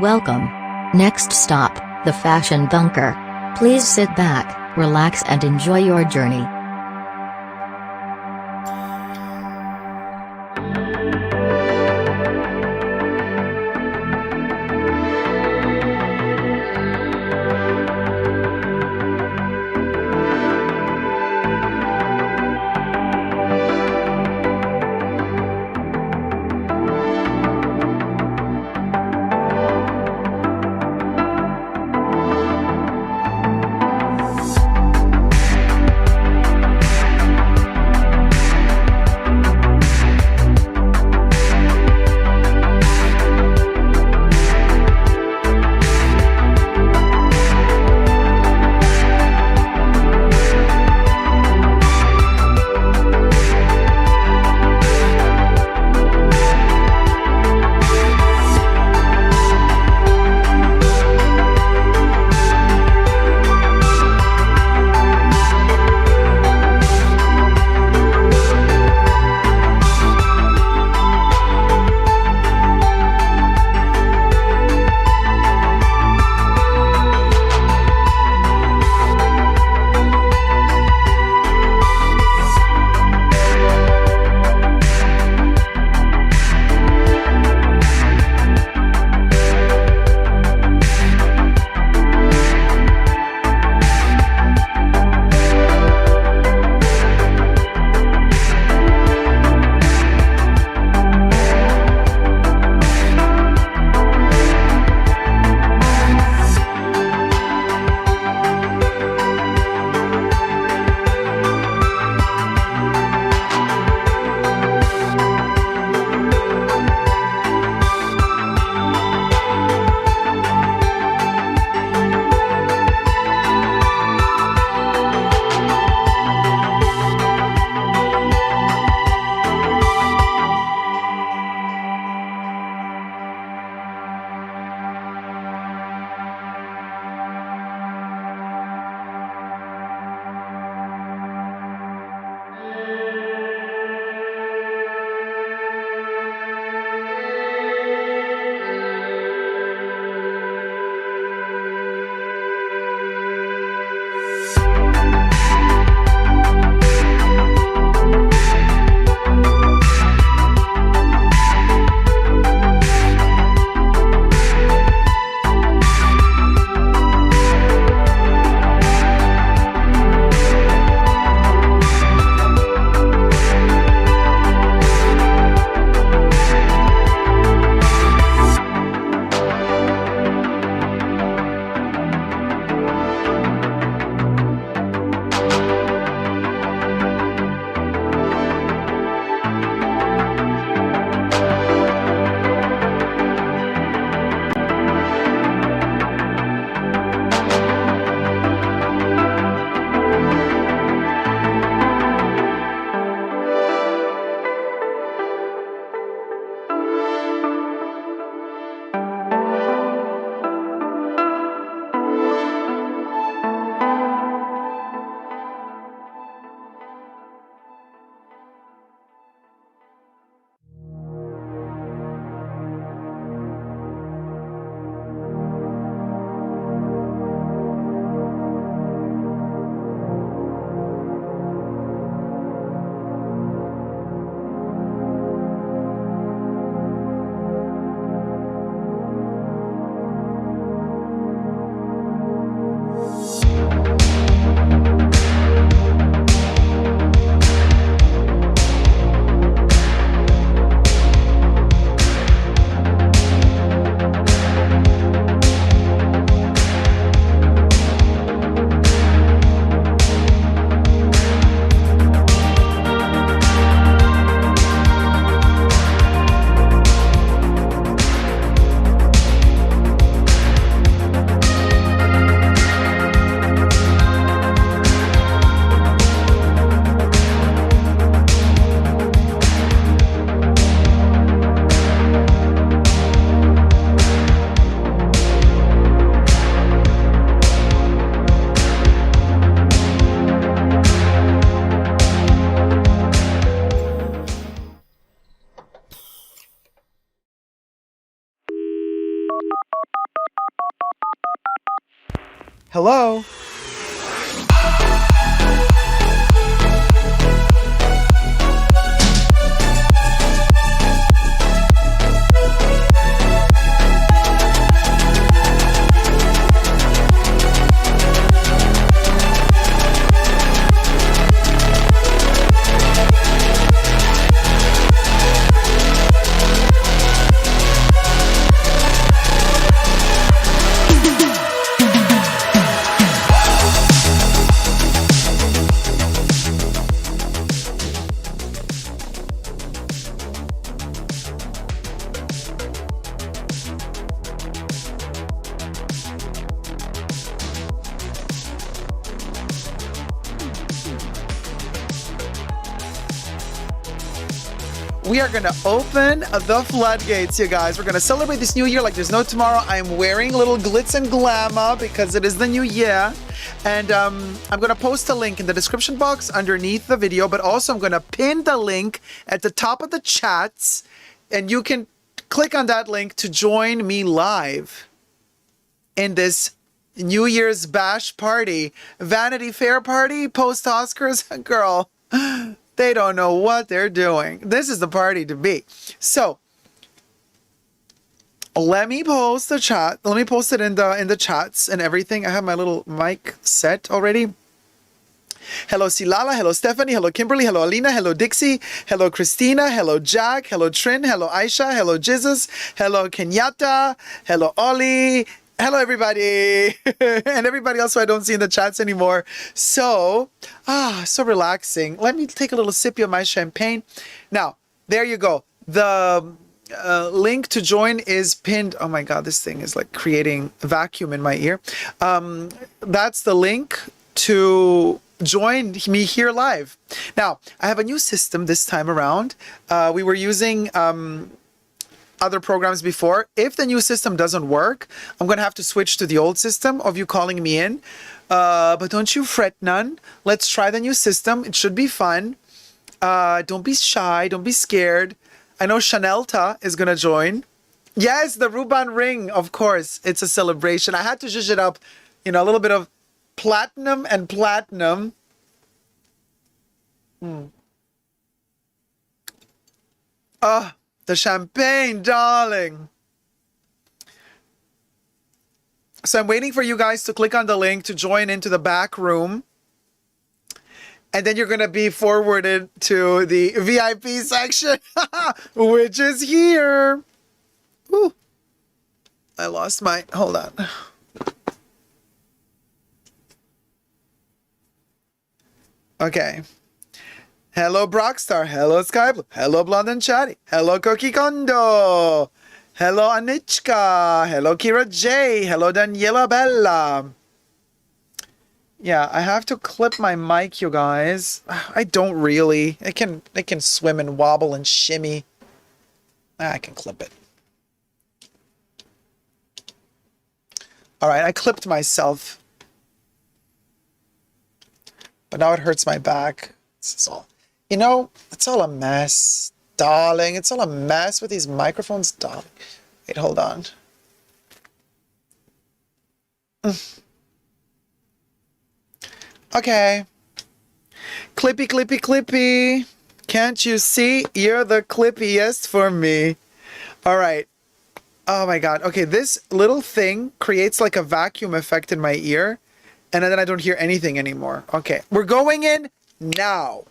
Welcome. Next stop, the Fashion Bunker. Please sit back, relax and enjoy your journey. Hello? We are going to open the floodgates, you guys. We're going to celebrate this new year like there's no tomorrow. I'm wearing a little glitz and glamour because it is the new year. And I'm going to post a link in the description box underneath the video, but also I'm going to pin the link at the top of the chats. And you can click on that link to join me live in this New Year's bash party, Vanity Fair party, post-Oscars. Girl, they don't know what they're doing. This is the party to be. So let me post the chat. Let me post it in the chats and everything. I have my little mic set already. Hello Silala, hello Stephanie, hello Kimberly, hello Alina, hello Dixie, hello Christina, hello Jack, hello Trin, hello Aisha, hello Jesus, hello Kenyatta, hello Ollie. Hello, everybody, and everybody else who I don't see in the chats anymore. So, so relaxing. Let me take a little sip of my champagne. Now, there you go. The link to join is pinned. Oh my God, this thing is like creating a vacuum in my ear. That's the link to join me here live. Now, I have a new system this time around. We were using other programs before. If the new system doesn't work, I'm going to have to switch to the old system of you calling me in. But don't you fret none. Let's try the new system. It should be fun. Don't be shy. Don't be scared. I know Chanelta is going to join. Yes, the Ruban ring, of course. It's a celebration. I had to zhuzh it up, a little bit of platinum and platinum. The champagne, darling. So I'm waiting for you guys to click on the link to join into the back room. And then you're going to be forwarded to the VIP section, which is here. Ooh. I lost my, hold on. Okay. Hello, Brockstar. Hello, Skyblue. Hello, Blonde and Chatty. Hello, Cookie Kondo. Hello, Anichka. Hello, Kira J. Hello, Daniela Bella. Yeah, I have to clip my mic, you guys. I don't really. It can swim and wobble and shimmy. I can clip it. All right, I clipped myself. But now it hurts my back. It's all. It's all a mess, darling. It's all a mess with these microphones, darling. Wait, hold on. Okay. Clippy, clippy, clippy. Can't you see? You're the clippiest for me. All right. Oh my God. Okay, this little thing creates like a vacuum effect in my ear. And then I don't hear anything anymore. Okay, we're going in now.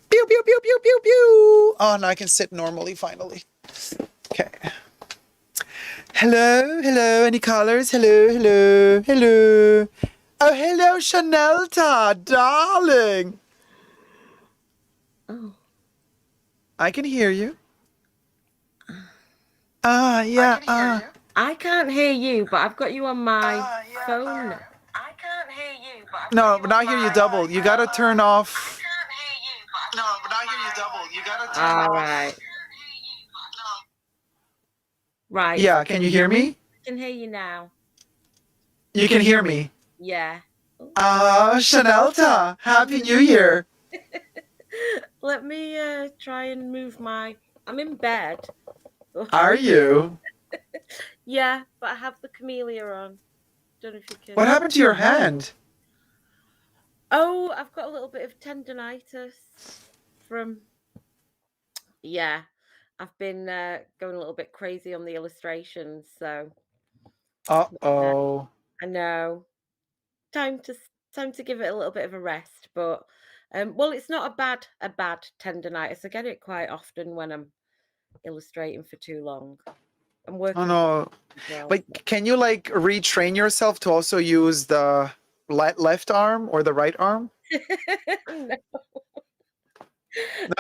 Pew, pew, pew, pew, pew, pew. Oh, now I can sit normally, finally. Okay. Hello, hello, any callers? Hello, hello, hello. Oh, hello, Chanelta, darling. Oh. I can hear you. Yeah. I can't hear you, but I've got you on my phone. I can't hear you, but No, but now I hear you double. You gotta turn off. No, but now I hear you double. You gotta turn off. All right. Right. Yeah, can you hear me? I can hear you now. You can hear me? Yeah. Chanelta, Happy New Year. Let me try and move I'm in bed. Are you? Yeah, but I have the camellia on. Don't know if you can. What happened to your hand? Oh, I've got a little bit of tendonitis from. Yeah, I've been going a little bit crazy on the illustrations, so yeah, Uh-oh. I know. Time to time to give it a little bit of a rest, but well, it's not a bad tendonitis. I get it quite often when I'm illustrating for too long. I'm Oh working no. as well. Wait, can you like retrain yourself to also use the left arm or the right arm? No,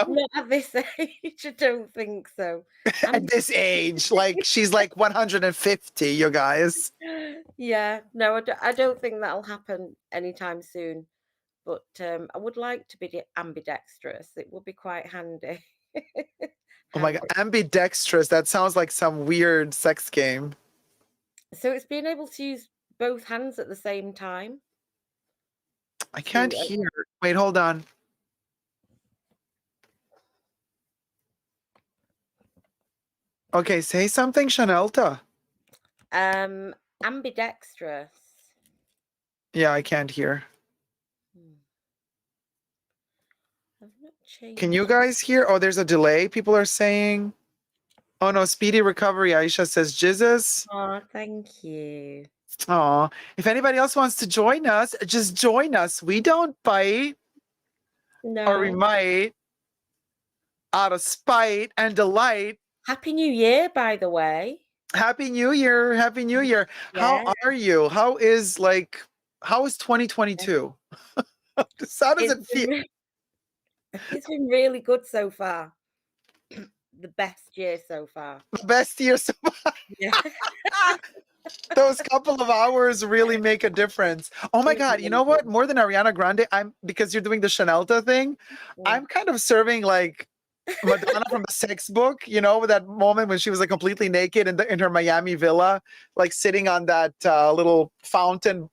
No? not at this age. I don't think so. At I'm this age, like she's like 150, you guys. yeah, no, I don't think that'll happen anytime soon. But I would like to be ambidextrous. It would be quite handy. Oh my God, Handy. ambidextrous. That sounds like some weird sex game. So it's being able to use both hands at the same time. I can't To hear. Wait, hold on. Okay, say something, Chanelta. ambidextrous. Yeah, I can't hear. Hmm. I've not Can you changed. guys hear? Oh, there's a delay, people are saying. Oh no, speedy recovery. Aisha says jizzes. Oh, thank you. Aw. If anybody else wants to join us, just join us. We don't bite, or we No. might, out of spite and delight. Happy New Year, by the way. Happy New Year. Happy New Year. How Yeah. are you? How is 2022? How does It's it been feel? it's been really good so far. The best year so far. The best year so far. Yeah. Those couple of hours really make a difference. Oh my It God. You really know what? did. More than Ariana Grande, because you're doing the Chanelta thing, Mm. I'm kind of serving like Madonna from the Sex Book, with that moment when she was like completely naked in her Miami villa, like sitting on that little fountain,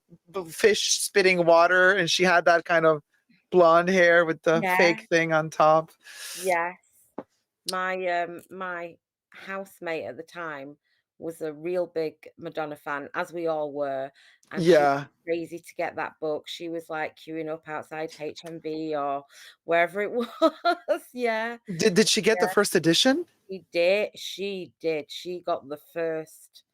fish spitting water, and she had that kind of blonde hair with the Yeah. fake thing on top. Yes. My housemate at the time was a real big Madonna fan, as we all were, and she was Yeah. crazy to get that book. She was like queuing up outside HMV or wherever it was. Yeah, Did she get the yeah, first edition? she did. She did. She got the first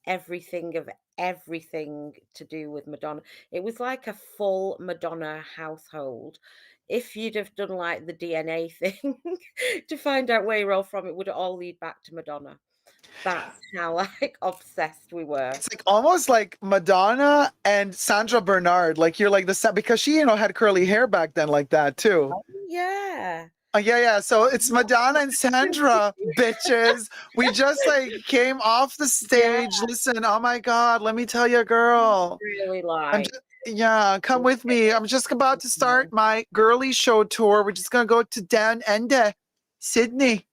everything of everything to do with Madonna. It was like a full Madonna household. If you'd have done like the DNA thing to find out where you're all from, it would all lead back to Madonna. That's how like obsessed we were. It's like almost like Madonna and Sandra Bernard. Like you're like because she, had curly hair back then like that too. Oh yeah. Yeah, yeah. So it's Madonna and Sandra, bitches. We just like came off the Yeah, stage. Listen, oh my God, let me tell you, girl. really I'm like just, yeah, come with me. I'm just about to start my girly show tour. We're just gonna go to Down Under, Sydney.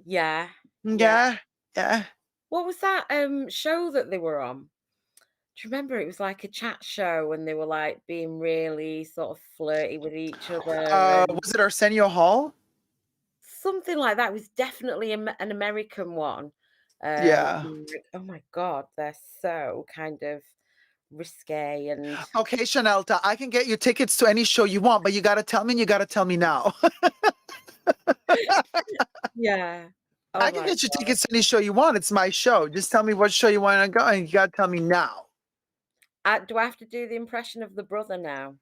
yeah, yeah. Yeah, yeah. What was that show that they were on? Do you remember it was like a chat show and they were like being really sort of flirty with each other and Was it Arsenio Hall? something like that. It was definitely an American one. Yeah. Like, oh my God, they're so kind of risque and Okay, Chanelta, I can get you tickets to any show you want, but you gotta tell me and you gotta tell me now. yeah. Oh I can my get you God. tickets to any show you want. It's my show. Just tell me what show you want to go, and you gotta tell me now. Do I have to do the impression of the brother now?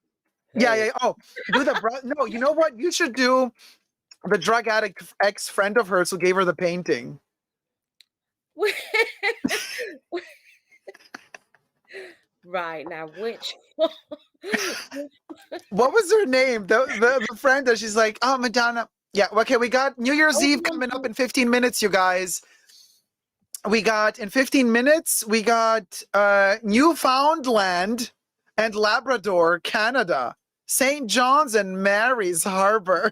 Yeah, Who? yeah. Oh, do the bro. No, you know what? You should do the drug addict ex friend of hers who gave her the painting. Right now, which one? What was her name? The friend that she's like, oh, Madonna. Yeah. Okay, we got New Year's Oh, Eve coming up in 15 minutes, you guys. In 15 minutes, we got Newfoundland and Labrador, Canada. St. John's and Mary's Harbor.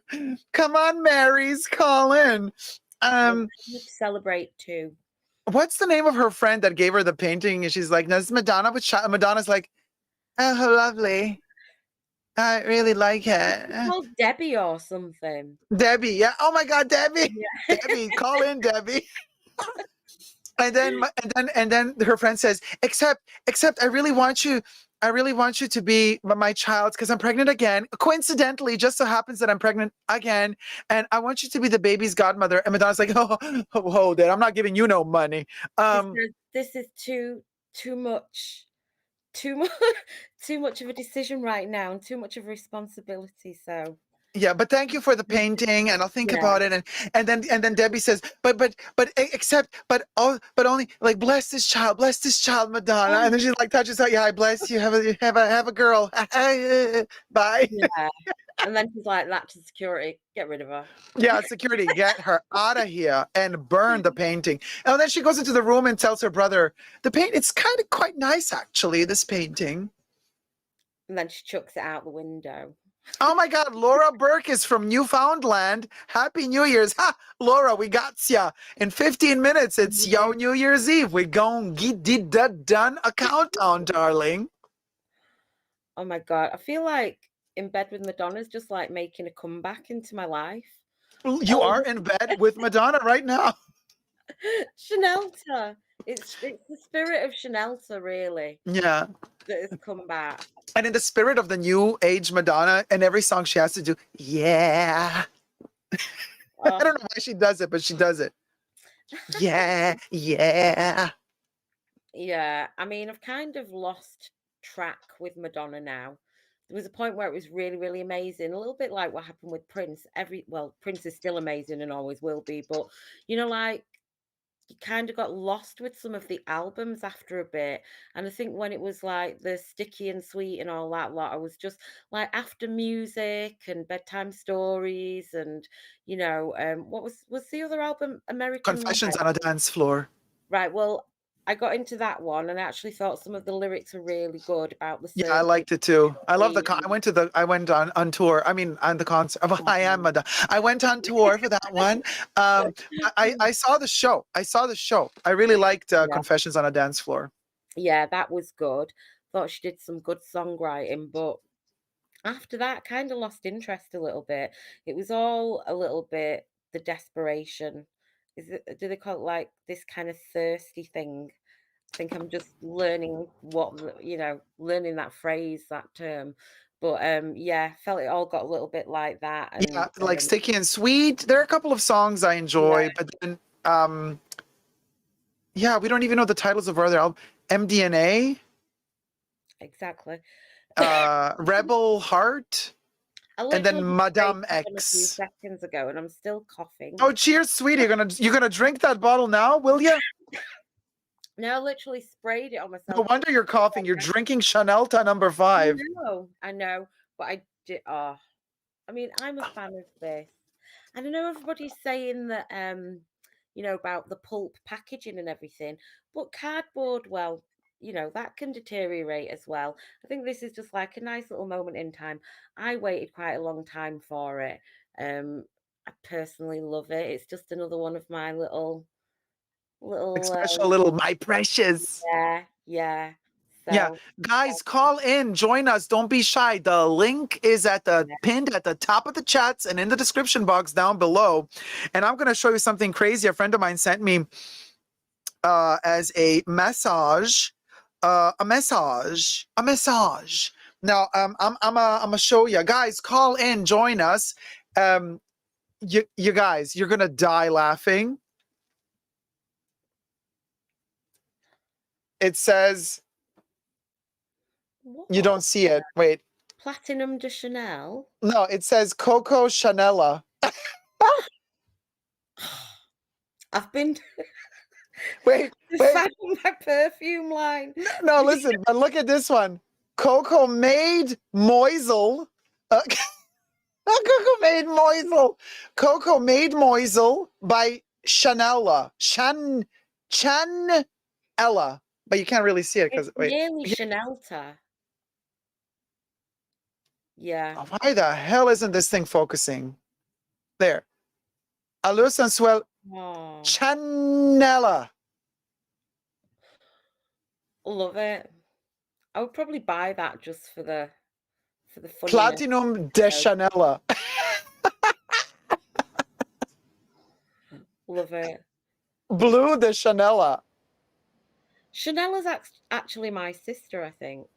Come on, Mary's, call in. well, Um, I need to celebrate too. what's the name of her friend that gave her the painting? And she's like, no, it's Madonna. Madonna's like, oh, how lovely. I really like It's it. called Debbie or something. Debbie, yeah. Oh my God, Debbie. Yeah. Debbie, call in, Debbie. And then her friend says, except I really want you to be my child because I'm pregnant again. Coincidentally, just so happens that I'm pregnant again, and I want you to be the baby's godmother. And Madonna's like, oh, hold it, I'm not giving you no money. This is too much, too much, too much of a decision right now, and too much of a responsibility. So Yeah, but thank you for the painting, and I'll think yeah, about it. And then Debbie says, but only like bless this child, Madonna. And then she like touches her. Yeah, I bless you. Have a girl. Bye. yeah. And then she's like that to security, get rid of her. Yeah, security, get her out of here and burn the painting. And then she goes into the room and tells her brother, the paint, it's kind of quite nice actually, this painting. And then she chucks it out the window. Oh my God, Laura Burke is from Newfoundland. Happy New Year's. Ha, Laura, we got ya. In 15 minutes, it's yo New Year's Eve. We gon' get done a countdown, darling. Oh my God, I feel like In Bed with Madonna is just like making a comeback into my life. You are in bed with Madonna right now. Chanelta. It's the spirit of Chanelta, really, Yeah. that has come back. And in the spirit of the new age Madonna, and every song she has to do, yeah. I don't know why she does it, but she does it. Yeah, yeah. Yeah, I mean, I've kind of lost track with Madonna now. There was a point where it was really, really amazing. A little bit like what happened with Prince. Prince is still amazing and always will be, but like you kind of got lost with some of the albums after a bit. And I think when it was like the Sticky and Sweet and all that lot, I was just like After Music and Bedtime Stories and what was the other album? American Confessions Life. on a Dance Floor. Right. Well, I got into that one and I actually thought some of the lyrics were really good about the Yeah, I searching. liked it too. I love I went on tour. I mean, on the concert. I am Madonna. I went on tour for that one. I saw the show. I really liked Yeah, Confessions on a Dance Floor. yeah, that was good. Thought she did some good songwriting, but after that, kind of lost interest a little bit. It was all a little bit the desperation. Do they call it like this kind of thirsty thing? I think I'm just learning learning that phrase, that term. But yeah, felt it all got a little bit like that. Yeah, And like Sticky and Sweet. There are a couple of songs I yeah, enjoy, but then yeah, we don't even know the titles of our other album. MDNA, exactly. Rebel Heart, I and then literally just Madame tasted one a few X. seconds ago and I'm still coughing. Oh, cheers, sweetie. You're gonna drink that bottle now, will you? No, I literally sprayed it on No myself. wonder you're coughing. You're drinking Chanelta number I 5. I know, but I did. I mean, I'm a fan of this, and I know everybody's saying that, about the pulp packaging and everything, but cardboard, well, that can deteriorate as well. I think this is just like a nice little moment in time. I waited quite a long time for it. I personally love it. It's just another one of my Like little, special little my precious. yeah, yeah. Yeah, So, guys, call in, join us. Don't be shy. The link is pinned at the top of the chats and in the description box down below. And I'm gonna show you something crazy. A friend of mine sent me as a message, a message. Now, I'm gonna show you guys. Call in, join us. You guys, you're gonna die laughing. It says you what? don't see it. Wait, Platinum de Chanel? no, it says Coco Chanela. I've been Wait, found my perfume line. no, listen, but look at this one. Coco made Moisel. Coco made Moisel. Coco made Moisel by Chanela. Chanella. But you can't really see it It's because wait. nearly Chanelta. Yeah. Why the hell isn't this thing focusing? There. Allure sensuel Oh, Chanella. love it. I would probably buy that just for the funniness. Platinum de Chanella. Love it. Blue de Chanella. Chanel is actually my sister, I think.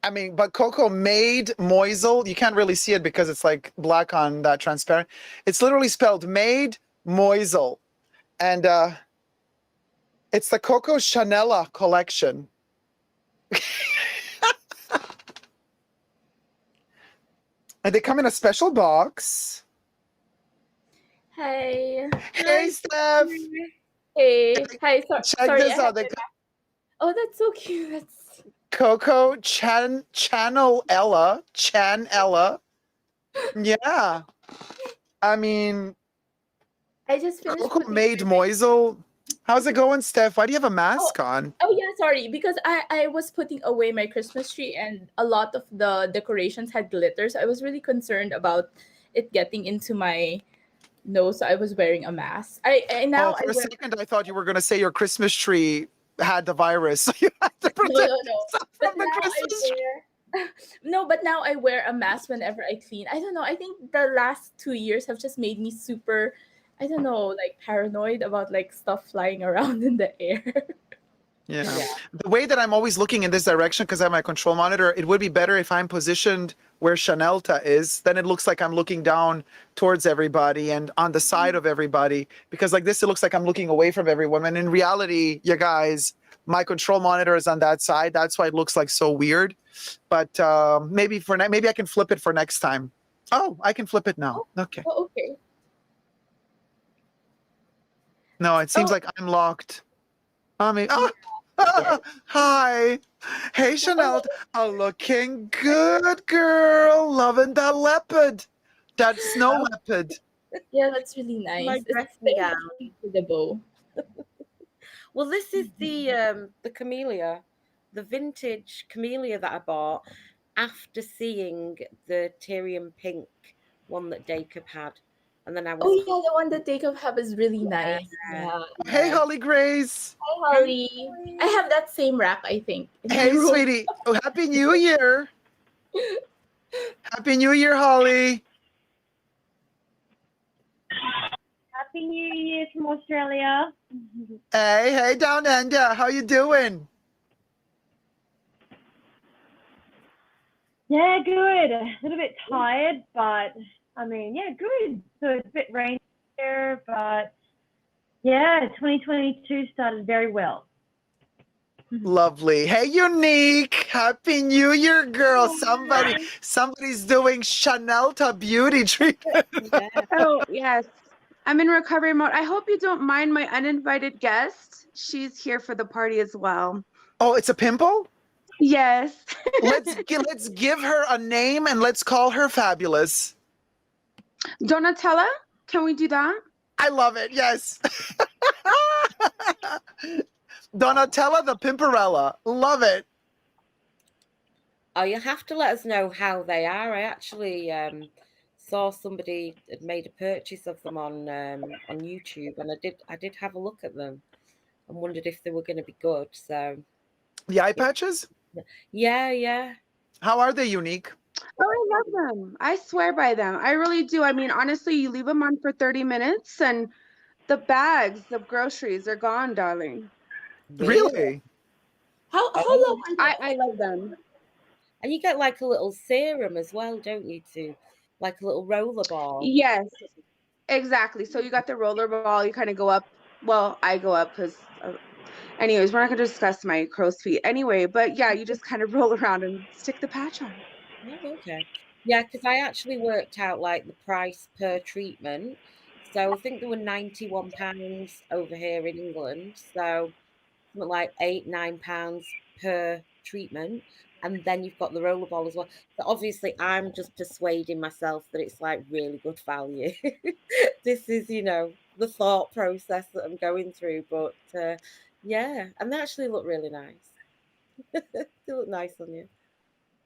I mean, but Coco made Moisel. You can't really see it because it's like black on that transparent. It's literally spelled made Moisel. And it's the Coco Chanela collection. And they come in a special box. Hi. Hey, Steph. Hey. Hi. Check Sorry. this out. Oh, that's so cute. That's... Coco Channel Ella. Chan Ella. Yeah. I mean, I just finished. Coco made Moisel. How's it going, Steph? Why do you have a mask on? Oh yeah, sorry. Because I was putting away my Christmas tree and a lot of the decorations had glitter. So I was really concerned about it getting into my nose. So I was wearing a mask. For a second, I thought you were going to say your Christmas tree had the virus. So you had to protect yourself from the Christmas tree. No, but now I wear a mask whenever I clean. I don't know. I think the last 2 years have just made me super, I don't know, like paranoid about like stuff flying around in the air. Yeah. The way that I'm always looking in this direction, because I have my control monitor, it would be better if I'm positioned where Chanelta is. Then it looks like I'm looking down towards everybody and on the side of everybody. Because like this, it looks like I'm looking away from everyone. And in reality, you guys, my control monitor is on that side. That's why it looks like so weird. But maybe I can flip it for next time. Oh, I can flip it now. Okay. Oh, okay. No, it seems like I'm locked. Hi. Hey, Chanel. Oh, looking good, girl. Loving that leopard. That snow leopard. Yeah, that's really nice. My dressing gown. The bow. Well, this is the camellia, the vintage camellia that I bought after seeing the Tyrian pink one that Dacob had. And then I was... Oh yeah, the one that Dacob have is really nice. Yeah. Hey, Holly Grace. Hi, Holly. I have that same rack, I think. Hey, sweetie. Oh, Happy New Year. Happy New Year, Holly. Happy New Year from Australia. Hey, down under. How you doing? Yeah, good. A little bit tired, but I mean, yeah, good. So it's a bit rainy here, but yeah, 2022 started very well. Lovely. Hey, Unique. Happy New Year, girl. Somebody's doing Chanelta beauty treatment. Oh, yes. I'm in recovery mode. I hope you don't mind my uninvited guest. She's here for the party as well. Oh, it's a pimple? Yes. let's give her a name and let's call her Fabulous. Donatella? Can we do that? I love it. Yes. Donatella the Pimperella. Love it. Oh, you'll have to let us know how they are. I actually saw somebody had made a purchase of them on YouTube, and I did have a look at them and wondered if they were going to be good. So the eye patches? Yeah. How are they, Unique? Oh, I love them. I swear by them. I really do. I mean, honestly, you leave them on for 30 minutes and the bags of groceries are gone, darling. Really? How long? I love them. And you get like a little serum as well, don't you, too? Like a little roller ball. Yes, exactly. So you got the roller ball, you kind of go up. Well, I go up because, anyways, we're not going to discuss my crow's feet anyway. But yeah, you just kind of roll around and stick the patch on. Oh, okay. Yeah, because I actually worked out like the price per treatment. So I think there were £91 over here in England. So something like £8-9 per treatment. And then you've got the rollerball as well. So obviously I'm just persuading myself that it's like really good value. This is, the thought process that I'm going through. But yeah, and they actually look really nice. They look nice on you.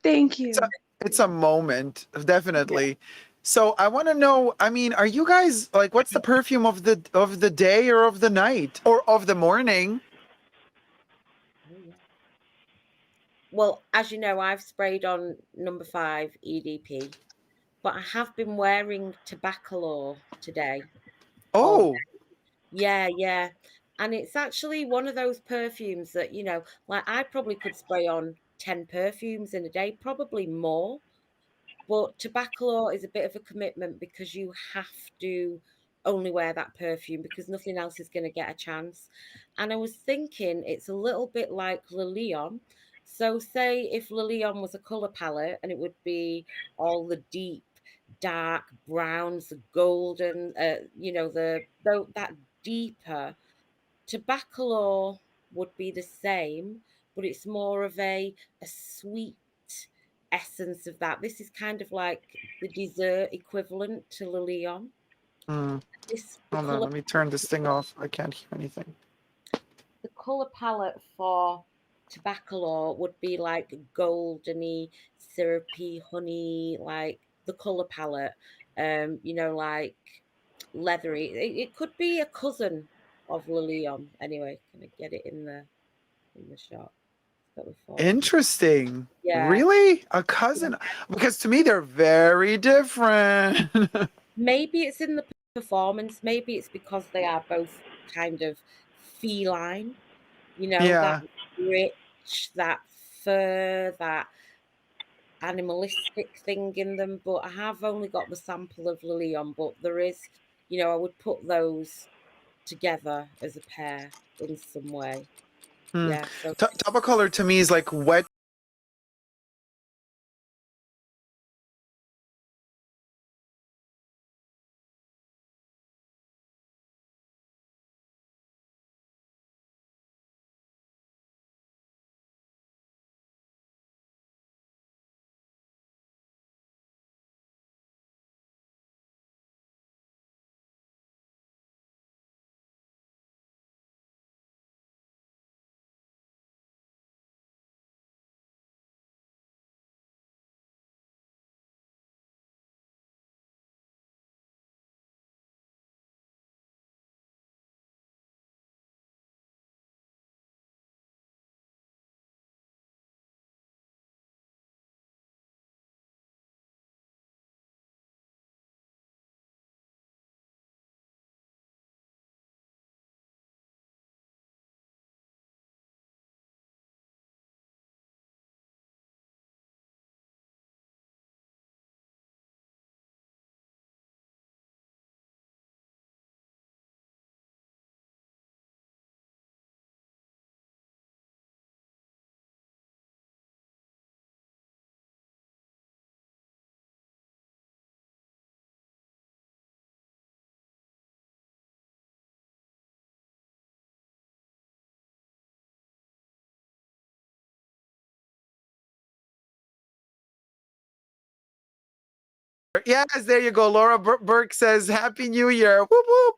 Thank you. It's a moment, definitely. Yeah. So I want to know, I mean, are you guys like, what's the perfume of the day or of the night or of the morning? Well, as you know, I've sprayed on number 5 EDP, but I have been wearing Tobacco today. Oh, yeah. And it's actually one of those perfumes that, you know, like I probably could spray on 10 perfumes in a day, probably more. But tobacco is a bit of a commitment because you have to only wear that perfume because nothing else is going to get a chance. And I was thinking it's a little bit like Lilion. So say if Lilion was a color palette and it would be all the deep, dark browns, the golden, you know, that deeper. Tobacco would be the same, but it's more of a sweet essence of that. This is kind of like the dessert equivalent to Lilion. Hmm. The Hold on, color let me turn this thing off. I can't hear anything. the color palette for tobacco would be like goldeny, syrupy, honey, like the color palette. You know, like leathery. It could be a cousin of Lilion. Anyway, can I get it in the shop? It's got the photo. Interesting. Yeah. Really? A cousin? Because to me, they're very different. Maybe it's in the performance. Maybe it's because they are both kind of feline, you know, that Yeah. rich, that fur, that animalistic thing in them. But I have only got the sample of Lilion, but there is, you know, I would put those together as a pair in some way. Hmm. Yeah. So Top of color to me is like wet. Yes, there you go. Laura Burke says, Happy New Year. Whoop, whoop.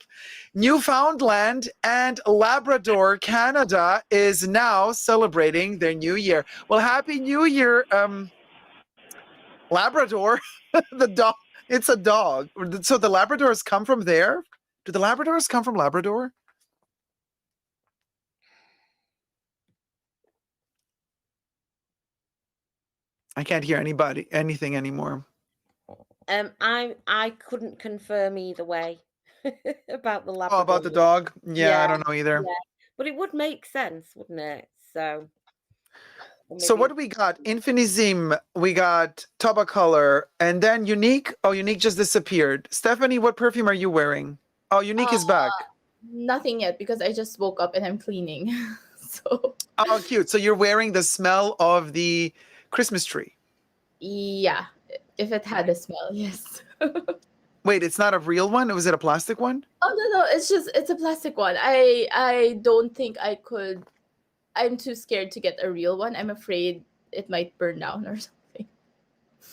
Newfoundland and Labrador, Canada is now celebrating their new year. Well, Happy New Year, Labrador. The dog. It's a dog. So the Labradors come from there? Do the Labradors come from Labrador? I can't hear anything anymore. I couldn't confirm either way about the Oh, about Labrador. the dog? Yeah, I Yeah, don't know either. yeah. But it would make sense, wouldn't it? So, or So maybe what do we got? Infinizim, we got Tobacolor, and then Unique. Oh, Unique just disappeared. Stephanie, what perfume are you wearing? Oh, Unique is back. Nothing yet because I just woke up and I'm cleaning. So Oh, cute. So you're wearing the smell of the Christmas tree. yeah, if it had a smell, yes. Wait, it's not a real one? Was it a plastic one? Oh no, it's a plastic one. I don't think I could. I'm too scared to get a real one. I'm afraid it might burn down or something.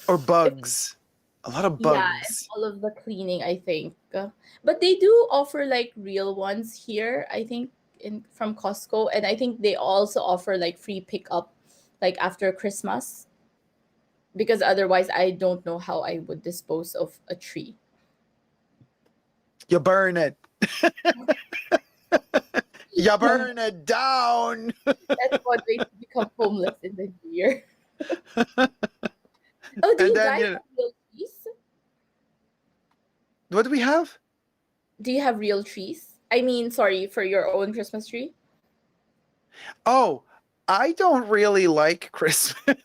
Or bugs? A lot of Yeah, and bugs. all of the cleaning, I think. But they do offer like real ones here, I think, in from Costco, and I think they also offer like free pickup, like after Christmas. Because otherwise, I don't know how I would dispose of a tree. You burn it. You burn it down. That's one way to become homeless in the new year. Oh, do And you then, guys have real trees? what do we have? Do you have real trees? I mean, sorry, for your own Christmas tree? Oh, I don't really like Christmas,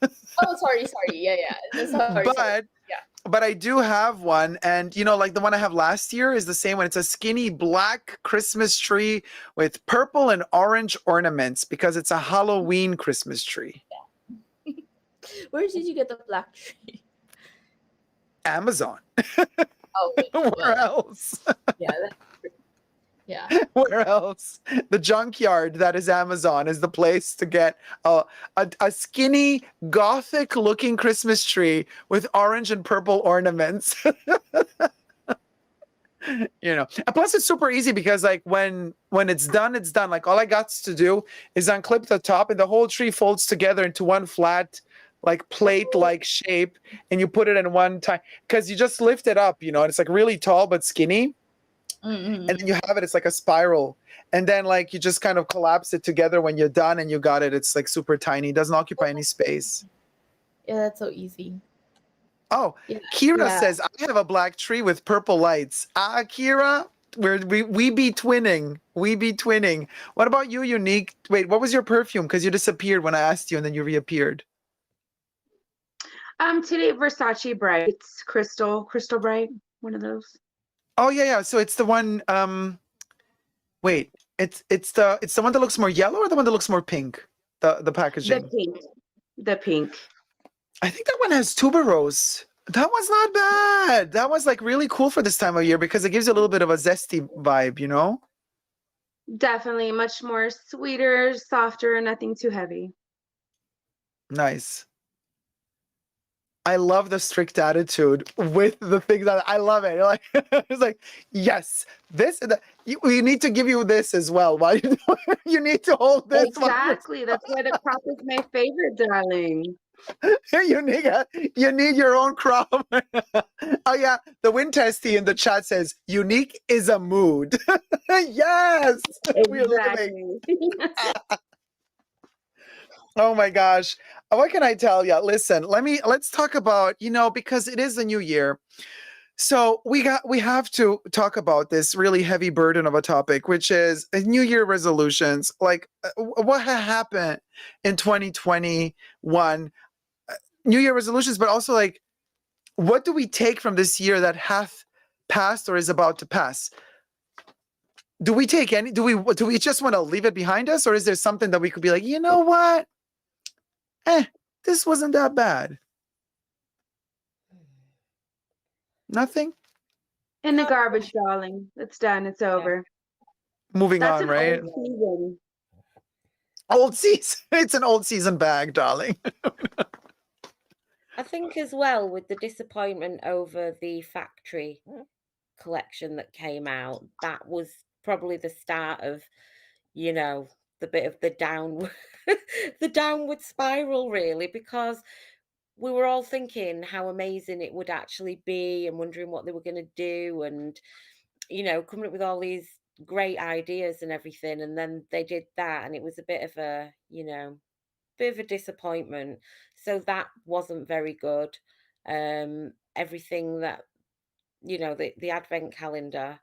Oh, sorry, sorry. Yeah, yeah. Sorry, sorry. but Yeah. but I do have one, and like the one I have last year is the same one. It's a skinny black Christmas tree with purple and orange ornaments because it's a Halloween Christmas tree. Where did you get the black tree? Amazon. Oh, Where well, else? yeah, that's true. Yeah. Where else? The junkyard that is Amazon is the place to get a skinny gothic looking Christmas tree with orange and purple ornaments. And plus it's super easy because like when it's done, it's done. Like all I got to do is unclip the top and the whole tree folds together into one flat like plate like shape, and you put it in one time because you just lift it up, and it's like really tall but skinny, and then you have it's like a spiral, and then like you just kind of collapse it together when you're done and you got it. It's like super tiny, it doesn't occupy any space. Yeah, that's so easy. Oh, Yeah. Kira Yeah. says, I have a black tree with purple lights. Kira, we be twinning. We be twinning. What about you, Unique? Wait, what was your perfume? Because you disappeared when I asked you and then you reappeared. Today Versace Brights, Crystal Bright, one of those. Oh yeah. So it's the one, wait, it's the one that looks more yellow or the one that looks more pink? The packaging. The pink. I think that one has tuberose. That one's not bad. That one's like really cool for this time of year because it gives you a little bit of a zesty vibe, Definitely much more sweeter, softer, nothing too heavy. Nice. I love the strict attitude with the things that I love it. Like it's like, yes, we need to give you this as well. Why you need to hold this? Exactly. That's why the crop is my favorite, darling. You need your own crop. Oh yeah, the wind testy in the chat says unique is a mood. Yes, we're living. Exactly. Oh my gosh, what can I tell you? Listen, let's talk about because it is a new year. So we have to talk about this really heavy burden of a topic, which is New Year resolutions. Like what happened in 2021. New Year resolutions, but also like, what do we take from this year that hath passed or is about to pass? Do we take any? Do we just want to leave it behind us, or is there something that we could be like, you know what? This wasn't that bad. Nothing. In the garbage, darling. It's done. It's over. Moving That's on, an right? old season. Old season. It's an old season bag, darling. I think as well with the disappointment over the factory collection that came out, that was probably the start of, the bit of the downward the downward spiral really, because we were all thinking how amazing it would actually be and wondering what they were going to do and coming up with all these great ideas and everything, and then they did that and it was a bit of a disappointment. So that wasn't very good. Everything that the advent calendar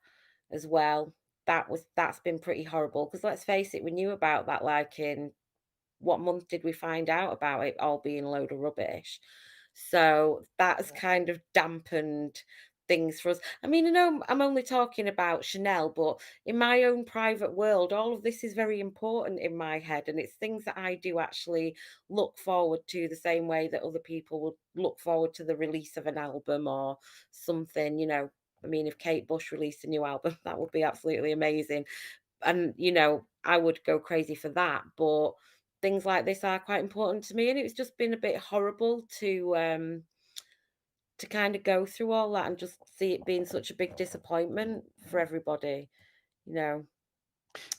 as well, that's been pretty horrible, because let's face it, we knew about that like in what month did we find out about it all being a load of rubbish? So that's kind of dampened things for us. I mean, I know I'm only talking about Chanel, but in my own private world, all of this is very important in my head. And it's things that I do actually look forward to the same way that other people would look forward to the release of an album or something. I mean, if Kate Bush released a new album, that would be absolutely amazing. And, I would go crazy for that. But things like this are quite important to me, and it's just been a bit horrible to kind of go through all that and just see it being such a big disappointment for everybody. Do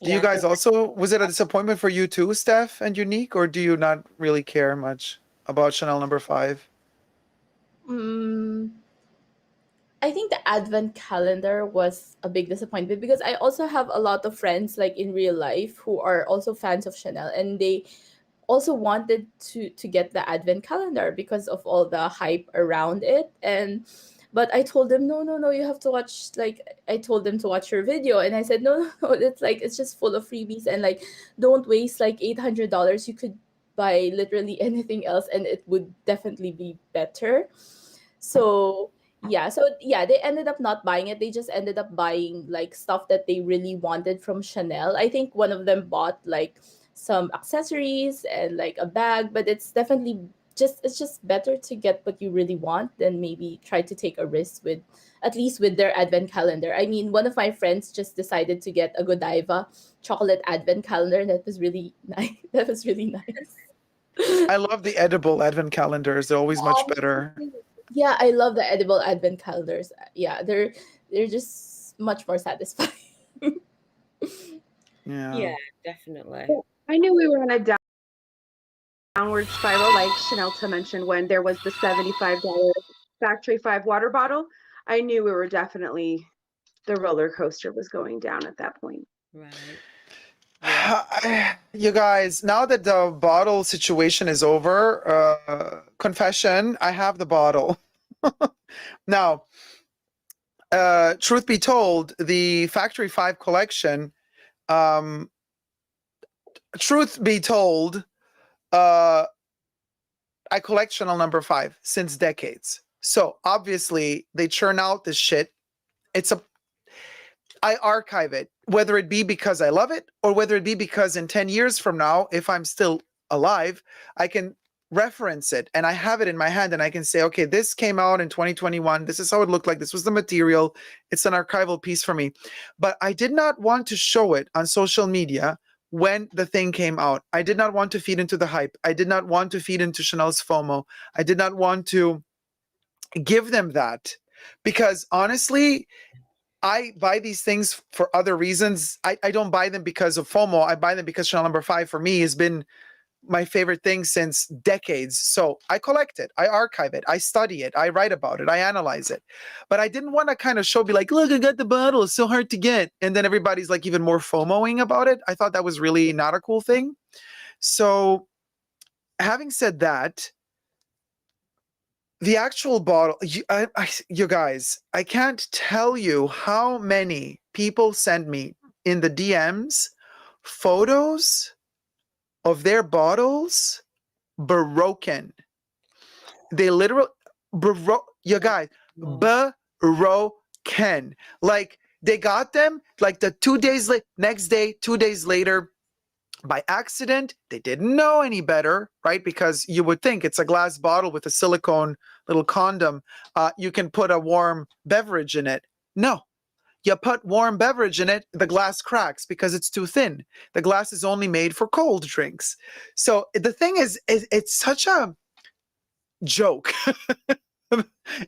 you guys also, was it a disappointment for you too, Steph and Unique, or do you not really care much about Chanel number 5? I think the advent calendar was a big disappointment because I also have a lot of friends like in real life who are also fans of Chanel, and they also wanted to get the advent calendar because of all the hype around it. And But I told them, no, no, no, you have to watch, like, I told them to watch your video. And I said, no, no, no, it's like, it's just full of freebies. And like, don't waste like $800. You could buy literally anything else and it would definitely be better. So yeah, they ended up not buying it. They just ended up buying like stuff that they really wanted from Chanel. I think one of them bought like some accessories and like a bag, but it's just better to get what you really want than maybe try to take a risk with, at least with their advent calendar. I mean, one of my friends just decided to get a Godiva chocolate advent calendar, and that was really nice. That was really nice. I love the edible advent calendars. They're always much better. Yeah, I love the edible advent calendars. Yeah, they're just much more satisfying. Yeah, definitely. I knew we were on a downward spiral, like Chanelta mentioned, when there was the $75 Factory 5 water bottle. I knew we were definitely, the roller coaster was going down at that point. Right. You guys, now that the bottle situation is over, confession, I have the bottle. Now, truth be told, the Factory 5 collection, truth be told, I collect Chanel number 5 since decades. So obviously they churn out this shit. I archive it, whether it be because I love it or whether it be because in 10 years from now, if I'm still alive, I can reference it and I have it in my hand and I can say, okay, this came out in 2021. This is how it looked like. This was the material. It's an archival piece for me. But I did not want to show it on social media when the thing came out. I did not want to feed into the hype. I did not want to feed into Chanel's FOMO. I did not want to give them that because honestly, I buy these things for other reasons. I don't buy them because of FOMO. I buy them because Chanel number 5 for me has been my favorite thing since decades. So I collect it, I archive it, I study it, I write about it, I analyze it. But I didn't want to kind of be like, look, I got the bottle, it's so hard to get. And then everybody's like even more FOMOing about it. I thought that was really not a cool thing. So having said that, the actual bottle, you guys, I can't tell you how many people send me in the DMs photos of their bottles broken. They literally, you guys, broken. Like they got them like the 2 days late, next day, 2 days later, by accident. They didn't know any better, right? Because you would think it's a glass bottle with a silicone little condom. You can put a warm beverage in it. No, you put warm beverage in it, the glass cracks because it's too thin. The glass is only made for cold drinks. So the thing is it's such a joke.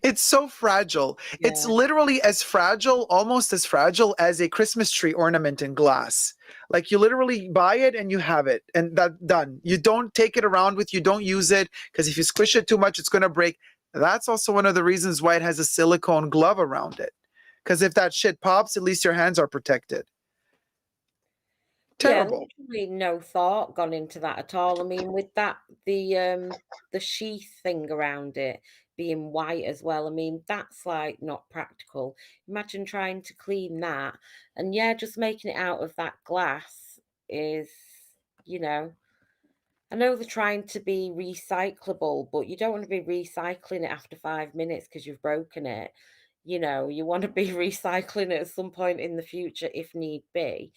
It's so fragile. Yeah. It's literally as fragile, almost as fragile as a Christmas tree ornament in glass. Like you literally buy it and you have it and that's done. You don't take it around with you, don't use it because if you squish it too much, it's going to break. That's also one of the reasons why it has a silicone glove around it. Because if that shit pops, at least your hands are protected. Terrible. Yeah, literally no thought gone into that at all. I mean, with that, the sheath thing around it being white as well. I mean, that's like not practical. Imagine trying to clean that. And yeah, just making it out of that glass is, you know, I know they're trying to be recyclable, but you don't want to be recycling it after 5 minutes because you've broken it. You know, you want to be recycling it at some point in the future if need be.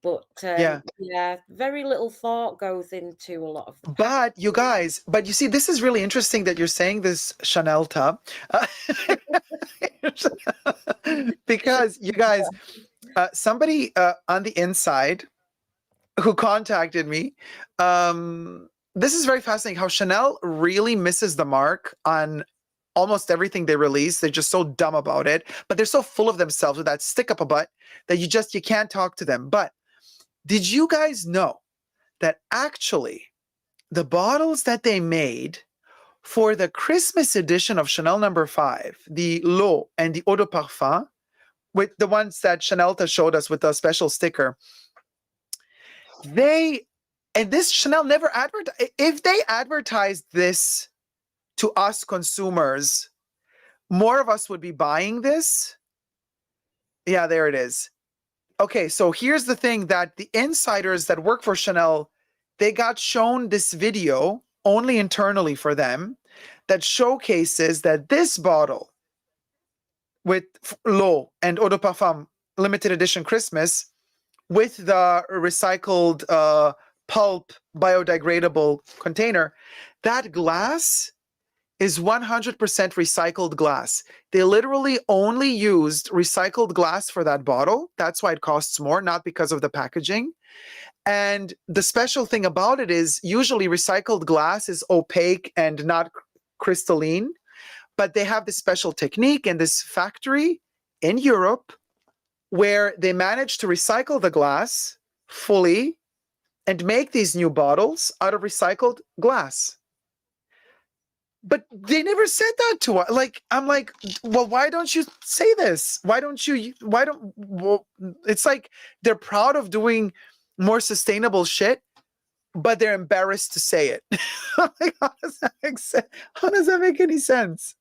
But yeah, very little thought goes into a lot of the But you guys, but you see, this is really interesting that you're saying this, Chanelta, because you guys, somebody on the inside who contacted me, this is very fascinating how Chanel really misses the mark on almost everything they release. They're just so dumb about it, but they're so full of themselves with that stick up a butt that you can't talk to them. But did you guys know that actually the bottles that they made for the Christmas edition of Chanel number 5, the L'Eau and the Eau de Parfum, with the ones that Chanelta showed us with the special sticker, this Chanel never advertised. If they advertised this to us consumers, more of us would be buying this. Yeah, there it is. Okay, so here's the thing, that the insiders that work for Chanel, they got shown this video only internally for them that showcases that this bottle with L'eau and Eau de Parfum limited edition Christmas with the recycled pulp biodegradable container, that glass is 100% recycled glass. They literally only used recycled glass for that bottle. That's why it costs more, not because of the packaging. And the special thing about it is usually recycled glass is opaque and not crystalline, but they have this special technique in this factory in Europe where they managed to recycle the glass fully and make these new bottles out of recycled glass. But they never said that to us. Like, I'm like, well, why don't you say this? Well, it's like they're proud of doing more sustainable shit, but they're embarrassed to say it. I'm like, how does that make sense? How does that make any sense?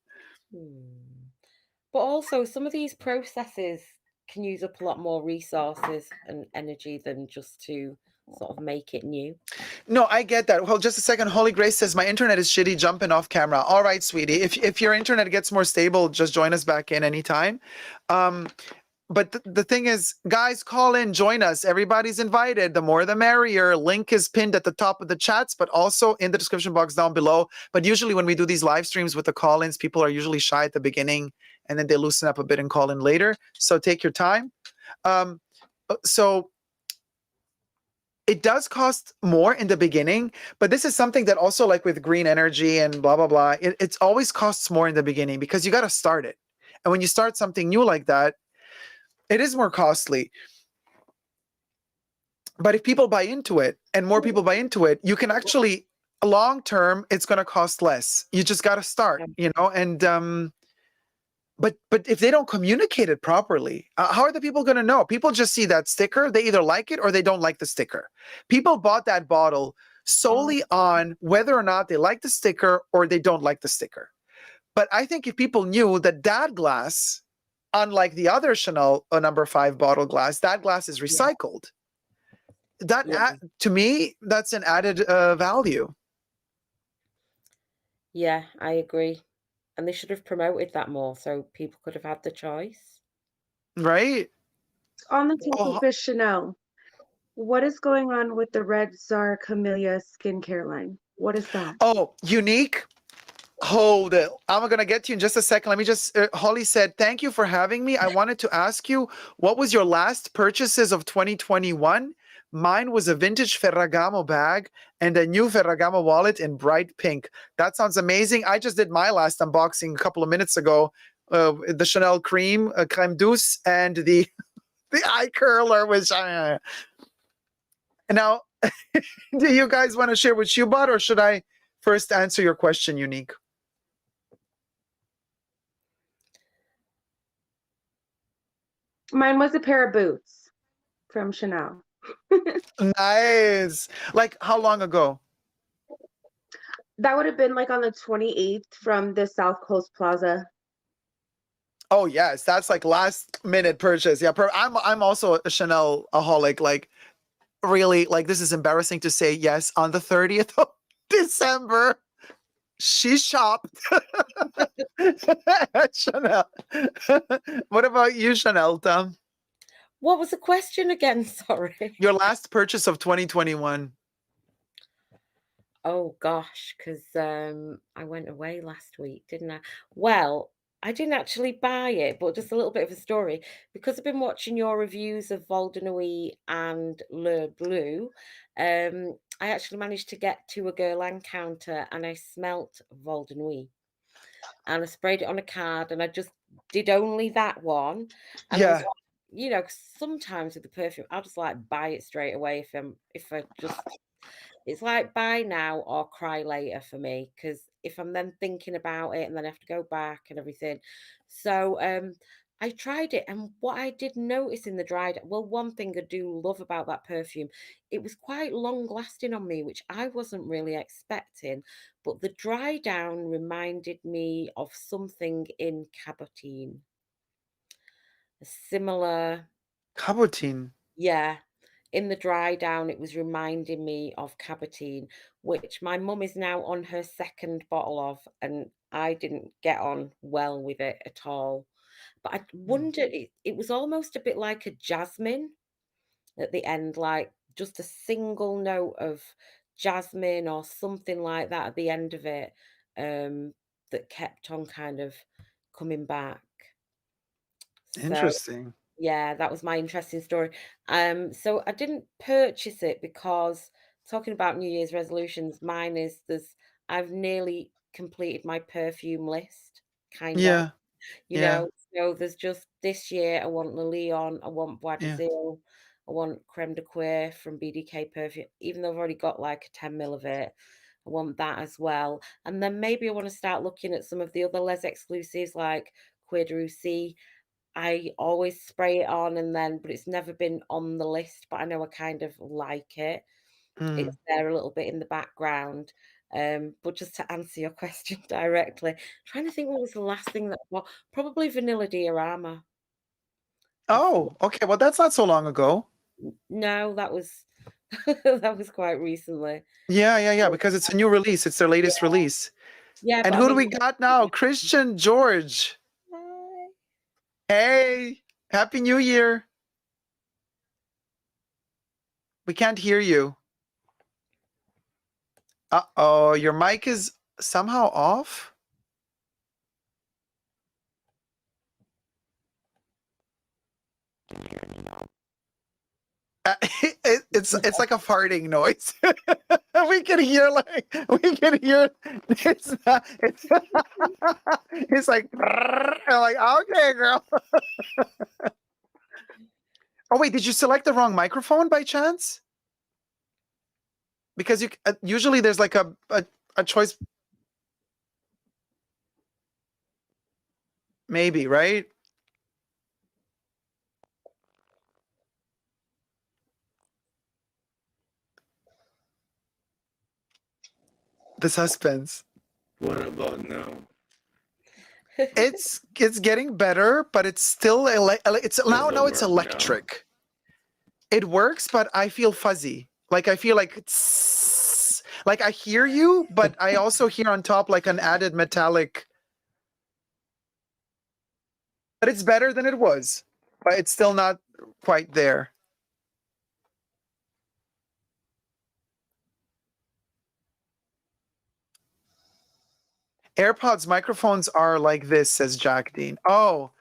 But also, some of these processes can use up a lot more resources and energy than just to sort of make it new. No, I get that. Well, just a second. Holy Grace says my internet is shitty. Jumping off camera. All right, sweetie. If your internet gets more stable, just join us back in anytime. But the thing is, guys, call in, join us. Everybody's invited. The more the merrier. Link is pinned at the top of the chats, but also in the description box down below. But usually when we do these live streams with the call-ins, people are usually shy at the beginning, and then they loosen up a bit and call in later. So take your time. So it does cost more in the beginning, but this is something that also, like with green energy and blah, blah, blah, it's always costs more in the beginning because you got to start it. And when you start something new like that, it is more costly. But if people buy into it and more people buy into it, you can actually, long term, it's going to cost less. You just got to start, you know, and but if they don't communicate it properly, how are the people going to know? People just see that sticker. They either like it or they don't like the sticker. People bought that bottle solely on whether or not they like the sticker or they don't like the sticker. But I think if people knew that that glass, unlike the other Chanel No. 5 bottle glass, that glass is recycled. That to me, that's an added value. Yeah, I agree. And they should have promoted that more so people could have had the choice. Right? On the topic of Chanel, what is going on with the Red Czar Camellia skincare line? What is that? Oh, unique. Hold it. I'm going to get to you in just a second. Let me just, Holly said, thank you for having me. I wanted to ask you, what was your last purchases of 2021? Mine was a vintage Ferragamo bag and a new Ferragamo wallet in bright pink. That sounds amazing. I just did my last unboxing a couple of minutes ago. The Chanel cream, creme douce, and the eye curler, which now, do you guys want to share what you bought, or should I first answer your question, Unique? Mine was a pair of boots from Chanel. Nice. Like, how long ago? That would have been like on the 28th from the South Coast Plaza. Oh yes, that's like last minute purchase. Yeah, I'm also a Chanel-aholic. Like, really, like, this is embarrassing to say. Yes, on the 30th of December, she shopped at Chanel. What about you, Chanel, Tom? What was the question again? Sorry. Your last purchase of 2021. Oh gosh, because I went away last week, didn't I? Well, I didn't actually buy it, but just a little bit of a story. Because I've been watching your reviews of Vol de Nuit and Le Bleu, I actually managed to get to a Guerlain counter and I smelt Vol de Nuit. And I sprayed it on a card and I just did only that one. And I was like, you know, sometimes with the perfume, I'll just like buy it straight away if I just, it's like buy now or cry later for me, because if I'm then thinking about it and then I have to go back and everything. So I tried it, and what I did notice in the dry, well, one thing I do love about that perfume, it was quite long lasting on me, which I wasn't really expecting. But the dry down reminded me of something in Cabotine, a similar, Cabotine. yeah. In the dry down, it was reminding me of Cabotine, which my mum is now on her second bottle of, and I didn't get on well with it at all. But I Mm. wondered, it was almost a bit like a jasmine at the end, like just a single note of jasmine or something like that at the end of it, that kept on kind of coming back. So Interesting. yeah, that was my interesting story. So I didn't purchase it because talking about New Year's resolutions, mine is I've nearly completed my perfume list, kind of. Yeah. You Yeah. know, so there's just this year, I want Le Leon, I want Bois de Yeah. Zil, I want Creme de Coeur from BDK Perfume, even though I've already got like a 10 mil of it. I want that as well. And then maybe I want to start looking at some of the other Les exclusives like Queer de Russie. I always spray it on and then, but it's never been on the list, but I know I kind of like it. Mm. It's there a little bit in the background. But just to answer your question directly, trying to think what was the last thing that I bought. Probably Vanilla Diorama. Oh, okay. Well, that's not so long ago. No, that was that was quite recently. Yeah, yeah, yeah, because it's a new release. It's their Yeah, latest release. yeah, And but I who do mean, we got now? Christian George. hi. Hey, Happy New Year. We can't hear you. Uh-oh, your mic is somehow off. It's like a farting noise. We can hear it's it's it's like I'm like okay, girl. Oh wait, did you select the wrong microphone by chance? Because you usually there's like a choice, maybe, right? The suspense. What about now? It's getting better, but it's still it's Does it now it's work now? electric. It works, but I feel fuzzy. Like I feel like like I hear you, but I also hear on top like an added metallic. But it's better than it was, but it's still not quite there. AirPods microphones are like this, says Jack Dean. Oh,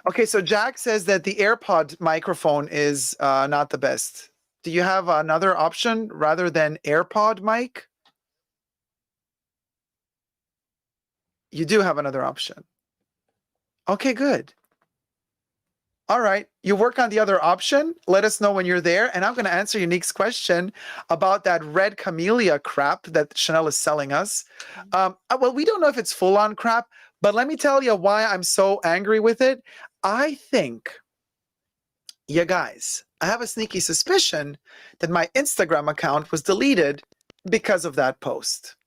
okay. So Jack says that the AirPod microphone is not the best. Do you have another option rather than AirPod mic? You do have another option. Okay, good. All right. You work on the other option. Let us know when you're there. And I'm going to answer Unique's question about that red camellia crap that Chanel is selling us. Well, we don't know if it's full on crap, but let me tell you why I'm so angry with it. I think, you guys, I have a sneaky suspicion that my Instagram account was deleted because of that post.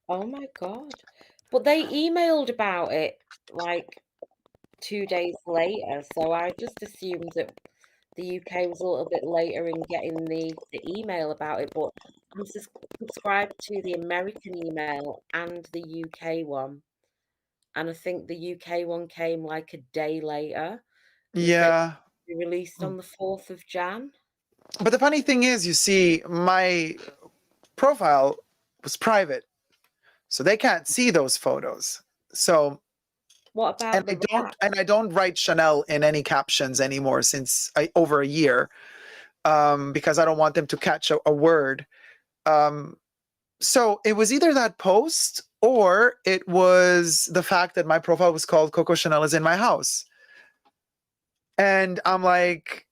Oh my God. But they emailed about it like 2 days later, so I just assumed that the UK was a little bit later in getting the email about it, but I'm subscribed to the American email and the UK one. And I think the UK one came like a day later and said Yeah. be released on the 4th of Jan. But the funny thing is, you see, my profile was private, so they can't see those photos. So, What about the rap? I don't write Chanel in any captions anymore since over a year, because I don't want them to catch a word. So it was either that post or it was the fact that my profile was called Coco Chanel is in my house. And I'm like,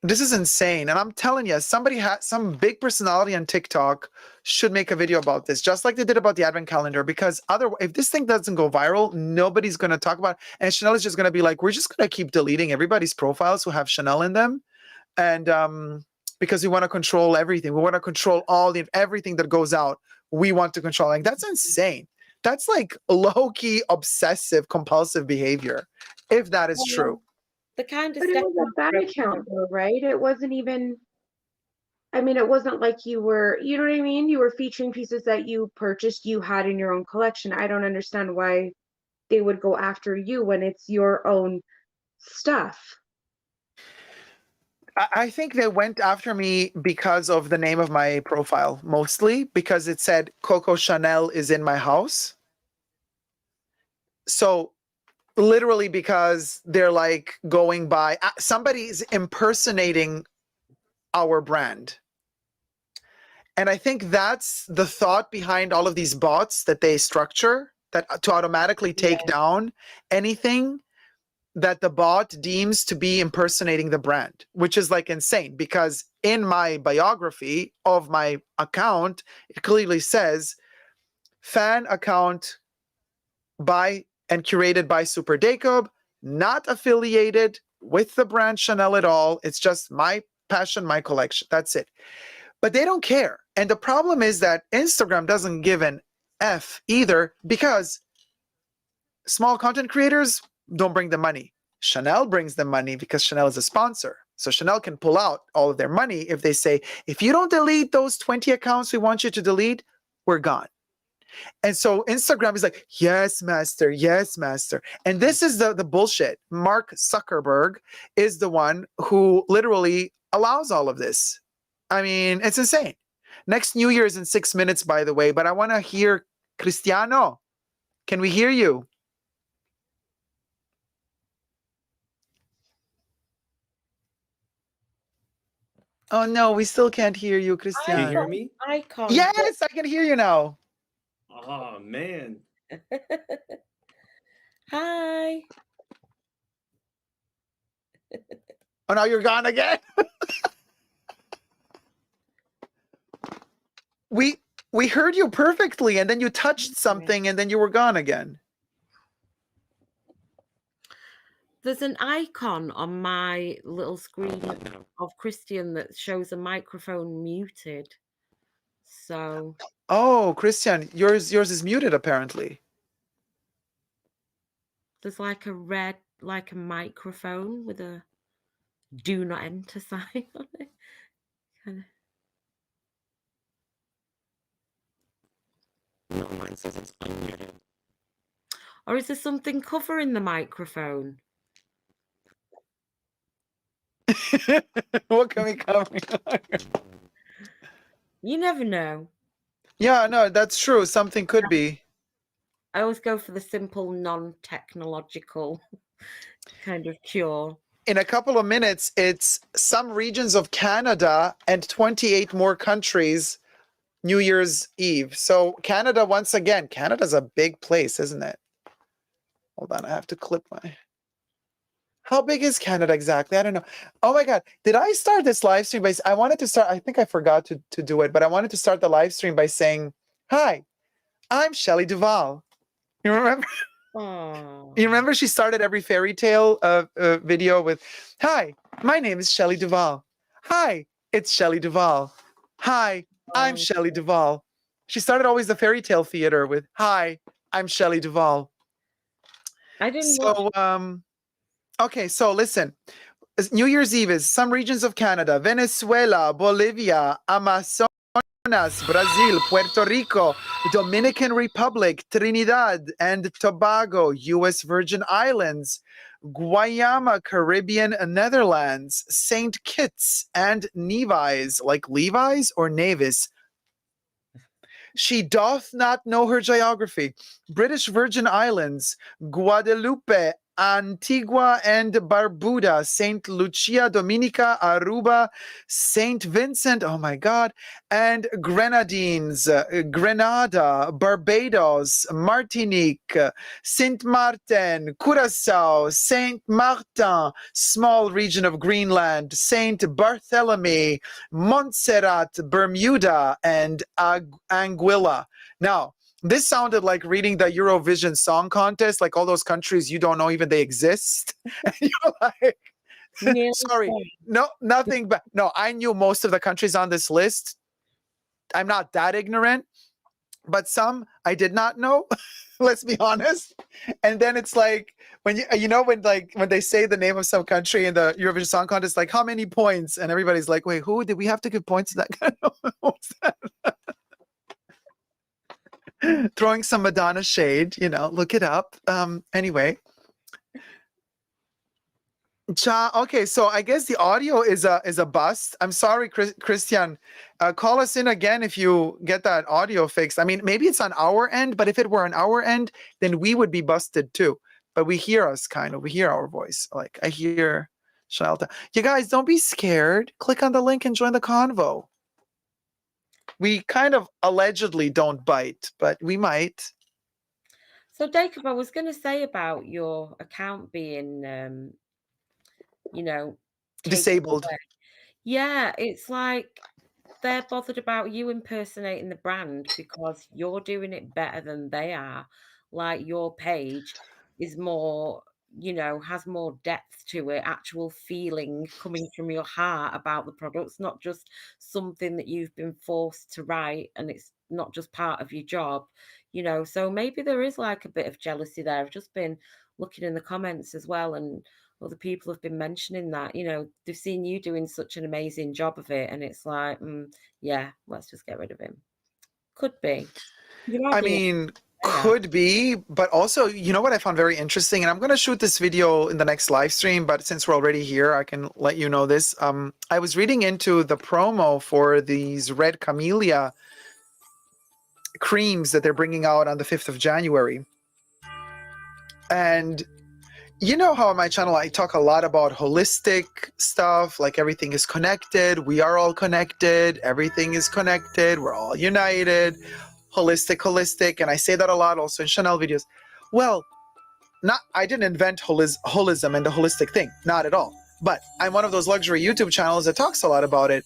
This is insane. And I'm telling you, some big personality on TikTok should make a video about this, just like they did about the advent calendar, because if this thing doesn't go viral, nobody's going to talk about it. And Chanel is just going to be like, we're just going to keep deleting everybody's profiles who have Chanel in them. And because we want to control everything. We want to control everything that goes out. We want to control. Like, that's insane. That's like low-key obsessive compulsive behavior, if that is true. The kind of But it was a fan account though, right? It wasn't even, I mean, it wasn't like you were, you know what I mean? You were featuring pieces that you purchased, you had in your own collection. I don't understand why they would go after you when it's your own stuff. I think they went after me because of the name of my profile, mostly because it said Coco Chanel is in my house. So literally because they're like going by, somebody's impersonating our brand. And I think that's the thought behind all of these bots that they structure, that to automatically take down anything that the bot deems to be impersonating the brand, which is like insane, because in my biography of my account, it clearly says fan account by and curated by Super Dacob, not affiliated with the brand Chanel at all. It's just my passion, my collection. That's it. But they don't care. And the problem is that Instagram doesn't give an F either, because small content creators don't bring the money. Chanel brings the money because Chanel is a sponsor. So Chanel can pull out all of their money if they say, if you don't delete those 20 accounts we want you to delete, we're gone. And so Instagram is like, yes, master, yes, master. And this is the bullshit. Mark Zuckerberg is the one who literally allows all of this. I mean, it's insane. Next New Year is in 6 minutes, by the way, but I want to hear Cristiano. Can we hear you? Oh no, we still can't hear you, Cristiano. Can you hear me? Icon. Yes, I can hear you now. Oh man. Hi. Oh, now you're gone again. we heard you perfectly, and then you touched something, and then you were gone again. There's an icon on my little screen of Christian that shows a microphone muted. So. Oh, Christian, yours is muted apparently. There's like a red, like a microphone with a do not enter sign on it. Kind of. No, mine says it's unmuted. Or is there something covering the microphone? What can we cover? You never know. Yeah, no, that's true. Something could be. I always go for the simple, non-technological kind of cure. In a couple of minutes, it's some regions of Canada and 28 more countries New Year's Eve. So Canada, once again, Canada's a big place, isn't it? Hold on, I have to clip my... How big is Canada exactly? I don't know. Oh my God. Did I start this live stream by... I wanted to start... I think I forgot to do it, but I wanted to start the live stream by saying, hi, I'm Shelley Duvall. You remember? Oh. You remember she started every fairy tale video with, hi, my name is Shelley Duvall. Hi, it's Shelley Duvall. Hi, I'm Shelley Duvall. She started always the fairy tale theater with, hi, I'm Shelley Duvall. I didn't watch. Okay, so listen. New Year's Eve is some regions of Canada, Venezuela, Bolivia, Amazonas, Brazil, Puerto Rico, Dominican Republic, Trinidad and Tobago, U.S. Virgin Islands, Guayana, Caribbean, Netherlands, St. Kitts and Nevis, like Levi's or Nevis. She doth not know her geography. British Virgin Islands, Guadeloupe, Antigua and Barbuda, Saint Lucia, Dominica, Aruba, Saint Vincent, oh my God, and Grenadines, Grenada, Barbados, Martinique, Saint Martin, Curacao, Saint Martin, small region of Greenland, Saint Barthélemy, Montserrat, Bermuda, and Anguilla. Now, this sounded like reading the Eurovision Song Contest, like all those countries you don't know even they exist. And you're like, Neil sorry, said, no, nothing, but no, I knew most of the countries on this list. I'm not that ignorant, but some I did not know. Let's be honest. And then it's like when when they say the name of some country in the Eurovision Song Contest, like how many points, and everybody's like, wait, who did we have to give points to that guy? Throwing some Madonna shade, look it up. Anyway. Okay, so I guess the audio is a bust. I'm sorry, Christian. Call us in again if you get that audio fixed. I mean, maybe it's on our end, but if it were on our end, then we would be busted too. But we hear us kind of. We hear our voice. Like I hear Shalta. You guys, don't be scared. Click on the link and join the convo. We kind of allegedly don't bite, but we might. So, Dacob, I was going to say about your account being, taken Disabled. away. Yeah, it's like they're bothered about you impersonating the brand because you're doing it better than they are. Like your page is more, has more depth to it, actual feeling coming from your heart about the products, not just something that you've been forced to write and it's not just part of your job, So maybe there is like a bit of jealousy there. I've just been looking in the comments as well, and other people have been mentioning that, they've seen you doing such an amazing job of it, and it's like, yeah, let's just get rid of him. Could be. I mean, could be, but also, you know what I found very interesting, and I'm going to shoot this video in the next live stream, but since we're already here, I can let you know this. I was reading into the promo for these Red Camellia creams that they're bringing out on the 5th of January. And you know how on my channel I talk a lot about holistic stuff, like everything is connected, we are all connected, everything is connected, we're all united, holistic, and I say that a lot also in Chanel videos. Well, I didn't invent holism and the holistic thing, not at all. But I'm one of those luxury YouTube channels that talks a lot about it.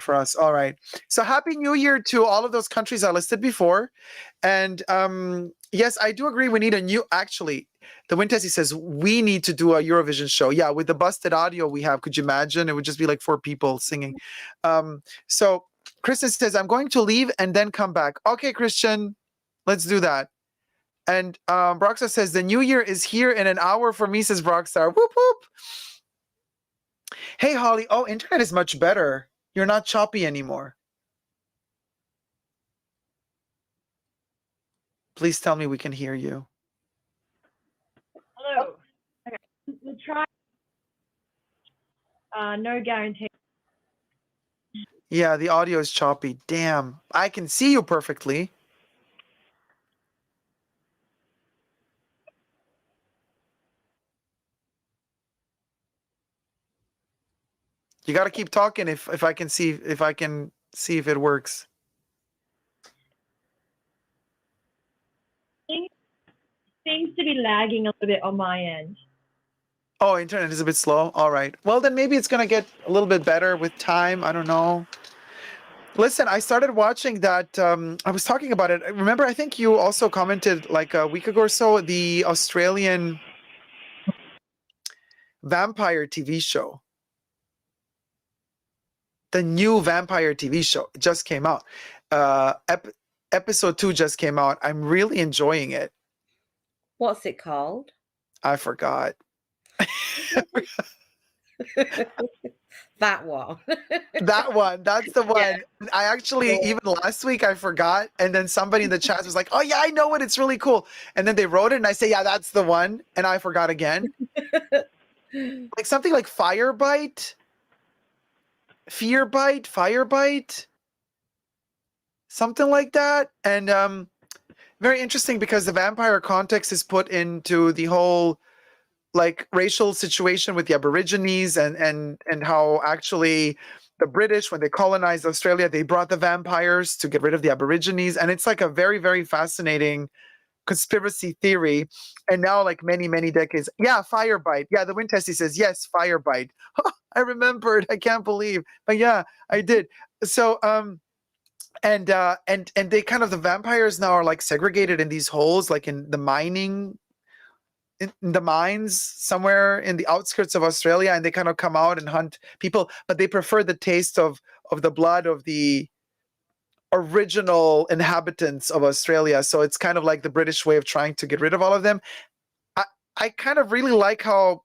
For us. All right. So happy New Year to all of those countries I listed before. And yes, I do agree we need a new, actually, the Wintesi says we need to do a Eurovision show. Yeah, with the busted audio we have, could you imagine? It would just be like 4 people singing. So Kristen says, I'm going to leave and then come back. Okay, Christian, let's do that. And Brockstar says, the new year is here in an hour for me, says Brockstar. Whoop, whoop. Hey, Holly. Oh, internet is much better. You're not choppy anymore. Please tell me we can hear you. Hello. Okay. We'll try. No guarantee. Yeah, the audio is choppy. Damn. I can see you perfectly. You got to keep talking if I can see, if I can See if it works. Seems to be lagging a little bit on my end. Oh, internet is a bit slow. All right. Well, then maybe it's gonna get a little bit better with time. I don't know. Listen, I started watching that. I was talking about it. Remember, I think you also commented like a week ago or so, the Australian vampire TV show. The new vampire TV show just came out. Episode 2 just came out. I'm really enjoying it. What's it called? I forgot. That one. That one. That's the one. Yeah. I actually, even last week, I forgot. And then somebody in the chat was like, oh, yeah, I know it. It's really cool. And then they wrote it and I say, yeah, that's the one. And I forgot again. Like something like Firebite, Fearbite, Firebite, something like that. And very interesting because the vampire context is put into the whole like racial situation with the Aborigines and how actually the British, when they colonized Australia, they brought the vampires to get rid of the Aborigines. And it's like a very, very fascinating conspiracy theory. And now like many, many decades. Yeah, Firebite. Yeah, the Wintesty says, yes, Firebite. I remembered. I can't believe. But yeah, I did. So and they kind of, the vampires now are like segregated in these holes, like in the mining, in the mines somewhere in the outskirts of Australia, and they kind of come out and hunt people, but they prefer the taste of the blood of the original inhabitants of Australia. So it's kind of like the British way of trying to get rid of all of them. I kind of really like how,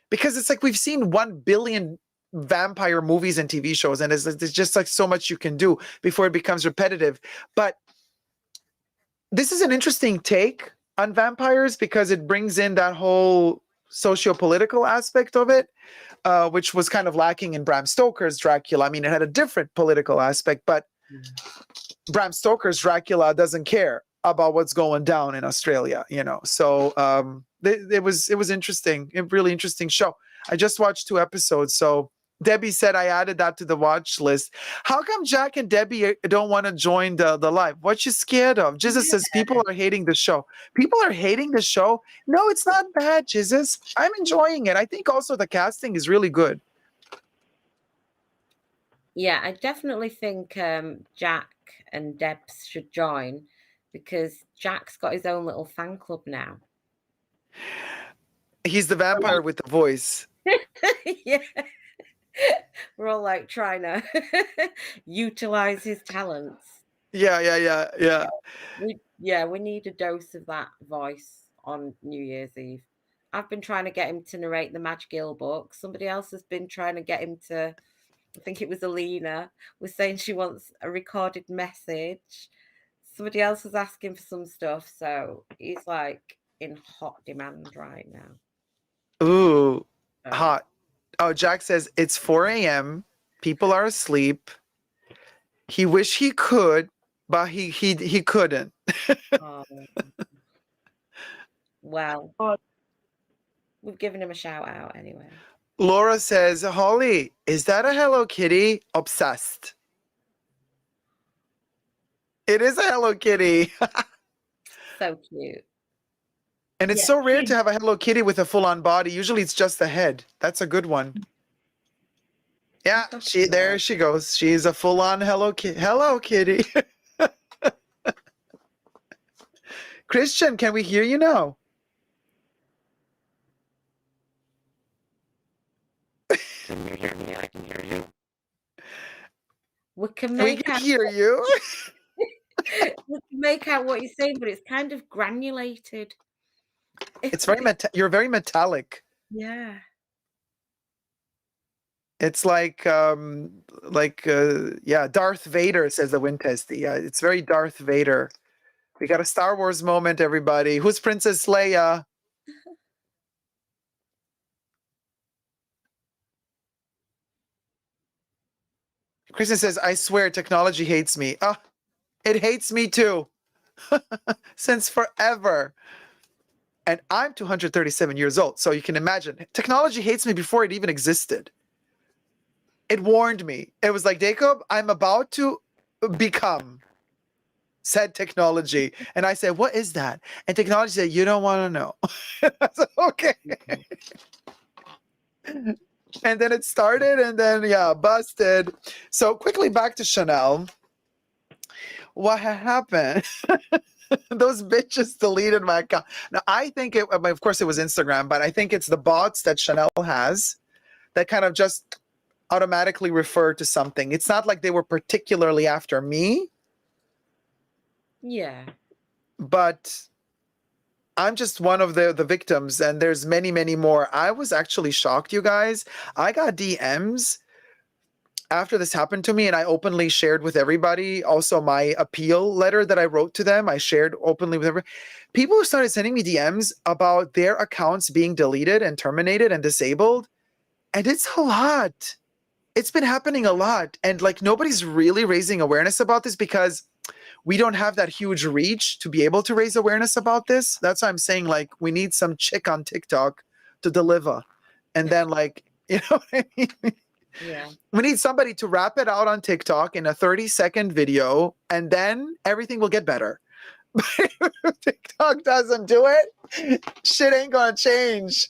because it's like we've seen 1 billion vampire movies and TV shows, and there's just like so much you can do before it becomes repetitive. But this is an interesting take on vampires because it brings in that whole socio-political aspect of it, which was kind of lacking in Bram Stoker's Dracula. I mean, it had a different political aspect, but Bram Stoker's Dracula doesn't care about what's going down in Australia, you know. So it was interesting, a really interesting show. I just watched 2 episodes, so Debbie said I added that to the watch list. How come Jack and Debbie don't want to join the live? What you scared of? Jesus says people are hating the show. People are hating the show? No, it's not bad, Jesus. I'm enjoying it. I think also the casting is really good. Yeah, I definitely think Jack and Debs should join because Jack's got his own little fan club now. He's the vampire with the voice. Yeah. We're all like trying to utilize his talents. Yeah. We need a dose of that voice on New Year's Eve. I've been trying to get him to narrate the Madge Gill book. Somebody else has been trying to get him to, I think it was Alina, was saying she wants a recorded message. Somebody else was asking for some stuff. So he's like in hot demand right now. Ooh, hot. Oh, Jack says it's 4 a.m. People are asleep. He wish he could, but he couldn't. Well, we've given him a shout out anyway. Laura says, Holly, is that a Hello Kitty? Obsessed. It is a Hello Kitty. So cute. And it's so rare to have a Hello Kitty with a full-on body. Usually it's just the head. That's a good one. Yeah, there she goes. She's a full-on Hello Kitty. Christian, can we hear you now? Can you hear me? I can hear you. We can hear you. We can make out what you're saying, but it's kind of granulated. It's very you're very metallic. Yeah. It's like Darth Vader, says the Wintesty. Yeah, it's very Darth Vader. We got a Star Wars moment, everybody. Who's Princess Leia? Kristen says, I swear technology hates me. It hates me too. Since forever. And I'm 237 years old. So you can imagine, technology hates me before it even existed. It warned me. It was like, Dacob, I'm about to become said technology. And I said, what is that? And technology said, you don't want to know. I said, okay. And then it started, and then, yeah, busted. So quickly back to Chanel. What happened? Those bitches deleted my account. Now, I think it, I mean, of course, it was Instagram, but I think it's the bots that Chanel has that kind of just automatically refer to something. It's not like they were particularly after me, Yeah. but I'm just one of the victims, and there's many, many more. I was actually shocked, you guys. I got DMs after this happened to me, and I openly shared with everybody. Also, my appeal letter that I wrote to them, I shared openly with everybody. People started sending me DMs about their accounts being deleted and terminated and disabled. And it's a lot. It's been happening a lot. And like nobody's really raising awareness about this because we don't have that huge reach to be able to raise awareness about this. That's why I'm saying like we need some chick on TikTok to deliver. And then like, you know what I mean? Yeah. We need somebody to wrap it out on TikTok in a 30-second video, and then everything will get better. But if TikTok doesn't do it, shit ain't gonna change.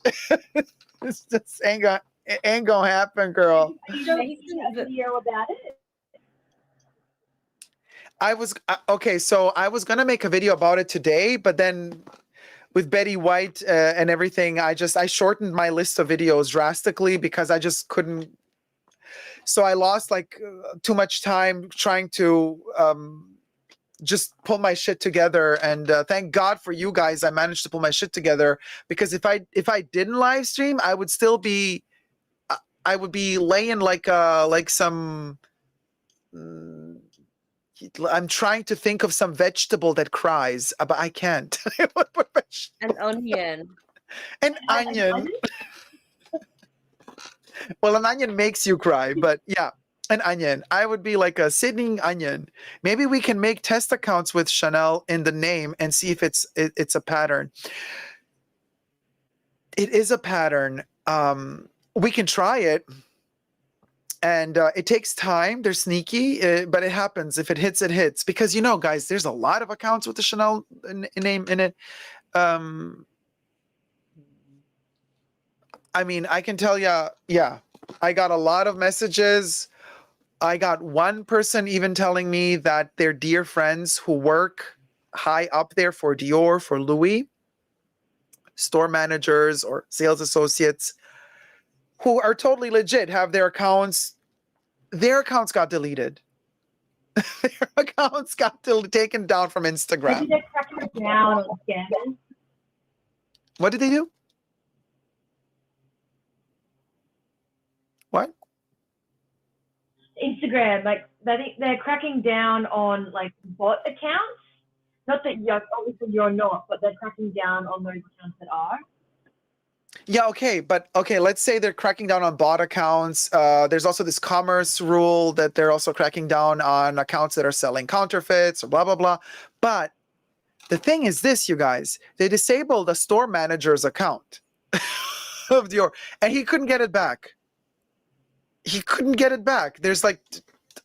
It's just it ain't gonna happen, girl. Are you So making a video about it? I was okay, so I was gonna make a video about it today, but then with Betty White and everything, I shortened my list of videos drastically because I just couldn't. So I lost like too much time trying to just pull my shit together. And thank God for you guys, I managed to pull my shit together, because if I didn't live stream, I would still be, I would be laying like some. I'm trying to think of some vegetable that cries, but I can't. an onion. An onion. Well, an onion makes you cry, but yeah, an onion. I would be like a sitting onion. Maybe we can make test accounts with Chanel in the name and see if it's a pattern. It is a pattern. We can try it. And it takes time. They're sneaky, but it happens. If it hits, it hits. Because, you know, guys, there's a lot of accounts with the Chanel name in it. I mean, I can tell you, yeah, I got a lot of messages. I got one person even telling me that they're dear friends who work high up there for Dior, for Louis, store managers or sales associates who are totally legit, have their accounts got deleted. Their accounts got taken down from Instagram. Maybe they're cracking it down on scammers. What did they do? What? Instagram, like I think they're cracking down on like bot accounts. Not that obviously you're not, but they're cracking down on those accounts that are. Yeah, okay, but okay, let's say they're cracking down on bot accounts. There's also this commerce rule that they're also cracking down on accounts that are selling counterfeits or blah, blah, blah. But the thing is this, you guys, they disabled a store manager's account of Dior, and he couldn't get it back. He couldn't get it back. There's like,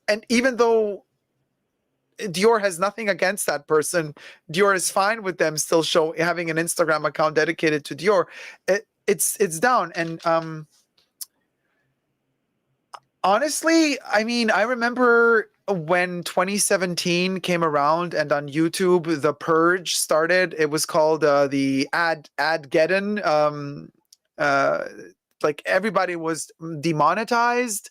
and even though Dior has nothing against that person, Dior is fine with them still having an Instagram account dedicated to Dior. It's down. And honestly, I mean, I remember when 2017 came around and on YouTube the purge started. It was called the Adgeddon. Like everybody was demonetized.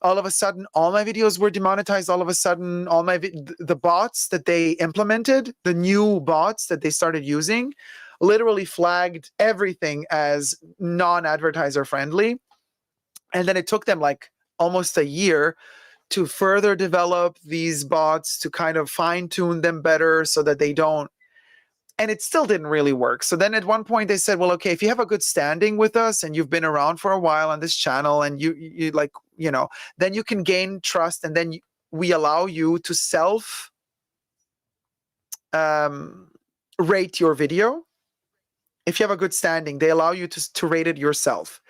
All of a sudden, all my videos were demonetized. All of a sudden, all my the bots that they implemented, the new bots that they started using, literally flagged everything as non-advertiser friendly. And then it took them like almost a year to further develop these bots, to kind of fine-tune them better so that they don't. And it still didn't really work. So then at one point they said, well, okay, if you have a good standing with us and you've been around for a while on this channel and you like, you know, then you can gain trust, and then we allow you to self rate your video. If you have a good standing, they allow you to rate it yourself.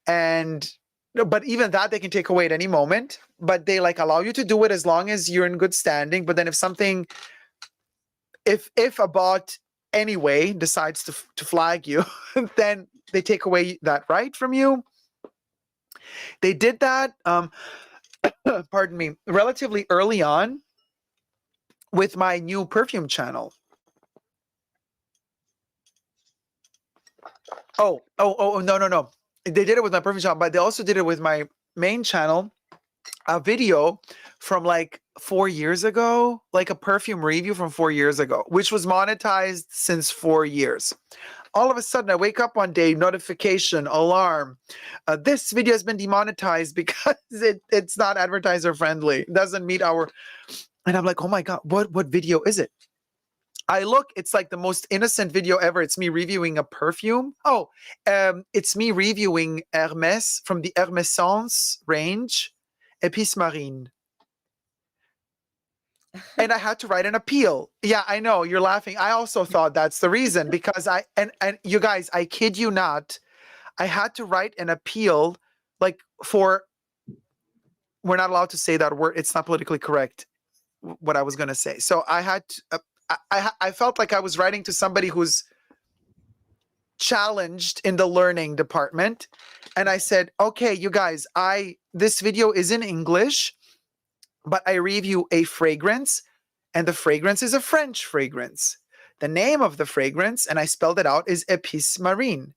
And No, but even that they can take away at any moment. But they like allow you to do it as long as you're in good standing. But then if something, if a bot anyway decides to flag you, then they take away that right from you. They did that. Pardon me, relatively early on with my new Perfume channel. Oh, no. They did it with my Perfume channel, but they also did it with my main channel, a video from like 4 years ago, like a perfume review from 4 years ago, which was monetized since 4 years. All of a sudden, I wake up one day, notification, alarm. This video has been demonetized because it's not advertiser friendly. It doesn't meet our... And I'm like, oh my God, what video is it? I look, it's like the most innocent video ever. It's me reviewing a perfume. Oh, it's me reviewing Hermès from the Hermessence range, Épice Marine. And I had to write an appeal. Yeah, I know, you're laughing. I also thought that's the reason, because and you guys, I kid you not, I had to write an appeal like for... We're not allowed to say that word. It's not politically correct, what I was going to say. So I had to, I felt like I was writing to somebody who's challenged in the learning department. And I said, okay, you guys, this video is in English, but I review a fragrance, and the fragrance is a French fragrance. The name of the fragrance, and I spelled it out, is Épice Marine.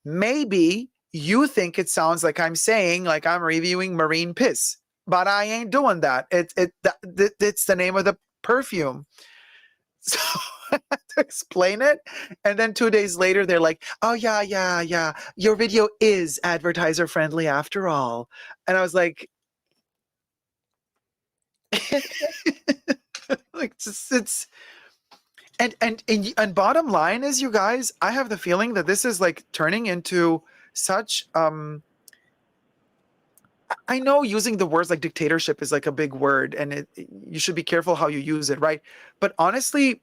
Maybe you think it sounds like I'm saying like I'm reviewing marine piss, but I ain't doing that. It's the name of the perfume. So I had to explain it. And then 2 days later, they're like, oh, yeah. Your video is advertiser friendly after all. And I was like, like it's and bottom line is, you guys, I have the feeling that this is like turning into such I know using the words like dictatorship is like a big word, and you should be careful how you use it, right? But honestly,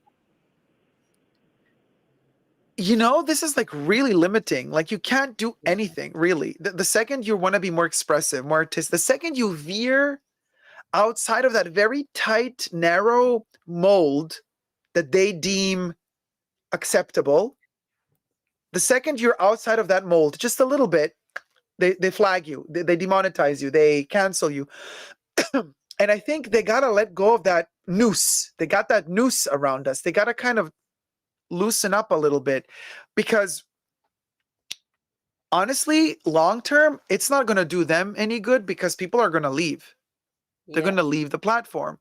this is like really limiting. Like you can't do anything really. The second you want to be more expressive, more artistic, the second you veer outside of that very tight, narrow mold that they deem acceptable, the second you're outside of that mold just a little bit, they flag you, they demonetize you, they cancel you. And I think they gotta let go of that noose. They got that noose around us. They gotta kind of loosen up a little bit, because honestly, long term, it's not gonna do them any good, because people are gonna leave. They're gonna leave the platform.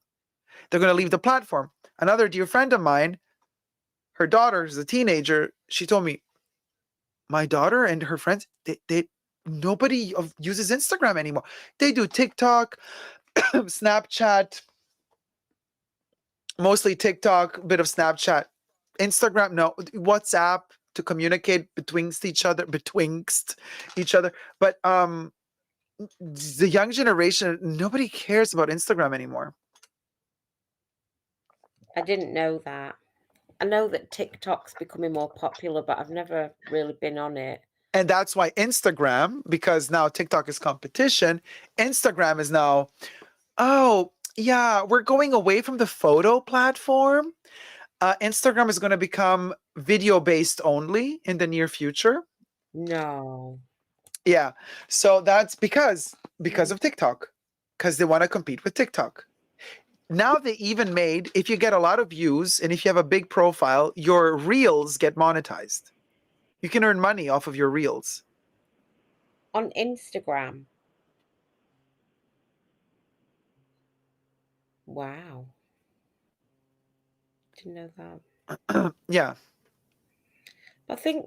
Another dear friend of mine, her daughter is a teenager. She told me, my daughter and her friends, nobody uses Instagram anymore. They do TikTok, Snapchat, mostly TikTok, bit of Snapchat, Instagram, no, WhatsApp to communicate betwixt each other. But the young generation, nobody cares about Instagram anymore. I didn't know that. I know that TikTok's becoming more popular, but I've never really been on it. And that's why Instagram, because now TikTok is competition, Instagram is now, oh, yeah, we're going away from the photo platform. Instagram is going to become video-based only in the near future. No. Yeah. So that's because of TikTok, because they want to compete with TikTok. Now they even made, if you get a lot of views and if you have a big profile, your reels get monetized. You can earn money off of your reels. On Instagram? Wow. Didn't know that. Yeah. I think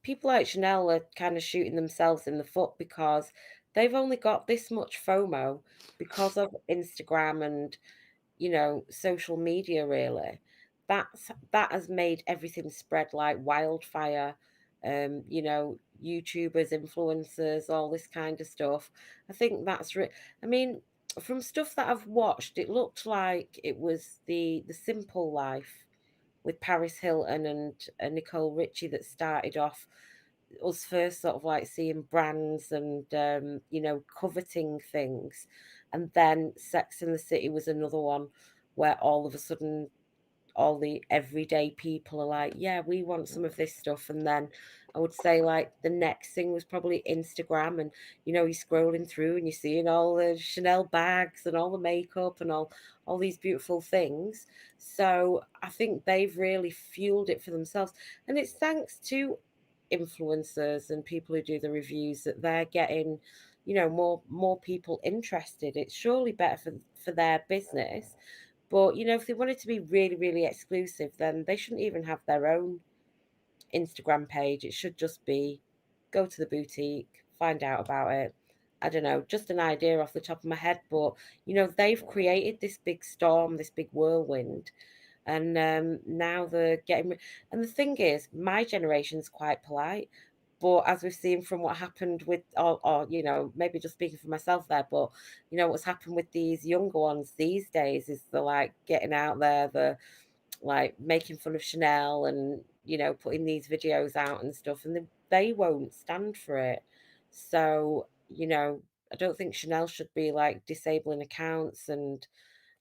people like Chanel are kind of shooting themselves in the foot, because they've only got this much FOMO because of Instagram and, social media, really. That has made everything spread like wildfire. YouTubers, influencers, all this kind of stuff. I think that's I mean, from stuff that I've watched, it looked like it was the simple life with Paris Hilton and Nicole Richie that started off. us first sort of like seeing brands and you know, coveting things, and then Sex and the City was another one where all of a sudden all the everyday people are like, yeah, we want some of this stuff. And then I would say like the next thing was probably Instagram, and you know, you're scrolling through and you're seeing all the Chanel bags and all the makeup and all these beautiful things. So I think they've really fueled it for themselves, and it's thanks to influencers and people who do the reviews that they're getting, you know, more people interested. It's surely better for their business. But you know, if they wanted to be really, really exclusive, then they shouldn't even have their own Instagram page. It should just be go to the boutique, find out about it. I don't know, just an idea off the top of my head, but you know, they've created this big storm, this big whirlwind, and now they're getting. And the thing is, my generation's quite polite, but as we've seen from what happened with, or you know, maybe just speaking for myself there, but you know, what's happened with these younger ones these days is they're like getting out there, they're like making fun of Chanel and you know, putting these videos out and stuff, and they won't stand for it. So you know, I don't think Chanel should be like disabling accounts and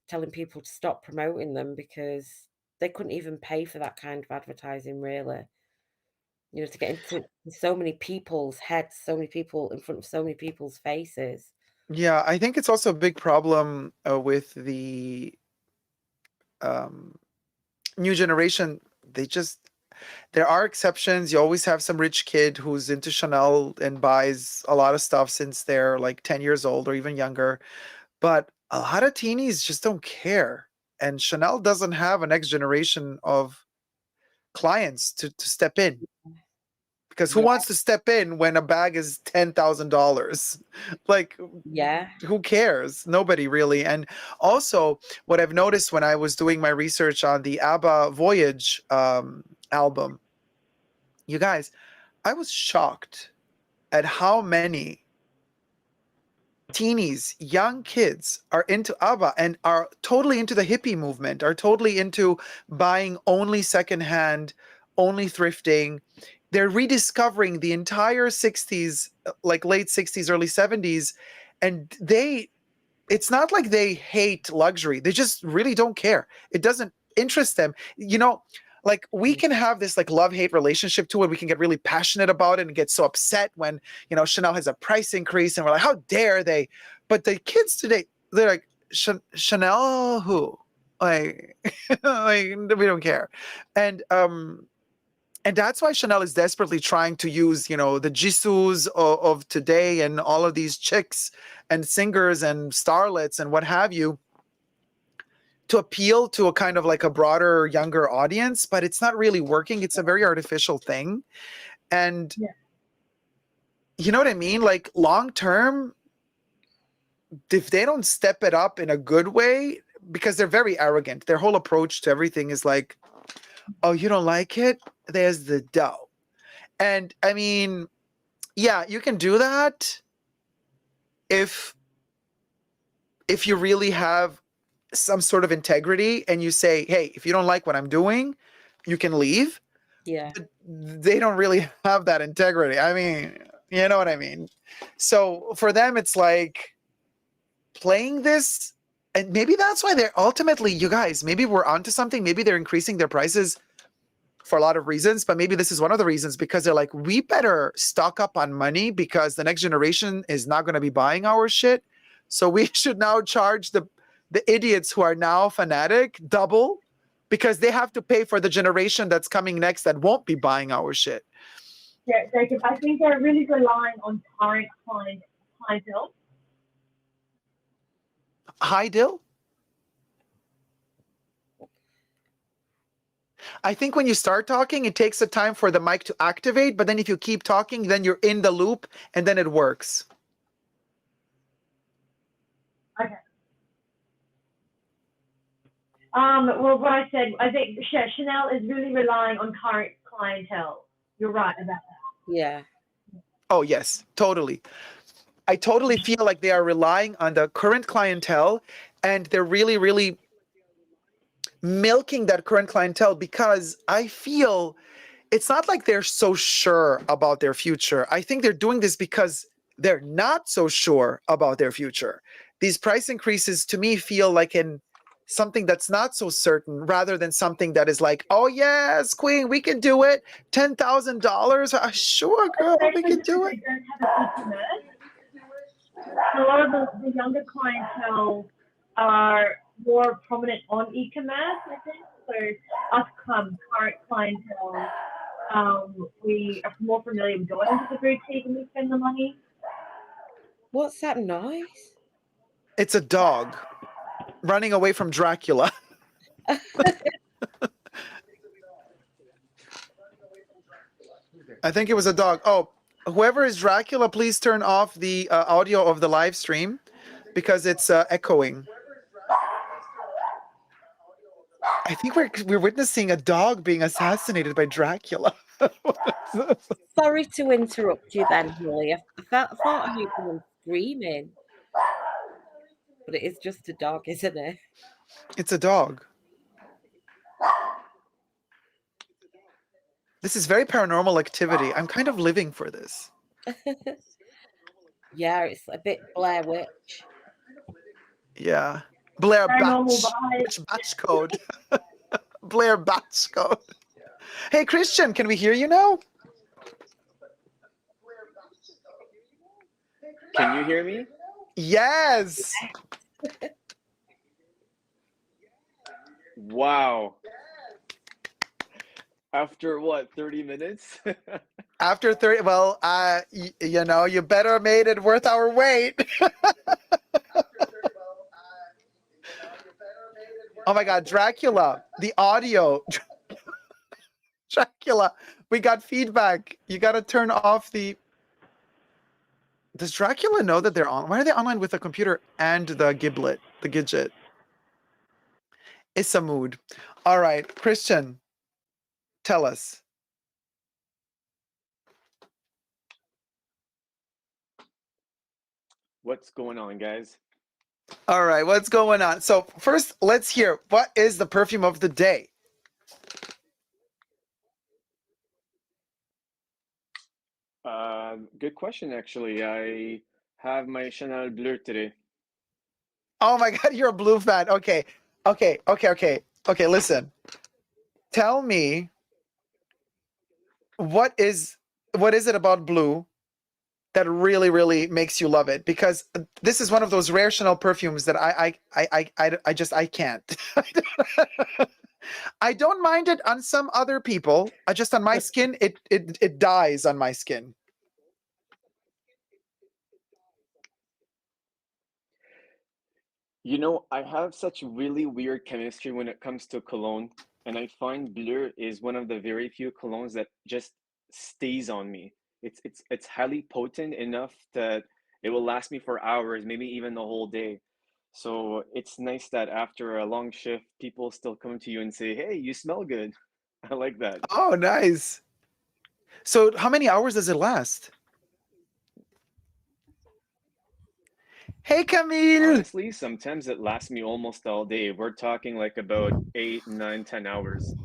telling people to stop promoting them, because they couldn't even pay for that kind of advertising, really. You know, to get into so many people's heads, so many people in front of so many people's faces. Yeah, I think it's also a big problem with the um, new generation. They just there are exceptions. You always have some rich kid who's into Chanel and buys a lot of stuff since they're like 10 years old or even younger. But a lot of teenies just don't care. And Chanel doesn't have a next generation of clients to step in. Because who Yeah, wants to step in when a bag is $10,000? Like, yeah, who cares? Nobody really. And also, what I've noticed when I was doing my research on the ABBA Voyage album, you guys, I was shocked at how many teenies, young kids are into ABBA and are totally into the hippie movement, are totally into buying only secondhand, only thrifting. They're rediscovering the entire 60s, like late 60s, early 70s. And it's not like they hate luxury. They just really don't care. It doesn't interest them. You know, like we can have this like love-hate relationship to it. We can get really passionate about it and get so upset when, you know, Chanel has a price increase and we're like, how dare they? But the kids today, they're like, Chanel who? Like, like we don't care. And and that's why Chanel is desperately trying to use, you know, the Jisoo's of today and all of these chicks and singers and starlets and what have you to appeal to a kind of like a broader, younger audience, but it's not really working. It's a very artificial thing. And Yeah. you know what I mean? Like long term, if they don't step it up in a good way, because they're very arrogant, their whole approach to everything is like, oh, you don't like it? There's the dough. And I mean, yeah, you can do that if you really have some sort of integrity and you say, hey, if you don't like what I'm doing, you can leave. yeah, But they don't really have that integrity. I mean, you know what I mean? So for them, it's like playing this. And maybe that's why they're ultimately, you guys, maybe we're onto something. Maybe they're increasing their prices for a lot of reasons, but maybe this is one of the reasons, because they're like, we better stock up on money because the next generation is not going to be buying our shit. So we should now charge the idiots who are now fanatic double, because they have to pay for the generation that's coming next that won't be buying our shit. Yeah, Jacob, I think they're really relying on current clientele. Hi, Dill. I think when you start talking, it takes a time for the mic to activate, but then if you keep talking, then you're in the loop and then it works. Okay. Well, what I said, I think Chanel is really relying on current clientele. You're right about that. yeah, Oh, yes, totally. I totally feel like they are relying on the current clientele, and they're really, really milking that current clientele, because I feel it's not like they're so sure about their future. I think they're doing this because they're not so sure about their future. These price increases to me feel like in something that's not so certain rather than something that is like, oh yes, queen, we can do it. $10,000. Sure, girl, we can do it. They don't have an e-commerce. A lot of the younger clientele are more prominent on e-commerce, I think. So us current clientele, we are more familiar with going to the boutique and we spend the money. What's that noise? It's a dog running away from Dracula. I think it was a dog. Oh, whoever is Dracula, please turn off the audio of the live stream because it's echoing. I think we're witnessing a dog being assassinated by Dracula. Sorry to interrupt you then, Holly. I thought I heard someone screaming. But it is just a dog, isn't it? It's a dog. This is very paranormal activity. I'm kind of living for this. Yeah, it's a bit Blair Witch. Yeah. Blair Paranormal batch code. Blair batch code. Hey, Christian, can we hear you now? Can you hear me? Yes. Wow. After what, 30 minutes? After 30, well, you know, you better have made it worth our wait. Oh my God, Dracula, the audio. Dracula, we got feedback. You got to turn off the... Does Dracula know that they're on? Why are they online with the computer and the giblet, the gidget? It's a mood. All right, Christian, tell us. What's going on, guys? All right, what's going on? So first, let's hear, what is the perfume of the day? Good question, actually. I have my Chanel Bleu today. Oh my God, you're a blue fan. Okay, listen. Tell me, what is it about blue that really makes you love it? Because this is one of those rare Chanel perfumes that I can't. I don't mind it on some other people. Just on my skin, it dies on my skin. You know, I have such really weird chemistry when it comes to cologne, and I find Bleu is one of the very few colognes that just stays on me. It's highly potent enough that it will last me for hours, maybe even the whole day. So it's nice that after a long shift, people still come to you and say, "Hey, you smell good." I like that. Oh, nice. So how many hours does it last? Hey, Camille. Honestly, sometimes it lasts me almost all day. We're talking like about 8, 9, 10 hours.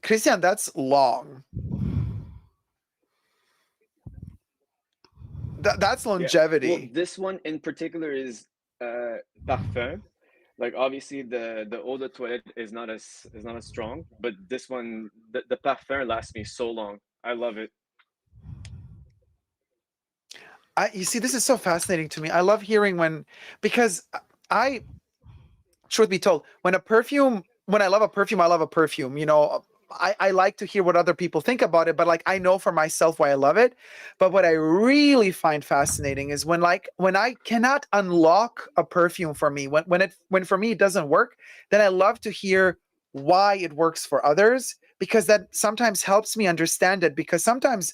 Christian, that's long. That's longevity. Yeah. Well, this one in particular is Parfum. Like obviously the eau de toilette is not as strong, but this one the Parfum lasts me so long. I love it. You see, this is so fascinating to me. I love hearing because truth be told, when I love a perfume, you know, I like to hear what other people think about it, but like, I know for myself why I love it. But what I really find fascinating is when I cannot unlock a perfume for me, when for me it doesn't work, then I love to hear why it works for others, because that sometimes helps me understand it. Because sometimes,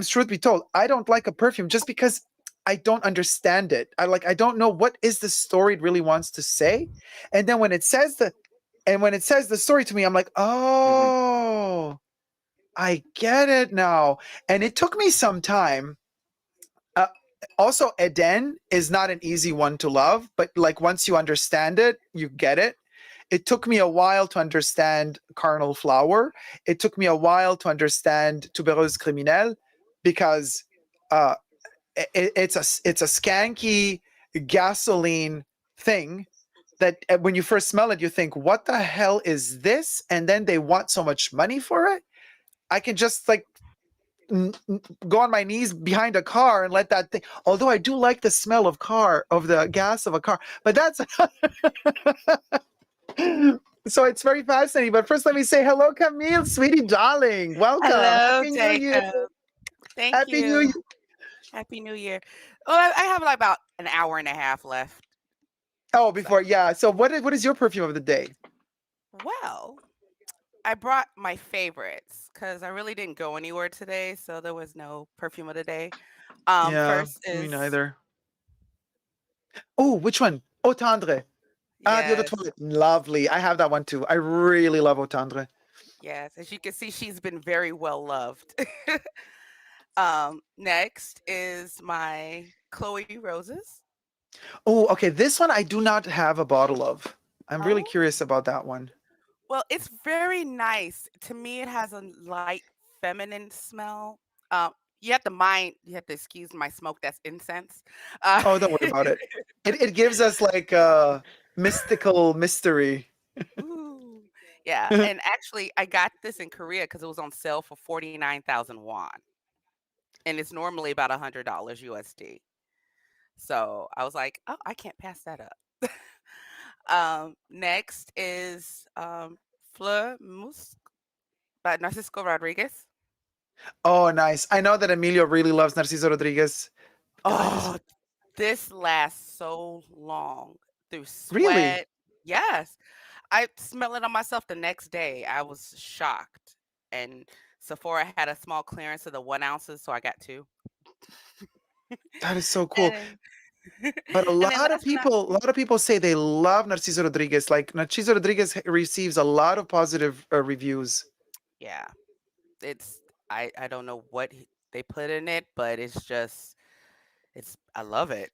truth be told, I don't like a perfume just because I don't understand it. I don't know what is the story it really wants to say. And then when it says the story to me, I'm like, oh, I get it now. And it took me some time. Also, Eden is not an easy one to love, but like once you understand it, you get it. it took me a while to understand Carnal Flower. It took me a while to understand Tubereuse Criminelle because uh, it's a skanky gasoline thing that when you first smell it, you think, what the hell is this? And then they want so much money for it. I can just like go on my knees behind a car and let that thing. Although I do like the smell of the gas of a car, but that's so it's very fascinating. But first, let me say hello, Camille, sweetie darling. Welcome. Hello, Happy New Year. Jacob. Thank Happy New Year. you. Happy New Year. Oh, I have like about an hour and a half left. Oh, before, yeah. So what is your perfume of the day? Well, I brought my favorites because I really didn't go anywhere today, so there was no perfume of the day. Yeah, First me is neither. Oh, which one? Eau Tendre. Ah, the other yes, toilet. Lovely. I have that one too. I really love Eau Tendre. yes. As you can see, she's been very well loved. Next is my Chloe Roses. Oh, okay. This one I do not have a bottle of. I'm really Oh, curious about that one. well, it's very nice. To me, it has a light feminine smell. Um, you have to excuse my smoke, that's incense. Uh, Oh, don't worry about it. It gives us like mystical mystery. ooh, yeah, and actually, I got this in Korea because it was on sale for 49,000 won, and it's normally about $100 USD. So I was like, oh, I can't pass that up. Next is Fleur Mousse by Narcisco Rodriguez. Oh, nice. I know that Emilio really loves Narciso Rodriguez. God, Oh, this lasts so long through really? sweat. Yes. I smell it on myself the next day. I was shocked. And Sephora had a small clearance of the 1 ounces, so I got two. That is so cool. And But and then last but not a lot of people say they love Narciso Rodriguez. Like Narciso Rodriguez receives a lot of positive reviews. yeah, it's I don't know what they put in it, but it's I love it.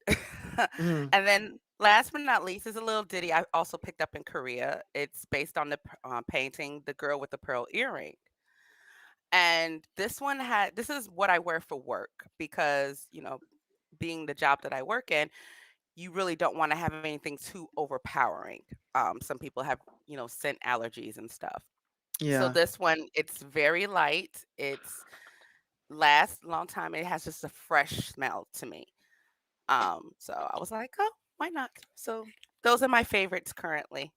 Mhm. And then last but not least is a little ditty I also picked up in Korea. It's based on the painting The Girl with the Pearl Earring. And this is what I wear for work because, being the job that I work in, you really don't want to have anything too overpowering. Some people have, scent allergies and stuff. So Yeah. this one, it's very light. It's lasts a long time. It has just a fresh smell to me. So I was like, oh, why not? So those are my favorites currently.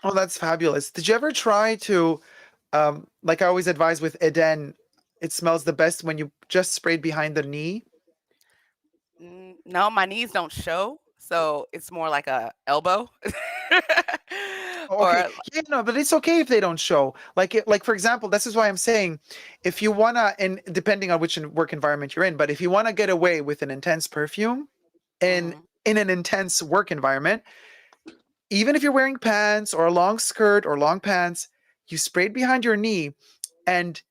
Oh, that's fabulous. Did you ever try to, like I always advise with Eden, it smells the best when you just sprayed behind the knee? No, my knees don't show, so it's more like a elbow. Oh, okay. or Yeah, no, but it's okay if they don't show. Like for example, this is why I'm saying, if you wanna, and depending on which work environment you're in, but if you wanna get away with an intense perfume in Mhm, in an intense work environment, even if you're wearing pants or a long skirt or long pants, you spray it behind your knee, and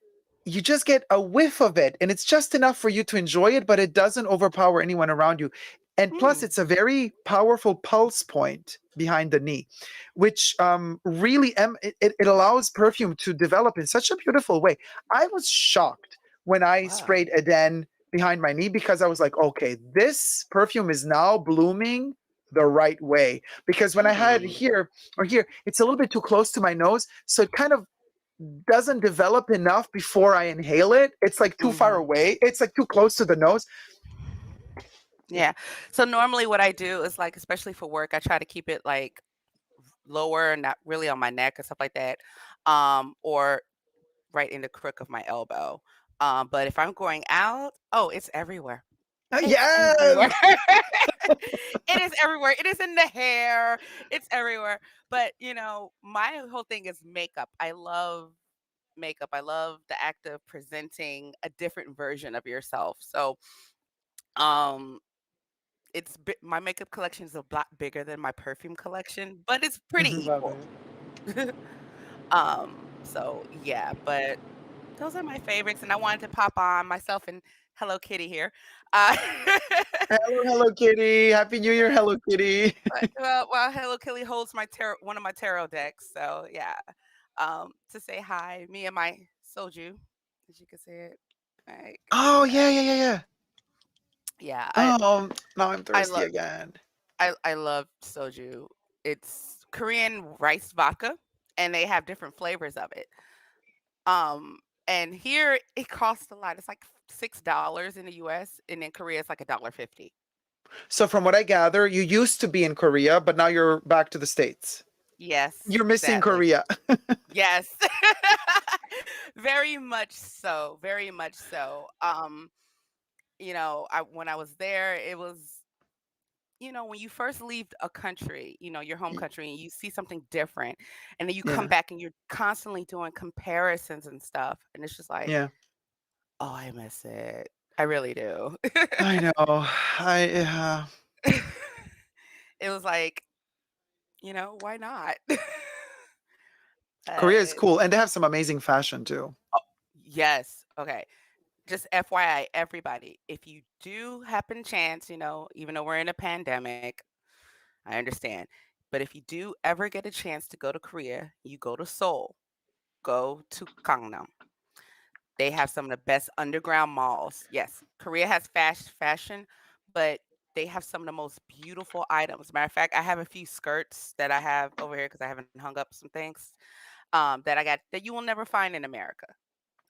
you just get a whiff of it, and it's just enough for you to enjoy it, but it doesn't overpower anyone around you. And plus, mm, it's a very powerful pulse point behind the knee, which really it allows perfume to develop in such a beautiful way. I was shocked when I wow. sprayed Eden behind my knee because I was like, okay, this perfume is now blooming the right way. Because when I had it Mm, here or here, it's a little bit too close to my nose, so it kind of doesn't develop enough before I inhale it. It's like too far mhm. away. It's like too close to the nose. Yeah. So normally what I do is like, especially for work, I try to keep it like lower, not really on my neck and stuff like that. Or right in the crook of my elbow. But if I'm going out, oh, it's everywhere. It's everywhere. Yes. It is everywhere. It is in the hair. It's everywhere. But, my whole thing is makeup. I love makeup. I love the act of presenting a different version of yourself. So, um my makeup collection is a lot bigger than my perfume collection, but it's pretty Mhm. Love equal. it. So yeah, but those are my favorites, and I wanted to pop on myself and Hello Kitty here. Uh, Hello, Hello Kitty. Happy New Year, Hello Kitty. well, Hello Kitty holds my one of my tarot decks, so yeah. To say hi, me and my soju, as you can see it. Like, Oh, uh, yeah, yeah, yeah, yeah. yeah, Oh, now I'm I thirsty love again. I love soju. It's Korean rice vodka, and they have different flavors of it. Um, and here it costs a lot. It's like $6 in the US, and in Korea it's like $1.50. So, from what I gather, you used to be in Korea, but now you're back to the States. Yes, You're missing sadly. Korea. Yes. Very much so. Very much so. I when I was there, it was when you first leave a country, your home Y- country, and you see something different, and then you come Yeah, back and you're constantly doing comparisons and stuff, and it's just like, yeah. oh, I miss it. I really do. I know. It was like, why not? Korea is uh, cool, and they have some amazing fashion too. yes. Okay. Just FYI, everybody, if you do happen chance, even though we're in a pandemic, I understand. But if you do ever get a chance to go to Korea, you go to Seoul, go to Gangnam. They have some of the best underground malls. Yes, Korea has fashion, but they have some of the most beautiful items. Matter of fact, I have a few skirts that I have over here because I haven't hung up some things that I got that you will never find in America.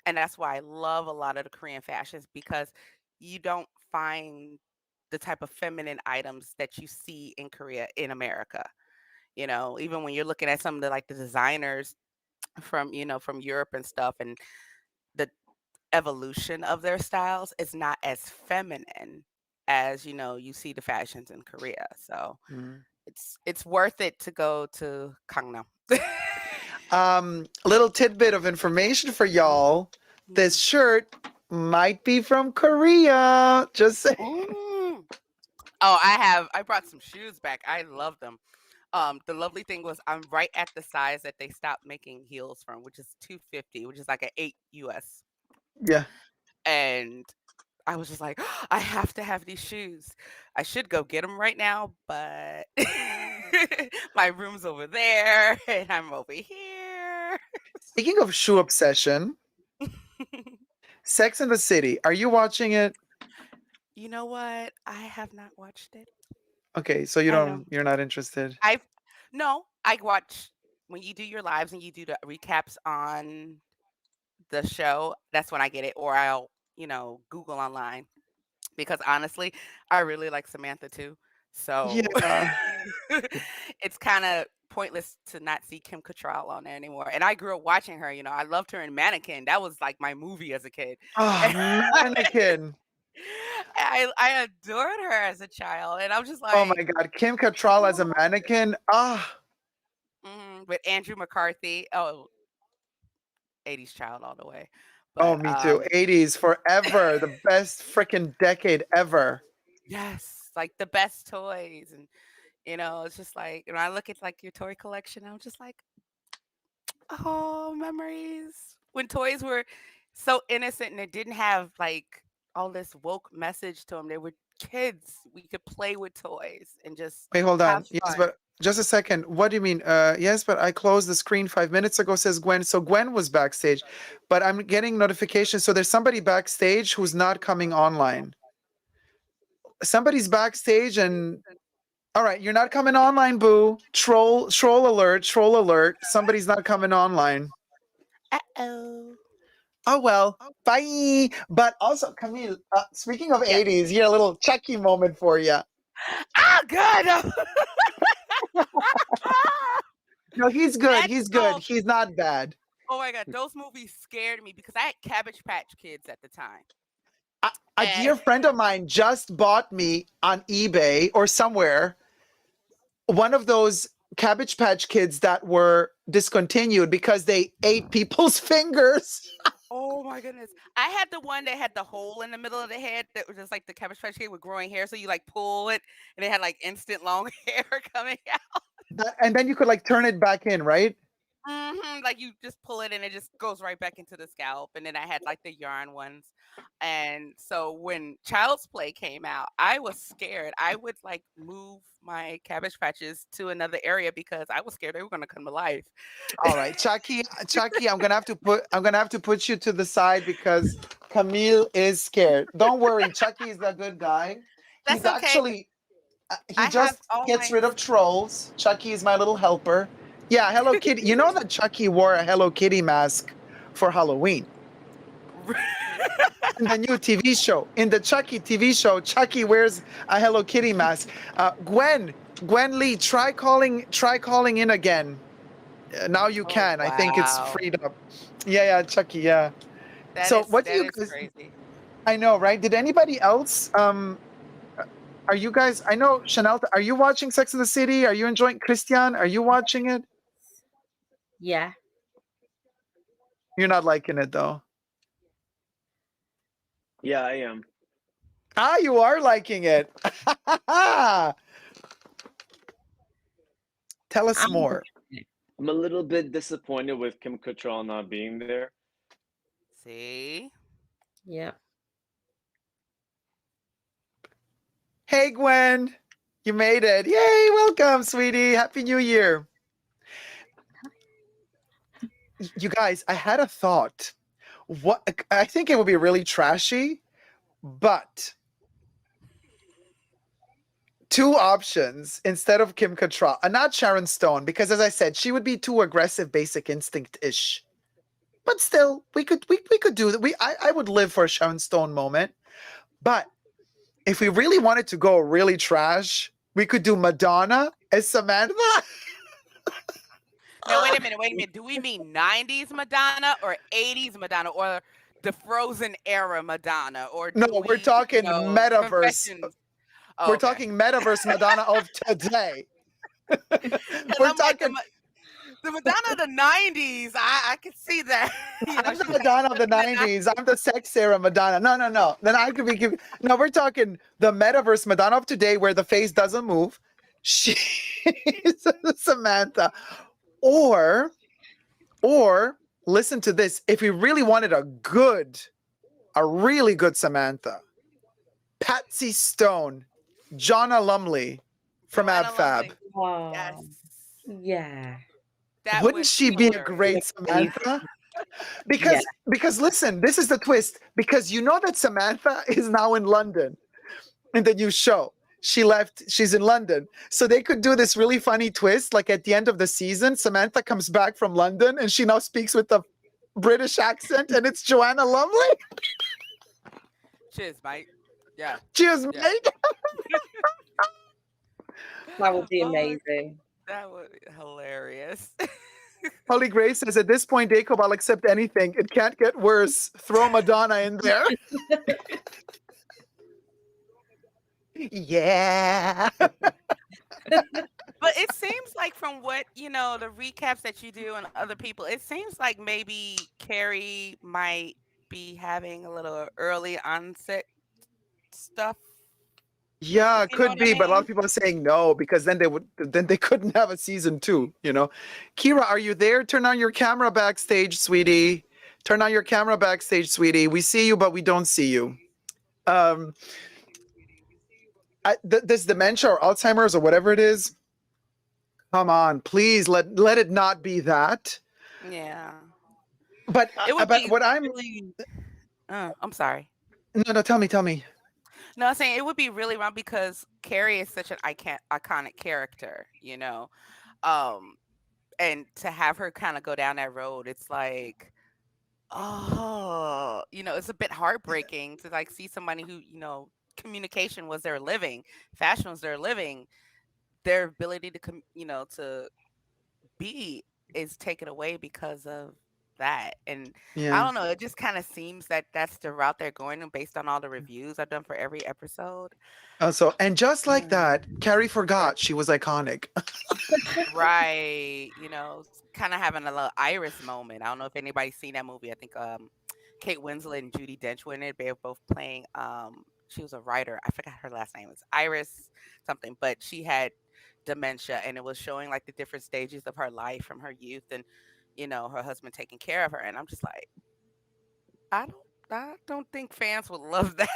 And that's why I love a lot of the Korean fashions because you don't find the type of feminine items that you see in Korea in America. Even when you're looking at some of the designers from Europe and stuff and the evolution of their styles is not as feminine as you see the fashions in Korea. So Mm. it's worth it to go to Gangnam. Little tidbit of information for y'all. This Mm. shirt might be from Korea. Just say. Mm. Oh, I brought some shoes back. I love them. The lovely thing was I'm right at the size that they stopped making heels from, which is 250, which is like an 8 US. Yeah. And I was just like, I have to have these shoes. I should go get them right now, but my room's over there and I'm over here. Speaking of shoe obsession, Sex and the City. Are you watching it? You know what? I have not watched it. Okay, so I know. you're not interested. I've no, I watch when you do your lives and you do the recaps on the show, that's when I get it, or I'll, Google online because honestly, I really like Samantha too. So Yeah. it's kind of pointless to not see Kim Cattrall on there anymore. And I grew up watching her, I loved her in Mannequin. That was like my movie as a kid. Oh, mannequin. I adored her as a child. And I'm just Oh my like, God, Kim Cattrall as a mannequin. Ah, with Andrew McCarthy. Oh, 80s child all the way. oh, But me too. 80s forever, the best freaking decade ever. yes, like the best toys and it's just like when I look at like your toy collection, I'm just like, oh, memories when toys were so innocent and it didn't have like all this woke message to them. They were kids. We could play with toys and just Wait, hold have on. Yes, fun. but just a second. What do you mean? Yes, but I closed the screen 5 minutes ago, says Gwen. So Gwen was backstage, but I'm getting notifications. So there's somebody backstage who's not coming online. Somebody's backstage and all right, you're not coming online, boo. Troll alert, troll alert. Somebody's not coming online. Uh-oh. Oh well, bye. But also, Camille, speaking of Yes. 80s, here a little Chucky moment for you. Oh, good. No, he's good. That He's good. oh, He's not bad. oh my god, those movies scared me because I had Cabbage Patch Kids at the time. A And dear friend of mine just bought me on eBay or somewhere one of those Cabbage Patch Kids that were discontinued because they ate people's fingers. oh my goodness. I had the one that had the hole in the middle of the head that was just like the Cabbage Patch Kid with growing hair. So you like pull it and it had like instant long hair coming out. And then you could like turn it back in, right? Like you just pull it and it just goes right back into the scalp. And then I had like the yarn ones. And so when Child's Play came out, I was scared. I would like move my Cabbage Patches to another area because I was scared they were gonna come to life. All right, Chucky, I'm gonna have to put you to the side because Camille is scared. Don't worry, Chucky is a good guy. That's He's okay. actually he I have just gets rid of always trolls. Chucky is my little helper. Yeah, Hello Kitty. You know that Chucky wore a Hello Kitty mask for Halloween in the new TV show. In the Chucky TV show, Chucky wears a Hello Kitty mask. Gwen Lee, try calling in again. Now you Oh can. I think it's wow. freed up. Yeah, Chucky. Yeah. So what do That you is guys? crazy. I know, right? Did anybody else? Are you guys? I know Chanel. Are you watching Sex in the City? Are you enjoying Christian? Are you watching it? Yeah. You're not liking it though. Yeah, I am. Ah, you are liking it. Tell us I'm more. I'm a little bit disappointed with Kim Cattrall not being there. See? yeah. Hey, Gwen. You made it. Yay. Welcome, sweetie. Happy New Year. You guys, I had a thought. I think it would be really trashy, but two options instead of Kim Cattrall, and not Sharon Stone, because as I said, she would be too aggressive, Basic Instinct-ish. But still, we could do that. I would live for a Sharon Stone moment. But if we really wanted to go really trash, we could do Madonna as Samantha. No, wait a minute, wait a minute. Do we mean 90s Madonna or 80s Madonna or the Frozen era Madonna? Or No, do we're we, talking metaverse. Confessions? We're Oh, okay. talking metaverse Madonna of today. Because We're I'm like, talking. the Madonna of the 90s, I can see that. I'm the She was Madonna of the good in the 90s. I'm the sex era Madonna. No. Then I could be giving. No, we're talking the metaverse Madonna of today where the face doesn't move. She's Samantha. Or, listen to this. If we really wanted a really good Samantha, Patsy Stone, Jonna Lumley from Joanna AbFab. Lumley. Yes. Oh, yeah. That Wouldn't would she be be a hilarious. great Samantha? Yeah. Because listen, this is the twist. Because you know that Samantha is now in London in the new show. She left, she's in London. So they could do this really funny twist. Like at the end of the season, Samantha comes back from London and she now speaks with the British accent and it's Joanna Lumley. Cheers, mate. Yeah. Cheers, Yeah. mate. That would be Oh my, amazing. that would be hilarious. Holy Grace says at this point, Dacob, I'll accept anything. It can't get worse. Throw Madonna in there. Yeah. But it seems like from what, the recaps that you do and other people, it seems like maybe Carrie might be having a little early onset stuff, Yeah, if you know could what I be, but a lot of mean. people are saying no because then they couldn't have a season 2. Kira, are you there? Turn on your camera backstage, sweetie. Turn on your camera backstage, sweetie. We see you, but we don't see you. Um, this dementia or Alzheimer's or whatever it is. Come on, please let it not be that. Yeah. But It would but be what I'm really I'm sorry. no, tell me. No, I'm saying it would be really wrong because Carrie is such an iconic character, Um, and to have her kind of go down that road, it's like, oh, it's a bit heartbreaking to like see somebody who, communication was their living, fashion was their living, their ability to to be is taken away because of that. And I Yeah. don't know, it just kind of seems that that's the route they're going in based on all the reviews I've done for every episode. And just like that, Carrie forgot she was iconic. Right. Kind of having a little Iris moment. I don't know if anybody's seen that movie. I think Kate Winslet and Judi Dench were in it. They were both playing she was a writer. I forgot her last name. It's Iris something, but she had dementia and it was showing like the different stages of her life from her youth and her husband taking care of her. And I'm just like, I don't I don't think fans would love that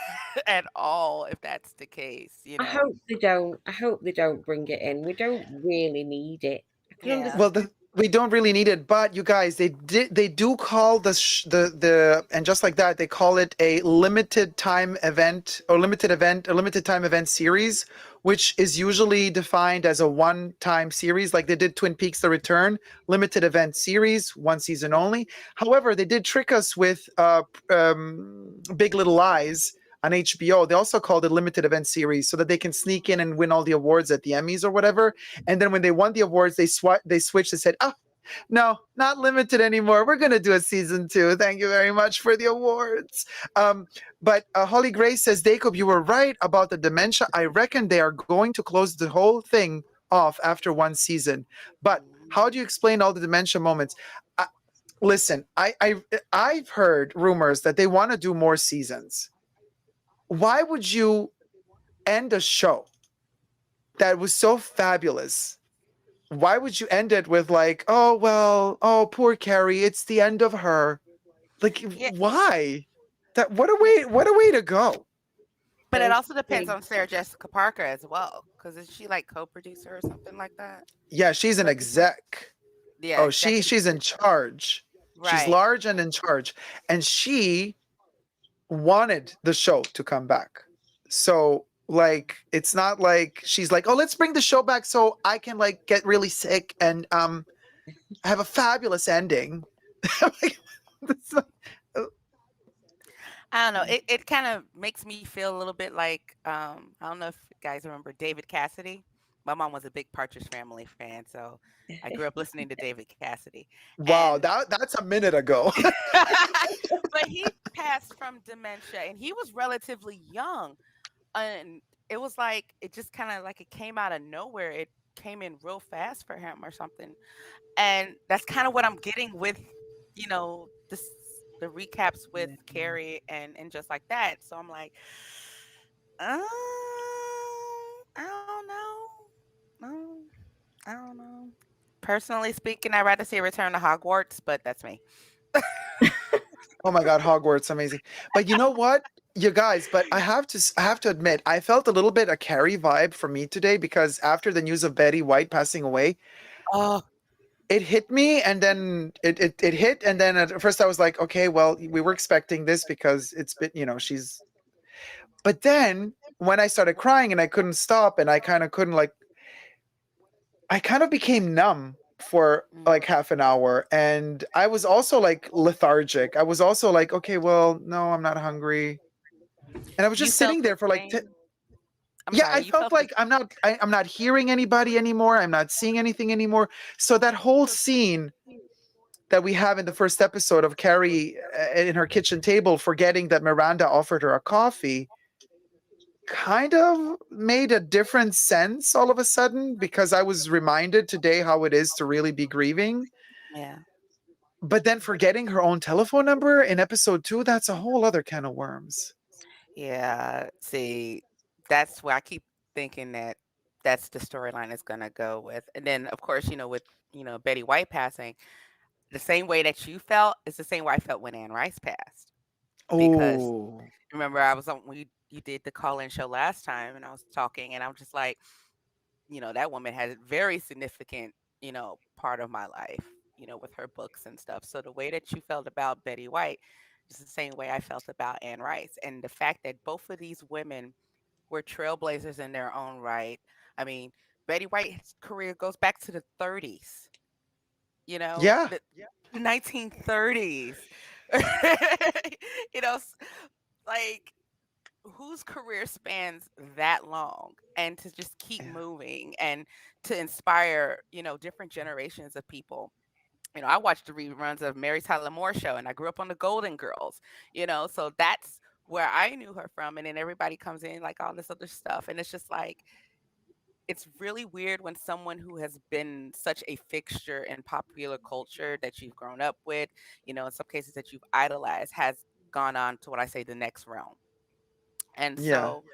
at all if that's the case, you I know. hope they don't. I hope they don't bring it in. We don't really need it. I can Yeah. Well, understand. we don't really need it, but you guys, they do call the and just like that, they call it a limited time event or limited time event series, which is usually defined as a one-time series, like they did Twin Peaks: The Return, limited event series, one season only. However, they did trick us with Big Little Lies on HBO. They also called it limited event series so that they can sneak in and win all the awards at the Emmys or whatever. And then when they won the awards, they switched and said, "Oh, no, not limited anymore. We're gonna do a season two. Thank you very much for the awards." But Holly Grace says, "Dacob, you were right about the dementia. I reckon they are going to close the whole thing off after one season. But how do you explain all the dementia moments?" Uh, Listen, I've heard rumors that they want to do more seasons. Why would you end a show that was so fabulous? Why would you end it with like, oh well, oh poor Carrie, it's the end of her? Like, Yeah, why? That yeah. what a way to go. But it Don't also depends be. on Sarah Jessica Parker as well, because is she like co-producer or something like that? Yeah, she's an Producer? exec. Yeah, Oh, executive. she's in charge. She's Right. large and in charge, and she wanted the show to come back. So like it's not like she's like, "Oh, let's bring the show back so I can like get really sick and have a fabulous ending." Like, that's not- uh, I don't know. It kind of makes me feel a little bit like I don't know if you guys remember David Cassidy. My mom was a big Partridge Family fan, so I grew up listening to David Cassidy. wow, And that's a minute ago. but he passed from dementia and he was relatively young. And it was like it just kind of like it came out of nowhere. It came in real fast for him or something. And that's kind of what I'm getting with, this the recaps with Carrie and just like that. So I'm like, I don't know. I don't know. Personally speaking, I'd rather see a Return to Hogwarts, but that's me. Oh my god, Hogwarts, amazing. But you know what? You guys, but I have to admit, I felt a little bit a Carrie vibe for me today because after the news of Betty White passing away, Oh, it hit me and then it hit and then at first I was like, okay, well, we were expecting this because it's been, she's but then when I started crying and I couldn't stop and I kind of couldn't like I kind of became numb for mm. like half an hour and I was also like lethargic. I was also like, okay, well, no, I'm not hungry. And I was You just felt sitting the there for like same. I'm yeah, sorry, I you felt felt the like I'm not hearing anybody anymore. I'm not seeing anything anymore. So that whole scene that we have in the first episode of Carrie in her kitchen table forgetting that Miranda offered her a coffee kind of made a different sense all of a sudden because I was reminded today how it is to really be grieving. yeah. But then forgetting her own telephone number in episode 2, that's a whole other can of worms. Yeah, see, that's where I keep thinking that that's the storyline it's gonna go with. And then of course, with Betty White passing, the same way that you felt is the same way I felt when Anne Rice passed. Because Oh, remember I was on we you did the call-in show last time and I was talking and I'm just like, that woman has a very significant, part of my life, with her books and stuff. So the way that you felt about Betty White is the same way I felt about Anne Rice. And the fact that both of these women were trailblazers in their own right. I mean, Betty White's career goes back to the 30s, yeah. the 1930s. Like whose career spans that long and to just keep Yeah. moving and to inspire, different generations of people. I watched the reruns of Mary Tyler Moore show and I grew up on the Golden Girls, so that's where I knew her from. And then everybody comes in like all this other stuff. And it's just like, it's really weird when someone who has been such a fixture in popular culture that you've grown up with, in some cases that you've idolized, has gone on to what I say the next realm. And Yeah. so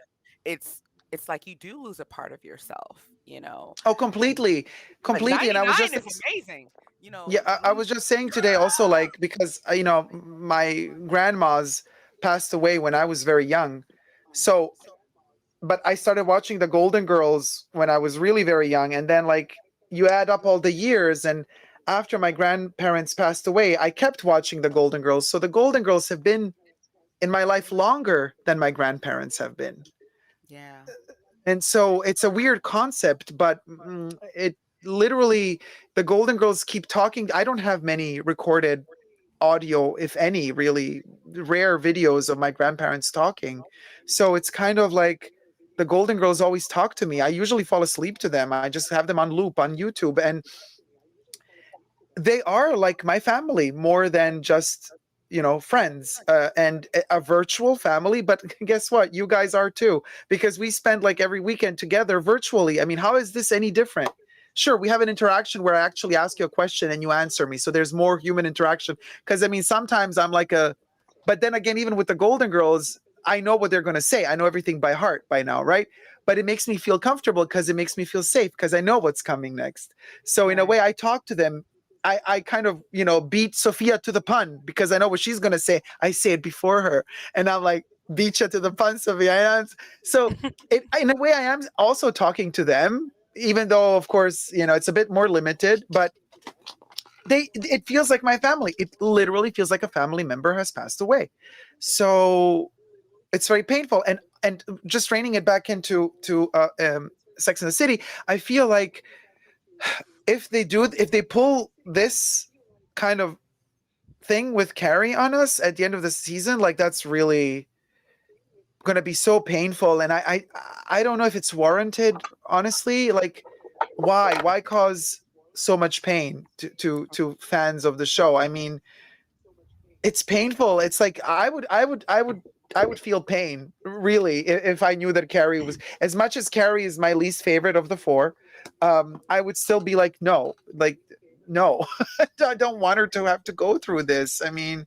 it's it's like you do lose a part of yourself, you know. Oh, And completely, but completely. And I was 99 just is amazing. You yeah, know, I was just saying today also, like, because my grandma's passed away when I was very young, so but I started watching the Golden Girls when I was really very young, and then like you add up all the years, and after my grandparents passed away, I kept watching the Golden Girls. So the Golden Girls have been in my life longer than my grandparents have been. yeah, And so it's a weird concept, but it literally, the Golden Girls keep talking. I don't have many recorded audio, if any, really rare videos of my grandparents talking. So it's kind of like the Golden Girls always talk to me. I usually fall asleep to them. I just have them on loop on YouTube. And they are like my family more than just friends, and a virtual family. But guess what, you guys are too, because we spend like every weekend together virtually. I mean, how is this any different? Sure, we have an interaction where I actually ask you a question and you answer me, so there's more human interaction. Because I mean, sometimes I'm like a but then again, even with the Golden Girls, I know what they're going to say. I know everything by heart by now, right? But it makes me feel comfortable because it makes me feel safe because I know what's coming next. So in a right. way, I talk to them. I kind of, beat Sophia to the pun because I know what she's going to say. I say it before her. And I'm like, beat you to the pun, Sophia. So in a way, I am also talking to them, even though, of course, it's a bit more limited. But it feels like my family. It literally feels like a family member has passed away. So it's very painful. And just reining it back into to Sex and the City, I feel like if they pull this kind of thing with Carrie on us at the end of the season, like that's really going to be so painful. And I don't know if it's warranted, honestly. Like, why cause so much pain to fans of the show? I mean, it's painful. It's like I would feel pain really if I knew that Carrie was, as much as Carrie is my least favorite of the four. I would still be like, no, like, no. I don't want her to have to go through this. I mean,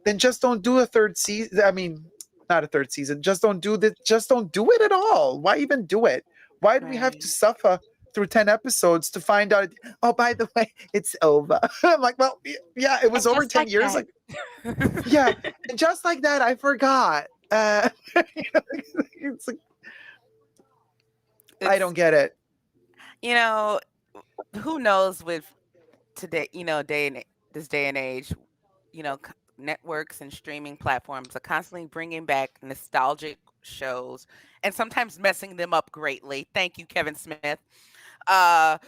then just don't do a third season. I mean, not a third season. Just don't do this. Just don't do it at all. Why even do it? Why do we have to Right. suffer through 10 episodes to find out, oh, by the way, it's over? I'm like, well, yeah, it was And over just 10 like years. that. Like, yeah, and just like that, I forgot. You know, it's like, I It's don't get it. you know, who knows with today, this day and age, networks and streaming platforms are constantly bringing back nostalgic shows and sometimes messing them up greatly. Thank you, Kevin Smith. Uh,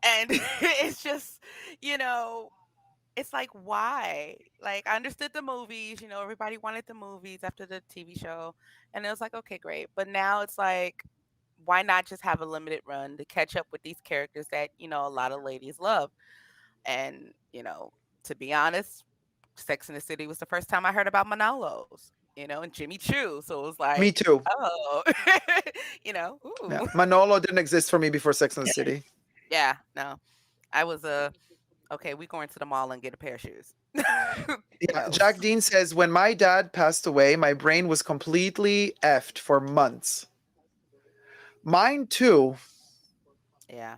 and it's just, you know, it's like, why? Like, I understood the movies, everybody wanted the movies after the TV show. And it was like, okay, great. But now it's like, why not just have a limited run to catch up with these characters that, a lot of ladies love? And, to be honest, Sex in the City was the first time I heard about Manolos, and Jimmy Choo. So it was Me like, too. oh, Yeah, ooh. Manolo didn't exist for me before Sex and the City. Yeah, no. I was okay, we going to the mall and get a pair of shoes. Yeah, Else. Jack Dean says, when my dad passed away, my brain was completely effed for months. Mine too. Yeah.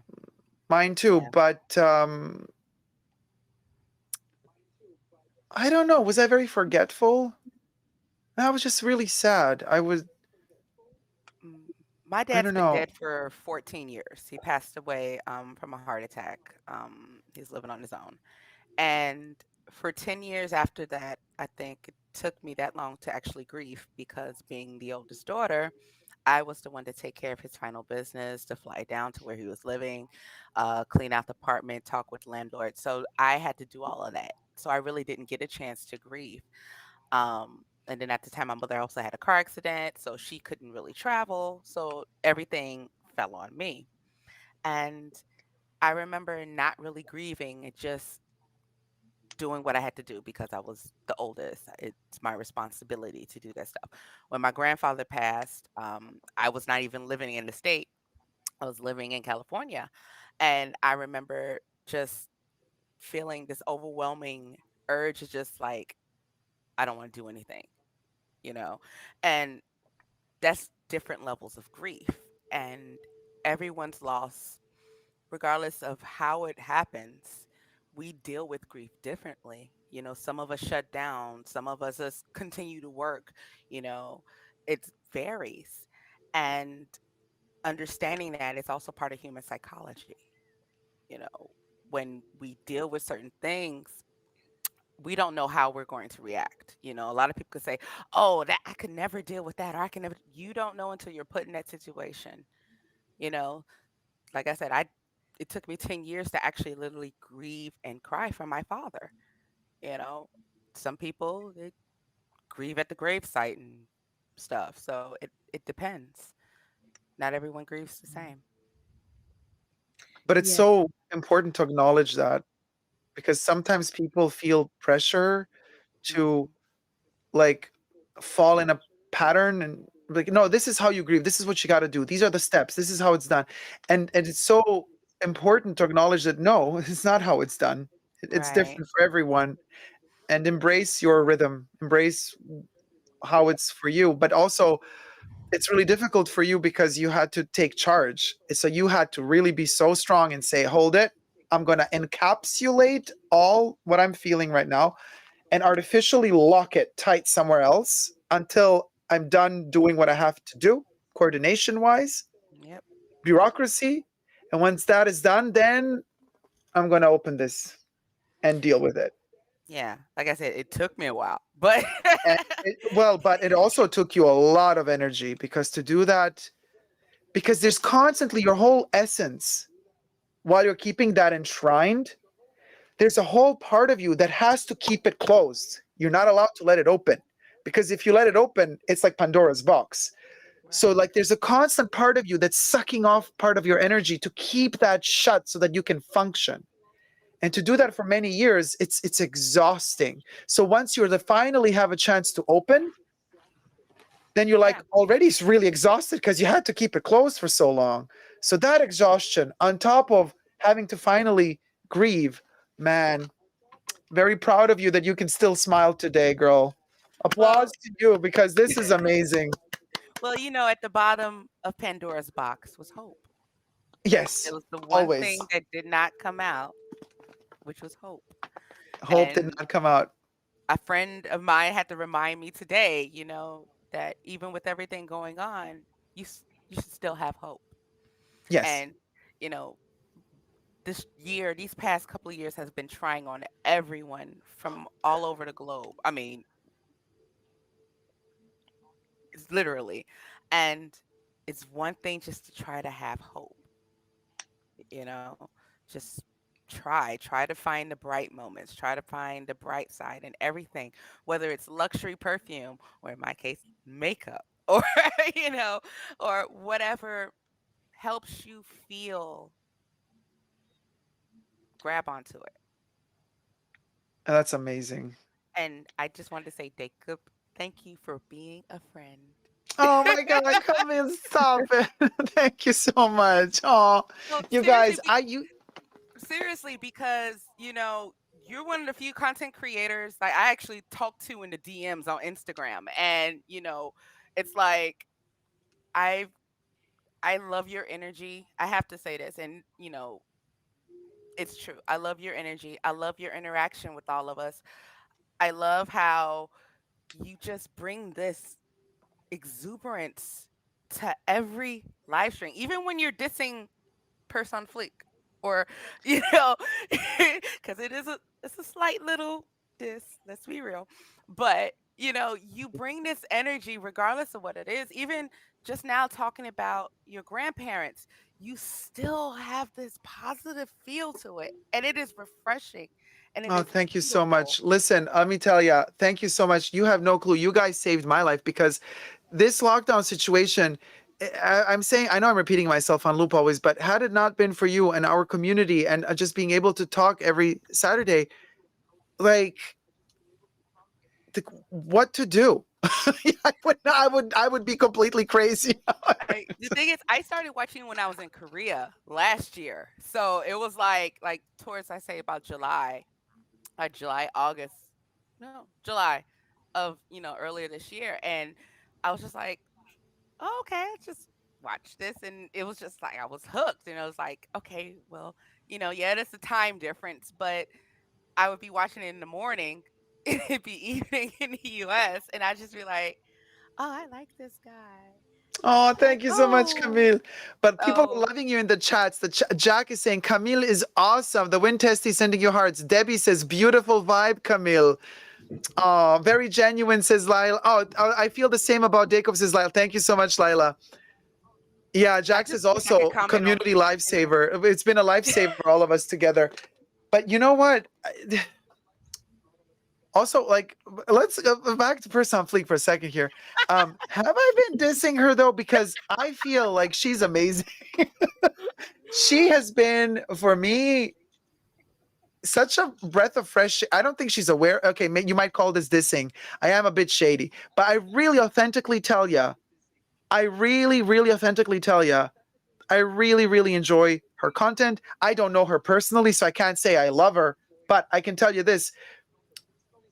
Mine too. Yeah. But I don't know. Was I very forgetful? I was just really sad. Mm, My I dad's don't been know. dead for 14 years. He passed away from a heart attack. He's living on his own. And for 10 years after that, I think it took me that long to actually grieve because being the oldest daughter, I was the one to take care of his final business, to fly down to where he was living, clean out the apartment, talk with landlord. So I had to do all of that. So I really didn't get a chance to grieve. And then at the time, my mother also had a car accident, so she couldn't really travel. So everything fell on me. And I remember not really grieving, and just doing what I had to do because I was the oldest. It's my responsibility to do that stuff. When my grandfather passed, I was not even living in the state. I was living in California. And I remember just feeling this overwhelming urge to just like, I don't want to do anything, you know? And that's different levels of grief, and everyone's loss, regardless of how it happens, we deal with grief differently. Some of us shut down, some of us just continue to work, you know, it varies. And understanding that is also part of human psychology. You know, when we deal with certain things, we don't know how we're going to react. A lot of people could say, "Oh, that I could never deal with that," or "I can never." You don't know until you're put in that situation. You know, like I said, I it took me 10 years to actually literally grieve and cry for my father. You know, some people they grieve at the gravesite and stuff. So it depends. Not everyone grieves the same. But it's Yeah. so important to acknowledge that because sometimes people feel pressure to Hmm. like fall in a pattern and like, no, this is how you grieve. This is what you got to do. These are the steps. This is how it's done. And it's so important to acknowledge that no, it's not how it's done. It's Right. different for everyone, and embrace your rhythm. Embrace how it's for you, but also it's really difficult for you because you had to take charge. So you had to really be so strong and say, "Hold it. I'm going to encapsulate all what I'm feeling right now and artificially lock it tight somewhere else until I'm done doing what I have to do, coordination wise, Yep. bureaucracy. And once that is done, then I'm going to open this and deal with it." Yeah. Like I said, it took me a while, but And but it also took you a lot of energy because to do that, because there's constantly your whole essence while you're keeping that enshrined, there's a whole part of you that has to keep it closed. You're not allowed to let it open because if you let it open, it's like Pandora's box. So, right. like, there's a constant part of you that's sucking off part of your energy to keep that shut so that you can function. And to do that for many years, it's exhausting. So once you're the finally have a chance to open, then you're Yeah. like already really exhausted because you had to keep it closed for so long. So that exhaustion on top of having to finally grieve, man, very proud of you that you can still smile today, girl. Applause Well, to you because this is amazing. at the bottom of Pandora's box was hope. It Yes, was the one always. thing that did not come out, which was hope. Hope did And not come out. a friend of mine had to remind me today, that even with everything going on, you should still have hope. Yes. And you know, these past couple of years has been trying on everyone from all over the globe. I mean, it's literally, and it's one thing just to try to have hope. you know just try to find the bright moments, try to find the bright side in everything, whether it's luxury perfume or in my case makeup, or you know or whatever helps you feel, grab onto it. That's amazing. And I just wanted to say, Dacob, thank you for being a friend. Oh my God, come in, stop it. Thank you so much. Oh, No, you guys, you seriously, because you're one of the few content creators like I actually talk to in the DMs on Instagram, and it's like I I love your energy. I have to say this, and it's true. I love your energy. I love your interaction with all of us. I love how you just bring this exuberance to every live stream, even when you're dissing Person Fleek, or you know, because it's a slight little diss. Let's be real, but you bring this energy regardless of what it is. Even just now talking about your grandparents, you still have this positive feel to it, and it is refreshing, and it Oh, is thank you so beautiful. much. Listen, let me tell you, thank you so much. You have no clue. You guys saved my life because this lockdown situation, I'm saying, I know I'm repeating myself on loop always, but had it not been for you and our community and just being able to talk every Saturday, like, what to do? I would be completely crazy. The thing is, I started watching when I was in Korea last year, so it was like towards, I say, about July, July, August, no, July of earlier this year, and I was just like, oh, okay, I just watch this, and it was just like I was hooked, and I was like, okay, well, yeah, there's a time difference, but I would be watching it in the morning, it'd be evening in the U.S., and I just be like, oh, I like this guy. Oh, Like, thank you so much, oh, Camille. But people are so loving you in the chats. Jack is saying Camille is awesome. The Wind Testy sending you hearts. Debbie says beautiful vibe, Camille. Oh, very genuine, says Lyle. Oh, I feel the same about Dacob, says Lyle. Thank you so much, Lila. Yeah, I Jax just is wish I could also comment on community anything. lifesaver. It's been a lifesaver for all of us together. But you know what? Also, like, let's go back to Person on Fleek for a second here. Have I been dissing her though? Because I feel like she's amazing. She has been, for me, such a breath of fresh. I don't think she's aware. Okay, you might call this dissing. I am a bit shady, but I really authentically tell you, I really, really authentically tell you, I really, really enjoy her content. I don't know her personally, so I can't say I love her, but I can tell you this.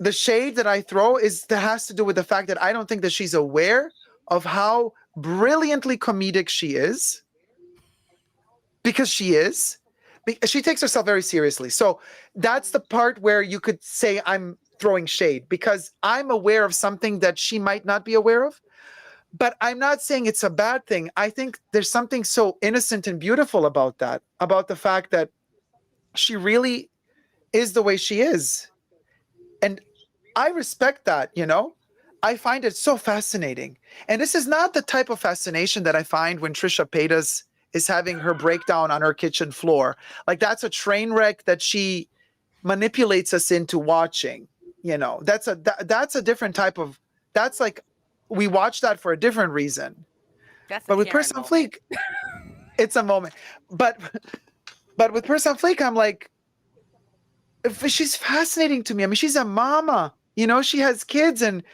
The shade that I throw that has to do with the fact that I don't think that she's aware of how brilliantly comedic she is, because she is. She takes herself very seriously. So that's the part where you could say I'm throwing shade, because I'm aware of something that she might not be aware of. But I'm not saying it's a bad thing. I think there's something so innocent and beautiful about that, about the fact that she really is the way she is. And I respect that, I find it so fascinating. And this is not the type of fascination that I find when Trisha Paytas is having her breakdown on her kitchen floor. Like, that's a train wreck that she manipulates us into watching. That's a different type of, that's like, we watch that for a different reason. That's a But with Karen Person on moment. Fleek, it's a moment. But with Person on Fleek, I'm like, she's fascinating to me. I mean, she's a mama. She has kids, and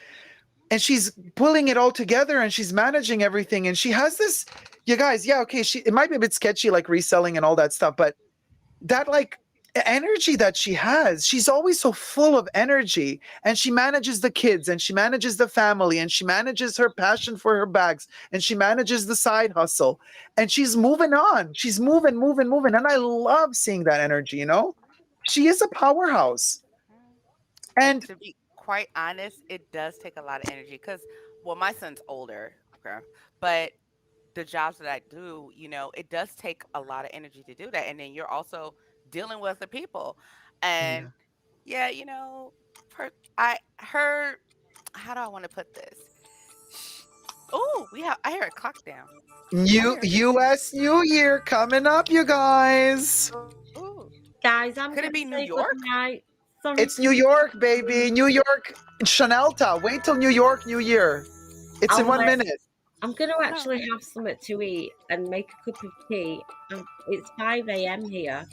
she's pulling it all together, and she's managing everything, and she has this. You guys, yeah, okay. It might be a bit sketchy, like reselling and all that stuff, but that, like, energy that she has, she's always so full of energy, and she manages the kids, and she manages the family, and she manages her passion for her bags, and she manages the side hustle, and she's moving on. She's moving, and I love seeing that energy. She is a powerhouse. Mm. And And to be quite honest, it does take a lot of energy because, well, my son's older, okay, but the jobs that I do, it does take a lot of energy to do that. And then you're also dealing with the people. yeah, And yeah, per, I heard, how do I want to put this? Oh, I hear a clock down. I new hear, US New Year coming up, you guys. ooh, Guys, could I'm it be going to New say good York? night. Sorry It's to New York, you. baby. New York, Chanelta. Wait till New York New Year. It's in I'm 1 minute. I'm going to No. actually have something to eat and make a cup of tea. It's 5 a.m. here.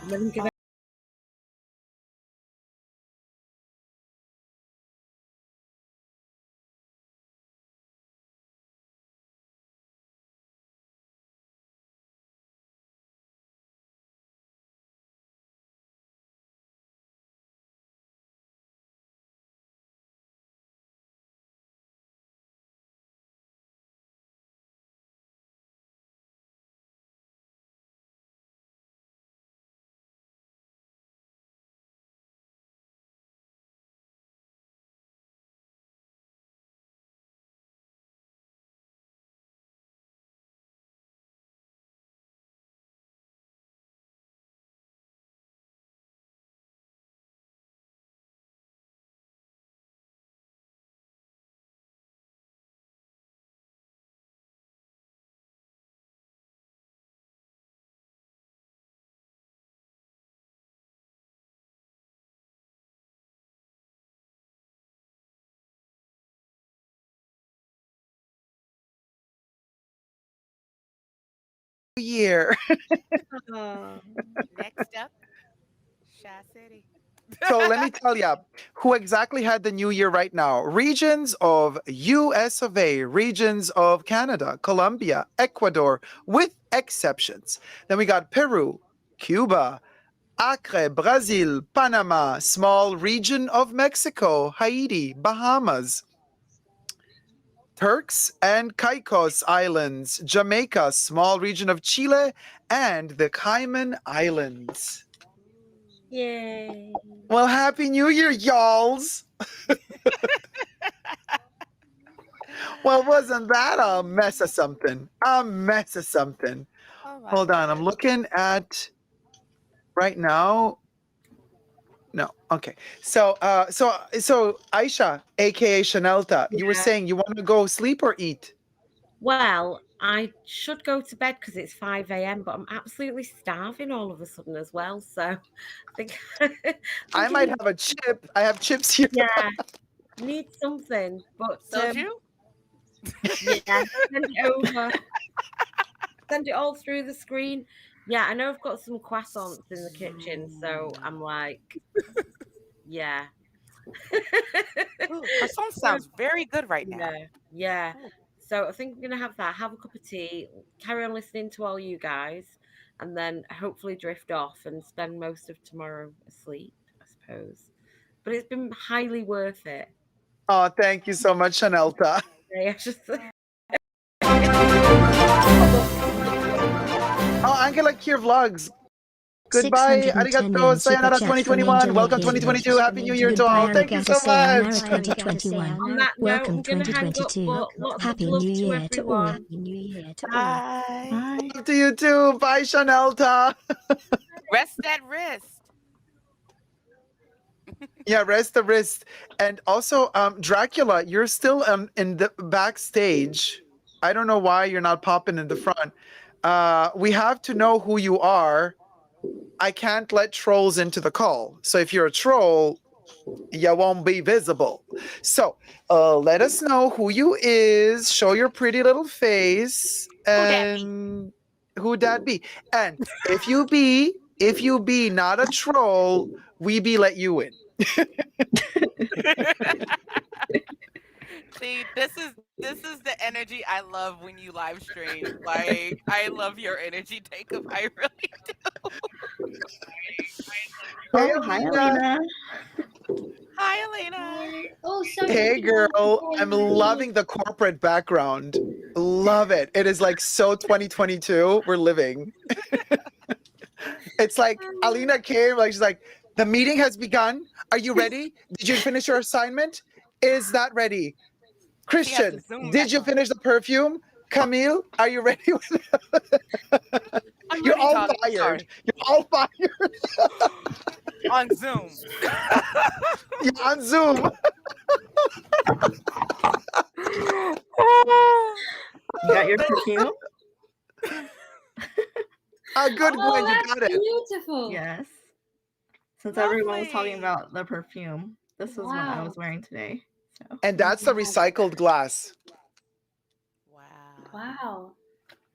I'm going to give New Year. Oh. Next up, Shy City. So let me tell you who exactly had the New Year right now. Regions of US of A, regions of Canada, Colombia, Ecuador, with exceptions. Then we got Peru, Cuba, Acre, Brazil, Panama, small region of Mexico, Haiti, Bahamas, Turks and Caicos Islands, Jamaica, small region of Chile, and the Cayman Islands. Yay. Well, Happy New Year, y'alls. Well, wasn't that a mess of something? A mess of something. Oh my Hold on, I'm goodness. looking at right now. No, okay. So Aisha, aka Chanelta, you were Yeah. saying you want to go sleep or eat? Well, I should go to bed because it's 5 a.m., but I'm absolutely starving all of a sudden as well. So I think I might have a chip. I have chips here. yeah, need something. But Soju? yeah, send it over. Send it all through the screen. Yeah, I know I've got some croissants in the kitchen, so I'm like, yeah. Ooh, croissant sounds very good right now. Yeah. Ooh. So I think I'm gonna have that, have a cup of tea, carry on listening to all you guys, and then hopefully drift off and spend most of tomorrow asleep, I suppose. But it's been highly worth it. Oh, thank you so much, Chanelta. I just Oh, Angela Kier Vlogs. Goodbye. 610 Arigato. yen super Sayonara chat from 2021. Angela Welcome Kier 2022. Vlogs. Happy New Year to Goodbye, all. Thank you arigato, so sayonara much. 2021. on that note, Welcome I'm gonna hang up, 2022. but lots Happy of love New to Year to all. everyone. Happy New Year to all. Bye. Bye. Love to you too. Bye, Chanelta. Rest that wrist. Yeah, rest the wrist. And also, Dracula, you're still in the backstage. I don't know why you're not popping in the front. We have to know who you are. I can't let trolls into the call. So if you're a troll, you won't be visible. So let us know who you is. Show your pretty little face. And who that be? And if you be not a troll, we be let you in. See, this is the energy I love when you live stream. Like, I love your energy, Dacob. I really do. Hey, Oh, hi, Alina. Alina. Hi, Elena. Oh, sorry. Hey, girl. I'm loving the corporate background. Love it. It is like so 2022. We're living. It's like Alina came, like she's like, the meeting has begun. Are you ready? Did you finish your assignment? Is that ready? Christian, did you finish the perfume? Camille, are you ready? I'm You're ready, all darling. fired. Sorry. You're all fired. On Zoom. You're on Zoom. You got your perfume? Good, Oh, Gwen, you that's got it. beautiful. Yes. Since everyone was talking Lovely. about the perfume, this was what I Wow. was wearing today. So And that's the recycled glass. Wow. Wow.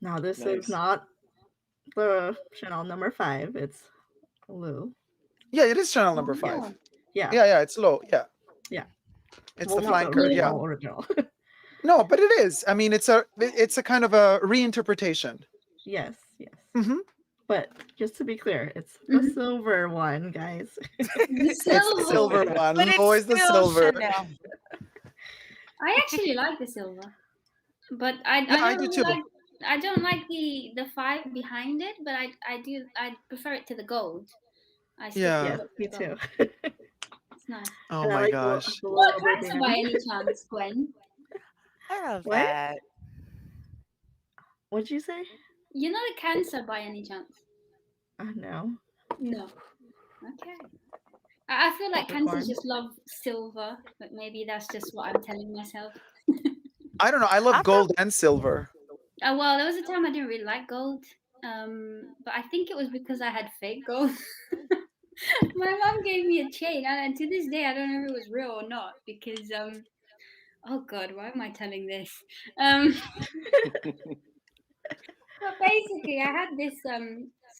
now this Nice. is not the Chanel number 5. It's Lou. Yeah, it is channel number 5. Wow. Yeah. Yeah, it's low. Yeah. Yeah. It's Well, the not flanker. Yeah. original. No, but it is. I mean, it's a kind of a reinterpretation. Yes, yes. Mm-hmm. But just to be clear, it's the silver one, guys. It's the silver one. But it's Always the still silver. Chanel. I actually like the silver, but I do don't too. like the 5 behind it. But I prefer it to the gold. I still Yeah. prefer Me the too. gold. It's nice. Oh And I my like gosh. the What little cancer band. by any chance, Gwen? I love What? that. What'd you say? You're not a cancer by any chance? No. No. Okay. I feel like Capricorn. cancers just love silver, but maybe that's just what I'm telling myself. I don't know. I love gold and silver. Well, there was a time I didn't really like gold, but I think it was because I had fake gold. My mom gave me a chain, and to this day I don't know if it was real or not because oh god, why am I telling this? But basically, I had this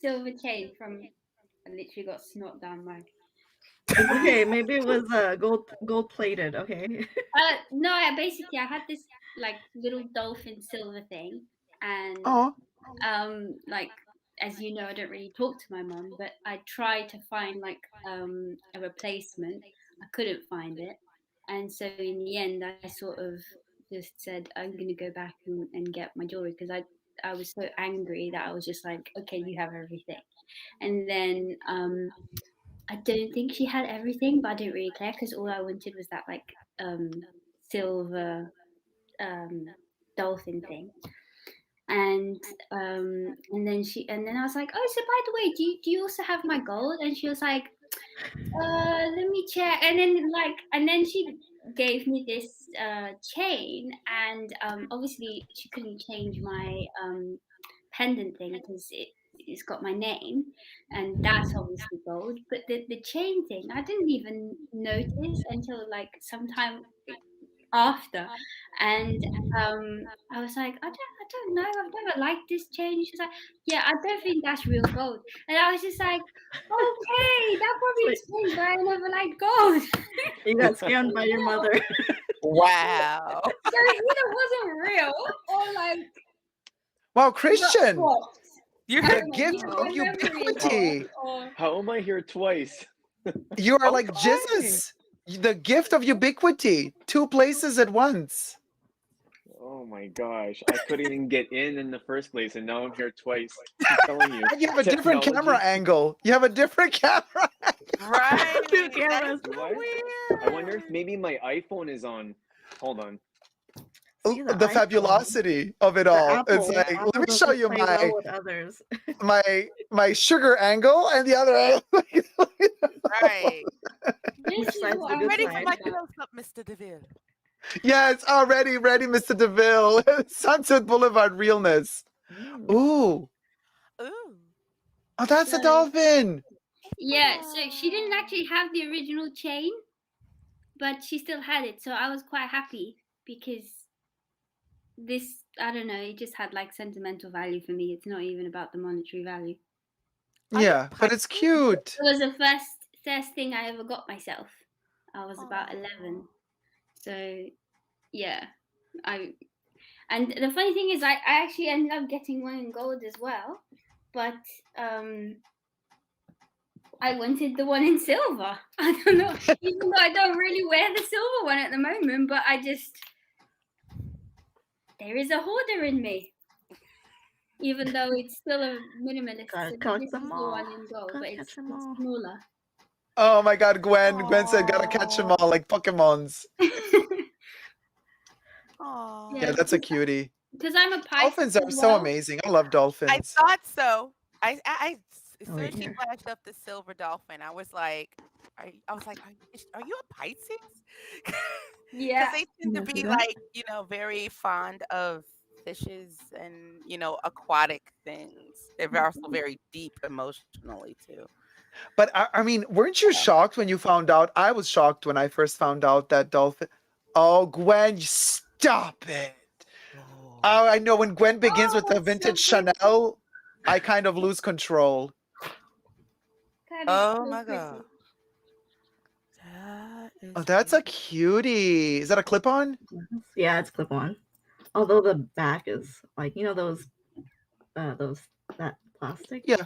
silver chain from. I literally got snot down my. It's okay. Maybe it was gold plated. Okay. No, I had this like little dolphin silver thing, and like as you know, I don't really talk to my mum, but I tried to find like a replacement. I couldn't find it, and so in the end, I sort of just said I'm gonna go back and get my jewelry because I was so angry that I was just like, okay, you have everything. And then I don't think she had everything, but I didn't really care because all I wanted was that like silver dolphin thing. And then I was like, oh, so by the way, do you also have my gold? And she was like, let me check. And then she gave me this chain, and obviously she couldn't change my pendant thing because it's got my name, and that's obviously gold. But the chain thing, I didn't even notice until like sometime after, and I was like, I don't know, I've never liked this chain. She's like, yeah, I don't think that's real gold, and I was just like, okay, that probably explains why I never liked gold. You got scammed by your mother. Wow. So it either wasn't real or like Wow, Christian, swapped. You're I the don't know, gift either of my memory is ubiquity. off or How am I here twice? You are okay. like Jesus. The gift of ubiquity. 2 places at once. Oh my gosh, I couldn't even get in the first place, and now I'm here twice. I'm telling you, And you have a different camera technology. angle. You have a different camera. Right. Two That cameras. is so What? I wonder if weird. maybe my iPhone is on. Hold on. See, The iPhone, fabulosity of it the all. It's Apple, like, Yeah. let Apple me show doesn't you play well with others. my sugar angle and the other angle. Right. this Which is side's what the I'm good Ready talking for side? my about. close up, Mr. DeVille. Yes, already ready, Mr. DeVille. Sunset Boulevard realness. Ooh. Ooh. Ooh. Oh, that's a So dolphin. yeah, so she didn't actually have the original chain, but she still had it. So I was quite happy because this, I don't know, it just had like sentimental value for me. It's not even about the monetary value. Are you Yeah, but it's Pisces? cute. It was the first thing I ever got myself. I was about Aw. 11. So yeah, and the funny thing is I actually ended up getting one in gold as well, but I wanted the one in silver. I don't know, even though I don't really wear the silver one at the moment, but there is a hoarder in me. Even though it's still a minimalist. Gotta So collect this is them the all. one in gold, Gotta but catch it's them all. smaller. Oh my God, Gwen. Gwen said, gotta Aw. catch them all like Pokemons. Aw. Yeah, that's a cutie. Because I'm a Pisces Dolphins are as so well. amazing. I love I dolphins. thought so. As Oh, soon wait, as she here. flashed up the silver dolphin, I was like, are you a Pisces? Because Yeah. they tend to Yes, be you got? like, very fond of fishes and, aquatic things. They're also very deep emotionally too. But I mean, weren't you shocked when you found out? I was shocked when I first found out that dolphin. Oh, Gwen, stop it. Oh, I know when Gwen begins with the it's so vintage pretty. Chanel, I kind of lose control. That is Oh so my pretty. God. That is Oh, that's a beautiful. cutie. Is that a clip-on? Yeah, it's clip on. Although the back is like, those that plastic. Yeah.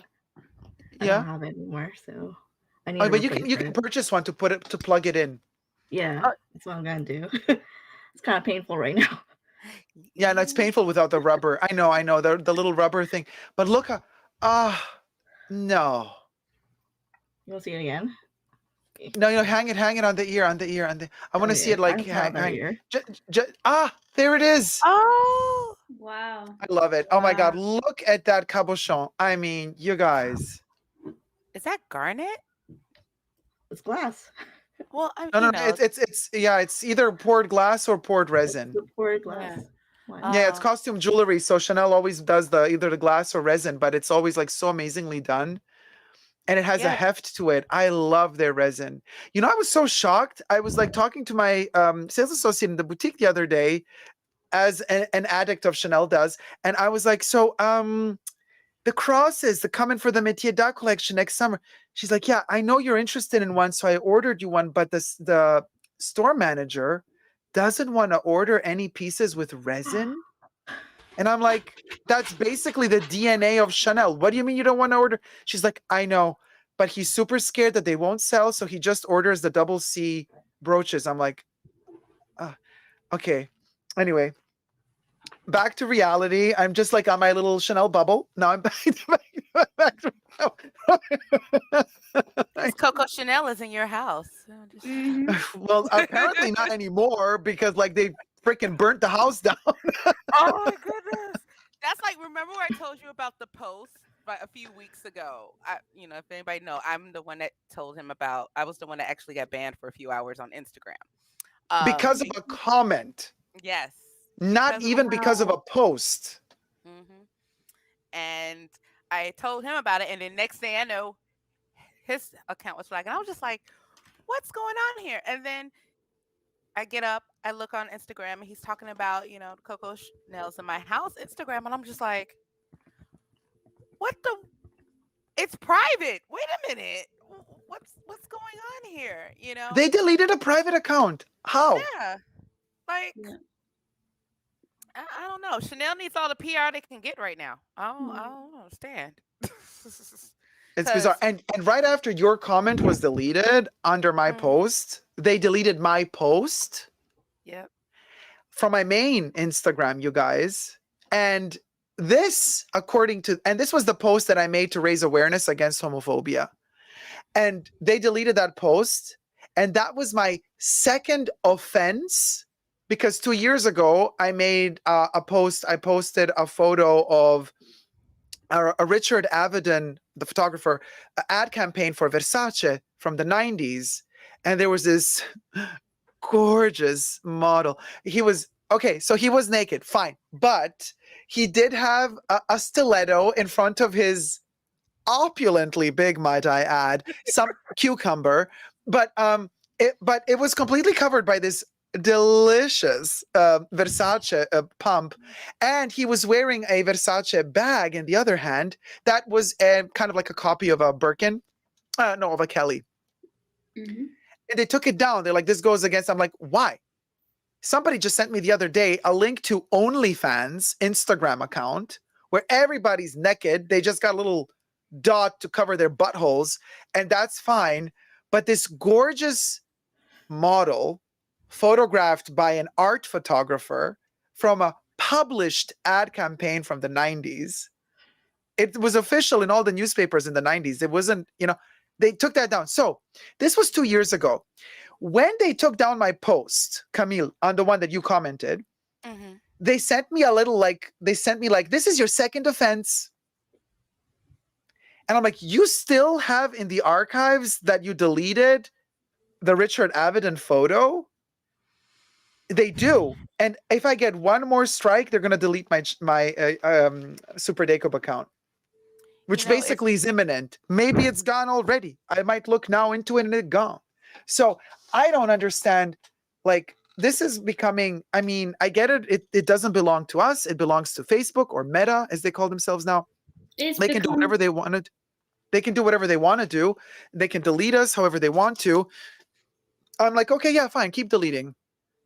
I Yeah. don't have it anymore, so I need Oh, to but replace you can it. purchase one to plug it in. Yeah, Oh. that's what I'm gonna do. It's kind of painful right now. Yeah, and it's painful without the rubber. I know the little rubber thing. But look, no. You'll see it again. No, hang it on the ear, I want to see it like hang. hang. There it is. Oh, Wow. I love it. Oh my God, Wow. look at that cabochon. I mean, you guys. is that garnet? It's glass. Well, No, it's either poured glass or poured It's resin. the poured glass. Yeah. one. Yeah, it's costume jewelry. So Chanel always does either the glass or resin, but it's always like so amazingly done. And it has a Yeah. heft to it. I love their resin. I was so shocked. I was like talking to my sales associate in the boutique the other day, as an addict of Chanel does, and I was like, so the crosses, the coming for the Métier d'Art collection next summer. She's like, yeah, I know you're interested in one, so I ordered you one, but the store manager doesn't want to order any pieces with resin. And I'm like, that's basically the DNA of Chanel. What do you mean you don't want to order? She's like, I know, but he's super scared that they won't sell, so he just orders the double C brooches. I'm like, okay. Anyway, back to reality. I'm just like on my little Chanel bubble. Now I'm back to Because Coco Chanel is in your house. So just... well, apparently not anymore because like they freaking burnt the house down. Oh my goodness. That's like, remember where I told you about the post a few weeks ago? If anybody know, I'm the one that told him about, I was the one that actually got banned for a few hours on Instagram. Because of a comment. Yes. Not even because of a post. Mm-hmm. And I told him about it, and the next thing I know, his account was flagged. And I was just like, what's going on here? And then I get up, I look on Instagram, and he's talking about, Coco Chanel's in my house Instagram. And I'm just like, what the? It's private. Wait a minute. What's going on here? They deleted a private account. How? Yeah. Like, I don't know. Chanel needs all the PR they can get right now. I don't understand. It's bizarre. And right after your comment was deleted under my post, they deleted my post. Yep. From my main Instagram, you guys. And this, and this was the post that I made to raise awareness against homophobia. And they deleted that post. And that was my second offense because 2 years ago, I made a post. I posted a photo of a Richard Avedon, the photographer, ad campaign for Versace from the 90s. And there was this gorgeous model. He was naked, fine. But he did have a stiletto in front of his opulently big, might I add, some cucumber. But it was completely covered by this delicious Versace pump, and he was wearing a Versace bag in the other hand that was kind of like a copy of a Birkin, of a Kelly. And they took it down. They're like, this goes against. I'm like, why? Somebody just sent me the other day a link to OnlyFans Instagram account where everybody's naked. They just got a little dot to cover their buttholes, and that's fine. But this gorgeous model photographed by an art photographer from a published ad campaign from the 90s. It was official in all the newspapers in the 90s. It wasn't, they took that down. So this was 2 years ago. When they took down my post, Camille, on the one that you commented, they sent me this is your second offense. And I'm like, you still have in the archives that you deleted the Richard Avedon photo? They do. And if I get one more strike, they're going to delete my Super Dacob account, which basically is imminent. Maybe it's gone already. I might look now into it and it's gone. So I don't understand. Like, this is becoming, I get it. It doesn't belong to us. It belongs to Facebook or Meta, as they call themselves now. They can do whatever they wanted. They can do whatever they want to do. They can delete us however they want to. I'm like, okay, yeah, fine. Keep deleting.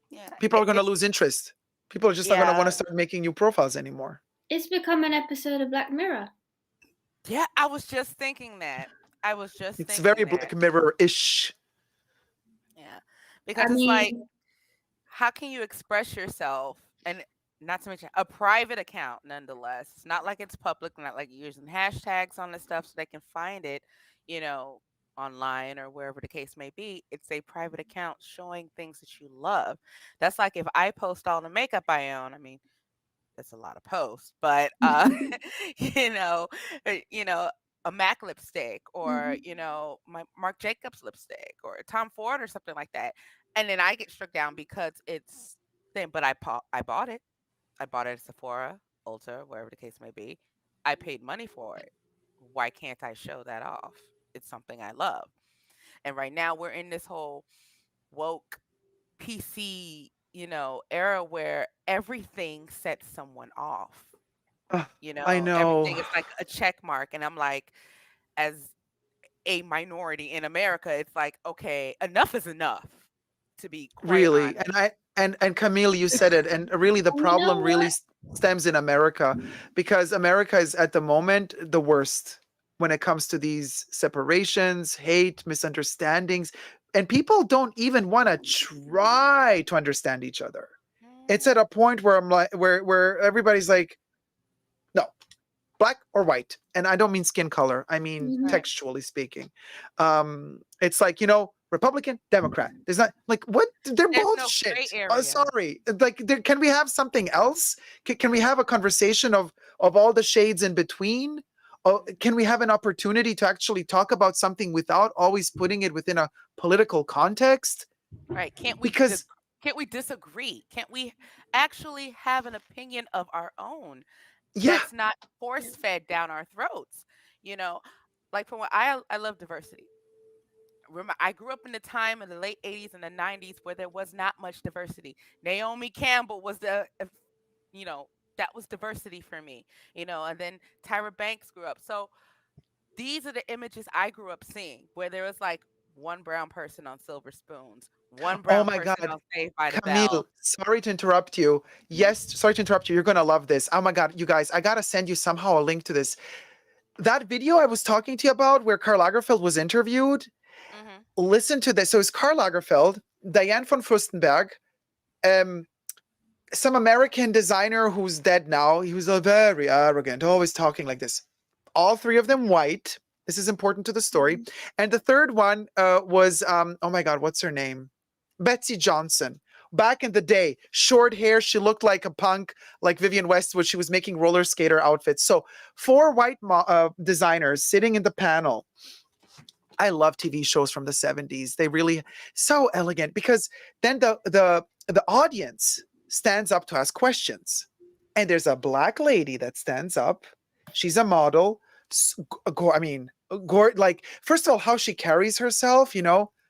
Yeah, people are going to lose interest. People are just not going to want to start making new profiles anymore. It's become an episode of Black Mirror. Yeah, I was just thinking that. It's very Black Mirror-ish. Yeah, because it's like, how can you express yourself? And not to mention a private account, nonetheless. It's not like it's public, not like you're using hashtags on the stuff so they can find it, online or wherever the case may be. It's a private account showing things that you love. That's like if I post all the makeup I own. That's a lot of posts, but a MAC lipstick or my Marc Jacobs lipstick or Tom Ford or something like that, and then I get struck down because it's then. But I bought it. I bought it at Sephora, Ulta, wherever the case may be. I paid money for it. Why can't I show that off? It's something I love. And right now we're in this whole woke PC, era where everything sets someone off. I know. Everything is like a check mark. And I'm like, as a minority in America, it's like, okay, enough is enough, to be quite really honest. And Camille, you said it, and really the problem really stems in America, because America is at the moment the worst when it comes to these separations, hate, misunderstandings, and people don't even want to try to understand each other. It's at a point where I'm like, where everybody's like, no, black or white. And I don't mean skin color. I mean Mhm. textually speaking. It's like, Republican, Democrat. There's not like what they're There's both no gray shit. area. Sorry. Like can we have something else? Can we have a conversation of all the shades in between? Can we have an opportunity to actually talk about something without always putting it within a political context? Right. Because Can't we disagree? Can't we actually have an opinion of our own yeah. that's not force fed down our throats? You know, like for what I love diversity. Remember, I grew up in the time in the late 80s and the 90s where there was not much diversity. Naomi Campbell was you know, that was diversity for me, and then Tyra Banks grew up. So these are the images I grew up seeing where there was like one brown person on Silver Spoons, one Oh brown my person God. on Saved by the Camille, Bell. sorry to interrupt you. Yes, sorry to interrupt you. You're gonna love this. Oh my God, you guys, I gotta send you somehow a link to this. That video I was talking to you about where Karl Lagerfeld was interviewed, Hmm. listen to this. So it's Karl Lagerfeld, Diane von Furstenberg, some American designer who's dead now. He was very arrogant, always talking like this. All three of them white. This is important to the story. And the third one was, oh my God, what's her name? Betsy Johnson. Back in the day, short hair. She looked like a punk, like Vivienne Westwood. She was making roller skater outfits. So 4 white designers sitting in the panel. I love TV shows from the 70s. They really so elegant because then the audience stands up to ask questions. And there's a black lady that stands up. She's a model. Like first of all, how she carries herself,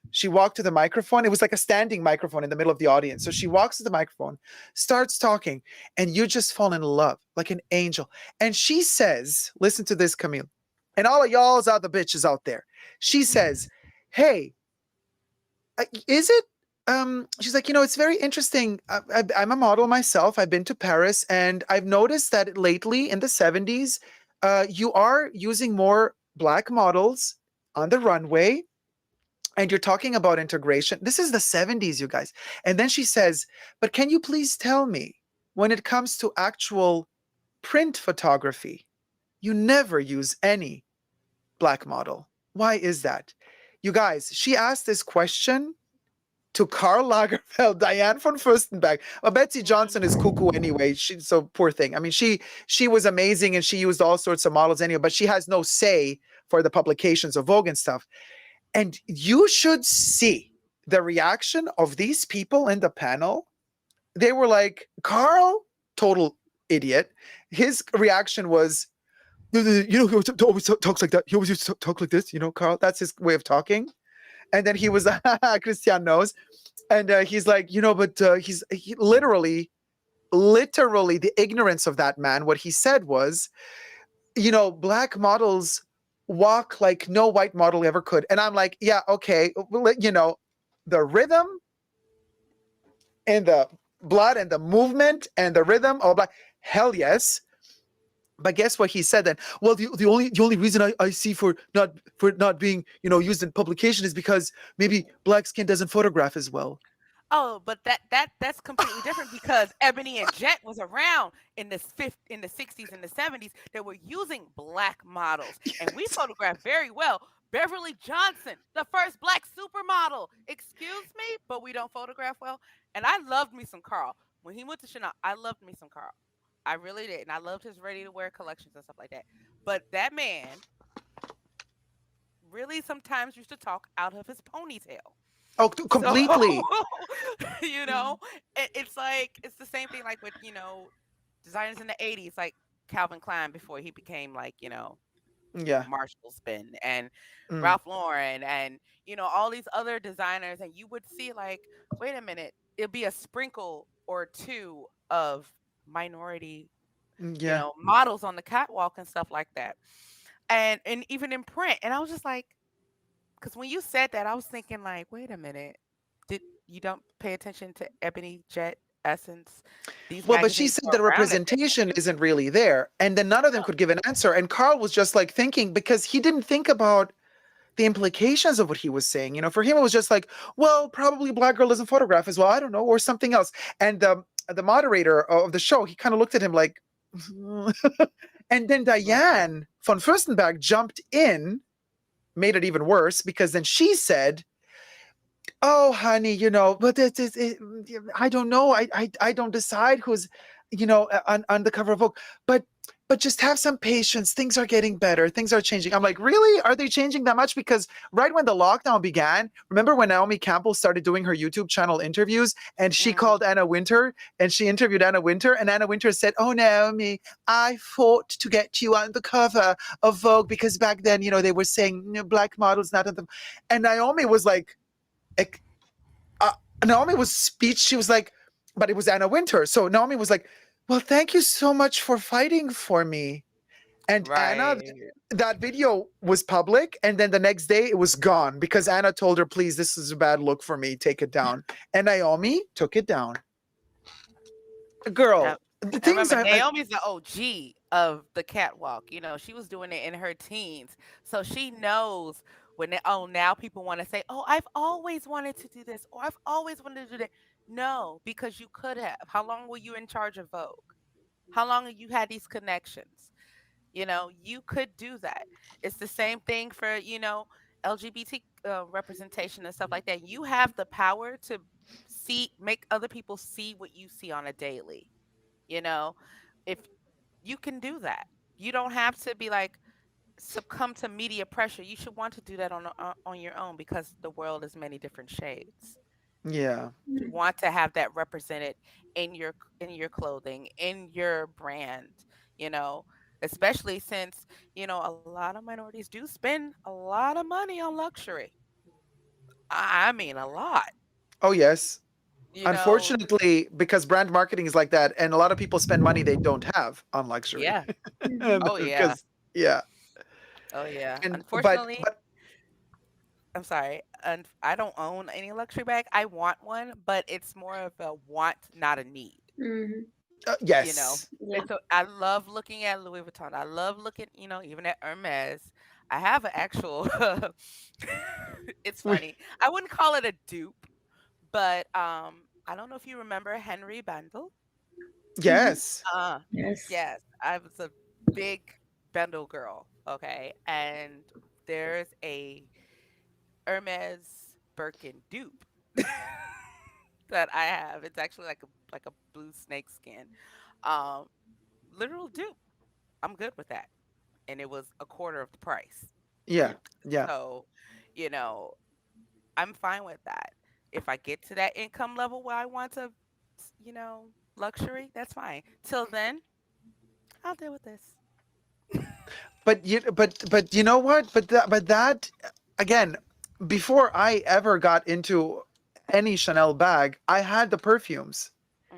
she walked to the microphone. It was like a standing microphone in the middle of the audience. So she walks to the microphone, starts talking, and you just fall in love like an angel. And she says, listen to this, Camille, and all of y'all's other bitches out there. She says, hey, is it she's like, it's very interesting. I'm a model myself. I've been to Paris, and I've noticed that lately in the 70s, you are using more black models on the runway, and you're talking about integration. This is the 70s, you guys. And then she says, but can you please tell me, when it comes to actual print photography, you never use any black model. Why is that? You guys, she asked this question to Karl Lagerfeld, Diane von Furstenberg. Betsy Johnson is cuckoo anyway. She's so poor thing. I mean, she was amazing and she used all sorts of models anyway, but she has no say for the publications of Vogue and stuff. And you should see the reaction of these people in the panel. They were like, Karl, total idiot. His reaction was, he always talks like that. He always used to talk like this, Karl. That's his way of talking. And then he was, Christian knows. And he's like, but he literally, the ignorance of that man, what he said was, black models walk like no white model ever could. And I'm like, yeah, okay. The rhythm and the blood and the movement and the rhythm of black, hell yes. But guess what he said then? Well, the only reason I see for not being used in publication is because maybe black skin doesn't photograph as well. Oh, but that's completely different because Ebony and Jet was around in the 60s and the 70s. They were using black models, and we photographed very well. Beverly Johnson, the first black supermodel. Excuse me, but we don't photograph well. And I loved me some Karl. When he went to Chanel, I loved me some Karl. I really did, and I loved his ready-to-wear collections and stuff like that. But that man really sometimes used to talk out of his ponytail. Oh, completely. So, it's like it's the same thing like with designers in the 80s, like Calvin Klein before he became like yeah, Marshall Spin and Ralph Lauren and all these other designers, and you would see like, wait a minute, it'll be a sprinkle or two of minority models on the catwalk and stuff like that, and even in print. And I was just like, because when you said that, I was thinking like, wait a minute, did you don't pay attention to Ebony, Jet, Essence? But she said the representation isn't really there, and then none of them could give an answer. And Karl was just like thinking, because he didn't think about the implications of what he was saying. You know, for him it was just like, well, probably black girl doesn't photograph as well. I don't know, or something else. And the moderator of the show, he kind of looked at him like, and then Diane von Furstenberg jumped in, made it even worse, because then she said, oh honey, you know, but I don't know, I don't decide who's, you know, on the cover of Vogue, but just have some patience, things are getting better, things are changing. I'm like, really, are they changing that much? Because right when the lockdown began, remember when Naomi Campbell started doing her YouTube channel interviews, and she called Anna Wintour, and she interviewed Anna Wintour, and Anna Wintour said, oh Naomi, I fought to get you on the cover of Vogue because back then, you know, they were saying, you know, black models not on the, and Naomi was like, Naomi was speech. She was like, but it was Anna Wintour. So Naomi was like, well, thank you so much for fighting for me. And Anna, that video was public. And then the next day it was gone because Anna told her, please, this is a bad look for me. Take it down. And Naomi took it down. Girl, the I things remember are Naomi's the OG of the catwalk. You know, she was doing it in her teens. So she knows when now people want to say, oh, I've always wanted to do this, or I've always wanted to do that. No, because you could have. How long were you in charge of Vogue? How long have you had these connections? You know, you could do that. It's the same thing for, you know, LGBT representation and stuff like that. You have the power to make other people see what you see on a daily. You know, if you can do that, you don't have to be like succumb to media pressure. You should want to do that on your own because the world is many different shades. yeah. You want to have that represented in your clothing, in your brand, you know, especially since, you know, a lot of minorities do spend a lot of money on luxury. I mean a lot. Oh, yes. You know, Unfortunately, because brand marketing is like that, and a lot of people spend money they don't have on luxury. yeah. Oh yeah. Because, yeah. Oh yeah. And Unfortunately, I'm sorry. And I don't own any luxury bag. I want one, but it's more of a want, not a need. Mm-hmm. Yes. You know, Yeah. and so I love looking at Louis Vuitton. I love looking, you know, even at Hermes. I have an actual. It's funny. I wouldn't call it a dupe, but I don't know if you remember Henry Bendel. Yes. Yes. Yes, I was a big Bendel girl. Okay, and there's a Hermes Birkin dupe that I have. It's actually like a blue snake skin, um, literal dupe. I'm good with that, and it was a quarter of the price. Yeah. Yeah. So, you know, I'm fine with that. If I get to that income level where I want to, you know, luxury, that's fine. Till then, I'll deal with this. But you know what? But that again, before I ever got into any Chanel bag, I had the perfumes. Mm.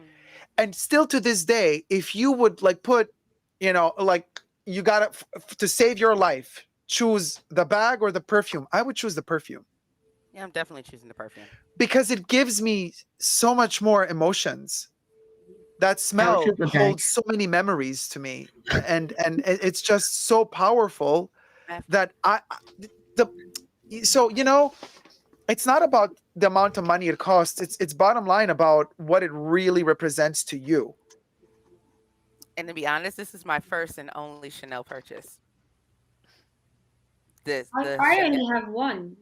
And still to this day, if you would like put, you know, like you gotta to save your life, choose the bag or the perfume, I would choose the perfume Yeah, I'm definitely choosing the perfume. because it gives me so much more emotions. That smell choose the bag. holds so many memories to me, and it's just so powerful that so you know, it's not about the amount of money it costs. It's bottom line about what it really represents to you. And to be honest, this is my first and only Chanel purchase. I Chanel. only have one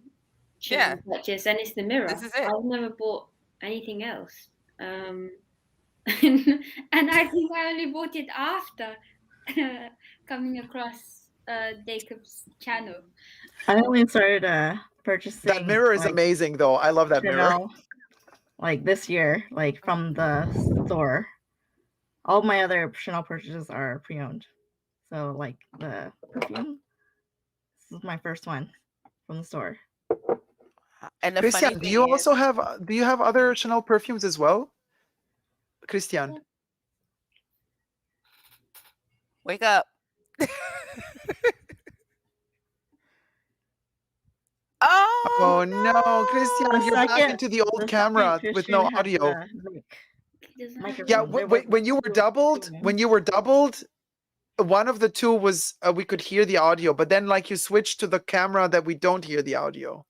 Yeah. Chanel purchase, and it's the mirror. This is it. I've never bought anything else. And I think I only bought it after coming across Dacob's channel. I only started purchasing That mirror is like, amazing, though. I love that mirror. Chanel, like this year, like from the store. All my other Chanel purchases are pre-owned. So like the perfume, this is my first one from the store. And the funny Christian, do thing you is, also have other Chanel perfumes as well? Christian. wake up. Oh no, Christian, The you're back second- into the old the camera second with no Christian has audio. the, like, Doesn't microphone. Yeah, There was when you were two doubled, women. when you were doubled, one of the two was we could hear the audio, but then like you switched to the camera that we don't hear the audio.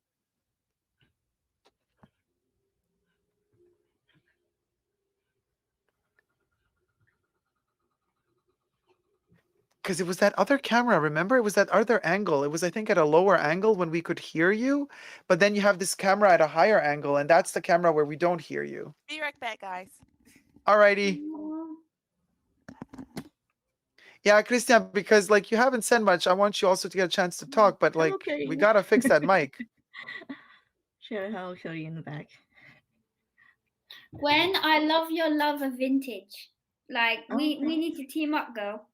Because it was that other camera, remember? It was that other angle. It was, I think, at a lower angle when we could hear you, but then you have this camera at a higher angle, and that's the camera where we don't hear you. Be right back, guys. Alrighty. Yeah, Christian, because like you haven't said much, I want you also to get a chance to talk, but like Okay. we gotta fix that mic. Sure, I'll show you in the back. When I love your love of vintage. Like we need to team up, girl.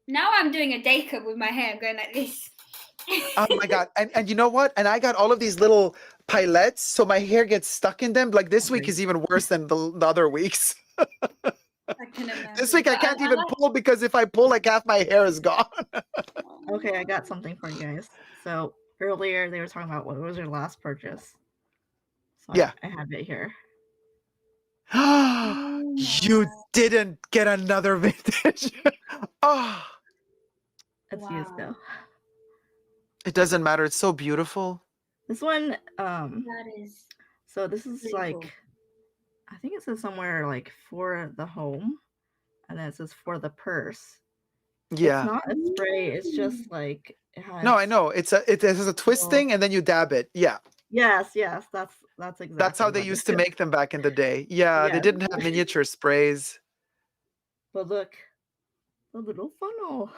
Now I'm doing a Dacob with my hair going like this. Oh my god. And you know what? And I got all of these little pilettes, so my hair gets stuck in them. Like this week is even worse than the other weeks. I can imagine. This week I can't even pull because if I pull, like half my hair is gone. Okay, I got something for you guys. So earlier they were talking about what was your last purchase. So Yeah. I have it here. You didn't get another vintage. Oh. That's used though. It doesn't matter. It's so beautiful. This one, that is. So this is pretty like, cool. I think it says somewhere like for the home, and then it says for the purse. Yeah. It's not a spray. It's just like it has. No, I know. It has a twist thing, and then you dab it. Yeah. Yes, that's exactly. That's how they what used it to is. make them back in the day. Yeah, they Yes. didn't have miniature sprays. But look, the little funnel.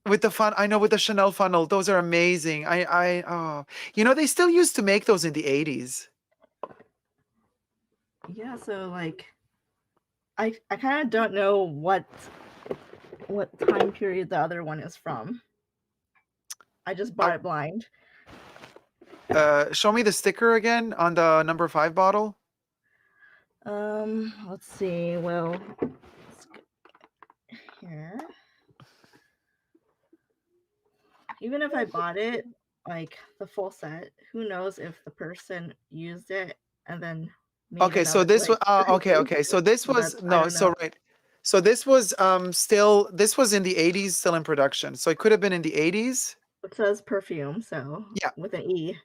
With the fun, I know, with the Chanel funnel, those are amazing. Oh, you know, they still used to make those in the 80s. Yeah, so like, I kind of don't know what time period the other one is from. I just bought it blind. Show me the sticker again on the number 5 bottle. Let's see. Well, here. Even if I bought it, like the full set, who knows if the person used it and then made Okay, so another, this was like, okay. So this so was that's- I no, don't so know. right. So this was this was in the 80s, still in production. So it could have been in the 80s. It says Perfume, so Yeah. with an E.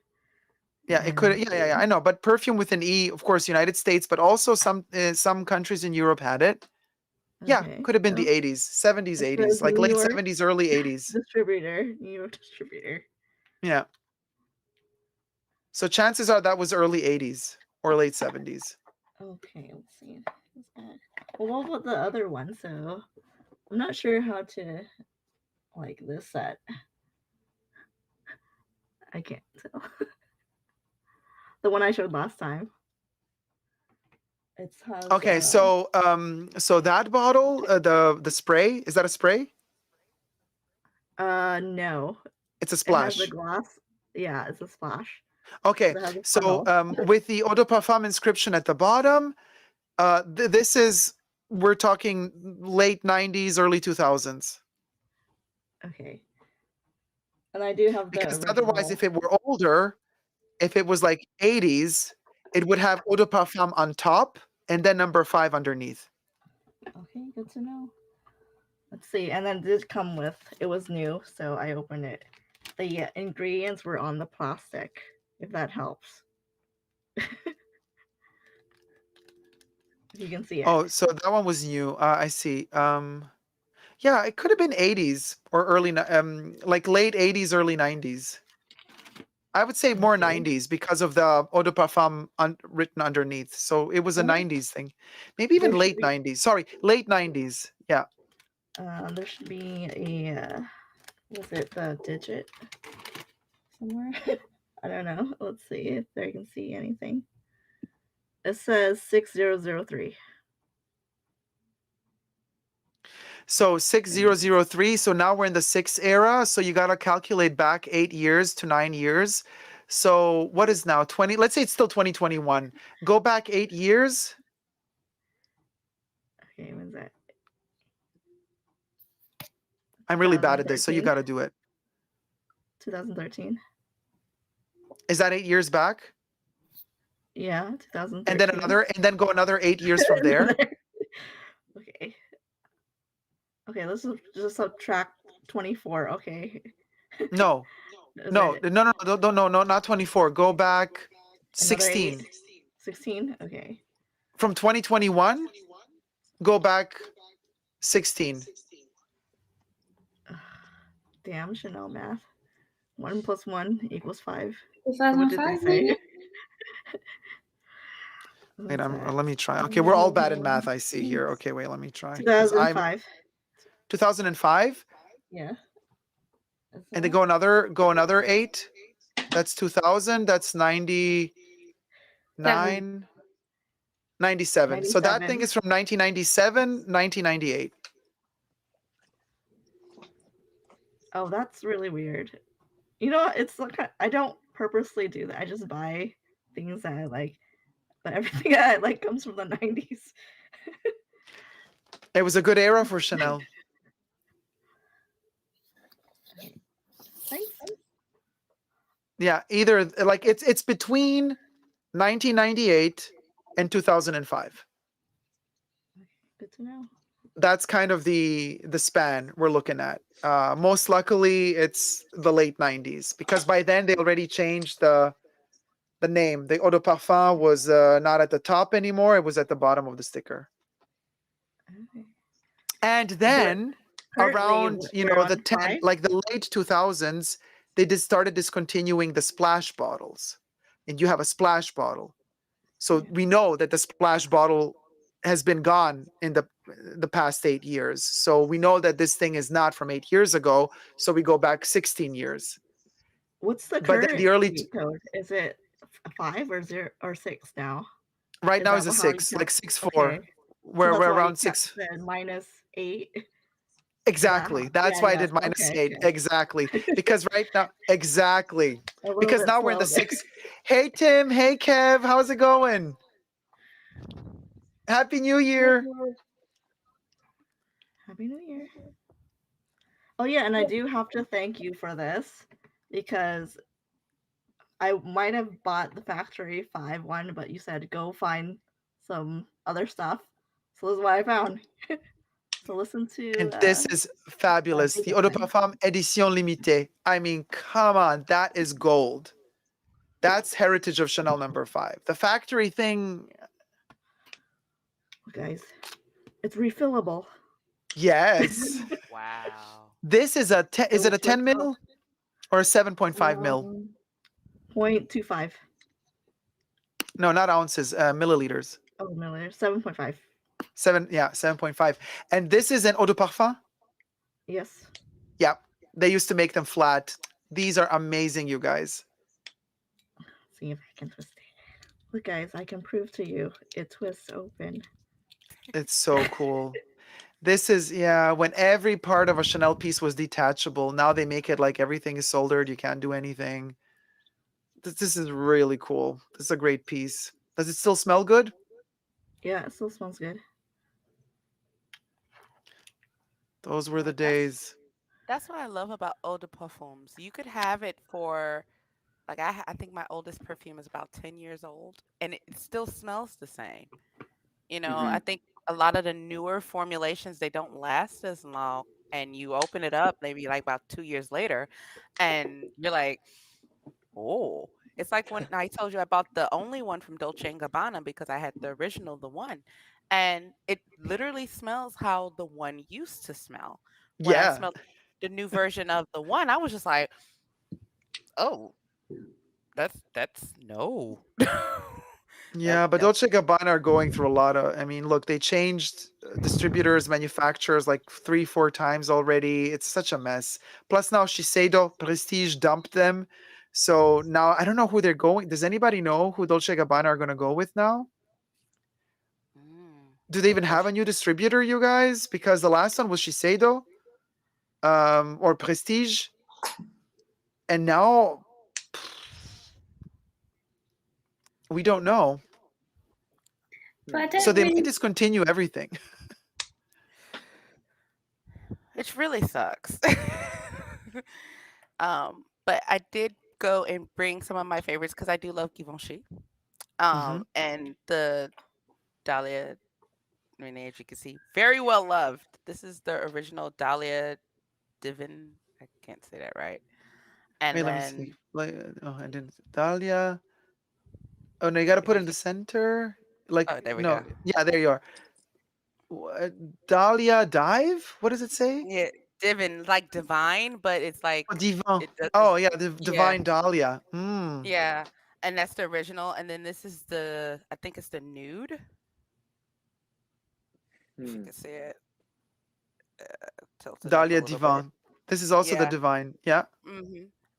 Yeah, it could. Yeah, I know. But Perfume with an E, of course, United States, but also some countries in Europe had it. Yeah, Okay, could have been the so 80s, 70s, it 80s, says like New late York 70s, early 80s. distributor, New York distributor. Yeah. So chances are that was early 80s or late 70s. Okay, let's see. Well, what about the other one? So I'm not sure how to like this set. I can't tell. The one I showed last time. It has Okay, so that bottle, the spray, is that a spray? no. It's a It has splash. the gloss. Yeah, it's a splash. Okay, It has a so funnel. with the Eau de Parfum inscription at the bottom, this is, we're talking late 90s, early 2000s. Okay. And I do have the Because original. otherwise, if it were older, if it was like 80s, it would have Eau de Parfum on top and then number 5 underneath. Okay, good to know. Let's see. And then this come with, it was new, so I opened it. The ingredients were on the plastic, if that helps. If you can see it. Oh, so that one was new. I see. Yeah, it could have been 80s or early, like late 80s, early 90s. I would say more 90s because of the Eau de Parfum written underneath. So it was a 90s thing. Maybe even There late should 90s. Sorry, late 90s. Yeah. There should be a, was it the digit somewhere? I don't know. Let's see if I can see anything. It says 6003. So 6003. So now we're in the 6 era. So you got to calculate back 8 years to 9 years. So what is now 20? Let's say it's still 2021. Go back 8 years. Okay, when's that? I'm really bad at this, so you got to do it. 2013. Is that 8 years back? Yeah, 2013. And then go another 8 years from there. Okay. Okay, let's just subtract 24. Okay. No, Is no, it no, no, no, no, no, no, not 24. Go back another 8? 16. 16? Okay. From 2021, go back 16. Damn, Chanel math. 1 plus 1 equals 5. Or what did they 2005 say? maybe? Wait, What's that? let me try. Okay, we're all bad in math, I see here. Okay, wait, let me try. Because I'm 2005. 2005, Yeah. That's and then that. go another 8. That's 2000. That's 99, 97. So that thing 97. is from 1997, 1998. Oh, that's really weird. You know what? It's like I don't purposely do that. I just buy things that I like, but everything that I like comes from the 90s. It was a good era for Chanel. Thanks. Yeah, either like it's between 1998 and 2005. Good to know. That's kind of the span we're looking at. Most luckily, it's the late 90s because by then they already changed the name. The eau de parfum was not at the top anymore; it was at the bottom of the sticker. Okay. And But then currently around we're the on 10, 5. like the late 2000s, they just started discontinuing the splash bottles, and you have a splash bottle. So Yeah. we know that the splash bottle has been gone in the past 8 years. So we know that this thing is not from 8 years ago. So we go back 16 years. What's the But then the current early tweet code? Is it a 5 or 0 or 6 now? right Is now that is a how you 6, like count? 6-4. Okay. So We're that's why you around kept 6. the -8. Is that how? Exactly. That's Yeah, why I yes. did minus Okay, 8. okay. Exactly. Because right now, exactly. A little Because bit now we're in the slow there. 6. Hey, Tim. Hey, Kev. How's it going? Happy New Year. Happy New Year. Oh yeah, and I do have to thank you for this because I might have bought the factory 5 one, but you said go find some other stuff. So this is what I found. So listen to And this is fabulous. The Eau de Dacob. Parfum Edition Limitée. I mean, come on. That is gold. That's heritage of Chanel number 5. The factory thing, Guys, it's refillable. yes. Wow. This is is it a 10 mil or a 7.5 mil? 0.25. No, not ounces, milliliters. Oh, milliliters. 7.5. 7.5. And this is an Eau de Parfum? Yes. Yeah. They used to make them flat. These are amazing, you guys. See if I can twist it. Look, guys, I can prove to you it twists open. It's so cool. This is, yeah, when every part of a Chanel piece was detachable. Now they make it like everything is soldered. You can't do anything. This is really cool. This is a great piece. Does it still smell good? Yeah, it still smells good. Those were the Well, days. that's what I love about eau de parfums. You could have it for like I think my oldest perfume is about 10 years old and it still smells the same. I think a lot of the newer formulations they don't last as long and you open it up maybe like about 2 years later and you're like, "Oh." It's like when I told you I bought the only one from Dolce& and Gabbana because I had the original, the one, and it literally smells how the one used to smell. When I Yeah. smelled the new version of the one, I was just like, "Oh, that's no." Yeah, but That Dolce & Gabbana are going through a lot of, I mean, look, they changed distributors, manufacturers like 3, 4 times already. It's such a mess. Plus now Shiseido, Prestige dumped them. So now I don't know who they're going. Does anybody know who Dolce & Gabbana are going to go with now? Mm. Do they even Oh, have a new distributor, you guys? Because the last one was Shiseido, or Prestige, and now we don't know. But I So don't they might really. discontinue everything. it really sucks. But I did go and bring some of my favorites because I do love Givenchy. Hmm. And the Dahlia, I mean, as you can see, very well loved. This is the original Dahlia Divin. I can't say that right. And Wait, let me see. then And then Dahlia. Oh no, you got to put it in the Givenchy. center. Like Oh, there we no, go. yeah, there you are. Dahlia Dive. What does it say? Yeah, Divin, like divine, but it's like Oh, Divan. it does. Oh yeah, Yeah, Divine Dahlia. Mm. yeah, and that's the original. And then this is the, I think it's the nude. If you Hmm. can see it, tilted up a Dahlia little bit. Divan. This is also the Yeah. Divine. Yeah.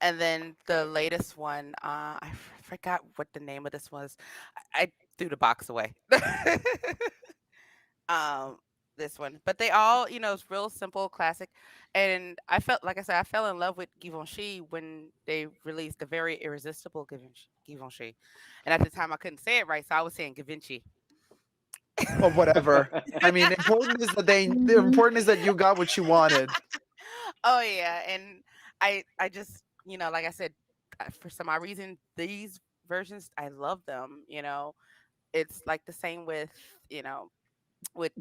And then the latest one, forgot what the name of this was. I threw the box away. um, this one, but they all, it's real simple, classic. And I felt, like I said, I fell in love with Givenchy when they released the very irresistible Givenchy. And at the time, I couldn't say it right, so I was saying Givenchy. Or whatever. I mean, important is that the Mhm. important is that you got what you wanted. Oh yeah, and I just, like I said, for some odd reason, these versions, I love them. It's like the same with, you know with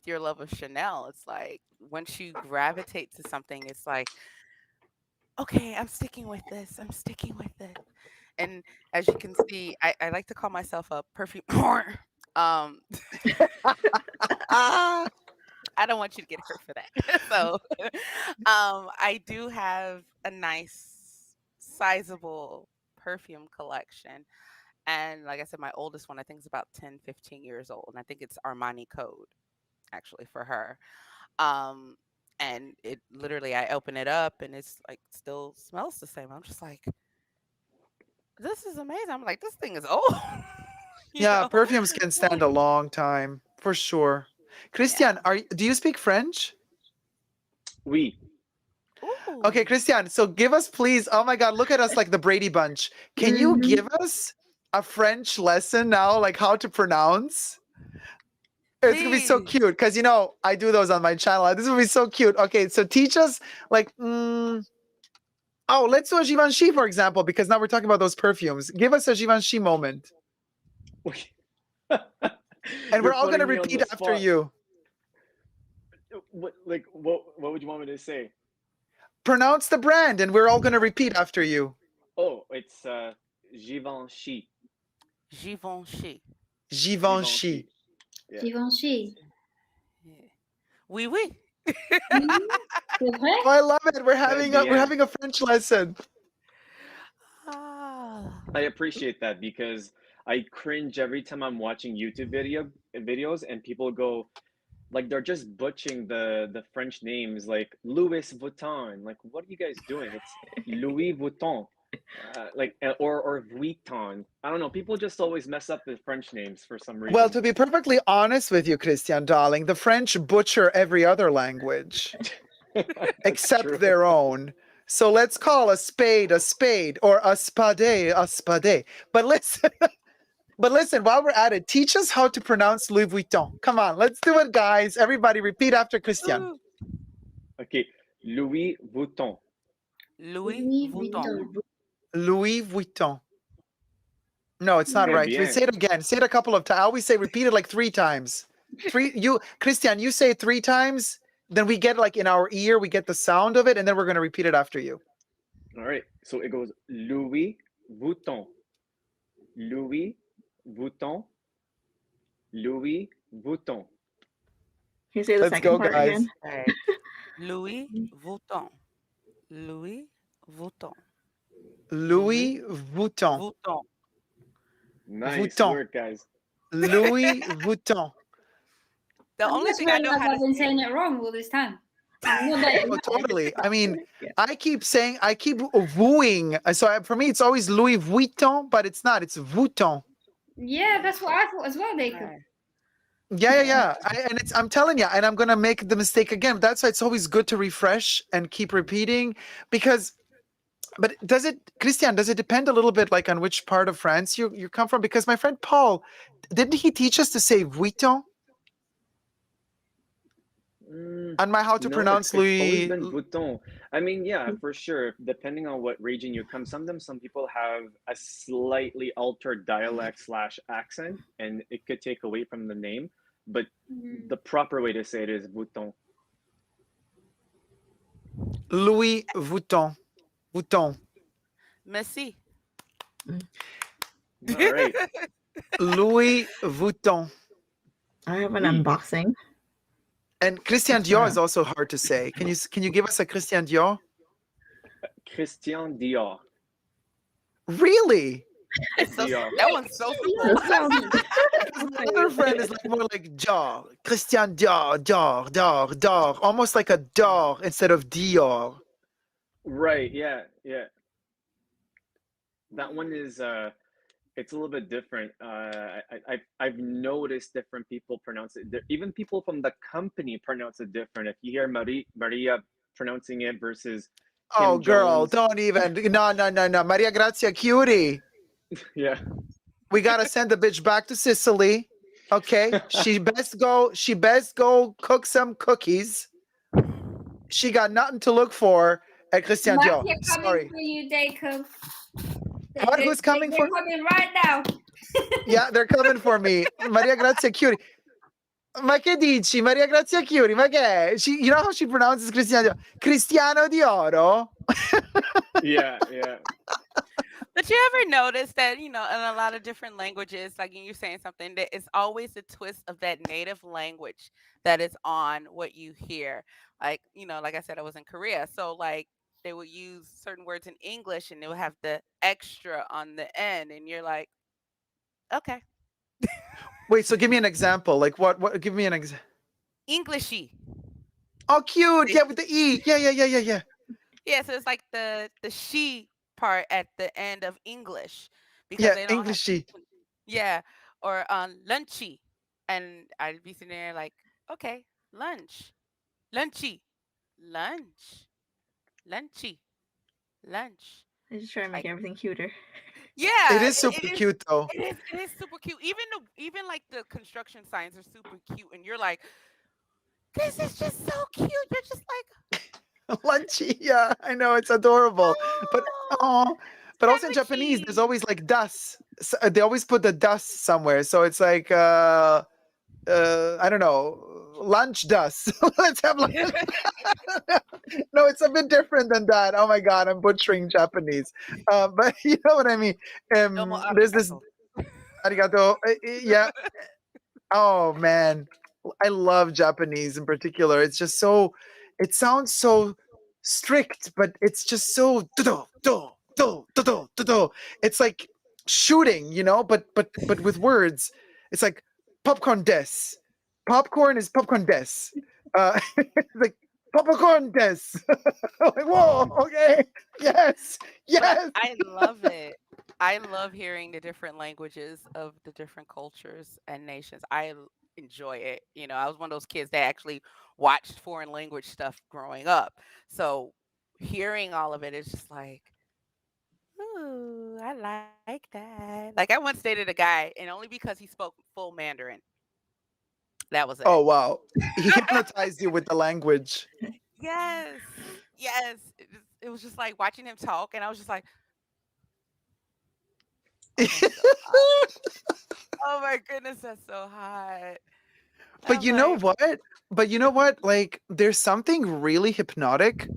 your love of Chanel. It's like once you gravitate to something, it's like, okay, I'm sticking with this. I'm sticking with it. And as you can see, I like to call myself a perfume whore. um Ah, I don't want you to get hurt for that. So, I do have a nice, sizable perfume collection. And like I said, my oldest one, I think, is about 10, 15 years old. And I think it's Armani Code, actually, for her. Um, and it literally, I open it up and it's like still smells the same. I'm just like, this is amazing. I'm like, this thing is old, you yeah, know? perfumes can stand a long time for sure. Yeah. Christian, do you speak French? Oui. Okay, Ooh. Christian, so give us please. Oh my God, look at us like the Brady Bunch. Can you give us a French lesson now, like how to pronounce? It's gonna be so Please. cute because I do those on my channel. This will be so cute. Okay, so teach us like, oh, let's do a Givenchy for example, because now we're talking about those perfumes. Give us a Givenchy moment, and we're You're all gonna putting me on repeat the after spot. you. What would you want me to say? Pronounce the brand, and we're all gonna repeat after you. Oh, it's Givenchy. Givenchy. Givenchy. Givenchy. Yeah. Givenchy. Yeah. Oui, oui. Oui, c'est vrai? Oh, I love it. We're Très having bien. a French lesson. Ah. I appreciate that because I cringe every time I'm watching YouTube videos and people go like they're just butchering the French names like Louis Vuitton. Like, what are you guys doing? It's Louis Vuitton. Or Vuitton. I don't know. People just always mess up the French names for some Well, reason. to be perfectly honest with you, Christian, darling, the French butcher every other language That's except true. their own. So let's call a spade or a spade a spade. But listen, while we're at it, teach us how to pronounce Louis Vuitton. Come on, let's do it, guys. Everybody repeat after Christian. Ooh. Okay, Louis Vuitton. Louis Louis Vuitton. Vuitton. Louis Vuitton. No, it's not Très right. We bien. say it again. Say it a couple of times. I always say repeat it like 3 times. Christian, you say it 3 times. Then we get like in our ear, we get the sound of it, and then we're gonna repeat it after you. All right. So it goes Louis Vuitton. Louis Vuitton. Louis Vuitton. Can you say the Let's second go, part guys. again? Right. Louis Vuitton. Louis Vuitton. Louis Louis Vuitton. Vuitton. Nice Vuitton. work, guys. Louis Vuitton. The I only just thing I feel know like how to I've been say. saying it wrong all this time. Oh, totally. I mean, Yeah. I keep wooing. For me, it's always Louis Vuitton, but it's not. It's Vuitton. Yeah, that's what I thought as well, Dacob. Right. Yeah. I'm telling you, and I'm gonna make the mistake again. That's why it's always good to refresh and keep repeating, because. But Christian? Does it depend a little bit, like on which part of France you come from? Because my friend Paul, didn't he teach us to say Vuitton on my how to No, it's pronounce it's always Louis? been Vuitton. I mean, yeah, for sure. Depending on what region you come, sometimes some people have a slightly altered dialect slash accent, and it could take away from the name. But the proper way to say it is Vuitton. Louis Vuitton. Vuitton. Merci. All right. Louis Vuitton. I have an Oui. unboxing. And Christian Dior is also hard to say. Can you give us a Christian Dior? Christian Dior. Really? It's so, Dior. that one's so Yours simple. Because my other friend is like more like Dior. Christian Dior, Dior, Dior, Dior. Almost like a Dior instead of Dior. Right. Yeah. Yeah. That one is it's a little bit different. I've noticed different people pronounce it. Even people from the company pronounce it different. If you hear Maria pronouncing it versus Kim Oh, girl, Jones. don't even. No. Maria Grazia Cutie. Yeah. We gotta send the bitch back to Sicily. Okay. She best go cook some cookies. She got nothing to look for at Christian Dior. Mafia coming Sorry. for you, Dacob. What? Who's coming they're for? coming right now. Yeah, they're coming for me. Maria Grazia Cutie. Ma che dici? Maria Grazia Curie, ma che è? You know how she pronounces Cristiano Dioro? Cristiano Dioro? Yeah. Yeah. But you ever notice that, in a lot of different languages, like when you're saying something, that it's always a twist of that native language that is on what you hear. Like, like I said, I was in Korea. So, like, they would use certain words in English and they would have the extra on the end. And you're like, okay. Wait, so give me an example. Like what give me an example. Englishy. Oh, cute. Yeah, with the E. Yeah. Yeah, so it's like the she part at the end of English because Yeah, they don't have Englishy. yeah, or lunchy. And I'd be sitting there like, okay, lunch. Lunchy. Lunch. Lunchy. Lunch. I just try to make Like, everything cuter. yeah, It is super cute though. it is super cute. Even like the construction signs are super cute and you're like, this is just so cute. You're just like, Lunchy. Yeah, I know it's adorable. But oh, but also in Japanese, there's sandwichy. always like das. They always put the das somewhere. So it's like I don't know, lunch dust. Let's have lunch. No, it's a bit different than that. Oh my god, I'm butchering Japanese. But you know what I mean. Domo There's this arigato. arigato. Yeah. Oh man, I love Japanese in particular. It's just so. It sounds so strict, but it's just so. It's like shooting, but with words. It's like popcorn des. Popcorn is popcorn des. It's like popcorn des. Like, whoa, okay, yes, But yes. I love it. I love hearing the different languages of the different cultures and nations. Enjoy it. I was one of those kids that actually watched foreign language stuff growing up. So hearing all of it is just like, ooh, I like that. Like I once dated a guy, and only because he spoke full Mandarin. That was it. Oh wow, he hypnotized you with the language. Yes. Yes. It was just like watching him talk, and I was just like, oh, that's so oh my goodness, that's so hot. But I'm you know like, what? Like, there's something really hypnotic.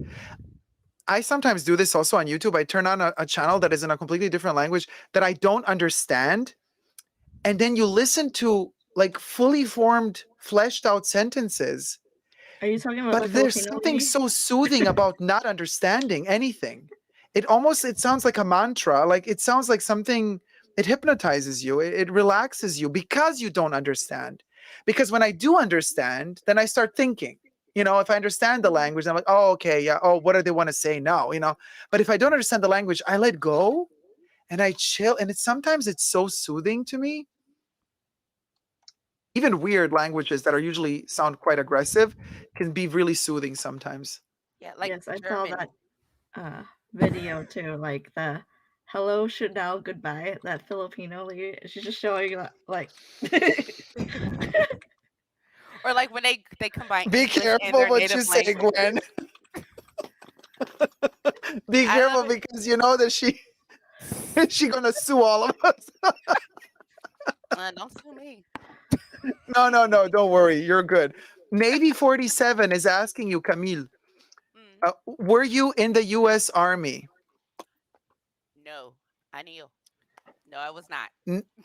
I sometimes do this also on YouTube. I turn on a channel that is in a completely different language that I don't understand. And then you listen to like fully formed, fleshed out sentences. Are you talking about the But there's Filipino something lady? so soothing about not understanding anything. It sounds like a mantra. Like it sounds like something, it hypnotizes you. It relaxes you because you don't understand. Because when I do understand, then I start thinking. If I understand the language, I'm like, oh, okay, yeah. Oh, what do they want to say now? But if I don't understand the language, I let go and I chill. And sometimes it's so soothing to me. Even weird languages that are usually sound quite aggressive can be really soothing sometimes. yeah, like Yes, I saw German. that video too, like the hello Chanel goodbye, that Filipino lady. She's just showing like Or like when they combine Be English and careful their what you native say, language. Gwen. Be I careful love it. because you know that she gonna sue all of us. Don't sue me. No, don't worry, you're good. Navy 47 is asking you, Camille. Mm. Were you in the U.S. Army? No, I knew. No, I was not.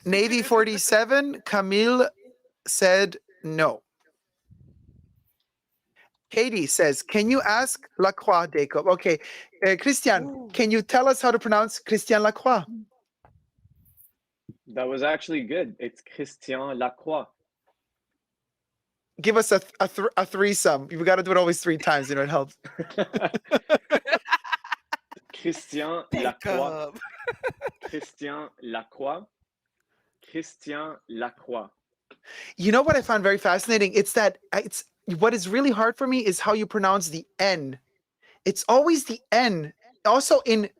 Navy 47. Camille said no. Katie says, can you ask Lacroix, Dacob? Okay. Christian, Ooh. can you tell us how to pronounce Christian Lacroix? That was actually good. It's Christian Lacroix. Give us a threesome. You got to do it always 3 times. You know, it helps. Christian Lacroix. Dacob. Christian Lacroix. Christian Lacroix. You know what I found very fascinating? It's that what is really hard for me is how you pronounce the N. It's always the N. Also in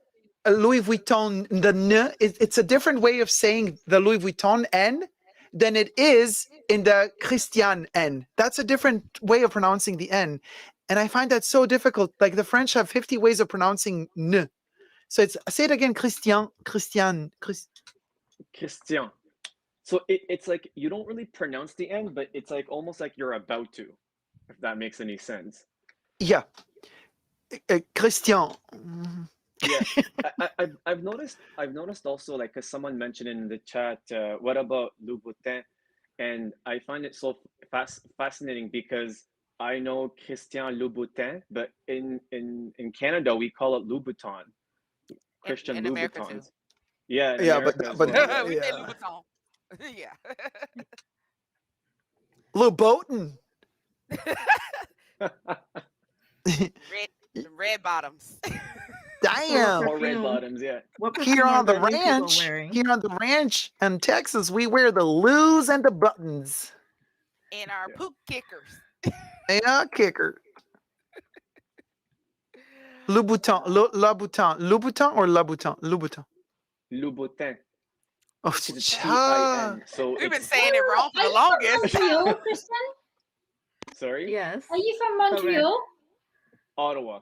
Louis Vuitton, the N, it's a different way of saying the Louis Vuitton N than it is in the Christian N. That's a different way of pronouncing the N. And I find that so difficult. Like the French have 50 ways of pronouncing N. So say it again, Christian. Christian. So it's like you don't really pronounce the N, but it's like almost like you're about to, if that makes any sense. Yeah. Christian. Yeah, I've noticed also, like, because someone mentioned in the chat, what about Louboutin? And I find it so fascinating because I know Christian Louboutin, but in Canada we call it Louboutin. Christian in America Louboutins. too. Yeah, in Yeah, America but as well. We say yeah. Louboutin. Yeah. Louboutin. Red bottoms. Damn. Or red bottoms, yeah. What Here perfume are on the new people ranch, wearing? here on the ranch in Texas, we wear the loos and the buttons. And our poop kickers. Yeah, kicker. Louboutin, Louboutin, Louboutin or Louboutin, Louboutin. Louboutin. Oh, It's T-I-N. So We've been it's saying it wrong for Are the you from longest. Montreal, Kristen? sorry, Yes. Are you from Montreal? Ottawa.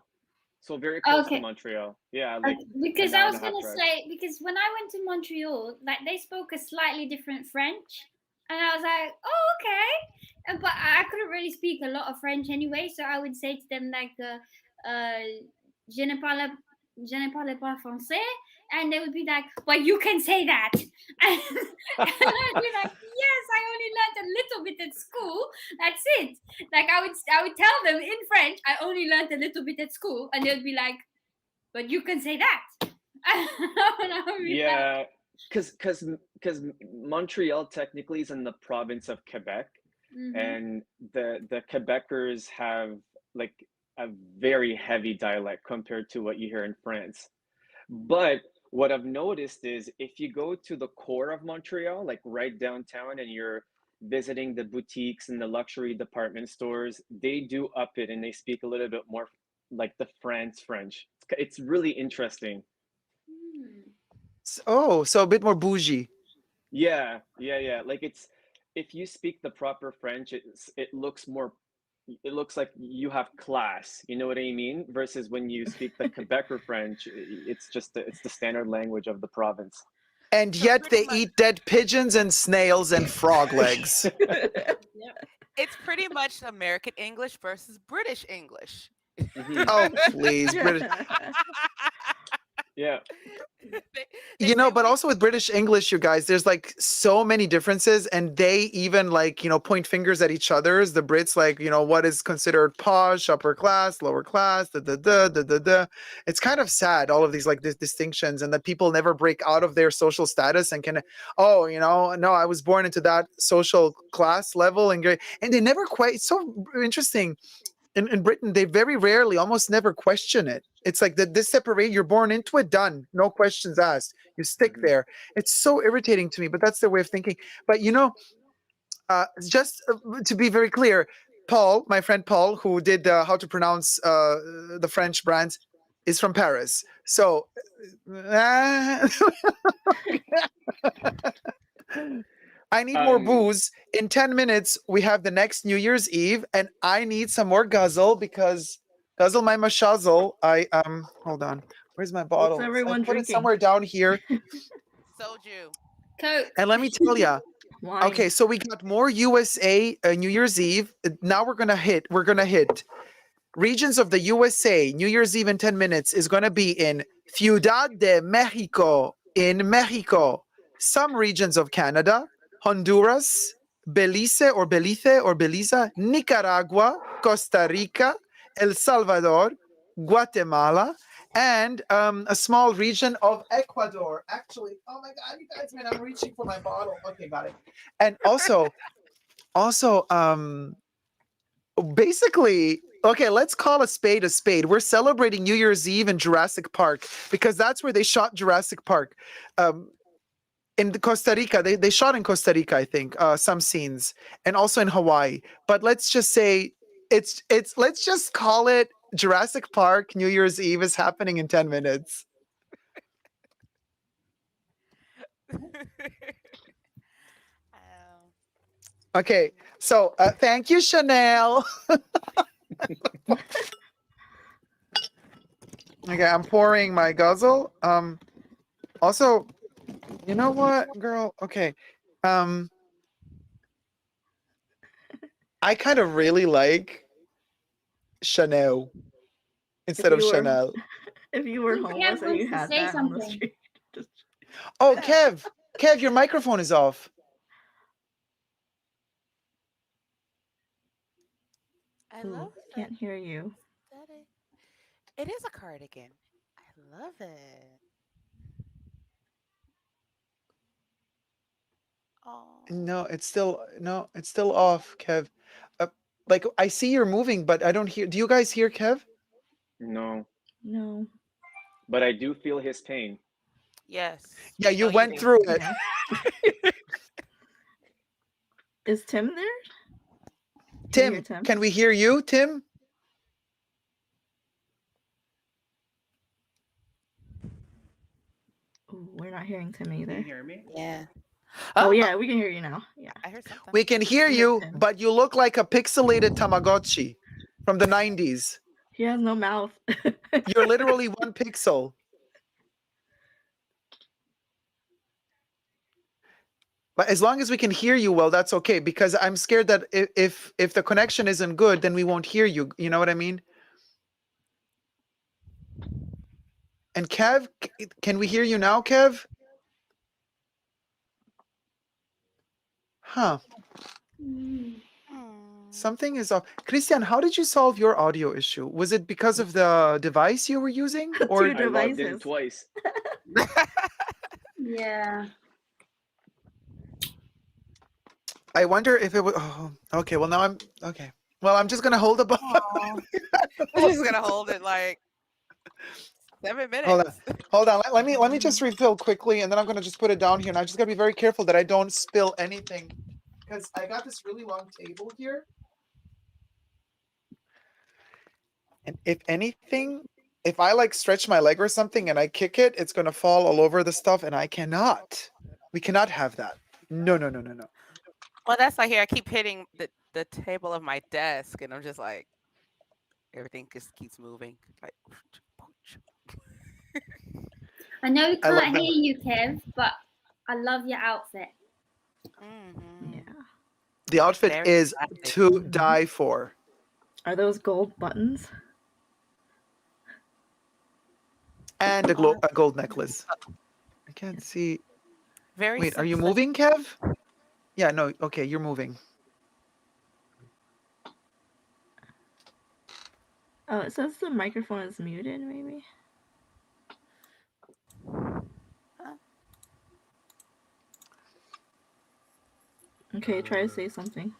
So very close to Okay. Montreal. Yeah, like Because an hour I and was a half gonna drive. say, because when I went to Montreal, like they spoke a slightly different French, and I was like, oh, okay. But I couldn't really speak a lot of French anyway, so I would say to them like, je ne parle pas français, and they would be like, well, you can say that, and I'd be like, yes, I only learned a little bit at school. That's it. Like I would tell them in French, I only learned a little bit at school, and they'd be like, but you can say that. And I would be like, Yeah, because Montreal technically is in the province of Quebec, mhm. and the Quebecers have like a very heavy dialect compared to what you hear in France. But what I've noticed is if you go to the core of Montreal, like right downtown, and you're visiting the boutiques and the luxury department stores, they do up it and they speak a little bit more like the French. It's really interesting. Oh, so a bit more bougie. Yeah. Like it's if you speak the proper French, it looks like you have class. You know what I mean? Versus when you speak the Quebecer French, it's the standard language of the province. And So yet pretty they eat dead pigeons and snails and frog legs. It's pretty much American English versus British English. Mhm. Oh, please, British. Yeah. You know, but also with British English, you guys, there's like so many differences, and they even like, you know, point fingers at each other's. The Brits, like, you know, what is considered posh, upper class, lower class, It's kind of sad, all of these like distinctions, and that people never break out of their social status and can, oh, you know, no, I was born into that social class level, and they never quite. It's so interesting. In Britain, they very rarely, almost never question it. It's like this separate, you're born into it, done. No questions asked. You stick there. It's so irritating to me, but that's their way of thinking. But, you know, just to be very clear, Paul, my friend Paul, who did how to pronounce the French brands, is from Paris. So, I need more booze. In 10 minutes, we have the next New Year's Eve, and I need some more guzzle because guzzle my mashazzle. Hold on. Where's my bottle? What's everyone I put it drinking? somewhere down here. Soju. Coke. And let me tell you. Wine. Okay, so we got more USA New Year's Eve. Now we're gonna hit. regions of the USA, New Year's Eve in 10 minutes is going to be in Ciudad de Mexico, in Mexico, some regions of Canada, Honduras, Belize, Nicaragua, Costa Rica, El Salvador, Guatemala, and a small region of Ecuador. Actually, oh my God, you guys, man, I'm reaching for my bottle. Okay, got it. And also, basically, okay, let's call a spade a spade. We're celebrating New Year's Eve in Jurassic Park because that's where they shot Jurassic Park. In Costa Rica, they shot in Costa Rica, I think, some scenes, and also in Hawaii. But let's just say it's let's just call it Jurassic Park. New Year's Eve is happening in 10 minutes. Okay, so thank you, Chanel. Okay, I'm pouring my guzzle. Also, you know what, girl? Okay, I kind of really like Chanel instead of Chanel. If you were Kev homeless and wants you to had say that on the something. street, just Oh, Kev, your microphone is off. I ooh, love can't hear you. that. It is a cardigan. I love it. Oh. No, it's still off, Kev. Like I see you're moving, but I don't hear. Do you guys hear Kev? No, No. but I do feel his pain. Yes. Yeah, we you know went do. through it. Yeah. Is Tim there? Can you hear Tim, can we hear you, Tim? Ooh, we're not hearing Tim either. Can you hear me? Yeah. Oh yeah, we can hear you now. Yeah. I heard something. We can hear We heard you, Tim. but you look like a pixelated Tamagotchi from the 90s. He has no mouth. You're literally one pixel. But as long as we can hear you well, that's okay. Because I'm scared that if the connection isn't good, then we won't hear you. You know what I mean? And Kev, can we hear you now, Kev? Huh. Something is off. Christian, how did you solve your audio issue? Was it because of the device you were using? Or I logged in twice. Yeah. I wonder if it was. Oh, okay. Well, now I'm okay. Well, I'm just gonna hold the bottle. I'm just gonna hold it like 7 minutes. Hold on. Let me just refill quickly, and then I'm gonna just put it down here. And I just gotta be very careful that I don't spill anything, because I got this really long table here, and if anything, if I like stretch my leg or something and I kick it, it's gonna fall all over the stuff, and I cannot. We cannot have that. No. Well, that's like here. I keep hitting the table of my desk, and I'm just like, everything just keeps moving. Like, I know we I love can't that. hear you, Kev, but I love your outfit. Yeah. The outfit Very is classic. to die for. Are those gold buttons? And a gold necklace. I can't see. Very Wait, are you simplistic. moving, Kev? Yeah, no. Okay, you're moving. Oh, it says the microphone is muted, maybe. Okay, try to say something.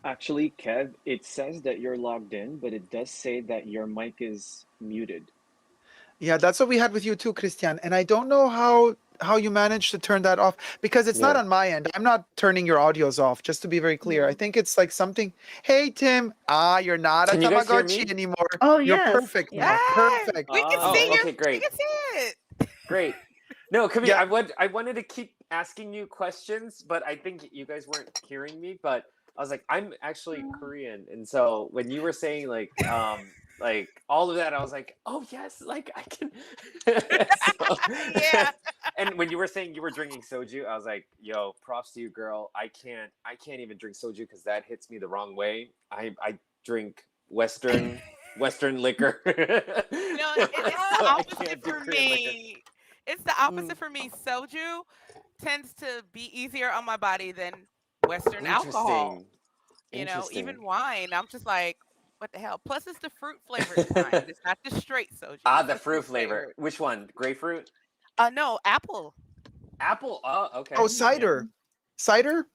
Actually, Kev, it says that you're logged in, but it does say that your mic is muted. Yeah, that's what we had with you too, Christian. And I don't know how you managed to turn that off, because it's not Yeah. on my end. I'm not turning your audios off, just to be very clear. I think it's like something. Hey, Tim. You're not Can a you guys hear Tamagotchi me? anymore. Oh, You're yes. perfect Yeah. now. Hey, Perfect. we can see Oh, your. okay, great. We can see it. Great. No, come Yeah. here. I wanted to keep asking you questions, but I think you guys weren't hearing me. But I was like, I'm actually Korean, and so when you were saying like like all of that. I was like, oh yes, like I can. Yeah. And when you were saying you were drinking soju, I was like, yo, props to you, girl. I can't even drink soju because that hits me the wrong way. I drink Western liquor. It's the So I opposite can't do for Korean liquor. me. It's the opposite for me. Soju tends to be easier on my body than Western alcohol. Interesting. Even wine. I'm just like, what the hell? Plus, it's the fruit flavored kind. It's not the straight soju. Ah, It's the the fruit fruit flavor. flavored. Which one? Grapefruit? No, apple. Apple? Oh, Oh, okay. Yeah. cider. Cider?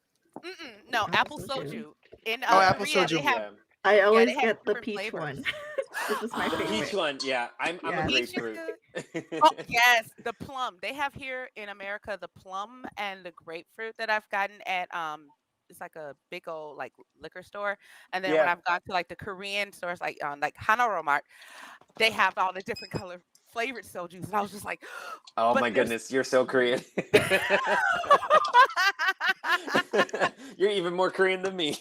No, apple soju. soju. In Oh, apple Korea, soju. I they always have get the different peach flavors. one. This is my The favorite. peach one, yeah. I'm a Yes. Peach is grapefruit. good. Oh yes, the plum. They have here in America the plum and the grapefruit that I've gotten at it's like a big old like liquor store. And then when Yeah. I've gone to like the Korean stores like Hanaro Mart, they have all the different color flavored sojus. And I was just like, Oh but my there's goodness, you're so Korean. You're even more Korean than me.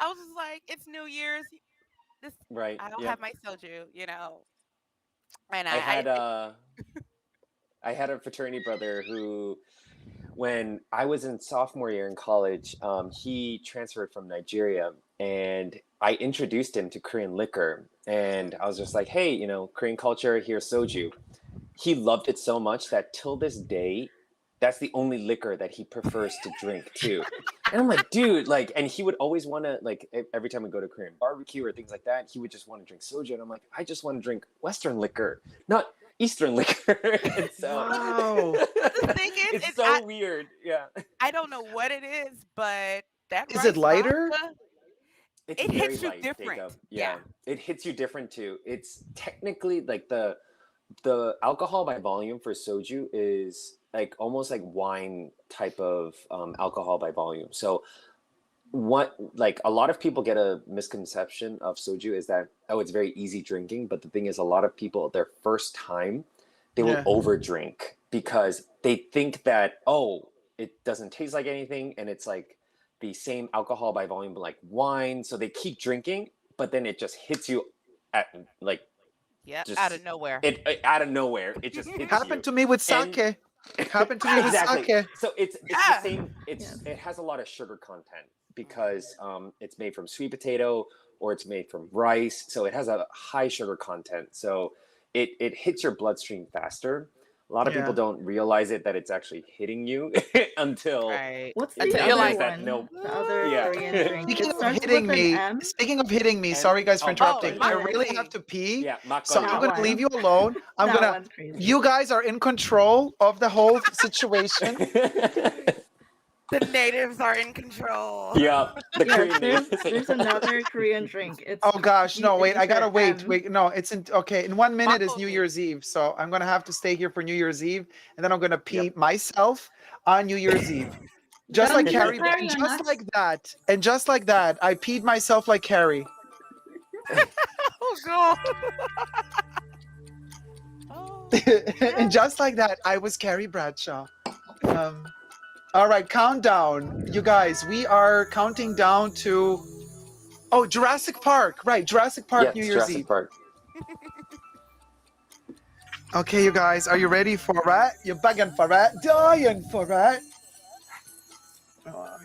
I was just like, it's New Year's. This Right. I don't Yeah. have my soju, And I I had I had a fraternity brother who, when I was in sophomore year in college, he transferred from Nigeria, and I introduced him to Korean liquor. And I was just like, hey, Korean culture, here's soju. He loved it so much that till this day, that's the only liquor that he prefers to drink too. And I'm like, dude, like, and he would always want to, like, every time we go to Korean barbecue or things like that, he would just want to drink soju. And I'm like, I just want to drink Western liquor, not Eastern liquor. And so, Wow. the thing is, it's so weird. Yeah. I don't know what it is, but that Is it rice lighter? vodka, It's it very hits you light, different. Dacob. Yeah. Yeah. It hits you different too. It's technically like the alcohol by volume for soju is like almost like wine type of alcohol by volume. So what, like, a lot of people get a misconception of soju is that, oh, it's very easy drinking, but the thing is, a lot of people, their first time, they will Yeah. over drink because they think that, oh, it doesn't taste like anything, and it's like the same alcohol by volume but like wine, so they keep drinking, but then it just hits you at like Yeah. just Out of nowhere. it out of nowhere, it just hits you. Happened to me with And sake. Happened to me with exactly. sake. So it's the Yeah. same. It has a lot of sugar content because it's made from sweet potato or it's made from rice, so it has a high sugar content. So it hits your bloodstream faster. A lot of people Yeah. don't realize it, that it's actually hitting you until Right. What's the Until you you're other realize like, that one? no. The other Yeah. Korean drink. Speaking It of starts hitting with an me, M. And sorry guys for interrupting. I Makgeolli. really have to pee, Yeah, so I'm That gonna leave one. you alone. That one's crazy. You guys are in control of the whole situation. the natives are in control. Yeah, the Yes, Korean there's another Korean drink. It's Oh gosh, no, wait, I gotta wait. M. Wait, no, it's in okay. In 1 minute is New Makgeolli. Year's Eve, so I'm gonna have to stay here for New Year's Eve, and then I'm gonna pee Yep. myself on New Year's Eve. Just Don't like do Carrie, carry and on just us. like that, and just like that, I peed myself like Carrie. Oh god. Oh, And just like that, I was Carrie Bradshaw. All right, countdown, you guys. We are counting down to Jurassic Park, right? Jurassic Park, New Yes, Year's Jurassic Eve. Park. Okay, you guys, are you ready for it? You're begging for it, dying for it. Oh,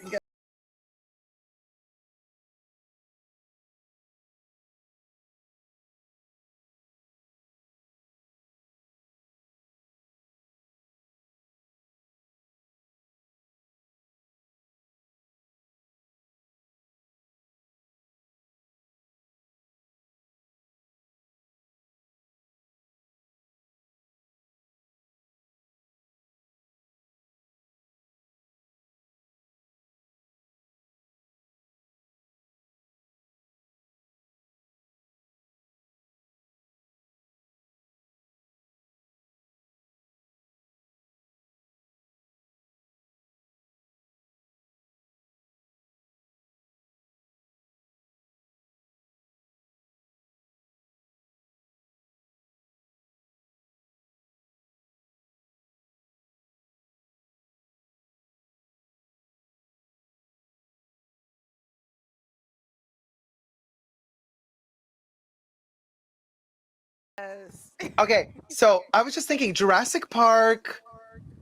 Okay, so I was just thinking Jurassic Park,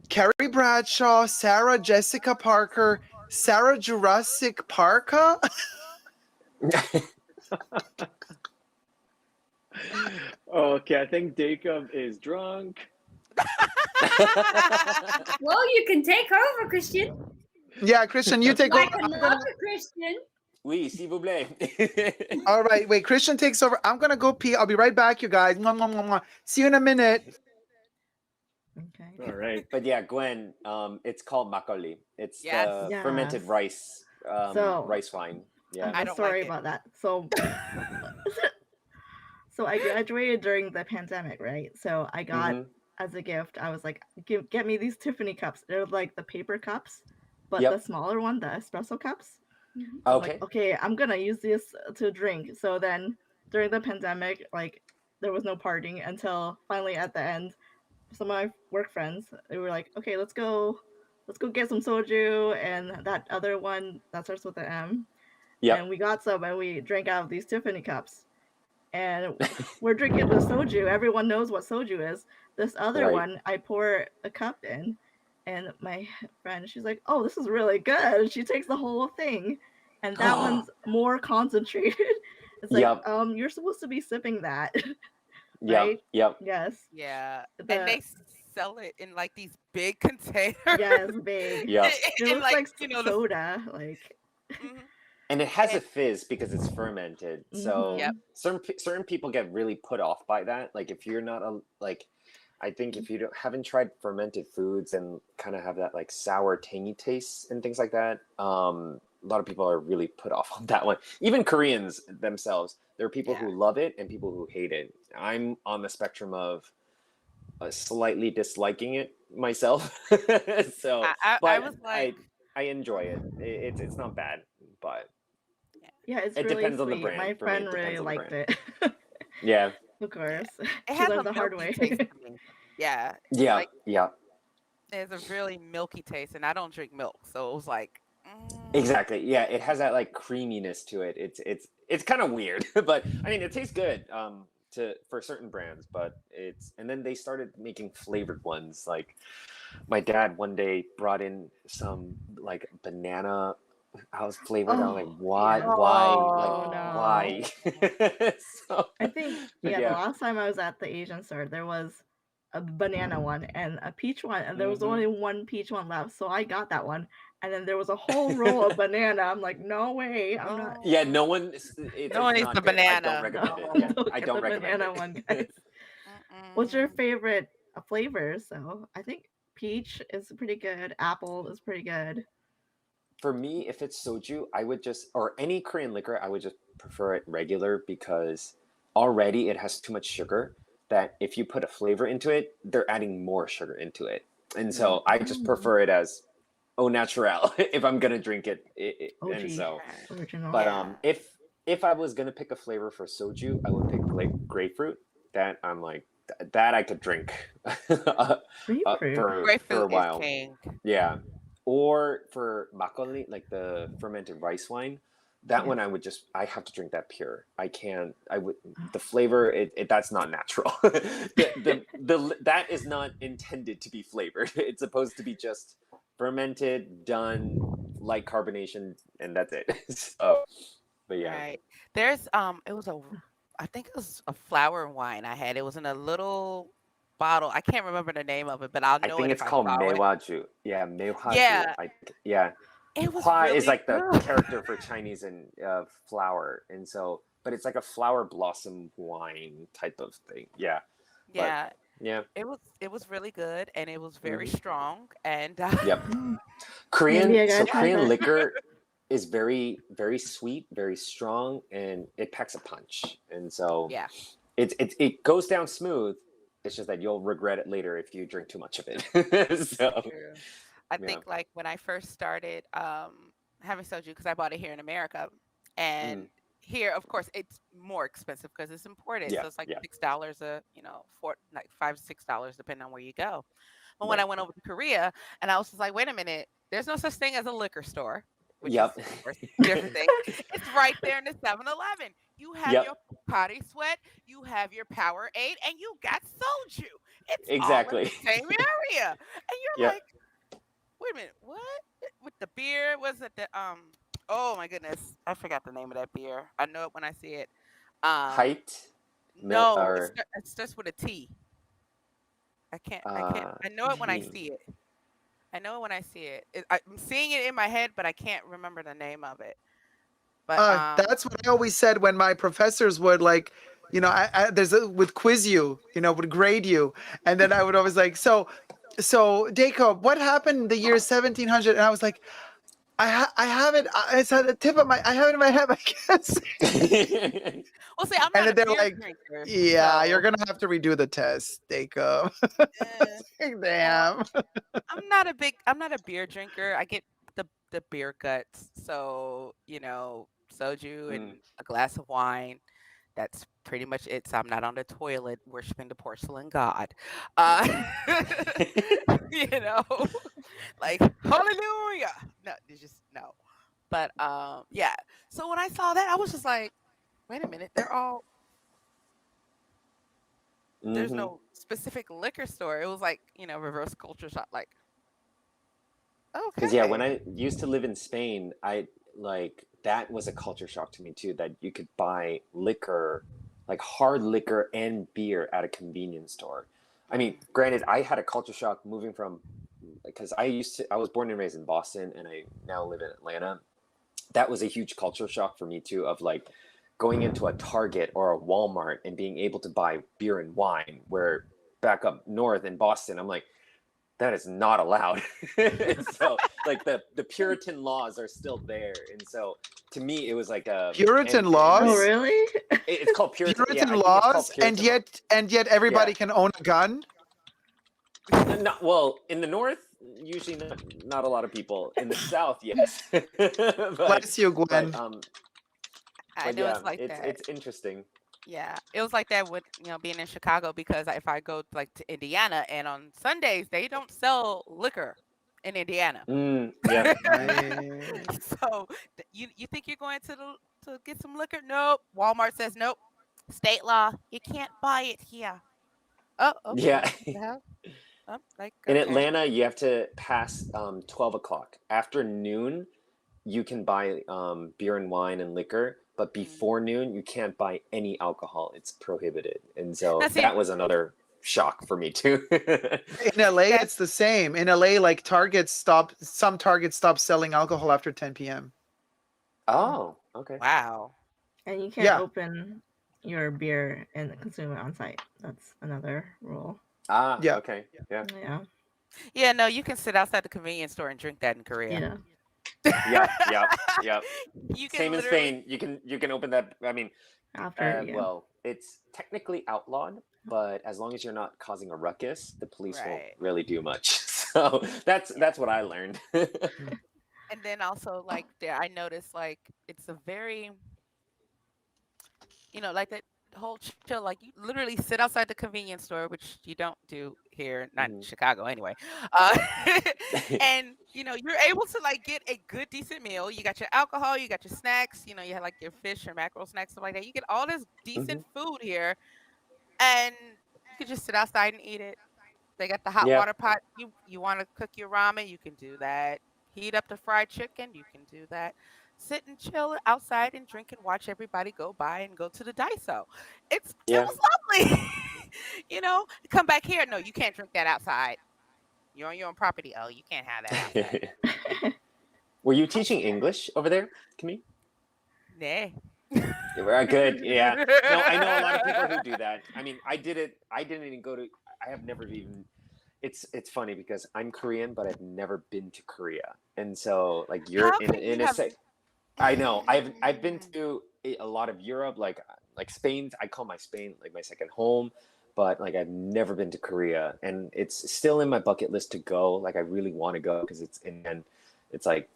Carrie Bradshaw, Sarah Jessica Parker, Sarah Jurassic Parker. Okay, I think Dacob is drunk. Well, you can take over, Christian. Yeah, Christian, you take Like over. another Christian. Oui, s'il vous plaît. All right, wait, Christian takes over. I'm gonna go pee. I'll be right back, you guys. Mwah, mwah, mwah, mwah. See you in a minute. Okay. All right. But yeah, Gwen, it's called makgeolli. It's Yes. the fermented Yes. rice, So- rice wine. I Yeah. have I a don't story like it. about that. So, so I graduated during the pandemic, right? So I got Mhm. as a gift, I was like, get me these Tiffany cups. They're like the paper cups, but Yep. the smaller one, the espresso cups. Mhm. I'm Okay. like, okay, I'm gonna use this to drink. So then during the pandemic, like there was no partying until finally at the end, some of my work friends, they were like, okay, let's go get some soju and that other one that starts with an M. Yep. And we got some and we drank out of these Tiffany cups. And we're drinking the soju. Everyone knows what soju is. This other Right. one, I pour a cup in, and my friend, she's like, "Oh, this is really good." She takes the whole thing, and that one's more concentrated. It's like, Yep. you're supposed to be sipping that, Yep. right? Yep. Yes. Yeah. The- And they sell it in like these big containers. Yes, big. Yep. It And, looks like you know, soda, like. Mhm. And it has a fizz because it's fermented. So Yep. certain people get really put off by that. Like if you're not I think if you haven't tried fermented foods and kind of have that like sour, tangy taste and things like that, a lot of people are really put off on that one. Even Koreans themselves, there are people who love it and people who hate it. I'm on the spectrum of slightly disliking it myself. So, I but was like, I enjoy it. It's not bad, but Yeah, it's it really depends on the sweet. brand. My For me, it friend really depends on the liked brand. it. Yeah. Of course. it She has learned a the hard milky way. taste to me. Yeah. Yeah. Like Yeah. there's a really milky taste, and I don't drink milk, so it was like, Exactly. Yeah, it has that like creaminess to it. It's kind of weird, but I mean, it tastes good for certain brands, but and then they started making flavored ones. Like my dad one day brought in some like banana house flavored. I was like, why? yeah. Why? Oh Like, no. why? So, I think but the last time I was at the Asian store, there was a banana one and a peach one, and there was Mhm. only one peach one left, so I got that one. And then there was a whole roll of banana. I'm like, no way, I'm not. Yeah, no one. No one It's eats not the good. I don't banana. recommend it. No, Yeah, don't I get don't the recommend banana it. one, guys. What's your favorite flavor? So I think peach is pretty good. Apple is pretty good. For me, if it's soju, I would just, or any Korean liquor, I would just prefer it regular because already it has too much sugar that if you put a flavor into it, they're adding more sugar into it. And so I just prefer it as au naturel if I'm gonna drink it. OG, And so, original. but if I was gonna pick a flavor for soju, I would pick grapefruit. That I'm like that I could drink Grapefruit. for a Grapefruit is while. king. Yeah. Or for makgeolli, like the fermented rice wine, that one I have to drink that pure. The flavor, that's not natural. That is not intended to be flavored. It's supposed to be just fermented, done, light carbonation, and that's it. So, but yeah. Right. There's I think it was a flower wine I had. It was in a little bottle. I can't remember the name of it, but I'll I know think it it's if I called saw it. mewaju. Yeah, mewaju. Yeah. Yeah. It was Hua really is like the good. character for Chinese and flower, and so, but it's like a flower blossom wine type of thing. Yeah. Yeah. Yeah. It was really good, and it was very Mhm. strong, and Yep. Maybe I Korean gotta try that. liquor is very, very sweet, very strong, and it packs a punch. And so yeah. it goes down smooth. It's just that you'll regret it later if you drink too much of it. So True. I think like when I first started having soju, because I bought it here in America, and here, of course, it's more expensive because it's imported. Yeah, So it's like yeah. $6 like $5 to $6 depending on where you go. But when I went over to Korea, and I was just like, wait a minute, there's no such thing as a liquor store, which Yep. is of course a different thing. It's right there in the 7-Eleven. You have Yep. your potty sweat, you have your Powerade, and you got soju. It's all in Exactly. the same area. And you're Yep. like, wait a minute, what? With the beer, was it the oh my goodness, I forgot the name of that beer. I know it when I see it. Um Height, no, or it starts with a T. I can't I know it when I T. see it. I know it when I see it. I'm seeing it in my head, but I can't remember the name of it. But That's what I always said when my professors would like, would quiz you, would grade you, and then I would always like, so Dacob, what happened in the year 1700? And I was like, I have it. It's at the tip of I have it in my head. I can't say. well, see, I'm And not then a they're beer like, drinker, yeah, you're so gonna have to redo the test, Dacob. eh, well, Damn. I'm not a beer drinker. I get the beer guts. So, soju Mm. and a glass of wine. That's pretty much it. So I'm not on the toilet worshiping the porcelain god. Uh, you know, like hallelujah. No, it's just no. But yeah. So when I saw that, I was just like, wait a minute, there's Hmm. no specific liquor store. It was like, reverse culture shock. Like, Because yeah, when okay. I used to live in Spain, I like that was a culture shock to me too, that you could buy liquor, like hard liquor and beer at a convenience store. I mean, granted, I had a culture shock moving from because I was born and raised in Boston and I now live in Atlanta. That was a huge culture shock for me too, of like going into a Target or a Walmart and being able to buy beer and wine, where back up north in Boston, I'm like, that is not allowed. And so like the Puritan laws are still there. And so to me it was like Puritan Oh, laws? really? it's called Puritan. Yeah, Puritan I think it's called laws, and Puritan law. yet Yeah. everybody can own a gun? Not well in the north, usually not a lot of people. In the south, yes. but Bless you, but Gwen. um I but know yeah, it's like that. it's interesting. Yeah, it was like that with being in Chicago because if I go like to Indiana and on Sundays they don't sell liquor in Indiana. Yeah. Right. So you think you're going to get some liquor? Nope. Walmart says nope. State law. You can't buy it here. Oh, okay. Yeah. What the hell? Like In okay. Atlanta, you have to pass 12 o'clock. After noon, you can buy beer and wine and liquor, but Mm. before noon, you can't buy any alcohol. It's prohibited. And so Now see that was another shock for me too. In LA, that it's the same. In LA, like some Targets stop selling alcohol after 10 p.m. Oh, okay. wow. And you can't Yeah. open your beer and consume it on site. That's another rule. Ah, Yeah. okay. Yeah. Yeah. Yeah, no, you can sit outside the convenience store and drink that in Korea. Yeah. Yep. You can Same in literally Spain. You can open that. I mean, After, yeah. well, it's technically outlawed, but as long as you're not causing a ruckus, the police won't right. really do much. So that's what I learned. And then also like there I noticed like it's a very like that whole chill, like you literally sit outside the convenience store, which you don't do here, not in Mhm. Chicago anyway. Uh, and you're able to like get a good decent meal. You got your alcohol, you got your snacks, you have like your fish or mackerel snacks, stuff like that. You get all this decent Mhm. food here, and you can just sit outside and eat it. They got the hot Yeah. water pot. You want to cook your ramen, you can do that. Heat up the fried chicken, you can do that. Sit and chill outside and drink and watch everybody go by and go to the Daiso. It Yeah. was lovely. Come back here. No, you can't drink that outside. You're on your own property. Oh, you can't have that outside. Were you teaching English over there, Camille? Nah. Good. Yeah. No, I know a lot of people who do that. I mean, I did it. I didn't even go to. I have never even. It's funny because I'm Korean, but I've never been to Korea, and so like you're How can you in a have? sec. I know. I've been to a lot of Europe, like Spain. I call my Spain like my second home, but like I've never been to Korea, and it's still in my bucket list to go. Like I really want to go because it's like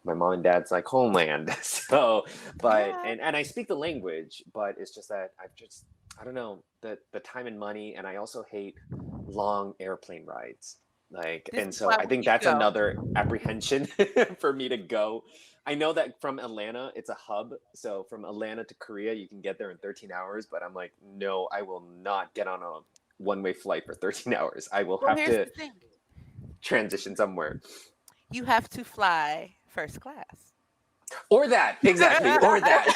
my mom and dad's like homeland. So, but Yeah. and I speak the language, but it's just that I don't know the time and money, and I also hate long airplane rides. Like, This and is so why I when think you that's go, another apprehension for me to go. I know that from Atlanta, it's a hub. So from Atlanta to Korea, you can get there in 13 hours. But I'm like, no, I will not get on a one-way flight for 13 hours. I will well, have here's to the thing. transition somewhere. You have to fly first class. Or that, exactly. Or that.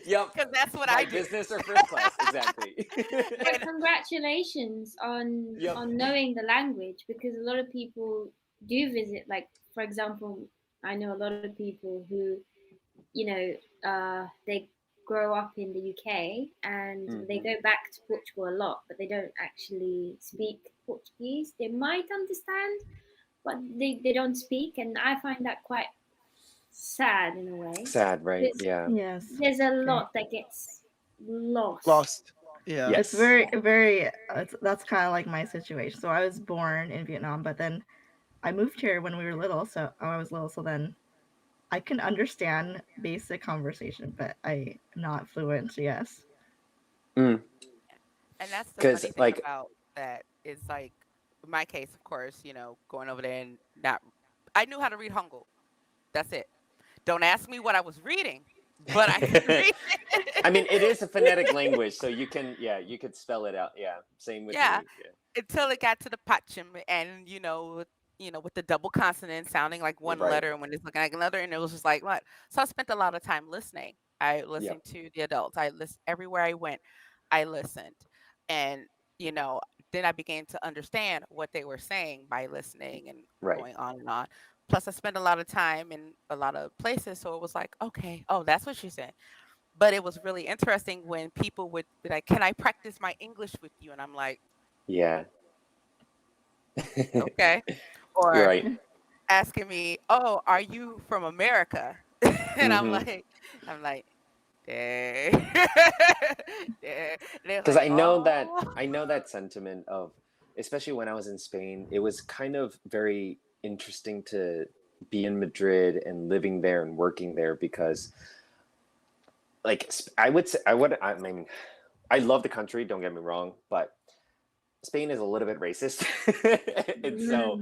Yep. Because that's what By I do. business or first class, exactly. But congratulations Yep. on knowing the language, because a lot of people do visit. Like, for example, I know a lot of people who, they grow up in the UK and they Mhm. go back to Portugal a lot, but they don't actually speak Portuguese. They might understand, but they don't speak, and I find that quite sad in a way. Sad, right? There's, Yeah. Yes. there's a Okay. lot that gets lost. Lost. Yeah. It's Yes. very that's kind of like my situation. So I was born in Vietnam, but then I moved here when we were little. So I was little. So then I can understand basic conversation, but I'm not fluent. Yes. Mm. And that's the Because, funny thing like, about that is like, in my case, of course, going over there and not, I knew how to read Hangul. That's it. Don't ask me what I was reading, but I could read I mean, it is a it. phonetic language, so you can, yeah, you could spell it out. Yeah, same with Yeah, me. Yeah. until it got to the Pachim and with the double consonant sounding like one Right. letter when it's looking like another, and it was just like what. So I spent a lot of time listening. I Yep. listened to the adults. I listened everywhere I went. I listened, and you know, then I began to understand what they were saying by listening and Right. going on and on. Plus, I spent a lot of time in a lot of places, so it was like, okay, oh, that's what she said. But it was really interesting when people would be like, "Can I practice my English with you?" And I'm like, Yeah. okay. You're Or right. asking me, "Oh, are you from America?" And Mm-hmm. I'm like, dang. Dang. They're Because like, oh. I know that sentiment of, especially when I was in Spain, it was kind of very interesting to be in Madrid and living there and working there because, like, I mean, I love the country, don't get me wrong, but Spain is a little bit racist. And so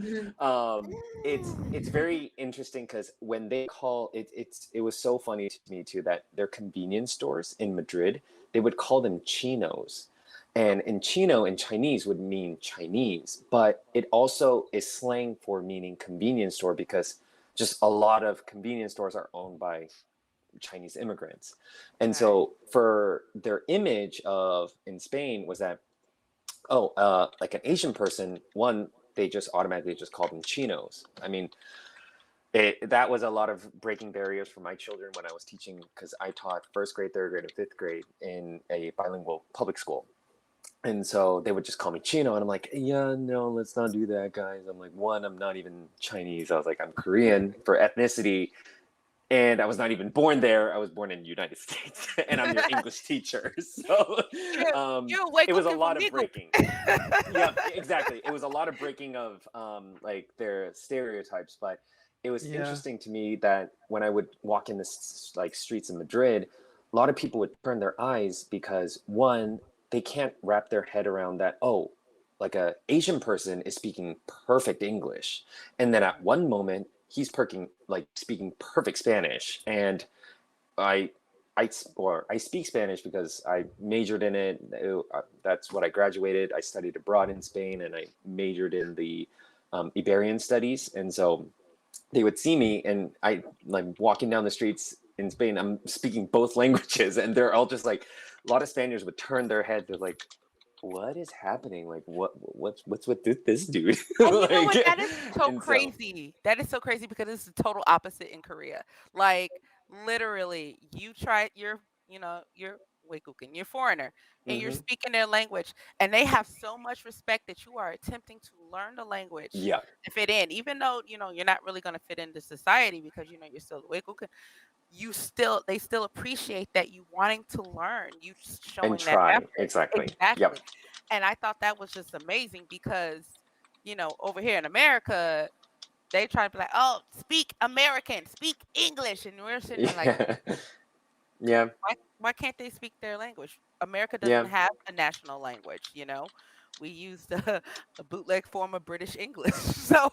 it's very interesting because when they call it, it was so funny to me too that their convenience stores in Madrid, they would call them chinos. And in Chino in Chinese would mean Chinese, but it also is slang for meaning convenience store because just a lot of convenience stores are owned by Chinese immigrants. And Right. so for their image of in Spain was that, like an Asian person, one, they just automatically just called them chinos. I mean, that was a lot of breaking barriers for my children when I was teaching, because I taught first grade, third grade, and fifth grade in a bilingual public school. And so they would just call me Chino, and I'm like, yeah, no, let's not do that, guys. I'm like, one, I'm not even Chinese. I was like, I'm Korean for ethnicity, and I was not even born there. I was born in the United States, and I'm your English teacher. So You're way it was a cooking lot for of me. breaking. Yeah, exactly. It was a lot of breaking of like their stereotypes. But it was Yeah. interesting to me that when I would walk in the like streets in Madrid, a lot of people would turn their eyes because, one, they can't wrap their head around that. Oh, like a Asian person is speaking perfect English, and then at one moment he's speaking perfect Spanish, and I I speak Spanish because I majored in it. That's what I graduated. I studied abroad in Spain, and I majored in the Iberian studies. And so they would see me, and I like walking down the streets in Spain. I'm speaking both languages, and they're all just like, a lot of Spaniards would turn their head. They're like, "What is happening? Like, what's with this dude?" And you know what? Like, That is so and so crazy. That is so crazy because it's the total opposite in Korea. Like literally, you try you're Weikukin, you're foreigner, and you're hmm speaking their language, and they have so much respect that you are attempting to learn the language yeah, and fit in, even though you're not really going to fit into society because you're still Weikukin. They still appreciate that you wanting to learn, you and showing that try effort. exactly. Yep. Exactly. And I thought that was just amazing because over here in America, they try to be like, "Oh, speak American, speak English," and we're sitting there like, Yeah. Yeah. why can't they speak their language? America doesn't Yeah. have a national language, we used a bootleg form of British English. So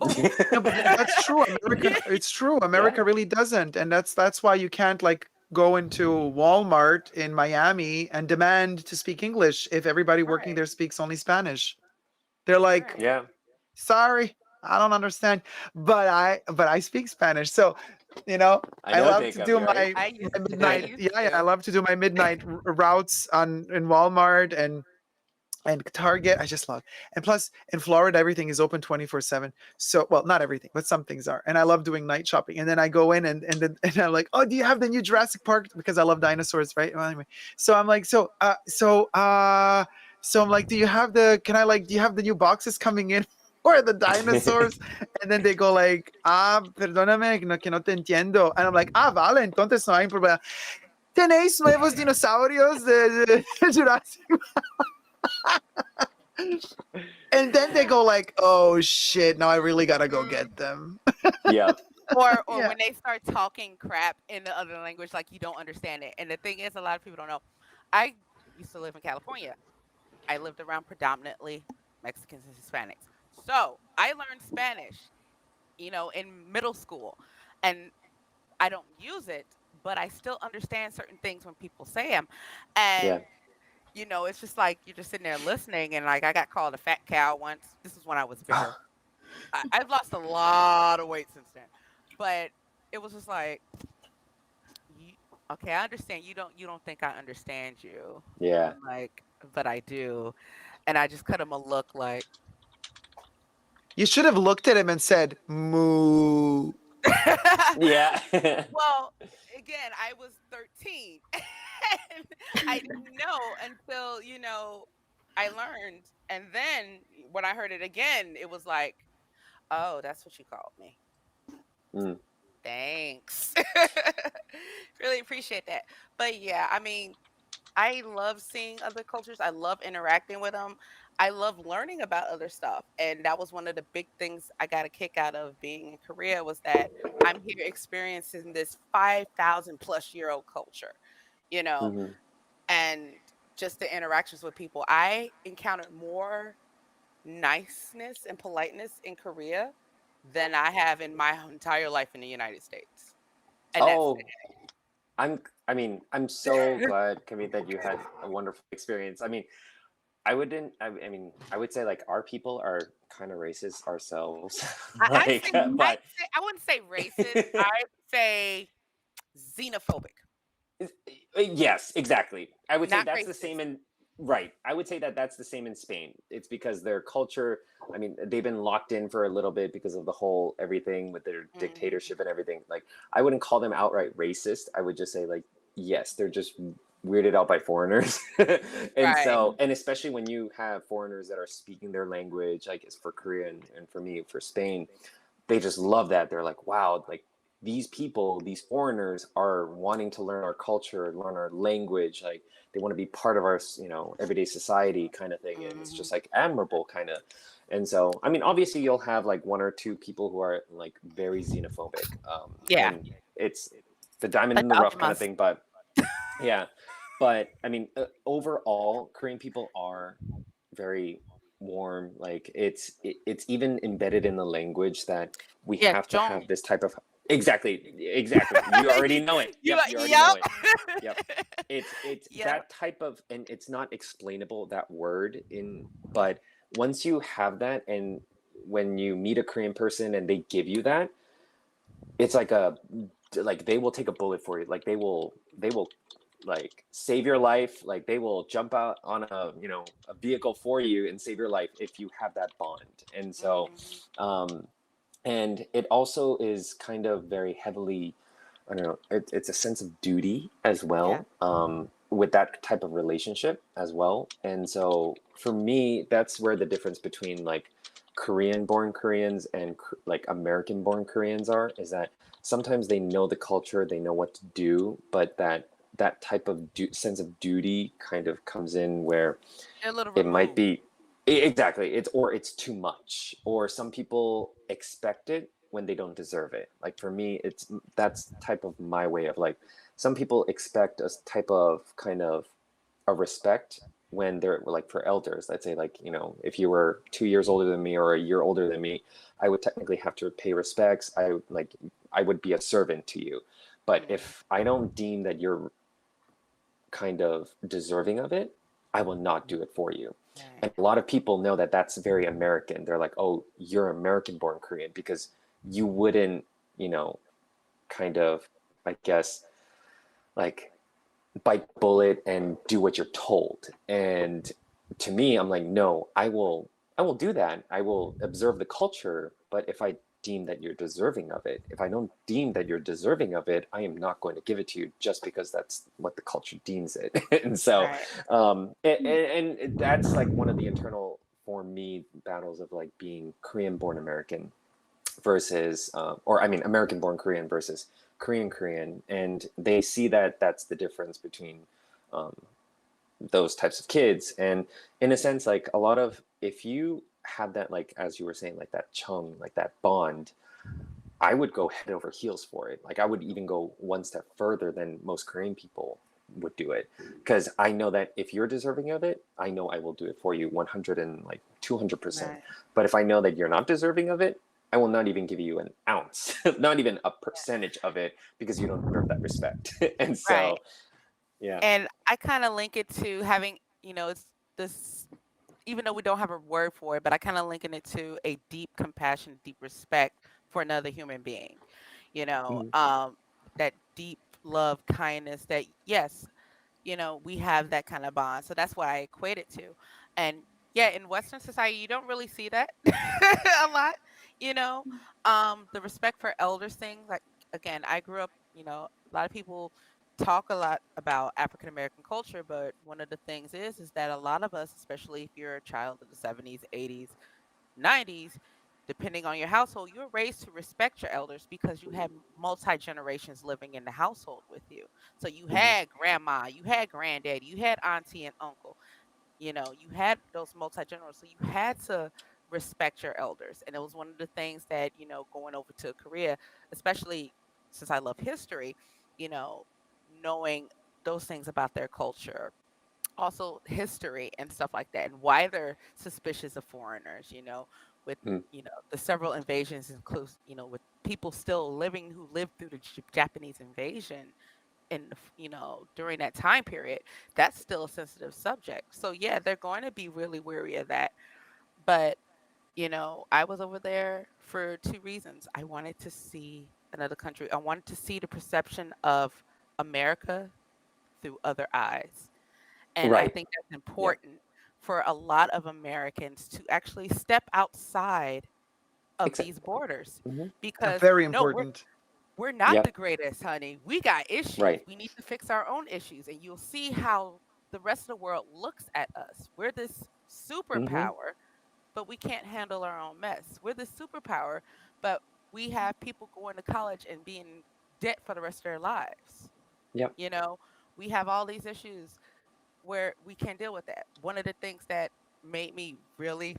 No, but that's true. America, it's true. America really doesn't, and that's why you can't like go into Walmart in Miami and demand to speak English if everybody working there speaks only Spanish. They're like, right. Yeah. sorry, I don't understand, but I speak Spanish, so I I know, love to Dacob, do you're right. my I midnight. used Yeah, I to. love to do my midnight routes in Walmart and Target. I just love. And plus, in Florida, everything is open 24/7. So, well, not everything, but some things are. And I love doing night shopping. And then I go in and I'm like, oh, do you have the new Jurassic Park? Because I love dinosaurs, right? Well, anyway, so I'm like, so I'm like, do you have the new boxes coming in? Or the dinosaurs, and then they go like, perdóname, que no te entiendo, and I'm like, vale, entonces no hay problema. ¿Tenéis nuevos dinosaurios de Jurassic? And then they go like, oh shit, now I really gotta go get them. Yeah. Or Yeah. when they start talking crap in the other language, like you don't understand it. And the thing is, a lot of people don't know. I used to live in California. I lived around predominantly Mexicans and Hispanics. So I learned Spanish, in middle school. And I don't use it, but I still understand certain things when people say them. Yeah. And, it's just like you're just sitting there listening. And like I got called a fat cow once. This was when I was bigger. I've lost a lot of weight since then. But it was just like, you, okay, I understand. You don't think I understand you. Yeah. I'm like, but I do. And I just cut him a look like, You should have looked at him and said, moo. Yeah. well, again, I was 13 and I didn't know until, I learned. And then when I heard it again, it was like, oh, that's what you called me. Mm. Thanks. Really appreciate that. But yeah, I mean, I love seeing other cultures. I love interacting with them. I love learning about other stuff. And that was one of the big things I got a kick out of being in Korea was that I'm here experiencing this 5,000 plus year old culture, you know, Mhm. and just the interactions with people. I encountered more niceness and politeness in Korea than I have in my entire life in the United States. And that's Oh, I'm so glad, Kavit, that you had a wonderful experience. I mean, I would say like our people are kind of racist ourselves. Like, but I wouldn't say racist. I'd say xenophobic, yes, exactly. I would say not that's the racist. same in right. I would say that that's the same in Spain. It's because their culture, I mean, they've been locked in for a little bit because of the whole everything with their dictatorship and everything. Like, I wouldn't call them outright racist. I would just say like, yes, they're just weirded out by foreigners. And Right. so, and especially when you have foreigners that are speaking their language, like it's for Korea and for me, for Spain, they just love that. They're like, wow, like these people, these foreigners are wanting to learn our culture, learn our language. Like they want to be part of our, everyday society kind of thing. And it's just like admirable kind of. And so, I mean, obviously you'll have like one or two people who are like very xenophobic. Yeah. And it's the diamond Like in the the rough kind of Alchemist. thing. But yeah, but I mean, overall, Korean people are very warm. Like it's even embedded in the language that we Yeah, have to John. have this type of exactly. You already know it. Yep, you already know it. Yep. It's Yep. that type of, and it's not explainable, that word but once you have that, and when you meet a Korean person and they give you that, it's like they will take a bullet for you. Like they will like save your life. Like they will jump out on a vehicle for you and save your life if you have that bond. And so and it also is kind of very heavily, I don't know, it's a sense of duty as well, with that type of relationship as well. And so for me, that's where the difference between like Korean-born Koreans and like American-born Koreans is that sometimes they know the culture, they know what to do, but that type of sense of duty kind of comes in where They're a little it might removed. be exactly it's too much, or some people expect it when they don't deserve it. Like for me, that's type of my way of like, some people expect a type of kind of a respect when they're like for elders, let's say like, you know, if you were 2 years older than me or a year older than me, I would technically have to pay respects. I would be a servant to you. But if I don't deem that you're kind of deserving of it, I will not do it for you. Right. And a lot of people know that that's very American. They're like, oh, you're American born Korean because you wouldn't, you know, kind of, I guess, like bite the bullet and do what you're told. And to me, I'm like, no, I will do that. I will observe the culture, but if I deem that you're deserving of it, if I don't deem that you're deserving of it, I am not going to give it to you just because that's what the culture deems it. And so, Right. and that's like one of the internal for me battles of like being Korean born American versus, or I mean, American born Korean versus Korean, and they see that that's the difference between um, those types of kids. And in a sense, like a lot of, if you had that, like, as you were saying, like that chung, like that bond, I would go head over heels for it. Like I would even go one step further than most Korean people would do it. Because I know that if you're deserving of it, I know I will do it for you 100 and like 200%. Right. But if I know that you're not deserving of it, I will not even give you an ounce, not even a percentage of it, because you don't deserve that respect. And Right. so, yeah. And I kind of link it to having, it's this, even though we don't have a word for it, but I kind of linking it to a deep compassion, deep respect for another human being. Mhm. That deep love, kindness, that yes, we have that kind of bond. So that's what I equate it to. And yeah, in Western society, you don't really see that a lot, you know. The respect for elders thing, like again, I grew up, a lot of people talk a lot about African American culture, but one of the things is that a lot of us, especially if you're a child of the 70s, 80s, 90s, depending on your household, you're raised to respect your elders because you had multi generations living in the household with you. So you Mhm. had grandma, you had granddaddy, you had auntie and uncle. You had those multi generations, so you had to respect your elders. And it was one of the things that going over to Korea, especially since I love history, you know, knowing those things about their culture, also history and stuff like that, and why they're suspicious of foreigners, with Mm. the several invasions includes, with people still living who lived through the Japanese invasion and during that time period. That's still a sensitive subject, so yeah, they're going to be really wary of that. But I was over there for two reasons. I wanted to see another country. I wanted to see the perception of America through other eyes. And I Right. think that's Yeah. important for a lot of Americans to actually step outside of Exactly. these borders, Hmm. because Very no, important. we're not the Yep. greatest, honey. We got issues. Right. We need to fix our own issues, and you'll see how the rest of the world looks at us. We're this Hmm. superpower, but we can't handle our own mess. We're this superpower, but we have people going to college and being in debt for the rest of their lives. Yep. You know, we have all these issues where we can deal with that. One of the things that made me really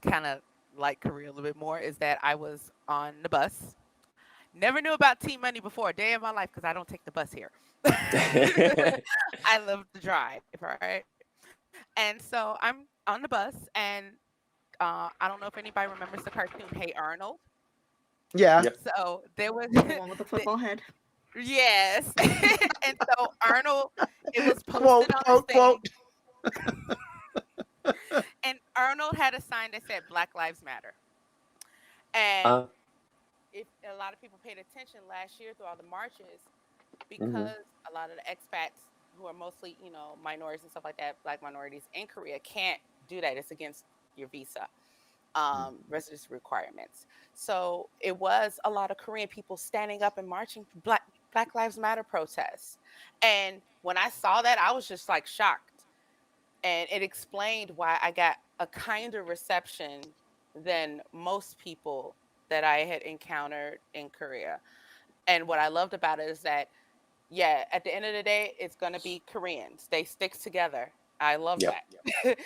kind of like Korea a little bit more is that I was on the bus. Never knew about Team Money before a day in my life because I don't take the bus here. I love to drive, right? And so I'm on the bus, and I don't know if anybody remembers the cartoon Hey Arnold. Yeah. Yep. So there was, The one with the the, football head. yes, and so Arnold, it was Quote, posted on this quote, thing, quote. and Arnold had a sign that said Black Lives Matter. And Uh, if a lot of people paid attention last year through all the marches, mhm. because a lot of the expats who are mostly, minorities and stuff like that, black minorities in Korea can't do that. It's against your visa, residency requirements. So it was a lot of Korean people standing up and marching for Black Lives Matter protests. And when I saw that, I was just like shocked. And it explained why I got a kinder reception than most people that I had encountered in Korea. And what I loved about it is that, yeah, at the end of the day, it's going to be Koreans. They stick together. I love Yep. that.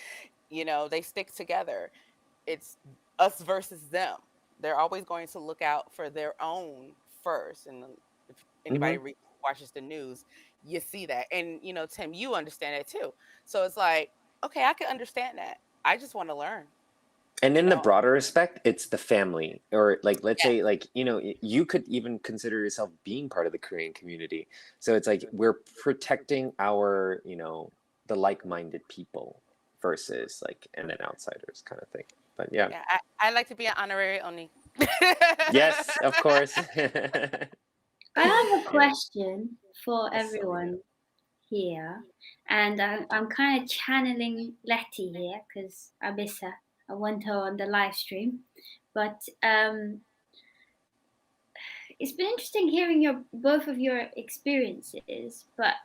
They stick together. It's us versus them. They're always going to look out for their own first. And if anybody Hmm. watches the news, you see that. And, Tim, you understand it too. So it's like, okay, I can understand that. I just want to learn, And you in the know? broader respect, it's the family, or like, let's Yeah. say, like, you could even consider yourself being part of the Korean community. So it's like we're protecting our, the like-minded people versus like and then outsiders kind of thing. But yeah. Yeah. I like to be an honorary Oni. Yes, of course. I have a Yeah. question for Yes, Selena. everyone here, and I'm kind of channeling Letty here because I miss her. I want her on the live stream, but it's been interesting hearing both of your experiences. But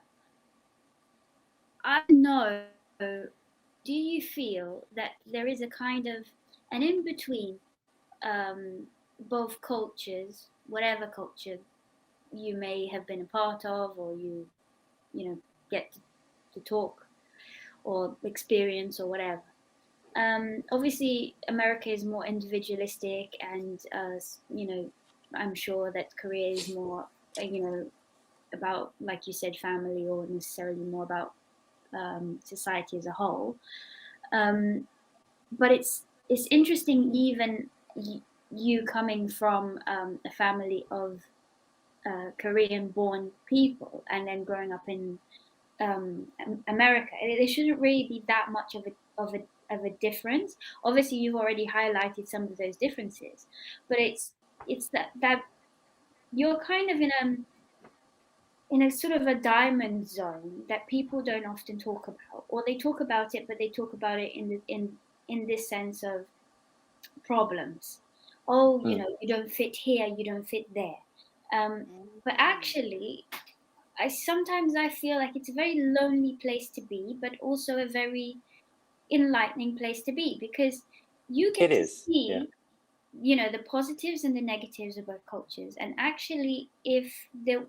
I know, do you feel that there is a kind of an in between both cultures, whatever culture you may have been a part of, or get to talk or experience or whatever. Obviously, America is more individualistic, and I'm sure that Korea is more, about, like you said, family, or necessarily more about society as a whole. But it's interesting, even you coming from a family of Korean-born people, and then growing up in America. There shouldn't really be that much of a difference. Obviously, you've already highlighted some of those differences, but it's that you're kind of in a sort of a diamond zone that people don't often talk about, or they talk about it, but they talk about it in this sense of problems. Oh, you don't fit here, you don't fit there. But actually, I feel like it's a very lonely place to be, but also a very enlightening place to be, because you It get to is. Yeah. see, the positives and the negatives of both cultures. And actually, if there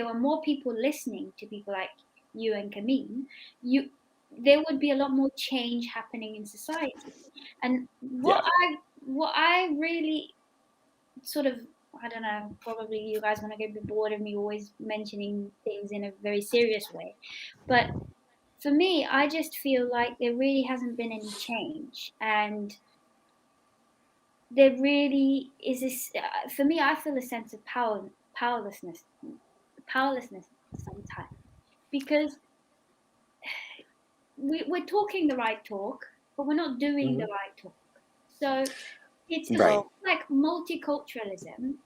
were more people listening to people like you and Kameen, there would be a lot more change happening in society. And Yeah. what I really sort of, I don't know, probably you guys want to get a bit bored of me always mentioning things in a very serious way. But for me, I just feel like there really hasn't been any change. And there really is this, for me, I feel a sense of powerlessness sometimes. Because we're talking the right talk, but we're not doing the right talk. So it's Right. not like multiculturalism.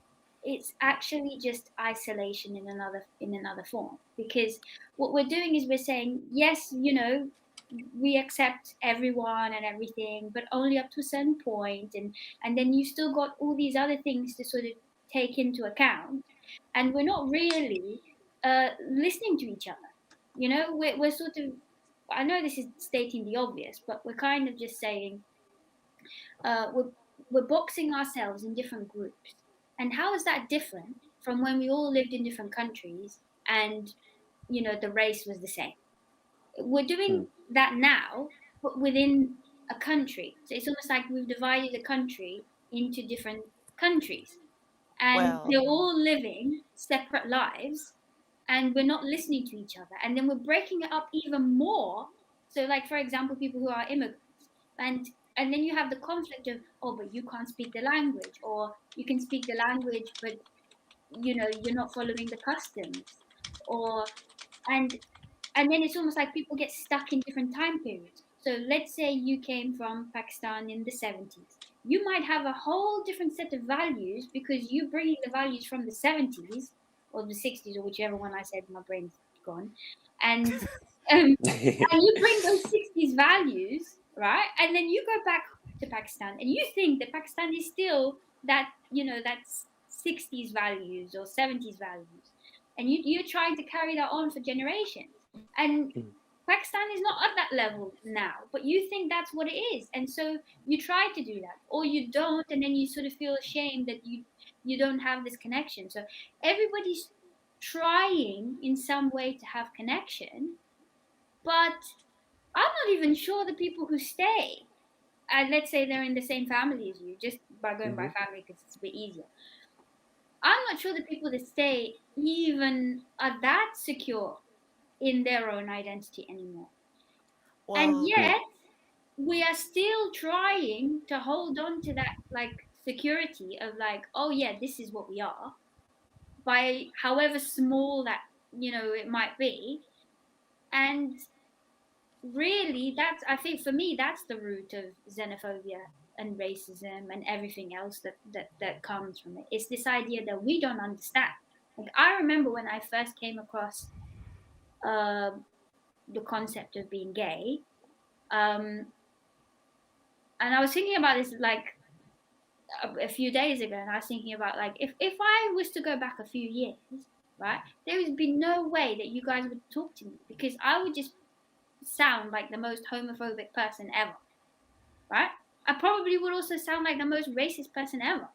It's actually just isolation in another form. Because what we're doing is we're saying, yes, we accept everyone and everything, but only up to a certain point, and then you still got all these other things to sort of take into account, and we're not really listening to each other. We're sort of, I know this is stating the obvious, but we're kind of just saying, we're boxing ourselves in different groups. And how is that different from when we all lived in different countries and the race was the same? We're doing that now, but within a country. So it's almost like we've divided the country into different countries, and Well, they're all living separate lives, and we're not listening to each other, and then we're breaking it up even more. So, like, for example, people who are immigrants, and then you have the conflict of, oh, but you can't speak the language, or you can speak the language, but you're not following the customs, or and then it's almost like people get stuck in different time periods. So let's say you came from Pakistan in the 70s. You might have a whole different set of values because you bringing the values from the 70s or the 60s, or whichever one I said, my brain's gone. And and you bring those 60s values, right? And then you go back to Pakistan and you think that Pakistan is still that, that's 60s values or 70s values. And you're trying to carry that on for generations. And Pakistan is not at that level now, but you think that's what it is. And so you try to do that, or you don't, and then you sort of feel ashamed that you don't have this connection. So everybody's trying in some way to have connection, but I'm not even sure the people who stay, and let's say they're in the same family as you, just by going by family because it's a bit easier. I'm not sure the people that stay even are that secure in their own identity anymore. And Well, yet, we are still trying to hold on to that like security of like, oh yeah, this is what we are, by however small that it might be. And really, that's, I think, for me, that's the root of xenophobia and racism and everything else that comes from it. It's this idea that we don't understand. Like, I remember when I first came across uh, the concept of being gay, um, and I was thinking about this like a few days ago, and I was thinking about like, if I was to go back a few years, right, there would be no way that you guys would talk to me, because I would just sound like the most homophobic person ever, right? I probably would also sound like the most racist person ever.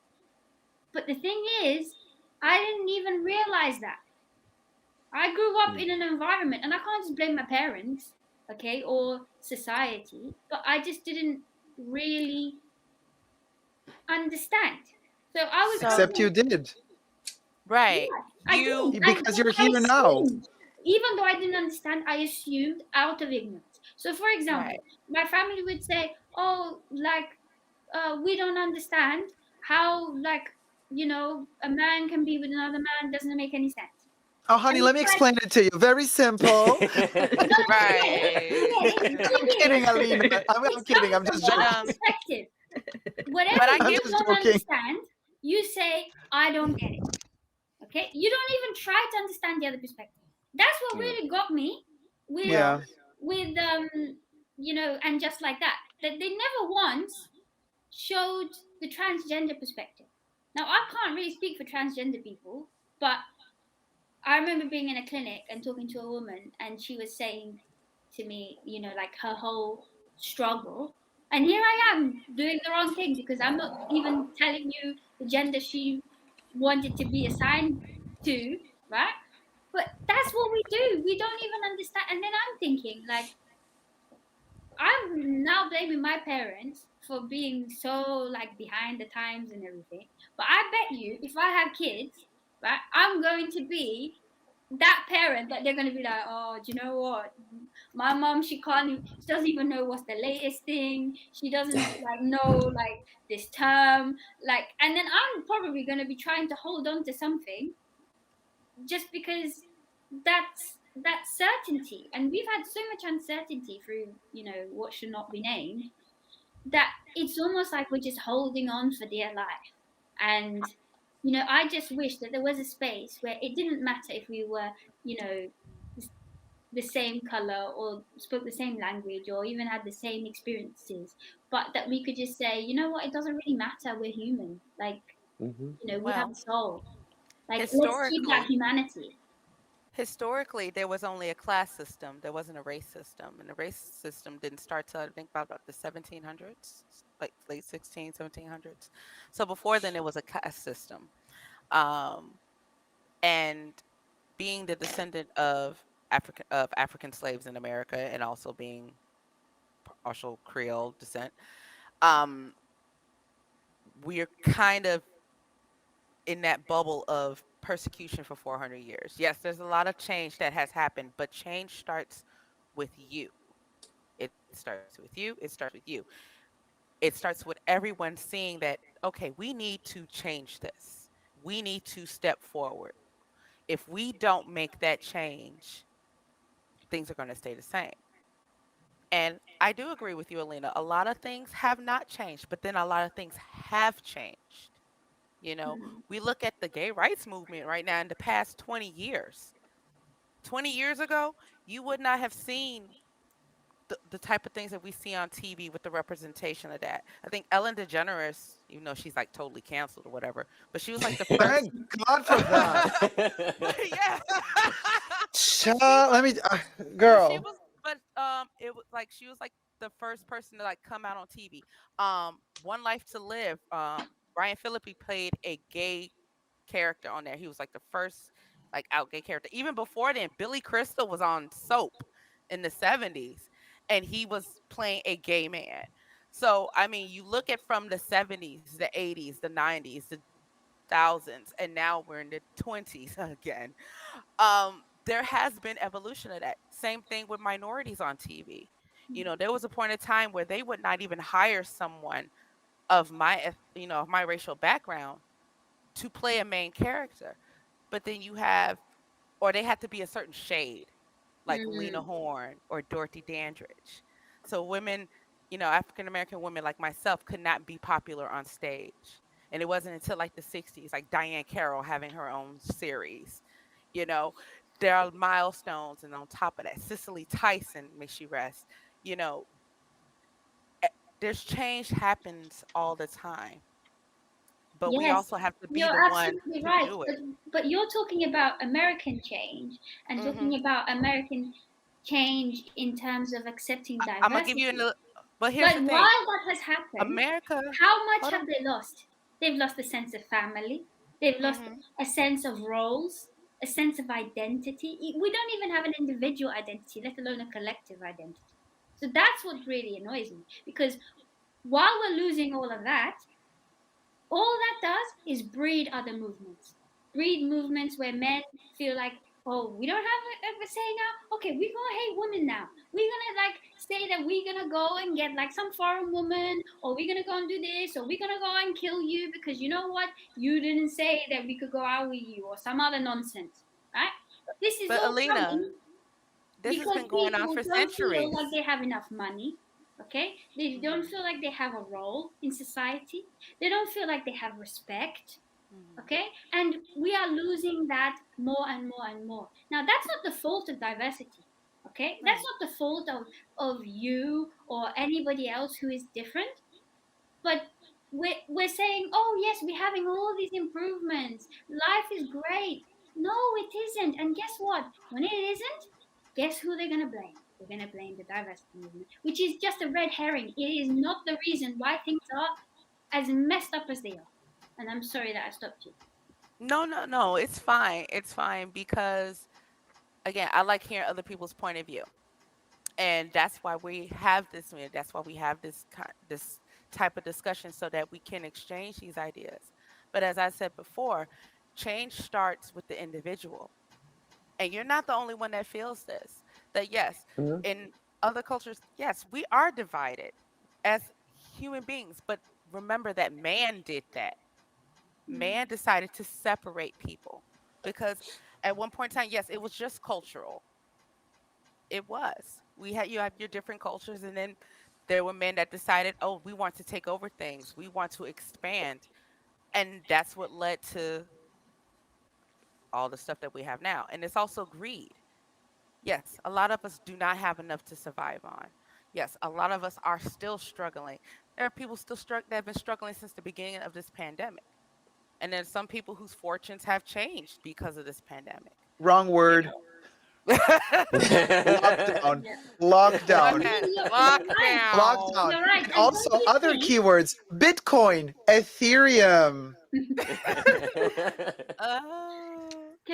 But the thing is, I didn't even realize that. I grew up in an environment, and I can't just blame my parents, okay, or society, but I just didn't really understand. So I was so Except you always, did, right, yeah, I you did. because you're I here now. assumed, even though I didn't understand, I assumed out of ignorance. So, for right. example, my family would say, "Oh, like, we don't understand how, like, a man can be with another man. Doesn't make any sense." Oh, And honey, let it's me like, explain it to you. Very simple. no, I get it. I Right. get it. The I'm thing kidding, is, Alina. I'm it's kidding. coming I'm from just but your joking. perspective. but Whatever I I'm you get just don't joking. understand, you say, "I don't get it." Okay, you don't even try to understand the other perspective. That's what really got me with Yeah. with and just like that they never once showed the transgender perspective. Now, I can't really speak for transgender people, but I remember being in a clinic and talking to a woman, and she was saying to me, like, her whole struggle. And here I am doing the wrong thing, because I'm not even telling you the gender she wanted to be assigned to, right? But that's what we do. We don't even understand. And then I'm thinking, like, I'm now blaming my parents for being so like behind the times and everything. But I bet you, if I have kids, right, I'm going to be that parent that they're going to be like, "Oh, do you know what? My mom, she doesn't even know what's the latest thing. She doesn't like know like this term, like." And then I'm probably going to be trying to hold on to something just because that certainty, and we've had so much uncertainty through what should not be named, that it's almost like we're just holding on for dear life. And I just wish that there was a space where it didn't matter if we were you know the same color, or spoke the same language, or even had the same experiences, but that we could just say, you know what, it doesn't really matter, we're human, like, we have a well, soul, like, let's keep that historically, humanity. historically there was only a class system. There wasn't a race system, and the race system didn't start till I think about the 1700s, like late 1700s. So before then, it was a caste system. Um, and being the descendant of African slaves in America, and also being partial Creole descent, um, we're kind of in that bubble of persecution for 400 years. Yes, there's a lot of change that has happened, but change starts with you. It starts with you. It starts with you. It starts with everyone seeing that, okay, we need to change this. We need to step forward. If we don't make that change, things are going to stay the same. And I do agree with you, Alina. A lot of things have not changed, but then a lot of things have changed. You know, Mm. we look at the gay rights movement right now in the past 20 years. 20 years ago, you would not have seen the type of things that we see on TV with the representation of that. I think Ellen DeGeneres, even though she's like totally canceled or whatever, but she was like the first. Thank God for that. But yeah. But she Child, was let me, but she girl. was but it was like she was like the first person to like come out on TV. One Life to Live, Brian Phillippe played a gay character on there. He was like the first like out gay character. Even before then, Billy Crystal was on Soap in the 70s, and he was playing a gay man. So I mean, you look at from the 70s, the 80s, the 90s, the thousands, and now we're in the 20s again. Um there has been evolution of that. Same thing with minorities on TV. There was a point in time where they would not even hire someone of of my racial background to play a main character. But then you have, or they had to be a certain shade, like Lena Mm. Horne or Dorothy Dandridge. So women, African American women like myself could not be popular on stage. And it wasn't until like the 60s, like Diane Carroll having her own series. You know, there are milestones, and on top of that, Cicely Tyson, may she rest. You know, eh, there's change happens all the time, but we Yes, also have to be you're the ones absolutely to right. do But it. you're talking about American change and Hmm. talking about American change in terms of accepting I'm gonna give you diversity. but here's But the thing, while that has happened, America. how much Hold on. have they lost? They've lost a sense of family. They've lost Hmm. a sense of roles, a sense of identity. We don't even have an individual identity, let alone a collective identity. So that's what really annoys me because while we're losing all of that, all that does is breed other movements. Breed movements where men feel like, oh, we don't have a say now. Okay, we're gonna hate women now. We're gonna like say that we're gonna go and get like some foreign woman, or we're gonna go and do this, or we're gonna go and kill you because you know what? You didn't say that we could go out with you, or some other nonsense, right? This is But all Alina, coming this has because been going on people for don't feel centuries. like they have enough money. Okay, they don't Hmm. feel like they have a role in society. They don't feel like they have respect. Hmm. Okay, and we are losing that more and more and more. Now that's not the fault of diversity. Okay, that's Right. not the fault of you or anybody else who is different. But we're saying, oh yes, we're having all these improvements, life is great. No, it isn't. And guess what, when it isn't, guess who they're going to blame? They're going to blame the diversity movement, which is just a red herring. It is not the reason why things are as messed up as they are. And I'm sorry that I stopped you. No, no, no. It's fine. It's fine because again, I like hearing other people's point of view, and that's why we have this. That's why we have this type of discussion so that we can exchange these ideas. But as I said before, change starts with the individual. And you're not the only one that feels this. That yes, Mhm. in other cultures, yes, we are divided as human beings, but remember that man did that. Mm. Man decided to separate people because at one point in time, yes, it was just cultural. It was. You have your different cultures, and then there were men that decided, oh, we want to take over things. We want to expand. And that's what led to all the stuff that we have now. And it's also greed. Yes, a lot of us do not have enough to survive on. Yes, a lot of us are still struggling. There are people that have been struggling since the beginning of this pandemic. And there's some people whose fortunes have changed because of this pandemic. Wrong You word. know. Lockdown. Yeah. I Lockdown. mean, you're right. Lockdown. Lockdown. You're right. And And don't also you other think? keywords. Bitcoin. Ethereum.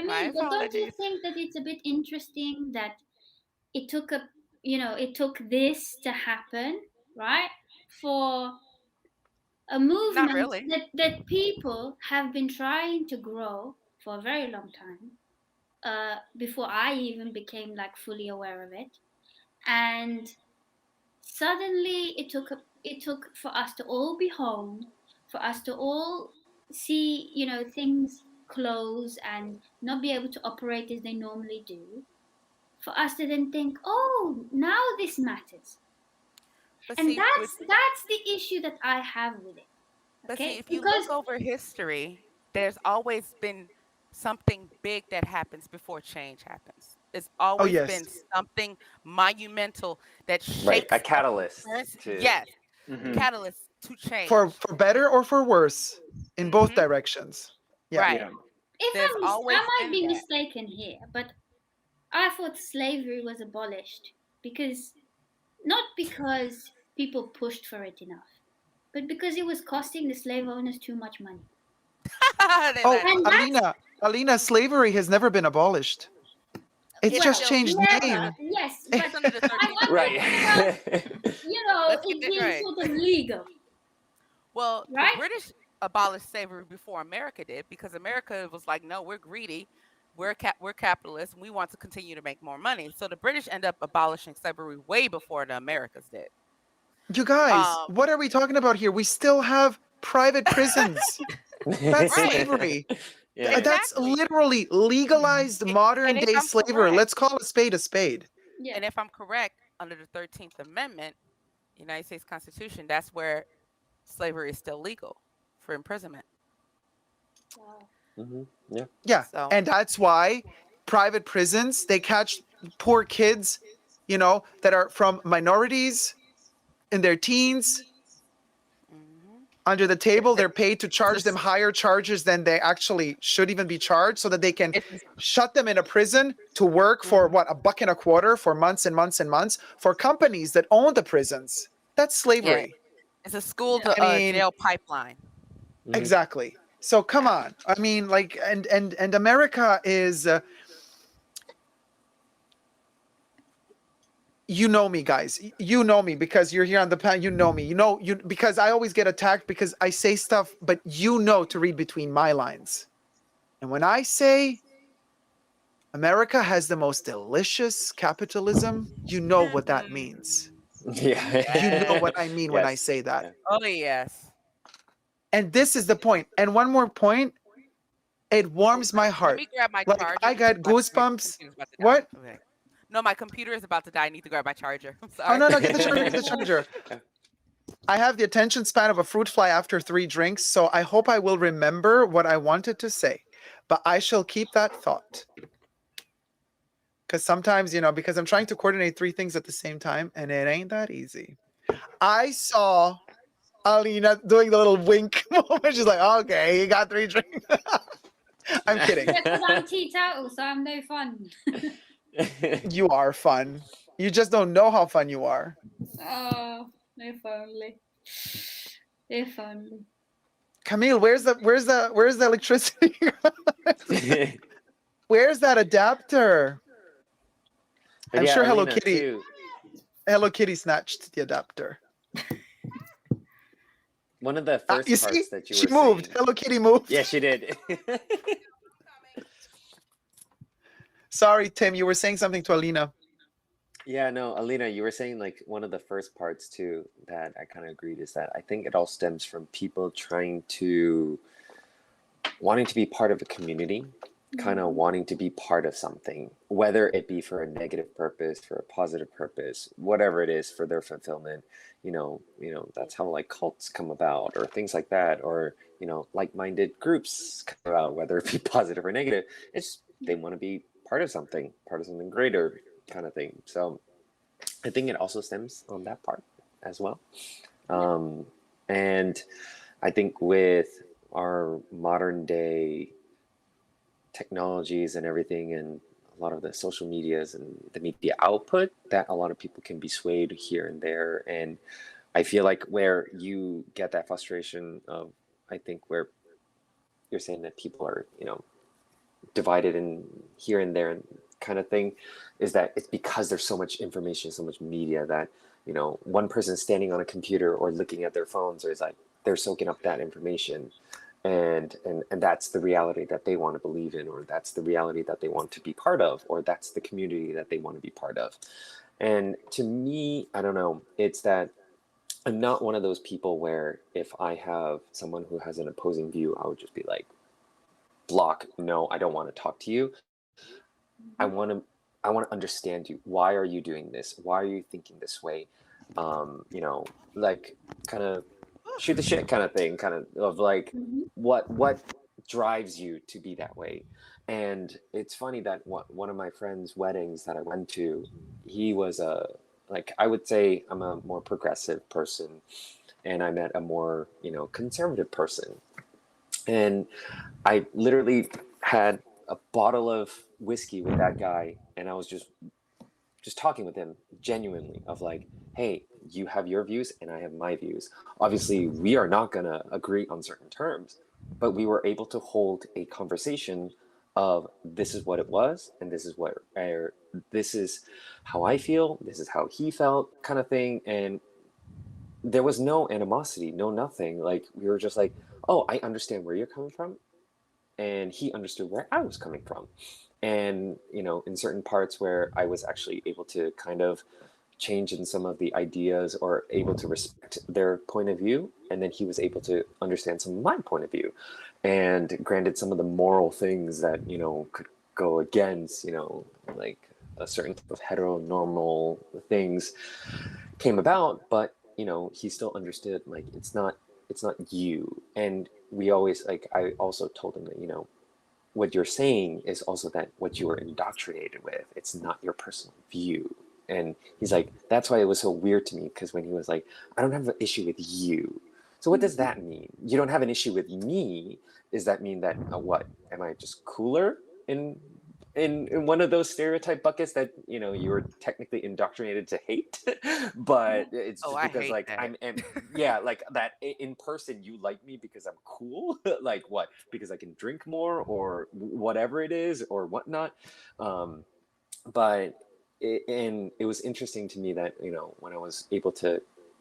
My Camille, but don't you apologies. think that it's a bit interesting that it took it took this to happen, right? For a Not movement really. that people have been trying to grow for a very long time, before I even became like fully aware of it. And suddenly it took for us to all be home, for us to all see, things close and not be able to operate as they normally do, for us to then think, oh, now this matters. But And see, that's the issue that I have with it. Okay, if you because look over history, there's always been something big that happens before change happens. There's Oh, always yes. been something monumental that Right, a shakes up the catalyst current. to. Yes, Hmm. catalyst to For change. better or for worse, in both Hmm. directions. Yeah. Right. Yeah. if There's I always might been be that. mistaken here, but I thought slavery was abolished because not because people pushed for it enough, but because it was costing the slave owners too much money. They Oh, laugh. And that's Alina, slavery has never been abolished. It's It's just well, still changed never, name. yes, but it's under the 13th I'm Right. talking Amendment. about, Let's get it this being right. sort of legal, Well, the right? British abolished slavery before America did because America was like, no, we're greedy. we're capitalists and we want to continue to make more money. So the British end up abolishing slavery way before the Americas did. You guys, what are we talking about here? We still have private prisons. That's Right. slavery. Yeah. That's Exactly. literally legalized modern if day I'm slavery. correct- Let's call a spade a spade. Yeah. And if I'm correct, under the 13th Amendment, United States Constitution, that's where slavery is still legal for imprisonment. Wow. Yeah. Yeah. So And that's why private prisons, they catch poor kids, you know, that are from minorities in their teens mhm. under the table. They're It- paid to charge it's a- them higher charges than they actually should even be charged, so that they can it's a- shut them in a prison to work for what, $1.25 for months and months and months for companies that own the prisons. That's slavery. It's a school Yeah. to I mean, jail pipeline. exactly. So come on. I mean, like, and America is, you know me, guys. You know me because you're here on the panel. You know me. You know you because I always get attacked because I say stuff, but you know to read between my lines. And when I say America has the most delicious capitalism, you know what that means. Yeah. You know what I mean when I Yes. say that. Yeah. Oh yes. And this is the point. And one more point, it warms my Let heart. me grab my Like charger. I got because my goosebumps. computer's about to die. What? Okay. No, my computer is about to die. I need to grab my charger. I'm Oh sorry. no, get the charger, get the charger. I have the attention span of a fruit fly after 3 drinks, so I hope I will remember what I wanted to say. But I shall keep that thought. Because sometimes, you know, because I'm trying to coordinate 3 things at the same time, and it ain't that easy. I saw Alina doing the little wink moment. She's like, okay, you got 3 drinks. I'm kidding. Yeah, because I'm teetotal, so I'm no fun. You are fun. You just don't know how fun you are. Oh, if only. If only. Camille, where's the electricity? Where's that adapter? But I'm yeah, sure Hello Alina, Kitty too. Hello Kitty snatched the adapter. One of the first You parts see? that you She were moved. saying. Hello Kitty moved. Yeah, she did. Sorry, Tim, you were saying something to Alina. Yeah, no, Alina, you were saying like one of the first parts too that I kind of agreed is that I think it all stems from people wanting to be part of a community, kind of wanting to be part of something, whether it be for a negative purpose, for a positive purpose, whatever it is for their fulfillment. You know, that's how like cults come about or things like that, or like-minded groups come about, whether it be positive or negative. It's they want to be part of something greater, kind of thing. So I think it also stems on that part as well. And I think with our modern day technologies and everything, and a lot of the social medias and the media output, that a lot of people can be swayed here and there. And I feel like where you get that frustration of, I think where you're saying that people are, divided in here and there and kind of thing, is that it's because there's so much information, so much media that, one person standing on a computer or looking at their phones, or is like they're soaking up that information, and that's the reality that they want to believe in, or that's the reality that they want to be part of, or that's the community that they want to be part of. And to me, I don't know, it's that I'm not one of those people where if I have someone who has an opposing view, I would just be like, block, no, I don't want to talk to you. I want to understand you. Why are you doing this? Why are you thinking this way? Like kind of shoot the shit kind of thing, kind of like what drives you to be that way. And it's funny that one of my friends' weddings that I went to, he was I would say I'm a more progressive person, and I met a more, conservative person. And I literally had a bottle of whiskey with that guy, and I was just talking with him genuinely of like, hey, you have your views and I have my views. Obviously, we are not going to agree on certain terms, but we were able to hold a conversation of this is what it was, and this is how I feel, this is how he felt, kind of thing. And there was no animosity, no nothing. Like, we were just like, oh, I understand where you're coming from, and he understood where I was coming from. And, in certain parts where I was actually able to kind of change in some of the ideas or able to respect their point of view, and then he was able to understand some of my point of view. And granted, some of the moral things that, could go against, like a certain type of heteronormal things came about, but he still understood, like, it's not you. And we always, like, I also told him that, what you're saying is also that what you were indoctrinated with, it's not your personal view. And he's like, that's why it was so weird to me, because when he was like, I don't have an issue with you. So what does that mean? You don't have an issue with me. Does that mean that what? Am I just cooler in one of those stereotype buckets that you were technically indoctrinated to hate? But it's Oh, just I because, hate like, that. yeah, like that in person you like me because I'm cool. Like, what? Because I can drink more or whatever it is or whatnot. But and it was interesting to me that when I was able to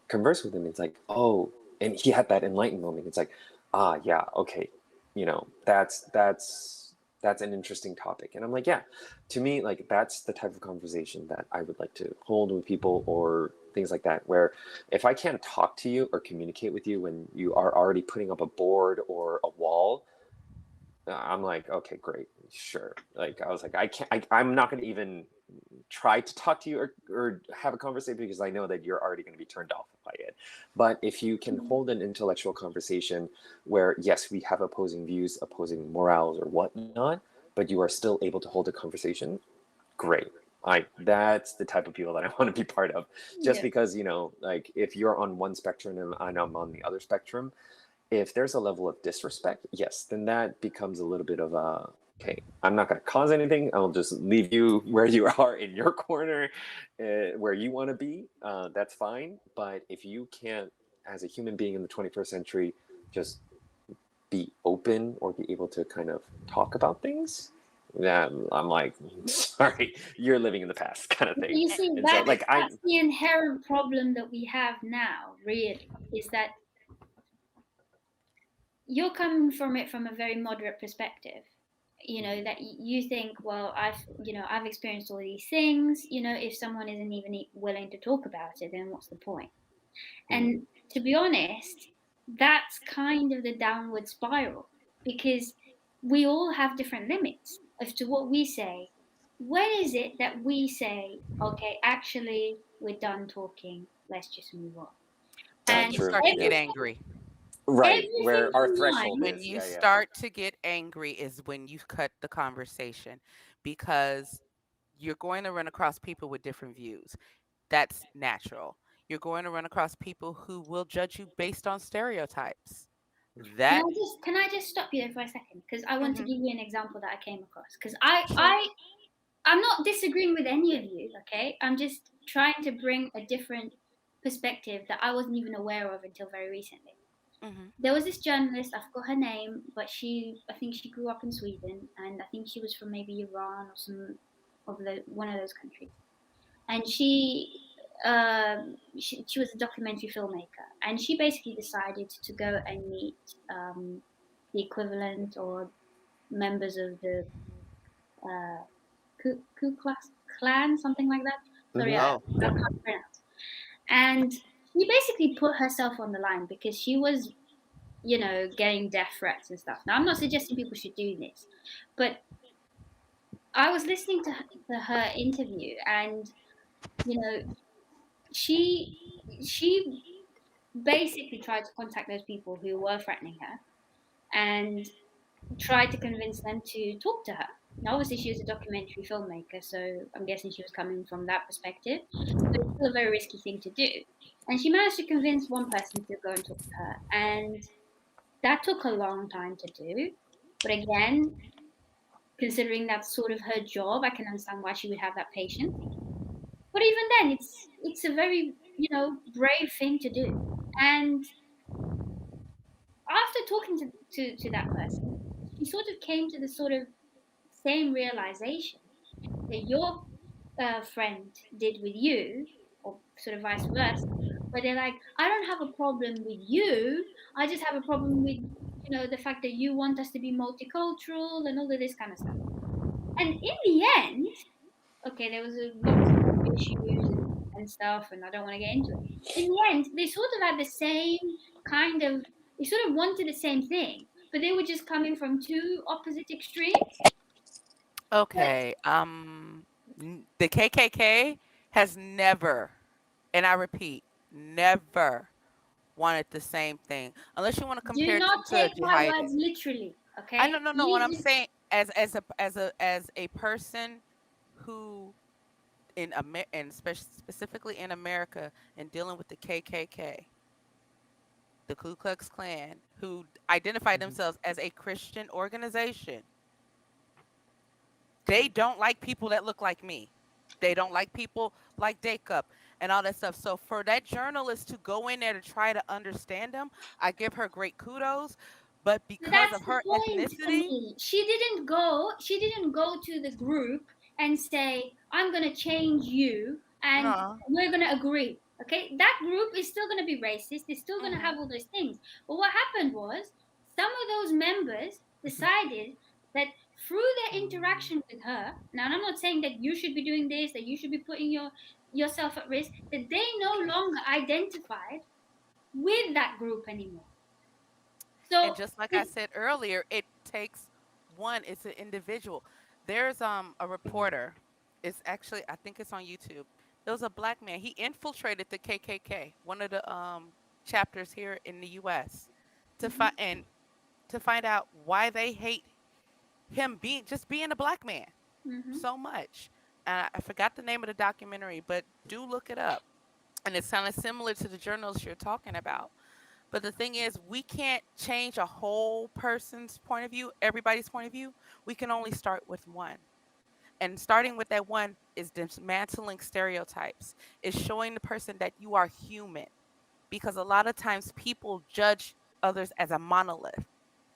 converse with him, it's like, oh, and he had that enlightened moment. It's like, yeah, okay, that's an interesting topic. And I'm like, yeah, to me, like, that's the type of conversation that I would like to hold with people, or things like that, where if I can't talk to you or communicate with you when you are already putting up a board or a wall, I'm like, okay, great, sure. Like, I was like, I'm not going to even try to talk to you or have a conversation, because I know that you're already going to be turned off by it. But if you can hold an intellectual conversation where, yes, we have opposing views, opposing morals or whatnot, but you are still able to hold a conversation, great. That's the type of people that I want to be part of. Just Yeah. because, like, if you're on one spectrum and I'm on the other spectrum, if there's a level of disrespect, yes, then that becomes a little bit of a, okay, I'm not going to cause anything. I'll just leave you where you are in your corner, where you want to be. That's fine. But if you can't, as a human being in the 21st century, just be open or be able to kind of talk about things, yeah, I'm like, sorry, you're living in the past, kind of thing. You see, And so, like, that's the inherent problem that we have now, really, is that you're coming from it from a very moderate perspective. That you think, well, I've experienced all these things. If someone isn't even willing to talk about it, then what's the point? And to be honest, that's kind of the downward spiral, because we all have different limits as to what we say. When is it that we say, okay, actually, we're done talking, let's just move on? When And you true, start to get yeah, angry. right, everything where our threshold online, When is, you yeah. start to get angry is when you cut the conversation, because you're going to run across people with different views. That's natural. You're going to run across people who will judge you based on stereotypes. can That I just can I just stop you there for a second? Because I want to Mhm. give you an example that I came across. Because Sure. I'm not disagreeing with any of you, okay? I'm just trying to bring a different perspective that I wasn't even aware of until very recently. Mhm. There was this journalist, I forgot her name, but I think she grew up in Sweden, and I think she was from maybe Iran or one of those countries. And she was a documentary filmmaker, and she basically decided to go and meet the equivalent or members of the Ku Klux Klan, something like that. Sorry, I Oh. Yeah. can't pronounce. And she basically put herself on the line because she was, getting death threats and stuff. Now, I'm not suggesting people should do this, but I was listening to her interview, and you know, she she basically tried to contact those people who were threatening her and tried to convince them to talk to her. Now, obviously, she was a documentary filmmaker, so I'm guessing she was coming from that perspective. But it's still a very risky thing to do. And she managed to convince one person to go and talk to her. And that took a long time to do. But again, considering that's sort of her job, I can understand why she would have that patience. But even then, it's a very, brave thing to do. And after talking to that person, she sort of came to the sort of same realization that your friend did with you, or sort of vice versa, where they're like, I don't have a problem with you. I just have a problem with, the fact that you want us to be multicultural and all of this kind of stuff. And in the end, okay, there was lots of issues and stuff, and I don't want to get into it. In the end, they sort of had the same kind of, they sort of wanted the same thing, but they were just coming from two opposite extremes. Okay. The KKK has never, and I repeat, never wanted the same thing. Unless you want to Do compare not them to take my jihadists. words literally, okay? I know, no. What I'm Use it. saying, as a person who and specifically in America and dealing with the KKK, the Ku Klux Klan, who identify themselves as a Christian organization, they don't like people that look like me. They don't like people like Dacob and all that stuff. So for that journalist to go in there to try to understand them, I give her great kudos. But because That's of the her point, ethnicity, Camille. She didn't go to the group and say, I'm gonna change you and no. we're gonna agree. Okay? That group is still gonna be racist, they're still gonna Hmm. have all those things. But what happened was some of those members decided that through their interaction with her, now I'm not saying that you should be doing this, that you should be putting yourself at risk, that they no longer identified with that group anymore. And So just like I said earlier, it takes one. It's an individual. There's a reporter. It's actually, I think it's on YouTube. There was a black man. He infiltrated the KKK, one of the chapters here in the U.S. Mhm. To find out why they hate him being a black man Mhm. so much. I forgot the name of the documentary, but do look it up. And it's kind of similar to the journals you're talking about. But the thing is, we can't change a whole person's point of view, everybody's point of view. We can only start with one. And starting with that one is dismantling stereotypes, is showing the person that you are human. Because a lot of times people judge others as a monolith.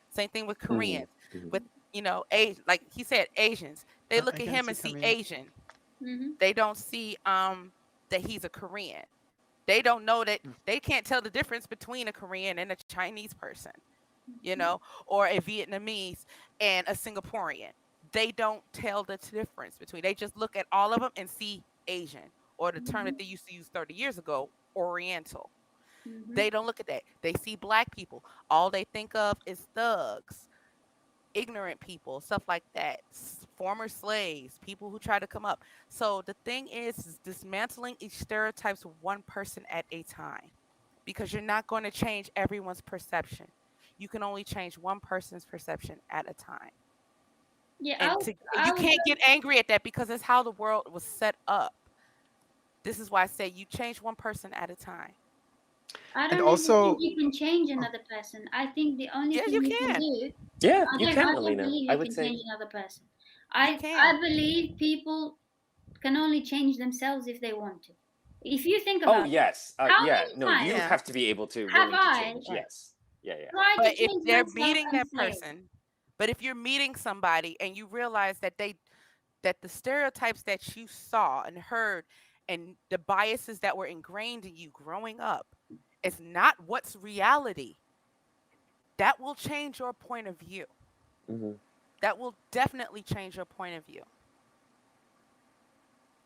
Same thing with Mhm, Koreans, mhm. with like he said, Asians. They look I at can him see and see Camille. Asian. Mhm. They don't see that he's a Korean. They don't know that they can't tell the difference between a Korean and a Chinese person, Mhm. or a Vietnamese and a Singaporean. They don't tell the difference between. They just look at all of them and see Asian, or the term that Mhm. they used to use 30 years ago, Oriental. Mhm. They don't look at that. They see black people. All they think of is thugs, ignorant people, stuff like that, former slaves, people who try to come up. So the thing is dismantling each stereotypes one person at a time, because you're not going to change everyone's perception. You can only change one person's perception at a time. Yeah, And you I would. can't get angry at that because it's how the world was set up. This is why I say you change one person at a time. I And don't even think also, you can change oh, another person. I think the only Yes, thing you you can can. do. Yeah, you I can, don't Alina. believe I you would can say, change another person. You I can. believe people can only change themselves if they want to. If you think oh about it, yes, how yeah. many No, you times Yeah. have to be able to have willing to I change. Right. Yes. Yeah, yeah. tried to But if change they're myself meeting and that failed? person, but if you're meeting somebody and you realize that the stereotypes that you saw and heard and the biases that were ingrained in you growing up is not what's reality, that will change your point of view. Hmm. That will definitely change your point of view.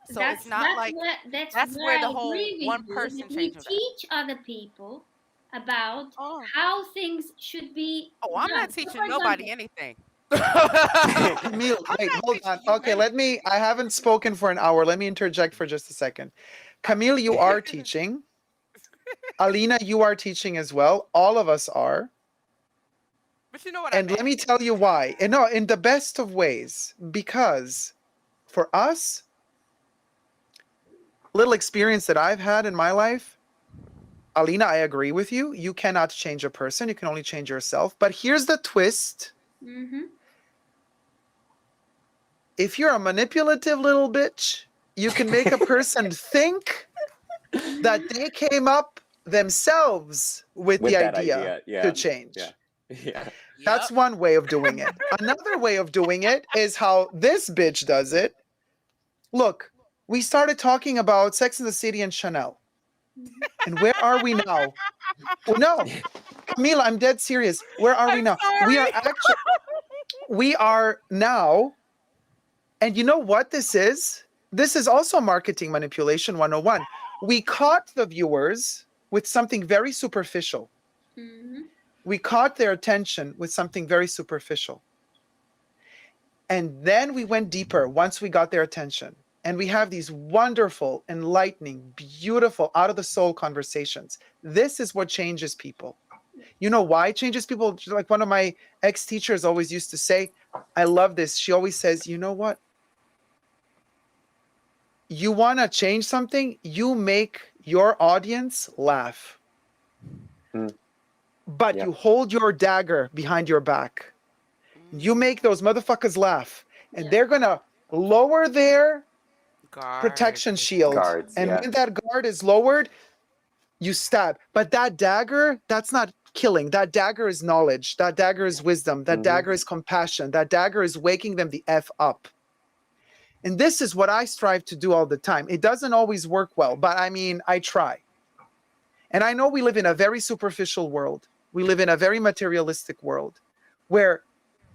So it's That's not like that's that's where where I the whole agree one with you person that we changing that. teach other people about Oh, how things should be oh, I'm not done. So, for teaching nobody example, anything. Camille, I'm wait, not hold on. teaching you Okay, I haven't spoken for an hour. Let me interject for just a second. Camille, you are anything. teaching. Alina, you are teaching as well. All of us are. But you know what I And let meant. me tell you why. And no, in the best of ways. Because for us, little experience that I've had in my life, Alina, I agree with you. You cannot change a person, you can only change yourself. But here's the twist. hmm If you're a manipulative little bitch, you can make a person think that they came up themselves with the With that idea idea, to yeah, yeah, change. yeah. That's Yep. one way of doing it. Another way of doing it is how this bitch does it. Look, we started talking about Sex in the City and Chanel. And where are we now? Well, no, Camila, I'm dead serious. Where are we I'm now? sorry. We are now And you know what this is? This is also marketing manipulation 101. We caught the viewers with something very superficial. Mm-hmm. We caught their attention with something very superficial. And then we went deeper once we got their attention. And we have these wonderful, enlightening, beautiful, out of the soul conversations. This is what changes people. You know why it changes people? Like one of my ex-teachers always used to say, I love this. She always says, you know what? You want to change something, you make your audience laugh. But you hold your dagger behind your back. You make those motherfuckers laugh. And they're going to lower their protection shield. Guards, and yeah. when that guard is lowered, you stab. But that dagger, that's not killing. That dagger is knowledge. That dagger is wisdom. That dagger is compassion. That dagger is waking them the F up. And this is what I strive to do all the time. It doesn't always work well, but I mean, I try. And I know we live in a very superficial world. We live in a very materialistic world where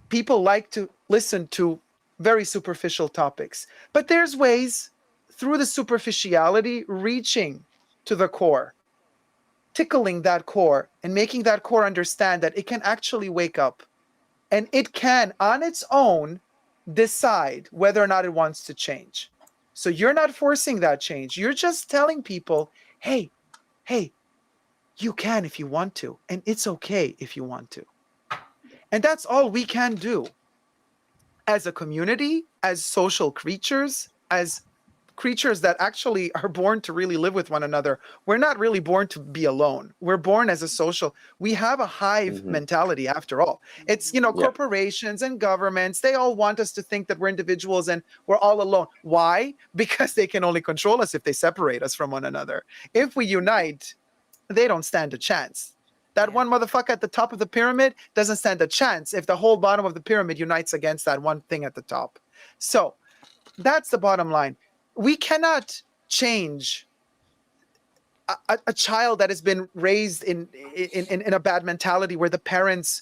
people like to listen to very superficial topics. But there's ways through the superficiality reaching to the core, tickling that core and making that core understand that it can actually wake up and it can on its own decide whether or not it wants to change. So you're not forcing that change. You're just telling people, hey, you can if you want to, and it's okay if you want to. And that's all we can do as a community, as social creatures, as creatures that actually are born to really live with one another. We're not really born to be alone. We're born as a social. We have a hive mentality after all. It's, corporations and governments, they all want us to think that we're individuals and we're all alone. Why? Because they can only control us if they separate us from one another. If we unite, they don't stand a chance. That one motherfucker at the top of the pyramid doesn't stand a chance if the whole bottom of the pyramid unites against that one thing at the top. So that's the bottom line. We cannot change a child that has been raised in a bad mentality where the parents,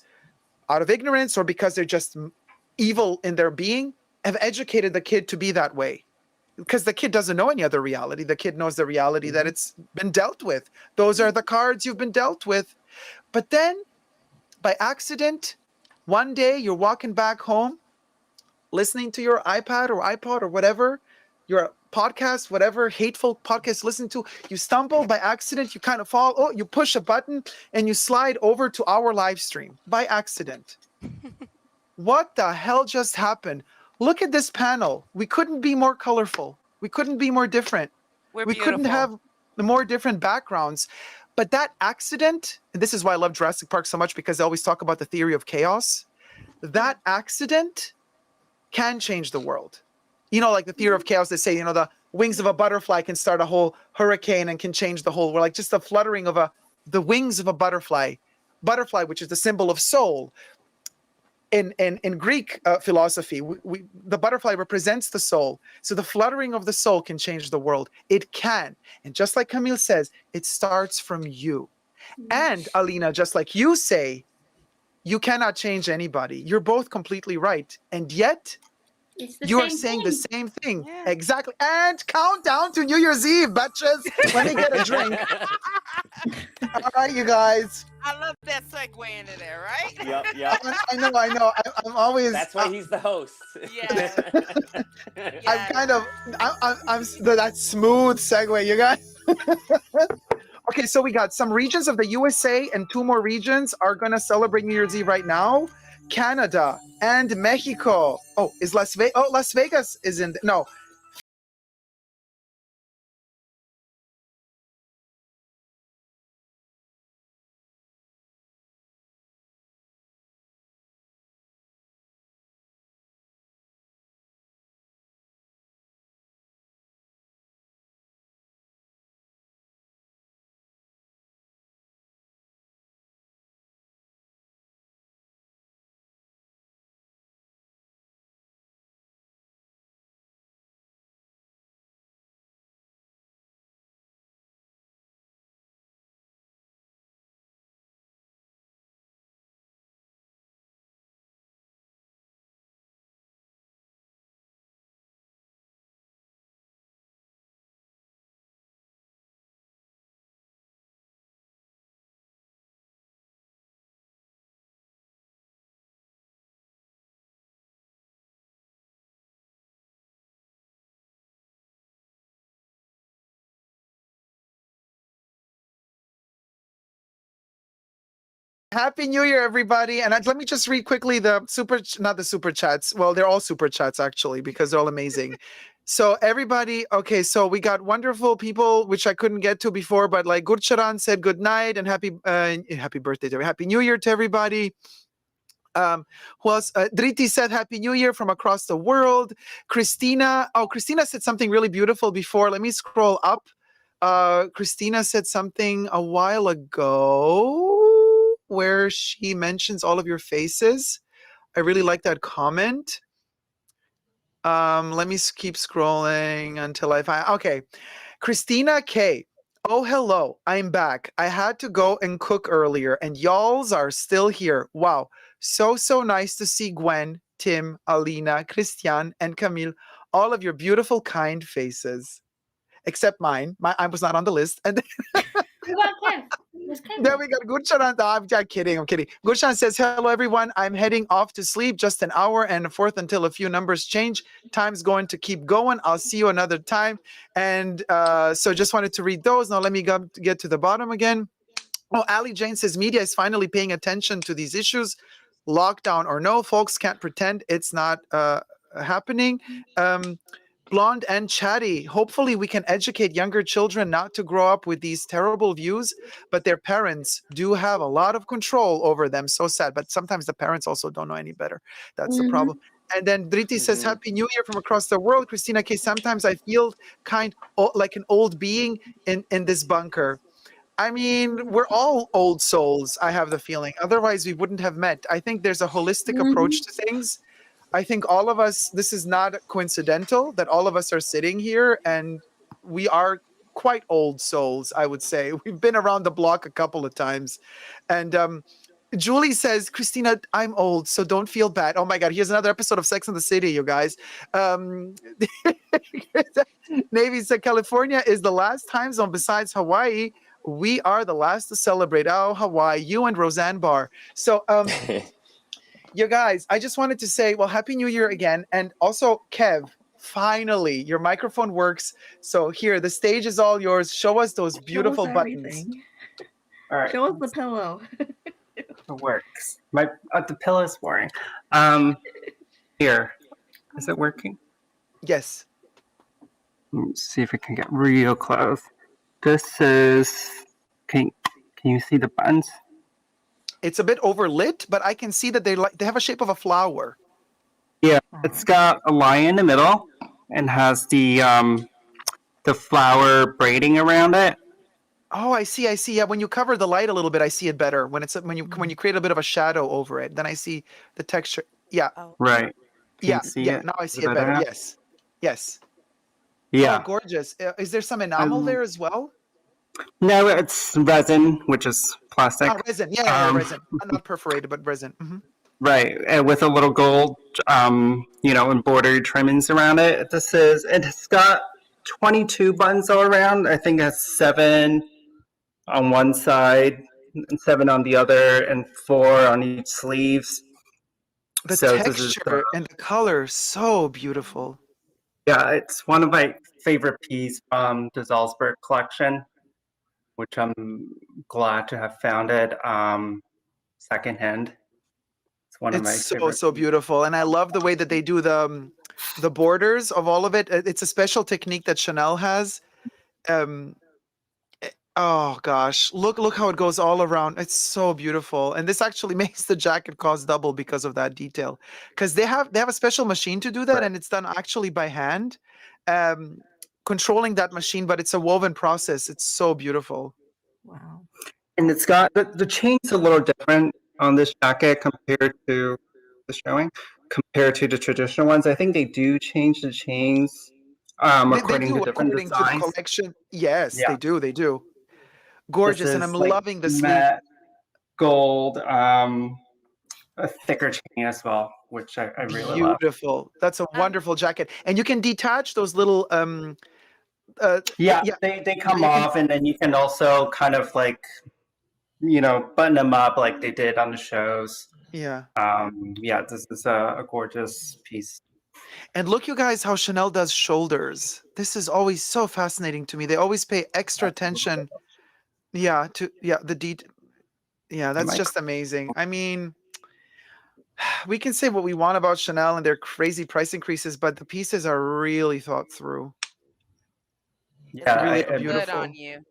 out of ignorance or because they're just evil in their being, have educated the kid to be that way. Because the kid doesn't know any other reality. The kid knows the reality that it's been dealt with. Those are the cards you've been dealt with. But then, by accident, one day you're walking back home, listening to your iPad or iPod or whatever, your podcast, whatever hateful podcast listen to, you stumble by accident, you kind of fall, you push a button and you slide over to our live stream by accident. What the hell just happened? Look at this panel. We couldn't be more colorful. We couldn't be more different. We couldn't have the more different backgrounds. But that accident, and this is why I love Jurassic Park so much, because they always talk about the theory of chaos. That accident can change the world. Like the theory of chaos, they say, the wings of a butterfly can start a whole hurricane and can change the whole world. Like just the fluttering of the wings of a butterfly, which is the symbol of soul. In Greek philosophy, the butterfly represents the soul. So the fluttering of the soul can change the world. It can. And just like Camille says, it starts from you. And Alina, just like you say, you cannot change anybody. You're both completely right. And yet, you're saying the same thing. Yeah. Exactly. And countdown to New Year's Eve, bitches. Let me get a drink. All right, you guys. I love that segue into there, right? Yep. I know. I'm always. That's why he's the host. Yeah. I'm kind of. I'm that smooth segue, you guys. Okay, so we got some regions of the USA and 2 more regions are gonna celebrate New Year's Eve right now. Canada and Mexico. Oh, is Las Vegas? Oh, Las Vegas is in. No, Happy New Year, everybody! And let me just read quickly the not the super chats. Well, they're all super chats actually because they're all amazing. So everybody, okay. So we got wonderful people which I couldn't get to before, but like Gurcharan said good night and happy birthday to Happy New Year to everybody. Who else? Driti said Happy New Year from across the world. Christina said something really beautiful before. Let me scroll up. Christina said something a while ago where she mentions all of your faces. I really like that comment. Let me keep scrolling until I find. Okay, Christina K. Oh, hello. I'm back. I had to go and cook earlier, and y'alls are still here. Wow. So nice to see Gwen, Tim, Alina, Christian, and Camille. All of your beautiful, kind faces. Except mine. I was not on the list. And What about Kev? Was Kev then there? we got Gurshan. I'm kidding. Gurshan says, hello, everyone. I'm heading off to sleep. Just an hour and a fourth until a few numbers change. Time's going to keep going. I'll see you another time. And so just wanted to read those. Now let me get to the bottom again. Oh, Ali Jane says, media is finally paying attention to these issues. Lockdown or no, folks can't pretend it's not happening. Blonde and chatty. Hopefully we can educate younger children not to grow up with these terrible views, but their parents do have a lot of control over them. So sad, but sometimes the parents also don't know any better. That's the problem. And then Driti says, Happy New Year from across the world. Christina K, sometimes I feel like an old being in this bunker. I mean, we're all old souls, I have the feeling. Otherwise, we wouldn't have met. I think there's a holistic approach to things. I think all of us, this is not coincidental that all of us are sitting here and we are quite old souls, I would say. We've been around the block a couple of times. And Julie says, Christina, I'm old, so don't feel bad. Oh my God, here's another episode of Sex and the City, you guys. Navy said, California is the last time zone besides Hawaii. We are the last to celebrate. Oh, Hawaii, you and Roseanne Barr. So, you guys, I just wanted to say, well, Happy New Year again. And also, Kev, finally, your microphone works. So here, the stage is all yours. Show us those beautiful buttons. All right. Show us the pillow. It works. The pillow is boring. Here. Is it working? Yes. Let's see if we can get real close. This is... Can you see the buttons? It's a bit overlit, but I can see that they have a shape of a flower. Yeah, it's got a line in the middle and has the flower braiding around it. Oh, I see. Yeah, when you cover the light a little bit, I see it better. When you create a bit of a shadow over it, then I see the texture. Yeah. Right. Can you see it? Now I see it better. Yes. Yeah. Oh, gorgeous. Is there some enamel there as well? No, it's resin, which is plastic. Oh, resin. Yeah, resin. Not perforated, but resin. Mm-hmm. Right, and with a little gold, embroidered trimmings around it. It's got 22 buttons all around. I think it's 7 on one side, and 7 on the other, and 4 on each sleeves. The texture and the color, so beautiful. Yeah, it's one of my favorite pieces from the Salzburg collection, which I'm glad to have found it secondhand. It's one of my favorite. So beautiful, and I love the way that they do the borders of all of it. It's a special technique that Chanel has. Oh gosh, look how it goes all around. It's so beautiful, and this actually makes the jacket cost double because of that detail. Because they have a special machine to do that, right. And it's done actually by hand, controlling that machine. But it's a woven process. It's so beautiful. Wow. And it's got the chain's a little different on this jacket compared to the showing, compared to the traditional ones. I think they do change the chains according to different designs. To the collection. Yes, yeah. They do. Gorgeous, and I'm loving the sleeve. Gold, a thicker chain as well, which I really love. Beautiful. That's a wonderful jacket, and you can detach those little. They come off, and then you can also kind of button them up like they did on the shows. Yeah. This is a gorgeous piece. And look, you guys, how Chanel does shoulders. This is always so fascinating to me. They always pay extra attention. Yeah, the detail. Yeah, that's just amazing. I mean, we can say what we want about Chanel and their crazy price increases, but the pieces are really thought through. Yeah, Really Good beautiful. on you.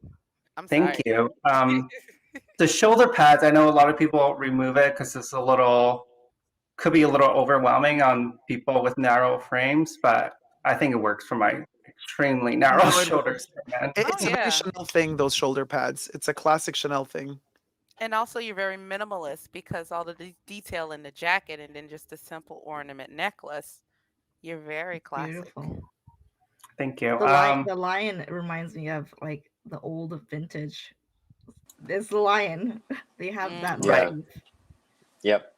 I'm thank sorry. you. The shoulder pads, I know a lot of people remove it because it's could be a little overwhelming on people with narrow frames, but I think it works for my extremely narrow No, it shoulders, man. Oh It's a very yeah. Chanel thing, those shoulder pads. It's a classic Chanel thing. And also you're very minimalist because all the detail in the jacket and then just a simple ornament necklace. You're very classic. Beautiful. Thank you. The lion reminds me of like the old vintage. It's the lion. They have that Yeah. motif. Yep.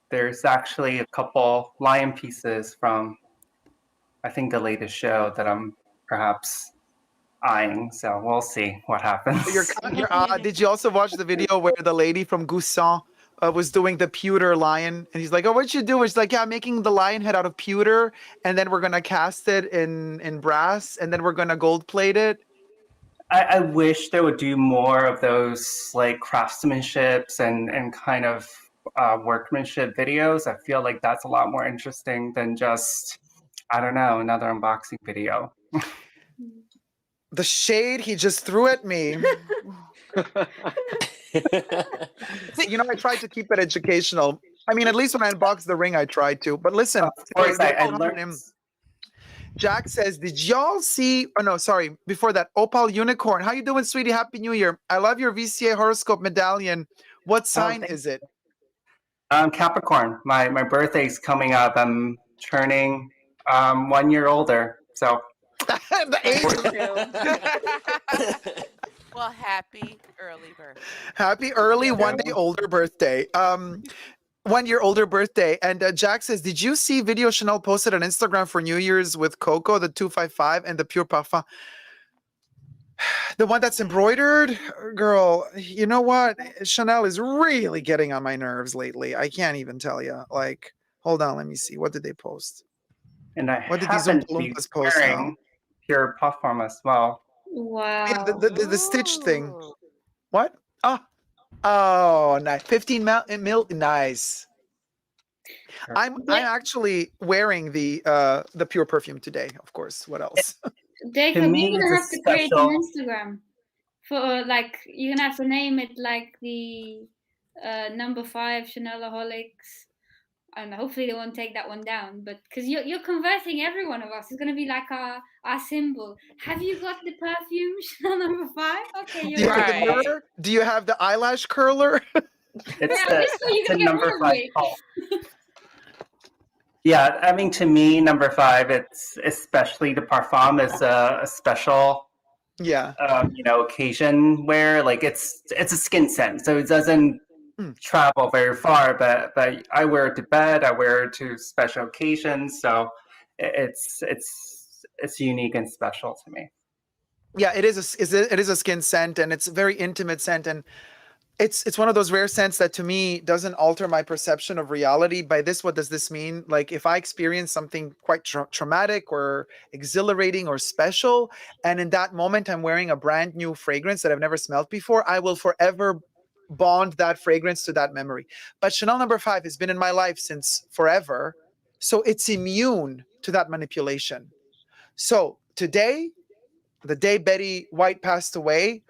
There's actually a couple lion pieces from, I think, the latest show that I'm perhaps eyeing. So we'll see what happens. Did you also watch the video where the lady from Goussan was doing the pewter lion? And he's like, "Oh, what you doing?" She's like, "Yeah, I'm making the lion head out of pewter, and then we're gonna cast it in brass, and then we're gonna gold plate it." I wish they would do more of those like craftsmanships and kind of workmanship videos. I feel like that's a lot more interesting than just, I don't know, another unboxing video. The shade he just threw at me. You know, I tried to keep it educational. I mean, at least when I unboxed the ring, I tried to. But listen, Of course, I on learned. him. Jack says, "Did y'all see?" Oh no, sorry. Before that, Opal Unicorn. How you doing, sweetie? Happy New Year. I love your VCA horoscope medallion. What sign is it? Capricorn. My birthday's coming up. I'm turning 1 year older. So the age. Well, happy early birthday. Happy early 1 day older birthday. 1 year older birthday. And Jack says, "Did you see video Chanel posted on Instagram for New Year's with Coco, the 255 and the Pure Parfum? The one that's embroidered? Girl, you know what? Chanel is really getting on my nerves lately. I can't even tell you. Like, hold on, let me see. What did they post? And I What did these happen to be Oompa Loompas post now? wearing Pure Parfum as well. Wow. Yeah, the stitched thing. What? Oh, nice. 15 mil. Nice. I'm actually wearing the Pure Perfume today, of course. What else? Dacob, me, you're gonna it's have a to create special- an Instagram for like you're gonna have to name it like the number 5 Chanelaholics. And hopefully they won't take that one down, but because you're converting every one of us, it's gonna be like our symbol. Have you got the perfume Chanel number 5? Okay, Do you're you have the right. mirror? Do you have the eyelash curler? It's Yeah, this one you're the gonna get number rid of 5 me. call. Yeah, I mean, to me, number 5, it's especially the parfum is a special, Yeah. Occasion where like it's a skin scent, so it doesn't travel very far. But I wear it to bed. I wear it to special occasions, so it's unique and special to me. Yeah, it is a skin scent, and it's a very intimate scent, and it's one of those rare scents that to me doesn't alter my perception of reality. By this, what does this mean? Like if I experience something quite traumatic or exhilarating or special, and in that moment I'm wearing a brand new fragrance that I've never smelled before, I will forever bond that fragrance to that memory. But Chanel number 5 has been in my life since forever, so it's immune to that manipulation. So today, the day Betty White passed away,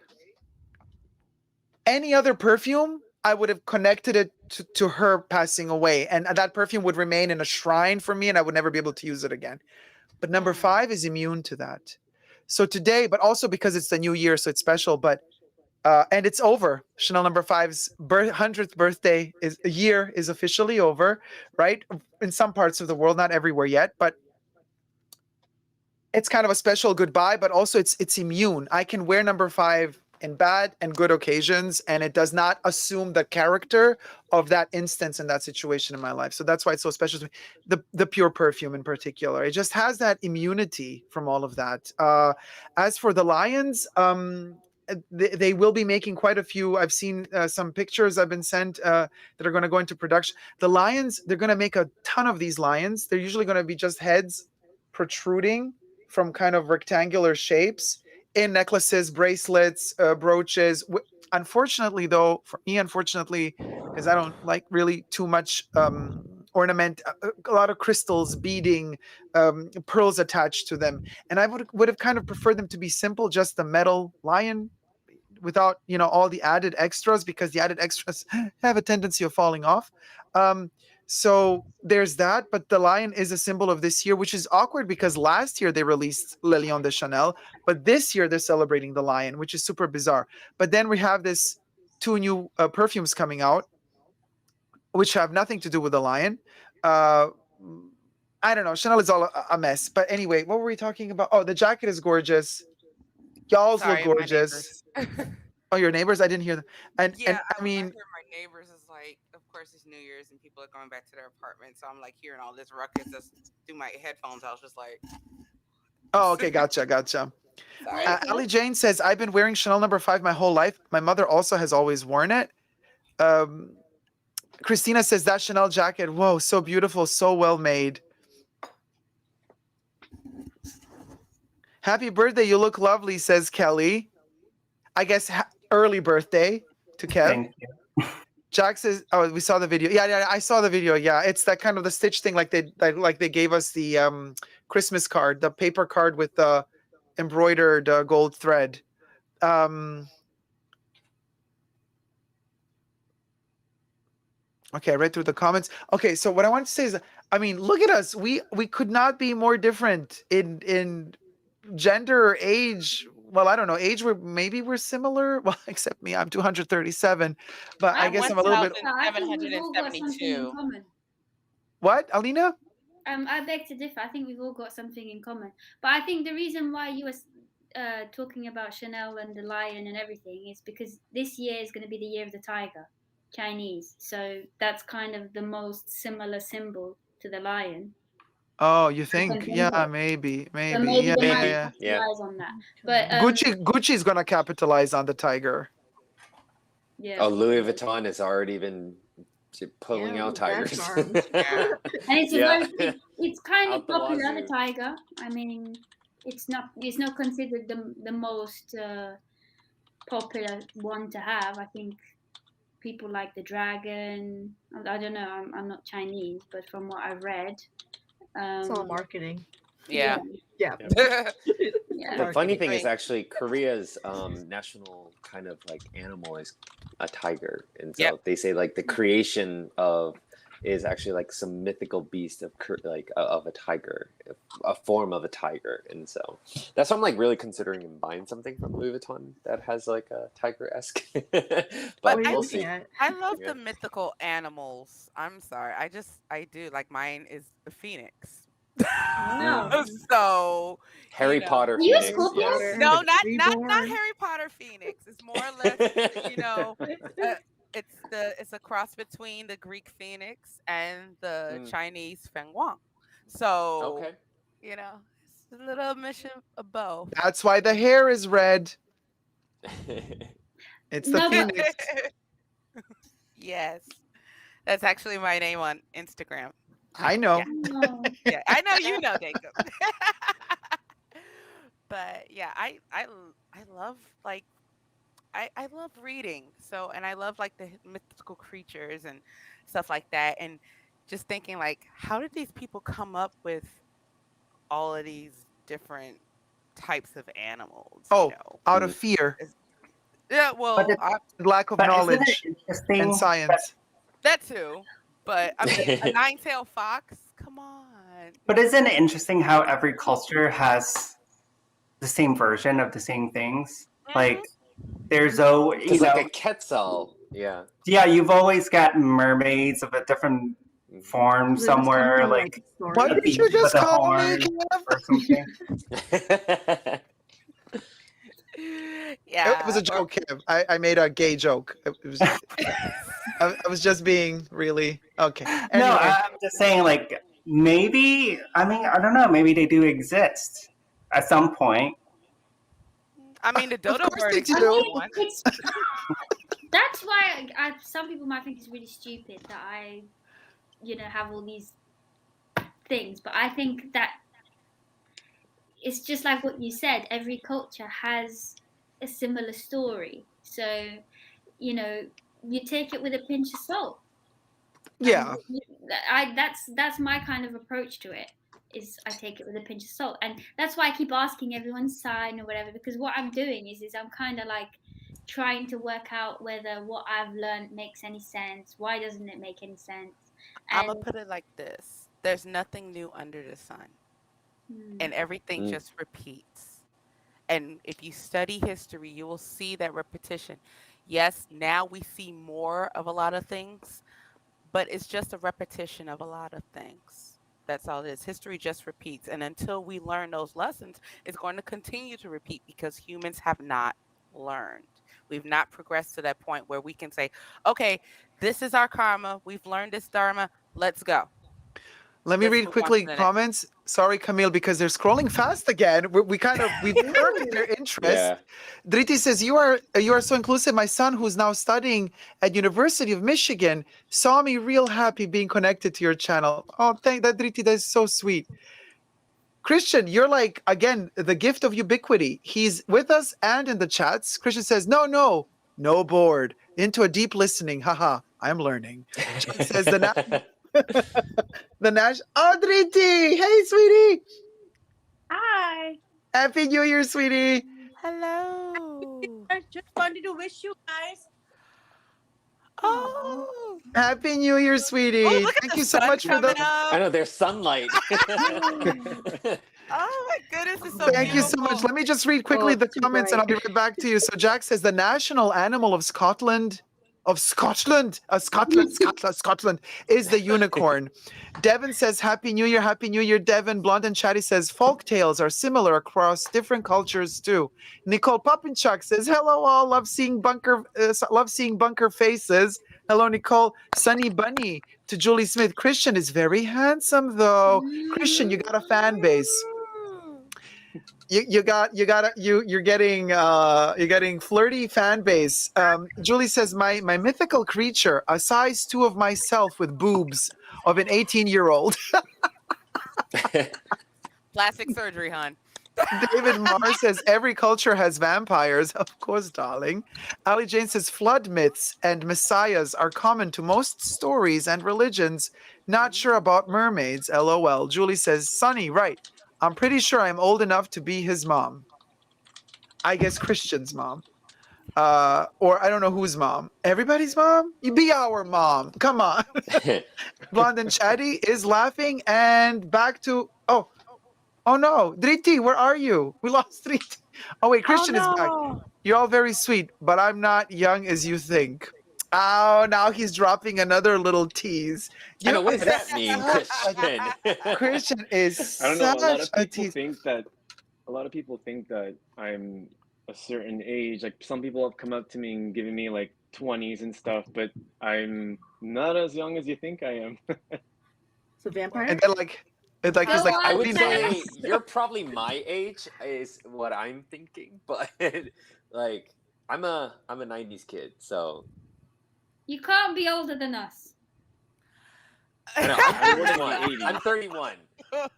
any other perfume, I would have connected it to her passing away. And that perfume would remain in a shrine for me and I would never be able to use it again. But number 5 is immune to that. So today, but also because it's the new year, so it's special, but and it's over. Chanel number 5's 100th birthday year is officially over, right? In some parts of the world, not everywhere yet, but it's kind of a special goodbye, but also it's immune. I can wear number 5 in bad and good occasions, and it does not assume the character of that instance and that situation in my life. So that's why it's so special to me. The Pure Perfume in particular, it just has that immunity from all of that. As for the Lions, they will be making quite a few. I've seen some pictures I've been sent that are going to go into production. The Lions, they're going to make a ton of these lions. They're usually going to be just heads protruding from kind of rectangular shapes in necklaces, bracelets, brooches. Unfortunately, though, for me, because I don't like really too much ornament, a lot of crystals, beading, pearls attached to them, and I would have kind of preferred them to be simple, just the metal lion, without all the added extras, because the added extras have a tendency of falling off. So there's that, but the lion is a symbol of this year, which is awkward because last year they released Le Lion de Chanel, but this year they're celebrating the lion, which is super bizarre. But then we have this 2 new perfumes coming out, which have nothing to do with the lion. I don't know. Chanel is all a mess. But anyway, what were we talking about? Oh, the jacket is gorgeous. Y'all's look Sorry, my gorgeous. neighbors. Oh, your neighbors? I didn't hear them. And Yeah, I mean, heard my neighbors is like, of course, it's New Year's and people are going back to their apartments. So I'm like hearing all this ruckus just through my headphones. I was just like, oh, okay, gotcha. sorry. Ali Jane says, I've been wearing Chanel number 5 my whole life. My mother also has always worn it. Christina says, that Chanel jacket, whoa, so beautiful, so well made. Happy birthday, you look lovely, says Kelly. I guess early birthday to Kev. Thank you. Jack says, "Oh, we saw the video. Yeah, I saw the video. Yeah, it's that kind of the stitch thing, like they gave us the Christmas card, the paper card with the embroidered gold thread." Okay, I read through the comments. Okay, so what I want to say is, I mean, look at us. We could not be more different in gender or age. Well, I don't know. Age, we're similar. Well, except me, I'm 237, but I guess I'm a little bit. I think we've all got something in common. What, Alina? I beg to differ. I think we've all got something in common. But I think the reason why you were talking about Chanel and the lion and everything is because this year is going to be the year of the tiger, Chinese. So that's kind of the most similar symbol to the lion. Oh, you think? Yeah, maybe. So maybe they might Yeah. capitalize on that. But Gucci's gonna capitalize on the tiger. Yeah. Oh, Louis Vuitton has already been pulling out tigers. And it's it's kind of popular, the tiger. I mean, it's not considered the most popular one to have. I think people like the dragon. I don't know. I'm not Chinese, but from what I've read, it's all marketing. Yeah. The funny thing is actually Korea's national kind of like animal is a tiger, and so they say like the creation of is actually like some mythical beast of a tiger, a form of a tiger, and so that's why I'm like really considering buying something from Louis Vuitton that has like a tiger-esque. but we'll see. I love the mythical animals. I'm sorry, I do like mine is the phoenix. So Harry Potter you Phoenix. Scorpius? No, not Harry Potter Phoenix. It's more or less, it's a cross between the Greek phoenix and the Chinese feng huang. So it's a little mission of both. That's why the hair is red. It's the phoenix. Yes, that's actually my name on Instagram. I know. Yeah, I know you know, Dacob. But yeah, I love like I love reading. So, and I love like the mythical creatures and stuff like that, and just thinking like, how did these people come up with all of these different types of animals? Oh, out of fear. Yeah, well, lack of knowledge and science. That too. But I mean, a nine-tailed fox. Come on. But isn't it interesting how every culture has the same version of the same things? Like there's like a quetzal. Yeah. Yeah, you've always got mermaids of a different form somewhere. Like what did you just call me, or something? Yeah. It was a joke, Kev. I made a gay joke. It was I was just being really okay. Anyway. No, I'm just saying, like, maybe, I mean, I don't know, maybe they do exist at some point. I mean, the dodo bird is one. That's why some people might think it's really stupid that I, have all these things. But I think that it's just like what you said. Every culture has a similar story, so you know, you take it with a pinch of salt. Yeah. That's my kind of approach to it. Is I take it with a pinch of salt, and that's why I keep asking everyone's sign or whatever, because what I'm doing is I'm kind of like trying to work out whether what I've learned makes any sense. Why doesn't it make any sense? I'm gonna And put it like this: there's nothing new under the sun, and everything Mm. just repeats. And if you study history, you will see that repetition. Yes, now we see more of a lot of things, but it's just a repetition of a lot of things. That's all it is. History just repeats. And until we learn those lessons, it's going to continue to repeat because humans have not learned. We've not progressed to that point where we can say, okay, this is our karma. We've learned this dharma. Let's go. Let me Let's read move on to quickly the next. comments. Sorry, Camille, because they're scrolling fast again. We've perked their interest. Yeah. Driti says, you are so inclusive. My son, who's now studying at University of Michigan, saw me real happy being connected to your channel. Oh, thank that, Driti. That's so sweet. Christian, you're like, again, the gift of ubiquity. He's with us and in the chats. Christian says, no bored. Into a deep listening. Haha, I'm learning. Chuck says, the Nash. Oh, Driti! Hey, sweetie! Hi. Happy New Year, sweetie! Hello. I just wanted to wish you guys. Oh. Happy New Year, Oh, sweetie! look at Thank the you so sun much for coming the. I up. know there's sunlight. Oh my goodness, it's so Thank you so much. beautiful. Let me just read quickly the comments, and I'll be right back to you. So Jack says the national animal of Scotland, Scotland, is the unicorn. Devin says Happy New Year, Devin. Blonde and Chatty says folk tales are similar across different cultures too. Nicole Popinchuk says hello all, love seeing bunker faces. Hello Nicole. Sunny Bunny to Julie Smith. Christian is very handsome though. Christian, you got a fan base. You're getting flirty fan base. Julie says my mythical creature, a size 2 of myself with boobs of an 18-year-old. Plastic surgery, hon. David Marr says every culture has vampires. Of course, darling. Ali Jane says flood myths and messiahs are common to most stories and religions. Not sure about mermaids. LOL. Julie says, Sonny, right. I'm pretty sure I'm old enough to be his mom. I guess Christian's mom. Or I don't know whose mom. Everybody's mom? You be our mom. Come on. Blonde and Chatty is laughing and back to oh no, Driti, where are you? We lost Driti. Oh wait, Christian is back. You're all very sweet, but I'm not young as you think. Oh, now he's dropping another little tease. I know, what does that mean, Christian? Christian is I don't know. A lot such of a people tease. think that I'm a certain age. Like some people have come up to me and given me like 20s and stuff, but I'm not as young as you think I am. So vampire? And then he's like, I would say you're probably my age is what I'm thinking, but like I'm a 90s kid, so You can't be older than us. no, I'm 31.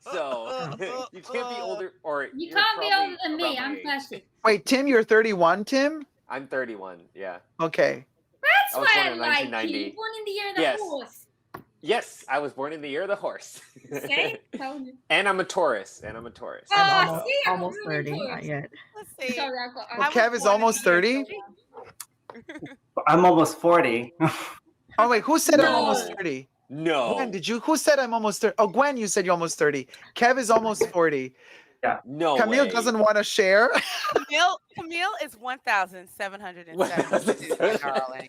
So you can't be older or You you're can't be older probably than me. around my I'm age. 30. Wait, Tim, you're 31, Tim? I'm 31, yeah. Okay. That's I was why born I in like you. 1990. You're born in the year of the Yes. horse. Yes, I was born in the year of the horse. See? Told you. And I'm a Taurus. Oh, almost, see, I almost got really 30, Taurus. not yet. Let's see. Sorry, Kev is almost 30? I'm almost 40. Oh wait, who said I'm No. almost 30? No. Gwen, who said I'm almost 30? Oh, Gwen, you said you're almost 30. Kev is almost 40. Yeah. No Camille way. doesn't want to share. Camille is 1,772, darling.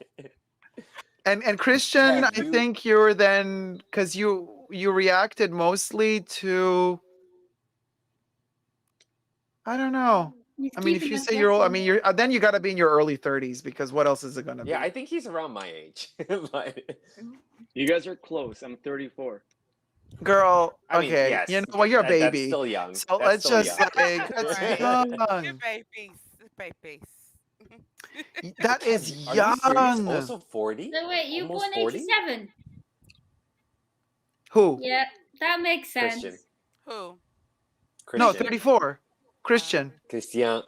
And Christian, I think you're then, because you reacted mostly to, I don't know. I mean, if you say you're old, I mean, then you got to be in your early 30s, because what else is it going to be? Yeah, I think he's around my age. But You guys are close. I'm 34. Girl, I mean, okay, yes, you know, well, you're a that's baby. still young. So That's let's still just young. say, that's Right. young. You're babies. That is Are you serious? young. Also 40? So wait, you Almost born 40? 87? Who? Yeah, that makes sense. Christian. Who? No, Christian. 34. Christian. Christian.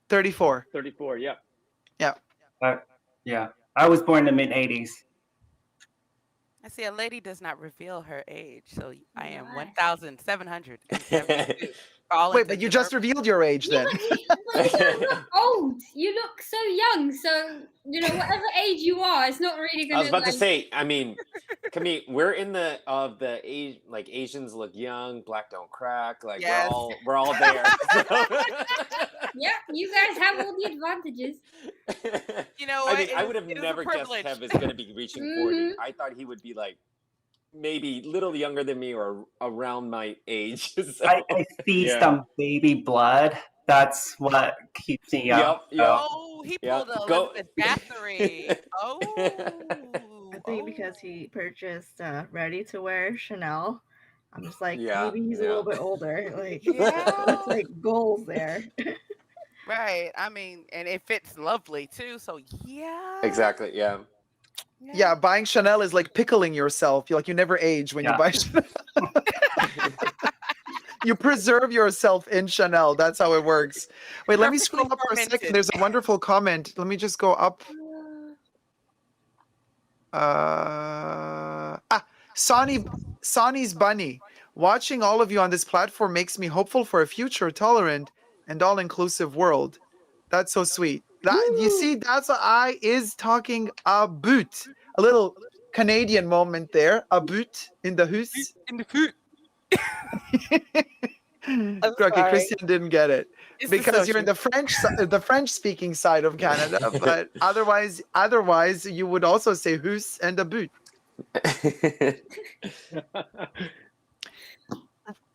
34. 34. Yeah. Yeah. Yeah. I was born in the mid 80s. I see a lady does not reveal her age, so I am Why? 1,772. For all Wait, but you intents and just purposes. revealed your age Yeah, then. but you don't look old. You look so young. So whatever age you are, it's not really I was gonna about to say, I mean, Camille, we're in the age, like Asians look young, black don't crack, like Yes. we're all there. Yeah, you guys have all the advantages. You know I what? mean, I It would is- have it is a never guessed privilege. Kev is going to be reaching 40. Mhm. I thought he would be like maybe a little younger than me or around my age. So, I see Yeah. some baby blood. That's what keeps me young. Yep. Oh, he Yep. pulled a Go. Elizabeth Bathory. Oh. I think because he purchased ready-to-wear Chanel, I'm just like, Yeah, maybe he's a little bit older. Like, Yeah. that's like goals there. Right. I mean, and it fits lovely too. So yeah. Exactly. Yeah. Yeah, buying Chanel is like pickling yourself. You never age when you Yeah. buy Chanel. You preserve yourself in Chanel. That's how it works. Wait, let me scroll up for a second. fermented. There's a wonderful comment. Let me just go up. Sonny's Bunny. Watching all of you on this platform makes me hopeful for a future tolerant and all-inclusive world. That's so sweet. That you see, that's what I is talking about. A little Canadian moment there. A boot in the house. In the food. Okay, sorry. Christian didn't get it It's because you're in the French speaking side of Canada, but otherwise you would also say hoose and a boot.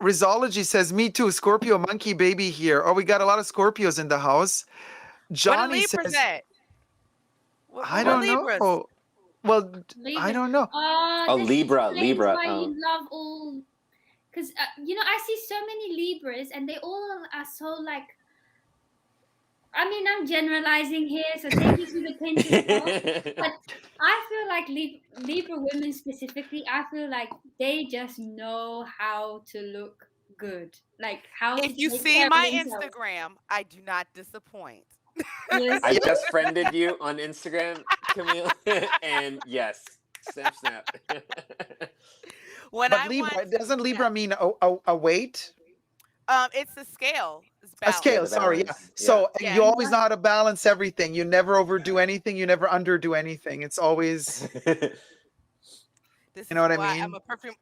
Rizology says, me too, Scorpio monkey baby here. Oh, we got a lot of Scorpios in the house. What Johnny Libras says, at? I don't know. Well, I don't know. Oh, this Libra, explains Libra. why you love all, because I see so many Libras and they all are so like. I mean, I'm generalizing here, so take it with a pinch of salt. But I feel like Libra women specifically, I feel like they just know how to look good, like how to If you take see care of my themselves. Instagram, I do not disappoint. Yes. I just friended you on Instagram, Camille, and yes, snap. When But I Libra, want, doesn't Libra mean a weight? it's a scale. It's A balance. scale, the sorry. Yeah. balance, So yeah. you always know how to balance everything. You never overdo anything. You never underdo anything. It's always, This you know is what I why mean? I'm a perfume.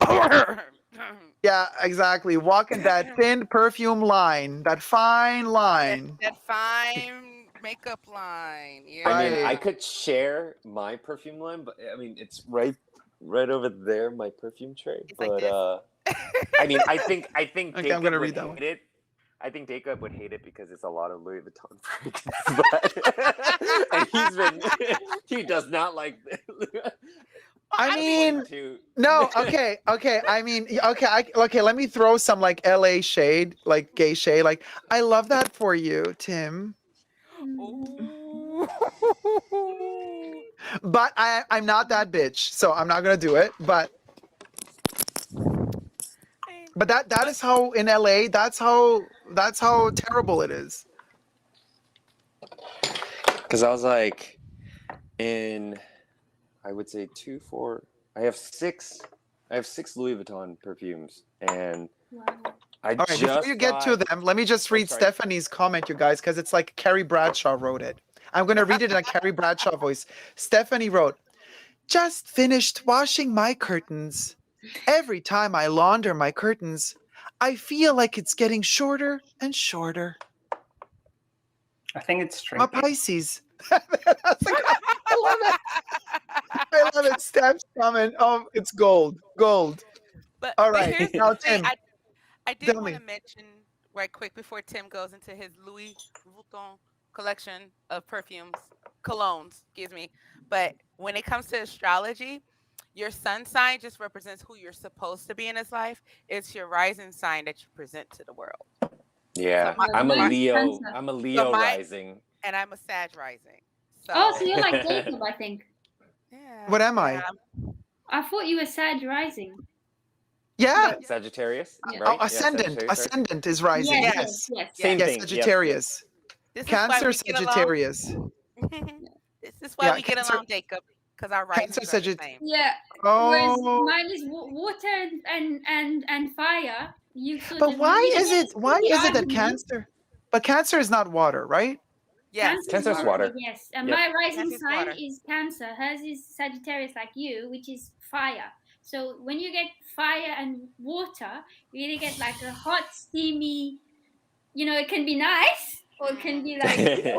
Yeah, exactly. Walking that thin perfume line, that fine line. that fine makeup line. Yeah. I mean, I Right. could share my perfume line, but I mean, it's right over there, my perfume tray. It's like But this. I mean, I think Okay, I'm Dacob gonna would read that one. hate it. I think Dacob would hate it because it's a lot of Louis Vuitton fragrances. But and he does not like. I mean, to no, okay. I mean, okay, let me throw some like LA shade, like gay shade. Like, I love that for you, Tim. Ooh. But I'm not that bitch, so I'm not gonna do it. But that is how in LA, that's how terrible it is. Because I was like, I would say 2, 4. I have 6 Louis Vuitton perfumes, and I All right, just before you get to them, let me just read sorry. Stephanie's comment, you guys, because it's like Carrie Bradshaw wrote it. I'm gonna read it in a Carrie Bradshaw voice. Stephanie wrote, "Just finished washing my curtains. Every time I launder my curtains, I feel like it's getting shorter and shorter." I think it's I'm a shrinking. Pisces. I love it. I love it. Steph's comment. Oh, it's gold. Gold. But All right. here's Now, the thing. Tim. I did tell want me. to mention right quick before Tim goes into his Louis Vuitton collection of perfumes, colognes, excuse me. But when it comes to astrology, your sun sign just represents who you're supposed to be in his life. It's your rising sign that you present to the world. Yeah, So I'm a Mine's Leo. Cancer. I'm a Leo my- rising. And I'm a Sag rising. Oh, so you're like Dacob, I think. Yeah. What am I? yeah, I thought you were Sag rising. Yeah. Sagittarius, Yeah. right? Oh, Yeah, ascendant. Sagittarius. Right? Ascendant is rising. Yes, Yes. yes. Same Yes, thing. Yep. Sagittarius. This is why Cancer, we get along. Sagittarius. This is why Yeah, we get Cancer. along, Jacob, because our Cancer, risings are the Sagittarius. same. Yeah. Whereas Oh. mine is water and fire. You sort But of why you is get it? to Why see the is it that argument. Cancer? But Cancer is not water, right? Yes, Cancer is Cancer's water, water. yes. And Yep. my rising Cancer's sign water. is Cancer. Hers is Sagittarius, like you, which is fire. So when you get fire and water, you either get like a hot, steamy. It can be nice, or it can be like,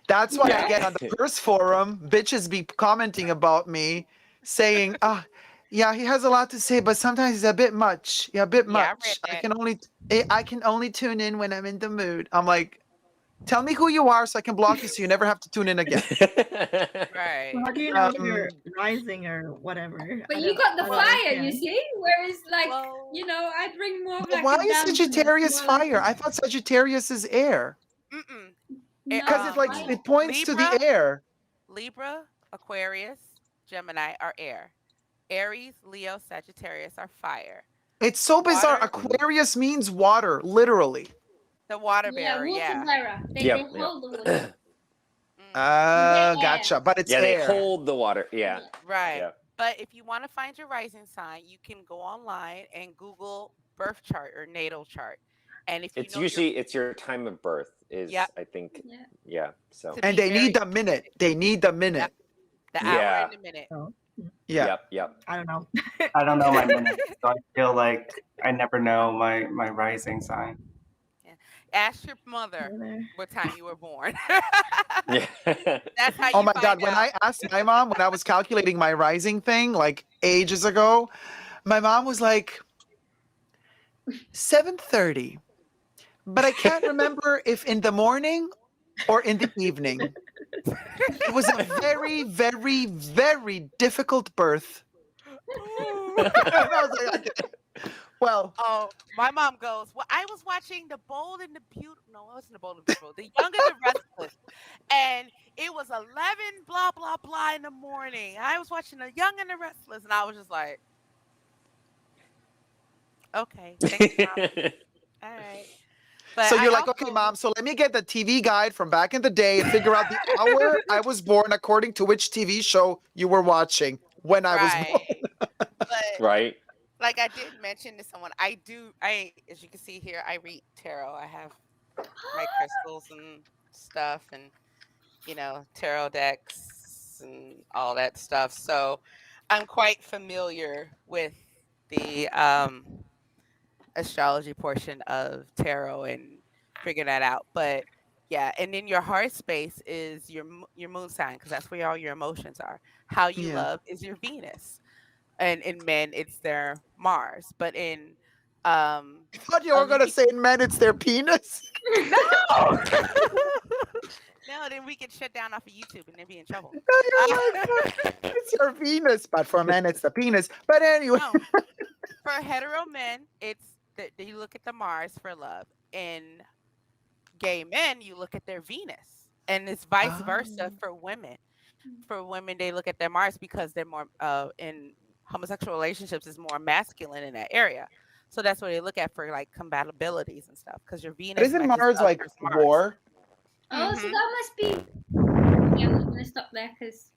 That's why I Yeah. get on the Purse forum. Bitches be commenting about me, saying, yeah, he has a lot to say, but sometimes he's a bit much. Yeah, a bit Yeah, I read much. that. I can only tune in when I'm in the mood. I'm like, tell me who you are so I can block you so you never have to tune in again. Right. So how do you know Um, you're rising or whatever? but I you don't- got the I don't fire, you understand. see. Whereas, like, Well, I bring more of but like why a is dampness, Sagittarius more like fire? I thought Sagittarius is air. mm-mm. no Because it like fire. it points to Libra, the air. Libra, Aquarius, Gemini are air. Aries, Leo, Sagittarius are fire. It's so bizarre. Water, Aquarius means water, literally. the water Yeah, bearer, water yeah. bearer. They Yep. hold the water. Mm-hmm. Gotcha. But it's Yeah, they air. hold the water. Yeah. Right. Yeah. But if you want to find your rising sign, you can go online and Google birth chart or natal chart. And if you It's know usually it's your time of birth is Yep. I think Yeah. so. to And be they very need the minute. They need the minute. the hour Yeah. and the minute. So, Yeah. Yep. I don't know. I don't know my minutes, so I feel like I never know my rising sign. Yeah. Ask your mother Whatever. what time you were born. Yeah. That's how Oh you my find God. When out. I asked my mom, when I was calculating my rising thing, like ages ago, my mom was like, 7:30. But I can't remember if in the morning or in the evening. It was a very, very, very difficult birth. And I was like, okay. Well, Oh, my mom goes, well, I was watching The Bold and the Beautiful. No, it wasn't The Bold and the Beautiful. The Young and the Restless. And it was 11, blah, blah, blah in the morning. I was watching The Young and the Restless. And I was just like, okay, thanks, Mom. All right. But so you're I like, okay, also, mom, so let me get the TV guide from back in the day and figure out the hour I was born according to which TV show you were watching when I was born. right. But Right. like I did mention to someone, as you can see here, I read tarot. I have my crystals and stuff and, tarot decks and all that stuff. So I'm quite familiar with the astrology portion of tarot and figuring that out. But yeah, and then your heart space is your moon sign because that's where all your emotions are. How you Yeah. love is your Venus, and in men it's their Mars. But in I thought you were going to say in men it's their penis. no. No, then we get shut down off of YouTube and then be in trouble. It's your Venus, but for men it's the penis. But anyway. No. For hetero men, it's that you look at the Mars for love. In gay men, you look at their Venus, and it's vice versa for women. For women, they look at their Mars because they're more in homosexual relationships is more masculine in that area. So that's what they look at for like compatibilities and stuff. Because your Venus But isn't matches Mars the like other's Mars. war? Oh, so that must be. Okay, I'm gonna stop there because.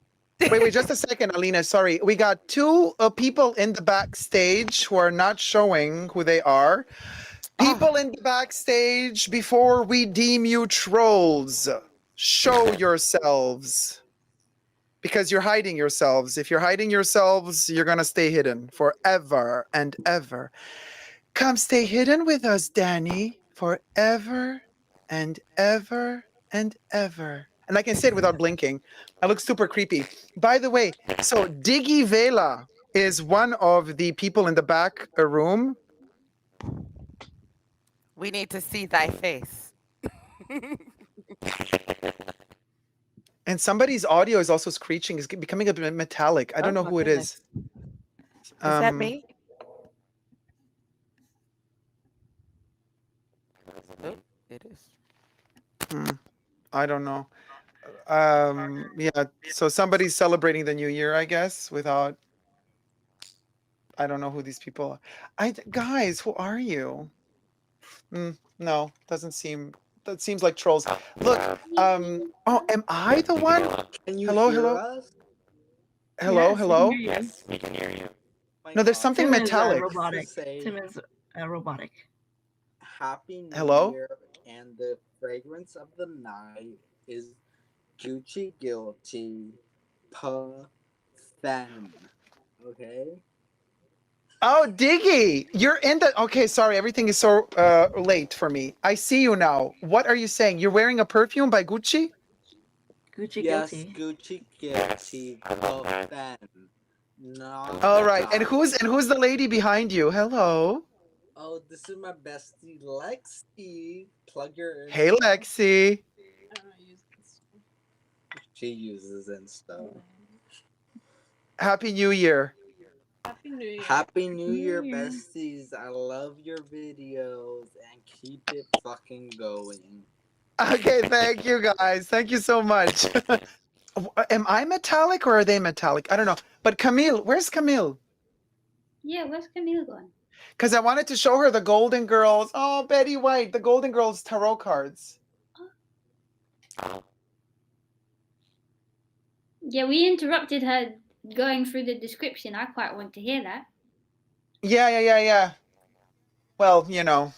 Wait, just a second, Alina. Sorry. We got two people in the backstage who are not showing who they are. People in the backstage, before we deem you trolls, show yourselves. Because you're hiding yourselves. If you're hiding yourselves, you're going to stay hidden forever and ever. Come stay hidden with us, Danny, forever and ever and ever. And I can say it without blinking. I look super creepy. By the way, so Diggy Vela is one of the people in the back room. We need to see thy face. And somebody's audio is also screeching. It's becoming a bit metallic. I don't know my who it is. Is that me? Oh, it is. I don't know. Yeah, so somebody's celebrating the new year, I guess, without I don't know who these people are. Guys, who are you? No, doesn't seem. That seems like trolls. Look, oh, am I the one? Can you Hello, hear hello, us? hello, Yes, we can hello. hear you. Yes, we can hear you. My No, there's God. something Tim is metallic. robotic. Say Tim is robotic. Happy New Hello? Year, and the fragrance of the night is Gucci Guilty Perfume. Okay? Oh, Diggy, you're in the. Okay, sorry, everything is so late for me. I see you now. What are you saying? You're wearing a perfume by Gucci? Gucci Yes, guilty. Gucci Yes, Guilty I love that. Perfume. Not All right, and Madonna. who's the lady behind you? Hello. Oh, this is my bestie Lexi. Plug your Hey, Insta. Lexi. She uses Insta. Happy New Year. Happy New Year. Happy New Year, besties. I love your videos and keep it fucking going. Okay, thank you guys. Thank you so much. Am I metallic or are they metallic? I don't know. But Camille, where's Camille? Yeah, where's Camille gone? Because I wanted to show her the Golden Girls. Oh, Betty White, the Golden Girls tarot cards. Yeah, we interrupted her going through the description. I quite want to hear that. Yeah. Well, you know,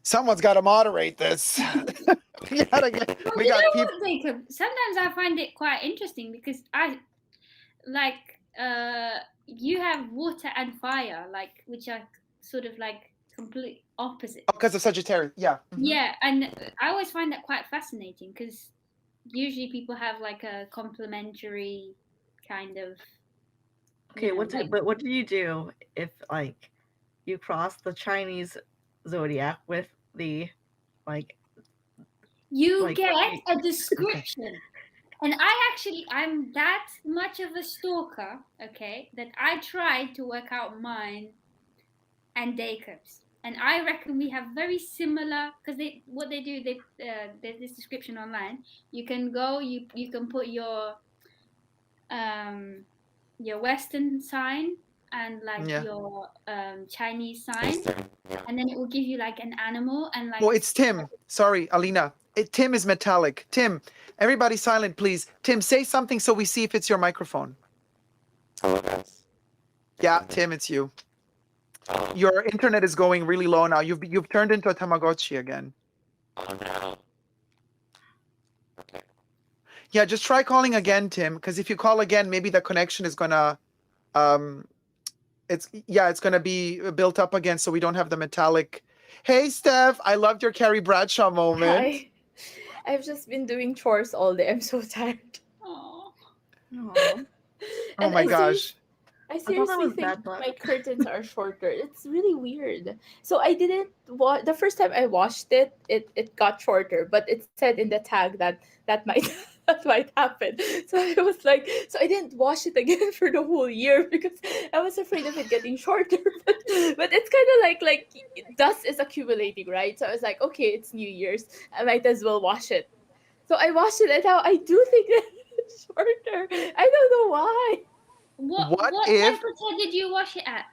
someone's got to moderate this. we got Well, you people. know what, Jacob? Sometimes I find it quite interesting because you have water and fire, like, which are sort of like complete opposite. Because of Sagittarius, yeah. Yeah, and I always find that quite fascinating because usually people have like a complementary kind of. Okay, what do you do if like you cross the Chinese zodiac with the like? You like, get like- a description. And I'm that much of a stalker, okay, that I tried to work out mine and Dacob's. And I reckon we have very similar, because there's this description online. You can go, you can put your Western sign and like your Chinese sign, and then it will give you like an animal and like. Oh, it's Tim. Sorry, Alina. Tim is metallic. Tim, everybody silent, please. Tim, say something so we see if it's your microphone. Hello, guys. Yeah, Tim, it's you. Your internet is going really low now. You've turned into a Tamagotchi again. Oh no. Okay. Yeah, just try calling again, Tim, because if you call again, maybe the connection is gonna it's gonna be built up again, so we don't have the metallic. Hey, Steph, I loved your Carrie Bradshaw moment. Hi. I've just been doing chores all day. I'm so tired. Oh my gosh. I thought that seriously was think bad luck. my curtains are shorter. It's really weird. So I didn't the first time I washed it, it got shorter, but it said in the tag that might that might happen. So I was like, so I didn't wash it again for the whole year because I was afraid of it getting shorter. But it's kind of like dust is accumulating, right? So I was like, okay, it's New Year's. I might as well wash it. So I washed it, and now I do think that it's shorter. I don't know why. What if- temperature did you wash it at?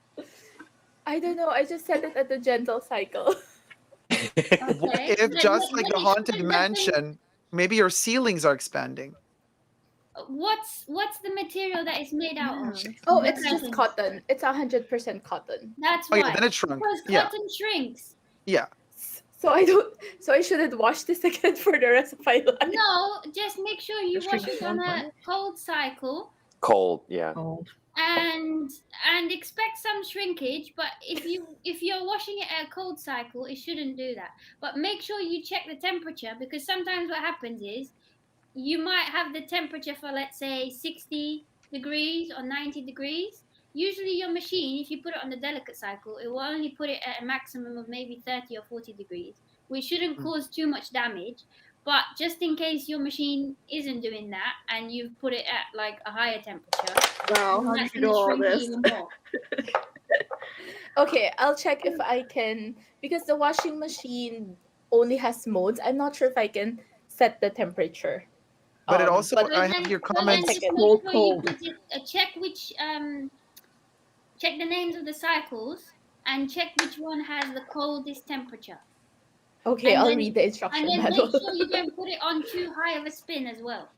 I don't know. I just set it at the gentle cycle. What if just like the haunted mansion, maybe your ceilings are expanding? What's the material that it's made out of? Oh, it's just cotton. It's 100% cotton. That's Oh why. yeah, then it shrunk. Because Yeah. cotton shrinks. Yeah. So I shouldn't wash this again for the rest of my life. No, just make sure you Just wash drink it on one a part. cold cycle Cold, yeah. Cold. and expect some shrinkage. But if you're washing it at a cold cycle, it shouldn't do that. But make sure you check the temperature, because sometimes what happens is you might have the temperature for, let's say, 60 degrees or 90 degrees. Usually your machine, if you put it on the delicate cycle, it will only put it at a maximum of maybe 30 or 40 degrees, which shouldn't cause too much damage. But just in case your machine isn't doing that and you've put it at like a higher temperature, Wow, how that's do you know going to all shrink this? even more. Okay, I'll check if I can, because the washing machine only has modes. I'm not sure if I can set the temperature. But it also, but I have your Well, then comments. just make sure you put it, check Check the names of the cycles and check which one has the coldest temperature. Okay, And I'll then read the instruction make manual. sure you don't put it on too high of a spin as well.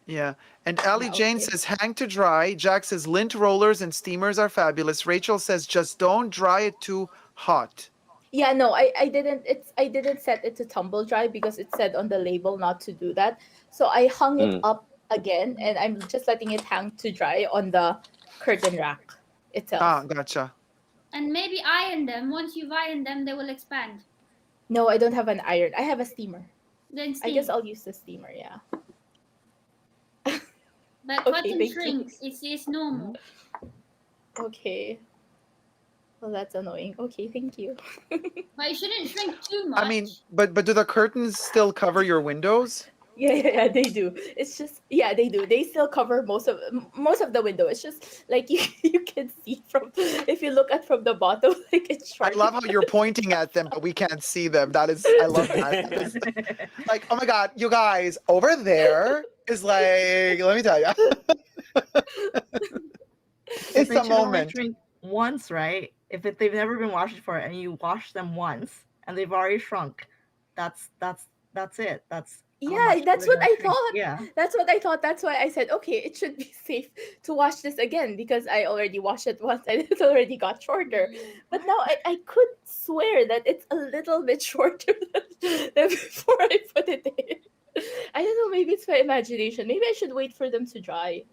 Yeah. And Ali Yeah, Jane okay. says hang to dry. Jack says lint rollers and steamers are fabulous. Rachel says just don't dry it too hot. Yeah, no, I didn't set it to tumble dry because it said on the label not to do that. So I hung it Mm. up again and I'm just letting it hang to dry on the curtain rack itself. Ah, gotcha. And maybe iron them. Once you've ironed them, they will expand. No, I don't have an iron. I have a steamer. Then I guess steam. I'll use the steamer, yeah. But Okay, cotton thank you. shrinks. It's normal. Okay. Well, that's annoying. Okay, thank you. But it shouldn't shrink too much. I mean, but do the curtains still cover your windows? Yeah, they do. It's just they do. They still cover most of the window. It's just like you can see from if you look at from the bottom, like it's I shrunk. love how you're pointing at them, but we can't see them. I love that. That is, like, oh my God, you guys, over there is like, let me tell you. It's They a should only moment. shrink once, right? If they've never been washed before and you wash them once and they've already shrunk, that's it. That's how Yeah, much that's they're what gonna I shrink. thought. Yeah. That's what I thought. That's why I said, okay, it should be safe to wash this again because I already washed it once and it already got shorter. But now I could swear that it's a little bit shorter than before I put it in. I don't know, maybe it's my imagination. Maybe I should wait for them to dry.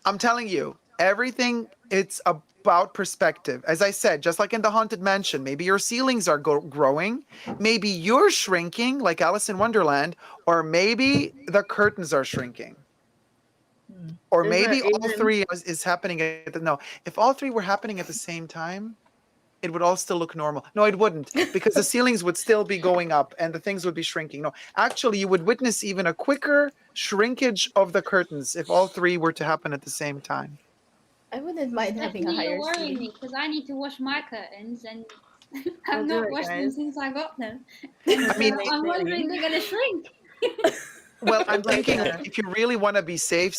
I'm telling you, everything, it's about perspective. As I said, just like in the Haunted Mansion, maybe your ceilings are growing, maybe you're shrinking like Alice in Wonderland, or maybe the curtains are shrinking. Or There's a maybe all Asian- three is happening at the, no, if all three were happening at the same time, it would all still look normal. No, it wouldn't, because the ceilings would still be going up and the things would be shrinking. No, actually, you would witness even a quicker shrinkage of the curtains if all three were to happen at the same time. I wouldn't mind having a Definitely, higher you're worrying ceiling. me because I need to wash my curtains and We'll I've do not it, washed them guys. since I got them. I mean, I'm wondering they're gonna shrink. well, I'm It's like, thinking if you really want to be safe,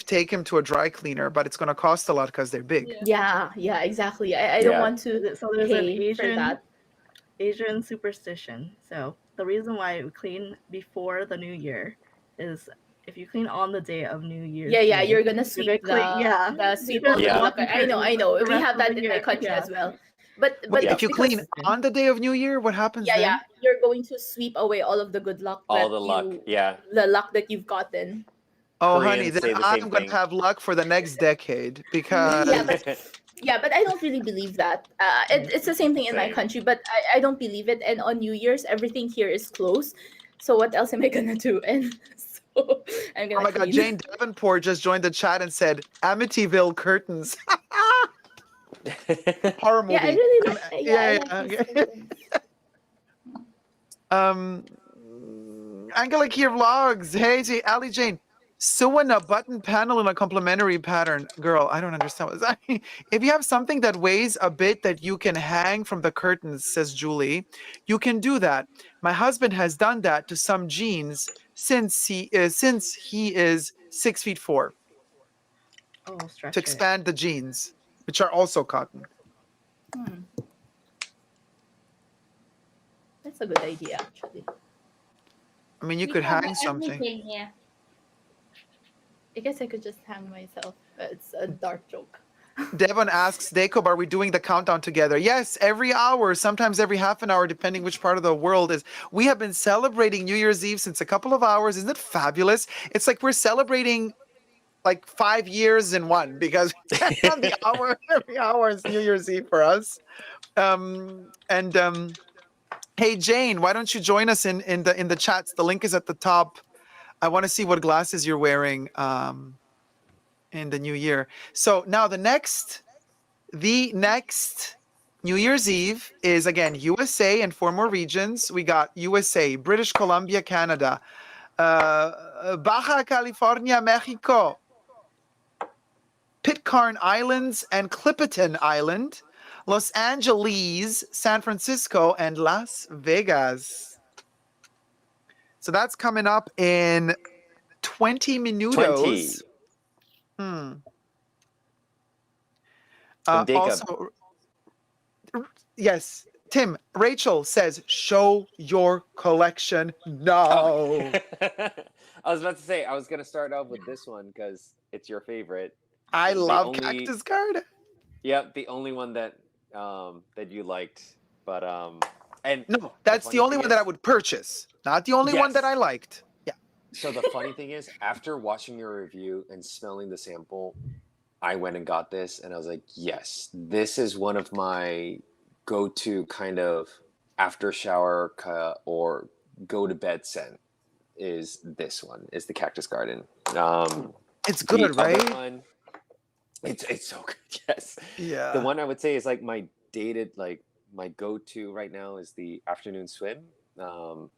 take him to a dry cleaner, but it's going to cost a lot because they're big. Yeah, exactly. I don't Yeah. want to So there's an pay for that. Asian superstition. So the reason why we clean before the new year is if you clean on the day of New Year's Yeah, Day, you're gonna sweep gonna clean- the sweep you're all the gonna luck. sweep I know. the We rest have of that the in my year, country yeah. as well. But Wait, it's if you because clean on the day of New Year, what happens then? you're going to sweep away all of the good luck All that the luck. Yeah. the luck that you've gotten. Oh, Koreans honey, then say the I'm same going thing. to have luck for the next decade because But I don't really believe that. It's the same thing in my Same. country, but I don't believe it. And on New Year's, everything here is closed. So what else am I gonna do? And so I'm gonna oh my God, clean. Jane Davenport just joined the chat and said Amityville curtains. Horror movie. Yeah, I really like. I like these curtains. Angela Kier Vlogs. Hey, Ali Jane. Sewing a button panel in a complementary pattern. Girl, I don't understand what that means. If you have something that weighs a bit that you can hang from the curtains, says Julie, you can do that. My husband has done that to some jeans since he is 6'4" Oh, stretch to it. expand the jeans, which are also cotton. That's a good idea, actually. I mean, you We could cover hang something. everything here. I guess I could just hang myself. It's a dark joke. Devon asks, Dacob, are we doing the countdown together? Yes, every hour, sometimes every half an hour, depending which part of the world is. We have been celebrating New Year's Eve since a couple of hours. Isn't it fabulous? It's like we're celebrating like 5 years in one because on the hour, every hour is New Year's Eve for us. Hey, Jane, why don't you join us in the chats? The link is at the top. I want to see what glasses you're wearing in the new year. So now the next New Year's Eve is again USA and 4 more regions. We got USA, British Columbia, Canada, Baja California, Mexico, Pitcairn Islands and Clipperton Island, Los Angeles, San Francisco, and Las Vegas. So that's coming up in 20 minutos. 20. And Dacob. Also, yes, Tim. Rachel says, "Show your collection." No, I was about to say I was gonna start off with this one because it's your favorite. I The love only, Cactus Garden. yep, the only one that that you liked. But and No, the that's the funny only thing one that I is, would purchase. Not the only one that I yes. liked. Yeah. So the funny thing is, after watching your review and smelling the sample, I went and got this, and I was like, yes, this is one of my go-to kind of after shower or go to bed scent. Is this one? Is the Cactus Garden? It's The good, other right? one, it's so good. Yes. Yeah. The one I would say is like my dated, like my go-to right now is the afternoon swim.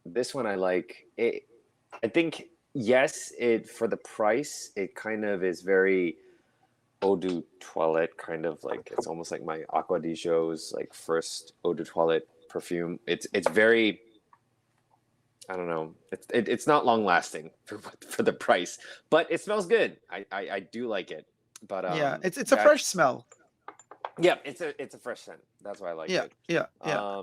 This one I like. I think yes, it for the price, it kind of is very eau de toilette, kind of like it's almost like my Aqua di Jo's like first eau de toilette perfume. It's very, I don't know. It's not long lasting for the price, but it smells good. I do like it. But Yeah, it's a fresh smell. Yeah, it's a fresh scent. That's why I like Yeah, it. yeah, yeah.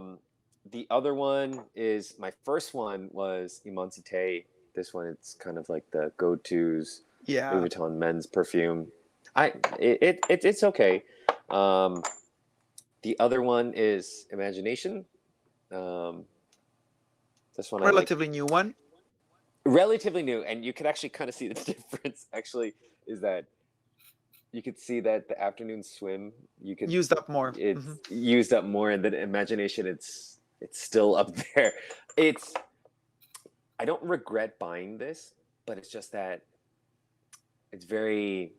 The other one is my first one was Immensité. This one, it's kind of like the go-tos Yeah. Louis Vuitton men's perfume. It's okay. The other one is Imagination. This one Relatively new one. Relatively new, and you could actually kind of see the difference. Actually, is that you could see that the afternoon swim you could used up more. It's used up more, and the Imagination it's still up there. I don't regret buying this, but it's just that it's very.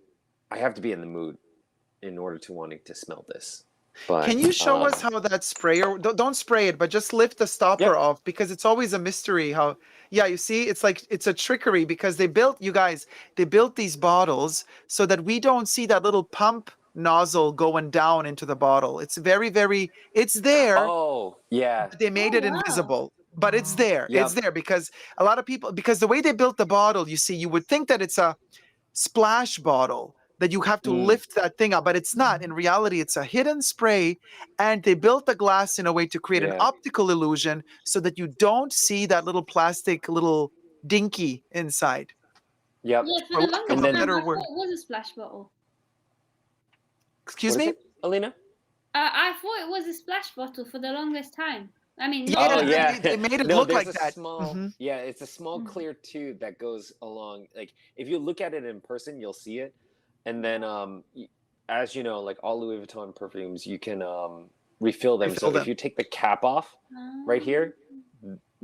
I have to be in the mood in order to wanting to smell this. But can you show us how that sprayer? Don't spray it, but just lift the stopper off, because it's always a mystery how. Yeah, you see, it's like it's a trickery, because they built these bottles so that we don't see that little pump nozzle going down into the bottle. It's very, very. It's there. Oh yeah. They made it invisible, but it's there. Yep. It's there because a lot of people, because the way they built the bottle, you see, you would think that it's a splash bottle, that you have to lift that thing up, but it's not. In reality, it's a hidden spray, and they built the glass in a way to create an optical illusion so that you don't see that little plastic little dinky inside. Yep. Yeah, for the longest time, I thought it was a splash bottle. Excuse me, Alina? I thought it was a splash bottle for the longest time. I mean, they made it look like that. Small, yeah, it's a small clear tube that goes along. Like if you look at it in person, you'll see it. And then, as you know, like all Louis Vuitton perfumes, you can refill them. So if you take the cap off right here,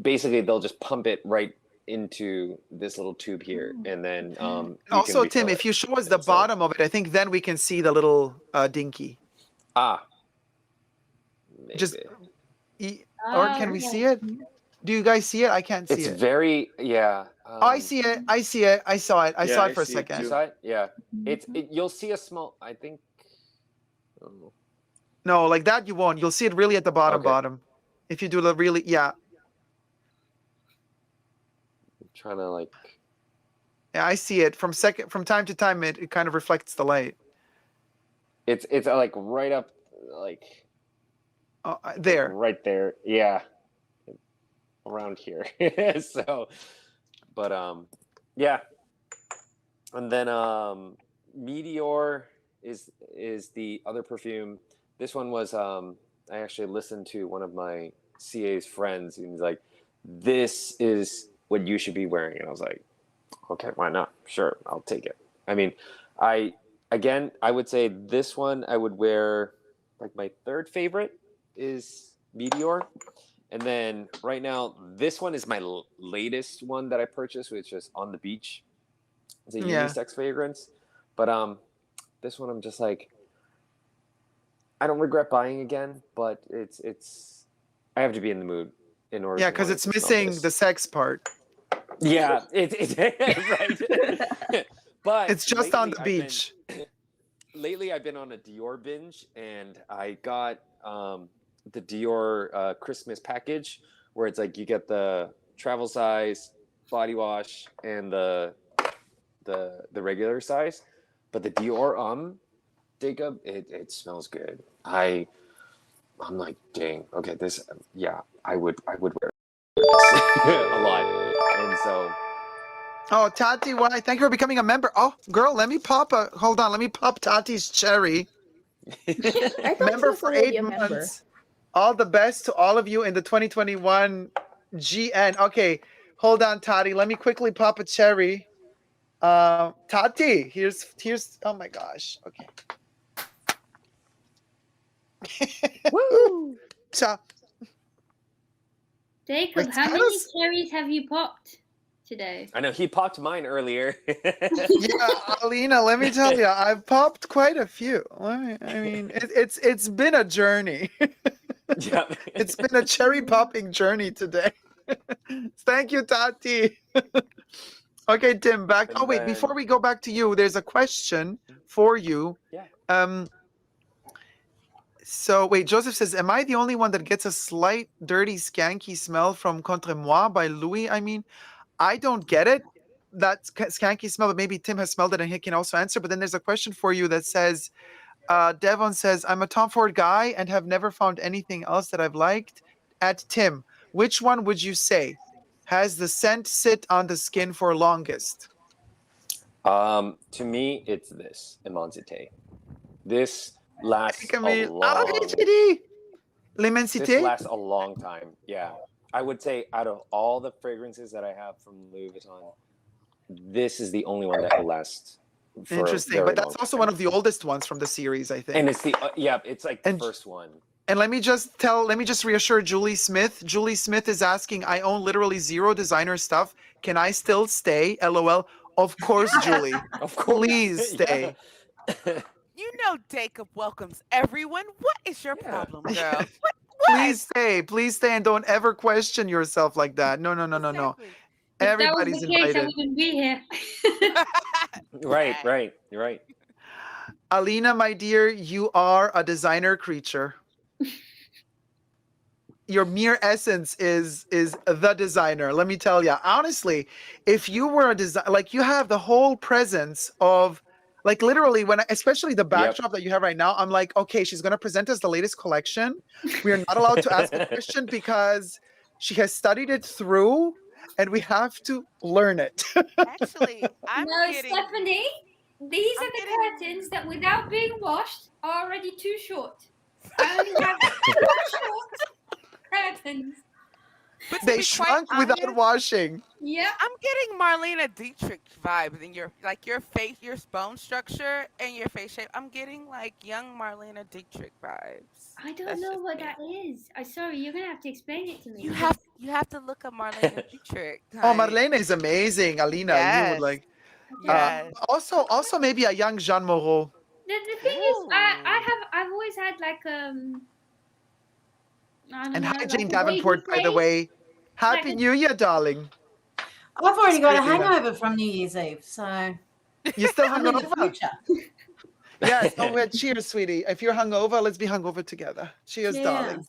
basically they'll just pump it right into this little tube here, and then also, Tim, if you show us the bottom of it, I think then we can see the little dinky. Maybe. Just or can we see it? Do you guys see it? I can't see it. It's very I see it. I see it. I saw it. I saw it for a second. You saw it? Yeah. You'll see a small. I think. No, like that you won't. You'll see it really at the bottom. If you do the really, I'm trying to like. Yeah, I see it from time to time. It kind of reflects the light. It's like right up like. There. Right there. Yeah. Around here. So, but yeah. And then Meteor is the other perfume. This one was I actually listened to one of my CA's friends, and he's like, "This is what you should be wearing," and I was like, "Okay, why not? Sure, I'll take it." I mean, I would say this one I would wear. Like my third favorite is Meteor. And then right now, this one is my latest one that I purchased, which is On the Beach. It's a unisex fragrance. But this one I'm just like, I don't regret buying again, but it's I have to be in the mood in order. Yeah, because it's missing the sex part. Yeah, it's right. But it's just on the beach. Lately, I've been on a Dior binge, and I got the Dior Christmas package, where it's like you get the travel size body wash and the regular size, but the Dior Dacob, it smells good. I'm like, dang, okay, this, yeah, I would wear this a lot, and so. Oh, Tati, why? Thank you for becoming a member. Oh, girl, hold on, let me pop Tati's cherry. I thought she Member was for already 8 a member. months. All the best to all of you in the 2021 GN. Okay, hold on, Tati. Let me quickly pop a cherry. Tati, here's. Oh my gosh. Okay. Woo! Jacob, how many cherries have you popped today? I know he popped mine earlier. Yeah, Alina, let me tell you, I've popped quite a few. It's been a journey. Yeah. It's been a cherry popping journey today. Thank you, Tati. Okay, Tim, back. And oh wait, before we go back to you, there's a question for you. Yeah. So wait, Joseph says, am I the only one that gets a slight dirty skanky smell from Contre Moi by Louis? I mean, I don't get it. That skanky smell, but maybe Tim has smelled it and he can also answer. But then there's a question for you that says, Devon says, I'm a Tom Ford guy and have never found anything else that I've liked. At Tim, which one would you say has the scent sit on the skin for longest? To me, it's this Immensité. This lasts a long. L'Immensité? This lasts a long time. Yeah, I would say out of all the fragrances that I have from Louis Vuitton, this is the only one that will last. For Interesting, but that's also one of the oldest ones from the series, I think. And it's the it's like the first one. And let me just reassure Julie Smith. Julie Smith is asking, I own literally 0 designer stuff. Can I still stay? LOL. Of course, Julie. Of course. Please stay. You know Dacob welcomes everyone. What is your problem, girl? What? Please stay and don't ever question yourself like that. No. Everybody's if that was the case, invited. I wouldn't be here. Right. You're right. Alina, my dear, you are a designer creature. Your mere essence is the designer. Let me tell you, honestly, if you were a designer, like you have the whole presence of, like literally especially the backdrop that you have right now, I'm like, okay, she's going to present us the latest collection. We are not allowed to ask a question because she has studied it through and we have to learn it. Actually, Stephanie, these are the curtains that without being washed are already too short. I only have 2 short curtains. But they shrunk without washing. Yeah, I'm getting Marlene Dietrich vibes in your face, your bone structure, and your face shape. I'm getting like young Marlene Dietrich vibes. I don't know what that is. I'm sorry, you're gonna have to explain it to me. You have to look up Marlene Dietrich. Oh, Marlene is amazing, Alina. Yes. You would like. Yes. Also maybe a young Jean Moreau. The thing is, I've always had like and hi, Jane Davenport, by the way. Happy New Year, darling. I've already got a hangover from New Year's Eve, so you still I'm in the hungover? future. Yes. Oh, cheers, sweetie. If you're hungover, let's be hungover together. Cheers, darling.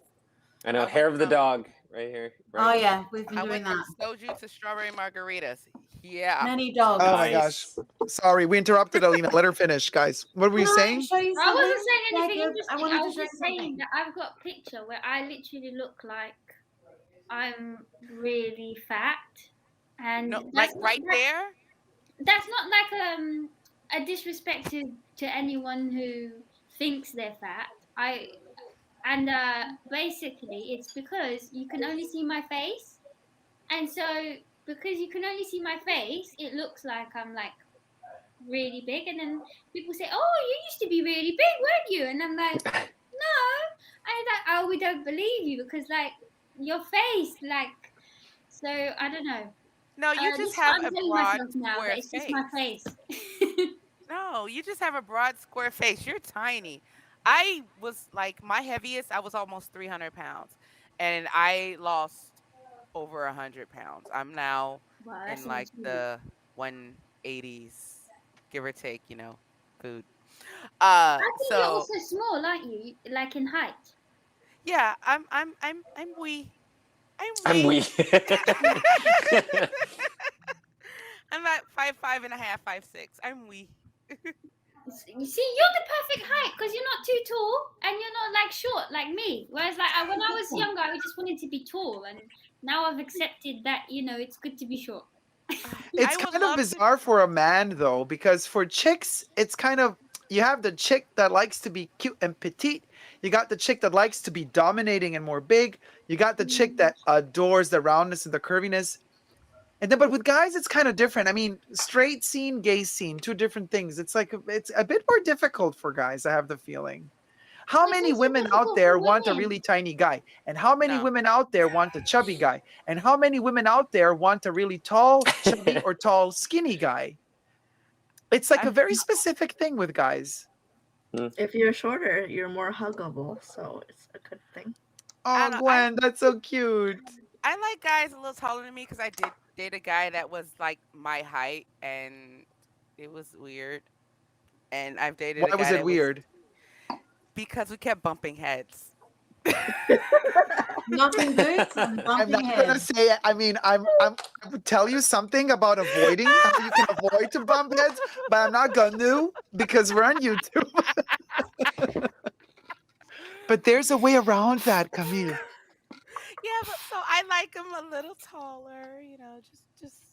I know, hair of the dog right here. Right. Oh yeah, we've been doing that. Soju to strawberry margaritas. Yeah. Many dogs. Oh my gosh. Sorry, we interrupted Alina. Let her finish, guys. What were you saying? I wasn't saying anything interesting. I wanted I was to show just saying that I've got a picture where I literally look like I'm really fat, and like right there. That's not like a disrespect to anyone who thinks they're fat. Basically it's because you can only see my face, and so because you can only see my face, it looks like I'm like really big, and then people say, oh, you used to be really big, weren't you? And I'm like, no. Oh, we don't believe you because like your face, like, so I don't know. No, you just have a broad square face. It's just my face. No, you just have a broad square face. You're tiny. I was like, my heaviest, I was almost 300 pounds, and I lost over 100 pounds. I'm now in like the 180s, give or take, food. I think you're also small, aren't you? Like in height. Yeah, I'm wee. I'm wee. I'm at 5'5.5", 5'6". I'm wee. You see, you're the perfect height because you're not too tall and you're not like short like me. Whereas, like when I was younger, I just wanted to be tall, and now I've accepted that it's good to be short. It's kind of bizarre for a man though, because for chicks, it's kind of you have the chick that likes to be cute and petite. You got the chick that likes to be dominating and more big. You got the chick that adores the roundness and the curviness. And then, but with guys, it's kind of different. I mean, straight scene, gay scene, two different things. It's like it's a bit more difficult for guys. I have the feeling. How many women out there want a really tiny guy? And how many women out there want a chubby guy? And how many women out there want a really tall, chubby, or tall, skinny guy? It's like a very specific thing with guys. If you're shorter, you're more huggable, so it's a good thing. Oh, Gwen, that's so cute. I like guys a little taller than me because I did date a guy that was like my height, and it was weird. And I've dated a Why guy was it that weird? because we kept bumping heads. Knocking boots and I'm bumping not gonna heads. say it. I mean, I would tell you something about avoiding how you can avoid to bump heads, but I'm not gonna because we're on YouTube. But there's a way around that, Camille. Yeah, but so I like him a little taller, just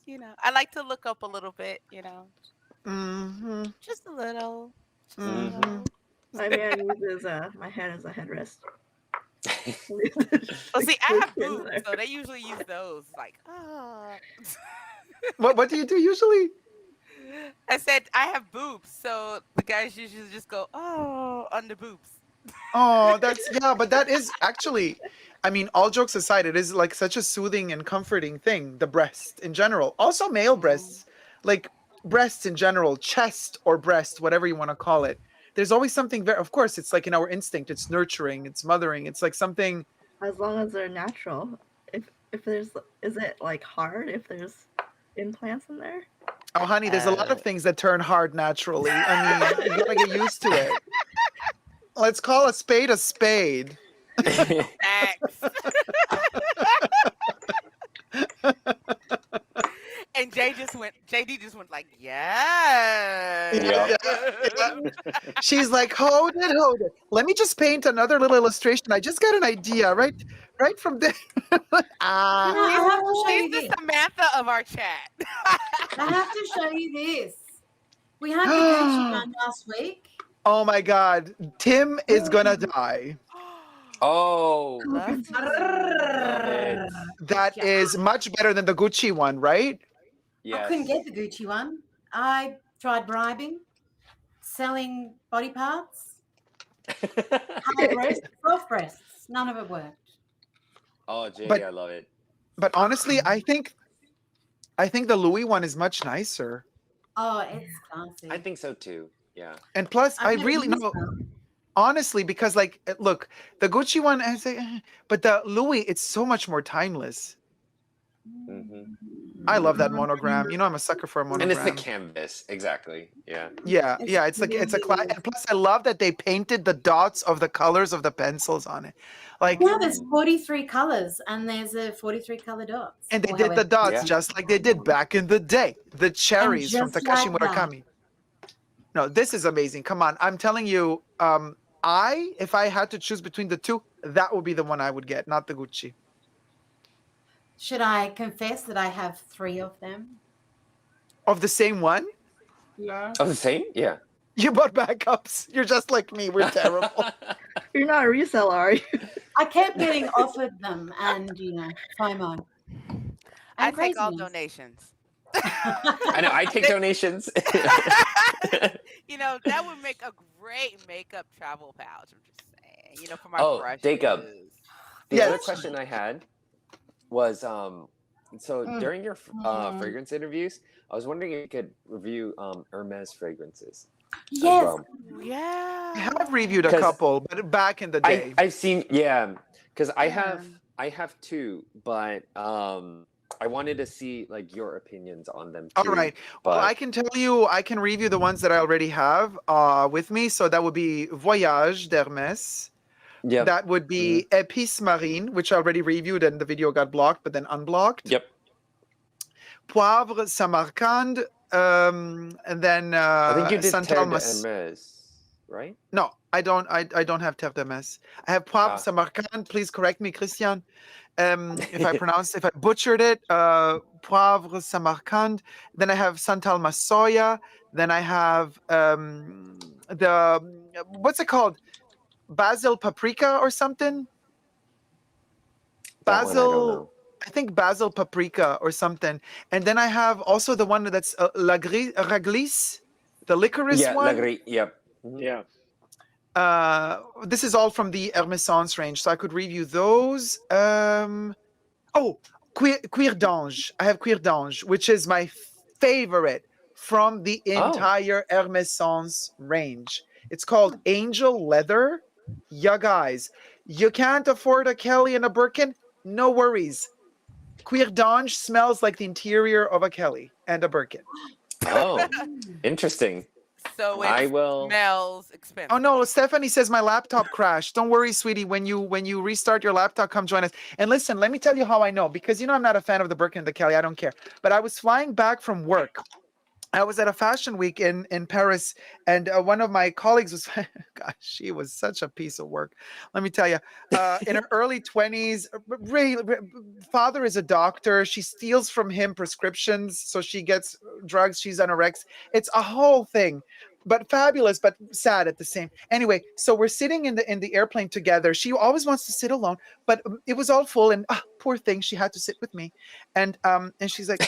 I like to look up a little bit, Mm-hmm. just a little. Just Mm-hmm. a little. My man uses my head as a headrest. Well, see, I have boobs, so they usually use those. Like, What do you do usually? I said I have boobs, so the guys usually just go, on the boobs. Oh, but that is actually, I mean, all jokes aside, it is like such a soothing and comforting thing, the breast in general. Also male breasts, like breasts in general, chest or breast, whatever you want to call it. There's always something very, of course, it's like in our instinct, it's nurturing, it's mothering, it's like something. As long as they're natural. If there's, is it like hard if there's implants in there? Oh, honey, there's a lot of things that turn hard naturally. I mean, you gotta get used to it. Let's call a spade a spade. And JD just went like, yeah. She's like, hold it. Let me just paint another little illustration. I just got an idea, right from there. She's the Samantha of our chat. I have to show you this. We had the Gucci one last week. Oh my God, Tim is gonna die. Oh, that is much better than the Gucci one, right? I couldn't get the Gucci one. I tried bribing, selling body parts, hard breasts, soft breasts. None of it worked. Oh, JD, I love it. But honestly, I think the Louis one is much nicer. Oh, it's classy. I think so too. Yeah. And plus, I really know. Honestly, because like, look, the Gucci one, I say, but the Louis, it's so much more timeless. Mm-hmm. I love that monogram. You know, I'm a sucker for a monogram. And it's the canvas, exactly. Yeah. Yeah. It's like it's a class. And plus, I love that they painted the dots of the colors of the pencils on it. Like there's 43 colors, and there's a 43 color dots. And they did the dots just like they did back in the day. The cherries from Takashi Murakami. No, this is amazing. Come on, I'm telling you. If I had to choose between the two, that would be the one I would get, not the Gucci. Should I confess that I have 3 of them? Of the same one? Yeah. Of the same? Yeah. You bought backups. You're just like me. We're terrible. You're not a reseller, are you? I kept getting offered them, and FOMO. I take all donations. I know. I take donations. That would make a great makeup travel pouch. I'm just saying. For my brushes. Dacob. The other question I had was during your fragrance interviews, I was wondering if you could review Hermes fragrances. Yes. Well. Yeah. I have reviewed a couple, but back in the day. I've seen, because I have 2, but I wanted to see like your opinions on them too. All right. Well, I can tell you, I can review the ones that I already have with me. So that would be Voyage d'Hermès. Yep. That would be Épice Marine, which I already reviewed and the video got blocked, but then unblocked. Yep. Poivre Samarcande, And then I think you did Santal Terre de Mas. Hermes, right? No, I don't. I don't have Terre de Mes. I have Poivre Samarkand. Please correct me, Christian, if I butchered it. Poivre Samarkand. Then I have Santal Masoya. Then I have the what's it called? Basil paprika or something. That one I don't know. I think basil paprika or something. And then I have also the one that's Raglis, the licorice Yeah, one. Lagri. Yep. Yeah. This is all from the Hermescence range, so I could review those. Cuir d'Ange. I have Cuir d'Ange, which is my favorite from the entire Hermescence range. It's called Angel Leather. Yeah, guys, you can't afford a Kelly and a Birkin? No worries. Cuir d'Ange smells like the interior of a Kelly and a Birkin. Oh, interesting. So I it will. smells expensive. Oh no, Stephanie says my laptop crashed. Don't worry, sweetie. When you restart your laptop, come join us. And listen, let me tell you how I know, because I'm not a fan of the Birkin and the Kelly. I don't care. But I was flying back from work. I was at a fashion week in Paris, and one of my colleagues was, gosh, she was such a piece of work. Let me tell you, in her early 20s, father is a doctor. She steals from him prescriptions, so she gets drugs. She's anorexic. It's a whole thing, but fabulous, but sad at the same. Anyway, so we're sitting in the airplane together. She always wants to sit alone, but it was all full, and poor thing, she had to sit with me, and she's like.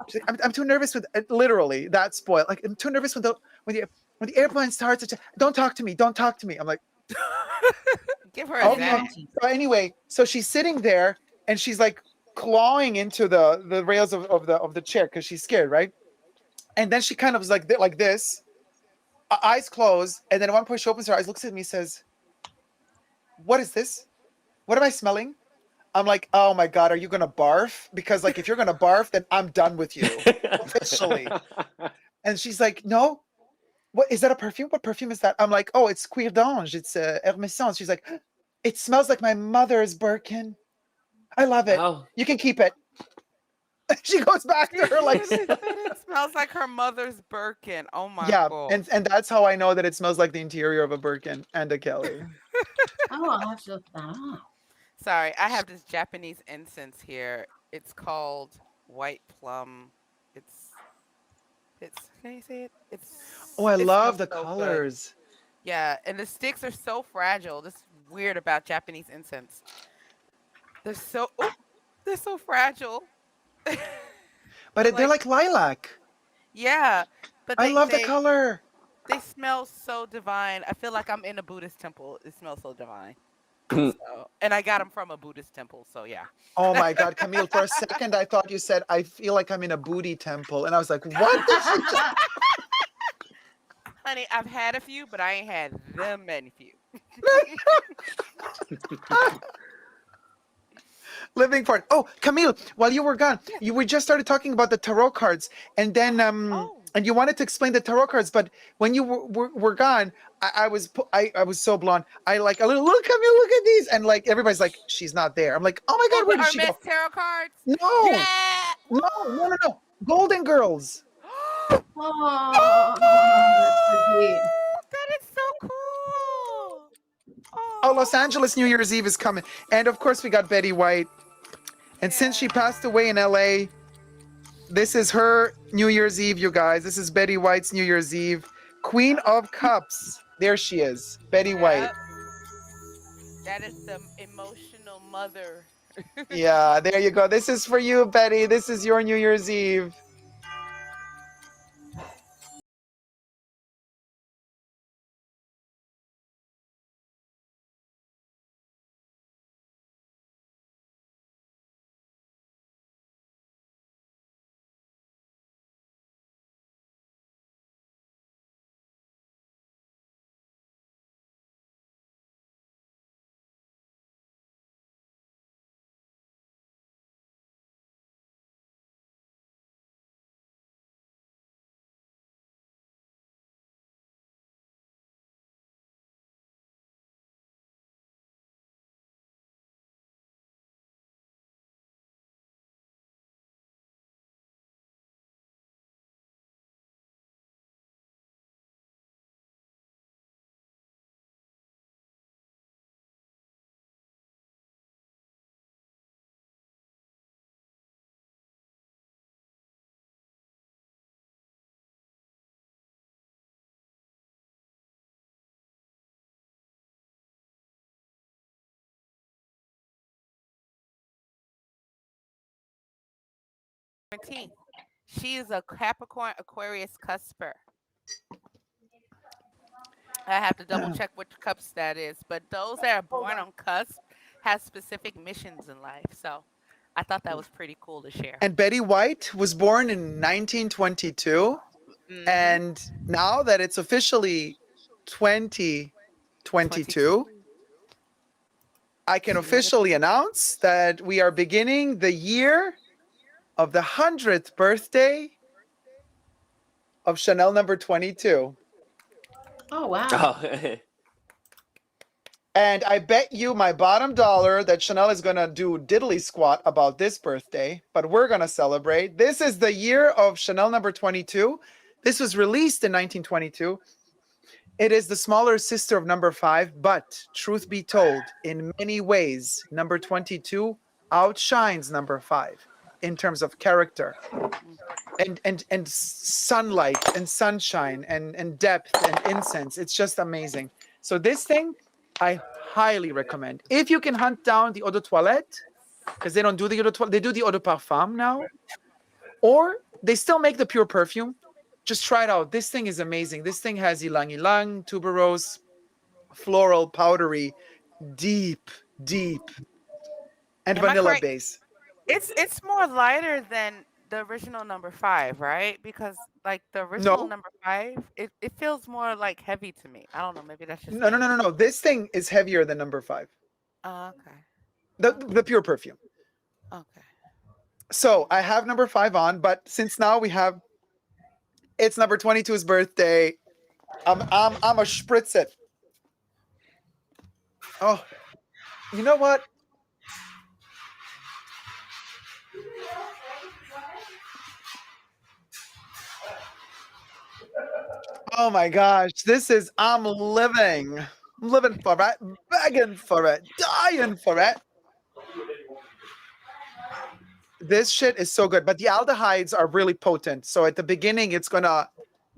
She's like, I'm too nervous with literally that spoil. Like I'm too nervous when the airplane starts. Don't talk to me. Don't talk to me. I'm like, give her a okay. So anyway, so she's sitting there and she's like clawing into the rails of the chair because she's scared, right? And then she kind of was like this, eyes closed, and then at one point she opens her eyes, looks at me, says, "What is this? What am I smelling?" I'm like, oh my God, are you gonna barf? Because like if you're gonna barf, then I'm done with you officially. And she's like, no, what is that, a perfume? What perfume is that? I'm like, oh, it's Cuir d'Ange, it's Hermescence. She's like, it smells like my mother's Birkin. I love it. Oh. You can keep it. She goes back to her like it smells like her mother's Birkin. Oh my God. and that's how I know that it smells like the interior of a Birkin and a Kelly. Oh, I'll have to look that up. Sorry, I have this Japanese incense here. It's called White Plum. It's can you see it? Oh, I it love smells the so good. colors. Yeah, and the sticks are so fragile. This is weird about Japanese incense. They're so fragile. But they're like lilac. Yeah, but I love the color. They smell so divine. I feel like I'm in a Buddhist temple. It smells so divine. So, and I got them from a Buddhist temple, so yeah. Oh my God, Camille, for a second I thought you said, I feel like I'm in a booty temple. And I was like, what did she just... Honey, I've had a few, but I ain't had them many few. Living for it. Oh, Camille, while you were gone, we just started talking about the tarot cards. And then, and you wanted to explain the tarot cards, but when you were gone, I was so blonde. I like a little, look, Camille, look at these. And like, everybody's like, she's not there. I'm like, oh my God, where did she go? Tarot cards? No. Yeah. No. Golden Girls. Oh, that is so cool. Oh, Los Angeles New Year's Eve is coming. And of course we got Betty White. And since she passed away in LA, this is her New Year's Eve, you guys. This is Betty White's New Year's Eve. Queen of Cups. There she is, Betty White. That is the emotional mother. Yeah, there you go. This is for you, Betty. This is your New Year's Eve. 17th. She is a Capricorn Aquarius cusper. I have to double check which cups that is, but those that are born on cusp have specific missions in life. So I thought that was pretty cool to share. And Betty White was born in 1922. And now that it's officially 2022, I can officially announce that we are beginning the year of the 100th birthday of Chanel number 22. Oh, wow. And I bet you my bottom dollar that Chanel is going to do diddly squat about this birthday, but we're going to celebrate. This is the year of Chanel number 22. This was released in 1922. It is the smaller sister of number 5, but truth be told, in many ways, number 22 outshines number 5 in terms of character and sunlight and sunshine and depth and incense. It's just amazing. So this thing, I highly recommend. If you can hunt down the eau de toilette, because they don't do the eau de toilette, they do the eau de parfum now, or they still make the pure perfume. Just try it out. This thing is amazing. This thing has ylang ylang, tuberose, floral, powdery, deep, and Am I vanilla correct? base. It's more lighter than the original number 5, right? Because like the original No. number 5, it feels more like heavy to me. I don't know. Maybe that's just No, me. no. This thing is heavier than number 5. Oh, okay. The pure perfume. Okay. So I have number 5 on, but since now it's number 22's birthday, I'm a spritz it. Oh, you know what? Oh my gosh, I'm living for it, begging for it, dying for it. This shit is so good, but the aldehydes are really potent. So at the beginning, it's gonna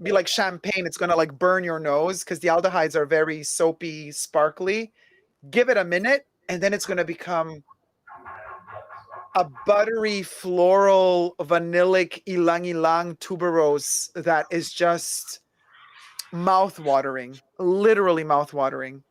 be like champagne. It's gonna like burn your nose because the aldehydes are very soapy, sparkly. Give it a minute, and then it's gonna become a buttery, floral, vanillic, ylang ylang tuberose that is just mouth-watering, literally mouth-watering.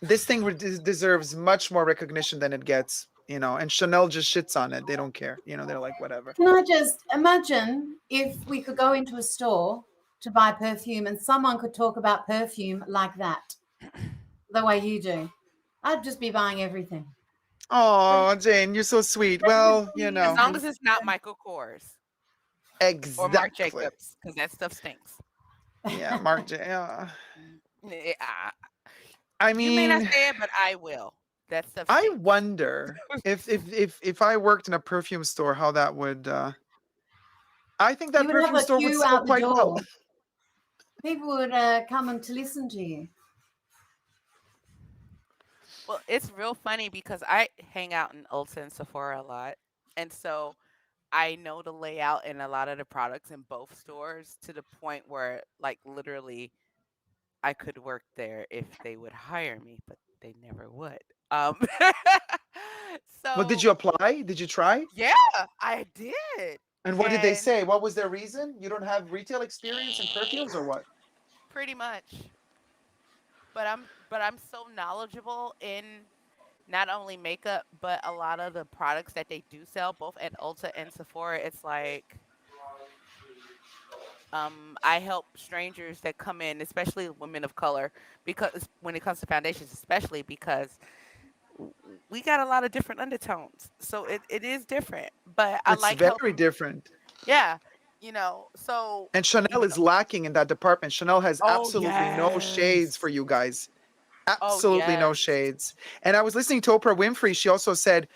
This thing deserves much more recognition than it gets, and Chanel just shits on it. They don't care. They're like, whatever. Can I just imagine if we could go into a store to buy perfume and someone could talk about perfume like that, the way you do? I'd just be buying everything. Oh, Jane, you're so sweet. Well, As long as it's not Michael Kors. Exactly. Or Marc Jacobs, because that stuff stinks. Yeah, Marc Jacobs. I mean, you may not say it, but I will. That stuff stinks. I wonder if I worked in a perfume store, how that would. I think that perfume store would sell quite well. People would come and to listen to you. Well, it's real funny because I hang out in Ulta and Sephora a lot. And so I know the layout and a lot of the products in both stores to the point where, like, literally I could work there if they would hire me, but they never would. But did you apply? Did you try? Yeah, I did. And what did they say? What was their reason? You don't have retail experience in perfumes or what? Pretty much. But I'm so knowledgeable in not only makeup, but a lot of the products that they do sell, both at Ulta and Sephora. It's like I help strangers that come in, especially women of color, because when it comes to foundations, especially because we got a lot of different undertones. So it is different. But I like it's very different. Yeah. So and Chanel is lacking in that department. Chanel has absolutely no shades for you guys. Absolutely no shades. And I was listening to Oprah Winfrey. She also said,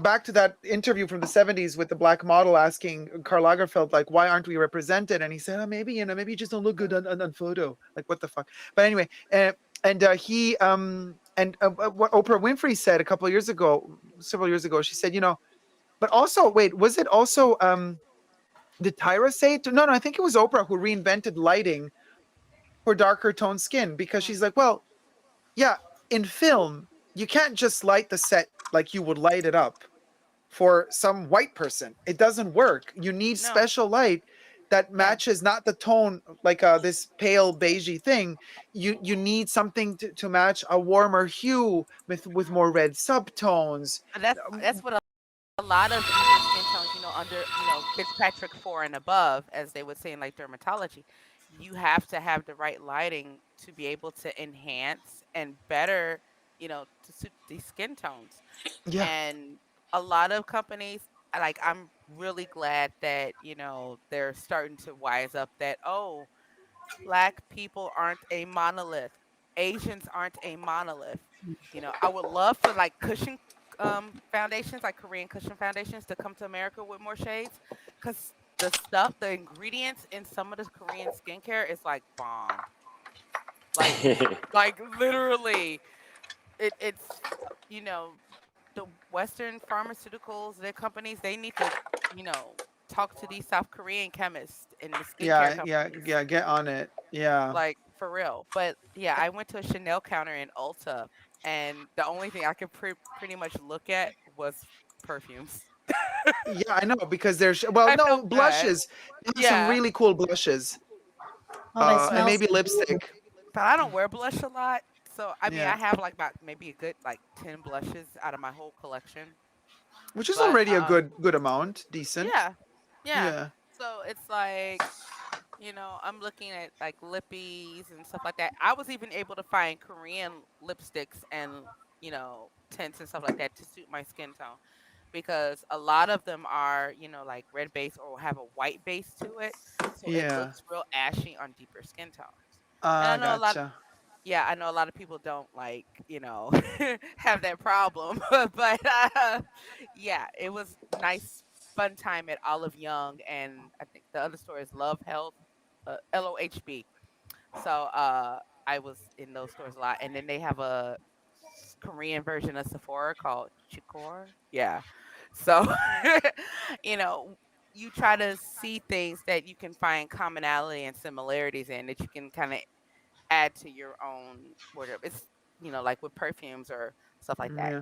back to that interview from the 70s with the black model asking Karl Lagerfeld, like, why aren't we represented? And he said, maybe you just don't look good on photo. Like, what the fuck? But anyway, what Oprah Winfrey said several years ago, she said, but also, wait, was it also, did Tyra say it? No, I think it was Oprah who reinvented lighting for darker toned skin, because she's like, well, yeah, in film, you can't just light the set like you would light it up for some white person. It doesn't work. You need No. special light that matches not the tone like this pale beigey thing. You need something to match a warmer hue with more red subtones. And that's what a lot of deeper skin tones, under, Fitzpatrick 4 and above, as they would say in like dermatology, you have to have the right lighting to be able to enhance and better, to suit these skin tones. Yeah. And a lot of companies, like, I'm really glad that, they're starting to wise up that, oh, Black people aren't a monolith. Asians aren't a monolith. I would love for like cushion foundations, like Korean cushion foundations, to come to America with more shades, because the ingredients in some of this Korean skincare is like bomb. Like literally, it's the Western pharmaceuticals, their companies, they need to talk to these South Korean chemists in the skincare companies. Yeah, get on it. Yeah. Like for real. But yeah, I went to a Chanel counter in Ulta, and the only thing I could pretty much look at was perfumes. Yeah, I know, because there's well, I no felt bad. blushes. They have some Yeah, really cool blushes. Oh, they And smell maybe so good. lipstick. but I don't wear blush a lot. So I mean, I Yeah. have like about maybe a good like 10 blushes out of my whole collection. Which is But already a good amount, decent. yeah, yeah. Yeah. So it's like, I'm looking at like lippies and stuff like that. I was even able to find Korean lipsticks and, tints and stuff like that to suit my skin tone, because a lot of them are, like red base or have a white base to it. So it Yeah. looks real ashy on deeper skin tones. And I know a lot Gotcha. yeah, I know a lot of people don't like, have that problem. But yeah, it was nice, fun time at Olive Young, and I think the other store is Love Health, LOHB. So I was in those stores a lot, and then they have a Korean version of Sephora called Chikor. Yeah, so you know. You try to see things that you can find commonality and similarities in, that you can kind of add to your own wardrobe. It's like with perfumes or stuff like that. Yeah.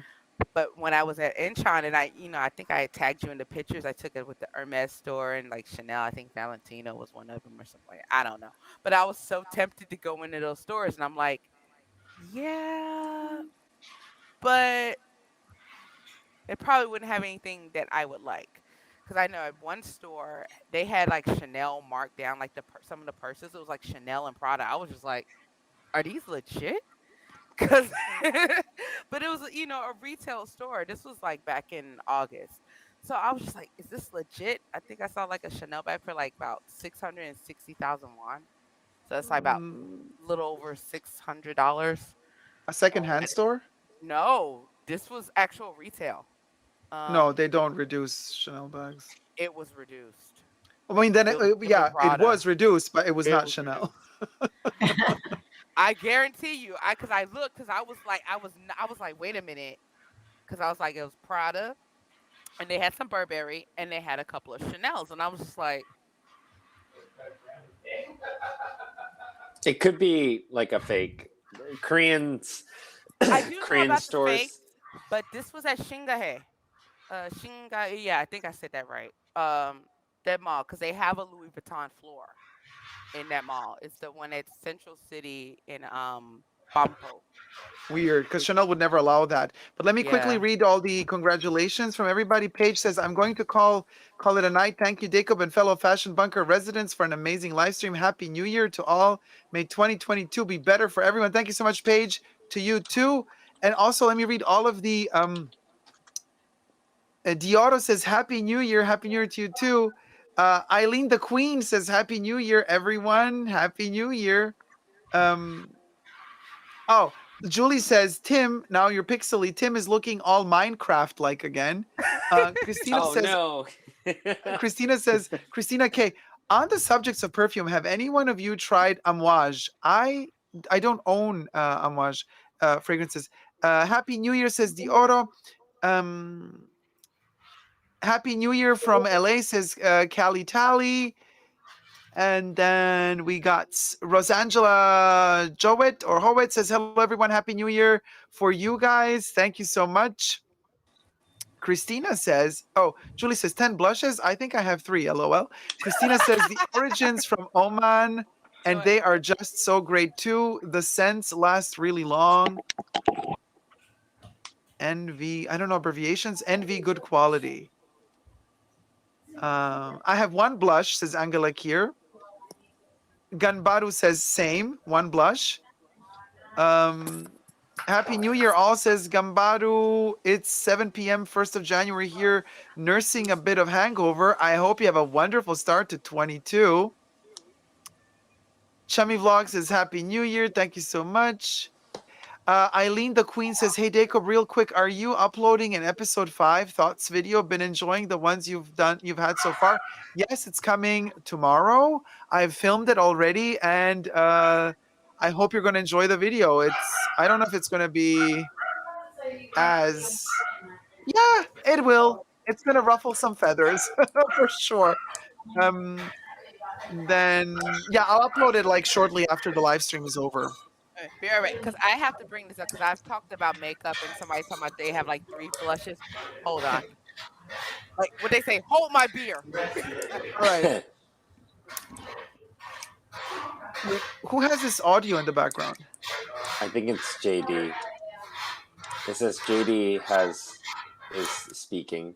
But when I was at Incheon, and I think I tagged you in the pictures. I took it with the Hermes store and like Chanel. I think Valentino was one of them or something. I don't know. But I was so tempted to go into those stores, and I'm like, yeah, but it probably wouldn't have anything that I would like. Because I know at one store they had like Chanel marked down, like some of the purses. It was like Chanel and Prada. I was just like, are these legit? Cause, but it was a retail store. This was like back in August, so I was just like, "Is this legit?" I think I saw like a Chanel bag for like about 660,000 won. So that's like about a little over $600. A secondhand store? No, this was actual retail. No, they Um, don't reduce Chanel bags. it was reduced. I mean, then It was yeah, it was Prada. reduced, but it was It not was Chanel. reduced. I guarantee you, because I looked, because I was like, wait a minute, because I was like, it was Prada, and they had some Burberry, and they had a couple of Chanels, and I was just like, It could be like a fake. Koreans, I do know Korean about the fakes, stores. but this was at Shingahe. Shingahe, yeah, I think I said that right. That mall, because they have a Louis Vuitton floor in that mall. It's the one at Central City in Bampo. Weird, because Chanel would never allow that. But let me quickly Yeah. read all the congratulations from everybody. Paige says, I'm going to call it a night. Thank you, Dacob and fellow Fashion Bunker residents, for an amazing live stream. Happy New Year to all. May 2022 be better for everyone. Thank you so much, Paige. To you too. And also, let me read all of the Dioro says, Happy New Year. Happy New Year to you too. Eileen the Queen says, Happy New Year, everyone. Happy New Year. Oh, Julie says, Tim, now you're pixely. Tim is looking all Minecraft like again. Christina Oh says, no. Christina K, on the subjects of perfume, have any one of you tried Amouage? I don't own Amouage fragrances. Happy New Year, says Dioro. Happy New Year from LA, says Cali Tally. And then we got Rosangela Jowett or Howitt says, hello, everyone. Happy New Year for you guys. Thank you so much. Christina says, oh, Julie says 10 blushes. I think I have 3, LOL. Christina says the origins from Oman, and they are just so great too. The scents last really long. NV, I don't know abbreviations. NV, good quality. I have 1 blush, says Angela Kier. Ganbaru says same, 1 blush. Happy New Year all, says Gambaru. It's 7 p.m. 1st of January here, nursing a bit of hangover. I hope you have a wonderful start to 22. Chummy Vlog says Happy New Year. Thank you so much. Eileen the Queen says, hey Dacob, real quick, are you uploading an episode 5 thoughts video? Been enjoying the ones you've had so far? Yes, it's coming tomorrow. I've filmed it already, and I hope you're going to enjoy the video. I don't know if it's going to be as, yeah, it will. It's going to ruffle some feathers for sure. Then yeah, I'll upload it like shortly after the live stream is over. Be all right, because I have to bring this up because I've talked about makeup and somebody talking about they have like 3 blushes. Hold on. Like what they say, hold my beer. All right. Wait, who has this audio in the background? I think it's JD. It says JD is speaking.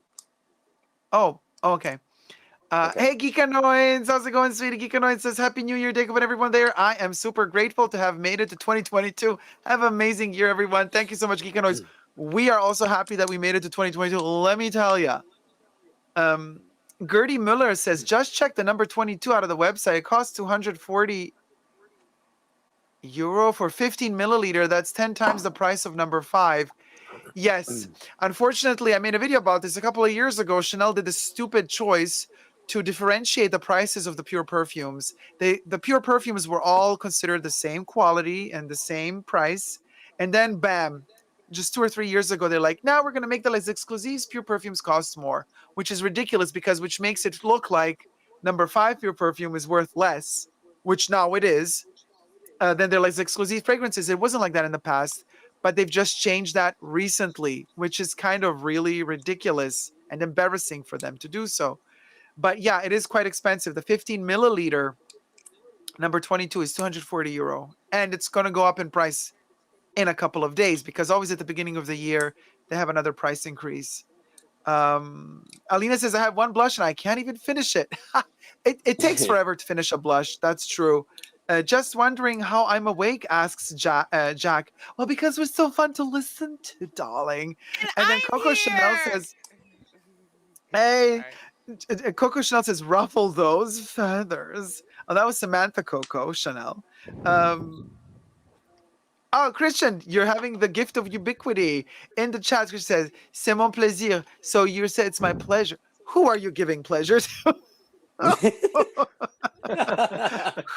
Oh, okay. Okay. Hey, Geekanoids, how's it going, sweetie? Geekanoids says, Happy New Year, Dacob, and everyone there. I am super grateful to have made it to 2022. Have an amazing year, everyone. Thank you so much, Geekanoids. We are also happy that we made it to 2022. Let me tell you. Gertie Müller says, just check the number 22 out of the website. It costs 240 euro for 15 milliliter. That's 10 times the price of number 5. Yes. Unfortunately, I made a video about this a couple of years ago. Chanel did this stupid choice to differentiate the prices of the pure perfumes. The pure perfumes were all considered the same quality and the same price. And then bam, just 2 or 3 years ago, they're like, now we're going to make the Les Exclusives pure perfumes cost more, which is ridiculous which makes it look like number 5 pure perfume is worth less, which now it is. Then they're Les Exclusive fragrances. It wasn't like that in the past, but they've just changed that recently, which is kind of really ridiculous and embarrassing for them to do so. But yeah, it is quite expensive. The 15 milliliter number 22 is 240 euro, and it's going to go up in price in a couple of days because always at the beginning of the year, they have another price increase. Alina says, I have 1 blush and I can't even finish it. It takes forever to finish a blush. That's true. Just wondering how I'm awake, asks Jack. Well, because we're so fun to listen to, darling. And then Coco Chanel says, hey, Coco Chanel says, ruffle those feathers. Oh, that was Samantha Coco Chanel. Oh, Christian, you're having the gift of ubiquity. In the chat, Christian says, c'est mon plaisir. So you said it's my pleasure. Who are you giving pleasure to?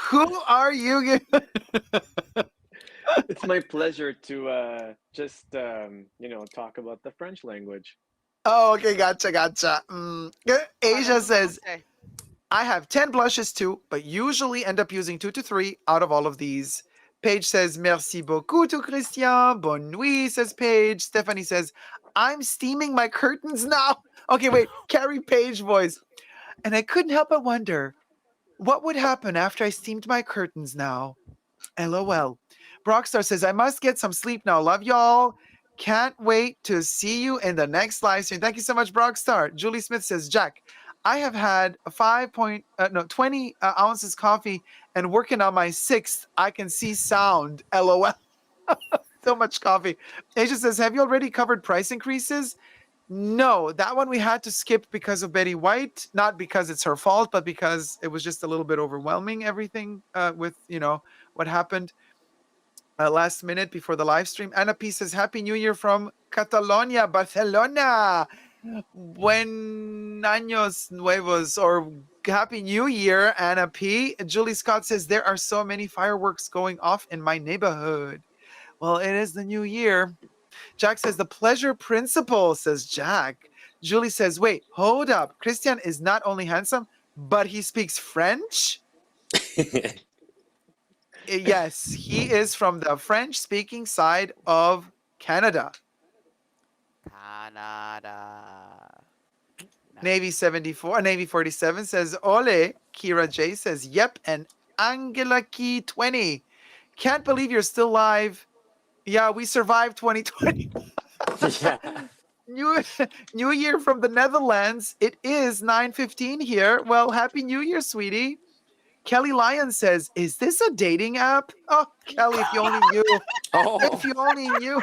Who are you giving? It's my pleasure to just, talk about the French language. Oh, okay, gotcha. Asia says, I have 10 blushes too, but usually end up using 2 to 3 out of all of these. Paige says, merci beaucoup to Christian. Bonne nuit, says Paige. Stephanie says, I'm steaming my curtains now. Okay, wait, Carrie Paige voice. And I couldn't help but wonder, what would happen after I steamed my curtains now? LOL. Brockstar says, I must get some sleep now. Love y'all. Can't wait to see you in the next live stream. Thank you so much, Brockstar. Julie Smith says, Jack, I have had 20 ounces coffee and working on my 6th. I can see sound. LOL. So much coffee. Asia says, have you already covered price increases? No, that one we had to skip because of Betty White, not because it's her fault, but because it was just a little bit overwhelming, everything with, what happened last minute before the live stream. Anna P says, Happy New Year from Catalonia, Barcelona. Buen años nuevos, or Happy New Year, Anna P. Julie Scott says, there are so many fireworks going off in my neighborhood. Well, it is the new year. Jack says, the pleasure principle, says Jack. Julie says, wait, hold up. Christian is not only handsome, but he speaks French? Yes, he is from the French-speaking side of Canada. Nada. Navy 74, Navy 47 says, Ole. Kira J says, yep. And Angela Key 20. Can't believe you're still live. Yeah, we survived 2020. Yeah. New Year from the Netherlands. It is 9:15 here. Well, Happy New Year, sweetie. Kelly Lyon says, is this a dating app? Oh, Kelly, if you only knew. If you only knew.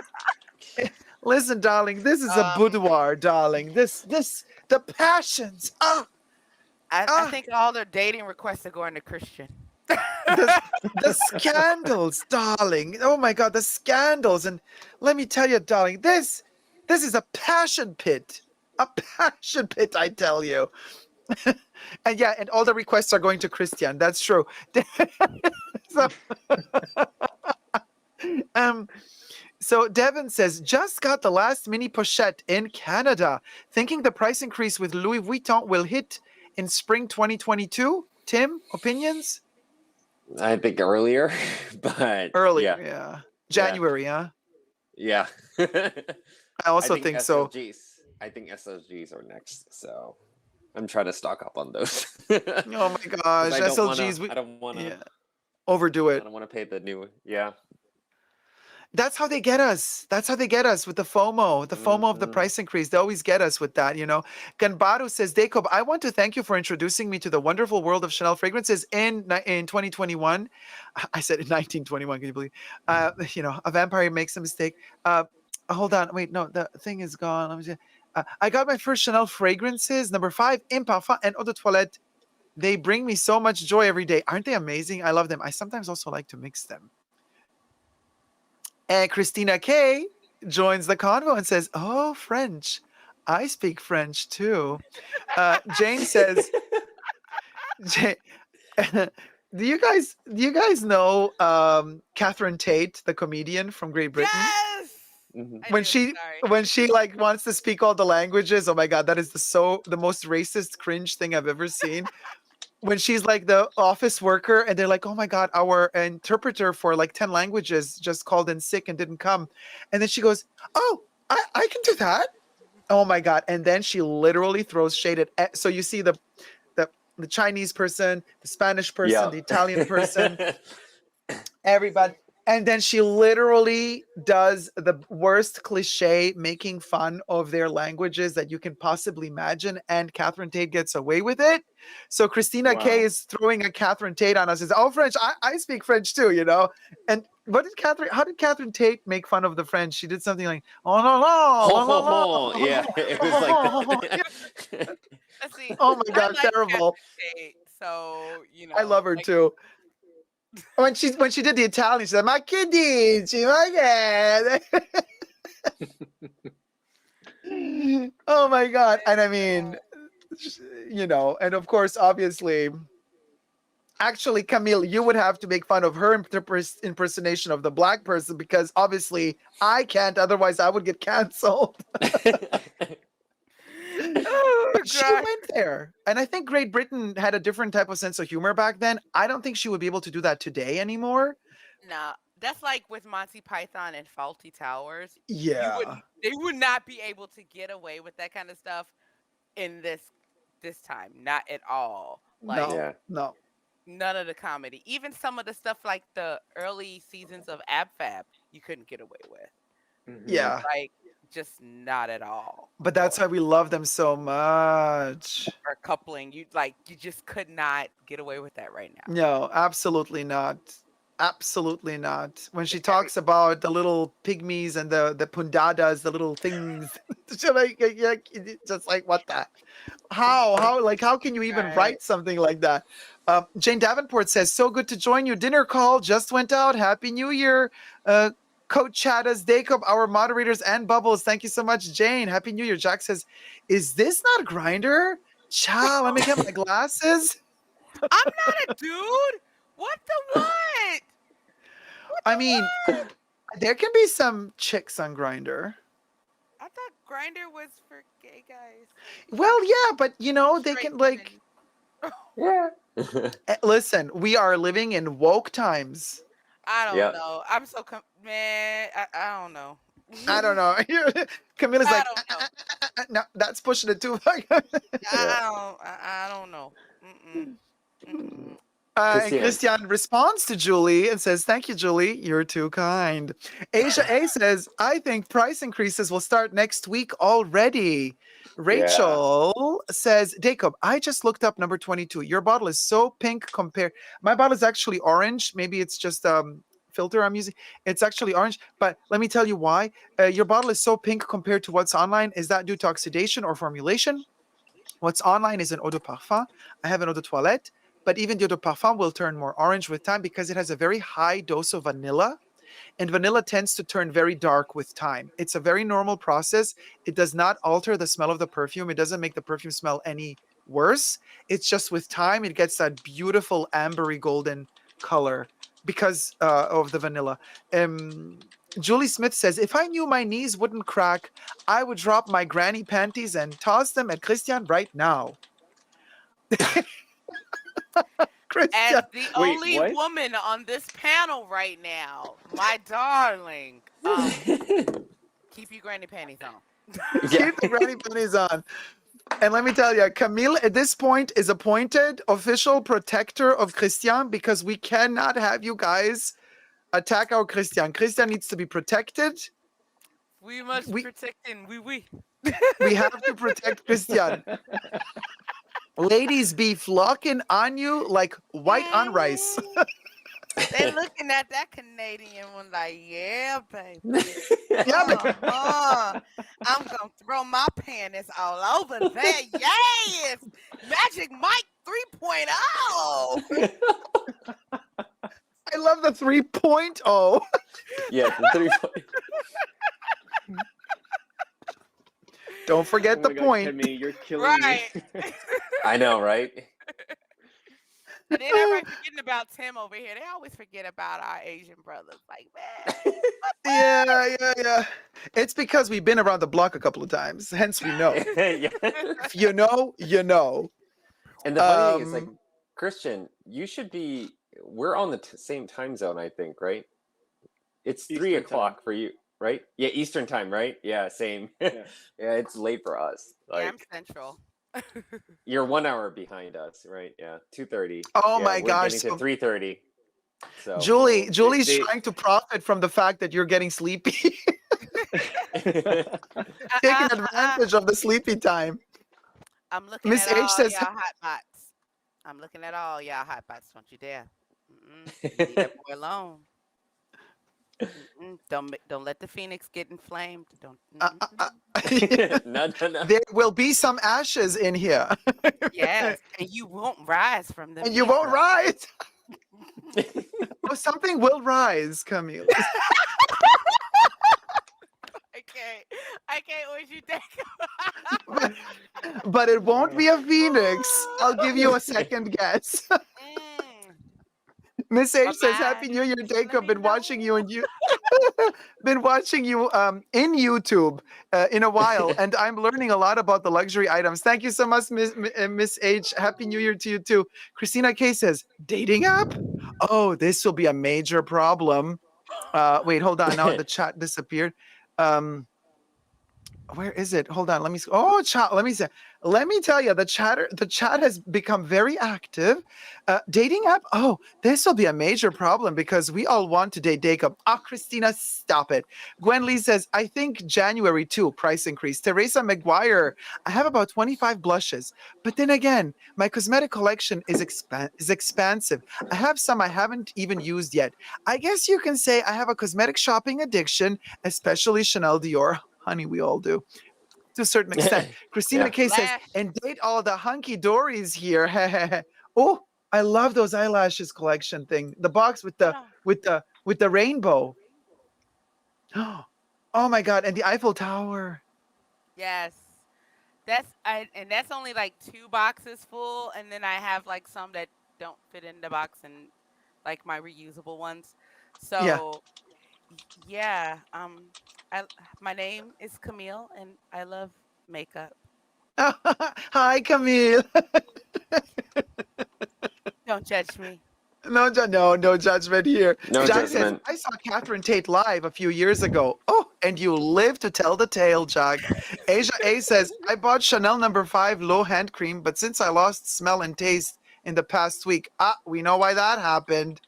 Listen, darling, this is a boudoir, darling. The passions. I think all the dating requests are going to Christian. The scandals, darling. Oh my God, the scandals. And let me tell you, darling, this is a passion pit. A passion pit, I tell you. And yeah, and all the requests are going to Christian. That's true. So, so Devin says, just got the last mini pochette in Canada. Thinking the price increase with Louis Vuitton will hit in spring 2022. Tim, opinions? I think earlier, but Earlier, yeah. January, huh? Yeah. I also think so. I think SLGs are next, so I'm trying to stock up on those. Oh my gosh, SLGs. I don't want to overdo it. I don't want to pay the new. Yeah. That's how they get us. That's how they get us with the FOMO. The FOMO of the price increase. They always get us with that, you know. Ganbaru says, Dacob, I want to thank you for introducing me to the wonderful world of Chanel fragrances in 2021. I said in 1921, can you believe? You know, a vampire makes a mistake. Hold on. Wait, no, the thing is gone. Let me see. I got my first Chanel fragrances, number 5, In Parfum and Eau de Toilette. They bring me so much joy every day. Aren't they amazing? I love them. I sometimes also like to mix them. And Christina K joins the convo and says, oh, French. I speak French too. Jane says, do you guys know Catherine Tate, the comedian from Great Britain? Yes. When she like wants to speak all the languages, oh my God, that is the most racist cringe thing I've ever seen. When she's like the office worker and they're like, oh my God, our interpreter for like 10 languages just called in sick and didn't come. And then she goes, oh, I can do that. Oh my God. And then she literally throws shade at, so you see the Chinese person, the Spanish person, the Italian person, everybody. And then she literally does the worst cliche, making fun of their languages that you can possibly imagine. And Catherine Tate gets away with it. So Christina K is throwing a Catherine Tate on us. Says, oh, French, I speak French too, you know? And how did Catherine Tate make fun of the French? She did something like, oh, no. Yeah, it was like that. See, oh my God, like terrible. Tate, so, you know. I love her too. When she did the Italian, she said, "My kiddies, my God." Oh my God! And I mean, you know, and of course, obviously, actually, Camille, you would have to make fun of her impersonation of the black person because obviously I can't. Otherwise, I would get canceled. But she went there. And I think Great Britain had a different type of sense of humor back then. I don't think she would be able to do that today anymore. No, that's like with Monty Python and Faulty Towers. Yeah. They would not be able to get away with that kind of stuff in this time. Not at all. Like, no. None of the comedy. Even some of the stuff like the early seasons of Ab Fab, you couldn't get away with. Yeah. Like, just not at all. But that's why we love them so much. Or coupling, you just could not get away with that right now. No, absolutely not. Absolutely not. When she talks about the little pygmies and the pundadas, the little things, just like what the? How can you even write something like that? Jane Davenport says, so good to join you. Dinner call just went out. Happy New Year. Coach Chadas, Dacob, our moderators, and Bubbles. Thank you so much, Jane. Happy New Year. Jack says, is this not Grindr? Child, let me get my glasses. I'm not a dude. What the what? I mean, there can be some chicks on Grindr. I thought Grindr was for gay guys. Well, yeah, but you know, they can like. Yeah. Listen, we are living in woke times. I don't know. I'm so man. I don't know. I don't know. Camilla's I like, don't know. no, that's pushing it too far. I don't know. Mm-mm. Mm-mm. And Christian responds to Julie and says, "Thank you, Julie. You're too kind." Asia A says, "I think price increases will start next week already." Rachel says, "Dacob, I just looked up number 22. Your bottle is so pink compared. My bottle is actually orange. Maybe it's just filter I'm using. It's actually orange. But let me tell you why. Your bottle is so pink compared to what's online. Is that due to oxidation or formulation? What's online is an eau de parfum. I have an eau de toilette, but even the eau de parfum will turn more orange with time because it has a very high dose of vanilla, and vanilla tends to turn very dark with time. It's a very normal process. It does not alter the smell of the perfume. It doesn't make the perfume smell any worse. It's just with time, it gets that beautiful ambery golden color because of the vanilla. Julie Smith says, "If I knew my knees wouldn't crack, I would drop my granny panties and toss them at Christian right now." Christian. As the only woman on this panel right now, my darling, keep your granny panties on. Keep the granny panties on. And let me tell you, Camille at this point is appointed official protector of Christian because we cannot have you guys attack our Christian. Christian needs to be protected. We must protect him. We have to protect Christian. Ladies be flocking on you like white on rice. They're looking at that Canadian one like, yeah, baby. I'm going to throw my panties all over there. Yes! Magic Mike 3.0. I love the 3.0. Yeah, the 3.0. Don't forget the point. Kimmy, you're killing me. I know, right? And then everybody forgetting about Tim over here. They always forget about our Asian brothers. Like, man. Yeah. It's because we've been around the block a couple of times. Hence, we know. If you know, you know. And the funny thing is, like, Christian, you should be. We're on the same time zone, I think, right? It's Eastern 3 o'clock for you, right? Yeah, Eastern time, right? Yeah, same. Yeah, it's late for us. Like, I'm Central. You're 1 hour behind us, right? Yeah, 2:30. Oh my gosh! We're getting to 3:30. So Julie's trying to profit from the fact that you're getting sleepy. Taking advantage of the sleepy time. I'm looking Miss at H all says, y'all hot bots. I'm looking at all y'all hot bots. Don't you dare. Leave that boy alone. Don't let the phoenix get inflamed. Don't. No. There will be some ashes in here. Yes, and you won't rise from them. And you won't rise. Oh, something will rise, Camille. I can't what you think. But it won't be a phoenix. I'll give you a second guess. Miss H says, "Happy New Year, Dacob. Been watching you in YouTube in a while, and I'm learning a lot about the luxury items. Thank you so much, Miss H. Happy New Year to you too." Christina K says, "Dating app? Oh, this will be a major problem." Wait, hold on. Now the chat disappeared. Where is it? Hold on. Let me. Oh, chat. Let me tell you, the chat has become very active. Dating app. Oh, this will be a major problem because we all want to date Dacob. Christina, stop it. Gwen Lee says, "I think January 2 price increase." Teresa McGuire, "I have about 25 blushes, but then again, my cosmetic collection is expansive. I have some I haven't even used yet. I guess you can say I have a cosmetic shopping addiction, especially Chanel Dior." Honey, we all do. To a certain extent. Christina K says, "And date all the hunky dories here." Oh, I love those eyelashes collection thing. The box with the rainbow. Oh my god, and the Eiffel Tower. Yes. And that's only like 2 boxes full, and then I have like some that don't fit in the box and like my reusable ones. So yeah, my name is Camille, and I love makeup. Hi, Camille. Don't judge me. No judgment here. No Jack judgment. says, "I saw Catherine Tate live a few years ago. Oh, and you live to tell the tale, Jack. Asia A says, I bought Chanel No. 5 low hand cream, but since I lost smell and taste in the past week, we know why that happened.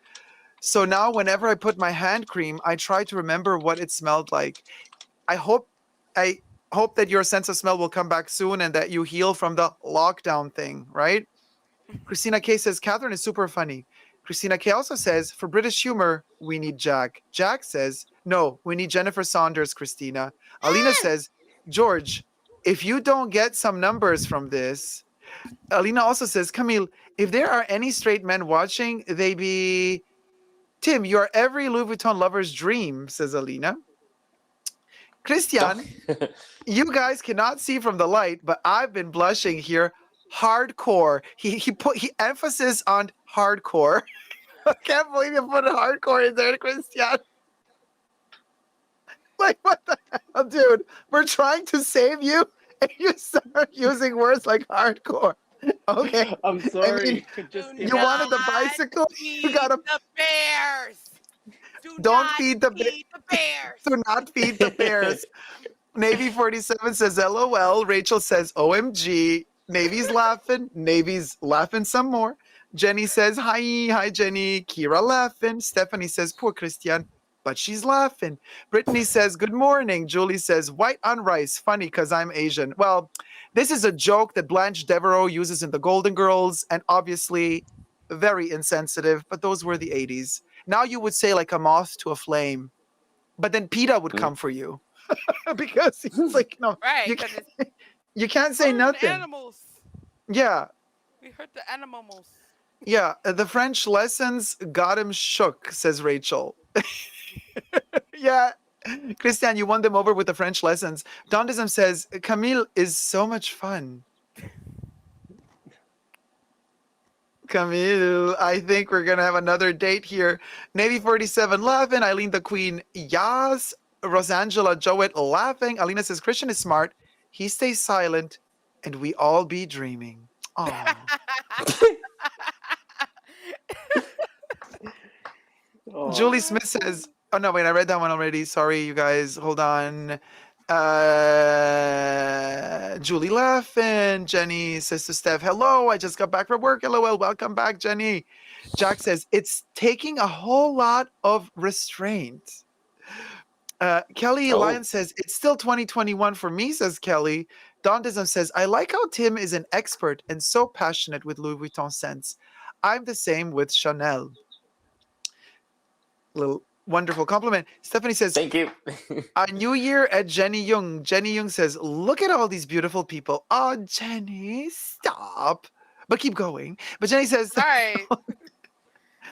So now whenever I put my hand cream, I try to remember what it smelled like. I hope that your sense of smell will come back soon and that you heal from the lockdown thing, right? Christina K says, Catherine is super funny. Christina K also says, for British humor, we need Jack. Jack says, no, we need Jennifer Saunders, Christina. Alina says, George, if you don't get some numbers from this. Alina also says, Camille, if there are any straight men watching, they be... Tim, you are every Louis Vuitton lover's dream, says Alina. Christian, you guys cannot see from the light, but I've been blushing here hardcore. He emphasis on hardcore. I can't believe you put hardcore in there, Christian. Like, what the hell, dude? We're trying to save you, and you start using words like hardcore. Okay. I'm sorry. You wanted the bicycle? You gotta. The bears. Don't feed the bears. Do not feed the bears. Navy 47 says LOL. Rachel says OMG. Navy's laughing some more. Jenny says hi Jenny. Kira laughing. Stephanie says poor Christian, but she's laughing. Brittany says good morning. Julie says white on rice. Funny because I'm Asian. Well, this is a joke that Blanche Devereaux uses in The Golden Girls, and obviously very insensitive, but those were the 80s. Now you would say like a moth to a flame, but then PETA would come for you. Because he's like, no, right? You can't say nothing. Animals. Yeah. We heard the animals. Yeah, the French lessons got him shook, says Rachel. Yeah, Christian, you won them over with the French lessons. Dondism says Camille is so much fun. Camille, I think we're gonna have another date here. Navy 47 laughing. Eileen the Queen, yas. Rosangela Jowett laughing. Alina says Christian is smart. He stays silent, and we all be dreaming. Oh. Julie Smith says, oh no, wait, I read that one already. Sorry, you guys. Hold on. Julie laughing. Jenny says to Steph, hello, I just got back from work. LOL, welcome back, Jenny. Jack says, it's taking a whole lot of restraint. Kelly Lyon says, it's still 2021 for me, says Kelly. Dondism says, I like how Tim is an expert and so passionate with Louis Vuitton scents. I'm the same with Chanel. Little wonderful compliment. Stephanie says, thank you. A New Year at Jenny Young. Jenny Young says, look at all these beautiful people. Oh, Jenny, stop. But keep going. But Jenny says, right.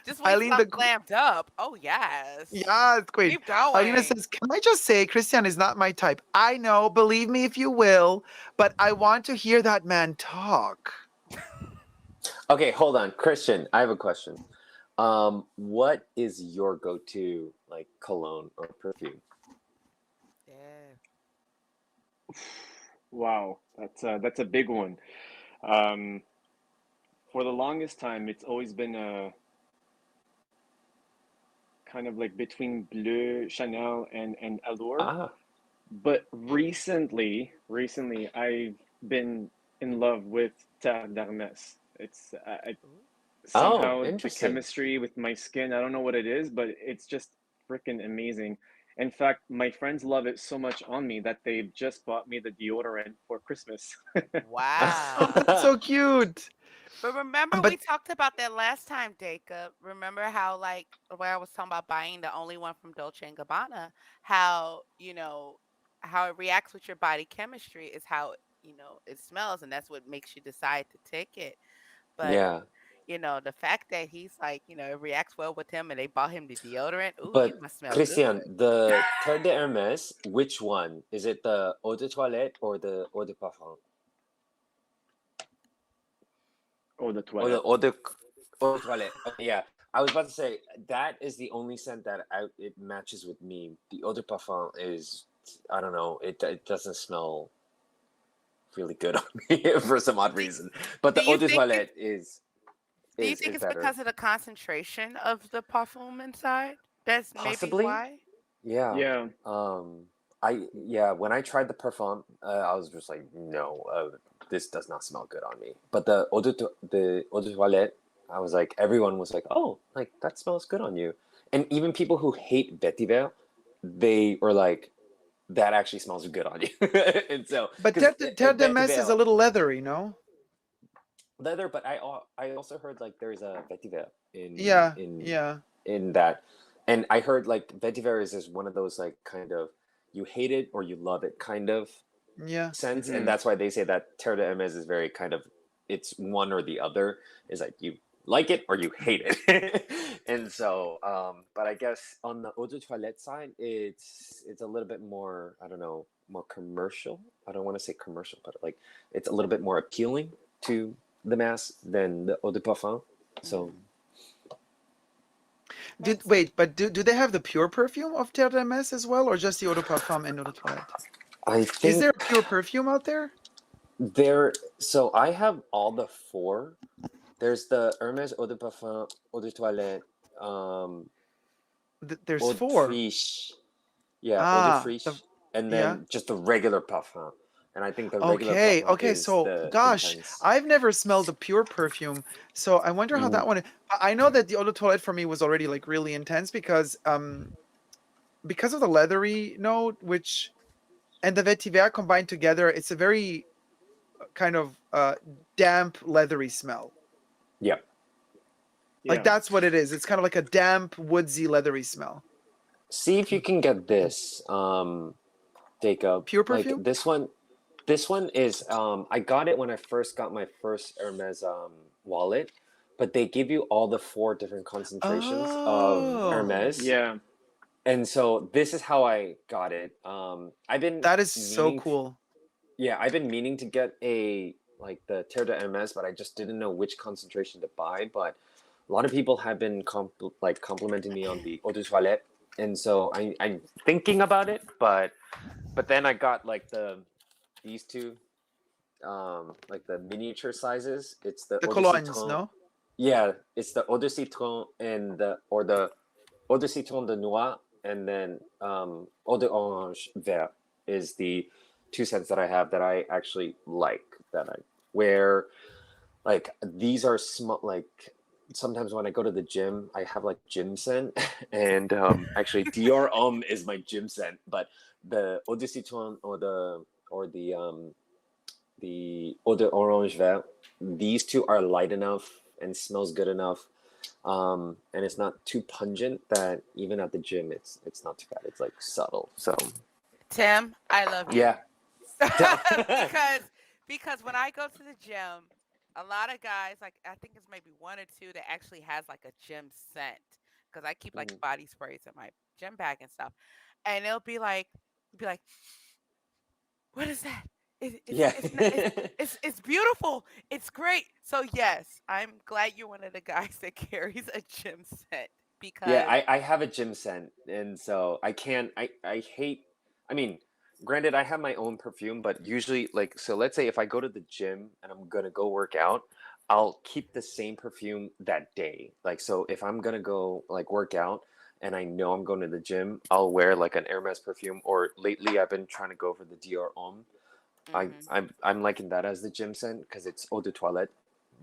Just wait Eileen till I'm glammed up. Oh, yes. Yeah, it's great. Keep going. Alina says, can I just say, Christian is not my type. I know, believe me if you will, but I want to hear that man talk. Okay, hold on. Christian, I have a question. What is your go-to, like, cologne or perfume? Yeah. Wow, that's a big one. For the longest time, it's always been a kind of like between Bleu, Chanel, and Allure. But recently, I've been in love with Terre d'Hermès. It's somehow the chemistry with my skin. I don't know what it is, but it's just freaking amazing. In fact, my friends love it so much on me that they've just bought me the deodorant for Christmas. Wow. Oh, that's so cute. But remember, we talked about that last time, Dacob. Remember how, like, where I was talking about buying the only one from Dolce & Gabbana, how, how it reacts with your body chemistry is how, it smells, and that's what makes you decide to take it. But, yeah. The fact that he's like, it reacts well with him and they bought him the deodorant. Ooh, But you must smell Christian, good. the Terre d'Hermès, which one? Is it the eau de toilette or the eau de parfum? Eau de Or toilette. the eau de toilette. Yeah, I was about to say that is the only scent that it matches with me. The eau de parfum is, I don't know, it doesn't smell really good on me for some odd reason. But the eau de toilette is. Do you think it's better. because of the concentration of the parfum inside? That's possibly maybe why. Yeah. Yeah. when I tried the Perfume, I was just like, no, this does not smell good on me. But the eau de toilette, I was like, everyone was like, oh, like that smells good on you. And even people who hate vetiver, they were like, that actually smells good on you. And so, But because Terre de Metz is a little leathery, no? leather, but I also heard like there's a vetiver Yeah. in that, and I heard like vetiver is one of those like kind of you hate it or you love it kind of Yeah. sense, and that's why they say that Terre de Hermes is very kind of, it's one or the other, is like you like it or you hate it. And so but I guess on the eau de toilette side, it's a little bit more, I don't know, more commercial. I don't want to say commercial, but like it's a little bit more appealing to the mass than the eau de parfum. So But do they have the pure perfume of Terre de Metz as well, or just the eau de parfum and eau de toilette? I think Is there a pure perfume out there? So I have all the four. There's the Hermes eau de parfum, eau de toilette, There's eau de 4. friche, eau de friche, and yeah. then just the regular parfum. And I think the regular parfum Okay. is So, the gosh, intense. I've never smelled a pure perfume, so I wonder how that one. I know that the eau de toilette for me was already like really intense because of the leathery note, and the vetiver combined together, it's a very kind of damp, leathery smell. Yeah. Like that's what it is. It's kind of like a damp, woodsy, leathery smell. See if you can get this, Dacob. Pure perfume? Like this one is I got it when I first got my first Hermes wallet, but they give you all the 4 different concentrations of Hermes. Yeah. And so this is how I got it. That is so cool. I've been meaning to get the Terre de Hermes, but I just didn't know which concentration to buy. But a lot of people have been complimenting me on the eau de toilette, and so I'm thinking about it. But then I got these two, like the miniature sizes. It's the eau de colognes, citron. no? Yeah, it's the eau de citron and the eau de citron de noix, and then eau de orange vert is the 2 scents that I have that I actually like, that I wear. Like these are small. Like sometimes when I go to the gym, I have like gym scent, and actually Dior is my gym scent, but the eau de citron or the eau de orange vert, these 2 are light enough and smells good enough, and it's not too pungent that even at the gym it's not too bad. It's like subtle. So Tim, I love you. Yeah. because when I go to the gym, a lot of guys, like I think it's maybe 1 or 2 that actually has like a gym scent, because I keep like body sprays in my gym bag and stuff, and it'll be like, what is that? It's beautiful. It's great. So yes, I'm glad you're one of the guys that carries a gym scent, because I have a gym scent, and so I hate, I mean, granted I have my own perfume, but usually so let's say if I go to the gym and I'm gonna go work out, I'll keep the same perfume that day. Like, so if I'm gonna go work out and I know I'm going to the gym, I'll wear like an Hermes perfume, or lately I've been trying to go for the Dior Homme. I'm liking that as the gym scent because it's eau de toilette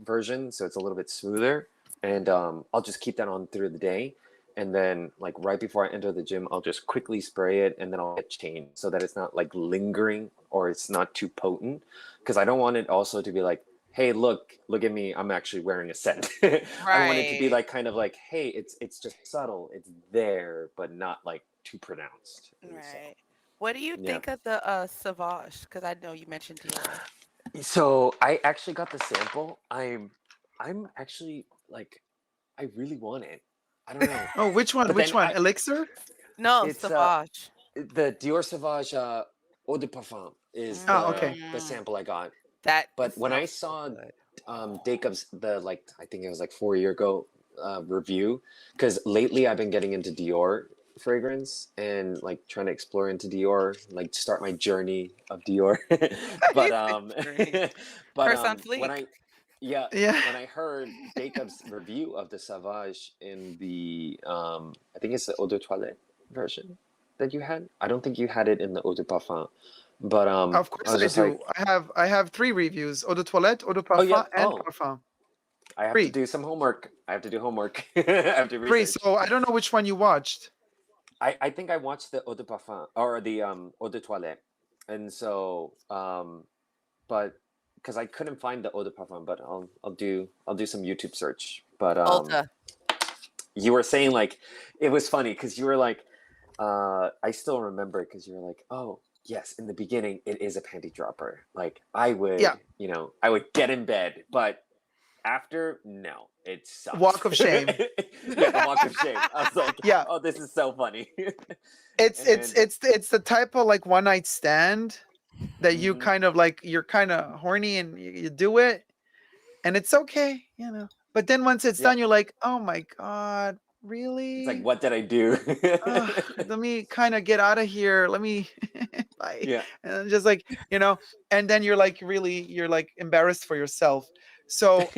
version, so it's a little bit smoother, and I'll just keep that on through the day, and then right before I enter the gym, I'll just quickly spray it, and then I'll get changed so that it's not lingering or it's not too potent, because I don't want it also to be like, hey, look at me, I'm actually wearing a scent. I want it to be kind of hey, it's just subtle, it's there, but not too pronounced. Right. What do you think of the Sauvage? Because I know you mentioned Dior. So I actually got the sample. I'm actually I really want it. I don't know. Oh, which one? Which one? Elixir? No, It's Sauvage. The Dior Sauvage eau de parfum is the sample I got. But when I saw Dacob's I think it was 4 years ago review, because lately I've been getting into Dior fragrance and trying to explore into Dior, start my journey of Dior. When I heard Dacob's review of the Sauvage in the I think it's the eau de toilette version that you had? I don't think you had it in the eau de parfum, but Of I course was I just like, do. I have 3 reviews: eau de toilette, eau de oh yeah, parfum, and oh, parfum. I have to 3. do some homework. I have to do homework. I have to 3. research. So I don't know which one you watched. I think I watched the eau de parfum or the eau de toilette, and so but because I couldn't find the eau de parfum, but I'll do some YouTube search. But Ulta. you were saying like it was funny because you were like I still remember because you were like, oh yes, in the beginning it is a panty dropper. Like I would, Yeah. I would get in bed, but after no, it sucks. Walk of shame. Yeah, the walk of shame. I was like, Yeah. oh, this is so funny. It's the type of like one night stand that you Mhm. kind of like, you're kind of horny and you do it and it's okay, But then once it's Yeah. done, you're like, oh my God, It's like, really? what did I do? Let me kind of get out of here. Let me bye. Yeah. And just like, and then you're like you're like embarrassed for yourself. So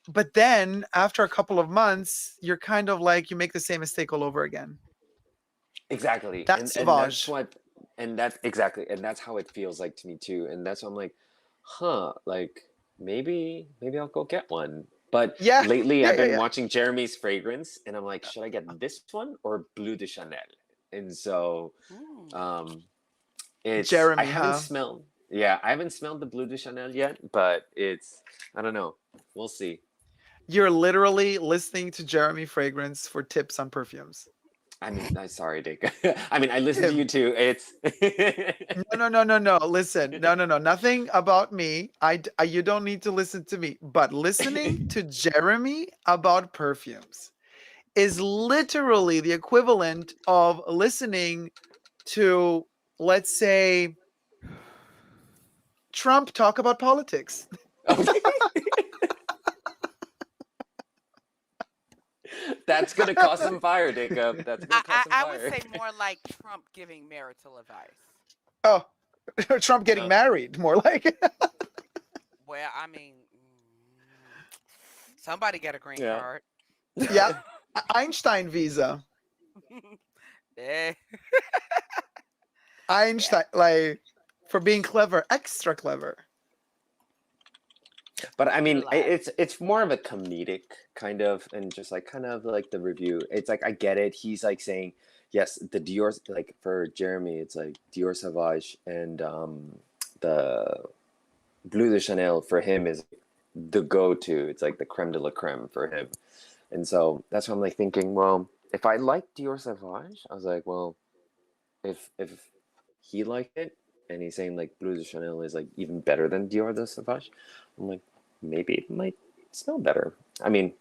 but then after a couple of months, you're kind of like, you make the same mistake all over again. Exactly. That's And that's sauvage. what and that's exactly and that's how it feels like to me too. And that's why I'm like, huh, like maybe I'll go get one. But Yeah. lately Yeah, I've yeah, been yeah. watching Jeremy's fragrance and I'm like, should I get this one or Bleu de Chanel? And so I Jeremy, haven't huh? smelled I haven't smelled the Bleu de Chanel yet, but I don't know. We'll see. You're literally listening to Jeremy Fragrance for tips on perfumes. I mean, I'm sorry, Dick. I mean, I listen to Him. you too. It's No. Listen, no. Nothing about me. You don't need to listen to me. But listening to Jeremy about perfumes is literally the equivalent of listening to, let's say, Trump talk about politics. That's gonna cause some fire, Dacob. That's gonna cause some I fire. would say more like Trump giving marital advice. Oh, Trump getting married, more like. Well, I mean, somebody get a green card. Yeah, Einstein visa. Yeah. Einstein, like, for being clever, extra clever. But I mean, it's more of a comedic kind of, and just like kind of like the review. It's like I get it. He's like saying, yes, the Dior, like for Jeremy, it's like Dior Sauvage and the Bleu de Chanel for him is the go-to. It's like the creme de la creme for him. And so that's what I'm like thinking, well, if I like Dior Sauvage, I was like, well, if he liked it and he's saying like Bleu de Chanel is like even better than Dior de Sauvage, I'm like, maybe it might smell better. I mean,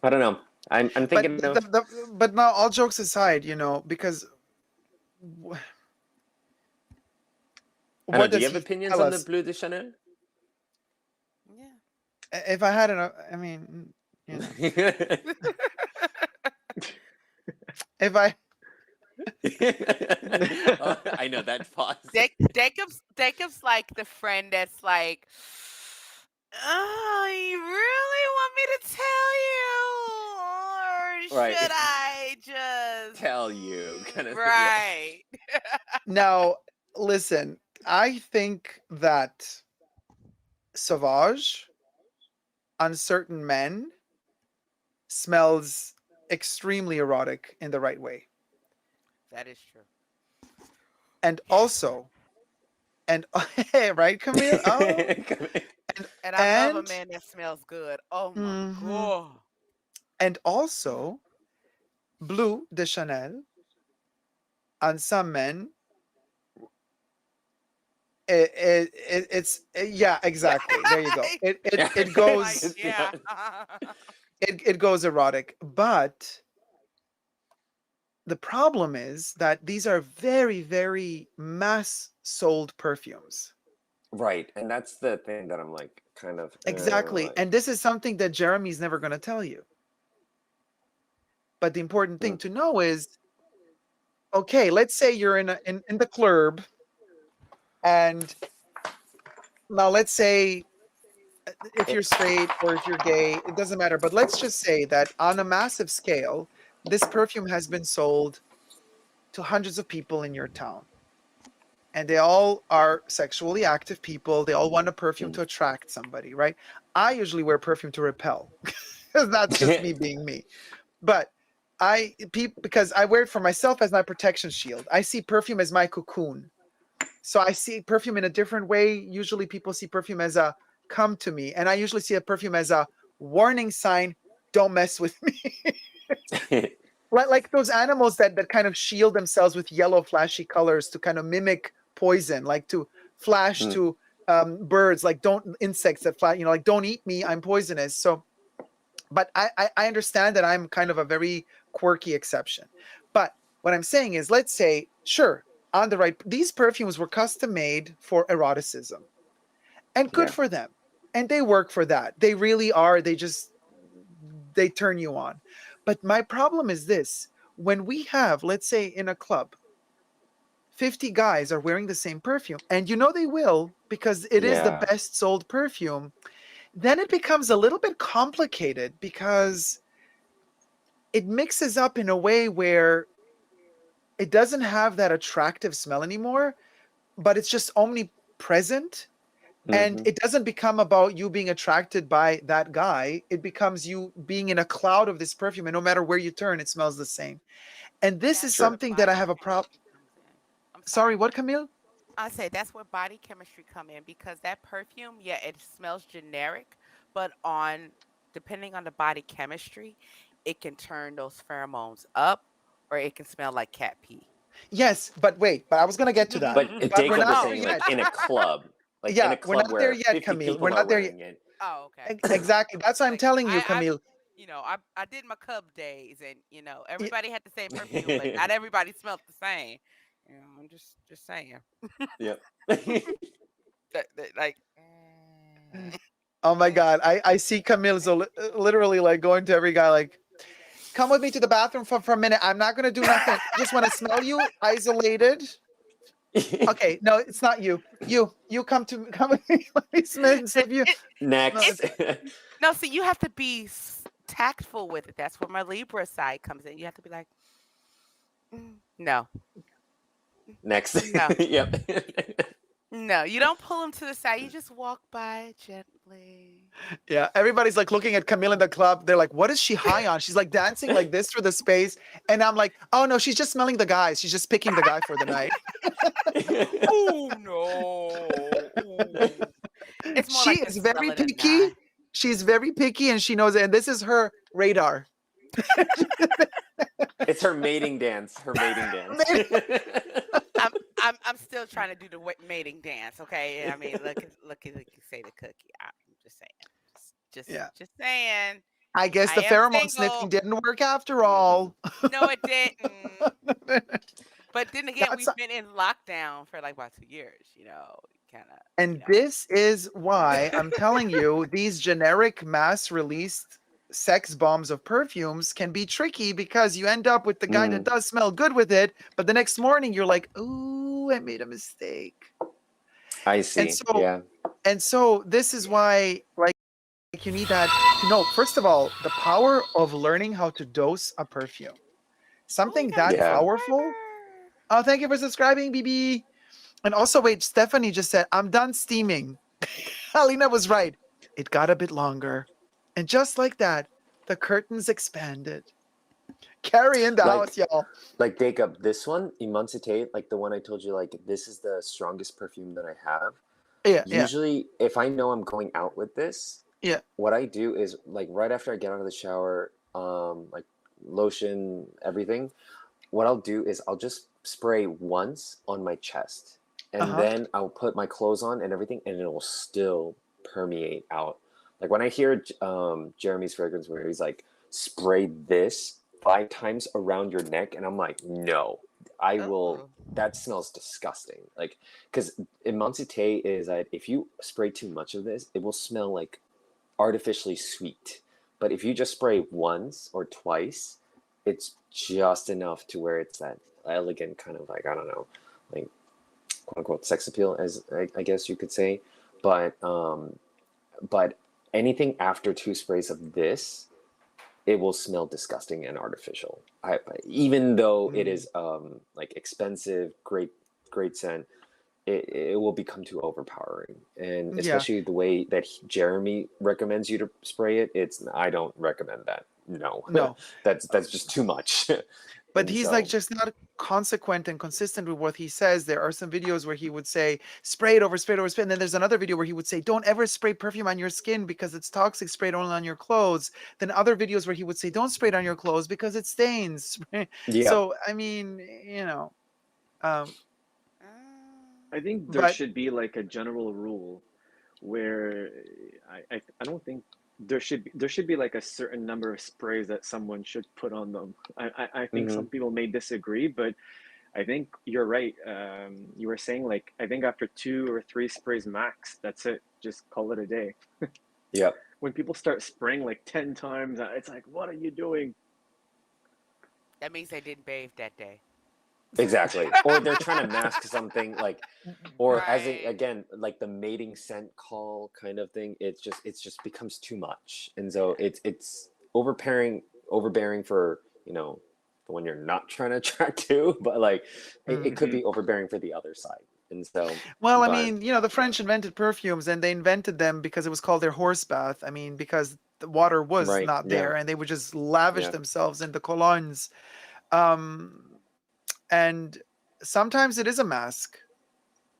I don't know. I'm thinking But now, all jokes aside, because what do does you have he opinions tell on the us? Bleu de Chanel? If I had I mean, if I Oh, I know that pause. Jacob's like the friend that's like, oh, you really want me to tell you, or Right. should I just tell you? Kind of right? Now, listen, I think that Sauvage on certain men smells extremely erotic in the right way. That is true. And also, right, Camille? Oh. And I love a man that smells good. Oh my God. And also, Bleu de Chanel on some men, it's yeah, exactly. There you go. It goes yeah. it goes erotic, but the problem is that these are very, very mass sold perfumes. Right, and that's the thing that I'm like kind of Exactly. like, And this is something that Jeremy's never going to tell you. But the important thing to know is, okay, let's say you're in the club, and now let's say if you're straight or if you're gay, it doesn't matter. But let's just say that on a massive scale, this perfume has been sold to hundreds of people in your town, and they all are sexually active people. They all want a perfume to attract somebody, right? I usually wear perfume to repel, because that's just me being me. But because I wear it for myself as my protection shield. I see perfume as my cocoon. So I see perfume in a different way. Usually people see perfume as a come to me, and I usually see a perfume as a warning sign, don't mess with me. Like those animals that kind of shield themselves with yellow flashy colors to kind of mimic poison, like to flash to birds, like insects that fly, like don't eat me, I'm poisonous. So, but I understand that I'm kind of a very quirky exception. But what I'm saying is, let's say, sure, these perfumes were custom made for eroticism, and good for them. And they work for that. They really are. They turn you on. But my problem is this: when we have, let's say in a club, 50 guys are wearing the same perfume, and they will, because it is the best sold perfume, then it becomes a little bit complicated, because it mixes up in a way where it doesn't have that attractive smell anymore, but it's just omnipresent. And it doesn't become about you being attracted by that guy. It becomes you being in a cloud of this perfume, and no matter where you turn, it smells the same. And this is something that I have a problem. Sorry, what, Camille? I say that's where body chemistry come in, because that perfume, it smells generic, but depending on the body chemistry, it can turn those pheromones up, or it can smell like cat pee. Yes, but I was gonna get to that. But But we're Dacob not was there saying, yet. like in a club, Yeah, we're not there where yet, 50 Camille. people We're are not there wearing yet. it. Oh, okay. Exactly. That's what I'm telling you, Camille. I did my Cub days, and everybody had the same perfume, but not everybody smelled the same. I'm just saying. Yep. Like. Oh my God, I see Camille so literally like going to every guy like, come with me to the bathroom for a minute. I'm not gonna do nothing. I just want to smell you isolated. Okay, no, it's not you. You come with me. Let me smell you. Next. No, see, you have to be tactful with it. That's where my Libra side comes in. You have to be like, no. Next. No. Yep. No, you don't pull them to the side. You just walk by gently. Yeah, everybody's like looking at Camille in the club. They're like, what is she high on? She's like dancing like this through the space. And I'm like, oh no, she's just smelling the guys. She's just picking the guy for the night. Oh no. Ooh. It's more She like is very smelling a picky. guy. She's very picky, and she knows it. And this is her radar. It's her mating dance. I'm still trying to do the mating dance. Okay, I mean, look at you say the cookie. I'm just saying. Just saying. I guess the pheromone sniffing didn't work after all. No, it didn't. But then again, we've been in lockdown for like about 2 years. Kind of. And this is why I'm telling you, these generic mass-released sex bombs of perfumes can be tricky, because you end up with the guy that does smell good with it, but the next morning you're like, ooh, I made a mistake. I see. And so this is why, like, you need that to know, first of all, the power of learning how to dose a perfume. Something that powerful. Oh, thank you for subscribing, BB. And also, wait, Stephanie just said, I'm done steaming. Alina was right. It got a bit longer. And just like that, the curtains expanded. Carrie in the house, y'all. Like, Dacob, this one, Immensité, like the one I told you, like, this is the strongest perfume that I have. Yeah. Usually, if I know I'm going out with this, what I do is, like, right after I get out of the shower, like, lotion, everything, what I'll do is I'll just spray once on my chest. And then I'll put my clothes on and everything, and it will still permeate out. Like when I hear Jeremy's fragrance where he's like, spray this 5 times around your neck, and I'm like, no, I will. That smells disgusting. Like, because Immensité is that if you spray too much of this, it will smell like artificially sweet. But if you just spray once or twice, it's just enough to where it's that elegant kind of like, I don't know, like, quote unquote sex appeal, as I guess you could say. But anything after 2 sprays of this it will smell disgusting and artificial. Even though it is like expensive, great scent, it will become too overpowering. And Yeah. especially the way that Jeremy recommends you to spray it, I don't recommend that. No, No. that's just too much. But And he's like so, just not consequent and consistent with what he says. There are some videos where he would say, spray it over, spray it over, spray it. And then there's another video where he would say, don't ever spray perfume on your skin because it's toxic, spray it only on your clothes. Then other videos where he would say, don't spray it on your clothes because it stains. yeah. So, I mean, you know, I think there but should be like a general rule where I don't think there should be like a certain number of sprays that someone should put on them. I think some people may disagree, but I think you're right. You were saying like I think after 2 or 3 sprays max, that's it. Just call it a day. Yep. When people start spraying like 10 times, it's like, what are you doing? That means they didn't bathe that day. Exactly. Or they're trying to mask something like, or as Right. again, like the mating scent call kind of thing. It's just becomes too much. And so it's overbearing for, the one you're not trying to attract to, but like it could be overbearing for the other side. And so, well, I but mean, the French invented perfumes and they invented them because it was called their horse bath. I mean, because the water was right, not yeah, there and they would just lavish yeah. themselves in the colognes. And sometimes it is a mask.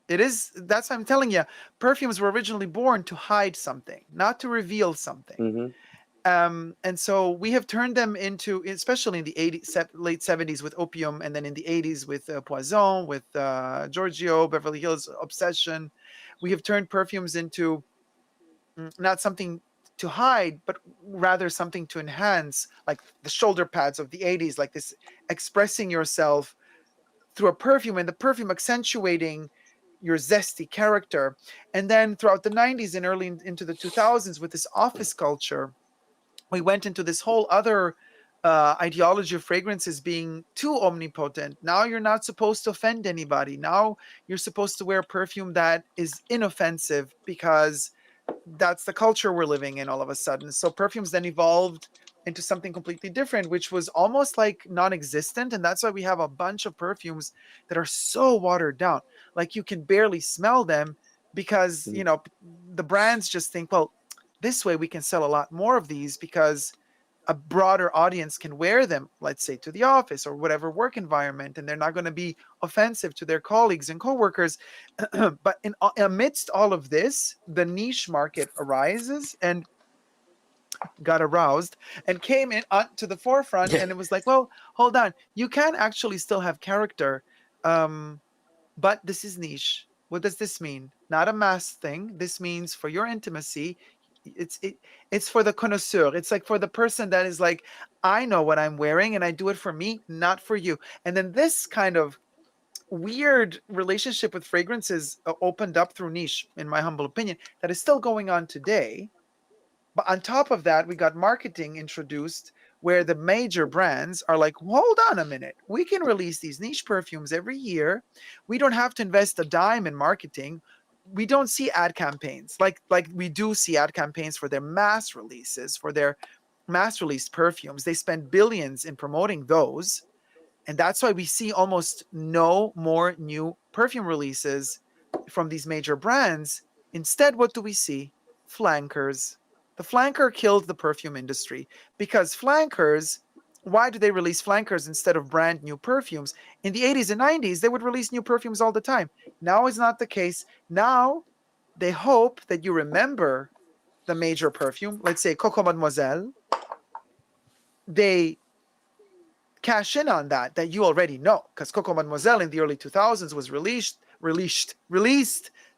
It is, that's what I'm telling you. Perfumes were originally born to hide something, not to reveal something. And so we have turned them into, especially in the late 70s with Opium, and then in the 80s with Poison, with Giorgio, Beverly Hills Obsession. We have turned perfumes into not something to hide, but rather something to enhance, like the shoulder pads of the 80s, like this expressing yourself through a perfume, and the perfume accentuating your zesty character. And then throughout the 90s and early into the 2000s with this office culture, we went into this whole other ideology of fragrances being too omnipotent. Now you're not supposed to offend anybody. Now you're supposed to wear perfume that is inoffensive because that's the culture we're living in all of a sudden. So perfumes then evolved into something completely different, which was almost like non-existent. And that's why we have a bunch of perfumes that are so watered down. Like you can barely smell them because, the brands just think, well, this way we can sell a lot more of these because a broader audience can wear them, let's say to the office or whatever work environment, and they're not going to be offensive to their colleagues and coworkers. But amidst all of this, the niche market arises and got aroused and came in to the forefront. And it was like, well, hold on, you can actually still have character, but this is niche. What does this mean? Not a mass thing. This means for your intimacy, it's for the connoisseur. It's like for the person that is like, I know what I'm wearing and I do it for me, not for you. And then this kind of weird relationship with fragrances opened up through niche, in my humble opinion, that is still going on today. But on top of that, we got marketing introduced where the major brands are like, hold on a minute, we can release these niche perfumes every year. We don't have to invest a dime in marketing. We don't see ad campaigns like we do see ad campaigns for their mass releases, for their mass released perfumes. They spend billions in promoting those. And that's why we see almost no more new perfume releases from these major brands. Instead, what do we see? Flankers. The flanker killed the perfume industry because flankers, why do they release flankers instead of brand new perfumes? In the 80s and 90s, they would release new perfumes all the time. Now is not the case. Now they hope that you remember the major perfume, let's say Coco Mademoiselle. They cash in on that you already know, because Coco Mademoiselle in the early 2000s was released,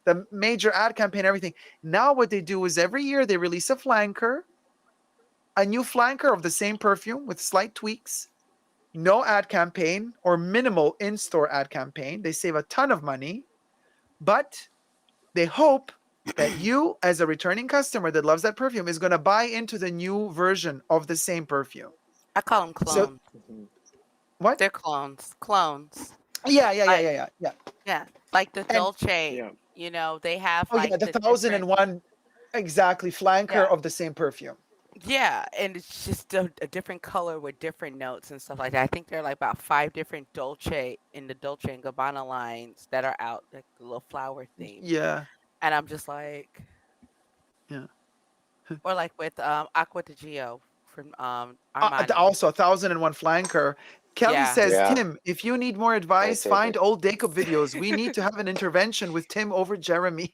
the major ad campaign, everything. Now what they do is every year they release a new flanker of the same perfume with slight tweaks, no ad campaign or minimal in-store ad campaign. They save a ton of money, but they hope that you, as a returning customer that loves that perfume, is going to buy into the new version of the same perfume. I call them clones. What? They're clones. Clones. Yeah. Yeah, like the Dolce. They have the 1001 exactly flanker of the same perfume. Yeah, and it's just a different color with different notes and stuff like that. I think there are like about 5 different Dolce in the Dolce and Gabbana lines that are out, like the little flower theme. Yeah, And I'm just like, yeah. or like with Aqua di Gio from Armani. Also, 1001 flanker. Kelly Yeah. says, Yeah, Tim, if you need more my advice, find favorite. old Dacob videos. We need to have an intervention with Tim over Jeremy.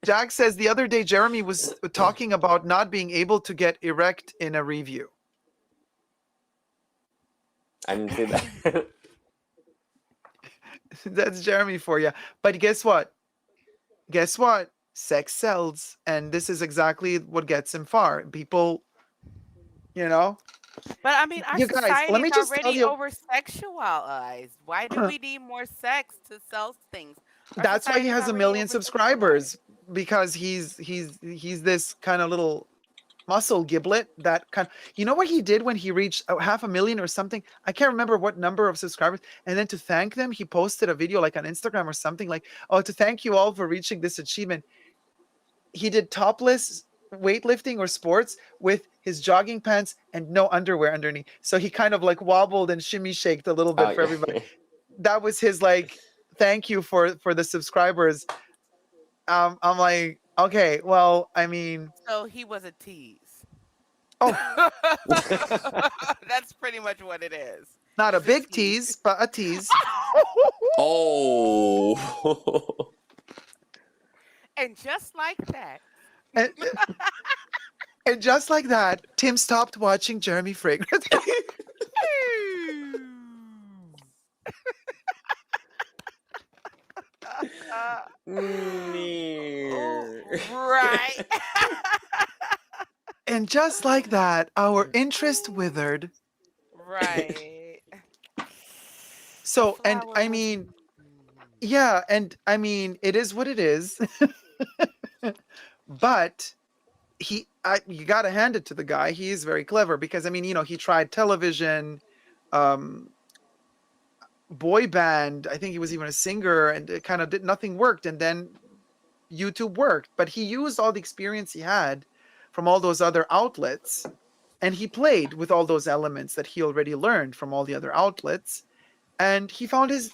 Jack says the other day Jeremy was talking about not being able to get erect in a review. I didn't see that. That's Jeremy for you. But guess what? Guess what? Sex sells, and this is exactly what gets him far. People, you know, But I mean, our you guys, society let is me just tell already you. over sexualized. Why do we need more sex to sell things? Our That's why he society is has a already million over sexualized. subscribers, because he's this kind of little muscle giblet that kind you know what he did when he reached 500,000 or something. I can't remember what number of subscribers, and then to thank them he posted a video like on Instagram or something like, oh, to thank you all for reaching this achievement. He did topless weightlifting or sports with his jogging pants and no underwear underneath, so he kind of like wobbled and shimmy shaked a little Oh bit for everybody. yeah. That was his like thank you for the subscribers. I'm like, okay, well, I mean, So he was a tease. oh, That's pretty much what it is. not a He's a big tease. tease, but a tease. Oh. And just like that. and, and just like that, Tim stopped watching Jeremy Fragrance. Oh, Near. right. And just like that, our interest withered. Right. The So, and flower I was. mean, yeah, and I mean, it is what it is. But you got to hand it to the guy. He is very clever because I mean, he tried television, um, boy band. I think he was even a singer, and it kind of did nothing worked. And then YouTube worked, but he used all the experience he had from all those other outlets, and he played with all those elements that he already learned from all the other outlets, and he found his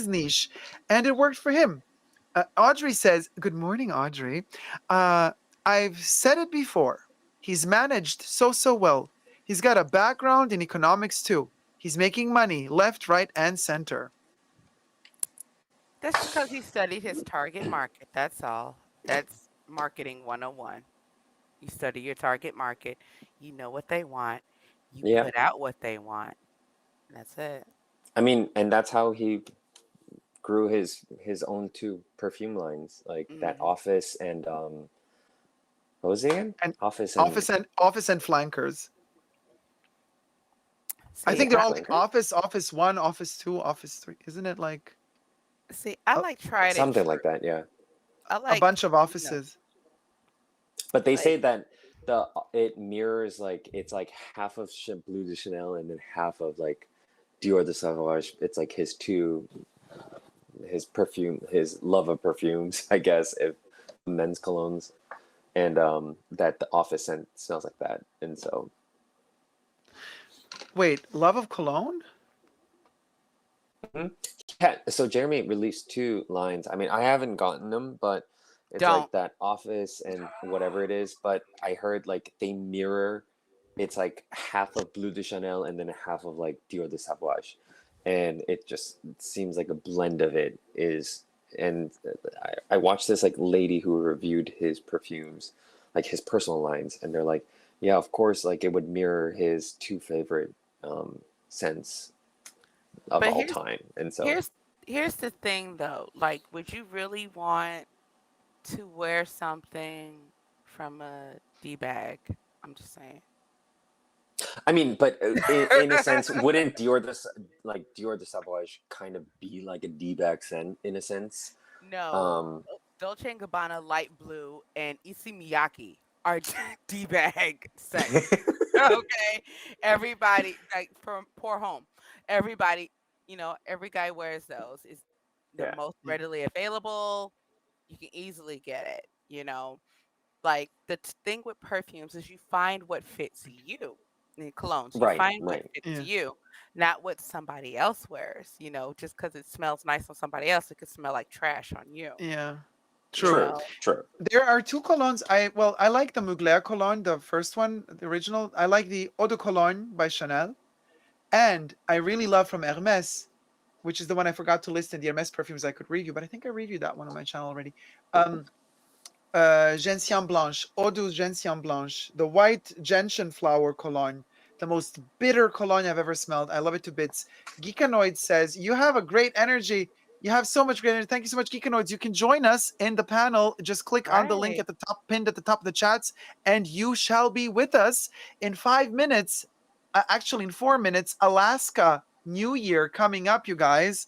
niche, and it worked for him. Audrey says, "Good morning, Audrey. I've said it before. He's managed so well. He's got a background in economics too. He's making money left, right, and center." That's because he studied his target market. That's all. That's marketing 101. You study your target market. You know what they want. You Yeah. put out what they want. That's it. I mean, and that's how he grew his own two perfume lines, like that Hmm. Office and what was it again? And Office and office and flankers. I See, think they're and all I like Flankers, Office 1, Office 2, Office 3. Isn't it like I a, like tried and something true. like that. Yeah. I a like bunch of offices? But they say like that it mirrors, like it's like half of Blue de Chanel and then half of like Dior de Sauvage. It's like his perfume, his love of perfumes, I guess, if men's colognes, and that the Office scent smells like that, and so Wait, Love of Cologne? Mhm. Yeah. So Jeremy released two lines. I mean, I haven't gotten them, but it's don't. like that Office and whatever it is. But I heard like they mirror. It's like half of Bleu de Chanel and then half of like Dior de Sauvage, and it just seems like a blend of it is. And I watched this like lady who reviewed his perfumes, like his personal lines, and they're like, yeah, of course, like it would mirror his two favorite scents of But all time, and so. here's here's the thing though. Like, would you really want to wear something from a D bag? I'm just saying. I mean, but in a sense, wouldn't like Dior de Sauvage kind of be like a D-bag scent in a sense? No, Um, Dolce and Gabbana light blue and Issey Miyake are D bag scents. Okay, everybody like from Poor Home. Everybody, every guy wears those. It's the yeah. most Yeah. readily available. You can easily get it. like thing with perfumes is you find what fits you. In colognes, you Right, find what right. fits Yeah. you, not what somebody else wears. Just because it smells nice on somebody else, it could smell like trash on you. Yeah. You True. True, know, true. There are two colognes. I like the Mugler cologne, the first one, the original. I like the Eau de Cologne by Chanel, and I really love from Hermes, which is the one I forgot to list in the Hermes perfumes I could review, but I think I reviewed that one on my channel already. Gentian Blanche, Eau de Gentian Blanche, the white gentian flower cologne, the most bitter cologne I've ever smelled. I love it to bits. Geekanoid says, you have a great energy. You have so much great energy. Thank you so much, Geekanoids. You can join us in the panel. Just click on the link right? at the top, pinned at the top of the chats, and you shall be with us in 5 minutes. Actually, in 4 minutes, Alaska New Year coming up, you guys.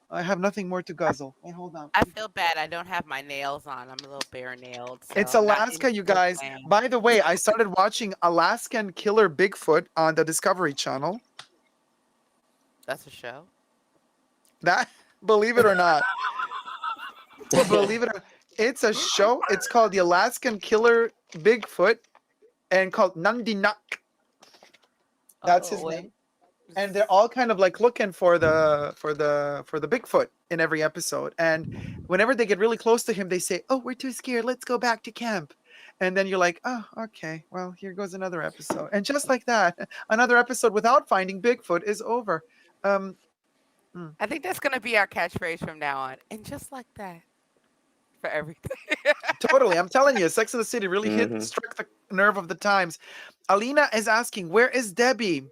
I have nothing more to guzzle. Wait, hold on. I feel bad. I don't have my nails on. I'm a little bare nailed, so It's I'm not in Alaska, you full guys. glam. By the way, I started watching Alaskan Killer Bigfoot on the Discovery Channel. That's a show. That, believe it or not, believe it or not, it's a show. It's called the Alaskan Killer Bigfoot and called Nandinak. That's his Oh, name. And they're all kind of like looking for the Bigfoot in every episode. And whenever they get really close to him, they say, "Oh, we're too scared. Let's go back to camp." And then you're like, "Oh, okay. Well, here goes another episode." And just like that, another episode without finding Bigfoot is over. I think that's gonna be our catchphrase from now on. And just like that, for everything. Totally. I'm telling you, Sex and the City really Mm-hmm. struck the nerve of the times. Alina is asking, "Where is Debbie?"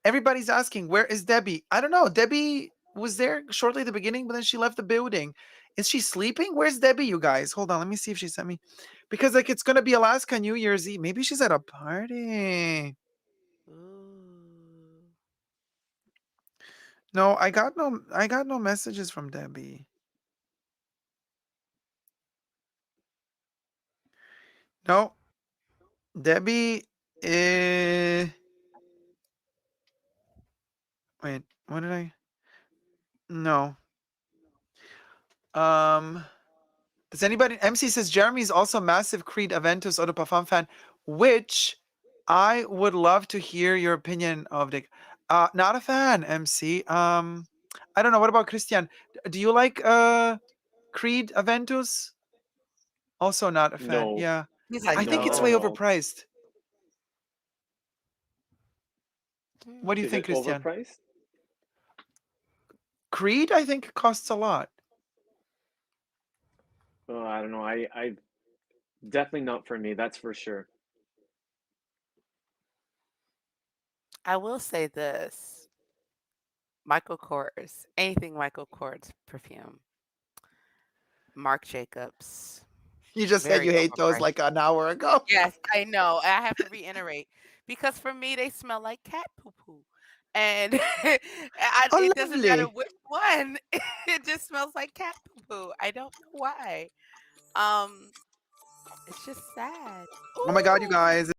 Everybody's asking, "Where is Debbie?" I don't know. Debbie was there shortly at the beginning, but then she left the building. Is she sleeping? Where's Debbie, you guys? Hold on, let me see if she sent me. Because like it's gonna be Alaska New Year's Eve. Maybe she's at a party. Ooh. No, I got no messages from Debbie. No. Debbie wait, what did I no. Um Does anybody? MC says Jeremy's also a massive Creed Aventus Eau de Parfum fan, which I would love to hear your opinion of. Dick. Not a fan, MC. I don't know. What about Christian? Do you like Creed Aventus? Also not a fan. No, Yeah, He's like, I think it's not way at no. all. overpriced. What do you Is think, it Christian? overpriced? Creed, I think costs a lot. Oh, I don't know. I definitely not for me. That's for sure. I will say this. Michael Kors, anything Michael Kors perfume. Marc Jacobs, You just said very you hate those overpriced. like an hour ago. Yes, I know. I have to reiterate because for me they smell like cat poo poo, and Oh, it doesn't matter lovely. which one. It just smells like cat poo poo. I don't know why. Um, it's just sad. Oh my God, you Ooh. guys.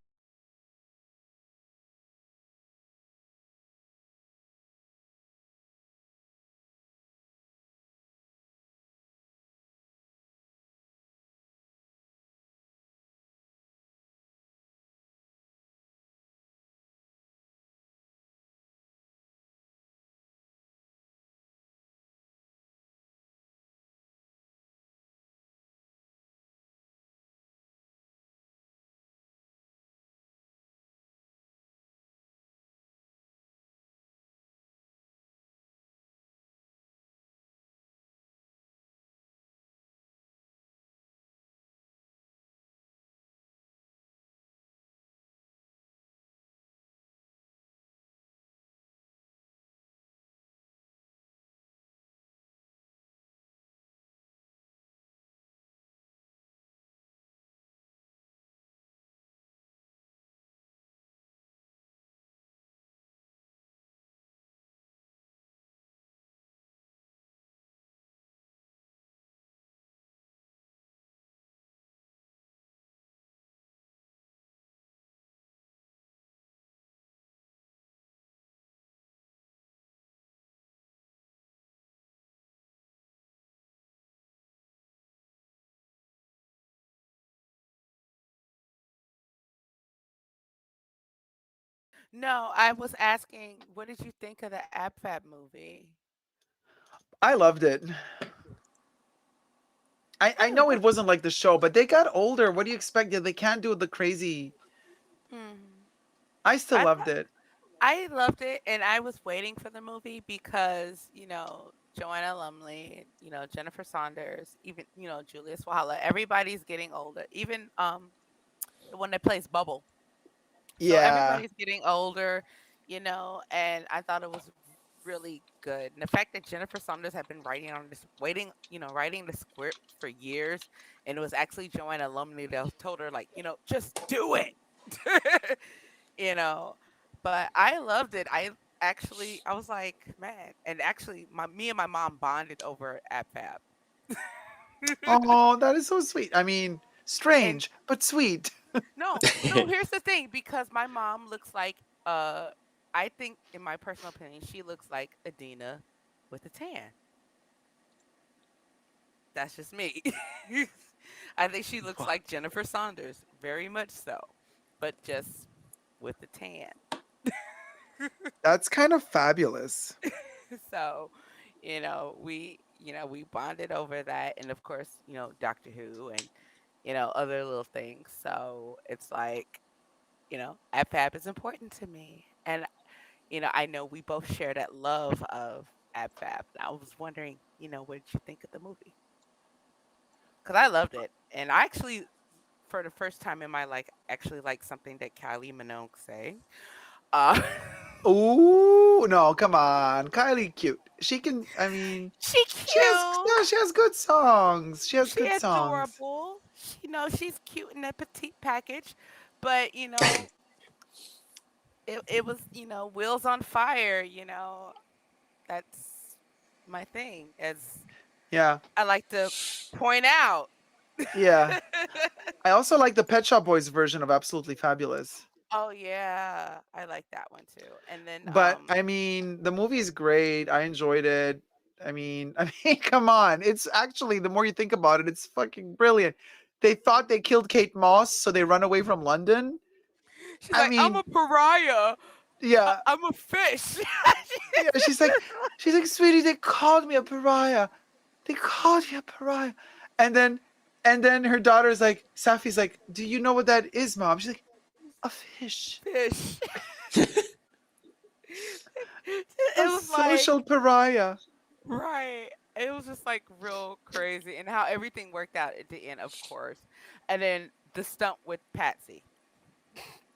No, I was asking, what did you think of the AbFab movie? I loved it. I Good. know it What? wasn't like the show, but they got older. What do you expect? They can't do the crazy. Hmm. I still I loved thought it. I loved it, and I was waiting for the movie because Joanna Lumley, Jennifer Saunders, even Julius Wahala. Everybody's getting older. Even the one that plays Bubble. So Yeah. everybody's getting older, and I thought it was really good. And the fact that Jennifer Saunders had been writing the script for years, and it was actually Joanna Lumley that told her, like, just do it. you know. But I loved it. I was like, man, and actually me and my mom bonded over at Fab. Oh, that is so sweet. I mean, And strange, but sweet. no, so here's the thing, because my mom looks like I think, in my personal opinion, she looks like Adina with a tan. That's just me. I think she looks like Jennifer Saunders, very much so, but just with the tan. That's kind of fabulous. So, we bonded over that, and of course, Doctor Who and other little things. So it's like, AbFab is important to me, and I know we both share that love of AbFab. And I was wondering, what did you think of the movie? Because I loved it, and I actually, for the first time in my life, actually like something that Kylie Minogue sang. Uh, Ooh, no, come on. Kylie cute. She can, I mean, she cute. she has good songs. She has She good songs. adorable. She's cute in that petite package, but it was wheels on fire. That's my thing, as Yeah. I like to point out. Yeah. I also like the Pet Shop Boys version of Absolutely Fabulous. Oh yeah, I like that one too. And then But I mean, the movie's great. I enjoyed it. I mean, come on. It's actually, the more you think about it, it's fucking brilliant. They thought they killed Kate Moss, so they run away from London. she's I like, "I'm a mean, pariah. yeah, I'm a fish." yeah. She's like, sweetie, they called me a pariah. They called me a pariah. And then, and then her daughter's like, Safi's like, do you know what that is, mom? She's like, a fish, Fish. It a was like, social pariah. right. It was just like real crazy, and how everything worked out at the end, of course. And then the stunt with Patsy.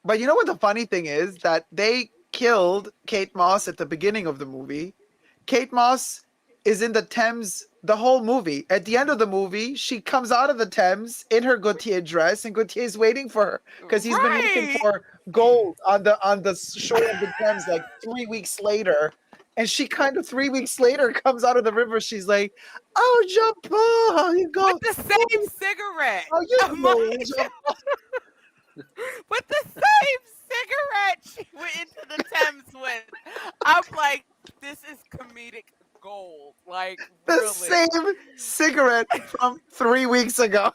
But you know what the funny thing is? That they killed Kate Moss at the beginning of the movie. Kate Moss is in the Thames the whole movie. At the end of the movie, she comes out of the Thames in her Gautier dress, and Gautier's waiting for her because he's been looking Right. for gold on the shore of the Thames like 3 weeks later. And she kind of 3 weeks later comes out of the river. She's like, "Oh, Jean-Paul, how you With go? the same cigarette. How you I'm doing, like, Jean-Paul?" with the same cigarette she went into the Thames with. I'm like, this is comedic gold. Like, The really. same cigarette from 3 weeks ago.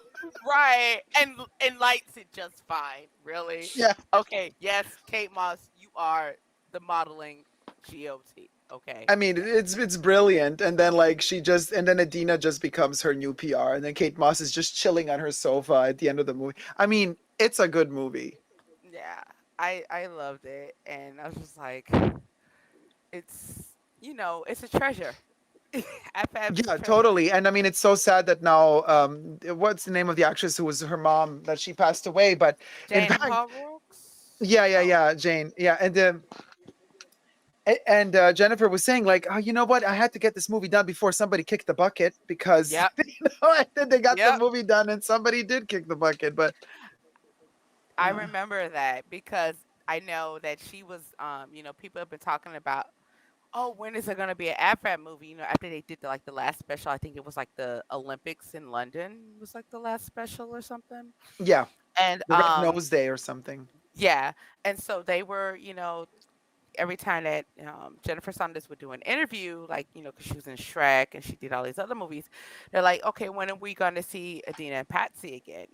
Right. And lights it just fine. Really? Yeah. Okay, yes, Kate Moss, you are the modeling GOT. Okay. I mean, it's brilliant. And then like and then Adina just becomes her new PR, and then Kate Moss is just chilling on her sofa at the end of the movie. I mean, it's a good movie. Yeah. I loved it, and I was just like, it's it's a treasure. FF is a Yeah, treasure. totally. And I mean, it's so sad that now, what's the name of the actress who was her mom, that she passed away? But in Jane fact, Horrocks? yeah, yeah, No. yeah, Jane, yeah, and Jennifer was saying like, oh, you know what? I had to get this movie done before somebody kicked the bucket because Yep. and then they got the Yep. movie done and somebody did kick the bucket. But I remember that because I know that she was, people have been talking about, oh, when is there going to be an AFAB movie? After they did the last special, I think it was like the Olympics in London was like the last special or something. yeah, And the Red Nose Day or something. yeah, and so they were, every time that Jennifer Saunders would do an interview, like, because she was in Shrek and she did all these other movies, they're like, okay, when are we going to see Adina and Patsy again?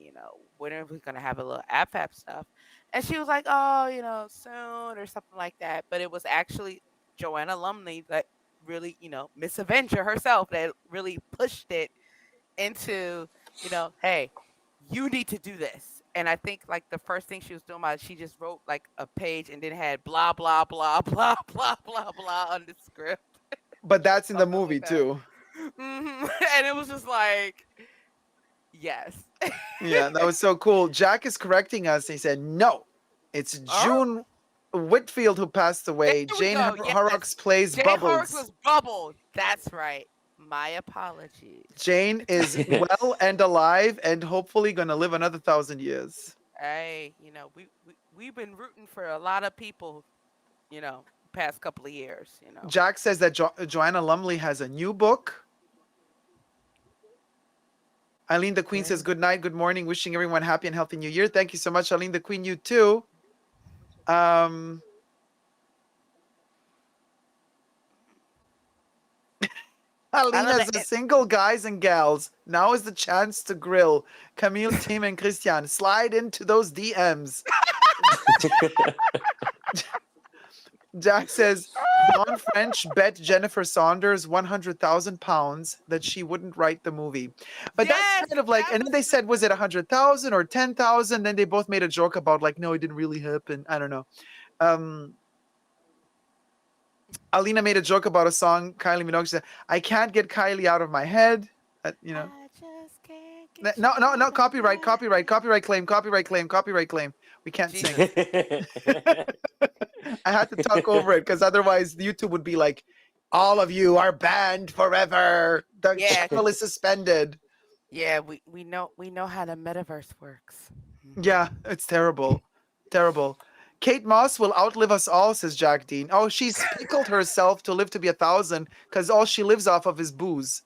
When are we going to have a little AFAB stuff? And she was like, "Oh, soon or something like that." But it was actually Joanna Lumley that really, Miss Avenger herself that really pushed it into, hey, you need to do this. And I think like the first thing she was doing she just wrote like a page and then had blah blah blah blah blah blah blah on the script But that's in the something like movie that. too. And it was just like, yes. Yeah, that was so cool. Jack is correcting us. He said, no, it's Oh, June Whitfield who passed away. there we Jane go. Yes. Horrocks plays Jay Horrocks Bubbles. was Bubble. That's right. My apologies. Jane is well and alive and hopefully going to live another 1,000 years. Hey, we've been rooting for a lot of people, past couple of years, Jack says that Joanna Lumley has a new book. Eileen the Queen says, good night, good morning, wishing everyone happy and healthy new year. Thank you so much, Eileen the Queen. You too. Alina says, single guys and gals, now is the chance to grill. Camille, Tim, and Christian, slide into those DMs. Jack says, Dawn French bet Jennifer Saunders £100,000 that she wouldn't write the movie. But that's kind of like, and then they said, was it 100,000 or 10,000? Then they both made a joke about like, no, it didn't really happen. I don't know. Alina made a joke about a song Kylie Minogue. She said, I can't get Kylie out of my head. I just can't get No, copyright claim. We can't sing. I had to talk over it because otherwise YouTube would be like, all of you are banned forever. The channel is suspended. Yeah, we know how the metaverse works. Yeah, it's terrible. Terrible. Kate Moss will outlive us all, says Jack Dean. Oh, she's pickled herself to live to be 1,000 because all she lives off of is booze.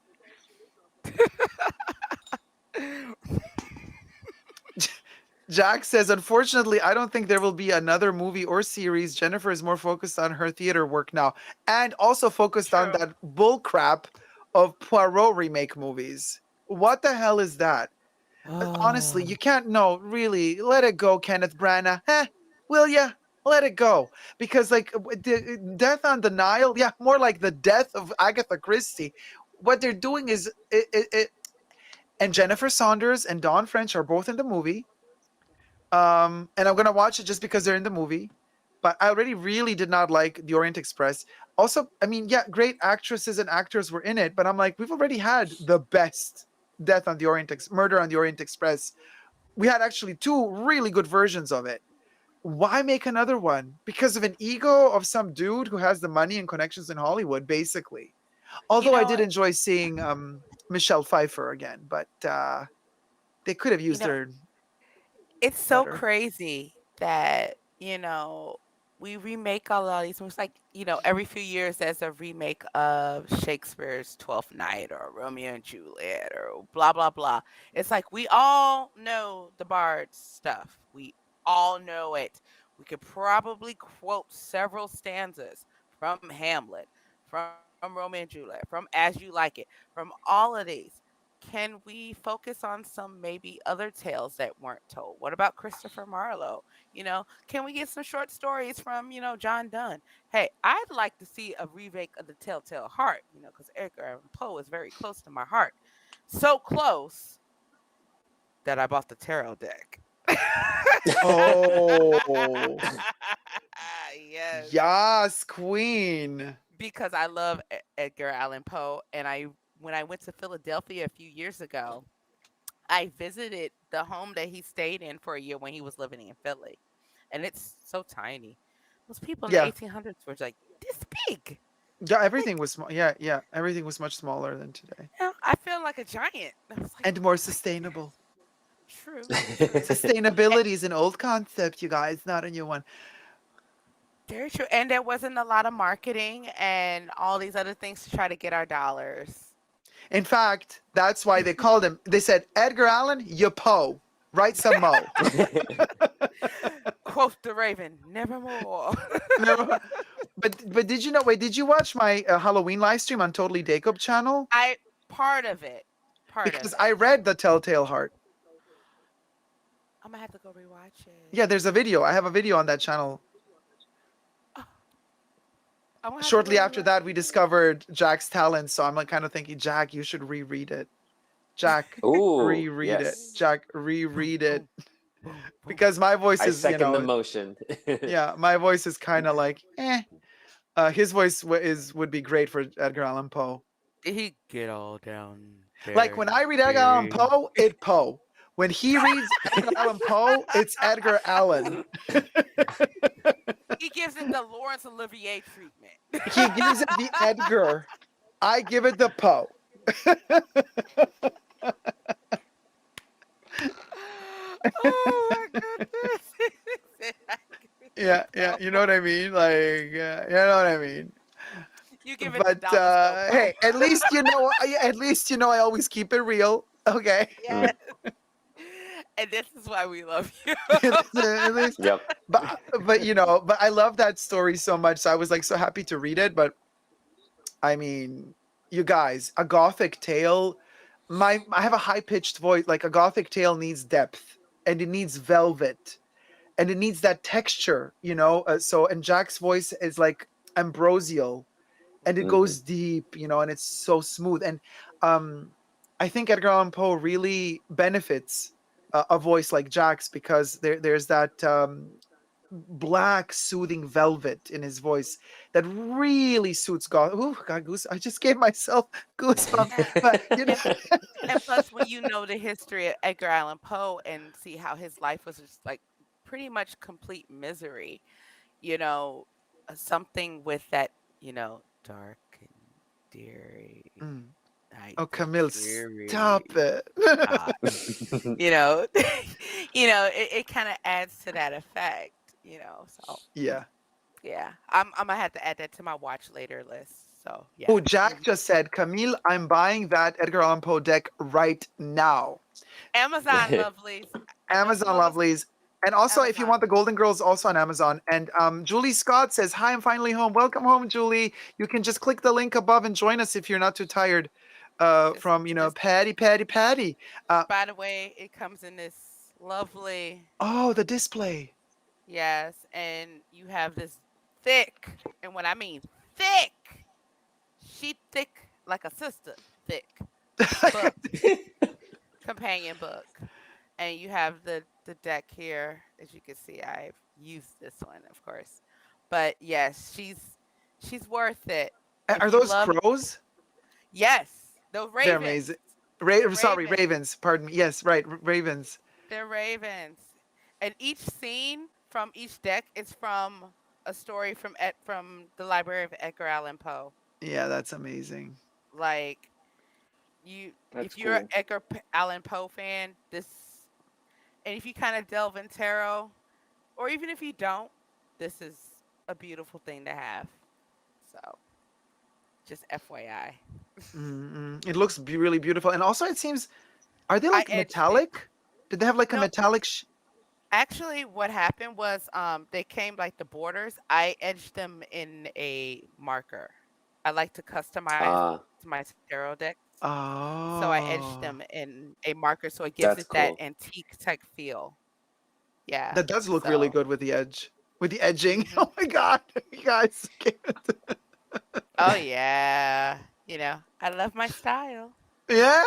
Jack says, unfortunately, I don't think there will be another movie or series. Jennifer is more focused on her theater work now and also focused on that bull crap of Poirot remake movies. What the hell is that? Honestly, you can't know, really. Let it go, Kenneth Branagh. Will ya? Let it go. Because, like, Death on the Nile, yeah, more like the death of Agatha Christie. What they're doing is, and Jennifer Saunders and Dawn French are both in the movie. And I'm going to watch it just because they're in the movie. But I already really did not like The Orient Express. Also, I mean, yeah, great actresses and actors were in it. But I'm like, we've already had the best Murder on the Orient Express. We had actually 2 really good versions of it. Why make another one? Because of an ego of some dude who has the money and connections in Hollywood, basically. Although I did enjoy seeing Michelle Pfeiffer again, but they could have used her. It's so crazy that, we remake all of these movies. Like, every few years there's a remake of Shakespeare's Twelfth Night or Romeo and Juliet or blah, blah, blah. It's like we all know the Bard's stuff. We all know it. We could probably quote several stanzas from Hamlet, from Romeo and Juliet, from As You Like It, from all of these. Can we focus on some maybe other tales that weren't told? What about Christopher Marlowe? Can we get some short stories from, John Donne? Hey, I'd like to see a remake of The Telltale Heart, because Edgar Allan Poe is very close to my heart. So close that I bought the tarot deck. Oh. Yes. Yes, queen. Because I love Edgar Allan Poe, and when I went to Philadelphia a few years ago, I visited the home that he stayed in for a year when he was living in Philly. And it's so tiny. Those people in the 1800s were like this big. Yeah, everything was small. Yeah, everything was much smaller than today. I feel like a giant. And more sustainable. True. Sustainability is an old concept, you guys, not a new one. Very true. And there wasn't a lot of marketing and all these other things to try to get our dollars. In fact, that's why they called him. They said, Edgar Allan, you Poe. Write some mo. Quote the Raven, nevermore. But did you know, did you watch my Halloween live stream on Totally Dacob channel? Part of it. Because I read The Telltale Heart. I'm gonna have to go rewatch it. Yeah, there's a video. I have a video on that channel. I'm gonna have to Shortly go after rewatch that, we it. discovered Jack's talent. So I'm like kind of thinking, Jack, you should reread it. Jack, Ooh, reread it. yes. Jack, Boom, reread it. boom, boom. Because my voice I is, second the motion. yeah, my voice is kind of like, eh. His voice would be great for Edgar Allan Poe. He get all down there Like when and I read Edgar Allan dirty. Poe, it's Poe. When he reads Edgar Allan Poe, it's Edgar Allan. He gives it the Laurence Olivier treatment. He gives it the Edgar. I give it the Poe. Oh my goodness. Yeah, you know what I mean? Like, you know what I mean? You give it the But dollar store hey, at least you know. At least you know I always keep it real. Okay. Yes. And this is why we love you. At least, Yep. but you know, but I love that story so much. So I was like so happy to read it. But I mean, you guys, a gothic tale. I have a high pitched voice. Like a gothic tale needs depth, and it needs velvet, and it needs that texture. You know. And Jack's voice is like ambrosial, and it goes deep. You know, and it's so smooth. And I think Edgar Allan Poe really benefits a voice like Jack's because there's that black soothing velvet in his voice that really suits God. Oh God, goose! I just gave myself goosebumps. But you know, And plus, when you know the history of Edgar Allan Poe and see how his life was just like pretty much complete misery, you know, something with that, you know, dark and dreary. oh Camille, stop it. You know, it kind of adds to that effect, you know. So Yeah. yeah, I'm gonna have to add that to my watch later list. So yeah. Oh, Jack just said, Camille, I'm buying that Edgar Allan Poe deck right now. Amazon lovelies. Amazon lovelies. And also, if you want the Golden Girls, also on Amazon. And Julie Scott says, hi, I'm finally home. Welcome home, Julie. You can just click the link above and join us if you're not too tired from, you know, Patty. By the way, it comes in this lovely. Oh, the display. Yes, and you have this thick, and when I mean thick, she thick like a sister, thick book, companion book. And you have the deck here. As you can see, I've used this one, of course. But yes, she's worth it. Are those crows? Yes, the ravens. They're amazing. Sorry, ravens. Pardon me. Yes, right, ravens. They're ravens. And each scene from each deck is from a story from the library of Edgar Allan Poe. Yeah, that's amazing. Like if you're an Edgar Allan Poe fan, and if you kind of delve in tarot, or even if you don't, this is a beautiful thing to have. So, just FYI. It looks really beautiful, and also it seems, are they like metallic? Did they have like a metallic? Actually, what happened was they came like the borders. I edged them in a marker. I like to customize my tarot deck. Oh. So I edged them in a marker so it gives it that antique type feel. Yeah. That does look really good with the edge. With the edging. Oh my god. You guys. Oh yeah. You know, I love my style. Yeah.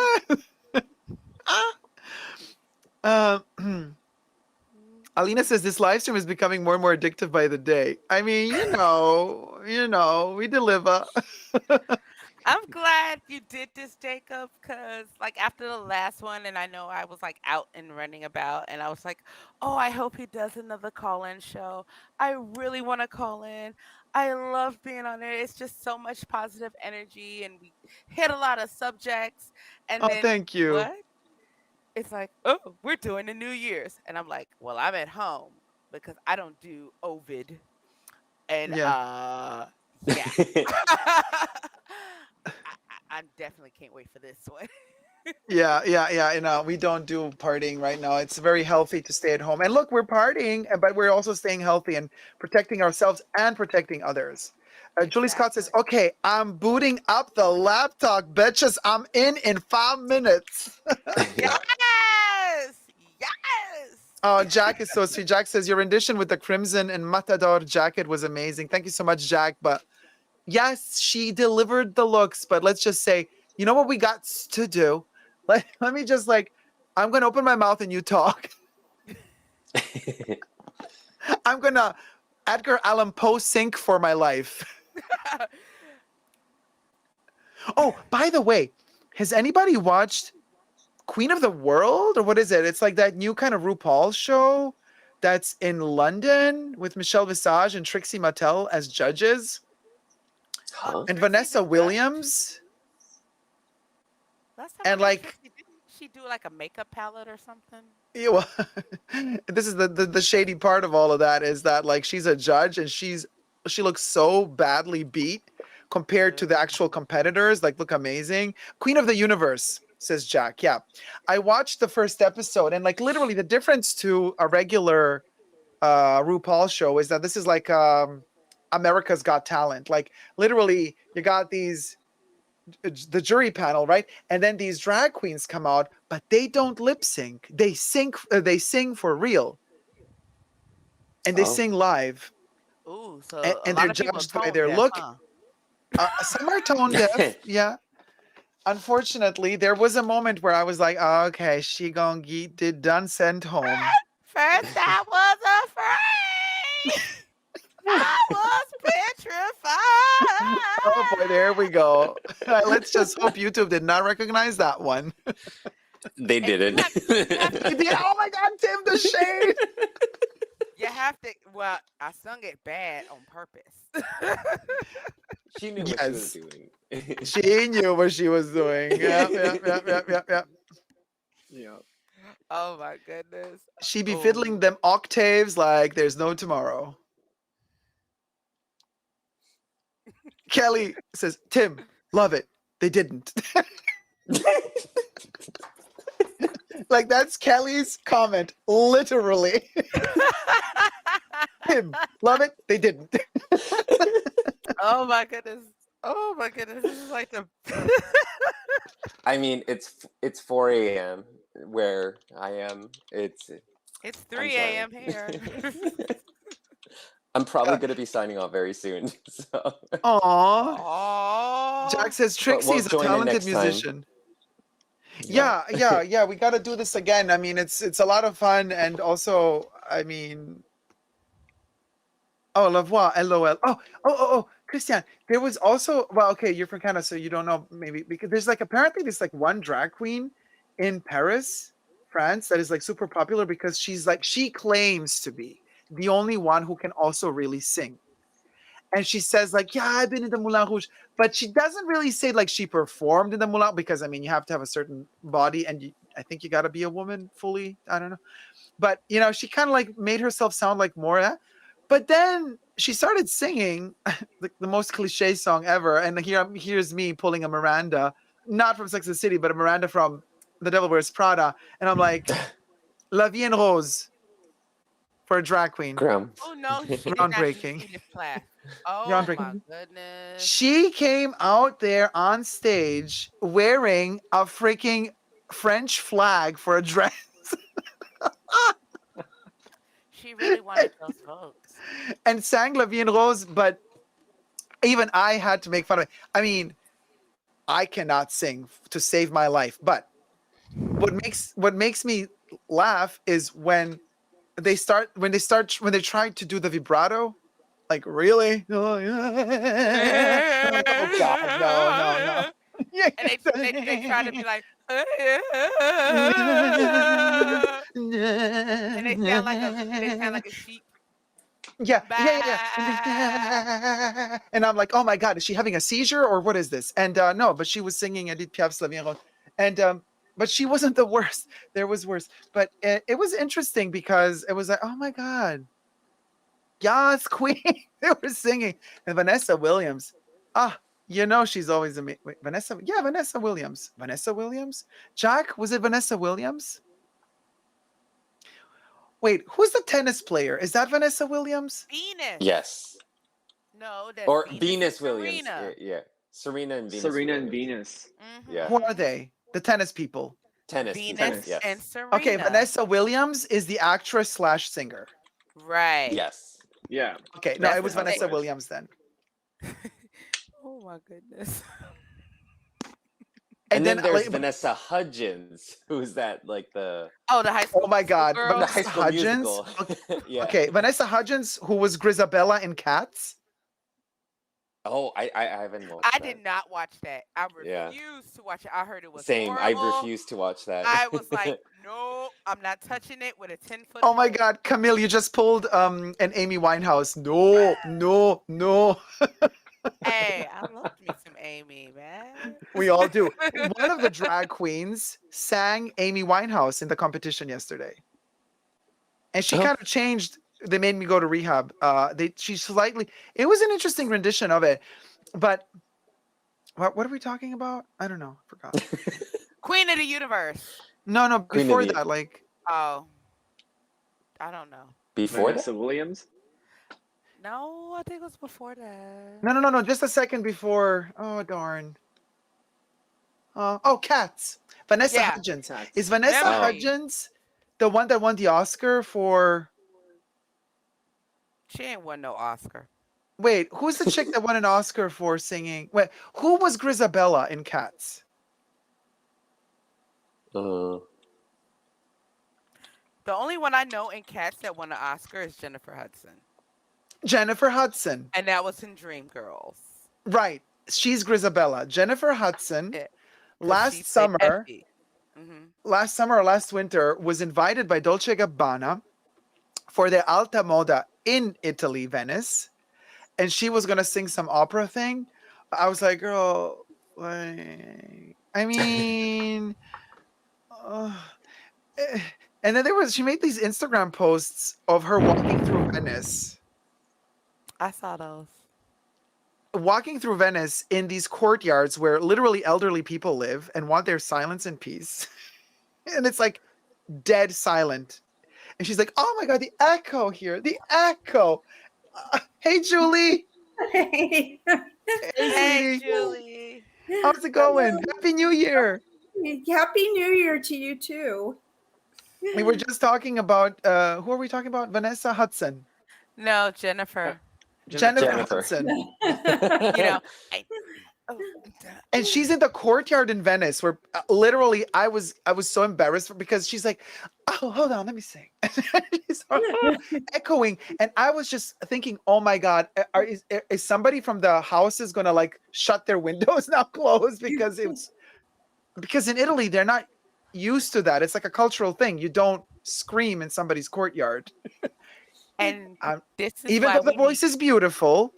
Alina says this live stream is becoming more and more addictive by the day. I mean, you know, we deliver. I'm glad you did this, Dacob, because like after the last one, and I know I was like out and running about, and I was like, oh, I hope he does another call-in show. I really want to call in. I love being on there. It's just so much positive energy, and we hit a lot of subjects. And then thank you. What? It's like, oh, we're doing the New Year's, and I'm like, well, I'm at home because I don't do Ovid, and yeah. I definitely can't wait for this one. Yeah. You know, we don't do partying right now. It's very healthy to stay at home. And look, we're partying, but we're also staying healthy and protecting ourselves and protecting others. Julie Scott says, okay, I'm booting up the laptop. Betches, I'm in 5 minutes. Yes. Oh, Jack is so sweet. Jack says your rendition with the crimson and matador jacket was amazing. Thank you so much, Jack. But yes, she delivered the looks. But let's just say, you know what we got to do? Let me just I'm gonna open my mouth and you talk. I'm gonna Edgar Allan Poe sync for my life. Oh, by the way, has anybody watched Queen of the World, or what is it? It's like that new kind of RuPaul show that's in London with Michelle Visage and Trixie Mattel as judges, and Vanessa Williams. Last time And I met Trixie, didn't she do like a makeup palette or something? Yeah, this is the shady part of all of that is that she's a judge and she looks so badly beat compared to the actual competitors. Look amazing. Queen of the Universe, says Jack. Yeah, I watched the first episode and literally the difference to a regular RuPaul show is that this is America's Got Talent. Literally, you got the jury panel, right? And then these drag queens come out, but they don't lip sync. They sing for real. And they sing live. Ooh, so and they're judged by their look. Huh? Some are tone deaf, yeah. Unfortunately, there was a moment where I was like, oh, okay, she gonna get it done, sent home. First I was afraid. I was petrified. Oh boy, there we go. Let's just hope YouTube did not recognize that one. They didn't. They did. Oh my God, Tim, the shade. You have to. Well, I sung it bad on purpose. She knew what she was doing. She knew what she was doing. Yep. Yeah. Oh my goodness. She be fiddling them octaves like there's no tomorrow. Kelly says, Tim, love it. They didn't. That's Kelly's comment, literally. Tim, love it. They didn't. Oh my goodness. Oh my goodness. This is like the. I mean, it's 4 a.m. where I am. It's 3 a.m. here. I'm probably going to be signing off very soon. So. Aww. Jack says Trixie's a talented musician. Yeah. We got to do this again. I mean, it's a lot of fun, and also, I mean, au revoir, LOL. Oh, Christian. There was also okay, you're from Canada, so you don't know maybe because there's apparently this one drag queen in Paris, France that is super popular because she claims to be the only one who can also really sing. And she says yeah, I've been in the Moulin Rouge, but she doesn't really say she performed in the Moulin because I mean you have to have a certain body and I think you got to be a woman fully. I don't know, but she kind of made herself sound like more. But then she started singing the most cliche song ever, and here's me pulling a Miranda, not from Sex and the City, but a Miranda from The Devil Wears Prada, and I'm like, La Vie en Rose. For a drag queen. Oh no, she groundbreaking. Oh groundbreaking. My goodness. She came out there on stage wearing a freaking French flag for a dress. She really wanted those folks. And sang La Vie en Rose, but even I had to make fun of it. I mean, I cannot sing to save my life, but what makes me laugh is when they try to do the vibrato, really? Oh, yeah. Oh God, no. Yeah. And they try to be like, and they sound like a sheep. Yeah. And I'm like, oh my God, is she having a seizure or what is this? And no, but she was singing Edith Piaf's La Vie en Rose, and but she wasn't the worst. There was worse. But it was interesting because it was like, oh my God. Yes, Queen. They were singing. And Vanessa Williams. She's always amazing. Wait, Vanessa? Yeah, Vanessa Williams. Vanessa Williams? Jack, was it Vanessa Williams? Wait, who's the tennis player? Is that Vanessa Williams? Venus. Yes. No, that's or Venus Williams. Serena. Yeah. Serena and Venus. Serena and Williams. Venus. Mm-hmm. Yeah. Who are they? The tennis people. Tennis. Venus Yes. and Serena. Okay, Vanessa Williams is the actress slash singer. Right. Yes. Yeah. Okay, no, That's it was the thing. Vanessa Williams then. Oh my goodness. And then there's like, Vanessa Hudgens, who's that like the Oh, the high school. oh my God, girl. the Vanessa High School Hudgens. Musical. Yeah. Okay, Vanessa Hudgens, who was Grisabella in Cats. Oh, I haven't watched I that. did not watch that. I Yeah. refused to watch it. I heard it was Same. horrible. I refused to watch that. I was like, no, I'm not touching it with a 10-foot Oh my pole. God, Camille, you just pulled an Amy Winehouse. No. Hey, I love me some Amy, man. We all do. One of the drag queens sang Amy Winehouse in the competition yesterday. And she kind of changed. They made me go to rehab. She slightly. It was an interesting rendition of it, but what are we talking about? I don't know. Forgot. Queen of the Universe. No. Queen of Before the- that, like. Oh, I don't know. Before Vanessa that? Williams. No, I think it was before that. No. Just a second before. Oh darn. Cats. Vanessa Yeah. Hudgens. Cats. Is Vanessa Memory. Hudgens the one that won the Oscar for? She ain't won no Oscar. Wait, who's the chick that won an Oscar for singing? Wait, who was Grisabella in Cats? The only one I know in Cats that won an Oscar is Jennifer Hudson. Jennifer Hudson. And that was in Dreamgirls. Right. She's Grisabella. Jennifer Hudson, Yeah, 'cause she last played summer, Effie. Mhm. last summer or last winter, was invited by Dolce & Gabbana for the Alta Moda in Italy, Venice. And she was going to sing some opera thing. I was like, girl, like, I mean... and then she made these Instagram posts of her walking through Venice. I saw those. Walking through Venice in these courtyards where literally elderly people live and want their silence and peace. And it's like dead silent. And she's like, oh my God, the echo here, the echo. Hey, Julie. Hey. Hey, sweetie. Julie. How's it going? Happy New Year. Happy New Year to you too. We were just talking about, who are we talking about? Vanessa Hudson. No, Jennifer. Jennifer Hudson. You know, And she's in the courtyard in Venice where literally I was so embarrassed because she's like, oh, hold on, let me sing. She's echoing. And I was just thinking, oh my God, is somebody from the houses going to like shut their windows now closed? Because in Italy, they're not used to that. It's like a cultural thing. You don't scream in somebody's courtyard. and this is Even why though the we voice is beautiful,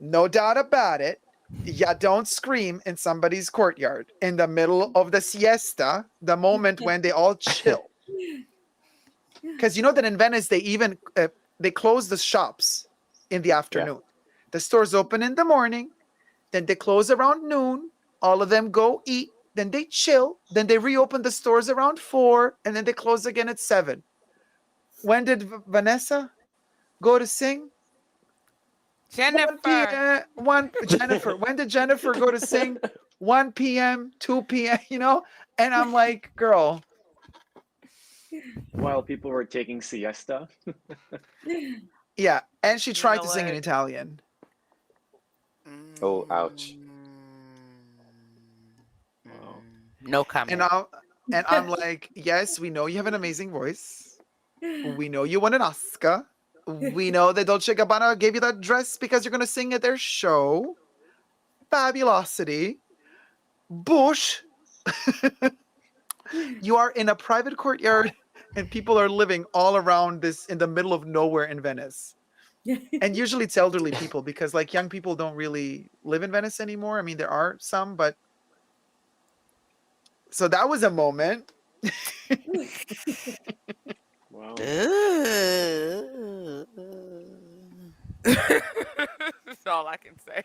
no doubt about it, you don't scream in somebody's courtyard in the middle of the siesta, the moment when they all chill. Because you know that in Venice, they even they close the shops in the afternoon. The stores open in the morning, then they close around noon. All of them go eat, then they chill, then they reopen the stores around 4, and then they close again at 7. When did Vanessa go to sing? Jennifer. Jennifer. When did Jennifer go to sing? 1 p.m., 2 p.m., you know? And I'm like, girl. While people were taking siesta. Yeah. And she tried to sing in what? Italian. Oh, ouch. No comment. And I'm like, yes, we know you have an amazing voice. We know you won an Oscar. We know that Dolce & Gabbana gave you that dress because you're going to sing at their show. Fabulosity. Bush. You are in a private courtyard and people are living all around this in the middle of nowhere in Venice. And usually it's elderly people because like young people don't really live in Venice anymore. I mean, there are some, but so that was a moment. Wow. That's all I can say.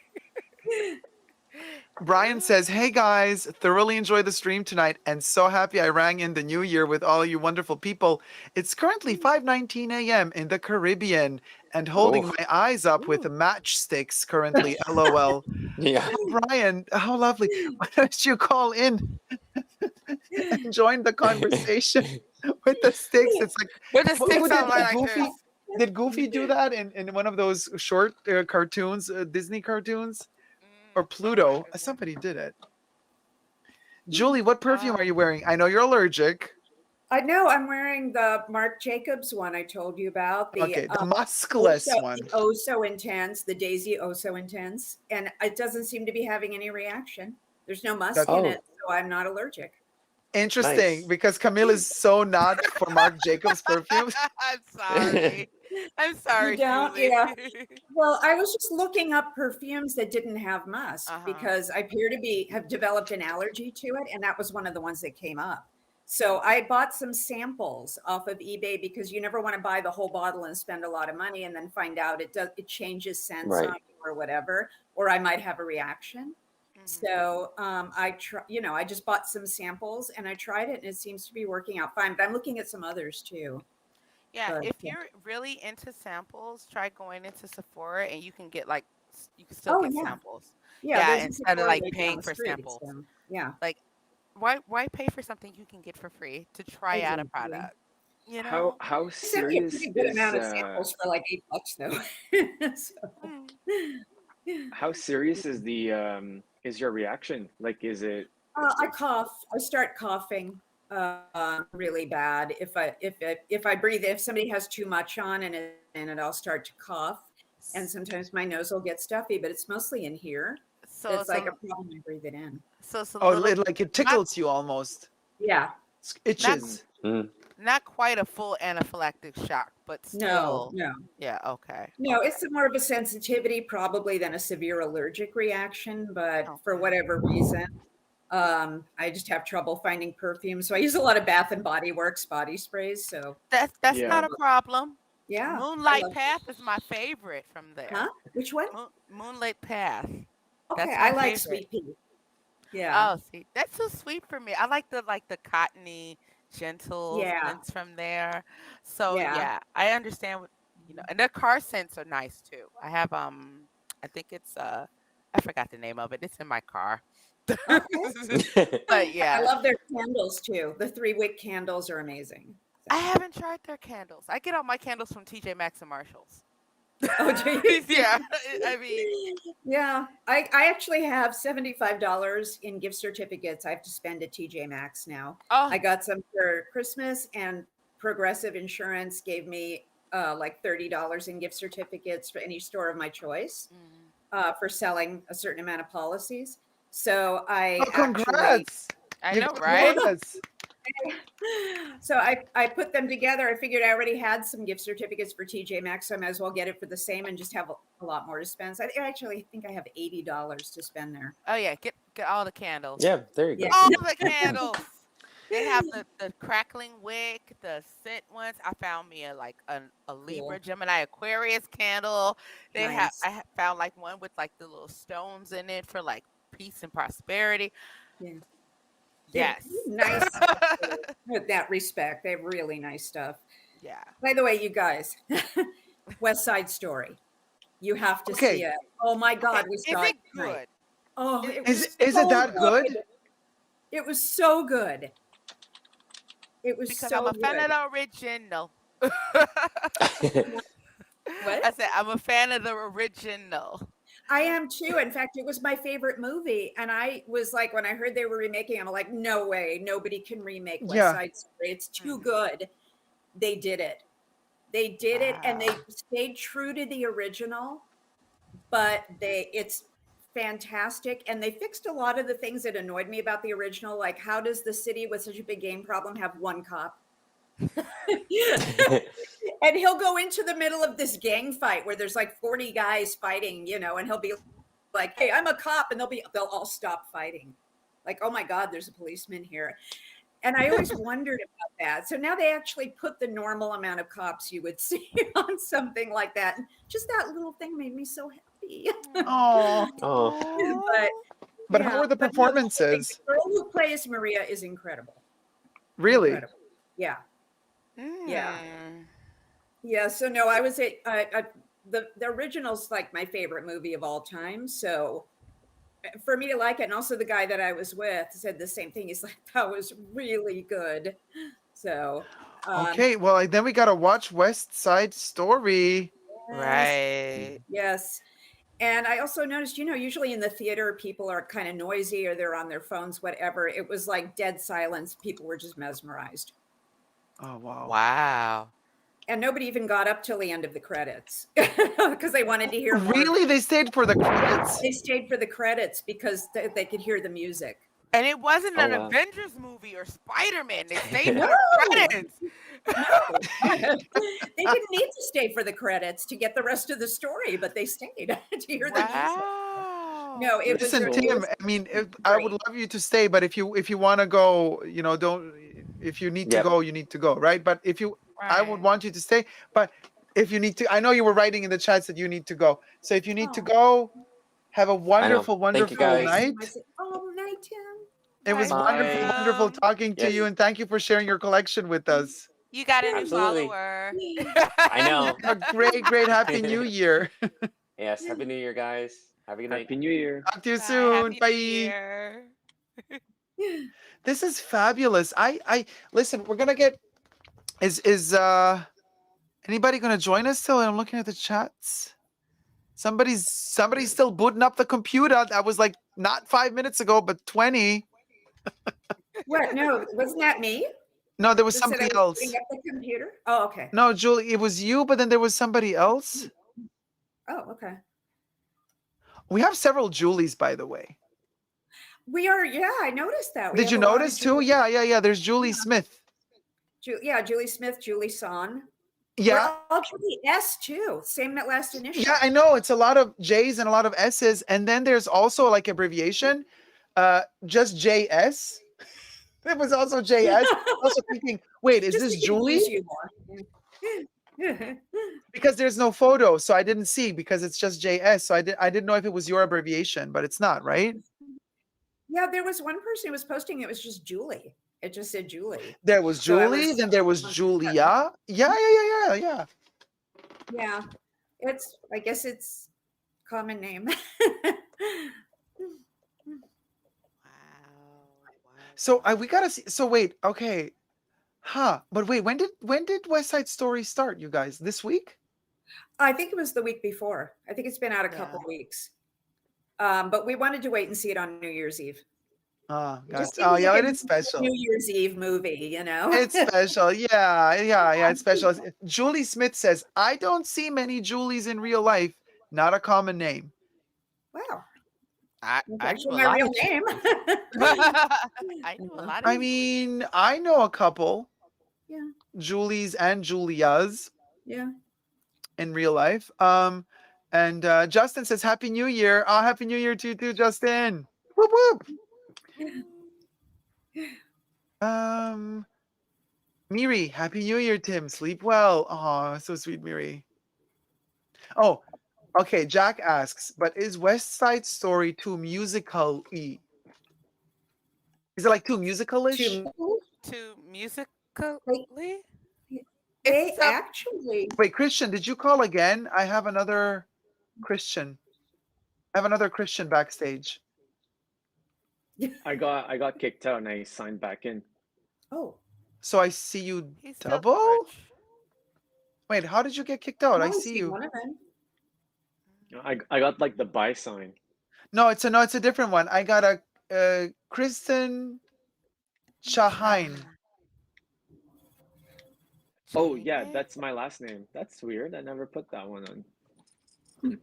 Brian says, hey guys, thoroughly enjoyed the stream tonight and so happy I rang in the new year with all you wonderful people. It's currently 5:19 a.m. in the Caribbean and holding my eyes up with matchsticks currently, LOL. Yeah. Oh, Brian, how lovely. Why don't you call in? and join the conversation with the sticks. It's like, With the who sticks did out that? like Goofy? this. Did Goofy do that in one of those short cartoons, Disney cartoons? Or Pluto? Somebody did it. Julie, what perfume are you wearing? I know you're allergic. I know I'm wearing the Marc Jacobs one I told you about. Okay, the muskless one. The Oh So Intense, the Daisy Oh So Intense. And it doesn't seem to be having any reaction. There's no musk in it, so I'm not allergic. Interesting, Nice. because Camille is so not for Marc Jacobs perfumes. I'm sorry. I'm sorry, You don't? Julie. Yeah. Well, I was just looking up perfumes that didn't have musk because I appear to have developed an allergy to it, and that was one of the ones that came up. So I bought some samples off of eBay because you never want to buy the whole bottle and spend a lot of money and then find out it changes scents Right. on you or whatever, or I might have a reaction. So I just bought some samples and I tried it and it seems to be working out fine. But I'm looking at some others too. Yeah, But, if you're really into samples, try going into Sephora and you can get like you can still get samples. Yeah, there's a instead of Sephora like right down paying the for street, samples. so, yeah. Like why pay for something you can get for free to try out a product? You know? How It's only a serious pretty good is amount of samples for like $8 though. how serious is the is your reaction? Like, is it? I cough. I start coughing really bad. If I breathe, if somebody has too much on and I'll start to cough. And sometimes my nose will get stuffy, but it's mostly in here. So it's like a problem I breathe it in. So it's a Oh, little like it tickles you almost. Yeah. Itches. Not quite a full anaphylactic shock, but still. No. Yeah, okay. No, it's more of a sensitivity probably than a severe allergic reaction, but for whatever reason, I just have trouble finding perfume. So I use a lot of Bath and Body Works body sprays. So that's not a problem. Yeah. Moonlight Path is my favorite from there. Huh? Which one? Moonlight Path. Okay, That's I my like favorite. Sweet Pea. Yeah. Oh, see, that's so sweet for me. I like the cottony, gentle scents from there. So yeah, I understand what and their car scents are nice too. I have I think it's I forgot the name of it. It's in my car. But yeah. I love their candles too. The 3-wick candles are amazing. I haven't tried their candles. I get all my candles from TJ Maxx and Marshalls. Oh, do you? Yeah. I mean, yeah. I actually have $75 in gift certificates I have to spend at TJ Maxx now. Oh. I got some for Christmas, and Progressive Insurance gave me like $30 in gift certificates for any store of my choice for selling a certain amount of policies. So I congrats. I know, right? So I put them together. I figured I already had some gift certificates for TJ Maxx, so I might as well get it for the same and just have a lot more to spend. So I actually think I have $80 to spend there. Oh yeah, get all the candles. Yeah, there you go. All the candles. They have the crackling wick, the scent ones. I found me a Libra, Gemini, Aquarius candle. They have found like one with like the little stones in it for like peace and prosperity. Yeah. Yes. Nice with that respect. They have really nice stuff. Yeah. By the way, you guys, West Side Story. You have to see it. Oh my God, we saw it tonight. Good? Oh, is it that good? It was so good. It was because so I'm a fan good. of the original. What? I said I'm a fan of the original. I am too. In fact, it was my favorite movie. And I was like, when I heard they were remaking, I'm like, no way. Nobody can remake West Side Story. It's too good. They did it. They did it. And they stayed true to the original, but it's fantastic. And they fixed a lot of the things that annoyed me about the original. Like, how does the city with such a big game problem have one cop? And he'll go into the middle of this gang fight where there's like 40 guys fighting, and he'll be like, hey, I'm a cop. And they'll all stop fighting. Like, oh my God, there's a policeman here. And I always wondered about that. So now they actually put the normal amount of cops you would see on something like that. And just that little thing made me so happy. But how are the performances? The girl who plays Maria is incredible. Really? Incredible. Yeah. Yeah. So no, I was the original's like my favorite movie of all time. So for me to like it. And also the guy that I was with said the same thing. He's like, that was really good. So Okay, well then we gotta watch West Side Story. Right. Yes. And I also noticed, usually in the theater, people are kind of noisy or they're on their phones, whatever. It was like dead silence. People were just mesmerized. Oh, wow. Wow. And nobody even got up till the end of the credits because they wanted to hear more. Really? They stayed for the credits? They stayed for the credits because they could hear the music. And it wasn't an wow. Avengers movie or Spider-Man. They stayed for No. the credits. No. They didn't need to stay for the credits to get the rest of the story, but they stayed to hear the music. No, it was. Listen, Tim. I mean, I would love you to stay, but if you want to go, don't. If you need to Yep. go, you need to go, right? But if you, I would want you to stay. But if you need to, I know you were writing in the chats that you need to go. So if you need to go, have a wonderful, Thank you, wonderful guys. night. Oh, night, Tim. It was Bye. wonderful, wonderful talking to Yes. you, and thank you for sharing your collection with us. You got a new Absolutely. follower. I know. Have a great, great Happy New Year. Yes. Happy New Year, guys. Have a good night. Happy New Year. Talk to you Bye. soon. Happy Bye. New Year. This is fabulous. I listen. We're gonna get. Is anybody gonna join us still? I'm looking at the chats. Somebody's still booting up the computer. That was like not 5 minutes ago, but 20. What? No, wasn't that me? No, there was That said I somebody was else. putting up the computer? Oh, okay. No, Julie, it was you, but then there was somebody else. Oh, okay. We have several Julies, by the way. We are. Yeah, I noticed that. We Did have you a lot of notice too? Julie- Yeah. There's Julie Smith. Yeah, Julie Smith, Julie Son. Yeah. We're all Julie S too. Same that last initial. Yeah, I know. It's a lot of J's and a lot of S's. And then there's also like abbreviation, just JS. It was also JS. Also thinking, wait, is Just this to Julie? confuse you more. Because there's no photo, so I didn't see because it's just JS. So I didn't know if it was your abbreviation, but it's not, right? Yeah, there was one person who was posting. It was just Julie. It just said Julie. There was So I Julie, was- then there was Julia. Yeah. Yeah, I guess it's common name. So we gotta see. So wait, okay, But wait, when did West Side Story start, you guys? This week? I think it was the week before. I think it's been out a couple weeks. But we wanted to wait and see it on New Year's Eve. Gotcha. Oh yeah, it is special. New Year's Eve movie, It's special. Yeah, it's special. Julie Smith says, I don't see many Julies in real life. Not a common name. Wow. I Actually, knew a my lot real of name. I knew a lot of I mean, I know a couple. Yeah. Julies and Julias Yeah. in real life. And Justin says, Happy New Year. Oh, Happy New Year to you too, Justin. Whoop whoop. Miri, Happy New Year, Tim. Sleep well. Oh, so sweet, Miri. Oh, okay. Jack asks, but is West Side Story too musical-y? Is it like too musical-ish? Too musically? They actually. Wait, Christian, did you call again? I have another Christian. I have another Christian backstage. I got kicked out and I signed back in. Oh. So I see you double? Wait, how did you get kicked out? I see you. One of them. I got like the buy sign. No, it's a different one. I got a Kristen Shahine. Oh yeah, that's my last name. That's weird. I never put that one on.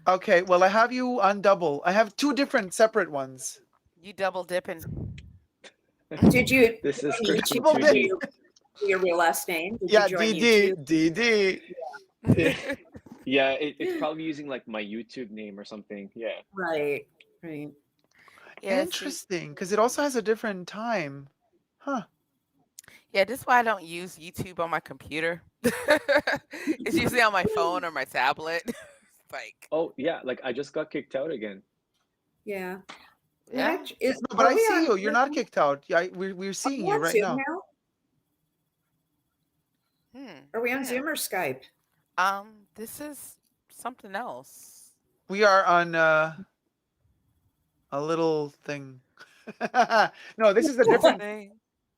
Okay, well I have you on double. I have two different separate ones. You double dipping. Did you? This is you Christian double 2D. your real last name? Did Yeah, you join DD, YouTube? DD. Yeah, it's probably using like my YouTube name or something. Yeah. Right. Yeah, Interesting, because it also has a different time. Huh. Yeah, this is why I don't use YouTube on my computer. It's usually on my phone or my tablet. Like, Oh yeah, like I just got kicked out again. Yeah. Yeah. No, but I see you. You're not kicked out. Yeah, we're seeing you right now. Are we on Zoom or Skype? This is something else. We are on a little thing. No, this is a different.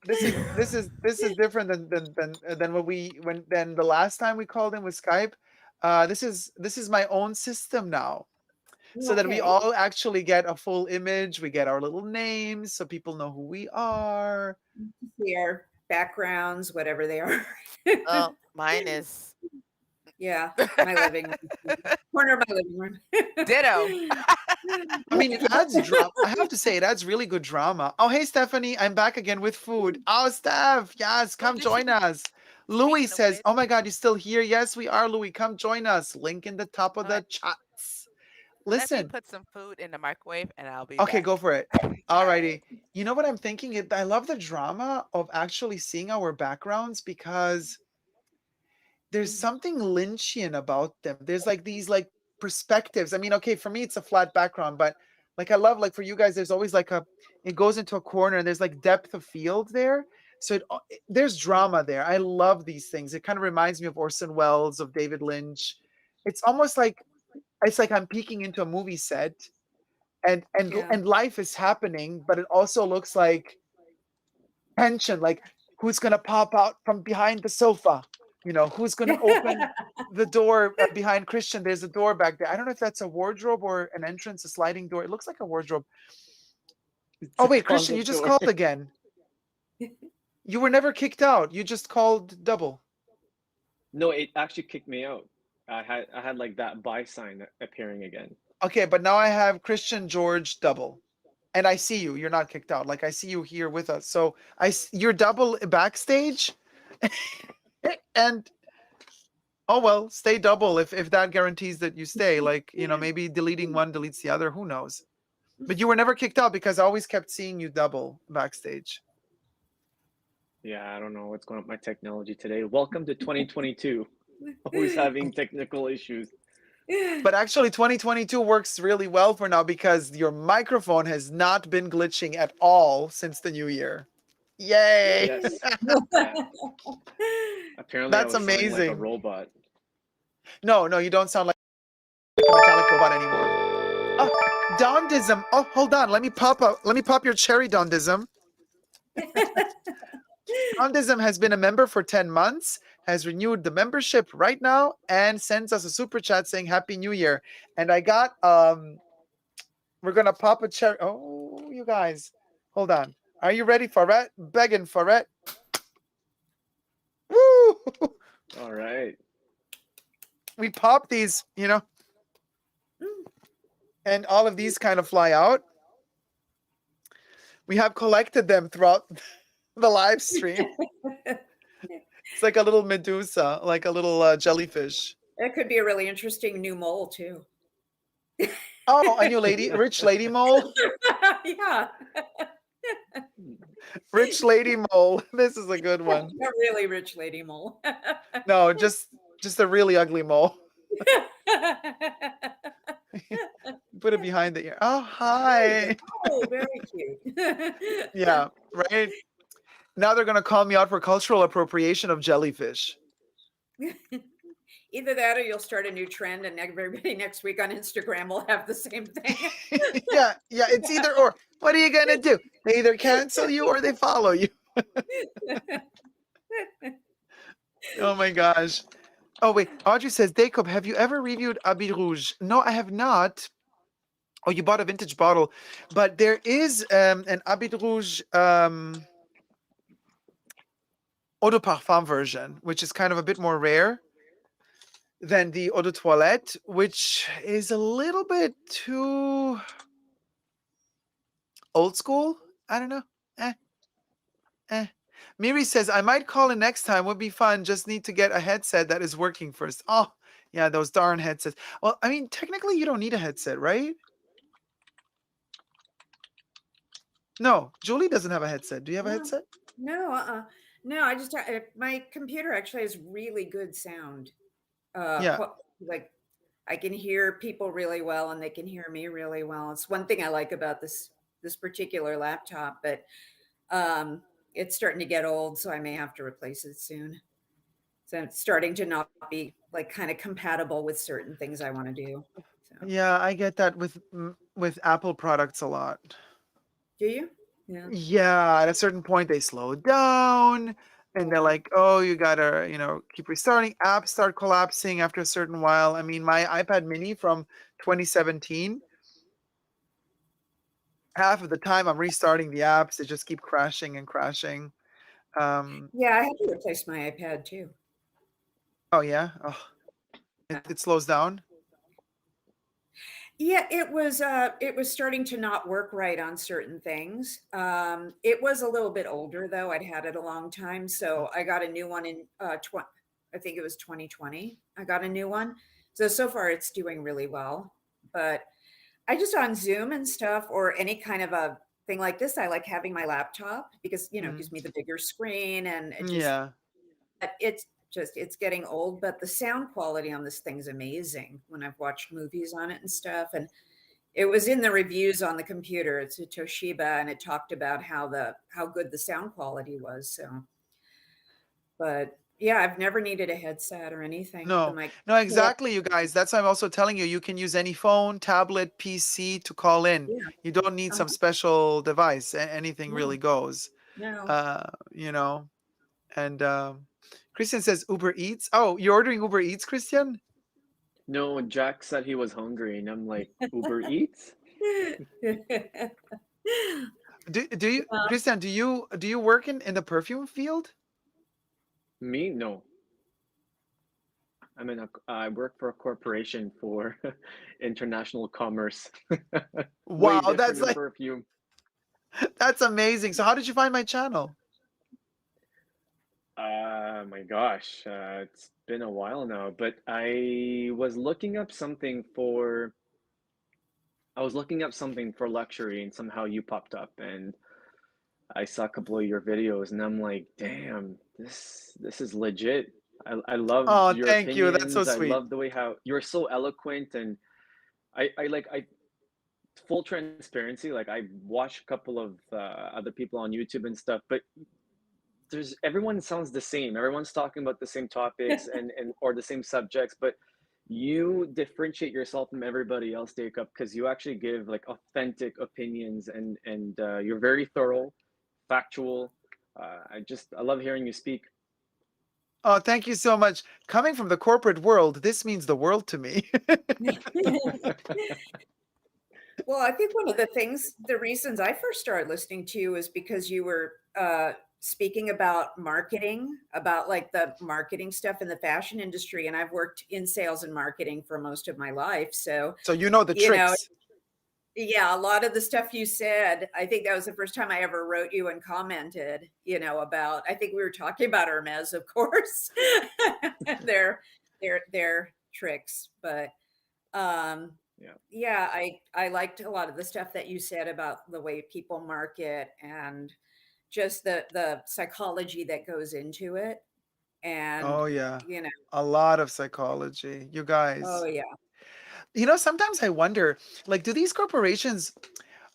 This is different than what we than the last time we called in with Skype. This is my own system now, so that we Okay. all actually get a full image. We get our little names, so people know who we are. See our backgrounds, whatever they are. Oh, mine is Yeah, my living room. Corner of my living room. ditto. I mean, it adds drama. I have to say, it adds really good drama. Oh, hey, Stephanie, I'm back again with food. Oh, Steph, yes, come join us. Louis says, oh my God, you're still here? Yes, we are, Louis. Come join us. Link in the top of the chats. Let me Listen. put some food in the microwave and I'll be Okay, back. go for it. Alrighty. You know what I'm thinking? I love the drama of actually seeing our backgrounds because there's something Lynchian about them. There's like these like perspectives. I mean, okay, for me it's a flat background, but like I love like for you guys, there's always like it goes into a corner and there's like depth of field there. So there's drama there. I love these things. It kind of reminds me of Orson Welles, of David Lynch. It's almost like I'm peeking into a movie set and life is happening, but it also looks like tension, like who's gonna pop out from behind the sofa, who's gonna open the door behind Christian. There's a door back there. I don't know if that's a wardrobe or an entrance, a sliding door. It looks like a wardrobe. Oh wait, Christian, you just called again. You were never kicked out. You just called double. No, it actually kicked me out. I had like that buy sign appearing again. Okay, but now I have Christian George double. And I see you. You're not kicked out. Like I see you here with us. So you're double backstage. And oh well, stay double if that guarantees that you stay. Like, maybe deleting one deletes the other. Who knows? But you were never kicked out because I always kept seeing you double backstage. Yeah, I don't know what's going on with my technology today. Welcome to 2022. Always having technical issues. But actually 2022 works really well for now because your microphone has not been glitching at all since the new year. Yay! Yes. Yeah. Apparently That's I was sounding like a amazing. robot. No, you don't sound like a metallic robot anymore. Oh, Dondism. Oh, hold on. Let me pop your cherry, Dondism. Dondism has been a member for 10 months, has renewed the membership right now, and sends us a super chat saying Happy New Year. And I got we're gonna pop a cherry. Oh, you guys. Hold on. Are you ready for it? Begging for it. Woo! All right. We pop these, and all of these kind of fly out. We have collected them throughout the live stream. It's like a little Medusa, like a little jellyfish. That could be a really interesting new mole too. Oh, a new rich lady mole? Yeah. Rich lady mole. This is a good one. A really rich lady mole. No, just a really ugly mole. Put it behind the ear. Oh, hi. Oh, very cute. Yeah, right. Now they're gonna call me out for cultural appropriation of jellyfish. Either that or you'll start a new trend and everybody next week on Instagram will have the same thing. Yeah, it's either or. What are you gonna do? They either cancel you or they follow you. Oh my gosh. Oh wait, Audrey says, Dacob, have you ever reviewed Habit Rouge? No, I have not. Oh, you bought a vintage bottle. But there is an Habit Rouge eau de parfum version, which is kind of a bit more rare than the eau de toilette, which is a little bit too old school. I don't know. Miri says, I might call in next time. Would be fun. Just need to get a headset that is working first. Oh, yeah, those darn headsets. Well, I mean, technically, you don't need a headset, right? No, Julie doesn't have a headset. Do you have a headset? No, no. I just my computer actually has really good sound. Yeah. Like I can hear people really well, and they can hear me really well. It's one thing I like about this particular laptop, but it's starting to get old, so I may have to replace it soon. So it's starting to not be like kind of compatible with certain things I want to do. So Yeah, I get that with Apple products a lot. Do you? Yeah. Yeah, at a certain point they slow down and they're like, "Oh, you gotta, keep restarting." Apps start collapsing after a certain while. I mean, my iPad mini from 2017, half of the time I'm restarting the apps, they just keep crashing and crashing. Yeah, I had to replace my iPad too. Oh yeah? Oh, it slows down? Yeah, it was starting to not work right on certain things. It was a little bit older though. I'd had it a long time, so I got a new one in I think it was 2020. I got a new one. So far it's doing really well. But I just on Zoom and stuff or any kind of a thing like this, I like having my laptop because, it gives me the bigger screen and it just Yeah. it's getting old, but the sound quality on this thing's amazing when I've watched movies on it and stuff. And it was in the reviews on the computer. It's a Toshiba and it talked about how good the sound quality was. So, but yeah, I've never needed a headset or anything. The No. mic. No, exactly, you guys. That's why I'm also telling you can use any phone, tablet, PC to call in. Yeah. You don't need some Uh-huh. special device. Anything No. really goes. No. And Christian says Uber Eats. Oh, you're ordering Uber Eats, Christian? No, Jack said he was hungry, and I'm like, Uber Eats? Do you, Christian, do you work in the perfume field? Me? No. I work for a corporation for international commerce. Way Wow, different that's than like perfume. that's amazing. So how did you find my channel? My gosh, it's been a while now, but I was looking up something for luxury, and somehow you popped up, and I saw a couple of your videos, and I'm like, damn, this is legit. I love Oh, your thank you. That's so opinions. I sweet. love the way how you're so eloquent, and I full transparency. Like I watch a couple of other people on YouTube and stuff, but everyone sounds the same. Everyone's talking about the same topics and or the same subjects, but you differentiate yourself from everybody else, Dacob, because you actually give like authentic opinions and you're very thorough, factual. I love hearing you speak. Oh, thank you so much. Coming from the corporate world, this means the world to me. Well, I think one of the reasons I first started listening to you is because you were speaking about marketing, about like the marketing stuff in the fashion industry. And I've worked in sales and marketing for most of my life. So, So you know the tricks. yeah, a lot of the stuff you said, I think that was the first time I ever wrote you and commented, about, I think we were talking about Hermes, of course, their tricks, but yeah, I liked a lot of the stuff that you said about the way people market and just the psychology that goes into it. And, Oh yeah. A lot of psychology. You guys. oh yeah. Sometimes I wonder, like, do these corporations,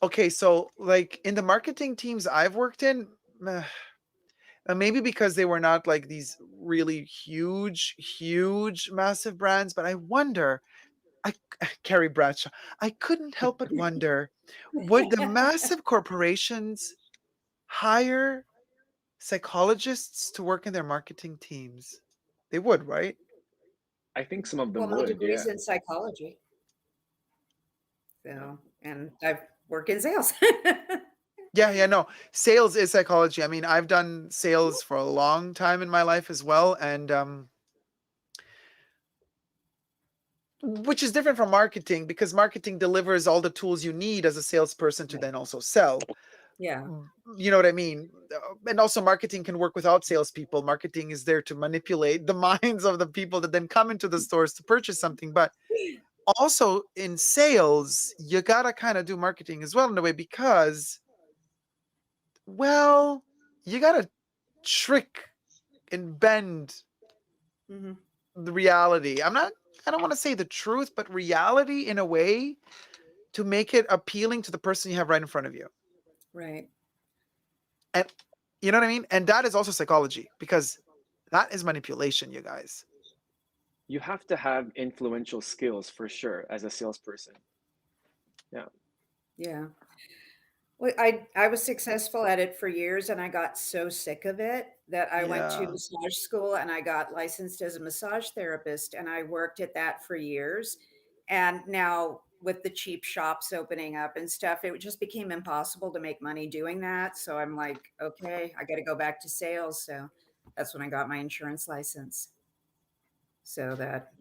okay, so like in the marketing teams I've worked in, maybe because they were not like these really huge, massive brands, but I wonder, Carrie Bradshaw, I couldn't help but wonder, would the massive corporations hire psychologists to work in their marketing teams? They would, right? I think some of Well, them my would, degree's yeah. in psychology. So, and I work in sales. Yeah, no. Sales is psychology. I mean, I've done sales for a long time in my life as well, and which is different from marketing because marketing delivers all the tools you need as a salesperson to then also sell. Yeah. You know what I mean? And also marketing can work without salespeople. Marketing is there to manipulate the minds of the people that then come into the stores to purchase something. But also in sales, you gotta kind of do marketing as well in a way because, well, you gotta trick and bend Mm-hmm. the reality. I don't want to say the truth, but reality in a way to make it appealing to the person you have right in front of you. Right. And you know what I mean? And that is also psychology because that is manipulation, you guys. you have to have influential skills for sure as a salesperson. Yeah. Yeah. Well, I was successful at it for years, and I got so sick of it that I went to Yeah. massage school and I got licensed as a massage therapist, and I worked at that for years. And now with the cheap shops opening up and stuff, it just became impossible to make money doing that. So I'm like, okay, I got to go back to sales. So that's when I got my insurance license. So that,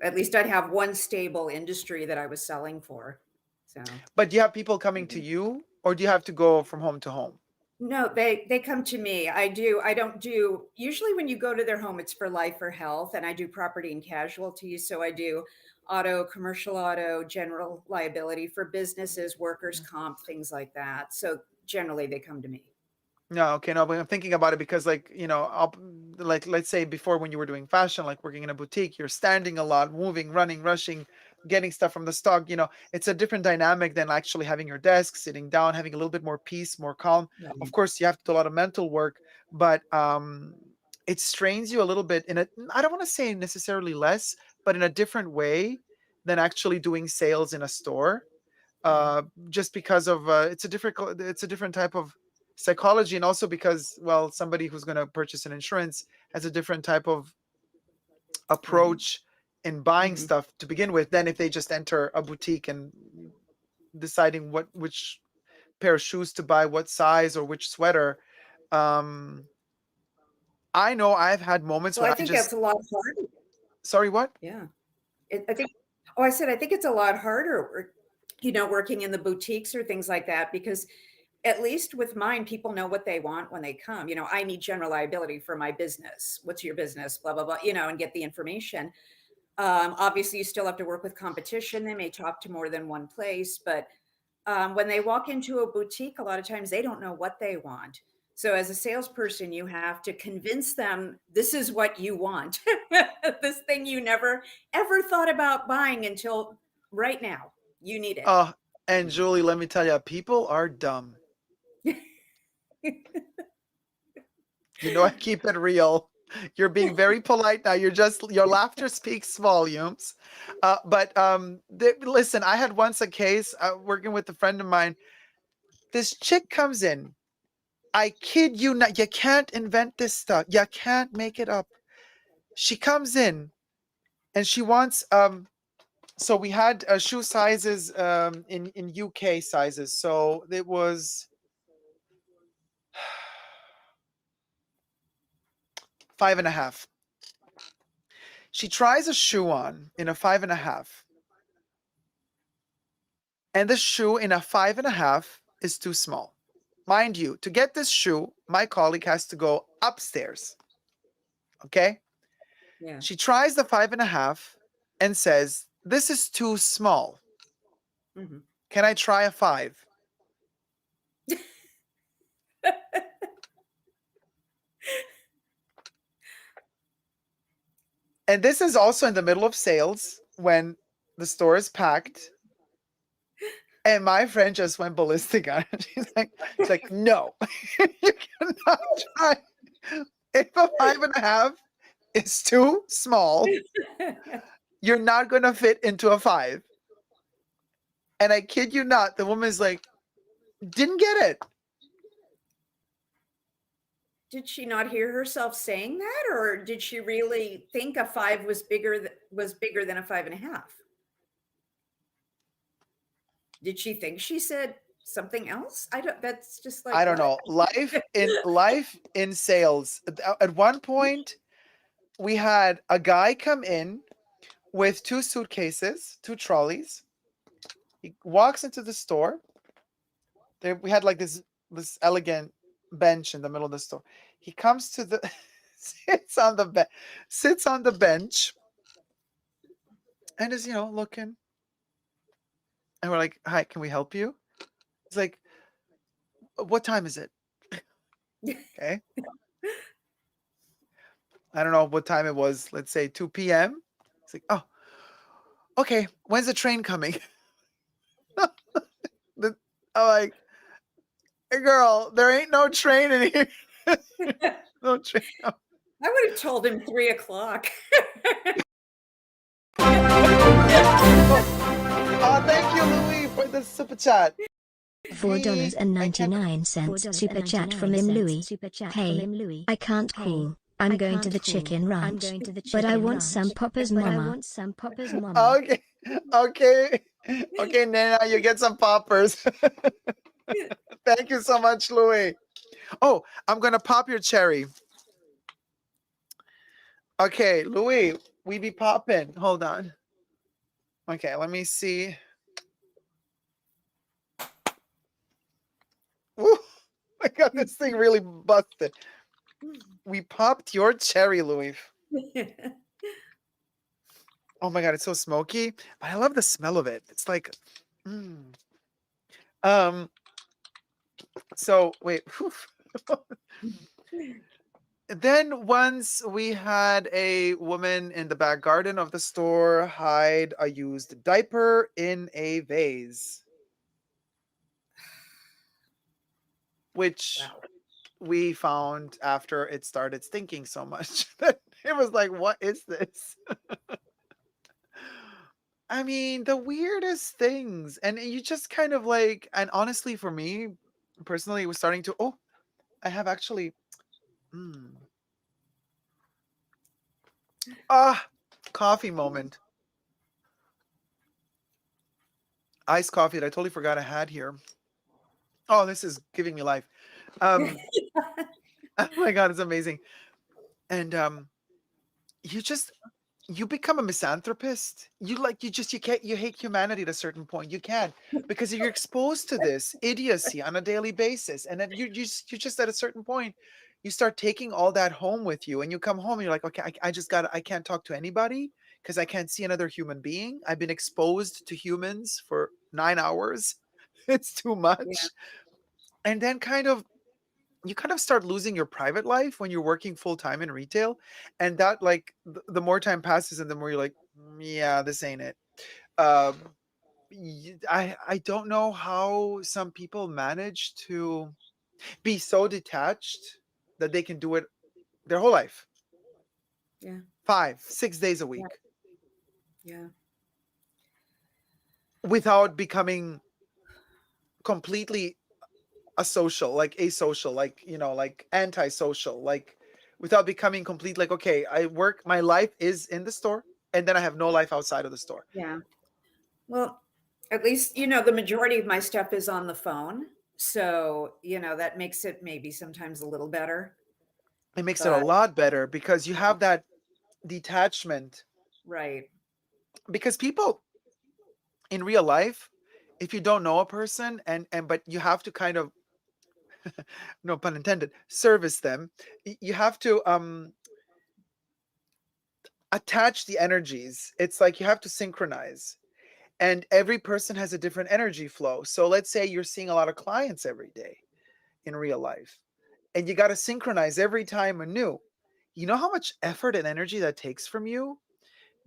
at least I'd have one stable industry that I was selling for. So But do you have people coming to you, or do you have to go from home to home? no, they come to me. I don't do, usually when you go to their home, it's for life or health, and I do property and casualty. So I do auto, commercial auto, general liability for businesses, workers' comp, things like that. So generally they come to me. No, okay, no, but I'm thinking about it because, like, like, let's say before when you were doing fashion, like working in a boutique, you're standing a lot, moving, running, rushing, getting stuff from the stock. It's a different dynamic than actually having your desk, sitting down, having a little bit more peace, more calm. Of course, you have to do a lot of mental work, but it strains you a little bit I don't want to say necessarily less, but in a different way than actually doing sales in a store. Just because of it's a different type of psychology, and also because, well, somebody who's going to purchase an insurance has a different type of approach in buying stuff to begin with than if they just enter a boutique and deciding which pair of shoes to buy, what size, or which sweater. I know I've had moments Well, when I I think just that's a lot harder. sorry, what? Yeah. I said, I think it's a lot harder, working in the boutiques or things like that, because at least with mine, people know what they want when they come. I need general liability for my business. What's your business? Blah, blah, blah, and get the information. Obviously, you still have to work with competition. They may talk to more than one place, but when they walk into a boutique, a lot of times they don't know what they want. So as a salesperson, you have to convince them this is what you want. This thing you never ever thought about buying until right now. You need it. And Julie, let me tell you, people are dumb. I keep it real. You're being very polite now. Your laughter speaks volumes. But listen, I had once a case working with a friend of mine. This chick comes in. I kid you not. You can't invent this stuff. You can't make it up. She comes in and she wants so we had shoe sizes in UK sizes. So it was 5.5. She tries a shoe on in a 5.5. And the shoe in a 5.5 is too small. Mind you, to get this shoe, my colleague has to go upstairs. Okay? Yeah. She tries the 5.5 and says, "This is too small. Can I try a 5?" And this is also in the middle of sales when the store is packed. And my friend just went ballistic on it. She's like, "No, you cannot try. If a 5.5 is too small, you're not going to fit into a 5." And I kid you not, the woman's like, didn't get it. Did she not hear herself saying that, or did she really think a 5 was bigger than a 5.5? Did she think she said something else? That's just like, I don't know. Life in sales. At one point, we had a guy come in with 2 suitcases, 2 trolleys. He walks into the store. We had like this elegant bench in the middle of the store. He comes to the sits on the bench and is looking. And we're like, "Hi, can we help you?" He's like, "What time is it?" Okay. I don't know what time it was. Let's say 2 p.m. It's like, "Oh, okay. When's the train coming?" I'm like, "Hey, girl, there ain't no train in here." No train. I would have told him 3 o'clock. Thank you, Louis, for the super chat. $4.99 super chat from Im Louis. Hey, I can't call. I'm going to the chicken ranch. But I want some poppers, mama. Okay, okay, okay, Nana, you get some poppers. Thank you so much, Louis. Oh, I'm gonna pop your cherry. Okay, Louis, we be popping. Hold on. Okay, let me see. Woo! I got this thing really busted. We popped your cherry, Louis. Oh my god, it's so smoky, but I love the smell of it. It's like, um. So wait. Then once we had a woman in the back garden of the store hide a used diaper in a vase, which we found after it started stinking so much that it was like, what is this? I mean, the weirdest things. And you just kind of like, and honestly, for me personally, it was starting to, oh, I have actually, coffee moment. Iced coffee that I totally forgot I had here. Oh, this is giving me life. Oh my god, it's amazing. And you just you become a misanthropist. You hate humanity at a certain point. You can't, because you're exposed to this idiocy on a daily basis, and then you just at a certain point you start taking all that home with you, and you come home and you're like, okay, I can't talk to anybody because I can't see another human being. I've been exposed to humans for 9 hours. It's too much. And then you kind of start losing your private life when you're working full time in retail, and that, like, the more time passes and the more you're like, yeah, this ain't it. um I don't know how some people manage to be so detached that they can do it their whole life, Yeah. 5-6 days a week, Yeah. without becoming completely asocial, like, like antisocial, like without becoming complete, like, okay, my life is in the store, and then I have no life outside of the store. Yeah. Well, at least, the majority of my stuff is on the phone. So, that makes it maybe sometimes a little better. It makes it a lot better because you have that detachment. Right. Because people in real life, if you don't know a person, and but you have to kind of, no pun intended, service them, you have to attach the energies. It's like you have to synchronize, and every person has a different energy flow. So let's say you're seeing a lot of clients every day in real life, and you got to synchronize every time anew. You know how much effort and energy that takes from you?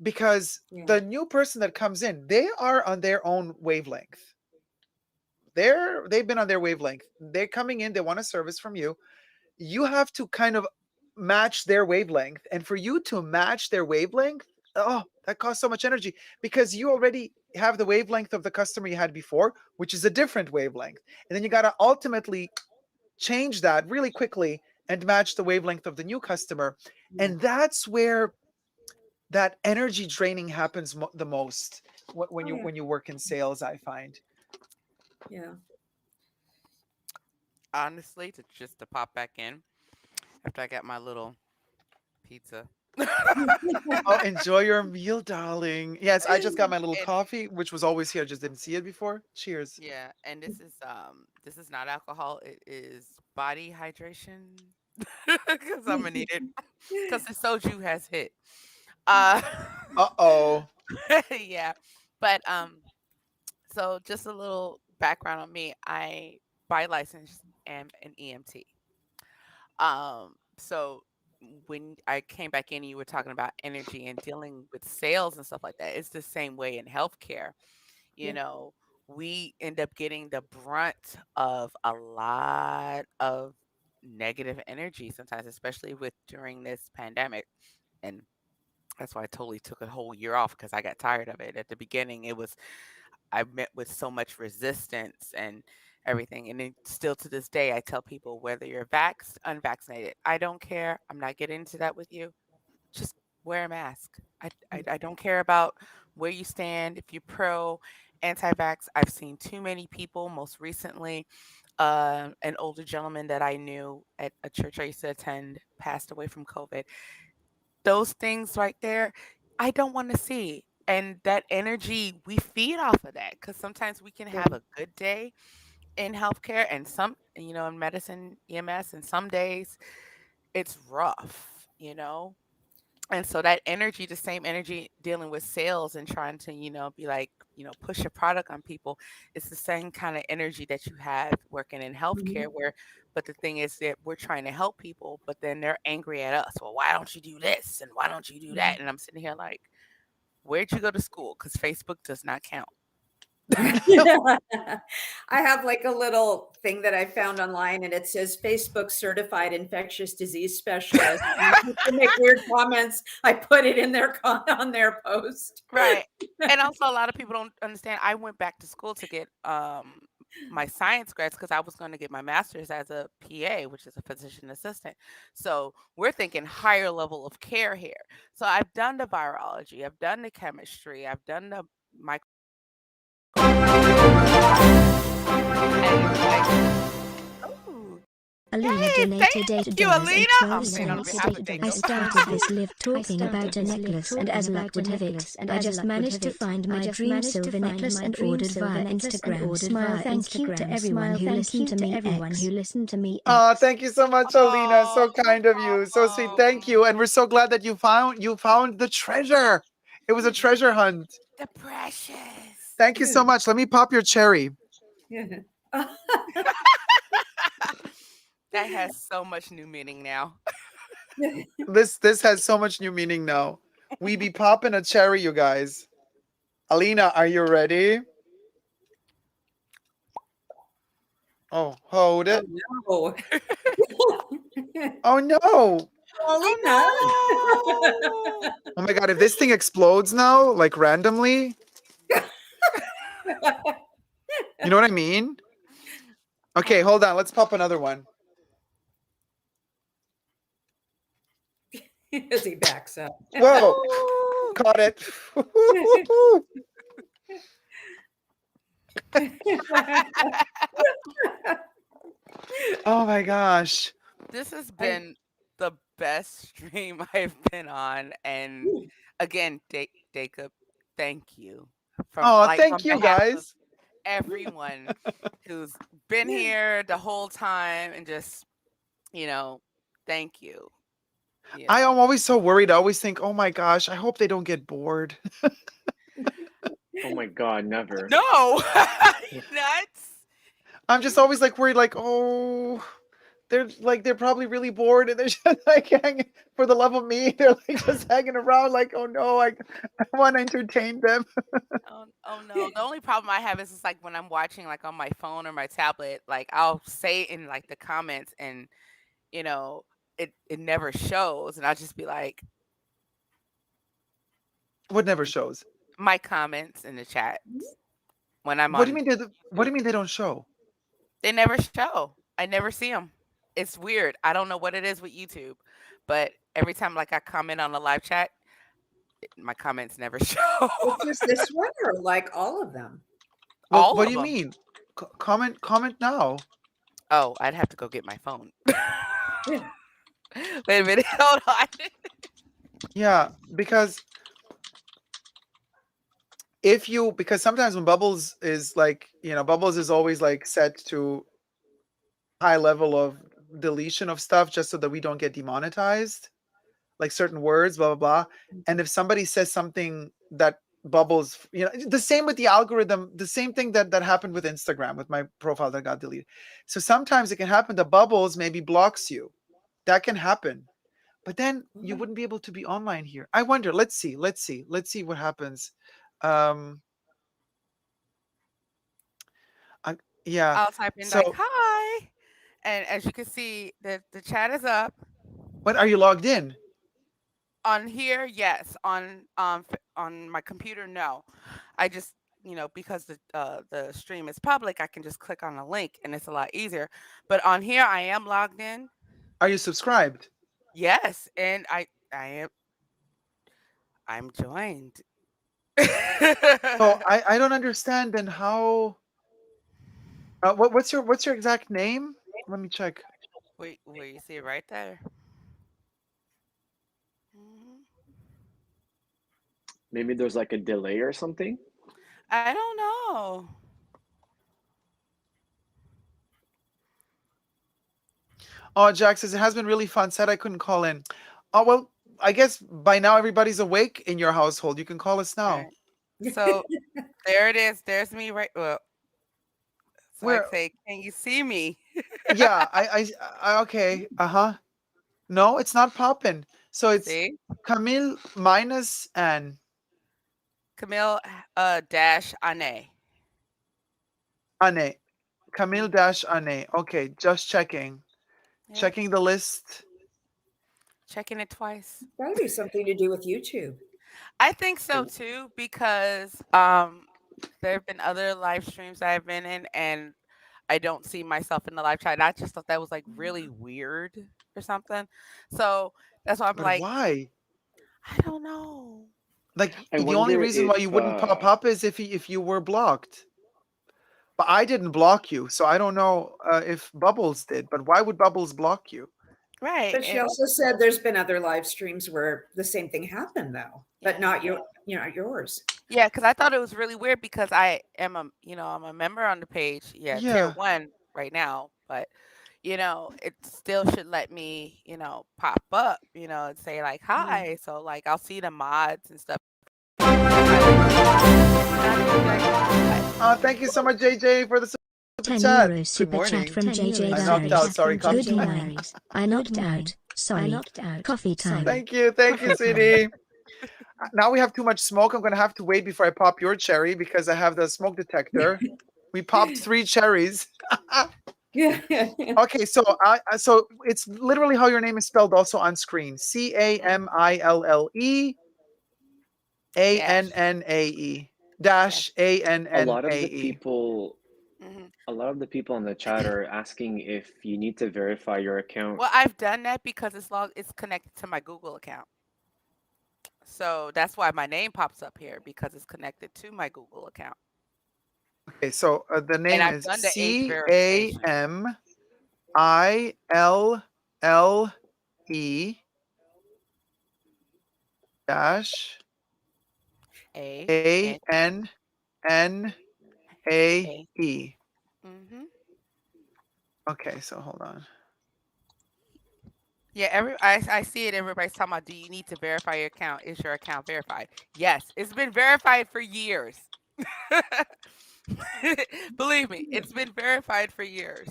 Because the new person that comes in, they are on their own wavelength. They've been on their wavelength. They're coming in, they want a service from you. You have to kind of match their wavelength. And for you to match their wavelength, oh, that costs so much energy, because you already have the wavelength of the customer you had before, which is a different wavelength. And then you got to ultimately change that really quickly and match the wavelength of the new customer. And that's where that energy draining happens the most when you work in sales, I find. Yeah. Honestly, to pop back in after I got my little pizza. Oh, enjoy your meal, darling. Yes, I just got my little coffee, which was always here. I just didn't see it before. Cheers. Yeah, and this is not alcohol. It is body hydration because I'm gonna need it because the soju has hit. Uh, Uh-oh. yeah, but so just a little background on me. I by license am an EMT. So when I came back in, you were talking about energy and dealing with sales and stuff like that. It's the same way in healthcare. You Yeah. know, we end up getting the brunt of a lot of negative energy sometimes, especially with during this pandemic. And That's why I totally took a whole year off because I got tired of it. At the beginning, I met with so much resistance and everything. And then still to this day, I tell people whether you're vaxxed, unvaccinated, I don't care. I'm not getting into that with you. Just wear a mask. I don't care about where you stand. If you're pro, anti-vax, I've seen too many people. Most recently, an older gentleman that I knew at a church I used to attend passed away from COVID. Those things right there, I don't want to see. And that energy, we feed off of that because sometimes we can have a good day in healthcare and in medicine, EMS, and some days it's rough. And so that energy, the same energy dealing with sales and trying to, be like, push a product on people, it's the same kind of energy that you have working in healthcare but the thing is that we're trying to help people, but then they're angry at us. Well, why don't you do this? And why don't you do that? And I'm sitting here like, where'd you go to school? Because Facebook does not count. I have like a little thing that I found online and it says Facebook certified infectious disease specialist. When people make weird comments, I put it in on their post. Right. And also a lot of people don't understand. I went back to school to get my science grads because I was going to get my master's as a PA, which is a physician assistant. So we're thinking higher level of care here. So I've done the virology, I've done the chemistry, I've done the micro. Alina donated $8 Alina. and I'm saying on 12 behalf cents. of I Dacob. started this live talking about a necklace, and as luck would have it, I just managed to find my dream silver necklace and ordered via Instagram. Smile, thank you to everyone who listened to me. Oh, thank you so much, Alina. So kind of you. So sweet. Thank you. And we're so glad that you found the treasure. It was a treasure hunt. The precious. Thank you so much. Let me pop your cherry. That has so much new meaning now. This has so much new meaning now. We be popping a cherry, you guys. Alina, are you ready? Oh, hold it. Oh Oh no. Alina. Oh my god, if this thing explodes now, like randomly. You know what I mean? Okay, hold on. Let's pop another one. As he backs up. Whoa. Caught it. Oh my gosh. This has been the best stream I've been on. And again, Dacob, thank you. Thank you guys. Everyone who's been here the whole time and just, thank you. I am always so worried. I always think, oh my gosh, I hope they don't get bored. Oh my god, never. No. Nuts. I'm just always like worried, like, oh, they're probably really bored and they're just like hanging, for the love of me, they're like just hanging around like, oh no, I want to entertain them. Oh no. The only problem I have is it's like when I'm watching like on my phone or my tablet, like I'll say in like the comments and it never shows, and I'll just be like, what never shows? My comments in the chat when I'm What do you mean what do you mean they don't show? They never show. I never see them. It's weird. I don't know what it is with YouTube, but every time like I comment on a live chat, my comments never show. It's just this one or like all of them? Well, what do you mean? Comment now. Oh, I'd have to go get my phone. Wait a minute. Hold on. Yeah, because because sometimes when Bubbles is like, Bubbles is always like set to high level of deletion of stuff just so that we don't get demonetized, like certain words, blah, blah, blah. And if somebody says something that Bubbles, the same with the algorithm, the same thing that happened with Instagram, with my profile that got deleted. So sometimes it can happen that Bubbles maybe blocks you. That can happen. But then you wouldn't be able to be online here. I wonder, let's see what happens. Yeah. I'll type in like hi. And as you can see, the chat is up. What, are you logged in? On here, yes. On my computer, no. I just because the stream is public, I can just click on a link and it's a lot easier. But on here, I am logged in. Are you subscribed? Yes, and I'm joined. So I don't understand then how. What's your exact name? Let me check. Wait, you see it right there. Mhm. Maybe there's like a delay or something. I don't know. Oh, Jack says it has been really fun. Said I couldn't call in. Oh well, I guess by now everybody's awake in your household. You can call us now. Right. So there it is. There's me right. Well, so I Where? say, can you see me? Yeah, okay. No, it's not popping. So it's See, Camille minus Anne. Camille dash Ane. Anne. Camille dash Anne. Okay, just checking. Yep. Checking the list. Checking it twice. Probably something to do with YouTube. I think so too because there have been other live streams I've been in and I don't see myself in the live chat. I just thought that was like really weird or something. So that's why I'm But like, why? I don't know. Like I the only wonder reason why you if wouldn't pop up is if you were blocked. But I didn't block you, so I don't know if Bubbles did. But why would Bubbles block you? Right. But she also said there's been other live streams where the same thing happened though, but not yours. Yeah, because I thought it was really weird because I am I'm a member on the page. Yeah, tier Yeah. 1 right now, but it still should let me, pop up, and say like hi. So like I'll see the mods and stuff. Thank you so much, JJ, for the super 10 chat. euro Good super morning. chat from JJ I knocked out. Sorry, coffee Good time. morning. I knocked out. Sorry. Coffee time. Thank you, sweetie. Now we have too much smoke. I'm gonna have to wait before I pop your cherry because I have the smoke detector. We popped 3 cherries. Okay, so so it's literally how your name is spelled also on screen. CAMILLE ANNAE dash a lot of the ANNAE. people a lot of the people in the chat are asking if you need to verify your account. Well, I've done that because it's connected to my Google account. So that's why my name pops up here because it's connected to my Google account. Okay, so the name I've is done the age verification. CAMILLE dash ANNAE. Okay, so hold on. Yeah, I see it. Everybody's talking about, do you need to verify your account? Is your account verified? Yes, it's been verified for years. Believe me, it's been verified for years.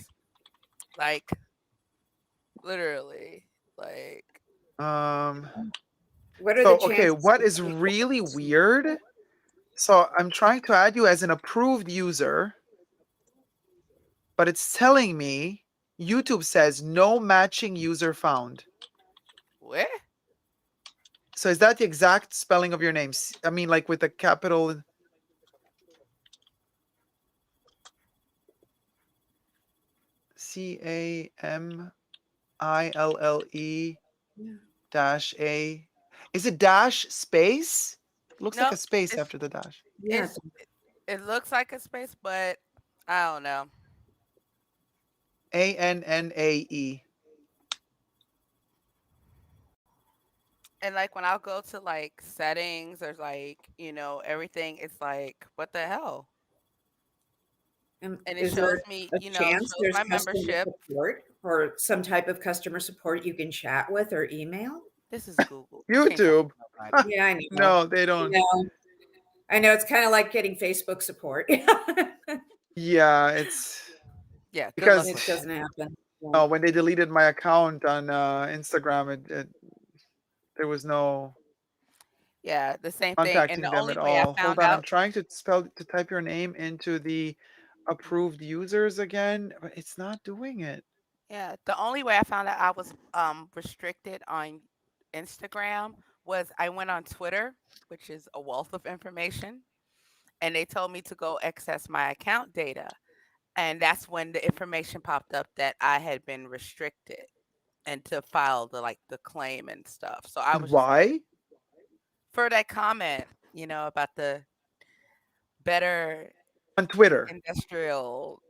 Like, literally, like. What are So the okay, chances? what is really weird? So I'm trying to add you as an approved user, but it's telling me YouTube says no matching user found. What? So is that the exact spelling of your name? I mean, like with a capital. CAMILLE dash A. Is it dash space? Looks like No, a space after the dash. it looks like a space, but I don't know. ANNAE. And like when I'll go to like settings or like, everything, it's like, what the hell? And it Is shows there me, a chance shows there's my customer membership. support or some type of customer support you can chat with or email? This is Google. You can't talk YouTube. to nobody. Yeah, I know. No, they don't. I know it's kind of like getting Facebook support. Yeah, it's Yeah, because it doesn't happen. when they deleted my account on Instagram, there was no Yeah, the same thing. And contacting the them only at way I all. Hold found on, I'm out, trying to type your name into the approved users again, but it's not doing it. the only way I found out I was restricted on Instagram was I went on Twitter, which is a wealth of information, and they told me to go access my account data. And that's when the information popped up that I had been restricted and to file the claim and stuff. So I And was just like, why? for that comment, about the better On Twitter. industrial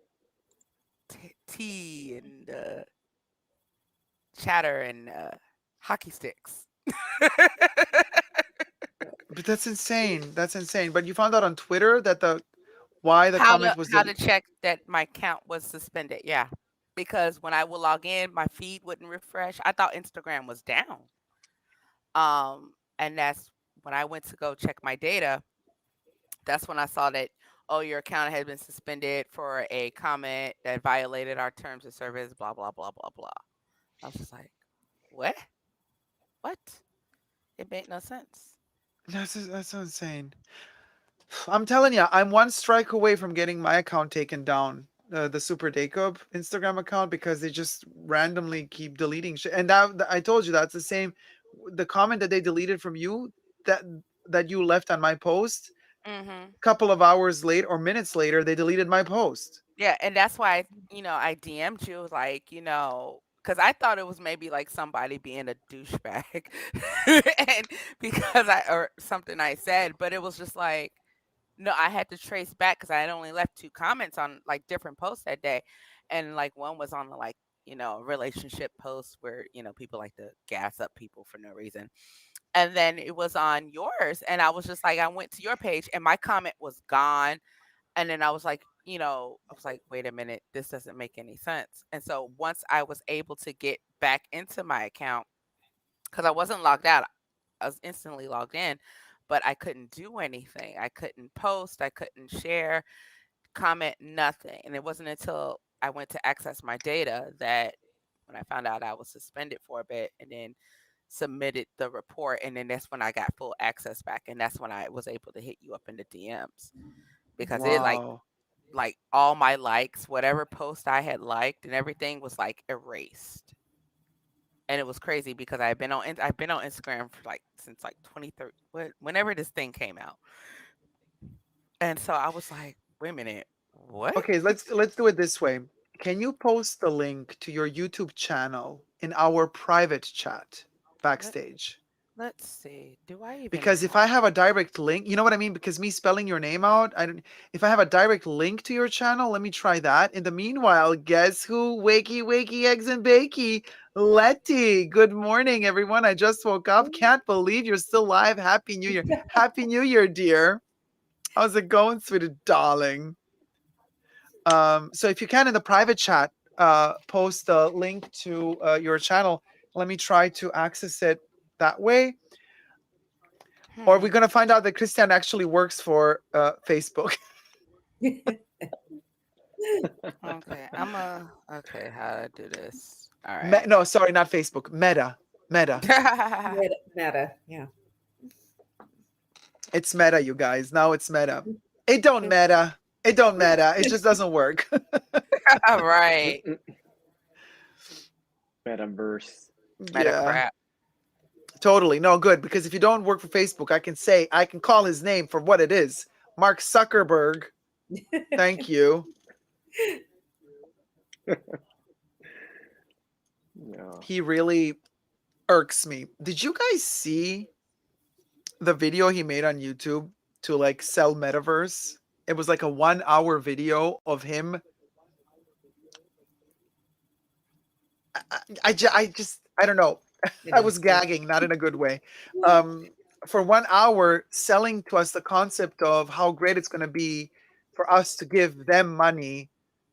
tea and chatter and hockey sticks. But that's insane. That's insane. But you found out on Twitter that why the How to comment was how to check that my account was suspended? Yeah, because when I would log in, my feed wouldn't refresh. I thought Instagram was down. And that's when I went to go check my data. That's when I saw that, oh, your account had been suspended for a comment that violated our terms of service. Blah blah blah blah blah. I was just like, what? What? It made no sense. that's so insane. I'm telling you, I'm one strike away from getting my account taken down, the Super Dacob Instagram account, because they just randomly keep deleting shit. And I told you that's the same. The comment that they deleted from you, that that you left on my post, Mhm. couple of hours later or minutes later, they deleted my post. Yeah, and that's why I DM'd you because I thought it was maybe like somebody being a douchebag, and because or something I said, but it was just like, no, I had to trace back because I had only left 2 comments on like different posts that day, and like one was on the relationship post where people like to gas up people for no reason, and then it was on yours, and I was just like, I went to your page and my comment was gone. And then I was like, wait a minute, this doesn't make any sense. And so once I was able to get back into my account, because I wasn't logged out, I was instantly logged in, but I couldn't do anything. I couldn't post, I couldn't share, comment, nothing. And it wasn't until I went to access my data that when I found out I was suspended for a bit and then submitted the report. And then that's when I got full access back. And that's when I was able to hit you up in the DMs because it Wow. like all my likes, whatever post I had liked and everything was like erased. And it was crazy because I've been on Instagram for since 2013, whenever this thing came out. And so I was like, wait a minute, what? Okay, let's do it this way. Can you post the link to your YouTube channel in our private chat Let, backstage? let's see. Do I even Because if I have a direct link, you know what I mean? Because me spelling your name out, I don't. If I have a direct link to your channel, let me try that. In the meanwhile, guess who? Wakey, wakey, eggs and bakey. Letty. Good morning, everyone. I just woke up. Can't believe you're still live. Happy New Year. Happy New Year, dear. How's it going, sweetie darling? So if you can in the private chat, post a link to your channel. Let me try to access it that way. Or are we going to find out that Christian actually works for Facebook? Okay, okay, how to do this? All right. No, sorry, not Facebook. Meta. Meta, yeah. It's Meta, you guys. Now it's Meta. It don't matter. It don't matter. It just doesn't work. All right. Metaverse. Meta crap. Totally. No, good. Because if you don't work for Facebook, I can call his name for what it is. Mark Zuckerberg. Thank you. No. He really irks me. Did you guys see the video he made on YouTube to sell Metaverse? It was like a 1-hour video of him. I don't know. I was gagging, not in a good way. For 1 hour, selling to us the concept of how great it's going to be for us to give them money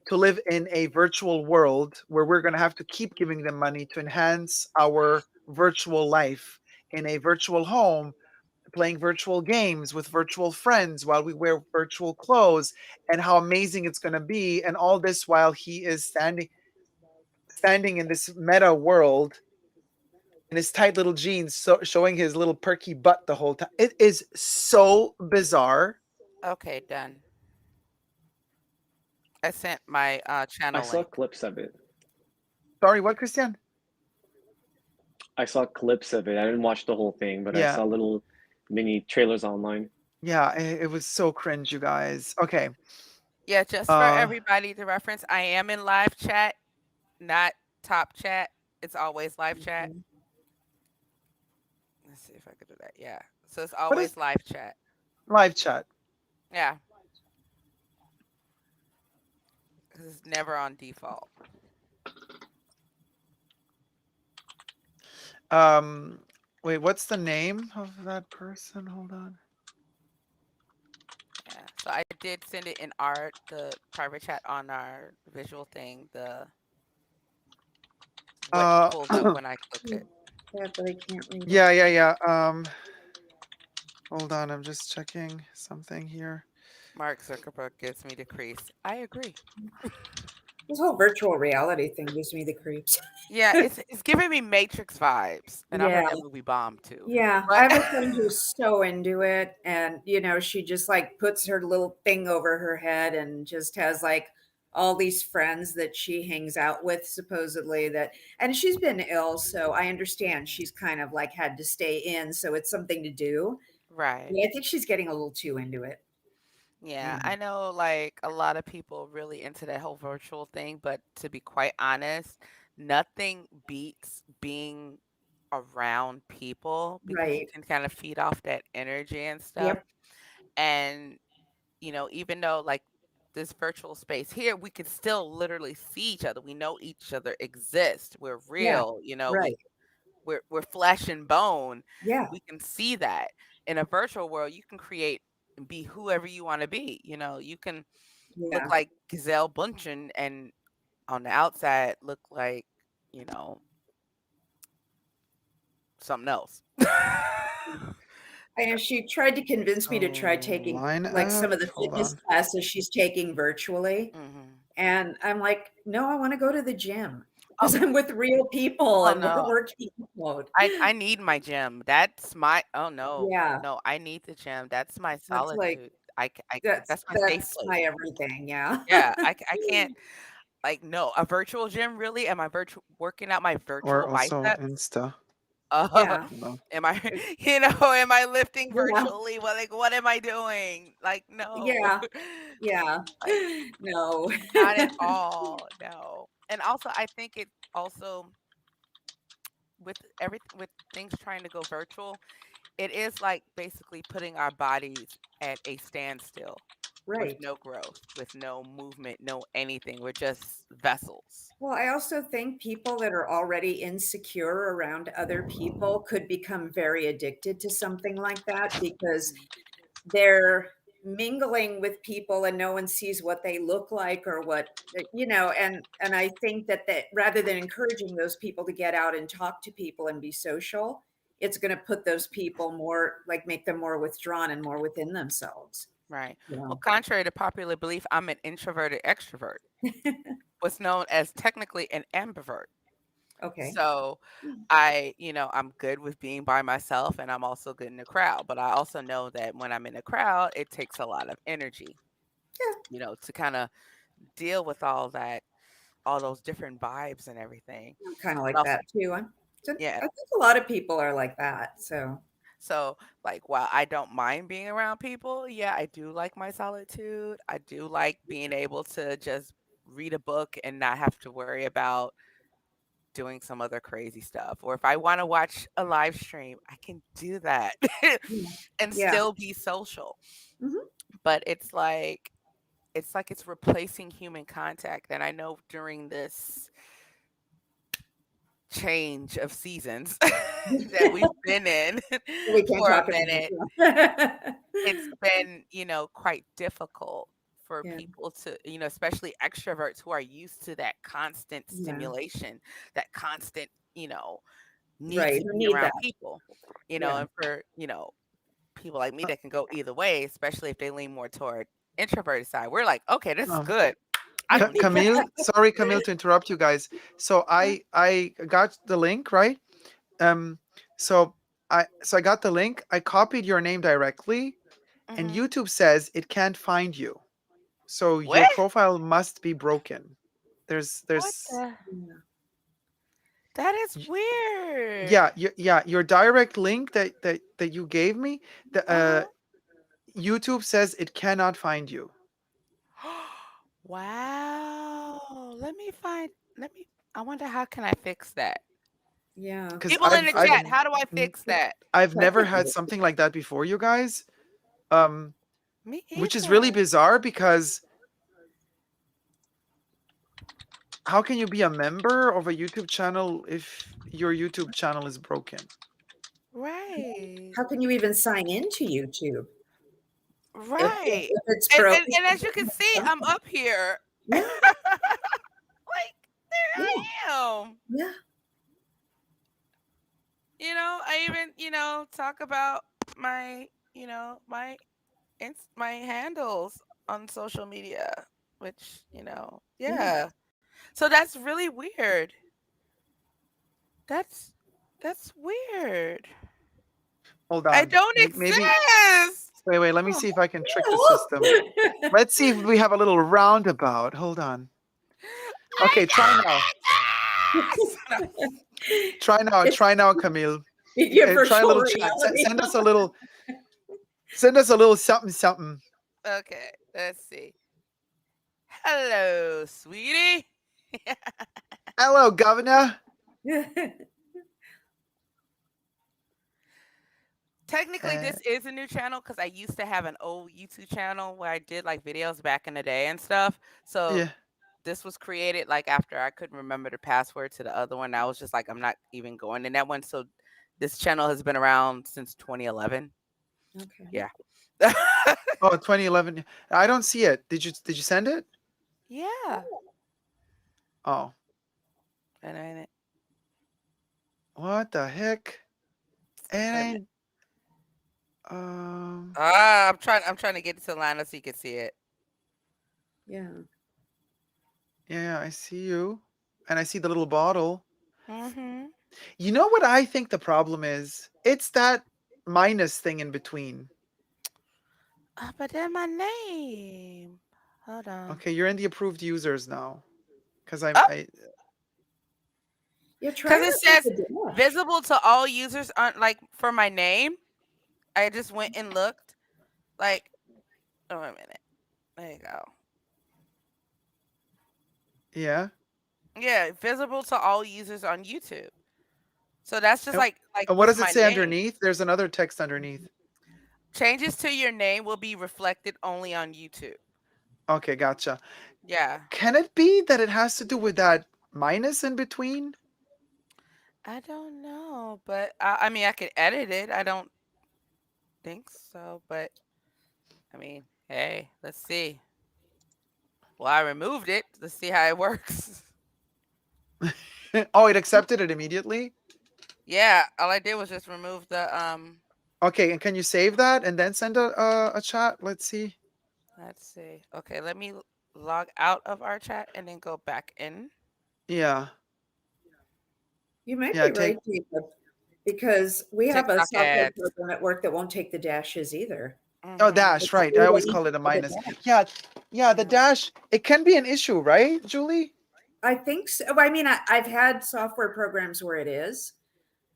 to live in a virtual world where we're going to have to keep giving them money to enhance our virtual life in a virtual home, playing virtual games with virtual friends while we wear virtual clothes, and how amazing it's going to be. And all this while he is standing in this meta world in his tight little jeans, showing his little perky butt the whole time. It is so bizarre. Okay, done. I sent my I channel saw link. clips of it. Sorry, what, Christian? I saw clips of it. I didn't watch the whole thing, but I Yeah. saw little mini trailers online. Yeah, it was so cringe, you guys. Okay. Yeah, just for everybody to reference, I am in live chat, not top chat. It's always live chat. Let's see if I could do that. Yeah. So it's What always is live chat. live chat? Yeah. Because it's never on default. Wait, what's the name of that person? Hold on. Yeah. So I did send it in the private chat on our visual thing, what pulls up when I clicked it. Yeah, but I can't read it. Yeah. Hold on, I'm just checking something here. Mark Zuckerberg gives me the crease. I agree. This whole virtual reality thing gives me the creeps. Yeah, it's giving me Matrix vibes, and I heard Yeah. that movie bombed too. Yeah, But I have a friend who's so into it, and she just like puts her little thing over her head and just has like all these friends that she hangs out with, supposedly and she's been ill, so I understand she's kind of like had to stay in, so it's something to do. right. Yeah, I think she's getting a little too into it. Yeah, I know like a lot of people really into that whole virtual thing, but to be quite honest, nothing beats being around people because you Right. can kind of feed off that energy and stuff. Yep. And, even though like this virtual space here, we can still literally see each other. We know each other exist. We're Yeah. real, Right. we're flesh and bone. Yeah. We can see that. In a virtual world, you can create and be whoever you want to be. You can look Yeah. like Giselle Bundchen and on the outside look like, something else. I know she tried to convince me to try taking Line like some up. of the Hold fitness on. classes she's taking virtually. Mhm. And I'm like, no, I want to go to the gym Oh, because I'm with real people oh and we're no. working mode. I need my gym. That's my oh no. Yeah, No, I need the gym. That's my that's like solitude. I that's that's my safe that's place. my everything. Yeah. Yeah, I can't like no, a virtual gym really? Am I virtual working out my Or virtual also biceps? Insta. Yeah. Hold on. Am I am I lifting Yeah. virtually? Well, like what am I doing? Like no. Yeah. Yeah. Like No. not at all. No. And also I think it also with things trying to go virtual, it is like basically putting our bodies at a standstill with Right. no growth, with no movement, no anything. We're just vessels. Well, I also think people that are already insecure around other people could become very addicted to something like that because they're mingling with people and no one sees what they look like or and I think that rather than encouraging those people to get out and talk to people and be social, it's going to put those people more like make them more withdrawn and more within themselves. Right. Well, Yeah. contrary to popular belief, I'm an introverted extrovert. What's known as technically an ambivert. Okay. So I'm good with being by myself and I'm also good in the crowd. But I also know that when I'm in a crowd, it takes a lot of energy, to kind of deal with all that, all those different vibes and everything. I'm kind of But like also, that too. I yeah. think a lot of people are like that. So So, like, while I don't mind being around people, yeah, I do like my solitude. I do like being able to just read a book and not have to worry about doing some other crazy stuff. Or if I want to watch a live stream, I can do that and yeah. still be social. Mhm. But it's replacing human contact. And I know during this change of seasons that we've been in We can't for a talk about minute, it. it's been, quite difficult for Yeah. people to, especially extroverts who are used to that constant Yeah. stimulation, that constant, need Right. to We be need around that. people, Yeah. and for, people like me that can go either way, especially if they lean more toward introverted side. We're like, okay, this is Um, good. I don't need that. Camille, sorry, Camille, to interrupt you guys. So I got the link, right? Um, so I got the link. I copied your name directly, and Hmm. YouTube says it can't find you. So your What? profile must be broken. What There's the? Yeah. That is weird. Yeah, your direct link that you gave me, the YouTube says it cannot find you. Wow. I wonder how can I fix that? Yeah. Because People in the chat, how do I fix that? I've never had something like that before, you guys. Me Which is really either. bizarre because how can you be a member of a YouTube channel if your YouTube channel is broken? Right. How can you even sign into YouTube? Right. If it's And, broken. and and as you can see, I'm up here. Yeah. Like there I am. Yeah. I even, talk about my, my handles on social media, which, yeah. So that's really weird. That's weird. Hold I on. don't Maybe. exist. Wait. Let me see if I can trick the system. Let's see if we have a little roundabout. Hold on. Okay, try now. Try now, Camille. Try a little chat. Send us a little. Send us a little something, something. Okay, let's see. Hello, sweetie. Hello, Governor. Technically, this is a new channel because I used to have an old YouTube channel where I did like videos back in the day and stuff. So Yeah. this was created like after I couldn't remember the password to the other one. I was just like, I'm not even going in that one. So this channel has been around since 2011. Okay. Yeah. Oh, 2011. I don't see it. Did you send it? Yeah. Oh. And What the heck? And I'm trying to get it to Lana so you can see it. Yeah. Yeah, I see you. And I see the little bottle. Mm-hmm. You know what I think the problem is? It's that minus thing in between. But then my name. Hold on. Okay, you're in the approved users now. Because I Because it says visible to all users on like for my name. I just went and looked. Like, oh wait a minute. There you go. Yeah. Yeah, visible to all users on YouTube. So that's just And, like and what with does it my say name. underneath? There's another text underneath. Changes to your name will be reflected only on YouTube. Okay, gotcha. Yeah. Can it be that it has to do with that minus in between? I don't know, but I mean, I could edit it. I don't think so, but I mean, hey, let's see. Well, I removed it. Let's see how it works. Oh, it accepted it immediately? Yeah, all I did was just remove the Okay, and can you save that and then send a chat? Let's see. Let's see. Okay, let me log out of our chat and then go back in. Yeah. You might be right, Jacob, because we have a TikTok software ads. program at work that won't take the dashes either. Oh, dash, right. I always call it a minus. Yeah, the dash, it can be an issue, right, Julie? I think so. I mean, I've had software programs where it is,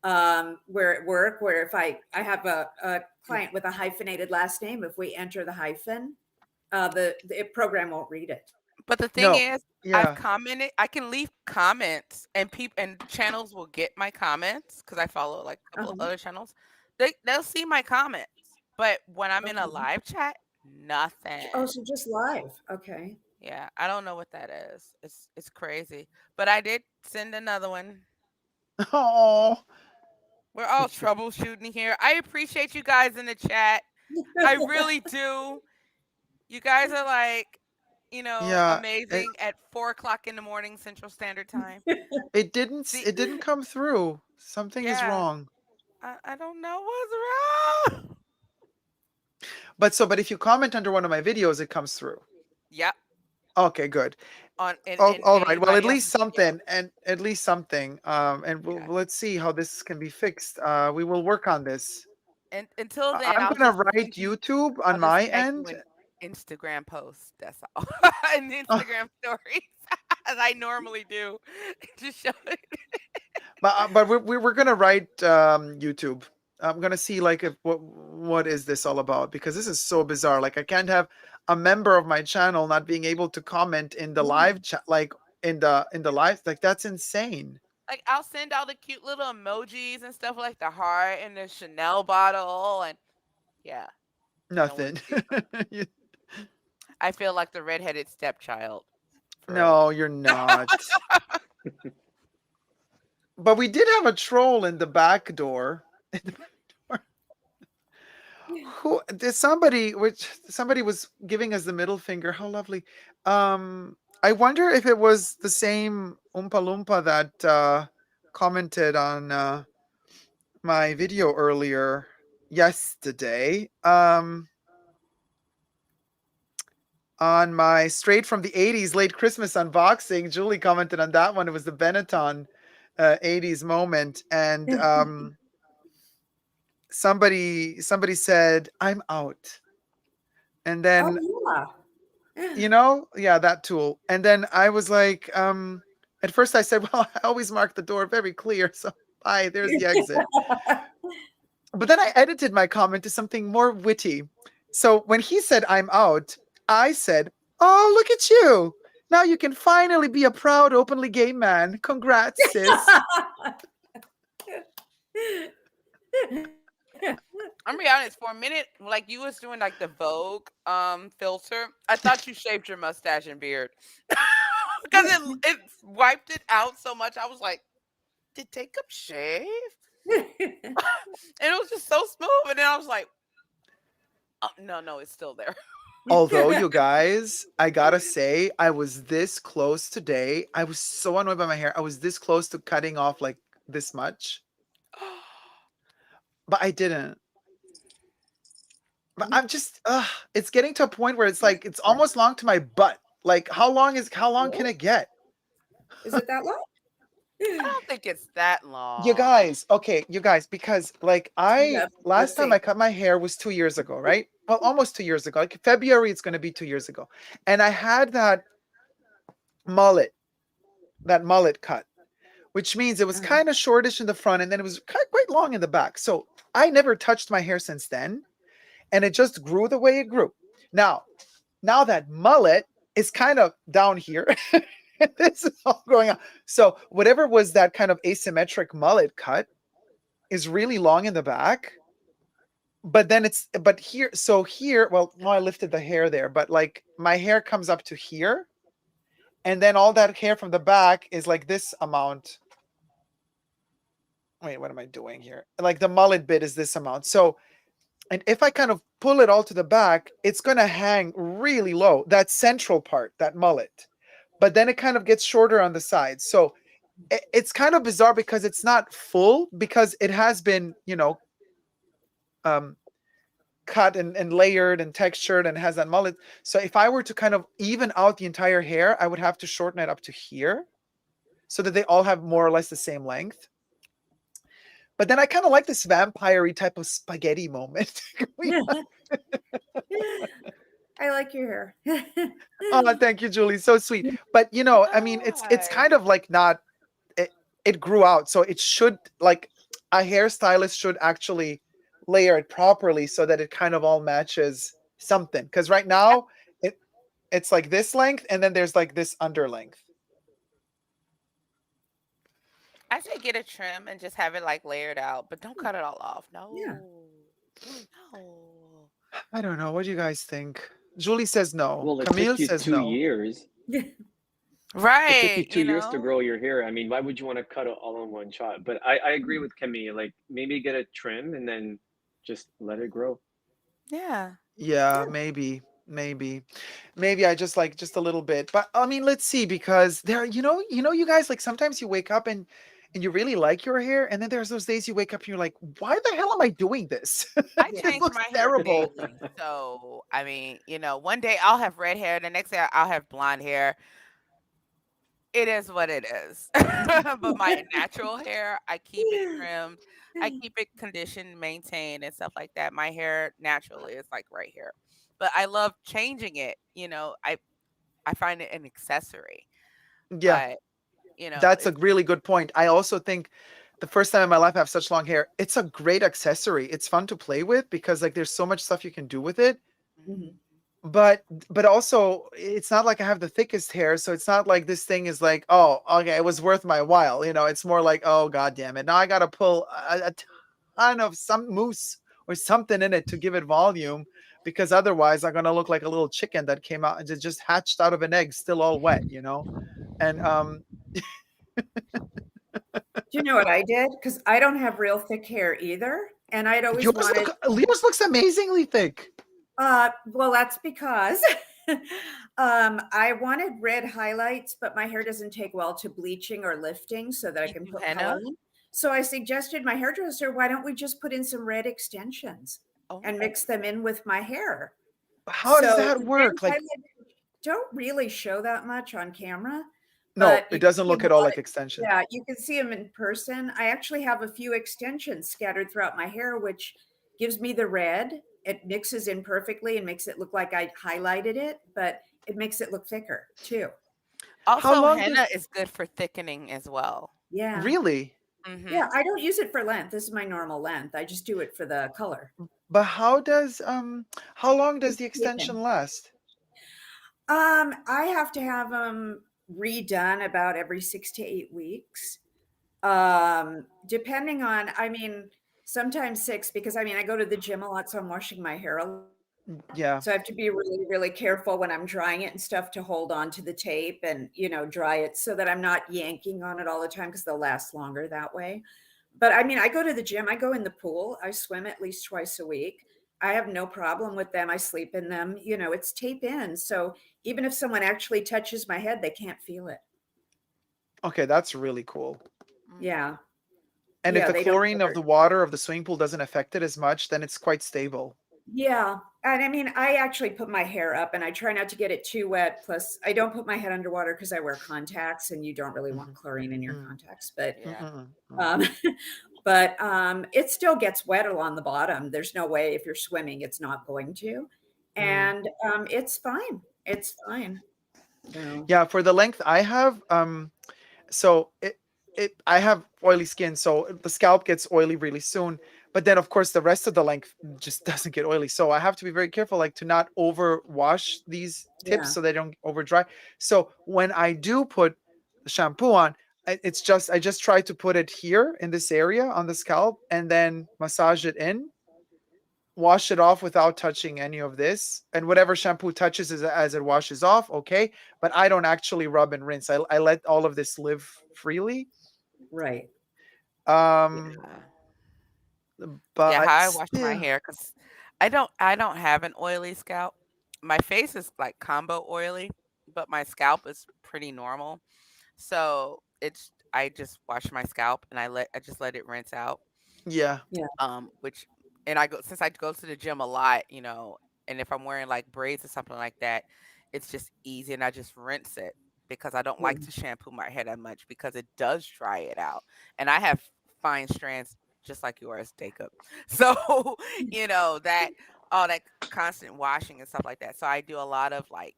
where at work, where if I have a client with a hyphenated last name, if we enter the hyphen, the program won't read it. But the thing is, I've commented. I can leave comments, and channels will get my comments because I follow like a couple other channels. They'll see my comments, but when I'm in a live chat, nothing. Oh, so just live. Okay. Yeah, I don't know what that is. It's crazy. But I did send another one. Oh. We're all troubleshooting here. I appreciate you guys in the chat. I really do. You guys are like, amazing at 4:00 in the morning Central Standard Time. It didn't come through. Something is wrong. I don't know what's wrong. But if you comment under one of my videos, it comes through. Yep. Okay, good. All right. Well, at least something, and at least something. And let's see how this can be fixed. We will work on this. And until then, I'm gonna write YouTube on my end. Instagram posts. That's all. And Instagram stories, as I normally do. Just show it. But we're gonna write YouTube. I'm gonna see like if what is this all about, because this is so bizarre. Like I can't have a member of my channel not being able to comment in the live chat, like in the live, like that's insane. Like I'll send all the cute little emojis and stuff like the heart and the Chanel bottle and yeah, no one Nothing. sees them. I feel like the redheaded stepchild. For real. No, you're not. But we did have a troll in the back door. Who did somebody which somebody was giving us the middle finger. How lovely. I wonder if it was the same Oompa Loompa that commented on my video earlier yesterday. On my straight from the 80s late Christmas unboxing, Julie commented on that one. It was the Benetton 80s moment. And somebody said, "I'm out." And then you know, yeah, that tool. And then I was like, at first I said, well, I always mark the door very clear, so bye, there's the exit. But then I edited my comment to something more witty. So when he said I'm out, I said, "Oh, look at you. Now you can finally be a proud, openly gay man. Congrats, sis." I'm gonna be honest, for a minute, like you was doing like the Vogue filter, I thought you shaved your mustache and beard. Because it wiped it out so much. I was like, did Dacob shave? And it was just so smooth. And then I was like, oh no, it's still there. Although, you guys, I gotta say, I was this close today. I was so annoyed by my hair. I was this close to cutting off like this much. But I didn't. But I'm just, it's getting to a point where it's like, it's almost long to my butt. Like, how long can it get? Is it that long? I don't think it's that long. You guys, because like last time I cut my hair was 2 years ago, right? Well, almost 2 years ago. Like February, it's going to be 2 years ago. And I had that mullet cut, which means it was kind of shortish in the front and then it was quite long in the back. So I never touched my hair since then. And it just grew the way it grew. Now that mullet is kind of down here. This is all going on. So whatever was that kind of asymmetric mullet cut is really long in the back. But then here, well, no, I lifted the hair there, but like my hair comes up to here. And then all that hair from the back is like this amount. Wait, what am I doing here? Like the mullet bit is this amount. So, and if I kind of pull it all to the back, it's going to hang really low, that central part, that mullet. But then it kind of gets shorter on the sides. So it's kind of bizarre because it's not full, because it has been, cut and layered and textured and has that mullet. So if I were to kind of even out the entire hair, I would have to shorten it up to here so that they all have more or less the same length. But then I kind of like this vampire-y type of spaghetti moment. I like your hair. Oh, thank you, Julie. So sweet. But I mean, it's kind of like not. It grew out, so it should, like, a hairstylist should actually layer it properly so that it kind of all matches something. Because right now it's like this length, and then there's like this under length. I say get a trim and just have it like layered out, but don't cut it all off. No. No. I don't know. What do you guys think? Julie says no. Well, it Camille took you says 2 no. years. Right. It took you 2 years to grow your hair. I mean, why would you want to cut it all in one shot? But I agree with Camille. Like, maybe get a trim and then just let it grow. Yeah. Yeah, maybe I just like just a little bit. But I mean, let's see, because there, you guys, like sometimes you wake up and you really like your hair, and then there's those days you wake up and you're like, why the hell am I doing this? I It change looks my terrible. hair daily. So, I mean, one day I'll have red hair, the next day I'll have blonde hair. It is what it is. But my natural hair, I keep it trimmed. I keep it conditioned, maintained, and stuff like that. My hair naturally is like right here. But I love changing it. I find it an accessory. Yeah. But That's a really good point. I also think the first time in my life I have such long hair, it's a great accessory. It's fun to play with because like there's so much stuff you can do with it. Mhm. But also it's not like I have the thickest hair, so it's not like this thing is like, oh, okay, it was worth my while. It's more like, oh god damn it. Now I gotta pull a ton of some mousse or something in it to give it volume, because otherwise I'm gonna look like a little chicken that came out and just hatched out of an egg, still all wet, And Do you know what I did? Because I don't have real thick hair either, and I'd always wanted. Yours looks amazingly thick. Well, that's because I wanted red highlights, but my hair doesn't take well to bleaching or lifting, so that I can put color in. So I suggested my hairdresser, why don't we just put in some red extensions and mix them in with my hair? How does that work? Like, don't really show that much on camera. No, it doesn't look at all like extensions. Yeah, you can see them in person. I actually have a few extensions scattered throughout my hair, which gives me the red. It mixes in perfectly and makes it look like I highlighted it, but it makes it look thicker too. Also, henna is good for thickening as well. Yeah. Really? Mm-hmm. Yeah, I don't use it for length. This is my normal length. I just do it for the color. But how long does the extension last? I have to have them redone about every 6 to 8 weeks. Depending on, sometimes 6, because I go to the gym a lot, so I'm washing my hair a lot. Yeah. So I have to be really, really careful when I'm drying it and stuff to hold on to the tape and, dry it so that I'm not yanking on it all the time, because they'll last longer that way. But I go to the gym, I go in the pool, I swim at least twice a week. I have no problem with them. I sleep in them, it's tape in. So even if someone actually touches my head, they can't feel it. Okay, that's really cool. Yeah. And if the chlorine of the water of the swimming pool doesn't affect it as much, then it's quite stable. Yeah. And I actually put my hair up and I try not to get it too wet. Plus, I don't put my head underwater because I wear contacts and you don't really want chlorine in your contacts. But it still gets wet along the bottom. There's no way if you're swimming, it's not going to. And it's fine. It's fine. So. Yeah, for the length I have, so I have oily skin, so the scalp gets oily really soon. But then, of course, the rest of the length just doesn't get oily. So I have to be very careful, like to not over wash these tips so they don't over dry. So when I do put the shampoo on, I just try to put it here in this area on the scalp and then massage it in, wash it off without touching any of this. And whatever shampoo touches as it washes off, okay. But I don't actually rub and rinse. I let all of this live freely. Right. But how I wash my hair, because I don't have an oily scalp. My face is like combo oily, but my scalp is pretty normal. So I just wash my scalp and I just let it rinse out. Yeah. Since I go to the gym a lot, and if I'm wearing like braids or something like that, it's just easy and I just rinse it, because I don't like to shampoo my hair that much because it does dry it out. And I have fine strands just like yours, Dacob. So, that all that constant washing and stuff like that. So I do a lot of like,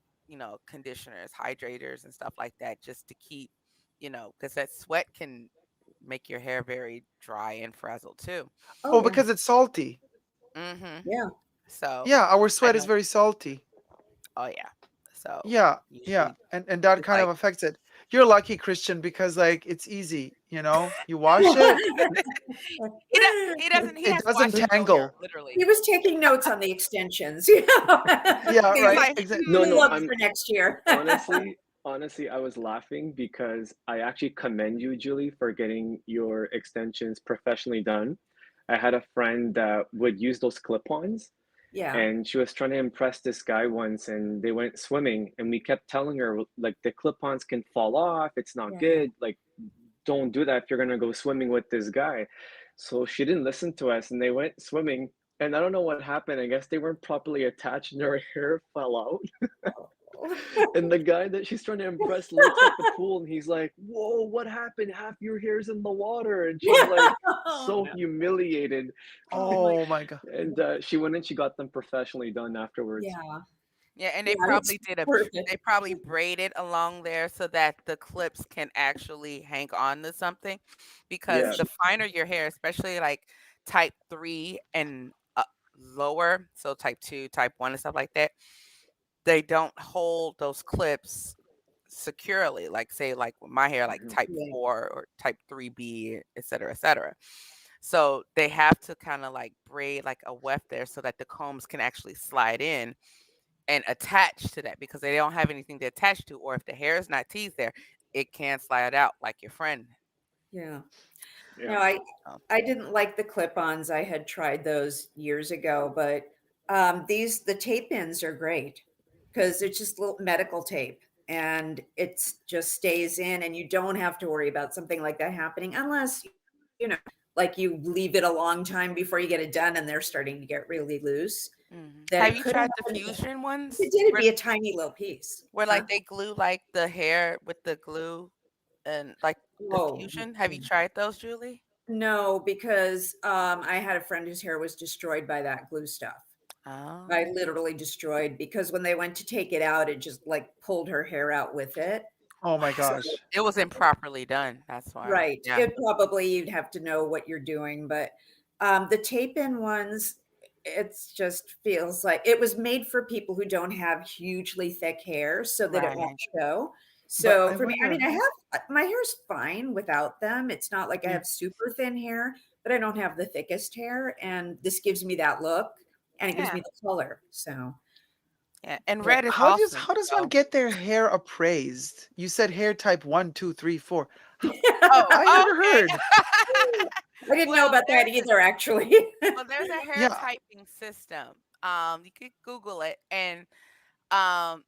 conditioners, hydrators and stuff like that, just to keep, because that sweat can make your hair very dry and frazzled too. Because it's salty. Mm-hmm. Yeah. So yeah, our sweat is very salty. Oh yeah. So yeah, and that kind of affects it. You're lucky, Christian, because like it's easy, you wash it. It doesn't tangle. Literally. He was taking notes on the extensions. Yeah, right. Exactly. No, for next year. honestly, I was laughing because I actually commend you, Julie, for getting your extensions professionally done. I had a friend that would use those clip-ons. Yeah. And she was trying to impress this guy once, and they went swimming, and we kept telling her, like, the clip-ons can fall off. It's not good. Like, don't do that if you're going to go swimming with this guy. So she didn't listen to us, and they went swimming. And I don't know what happened. I guess they weren't properly attached and her hair fell out. And the guy that she's trying to impress looks at the pool and he's like, whoa, what happened? Half your hair's in the water. And she's like so humiliated. Oh my God. And she went and she got them professionally done afterwards. Yeah, and Yeah, it's worth it. they probably braid it along there so that the clips can actually hang on to something. Because Yeah. the finer your hair, especially like type 3 and lower, so type 2, type 1 and stuff like that, they don't hold those clips securely. Like say like with my hair, like Mhm. type Yeah. 4 or type 3B, et cetera, et cetera. So they have to kind of like braid like a weft there so that the combs can actually slide in and attach to that because they don't have anything to attach to. Or if the hair is not teased there, it can slide out like your friend. Yeah. Yeah. No, I Oh, I didn't like the clip-ons. I had tried those years ago, but the tape-ins are great because it's just little medical tape and it's just stays in and you don't have to worry about something like that happening unless you know like you leave it a long time before you get it done and they're starting to get really loose. Then Have it you could tried the happen again. fusion If ones it did, it'd where be a tiny little piece. like Huh? they glue like the hair with the glue and like the Oh, fusion? Have you tried those, Julie? no, because I had a friend whose hair was destroyed by that glue stuff. I Oh. literally destroyed because when they went to take it out, it just like pulled her hair out with it. Oh my Wow. So, gosh. It was improperly done. That's why. right. Yeah. It probably you'd have to know what you're doing, but the tape-in ones, it's just feels like it was made for people who don't have hugely thick hair so that it won't Right. show. But So I for me, I mean, wonder. I have my hair's fine without them. It's not like I Yeah. have super thin hair, but I don't have the thickest hair, and this gives me that look and it gives Yeah. me the color. So Yeah. And yeah. red is awesome. How does one So get their hair appraised? You said hair type 1, 2, 3, 4. I oh, never okay. heard. I didn't know Well, about that either, actually. there's a hair Yeah. typing system. You could Google it, and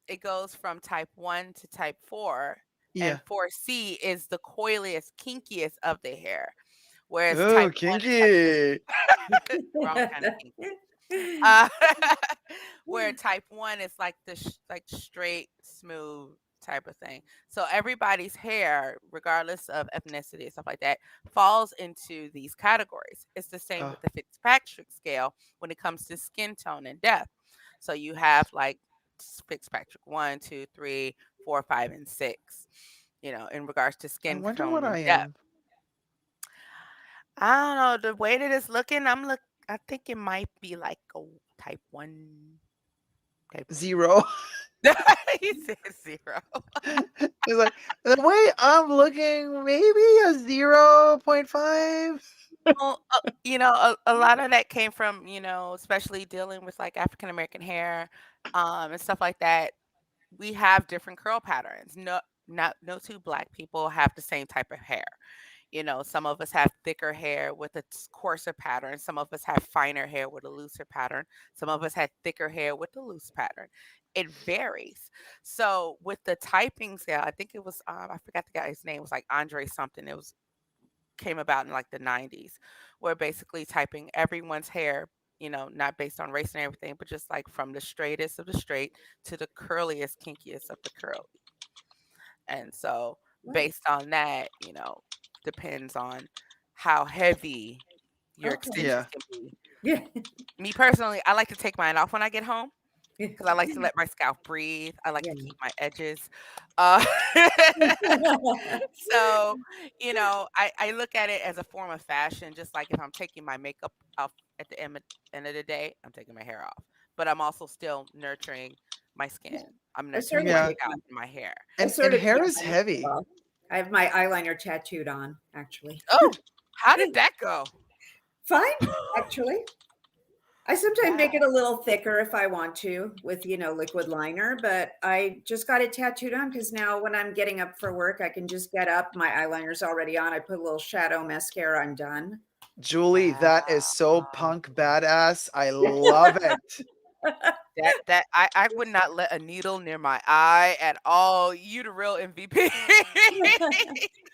it goes from type 1 to type 4, and Yeah. 4C is the coiliest, kinkiest of the hair, whereas Oh, type 1 is like kinky. wrong kind of kinky. Uh, where type 1 is like the like straight, smooth type of thing. So everybody's hair, regardless of ethnicity and stuff like that, falls into these categories. It's the same Uh, with the Fitzpatrick scale when it comes to skin tone and depth. So you have like Fitzpatrick 1, 2, 3, 4, 5, and 6. In regards to I skin wonder what tone I and depth. am. I don't know the way that it's looking. I think it might be like a type 1. Type 1. 0. He said 0. It's like the way I'm looking, maybe a 0.5. Well, a lot of that came from, especially dealing with like African American hair, and stuff like that. We have different curl patterns. No two black people have the same type of hair. Some of us have thicker hair with a coarser pattern. Some of us have finer hair with a looser pattern. Some of us had thicker hair with a loose pattern. It varies. So with the typing scale, I think it was I forgot the guy's name. It was like Andre something. It was came about in like the 90s, where basically typing everyone's hair. Not based on race and everything, but just like from the straightest of the straight to the curliest, kinkiest of the curly. And so based on that, depends on how heavy your Okay. extensions Yeah. can be. Yeah. Me personally, I like to take mine off when I get home Yeah. because I like to let my scalp breathe. I like to keep my edges. Uh, so, I look at it as a form of fashion, just like if I'm taking my makeup off at the end of the day, I'm taking my hair off. But I'm also still nurturing my skin. I'm I nurturing sort of my Yeah. keep scalp and my hair. I And sort of hair keep is my makeup heavy. off. I have my eyeliner tattooed on, actually. Oh, how did that go? Fine, actually. I sometimes make Wow. it a little thicker if I want to with, liquid liner, but I just got it tattooed on because now when I'm getting up for work, I can just get up. My eyeliner's already on. I put a little shadow mascara. I'm done. Julie, Wow. that is so punk badass. I love it. That I would not let a needle near my eye at all. You the real MVP.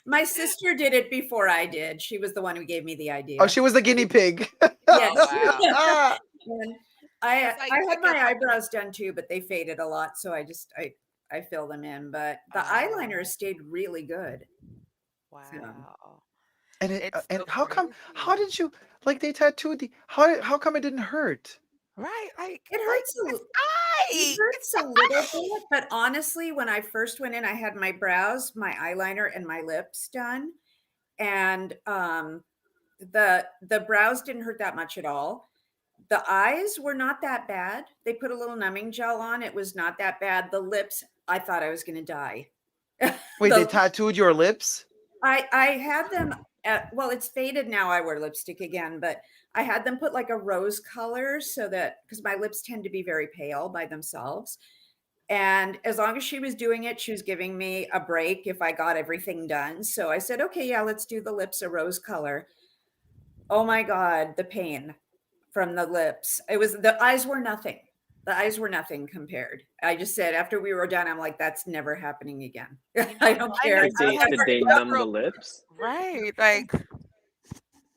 My sister did it before I did. She was the one who gave me the Oh, idea. she was the guinea pig. Yes. Oh wow. And I It's like I had picking my up. eyebrows done too, but they faded a lot, so I fill them in. But the Oh, eyeliner stayed really good. So wow. And It's and so how come? How crazy. did you like they tattooed the? How come it didn't hurt? Right? Like It hurts it hurts a little bit, but honestly, when I first went in, I had my brows, my eyeliner, and my lips done, and the brows didn't hurt that much at all. The eyes were not that bad. They put a little numbing gel on. It was not that bad. The lips, I thought I was going to die. Wait, they tattooed your lips? I had them well, it's faded now. I wear lipstick again, but I had them put like a rose color so that because my lips tend to be very pale by themselves. And as long as she was doing it, she was giving me a break if I got everything done. So I said, okay, yeah, let's do the lips a rose color. Oh my God, the pain from the lips. It was the eyes were nothing. The eyes were nothing compared. I just said after we were done, I'm like, that's never happening again. I don't care. Did they numb the lips? Right. Like,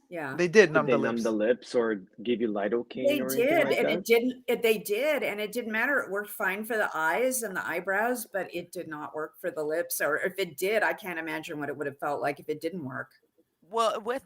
yeah. They did Did numb they the numb lips. the lips or give you lidocaine They or anything did, like and that? it didn't. They did, and it didn't matter. It worked fine for the eyes and the eyebrows, but it did not work for the lips. Or if it did, I can't imagine what it would have felt like if it didn't work. well, with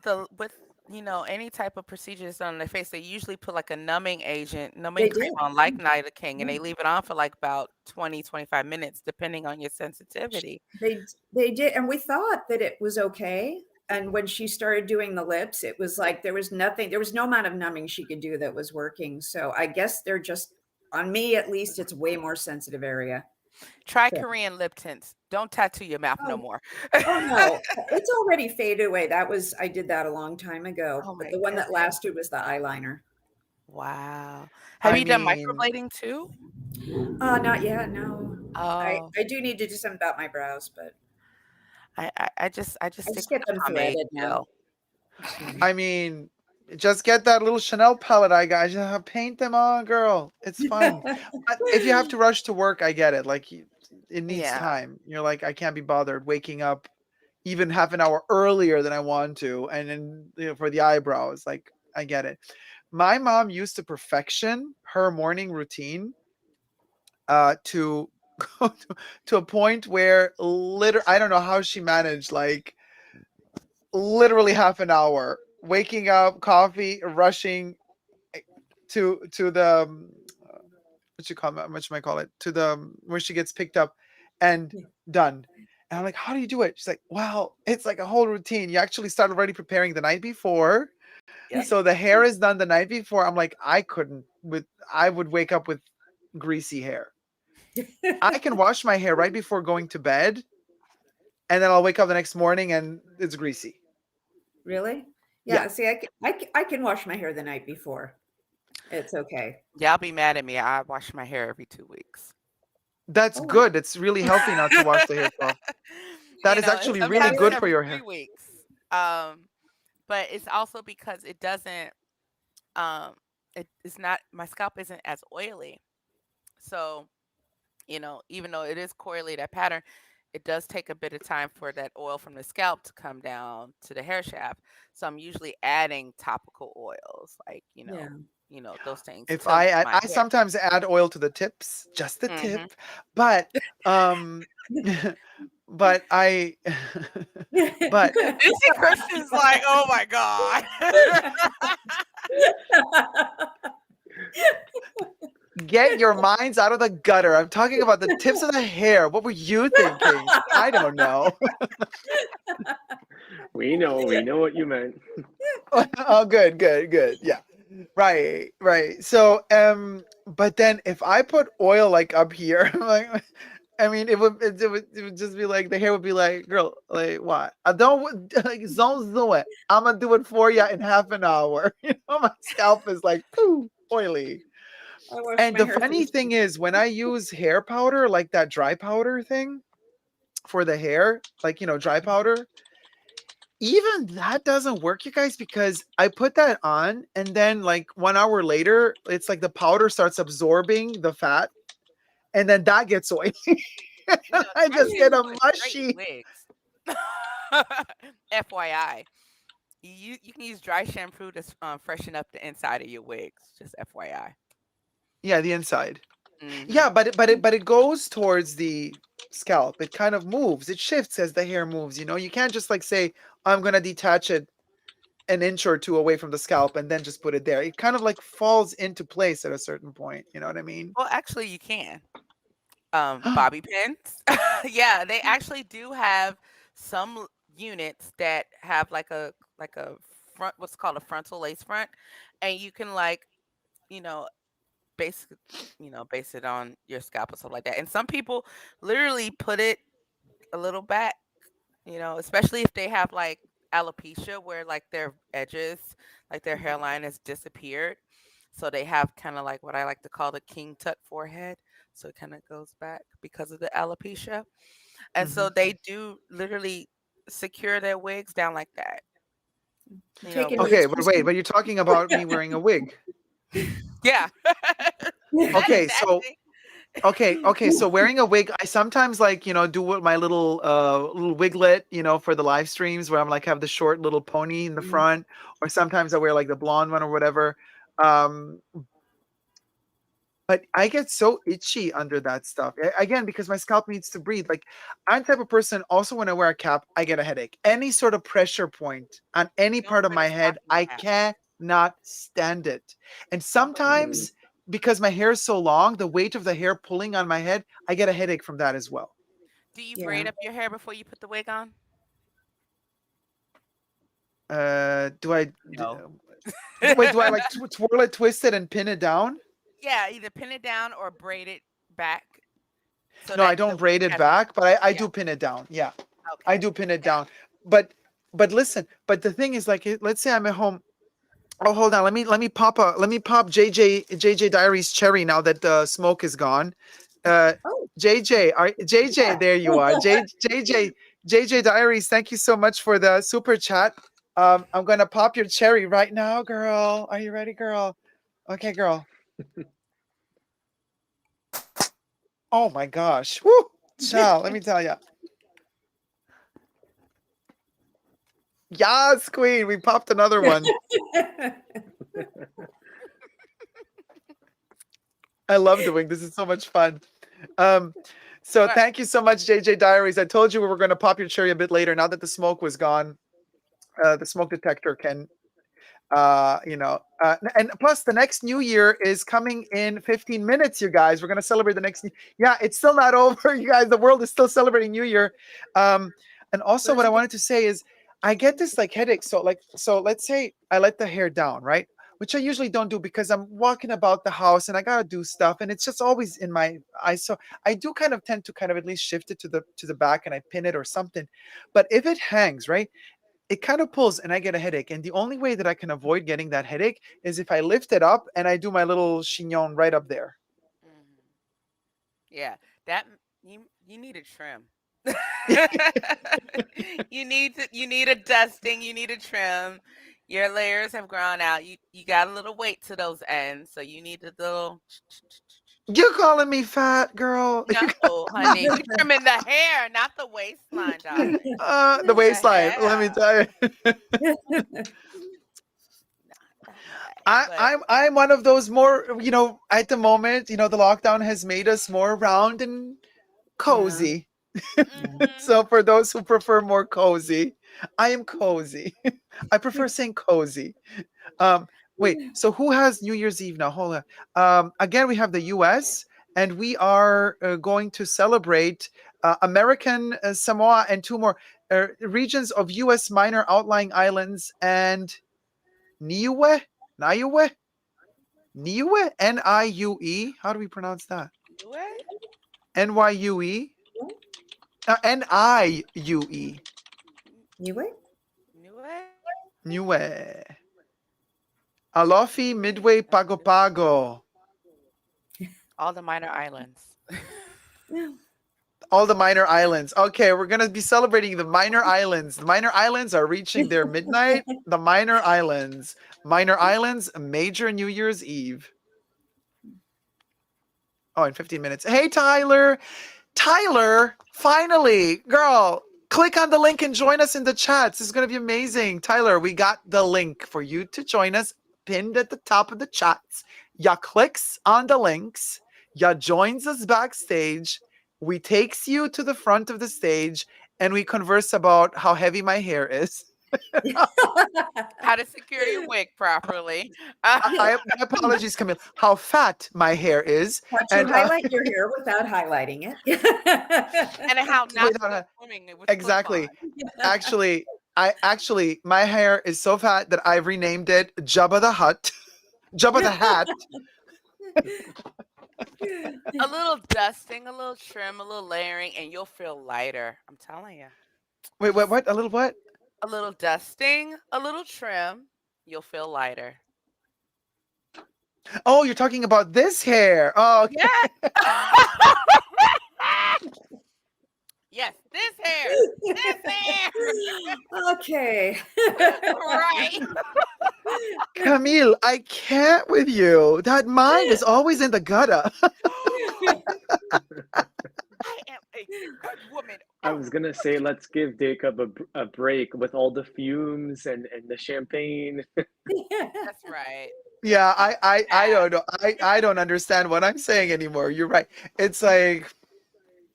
any type of procedures done on the face, they usually put like a numbing They cream did. on, like lidocaine, and they Yeah. leave it on for like about 20, 25 minutes, depending on your sensitivity. They did, and we thought that it was okay. And when she started doing the lips, it was like there was nothing, there was no amount of numbing she could do that was working. So I guess they're just, on me at least, it's way more sensitive area. Try So, Korean lip tints. Don't tattoo your mouth no more. oh no, it's already faded away. I did that a long time ago, Oh but my the one that goodness. lasted was the eyeliner. Wow. Have I you done mean, microblading too? Not yet, no. Oh, I do need to do something about my brows, but I just I stick just with get the them pomade threaded now. gel. I mean, just get that little Chanel palette I got. Just paint them on, girl. It's fun. But if you have to rush to work, I get it. Like it needs Yeah. time. You're like, I can't be bothered waking up even half an hour earlier than I want to, and then for the eyebrows, like I get it. My mom used to perfection her morning routine to go to a point where I don't know how she managed, like literally half an hour waking up, coffee, rushing to the what you might call it, to the where she gets picked up and done. And I'm like, how do you do it? She's like, well, it's like a whole routine. You actually start already preparing the night before. Yep. So the hair is done the night before. I'm like, I would wake up with greasy hair. I can wash my hair right before going to bed, and then I'll wake up the next morning and it's greasy. Really? Yeah. Yeah. See, I can wash my hair the night before. It's okay. Y'all be mad at me. I wash my hair every 2 weeks. That's good. It's really healthy not to wash the hair off. That is And actually really sometimes good for every your 3 hair. weeks. But it's also because it doesn't it's not, my scalp isn't as oily. So, even though it is correlated that pattern, it does take a bit of time for that oil from the scalp to come down to the hair shaft. So I'm usually adding topical oils, like, Yeah. those things If to I add, my I hair. sometimes add oil to the tips, just the tip, Mhm. but but I but You see Christian's like, oh my God. get your minds out of the gutter. I'm talking about the tips of the hair. What were you thinking? I don't know. We know what you meant. Oh, good. Yeah. Right. So, but then if I put oil like up here, like, I mean, it would just be like the hair would be like, girl, like what? I don't like don't do it. I'm gonna do it for you in half an hour. My scalp is like oily. I wash And my the hair funny first. thing is, when I use hair powder, like that dry powder thing for the hair, like dry powder, even that doesn't work, you guys, because I put that on and then like 1 hour later, it's like the powder starts absorbing the fat and then that gets oily. I just Especially if get you a put straight mushy. wigs. FYI. You can use dry shampoo to freshen up the inside of your wigs. Just FYI. Yeah, the inside. Mhm. Yeah, but it goes towards the scalp. It kind of moves. It shifts as the hair moves. You can't just like say I'm gonna detach it an inch or two away from the scalp and then just put it there. It kind of like falls into place at a certain point. You know what I mean? Well, actually, you can. Bobby pins. Yeah, they actually do have some units that have like a front, what's called a frontal lace front, and you can like, you know, base base it on your scalp or something like that. And some people literally put it a little back, especially if they have like alopecia where like their edges, like their hairline has disappeared. So they have kind of like what I like to call the king tut forehead. So it kind of goes back because of the alopecia. And so they do literally secure their wigs down like that. Okay, but wait, but you're talking about me wearing a wig. Yeah. Okay, so okay, so wearing a wig, I sometimes like, do what my little wiglet, for the live streams where I'm like have the short little pony in the front, or sometimes I wear like the blonde one or whatever. But I get so itchy under that stuff. Again, because my scalp needs to breathe. Like, I'm the type of person, also when I wear a cap, I get a headache. Any sort of pressure point on any part of my head, I cannot stand it. And sometimes, because my hair is so long, the weight of the hair pulling on my head, I get a headache from that as well. Do you braid up your hair before you put the wig on? Do I No. wait, do I like twirl it, twist it, and pin it down? Yeah, either pin it down or braid it back. No, I don't braid it back, but I do pin it down. Yeah. I do pin it down. But listen, but the thing is, like, let's say I'm at home. Oh, hold on. Let me pop JJ Diaries cherry now that the smoke is gone. JJ, there you are. JJ Diaries, thank you so much for the super chat. I'm gonna pop your cherry right now, girl. Are you ready, girl? Okay, girl. Oh my gosh. Woo! Child, let me tell you. Yes, queen. We popped another one. I love doing this. It's so much fun. So thank you so much, JJ Diaries. I told you we were going to pop your cherry a bit later. Now that the smoke was gone, the smoke detector can, and plus the next New Year is coming in 15 minutes, you guys. We're going to celebrate the next. Yeah, it's still not over, you guys. The world is still celebrating New Year. And also what I wanted to say is I get this like headache. So let's say I let the hair down, right? Which I usually don't do because I'm walking about the house and I gotta do stuff, and it's just always in my eyes. So I do kind of tend to kind of at least shift it to the back and I pin it or something. But if it hangs, right, it kind of pulls and I get a headache. And the only way that I can avoid getting that headache is if I lift it up and I do my little chignon right up there. Yeah, that you need a trim. You need a dusting, you need a trim. Your layers have grown out. You got a little weight to those ends, so you need a little. You're calling me fat, girl. No, honey, you're trimming the hair, not the waistline, darling. The waistline. Let me tell you. I'm one of those more, at the moment, the lockdown has made us more round and cozy. So for those who prefer more cozy, I am cozy. I prefer saying cozy. Wait, so who has New Year's Eve now? Hold on. Again, we have the US, and we are going to celebrate American Samoa and two more regions of US minor outlying islands and Niue? Niue? Niue? How do we pronounce that? Nyue? Niue. Niue. Alofi, Midway, Pago Pago. All the minor islands. All the minor islands. Okay, we're going to be celebrating the minor islands. The minor islands are reaching their midnight. The minor islands. Minor islands, major New Year's Eve. Oh, in 15 minutes. Hey, Tyler. Tyler, finally. Girl, click on the link and join us in the chats. This is going to be amazing. Tyler, we got the link for you to join us pinned at the top of the chats. Ya clicks on the links. Ya joins us backstage. We takes you to the front of the stage and we converse about how heavy my hair is. How to secure your wig properly. My apologies, Camille. How fat my hair is. How to highlight your hair without highlighting it. And how not to go swimming with exactly. clip-on. Actually, my hair is so fat that I've renamed it Jabba the Hutt. Jabba the Hat. A little dusting, a little trim, a little layering, and you'll feel lighter. I'm telling you. Wait, what? A little what? A little dusting, a little trim, you'll feel lighter. Oh, you're talking about this hair. Oh, okay. Yeah. Yes, this hair. This hair. Okay. Right. Camille, I can't with you. That mind is always in the gutter. I am a good woman. I was gonna say, let's give Dacob a break with all the fumes and the champagne. That's right. Yeah, I don't know. I don't understand what I'm saying anymore. You're right. It's like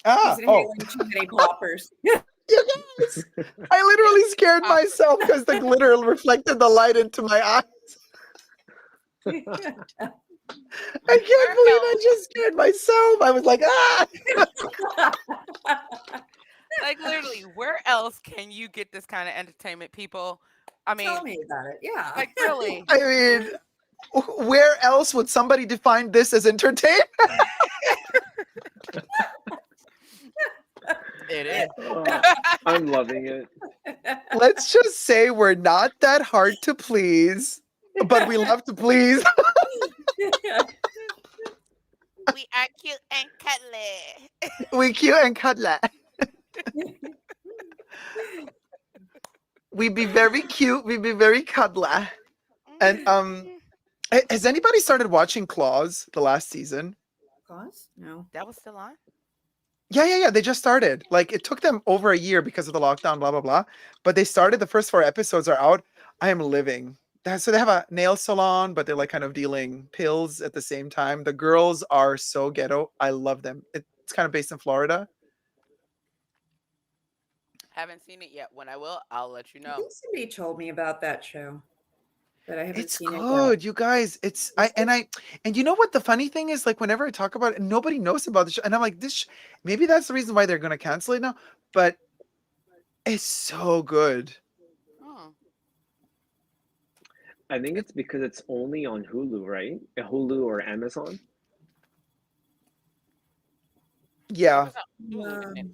He's inhaling too many poppers. You guys, I literally scared myself because the glitter reflected the light into my eyes. I can't believe I just scared myself. I was like, ah. Like literally, where else can you get this kind of entertainment, people? I mean, Tell me about it. Yeah. Like really. I mean, where else would somebody define this as entertainment? It is. Oh, I'm loving it. Let's just say we're not that hard to please, but we love to please. We are cute and cuddly. We cute and cuddly. We be very cute. We be very cuddly. And has anybody started watching Claws the last season? Claws? No. That was still on? Yeah. They just started. Like it took them over a year because of the lockdown, blah, blah, blah. But they started, the first 4 episodes are out. I am living. So they have a nail salon, but they're like kind of dealing pills at the same time. The girls are so ghetto. I love them. It's kind of based in Florida. Haven't seen it yet. When I will, I'll let you I know. think somebody told me about that show, but I haven't It's seen it good, you guys. And you know what the funny thing is? Like whenever I talk about it, nobody knows about the show, and I'm like, maybe that's the reason why they're gonna cancel it now. But it's so good. I think it's because it's only on Hulu, right? Hulu or Amazon. Yeah. And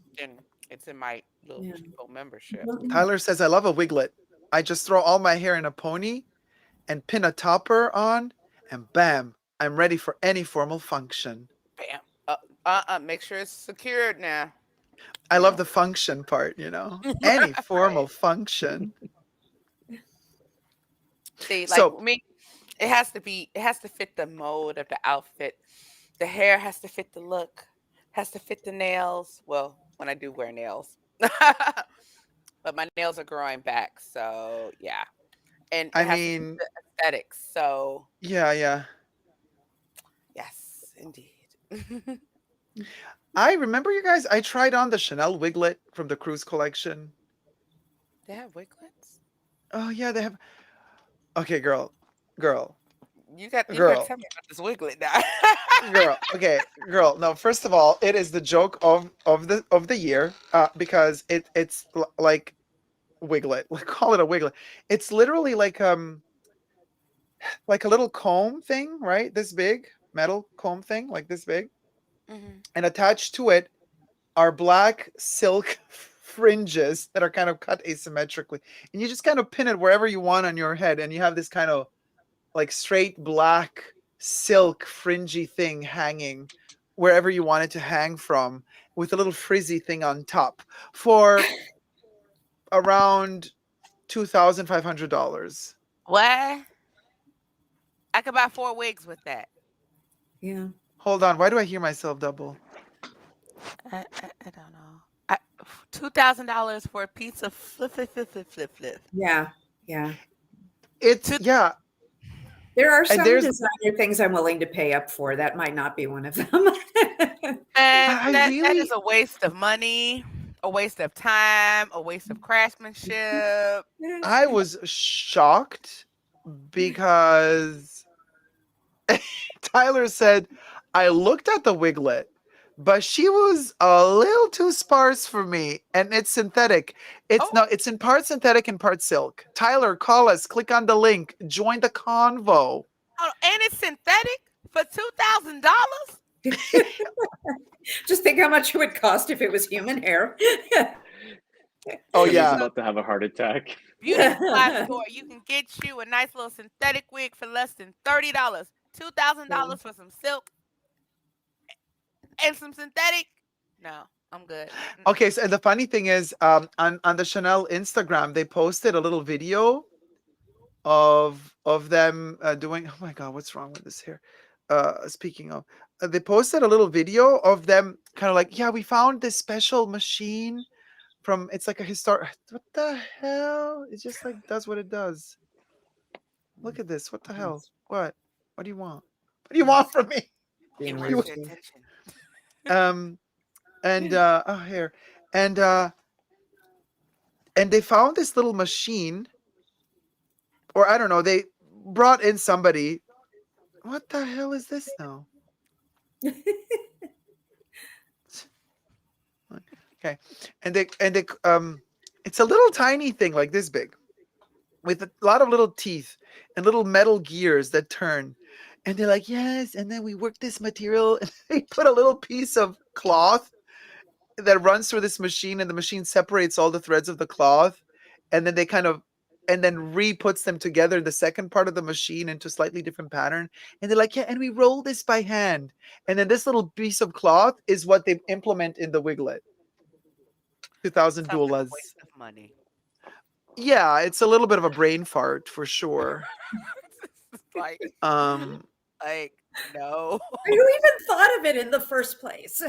it's in my little cheapo membership. Tyler says, I love a wiglet. I just throw all my hair in a pony and pin a topper on, and bam, I'm ready for any formal function. Bam. Make sure it's secured now. I love the function part, you know. Any formal function. See, like me, it has to fit the mode of the outfit. The hair has to fit the look, has to fit the nails. Well, when I do wear nails. But my nails are growing back, so yeah. And I mean, the aesthetics, so yeah. Yes, indeed. I remember, you guys, I tried on the Chanel wiglet from the cruise collection. They have wiglets? Oh yeah, they have. Okay, girl. You got to tell me about this wiglet now. girl. No, first of all, it is the joke of the year because it's like wiglet. Call it a wiglet. It's literally like a little comb thing, right? This big metal comb thing, like this big, and attached to it are black silk fringes that are kind of cut asymmetrically, and you just kind of pin it wherever you want on your head, and you have this kind of like straight black silk fringy thing hanging wherever you want it to hang from, with a little frizzy thing on top for around $2,500. What? I could buy 4 wigs with that. Yeah. Hold on. Why do I hear myself double? I don't know. $2,000 for a piece of flip. Yeah. It's yeah. There are some designer things I'm willing to pay up for. That might not be one of them. And that is a waste of money. A waste of time, a waste of craftsmanship. I was shocked because Tyler said, I looked at the wiglet, but she was a little too sparse for me, and it's synthetic. It's in part synthetic and part silk. Tyler, call us, click on the link, join the convo. Oh, and it's synthetic for $2,000? Just think how much it would cost if it was human hair. Oh Timmy's yeah. about to have a heart attack. Beauty supply store, you can get you a nice little synthetic wig for less than $30. $2,000 for some silk and some synthetic? No, I'm good. Okay, so the funny thing is, on the Chanel Instagram, they posted a little video of them doing. Oh my God, what's wrong with this hair? Speaking of, they posted a little video of them kind of like, yeah, we found this special machine from. It's like a historic. What the hell? It just like does what it does. Look at this. What the hell? What? What do you want? What do you want from me? It wants your attention. And oh here, and they found this little machine, or I don't know, they brought in somebody. What the hell is this now? Okay, and they it's a little tiny thing like this big, with a lot of little teeth and little metal gears that turn. And they're like, yes, and then we work this material, and they put a little piece of cloth that runs through this machine, and the machine separates all the threads of the cloth, and then they then re-puts them together in the second part of the machine into a slightly different pattern. And they're like, yeah, and we roll this by hand. And then this little piece of cloth is what they implement in the wiglet. $2,000. Waste of money. Yeah, it's a little bit of a brain fart for sure. like no. Who even thought of it in the first place?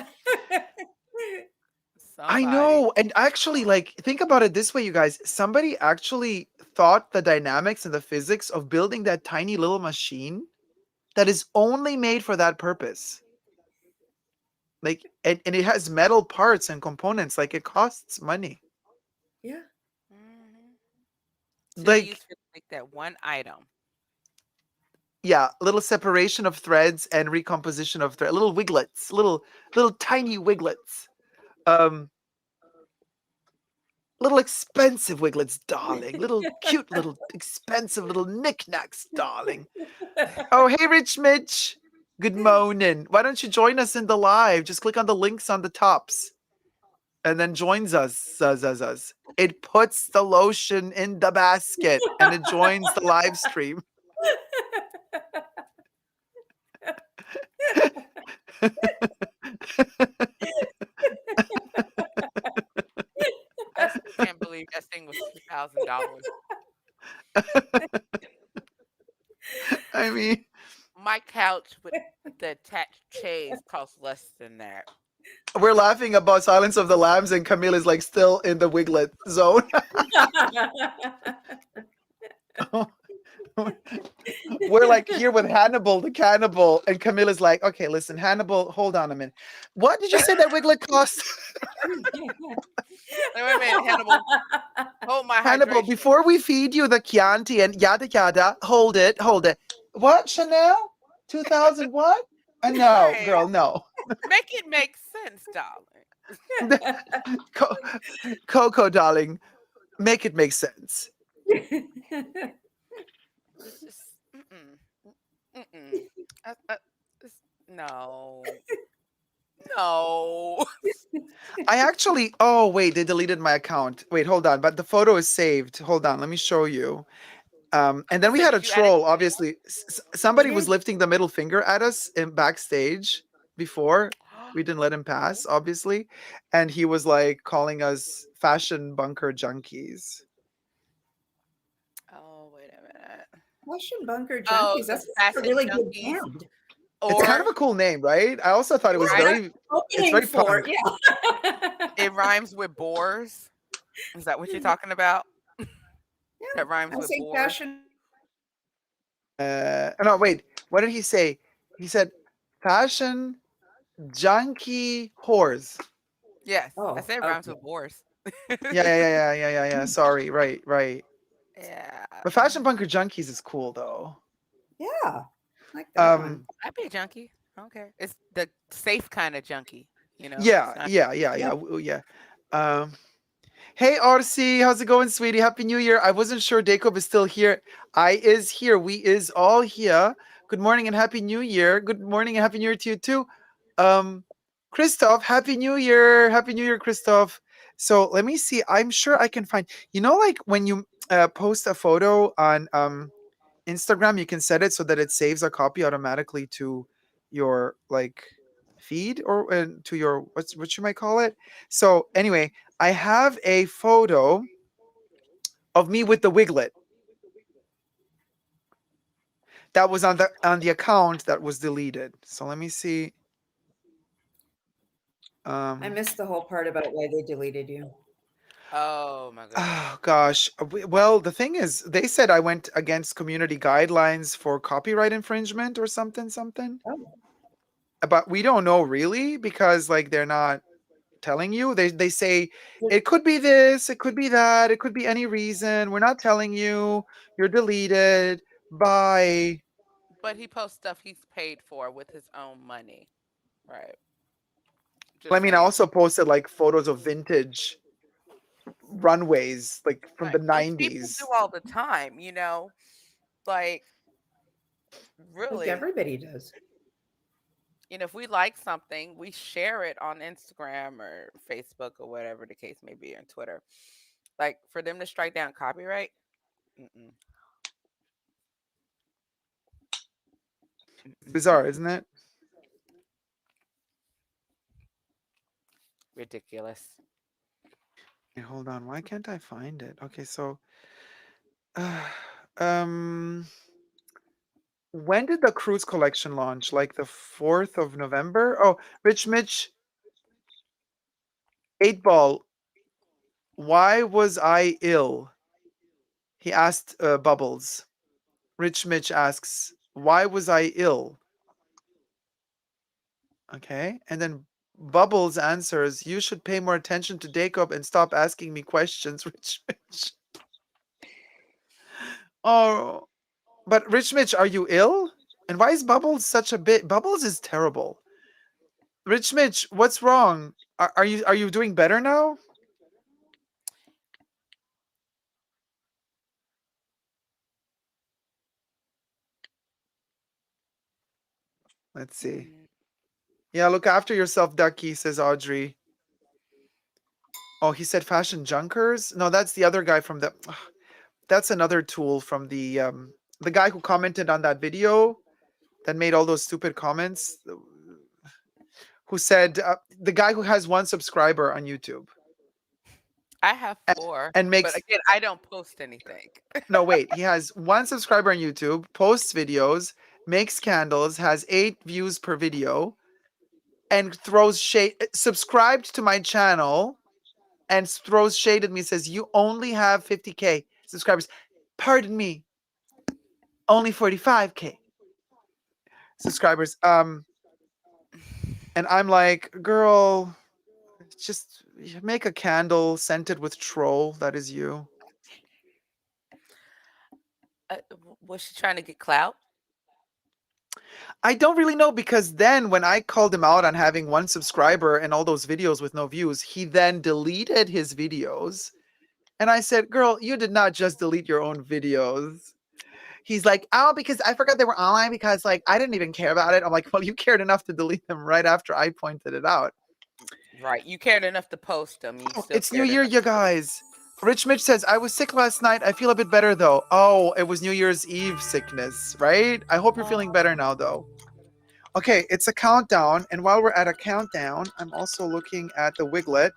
I know. And actually, like, think about it this way, you guys. Somebody actually thought the dynamics and the physics of building that tiny little machine that is only made for that purpose. Like, and it has metal parts and components. Like, it costs money. Yeah. So Like, you used to make that one item. yeah, little separation of threads and recomposition of thread, little wiglets, little tiny wiglets. Little expensive wiglets, darling. Little cute, little expensive little knickknacks, darling. Oh, hey, Rich Mitch. Good morning. Why don't you join us in the live? Just click on the links on the tops and then joins us. It puts the lotion in the basket and it joins the live stream. I still can't believe that thing was $2,000. I mean, my couch with the attached chaise costs less than that. we're laughing about Silence of the Lambs, and Camille is like still in the wiglet zone. We're like here with Hannibal the cannibal, and Camille is like, okay, listen, Hannibal, hold on a minute. What did you say that wiglet cost? Wait a minute, Hannibal. Hold my Hannibal, hydration. before we feed you the Chianti and yada yada, hold it. What, Chanel? 2000 what? No, Hey, girl, no. make it make sense, darling. Coco, darling, make it make sense. It's just no. I actually, oh wait, they deleted my account. Wait, hold on, but the photo is saved. Hold on, let me show you. And then we had a troll, obviously. Somebody was lifting the middle finger at us in backstage before. We didn't let him pass, obviously. And he was like calling us fashion bunker junkies. Oh, wait a minute. Fashion bunker junkies. Oh, That's a fashion really good junkies. band. It's kind of a cool name, right? I also thought it was very punk. Yeah. It rhymes with boars. Is that what you're talking about? That rhymes with boars. Fashion. No, wait. What did he say? He said fashion junkie whores. Yes, I Oh, said rhymes okay. with wars. Yeah. Sorry, right. Yeah. But Fashion Punker Junkies is cool though. Yeah, like that one. I'd be a junkie. I don't care. It's the safe kind of junkie, you know? It's Yeah, not yeah, yeah, yeah, yeah. Um, Hey Arcee, how's it going, sweetie? Happy New Year. I wasn't sure Dacob is still here. I is here. We is all here. Good morning and Happy New Year. Good morning and Happy New Year to you too. Christoph, Happy New Year. Happy New Year, Christoph. So let me see. I'm sure I can find, like when you post a photo on Instagram, you can set it so that it saves a copy automatically to your like feed or to your what you might call it. So anyway, I have a photo of me with the wiglet that was on the account that was deleted. So let me see. I missed the whole part about why they deleted you. Oh my goodness. Oh gosh. Well, the thing is, they said I went against community guidelines for copyright infringement or something. Oh. But we don't know really because like they're not telling you. They say it could be this, it could be that, it could be any reason. We're not telling you. You're deleted. Bye. But he posts stuff he's paid for with his own money. Right. I Just mean, I saying. also posted like photos of vintage runways, like from the Right. Which people do 90s. all the time, you know? Like Like really. everybody does. If we like something, we share it on Instagram or Facebook or whatever the case may be, on Twitter. Like for them to strike down copyright, mm-mm, Bizarre, isn't it? ridiculous. Hey, hold on. Why can't I find it? Okay, so um when did the cruise collection launch? Like the 4th of November? Oh, Rich Mitch 8 ball. Why was I ill? He asked Bubbles. Rich Mitch asks, why was I ill? Okay. And then Bubbles answers, you should pay more attention to Dacob and stop asking me questions, Rich Mitch. Oh, but Rich Mitch, are you ill? And why is Bubbles such a bit? Bubbles is terrible. Rich Mitch, what's wrong? Are you doing better now? Let's see. Yeah, look after yourself, Ducky, says Audrey. Oh, he said fashion junkers? No, that's the other guy from the that's another tool from the guy who commented on that video that made all those stupid comments, who said the guy who has 1 subscriber on YouTube I have 4, and but makes again, I don't post anything. no wait, he has 1 subscriber on YouTube, posts videos, makes candles, has 8 views per video, and throws shade. Subscribed to my channel and throws shade at me. Says you only have 50K subscribers. Pardon me, only 45K subscribers. And I'm like, girl, just make a candle scented with troll. That is you. Was she trying to get clout? I don't really know, because then when I called him out on having 1 subscriber and all those videos with no views, he then deleted his videos. And I said, girl, you did not just delete your own videos. He's like, oh, because I forgot they were online because like I didn't even care about it. I'm like, well, you cared enough to delete them right after I pointed it out. Right. You cared enough to post them. You still It's New cared Year, enough you to delete. guys. Rich Mitch says, I was sick last night. I feel a bit better though. Oh, it was New Year's Eve sickness, right? I hope you're feeling better now though. Okay, it's a countdown. And while we're at a countdown, I'm also looking at the Wiglet.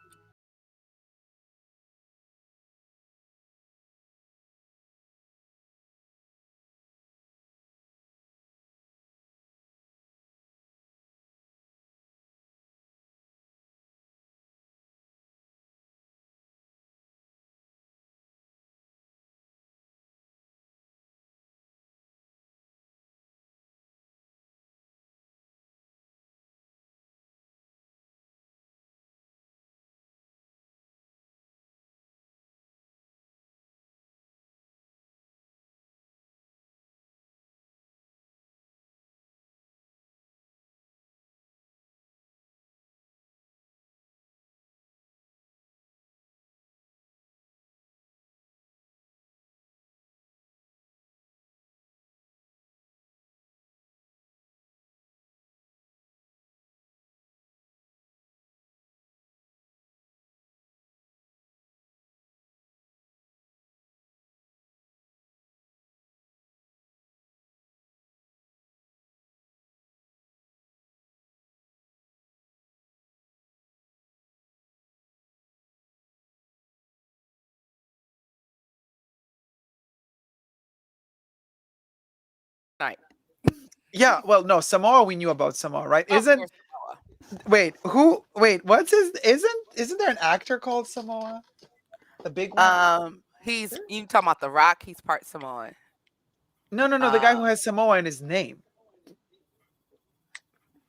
night. Yeah, well, no, Samoa. We knew about Samoa, right? Of Isn't course, Samoa. wait who? Wait, what's his? Isn't there an actor called Samoa? The big one? He's you talking about The Rock? He's part Samoan. No, the guy who has Samoa in his name.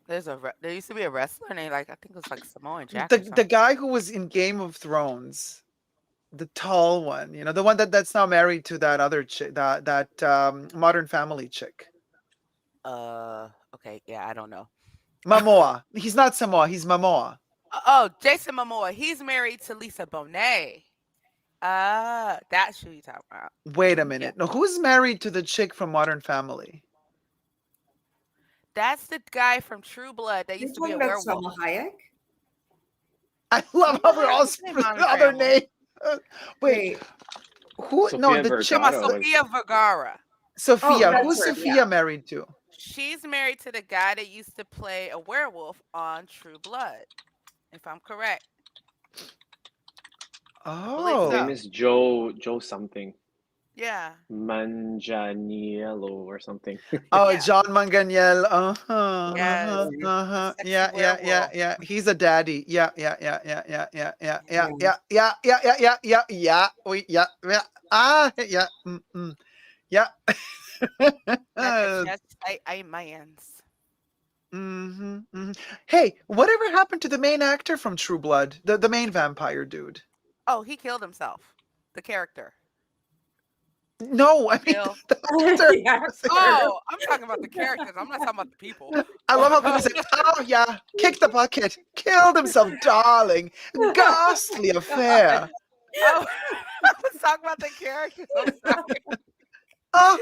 There used to be a wrestler named I think it was like Samoan Jack or The something. guy who was in Game of Thrones, the tall one, the one that's now married to that other chick, that Modern Family chick. Okay, yeah, I don't know. Momoa. He's not Samoa. He's Momoa. Oh, Jason Momoa. He's married to Lisa Bonet. That's who you talking about. Wait a minute. No, who's married to the chick from Modern Family? That's the guy from True Blood that used to be a werewolf. Salma Hayek? I love how we're all other name. Wait, who? Sofia No, the chick. Vergara was- Sofia Vergara. Sophia. Oh, Who's that's her, Sophia yeah. married to? She's married to the guy that used to play a werewolf on True Blood, if I'm correct. Oh. His name is Joe something. Yeah. Manganiello or something. Oh, Yeah. John Manganiel. Yes. Yeah. He's a daddy. Yeah. Yeah. Yeah. Yes, I man's. Hey, whatever happened to the main actor from True Blood? The main vampire dude. Oh, he killed himself. The character. No, I mean Bill. the actor. Oh, I'm talking about the characters. I'm not talking about the people. I love how people say, "Oh yeah, kicked the bucket, killed himself, darling, ghastly affair." I was talking about the characters. I'm sorry. Oh,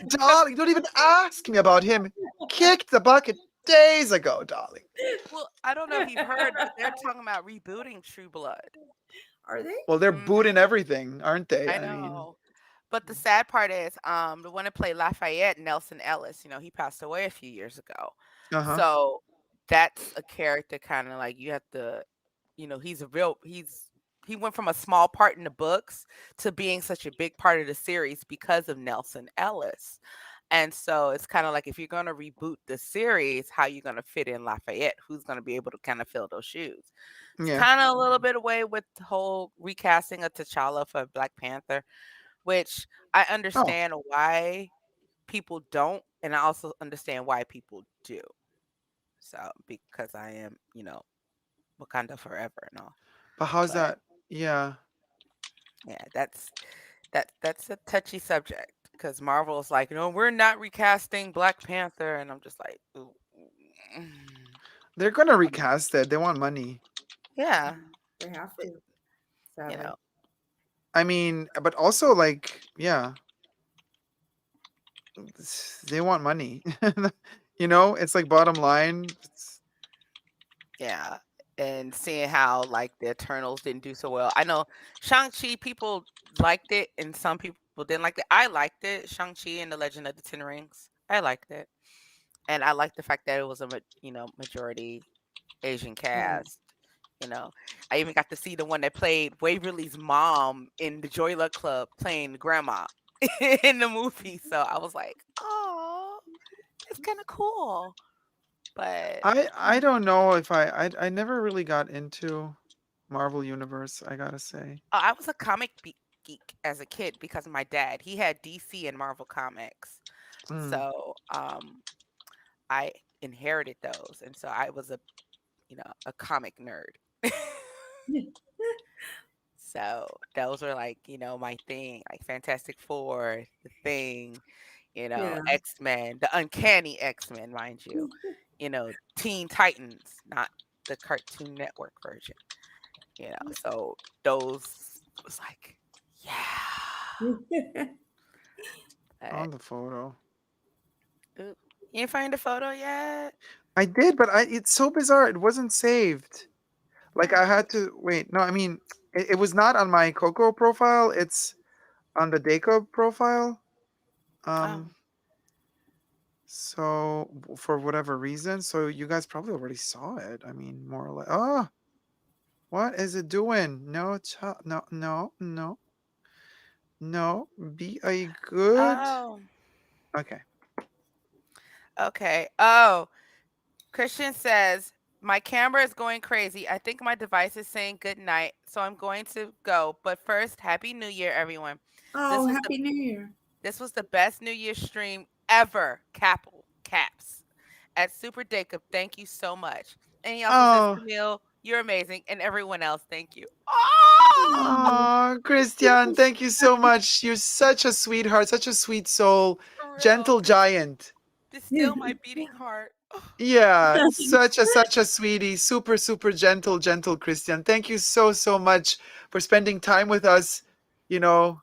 darling, don't even ask me about him. Kicked the bucket days ago, darling. Well, I don't know if you've heard, but they're talking about rebooting True Blood. Are they? Well, they're booting everything, aren't they? I know. But the sad part is, the one that played Lafayette, Nelson Ellis, he passed away a few years ago. Uh-huh. So that's a character kind of like you have to, he went from a small part in the books to being such a big part of the series because of Nelson Ellis. And so it's kind of like if you're going to reboot the series, how you going to fit in Lafayette? Who's going to be able to kind of fill those shoes? It's kind of a little bit away with the whole recasting of T'Challa for Black Panther, which I understand why people don't, and I also understand why people do. So because I am, Wakanda forever and all. But how's that? Yeah. Yeah, that's a touchy subject because Marvel's like, we're not recasting Black Panther, and I'm just like, ooh. They're gonna recast it. They want money. Yeah, they have to. Sadly. I mean, but also yeah, they want money. It's like bottom line. Yeah, and seeing how the Eternals didn't do so well. I know Shang-Chi people liked it, and some people didn't like it. I liked it. Shang-Chi and the Legend of the Ten Rings. I liked it, and I liked the fact that it was a majority Asian cast. I even got to see the one that played Waverly's mom in the Joy Luck Club playing grandma in the movie. So I was like, oh, it's kind of cool. But I don't know if I never really got into Marvel Universe, I gotta say. I was a comic geek as a kid because of my dad. He had DC and Marvel comics. So I inherited those. And so I was a comic nerd. So those were my thing, like Fantastic Four, The Thing, X-Men, the Uncanny X-Men, mind you, Teen Titans, not the Cartoon Network version, so those was like, yeah. On the photo. You didn't find the photo yet? I did, but it's so bizarre. It wasn't saved. I had to wait. No, I mean, it was not on my Coco profile. It's on the Dacob profile. So for whatever reason, so you guys probably already saw it. I mean, more or less. Oh, what is it doing? No, no. Be a good. Oh. Okay. Okay. Oh, Christian says, my camera is going crazy. I think my device is saying good night, so I'm going to go. But first, Happy New Year, everyone. Oh, Happy New Year. This was the best New Year stream ever. Caps. At Super Dacob, thank you so much. And he also says, Oh, Camille, you're amazing. And everyone else, thank you. Oh, oh, Christian, thank you so much. You're such a sweetheart, such a sweet soul, for real. gentle giant. This still my beating heart. Yeah, such a sweetie, super super gentle Christian. Thank you so much for spending time with us. You know,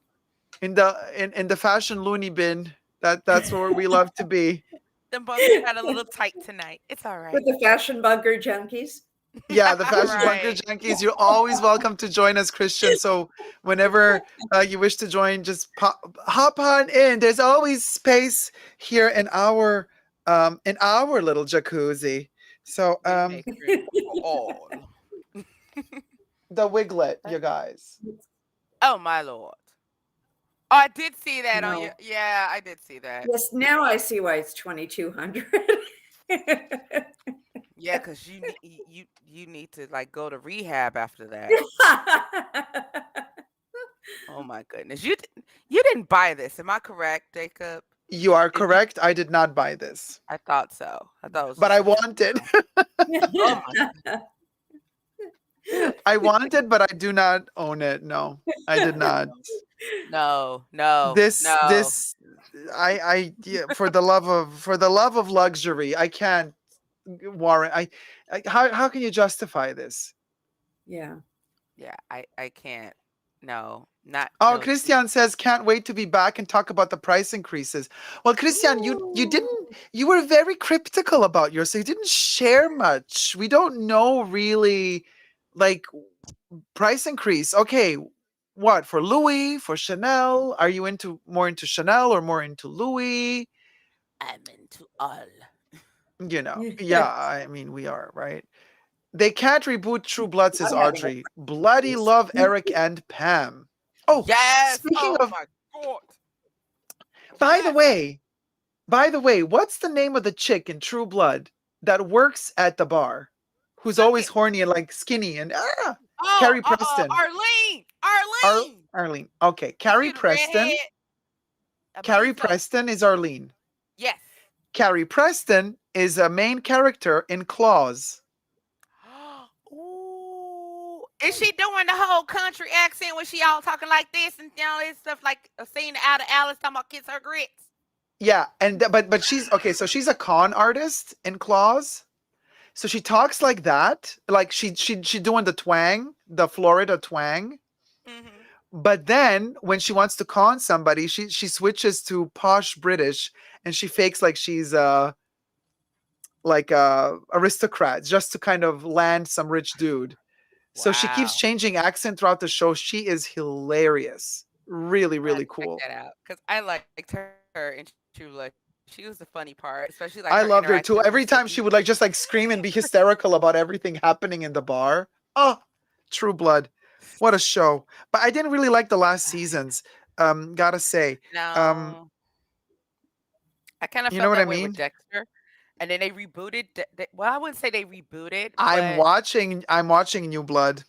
in the fashion loony bin. That's where we love to be. The bunkers got a little tight tonight. It's all right. With the fashion bunker junkies. Yeah, the fashion bunker Right. junkies. You're always welcome to join us, Christian. So whenever you wish to join, just hop on in. There's always space here in our little jacuzzi. So We make room for all. the wiglet, you guys. Oh my lord. Oh, I did see that on No. your. Yeah, I did see that. Yes, now I see why it's 2,200. Yeah, because you need to like go to rehab after that. Oh my goodness, you didn't buy this, am I correct, Jacob? You are correct. I did not buy this, I thought so. I thought it was. but I want it. Oh my. I want it, but I do not own it. No, I did not. No. This I yeah, for the love of luxury, I can't warrant. How can you justify this? Yeah. Yeah, I can't. No, not. Oh, No. Christian says can't wait to be back and talk about the price increases. Well, Christian, you were very cryptical about yours, so you didn't share much. We don't know really, like, price increase. Okay, what for Louis, for Chanel? Are you more into Chanel or more into Louis? I'm into all. Yeah, I mean we are, right? They can't reboot True Blood, says Audrey. Bloody love Eric and Pam. Oh, Yes. speaking Oh of, my god. by the way, what's the name of the chick in True Blood that works at the bar, who's always horny and like skinny and Carrie Preston. Arlene. Arlene. Okay, Carrie Preston. Carrie Preston is Arlene. Yes. Carrie Preston is a main character in Claws. Ooh. Is she doing the whole country accent when she all talking like this and this stuff like a scene out of Alice talking about kiss her grits? Yeah, and but she's okay, so she's a con artist in Claws. So she talks like that, like she doing the twang, the Florida twang. Mm-hmm. But then when she wants to con somebody, she switches to posh British and she fakes like she's like a aristocrat just to kind of land some rich dude. So she keeps changing accent throughout the show. She is hilarious. Really cool. Check that out because I liked her in True Blood. She was the funny part, especially like I her loved her interaction too. with Every time she would like just like scream and be hysterical about everything happening in the bar. Oh, True Blood. What a show. But I didn't really like the last seasons. Gotta say. No. I kind of You felt know what that I way mean? with Dexter, and then they rebooted. Well, I wouldn't say they rebooted. I'm But watching New Blood.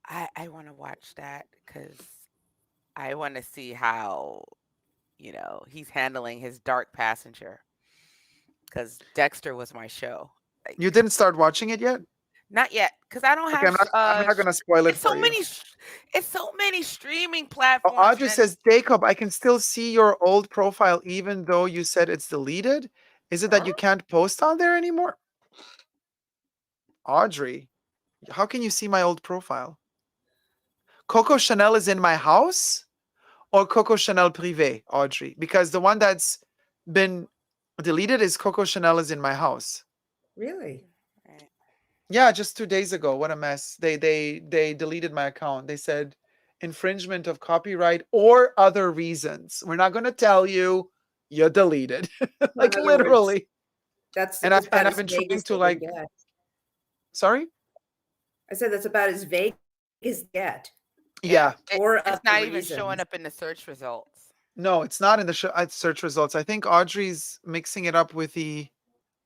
I want to watch that because I want to see how he's handling his dark passenger. Because Dexter was my show. Like, You didn't start watching it yet? not yet, because I don't Okay, have. I'm not gonna spoil it It's so for you. many. It's so many streaming Oh, platforms. Audrey and- says, Dacob, I can still see your old profile even though you said it's deleted. Is it that you can't post on there anymore? Audrey, how can you see my old profile? Coco Chanel is in my house or Coco Chanel Privé, Audrey? Because the one that's been deleted is Coco Chanel is in my house. Really? Yeah, just 2 days ago. What a mess. They deleted my account. They said infringement of copyright or other reasons. We're not going to tell you. You're deleted. Like In other words, literally. that's And about I've as been vague trying as to they like. can get. Sorry? I said that's about as vague as they get. Yeah. It's Or not other even showing reasons. up in the search results. No, it's not in the search results. I think Audrey's mixing it up with the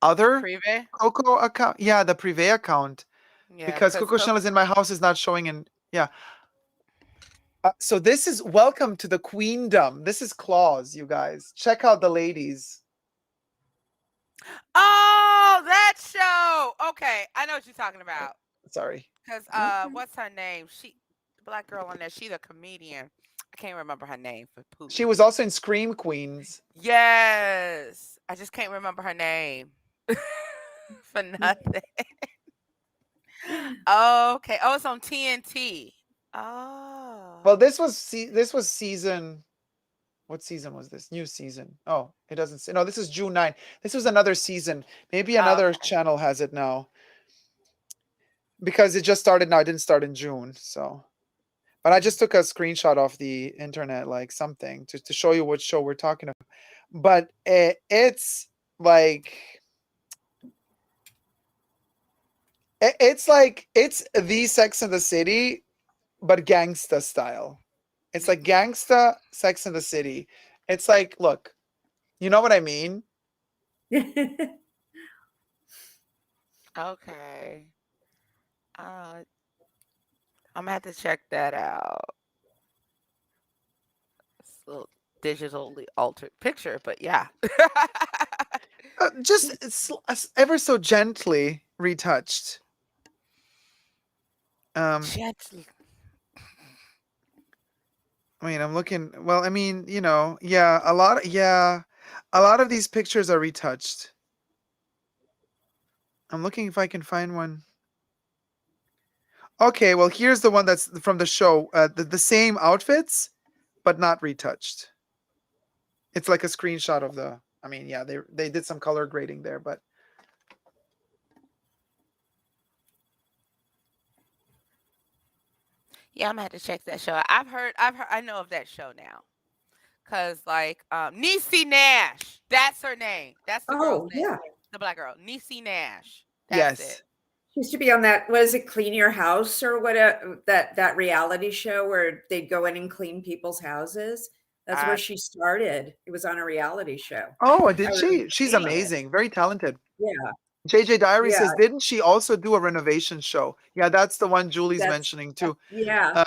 other Privé? Coco account. Yeah, the Privé account. Yeah, Because Coco Chanel is in my house is not showing in. Yeah. So this is welcome to the queendom. This is Claus, you guys. Check out the ladies. Oh, that show. Okay, I know what you're talking about. Sorry. Because what's her name? The black girl on there. She's a comedian. I can't remember her name for poop. She was also in Scream Queens. Yes, I just can't remember her name for nothing. Okay. Oh, it's on TNT. Oh. Well, this was season. What season was this? New season. Oh, it doesn't say. No, this is June 9. This was another season. Maybe another channel has it now. Because it just started now. It didn't start in June. So, but I just took a screenshot off the internet, like something to show you what show we're talking about. But it's like it's the Sex and the City, but gangsta style. It's like gangsta Sex and the City. It's like, look, you know what I mean? Okay. I'm gonna have to check that out. It's a little digitally altered picture, but yeah. Just it's ever so gently retouched. Gently. I mean, I'm looking. Well, I mean, yeah, a lot of these pictures are retouched. I'm looking if I can find one. Okay, well, here's the one that's from the show. The same outfits, but not retouched. It's like a screenshot of the. I mean, yeah, they did some color grading there, but. Yeah, I'm gonna have to check that show. I know of that show now. Cause like Niecy Nash, that's her name. That's the girl's name. Yeah. The black girl, Niecy Nash. That's yes. it. She used to be on that. Was it Clean Your House or what? That reality show where they'd go in and clean people's houses. That's where she started. It was on a reality show. Oh, did she? She's amazing. Very talented. Yeah. JJ Diary says, didn't she also do a renovation show? Yeah, that's the one Julie's mentioning too. Yeah.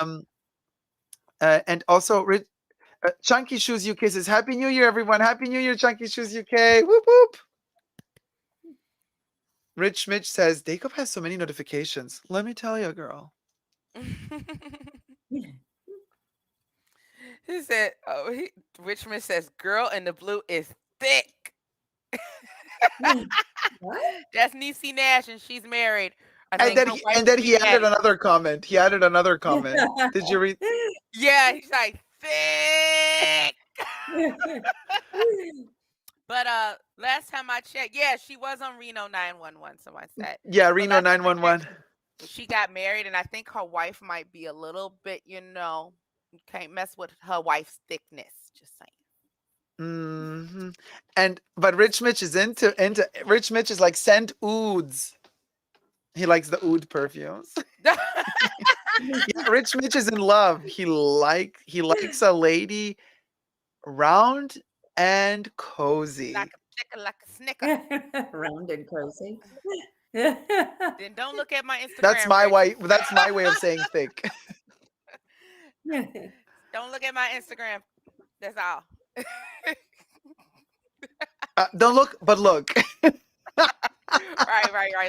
And also, Chunky Shoes UK says, Happy New Year, everyone. Happy New Year, Chunky Shoes UK. Whoop, whoop. Rich Mitch says, Dacob has so many notifications. Let me tell you, girl. He said, Rich Mitch says, girl in the blue is thick. That's Niecy Nash, and she's married. And then he added another comment. Did you read? Yeah, he's like thick. But last time I checked, yeah, she was on Reno 911. Someone said. Yeah, Reno 911. She got married, and I think her wife might be a little bit, you can't mess with her wife's thickness. Just saying. Mm-hmm. But Rich Mitch is into Rich Mitch is like, send ouds. He likes the oud perfumes. Yeah, Rich Mitch is in love. He likes a lady round and cozy. Like a snicker. Round and cozy. Then don't look at my Instagram. That's my way of saying thick. Don't look at my Instagram. That's all. Don't look, but look. Right.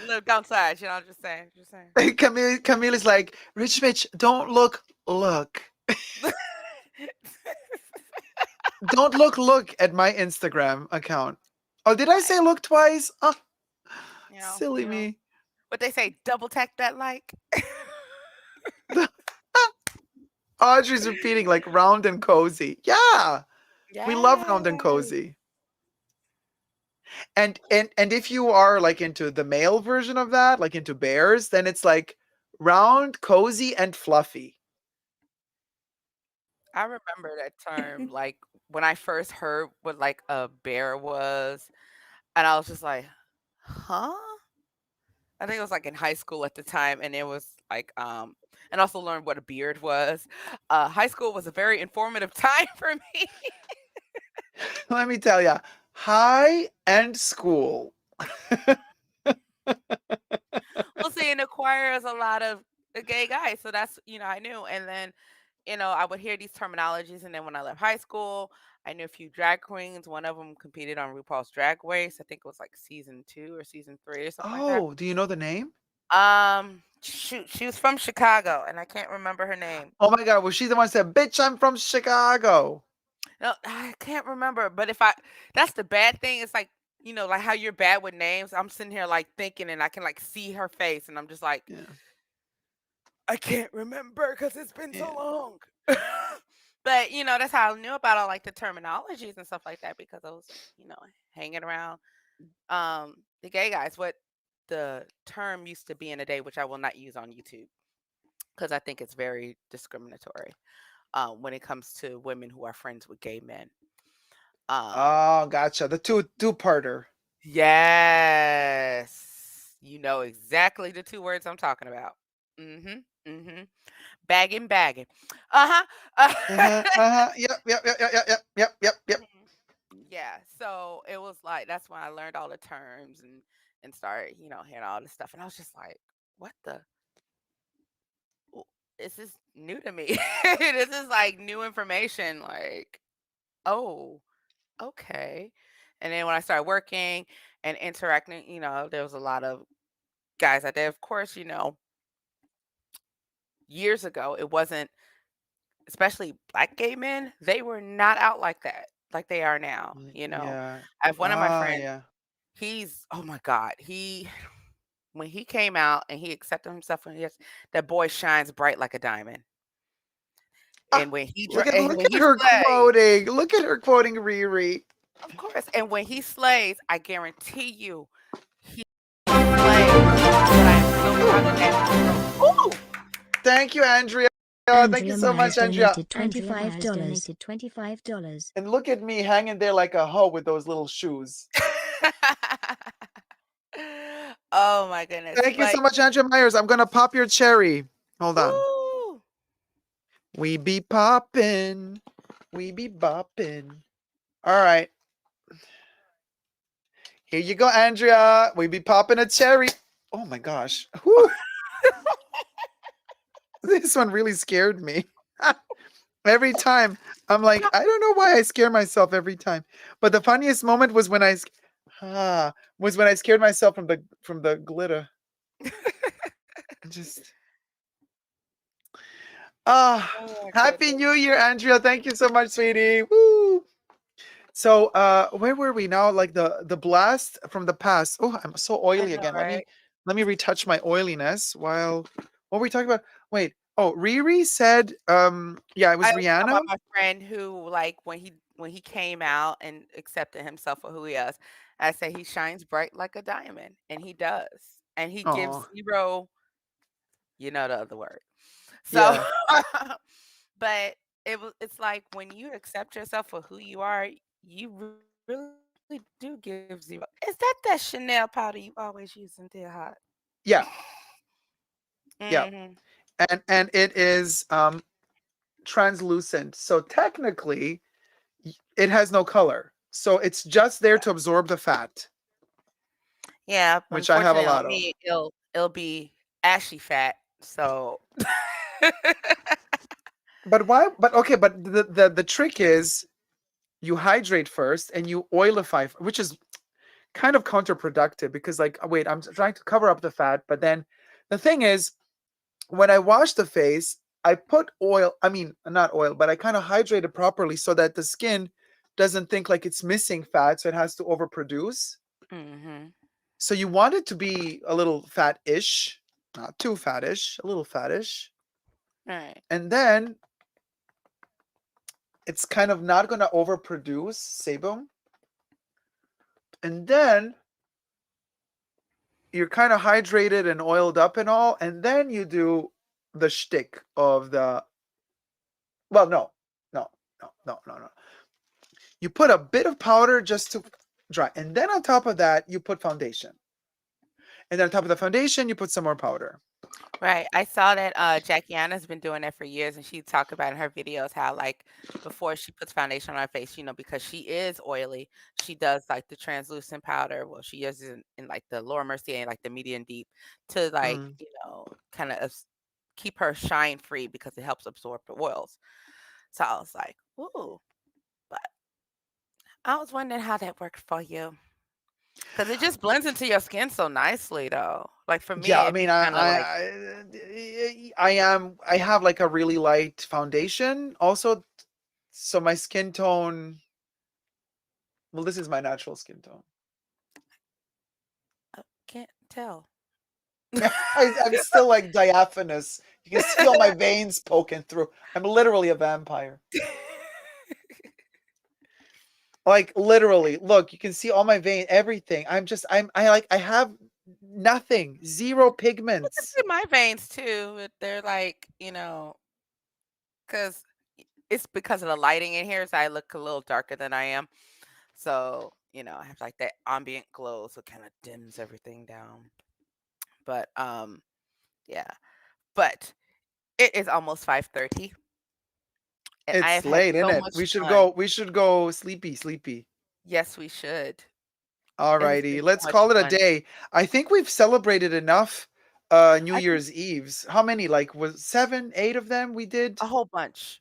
Look outside. I'm just saying. Camille is like, Rich Mitch, don't look. Don't look at my Instagram account. Oh, did I say look twice? Oh, silly me. What they say, double tap that like. Audrey's repeating like round and cozy. Yeah. We love round and cozy. And if you are like into the male version of that, like into bears, then it's like round, cozy, and fluffy. I remember that term, like when I first heard what like a bear was, and I was just like, huh? I think it was like in high school at the time, and it was like and also learned what a beard was. High school was a very informative time for me. Let me tell ya, high-end school. Well, see, in the choir is a lot of gay guys, so that's I knew, and then I would hear these terminologies, and then when I left high school, I knew a few drag queens. One of them competed on RuPaul's Drag Race. I think it was like season 2 or season 3 or something like that. Oh, do you know the name? Shoot, she was from Chicago, and I can't remember her name. Oh my God, was she the one that said, "Bitch, I'm from Chicago"? No, I can't remember. But that's the bad thing. It's like like how you're bad with names. I'm sitting here like thinking, and I can like see her face, and I'm just like, Yeah. I can't remember because it's been so Yeah. long. But that's how I knew about all like the terminologies and stuff like that because I was hanging around the gay guys. What the term used to be in a day, which I will not use on YouTube because I think it's very discriminatory when it comes to women who are friends with gay men. Oh, gotcha. The two-parter. Yes, you know exactly the 2 words I'm talking about. Bagging. Uh-huh. Yep. Yeah, so it was like that's when I learned all the terms and started, hearing all this stuff, and I was just like, "What the? w- This is new to me. This is like new information. Like, oh, okay." And then when I started working and interacting, there was a lot of guys out there. Of course, years ago, it wasn't, especially black gay men, they were not out like that, like they are now. Yeah. I have one of my friends, Yeah. he's, oh my God, when he came out and he accepted himself, and yes, that boy shines bright like a diamond. And when he Look when at he her slays, quoting. Look at her quoting Riri. of course, and when he slays, I guarantee you, he slays. But I am so proud of that hero. Ooh! Thank you, Andrea. Thank you so much, Andrea. Donated $25. And look at me hanging there like a hoe with those little shoes. Oh my goodness! Thank you But so much, Andrea Myers. I'm gonna pop your cherry. Hold on. ooh, We be popping. We be bopping. All right. Here you go, Andrea. We be popping a cherry. Oh my gosh. Whew. This one really scared me. Every time. I'm like, I don't know why I scare myself every time. But the funniest moment was when I scared myself from the glitter. Just oh my Happy goodness! New Year, Andrea. Thank you so much, sweetie. Woo! So where were we now? Like the blast from the past. Oh, I'm so I oily know, again. right? Let me retouch my oiliness while what were we talking about? Wait. Oh, Riri said yeah, it was I was talking Rihanna. about my friend who, like, when he came out and accepted himself for who he is, I say he shines bright like a diamond, and he does, and he gives Oh, zero, the other word. So, yeah. but it's like when you accept yourself for who you are, you really do give zero. Is that Chanel powder you always use until hot? Yeah. Yeah. Hmm. And it is translucent. So technically it has no color. So it's just there to absorb the fat, Yeah, which I have a unfortunately on lot of. me, it'll be ashy fat. So But why? But okay, but the trick is you hydrate first and you oilify, which is kind of counterproductive because like wait, I'm trying to cover up the fat, but then the thing is when I wash the face, I put oil, I mean not oil, but I kind of hydrate it properly so that the skin doesn't think like it's missing fat, so it has to overproduce. hmm So you want it to be a little fat-ish, not too fattish, a little fattish. right. And then it's kind of not going to overproduce sebum. And then you're kind of hydrated and oiled up and all. And then you do the shtick of the, well, no. You put a bit of powder just to dry. And then on top of that, you put foundation. And then on top of the foundation, you put some more powder. Right. I saw that Jackie Anna's been doing that for years, and she talked about in her videos how, like, before she puts foundation on her face, because she is oily, she does like the translucent powder. Well, she uses it in like the Laura Mercier and like the medium deep to like, Mm. kind of keep her shine free because it helps absorb the oils. So I was like, ooh, but I was wondering how that worked for you. Because it just blends into your skin so nicely, though. Like for me, Yeah, I it mean, be kind of like, I have like a really light foundation also, so my skin tone. Well, this is my natural skin tone. can't tell. I'm still like diaphanous. You can see all my veins poking through. I'm literally a vampire. Like literally, look, you can see all my vein, everything. I have nothing, zero pigments. See my veins too. They're like, because it's because of the lighting in here, so I look a little darker than I am. So, I have like that ambient glow, so it kind of dims everything down. But yeah. But it is almost 5:30. And I It's have had late, isn't so it? much We should fun. go. We should go sleepy. Yes, we should. It has been Alrighty, so let's much call it a fun. day. I think we've celebrated enough New I think Year's Eves. How many? Like was 7, 8 of them we did? a whole bunch.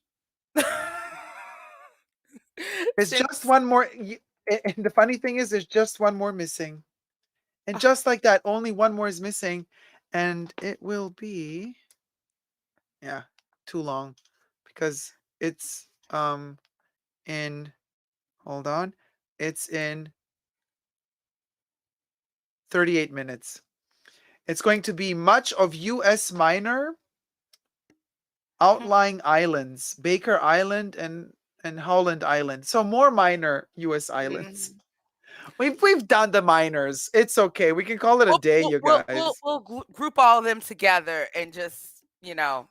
There's just Since one more. And the funny thing is, there's just one more missing. And just like that, only one more is missing. And it will be, yeah, too long. Because it's in, hold on, it's in 38 minutes. It's going to be much of US Minor, outlying islands, Baker Island and Howland Island. So more minor US islands. Mhm. We've done the minors. It's okay. We can call it a We'll day, we'll you we'll guys. group all of them together and just, yeah.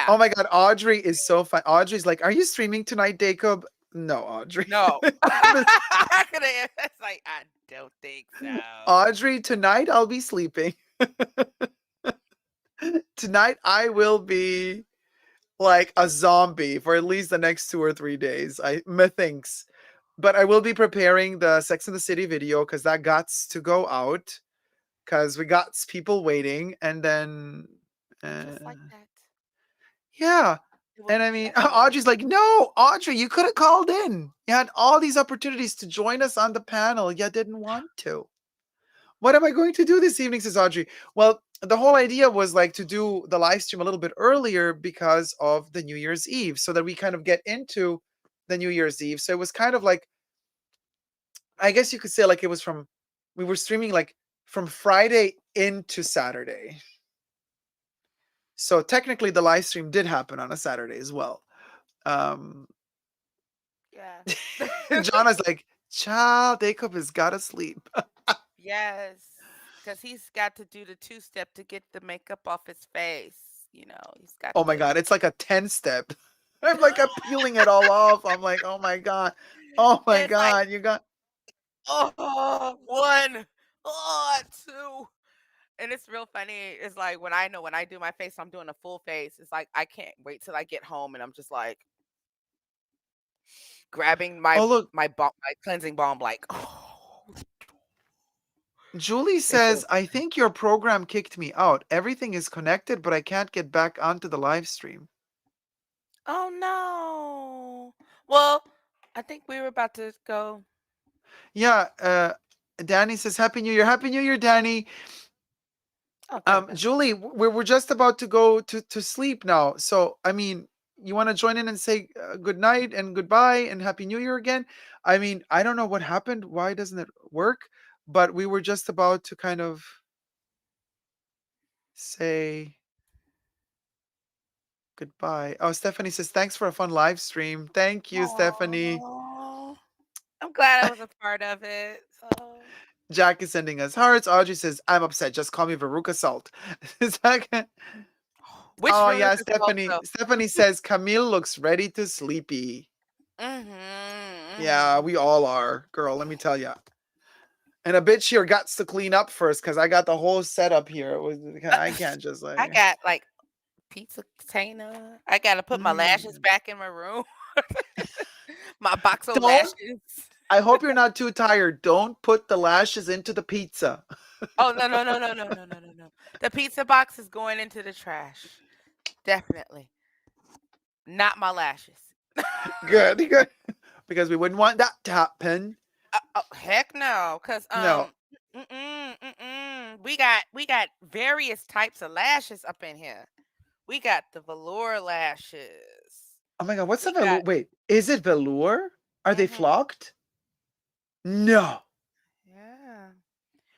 Oh my god, Audrey is so fun. Audrey's like, "Are you streaming tonight, Dacob?" No, Audrey. No. It's like, I don't think so. Audrey, tonight I'll be sleeping. Tonight I will be like a zombie for at least the next 2 or 3 days. Methinks. But I will be preparing the Sex and the City video because that gots to go out because we got people waiting, and then Just like that. yeah. It will And I be mean, everywhere. Audrey's like, no, Audrey, you could have called in. You had all these opportunities to join us on the panel. You didn't want to. What am I going to do this evening, says Audrey. Well, the whole idea was like to do the live stream a little bit earlier because of the New Year's Eve, so that we kind of get into the New Year's Eve. So it was kind of like, I guess you could say like it was we were streaming like from Friday into Saturday. So technically the live stream did happen on a Saturday as well. Yeah. Jonna's like, child, Dacob has got to sleep. Yes. Because he's got to do the two-step to get the makeup off his face. He's got Oh my to. God, it's like a 10-step. I'm like, I'm peeling it all off. I'm like, oh my God. Oh my It's like, God, you got. one, two. And it's real funny. It's like when I do my face, I'm doing a full face. It's like I can't wait till I get home, and I'm just like grabbing Oh, look, my cleansing balm, like, Julie it's so says, I think your program kicked me out. Everything is connected, but I can't get back onto the live stream. oh no. Well, I think we were about to go. Yeah, Danny says, Happy New Year. Happy New Year, Danny. Oh, Julie, we're just about to go to sleep now. So, I mean, you want to join in and say good night and goodbye and Happy New Year again? I mean, I don't know what happened. Why doesn't it work? But we were just about to kind of say goodbye. Oh, Stephanie says, thanks for a fun live stream. Thank you, Stephanie. Aw. I'm glad I was a part of it. So. Jack is sending us hearts. Audrey says, I'm upset. Just call me Veruca Salt. Is that... Which Oh, Veruca yeah, Salt, Stephanie. though? Stephanie says, Camille looks ready to sleepy. Mm-hmm. Yeah, we all are, girl. Let me tell you. And a bitch here got to clean up first because I got the whole setup here. I can't just I like. got like pizza container. I gotta put my lashes back in my room. My box of Don't. lashes. I hope you're not too tired. Don't put the lashes into the pizza. Oh no. The pizza box is going into the trash. Definitely. Not my lashes. Good, good. Because we wouldn't want that to happen. Oh, heck no, cause No. we got various types of lashes up in here. We got the velour lashes. Oh my god, what's the We velour? got Wait, is it velour? Are they mhm. flocked? No. Yeah.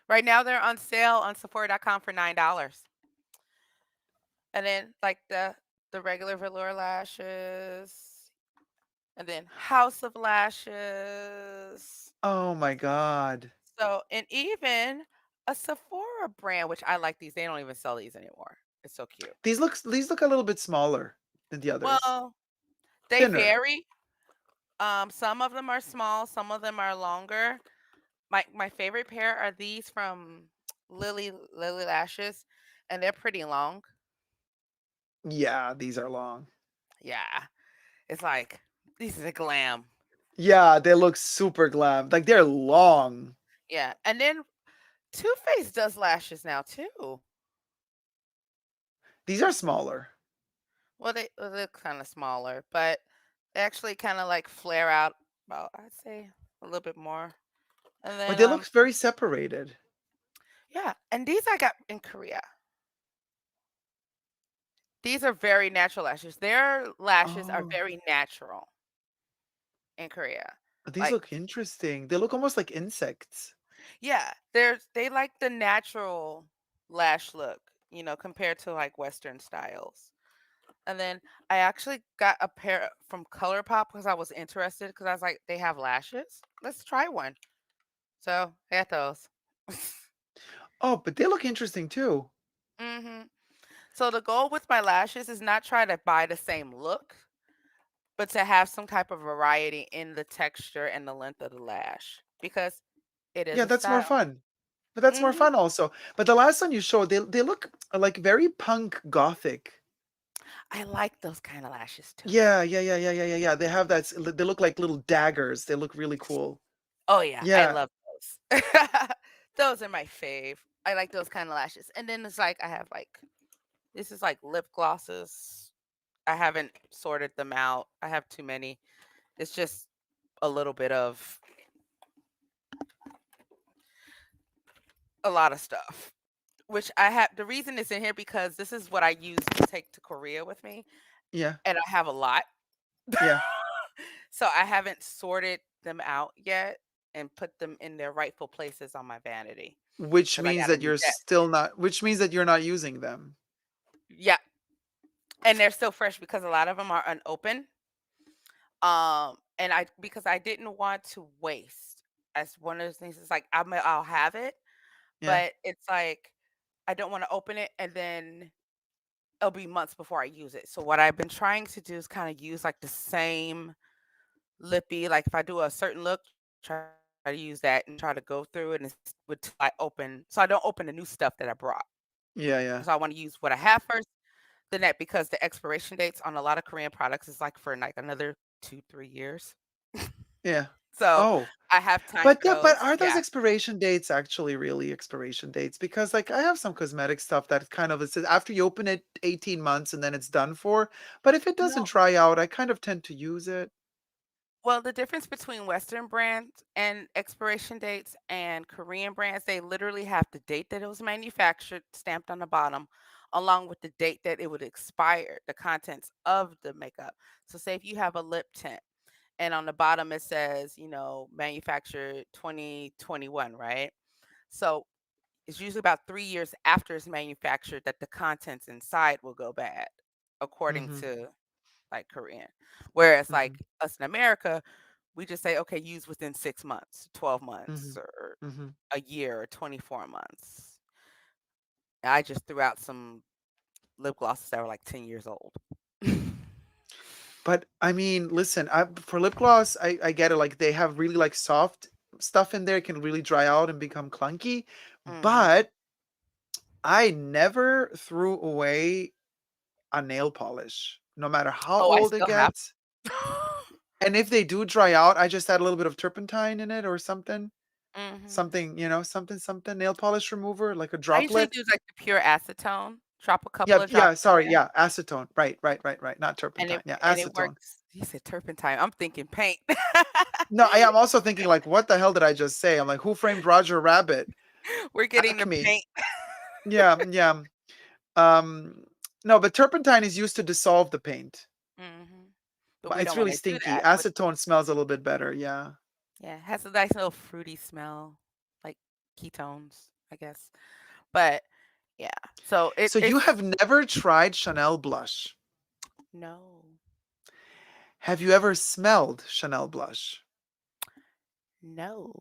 Right now they're on sale on Sephora.com for $9. And then like the regular velour lashes, and then House of Lashes. Oh my god. So, and even a Sephora brand, which I like these. They don't even sell these anymore. It's so cute. These look a little bit smaller than the others. Well, they Thinner. vary. Some of them are small, some of them are longer. My favorite pair are these from Lily Lashes, and they're pretty long. Yeah, these are long. Yeah, it's like these are the glam. Yeah, they look super glam. Like they're long. Yeah, and then Too Faced does lashes now too. These are smaller. Well, they look kind of smaller, but they actually kind of like flare out about, I'd say, a little bit more. And But then they look very separated. yeah, and these I got in Korea. These are very natural lashes. Their lashes are Oh, very natural in Korea. these Like, look interesting. They look almost like insects. yeah, they like the natural lash look, compared to like Western styles. And then I actually got a pair from ColourPop because I was interested because I was like, they have lashes. Let's try one. So I got those. Oh, but they look interesting too. hmm So the goal with my lashes is not try to buy the same look, but to have some type of variety in the texture and the length of the lash because it is Yeah, a that's more style. fun. But that's more hmm fun also. But the last one you showed, they look like very punk gothic. I like those kind of lashes too. Yeah. They have that. They look like little daggers. They look really cool. Oh yeah, I Yeah. love those. Those are my fave. I like those kind of lashes. And then it's like I have like this is like lip glosses. I haven't sorted them out. I have too many. It's just a little bit of a lot of stuff. Which I have the reason it's in here because this is what I use to take to Korea with me. Yeah. And I have a lot. Yeah. So I haven't sorted them out yet and put them in their rightful places on my vanity Which because I means got a that new you're desk. still not. Which means that you're not using them. Yeah, and they're still fresh because a lot of them are unopened. And I because I didn't want to waste. As one of those things, it's like I'll have it, Yeah. but it's like I don't want to open it and then it'll be months before I use it. So what I've been trying to do is kind of use like the same lippy, like if I do a certain look, try to use that and try to go through it and with I open, so I don't open the new stuff that I brought. Yeah. So I want to use what I have first, then that because the expiration dates on a lot of Korean products is like for like another 2-3 years. Yeah. So Oh, I have time but for but those. are those Yeah. expiration dates actually really expiration dates? Because like I have some cosmetic stuff that kind of it says after you open it 18 months and then it's done for. But if it doesn't No. dry out, I kind of tend to use it. Well, the difference between Western brands and expiration dates and Korean brands, they literally have the date that it was manufactured stamped on the bottom, along with the date that it would expire, the contents of the makeup. So, say if you have a lip tint and on the bottom it says, manufactured 2021, right? So, it's usually about 3 years after it's manufactured that the contents inside will go bad, according Mm-hmm. to like Korean. Whereas Mm-hmm. like us in America, we just say, okay, use within 6 months, 12 Mm-hmm. months, or Mm-hmm. a year, or 24 months. I just threw out some lip glosses that were like 10 years old. But I mean, listen, for lip gloss, I get it. Like they have really like soft stuff in there, it can really dry out and become clunky. Mhm. But I never threw away a nail polish, no matter how Oh, I old it still have. gets. And if they do dry out, I just add a little bit of turpentine in it or something. Mhm. Something, something nail polish remover, like a I usually droplet. use like the pure acetone. Drop a couple Yeah, of yeah, drops in sorry, there, yeah, acetone. Right, not and turpentine. Yeah, it acetone. works. You said turpentine. I'm thinking paint. No, I am also thinking like, what the hell did I just say? I'm like, who framed Roger Rabbit? We're getting the Acme. paint. Yeah, yeah. No, but turpentine is used to dissolve the paint. Mhm. But But we it's don't really wanna do stinky. that with Acetone smells a little bit better, yeah. yeah, it has a nice little fruity smell, like ketones, I guess. But yeah, so So you it's have never tried Chanel blush. no, Have you ever smelled Chanel blush? no.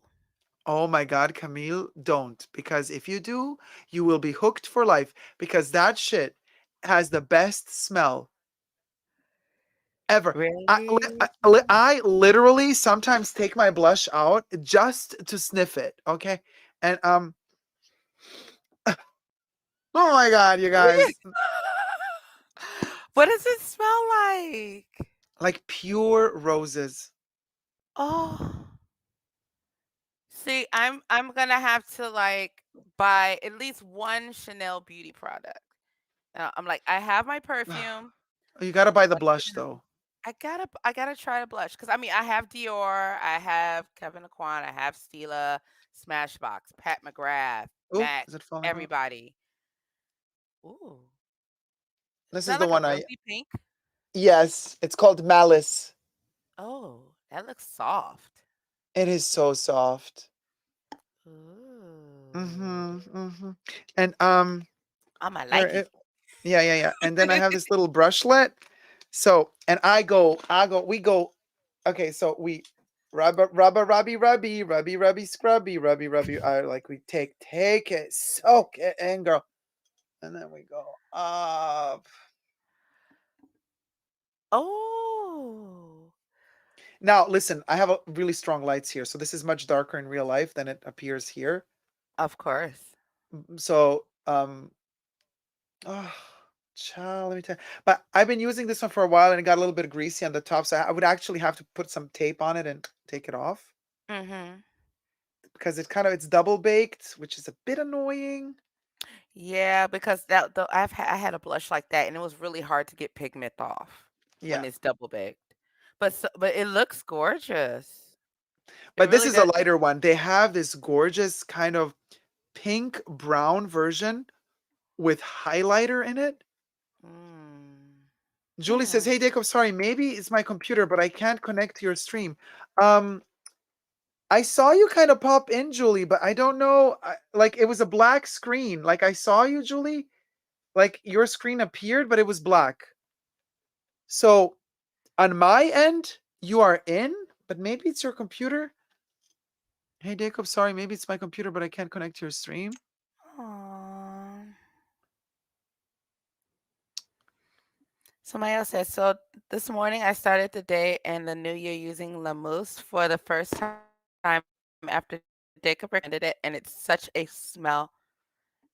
Oh my God, Camille, don't. Because if you do, you will be hooked for life. Because that shit has the best smell ever. Really? I literally sometimes take my blush out just to sniff it. Okay, and oh my God, you guys, What does it smell like? like pure roses. Oh. See, I'm gonna have to like buy at least one Chanel beauty product. I'm like, I have my perfume. You gotta buy the What blush can though. I gotta try a blush because I mean I have Dior, I have Kevin Aucoin, I have Stila, Smashbox, Pat McGrath, Oh, MAC, is it falling off? everybody. Ooh, is This is that the like a one I. rosy pink? Yes, it's called Malice. Oh, that looks soft. It is so soft. Ooh, And I might where like it. it, yeah. And then I have this little brushlet. So, and we go. Okay, so we rubby, scrubby, rubby. I like we take it, soak it in, girl, and then we go up. Oh, Now, listen, I have a really strong lights here, so this is much darker in real life than it appears here. of course. So, oh, child, let me tell you. But I've been using this one for a while, and it got a little bit greasy on the top, so I would actually have to put some tape on it and take it off Mhm. because it's double baked, which is a bit annoying. Yeah, because I had a blush like that, and it was really hard to get pigment off when Yeah, it's double baked. But it looks gorgeous. It but this really is a does. lighter one. They have this gorgeous kind of pink brown version with highlighter in it. Mm. Julie says, Hmm. "Hey, Dacob, sorry, maybe it's my computer, but I can't connect to your stream." Um, I saw you kind of pop in, Julie, but I don't know. Like it was a black screen. Like I saw you, Julie. Like your screen appeared, but it was black. So on my end, you are in, but maybe it's your computer. Hey, Jacob, sorry, maybe it's my computer, but I can't connect to your stream. Aw. Somebody else said, so this morning I started the day and the new year using La Mousse for the first time after Jacob recommended it, and it's such a smell.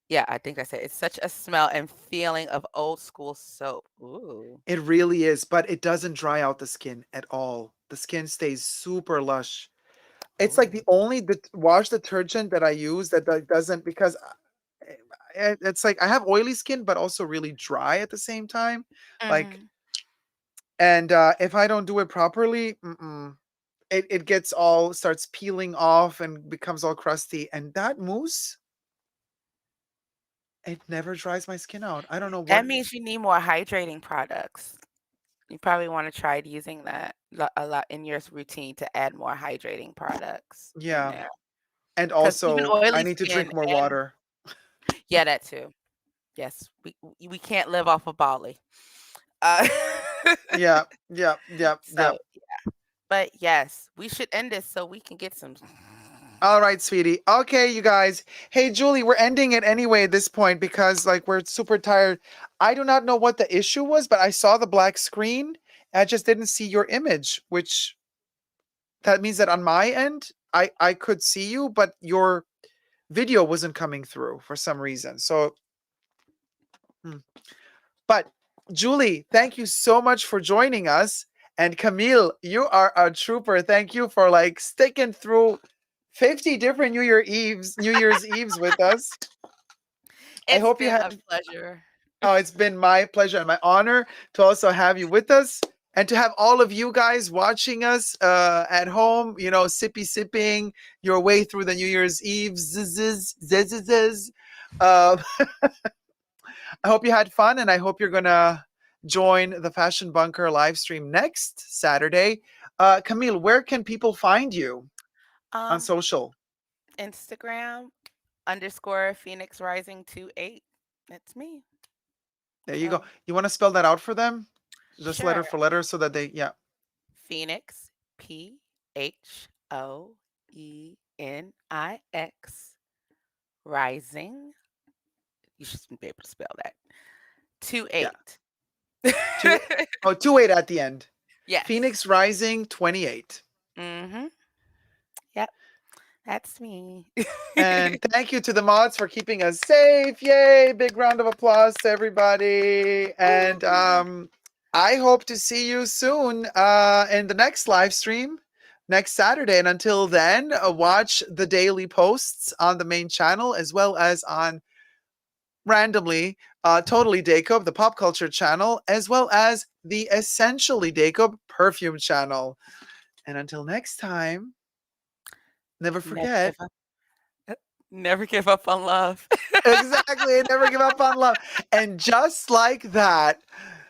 Yeah, I think I said it's such a smell and feeling of old school soap. Ooh. It really is, but it doesn't dry out the skin at all. The skin stays super lush. It's like the Ooh. only wash detergent that I use that doesn't because it's like I have oily skin, but also really dry at the same time. Like, Mhm. and if I don't do it properly, it gets all starts peeling off and becomes all crusty. And that mousse, it never dries my skin out. I don't know That what. means you need more hydrating products. You probably want to try using that a lot in your routine to add more hydrating products in Yeah, there. and Because even also I oily need to skin drink more and water. yeah, that too. Yes, we can't live off of Bali. Uh, Yeah. so, but yes, we should end this so we can get some. All right, sweetie. Okay, you guys. Hey, Julie, we're ending it anyway at this point because like we're super tired. I do not know what the issue was, but I saw the black screen. I just didn't see your image, which that means that on my end, I could see you, but your video wasn't coming through for some reason. So, but Julie, thank you so much for joining us. And Camille, you are a trooper. Thank you for like sticking through 50 different New Year's Eves with us. I hope you had a pleasure. Oh, it's been my pleasure and my honor to also have you with us and to have all of you guys watching us at home, you know, sipping your way through the New Year's Eve. I hope you had fun, and I hope you're going to join the Fashion Bunker live stream next Saturday. Camille, where can people find you on social? Instagram _Phoenix Rising 28. That's me. There you go. You want to spell that out for them? Just letter Sure. for letter so that they, yeah. Phoenix, PHOENIX, Rising. You should be able to spell that. 28. Yeah. 28 at the end. Yes. Phoenix Rising 28. Mm-hmm. Yep. That's me. And thank you to the mods for keeping us safe. Yay! Big round of applause to everybody. And I hope to see you soon in the next live stream next Saturday. And until then, watch the daily posts on the main channel as well as on randomly Totally Dacob, the pop culture channel, as well as the Essentially Dacob Perfume channel. And until next time, never forget. Never give up on love. Exactly. Never give up on love. And just like that,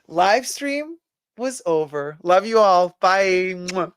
live stream was over. Love you all. Bye. Mwah.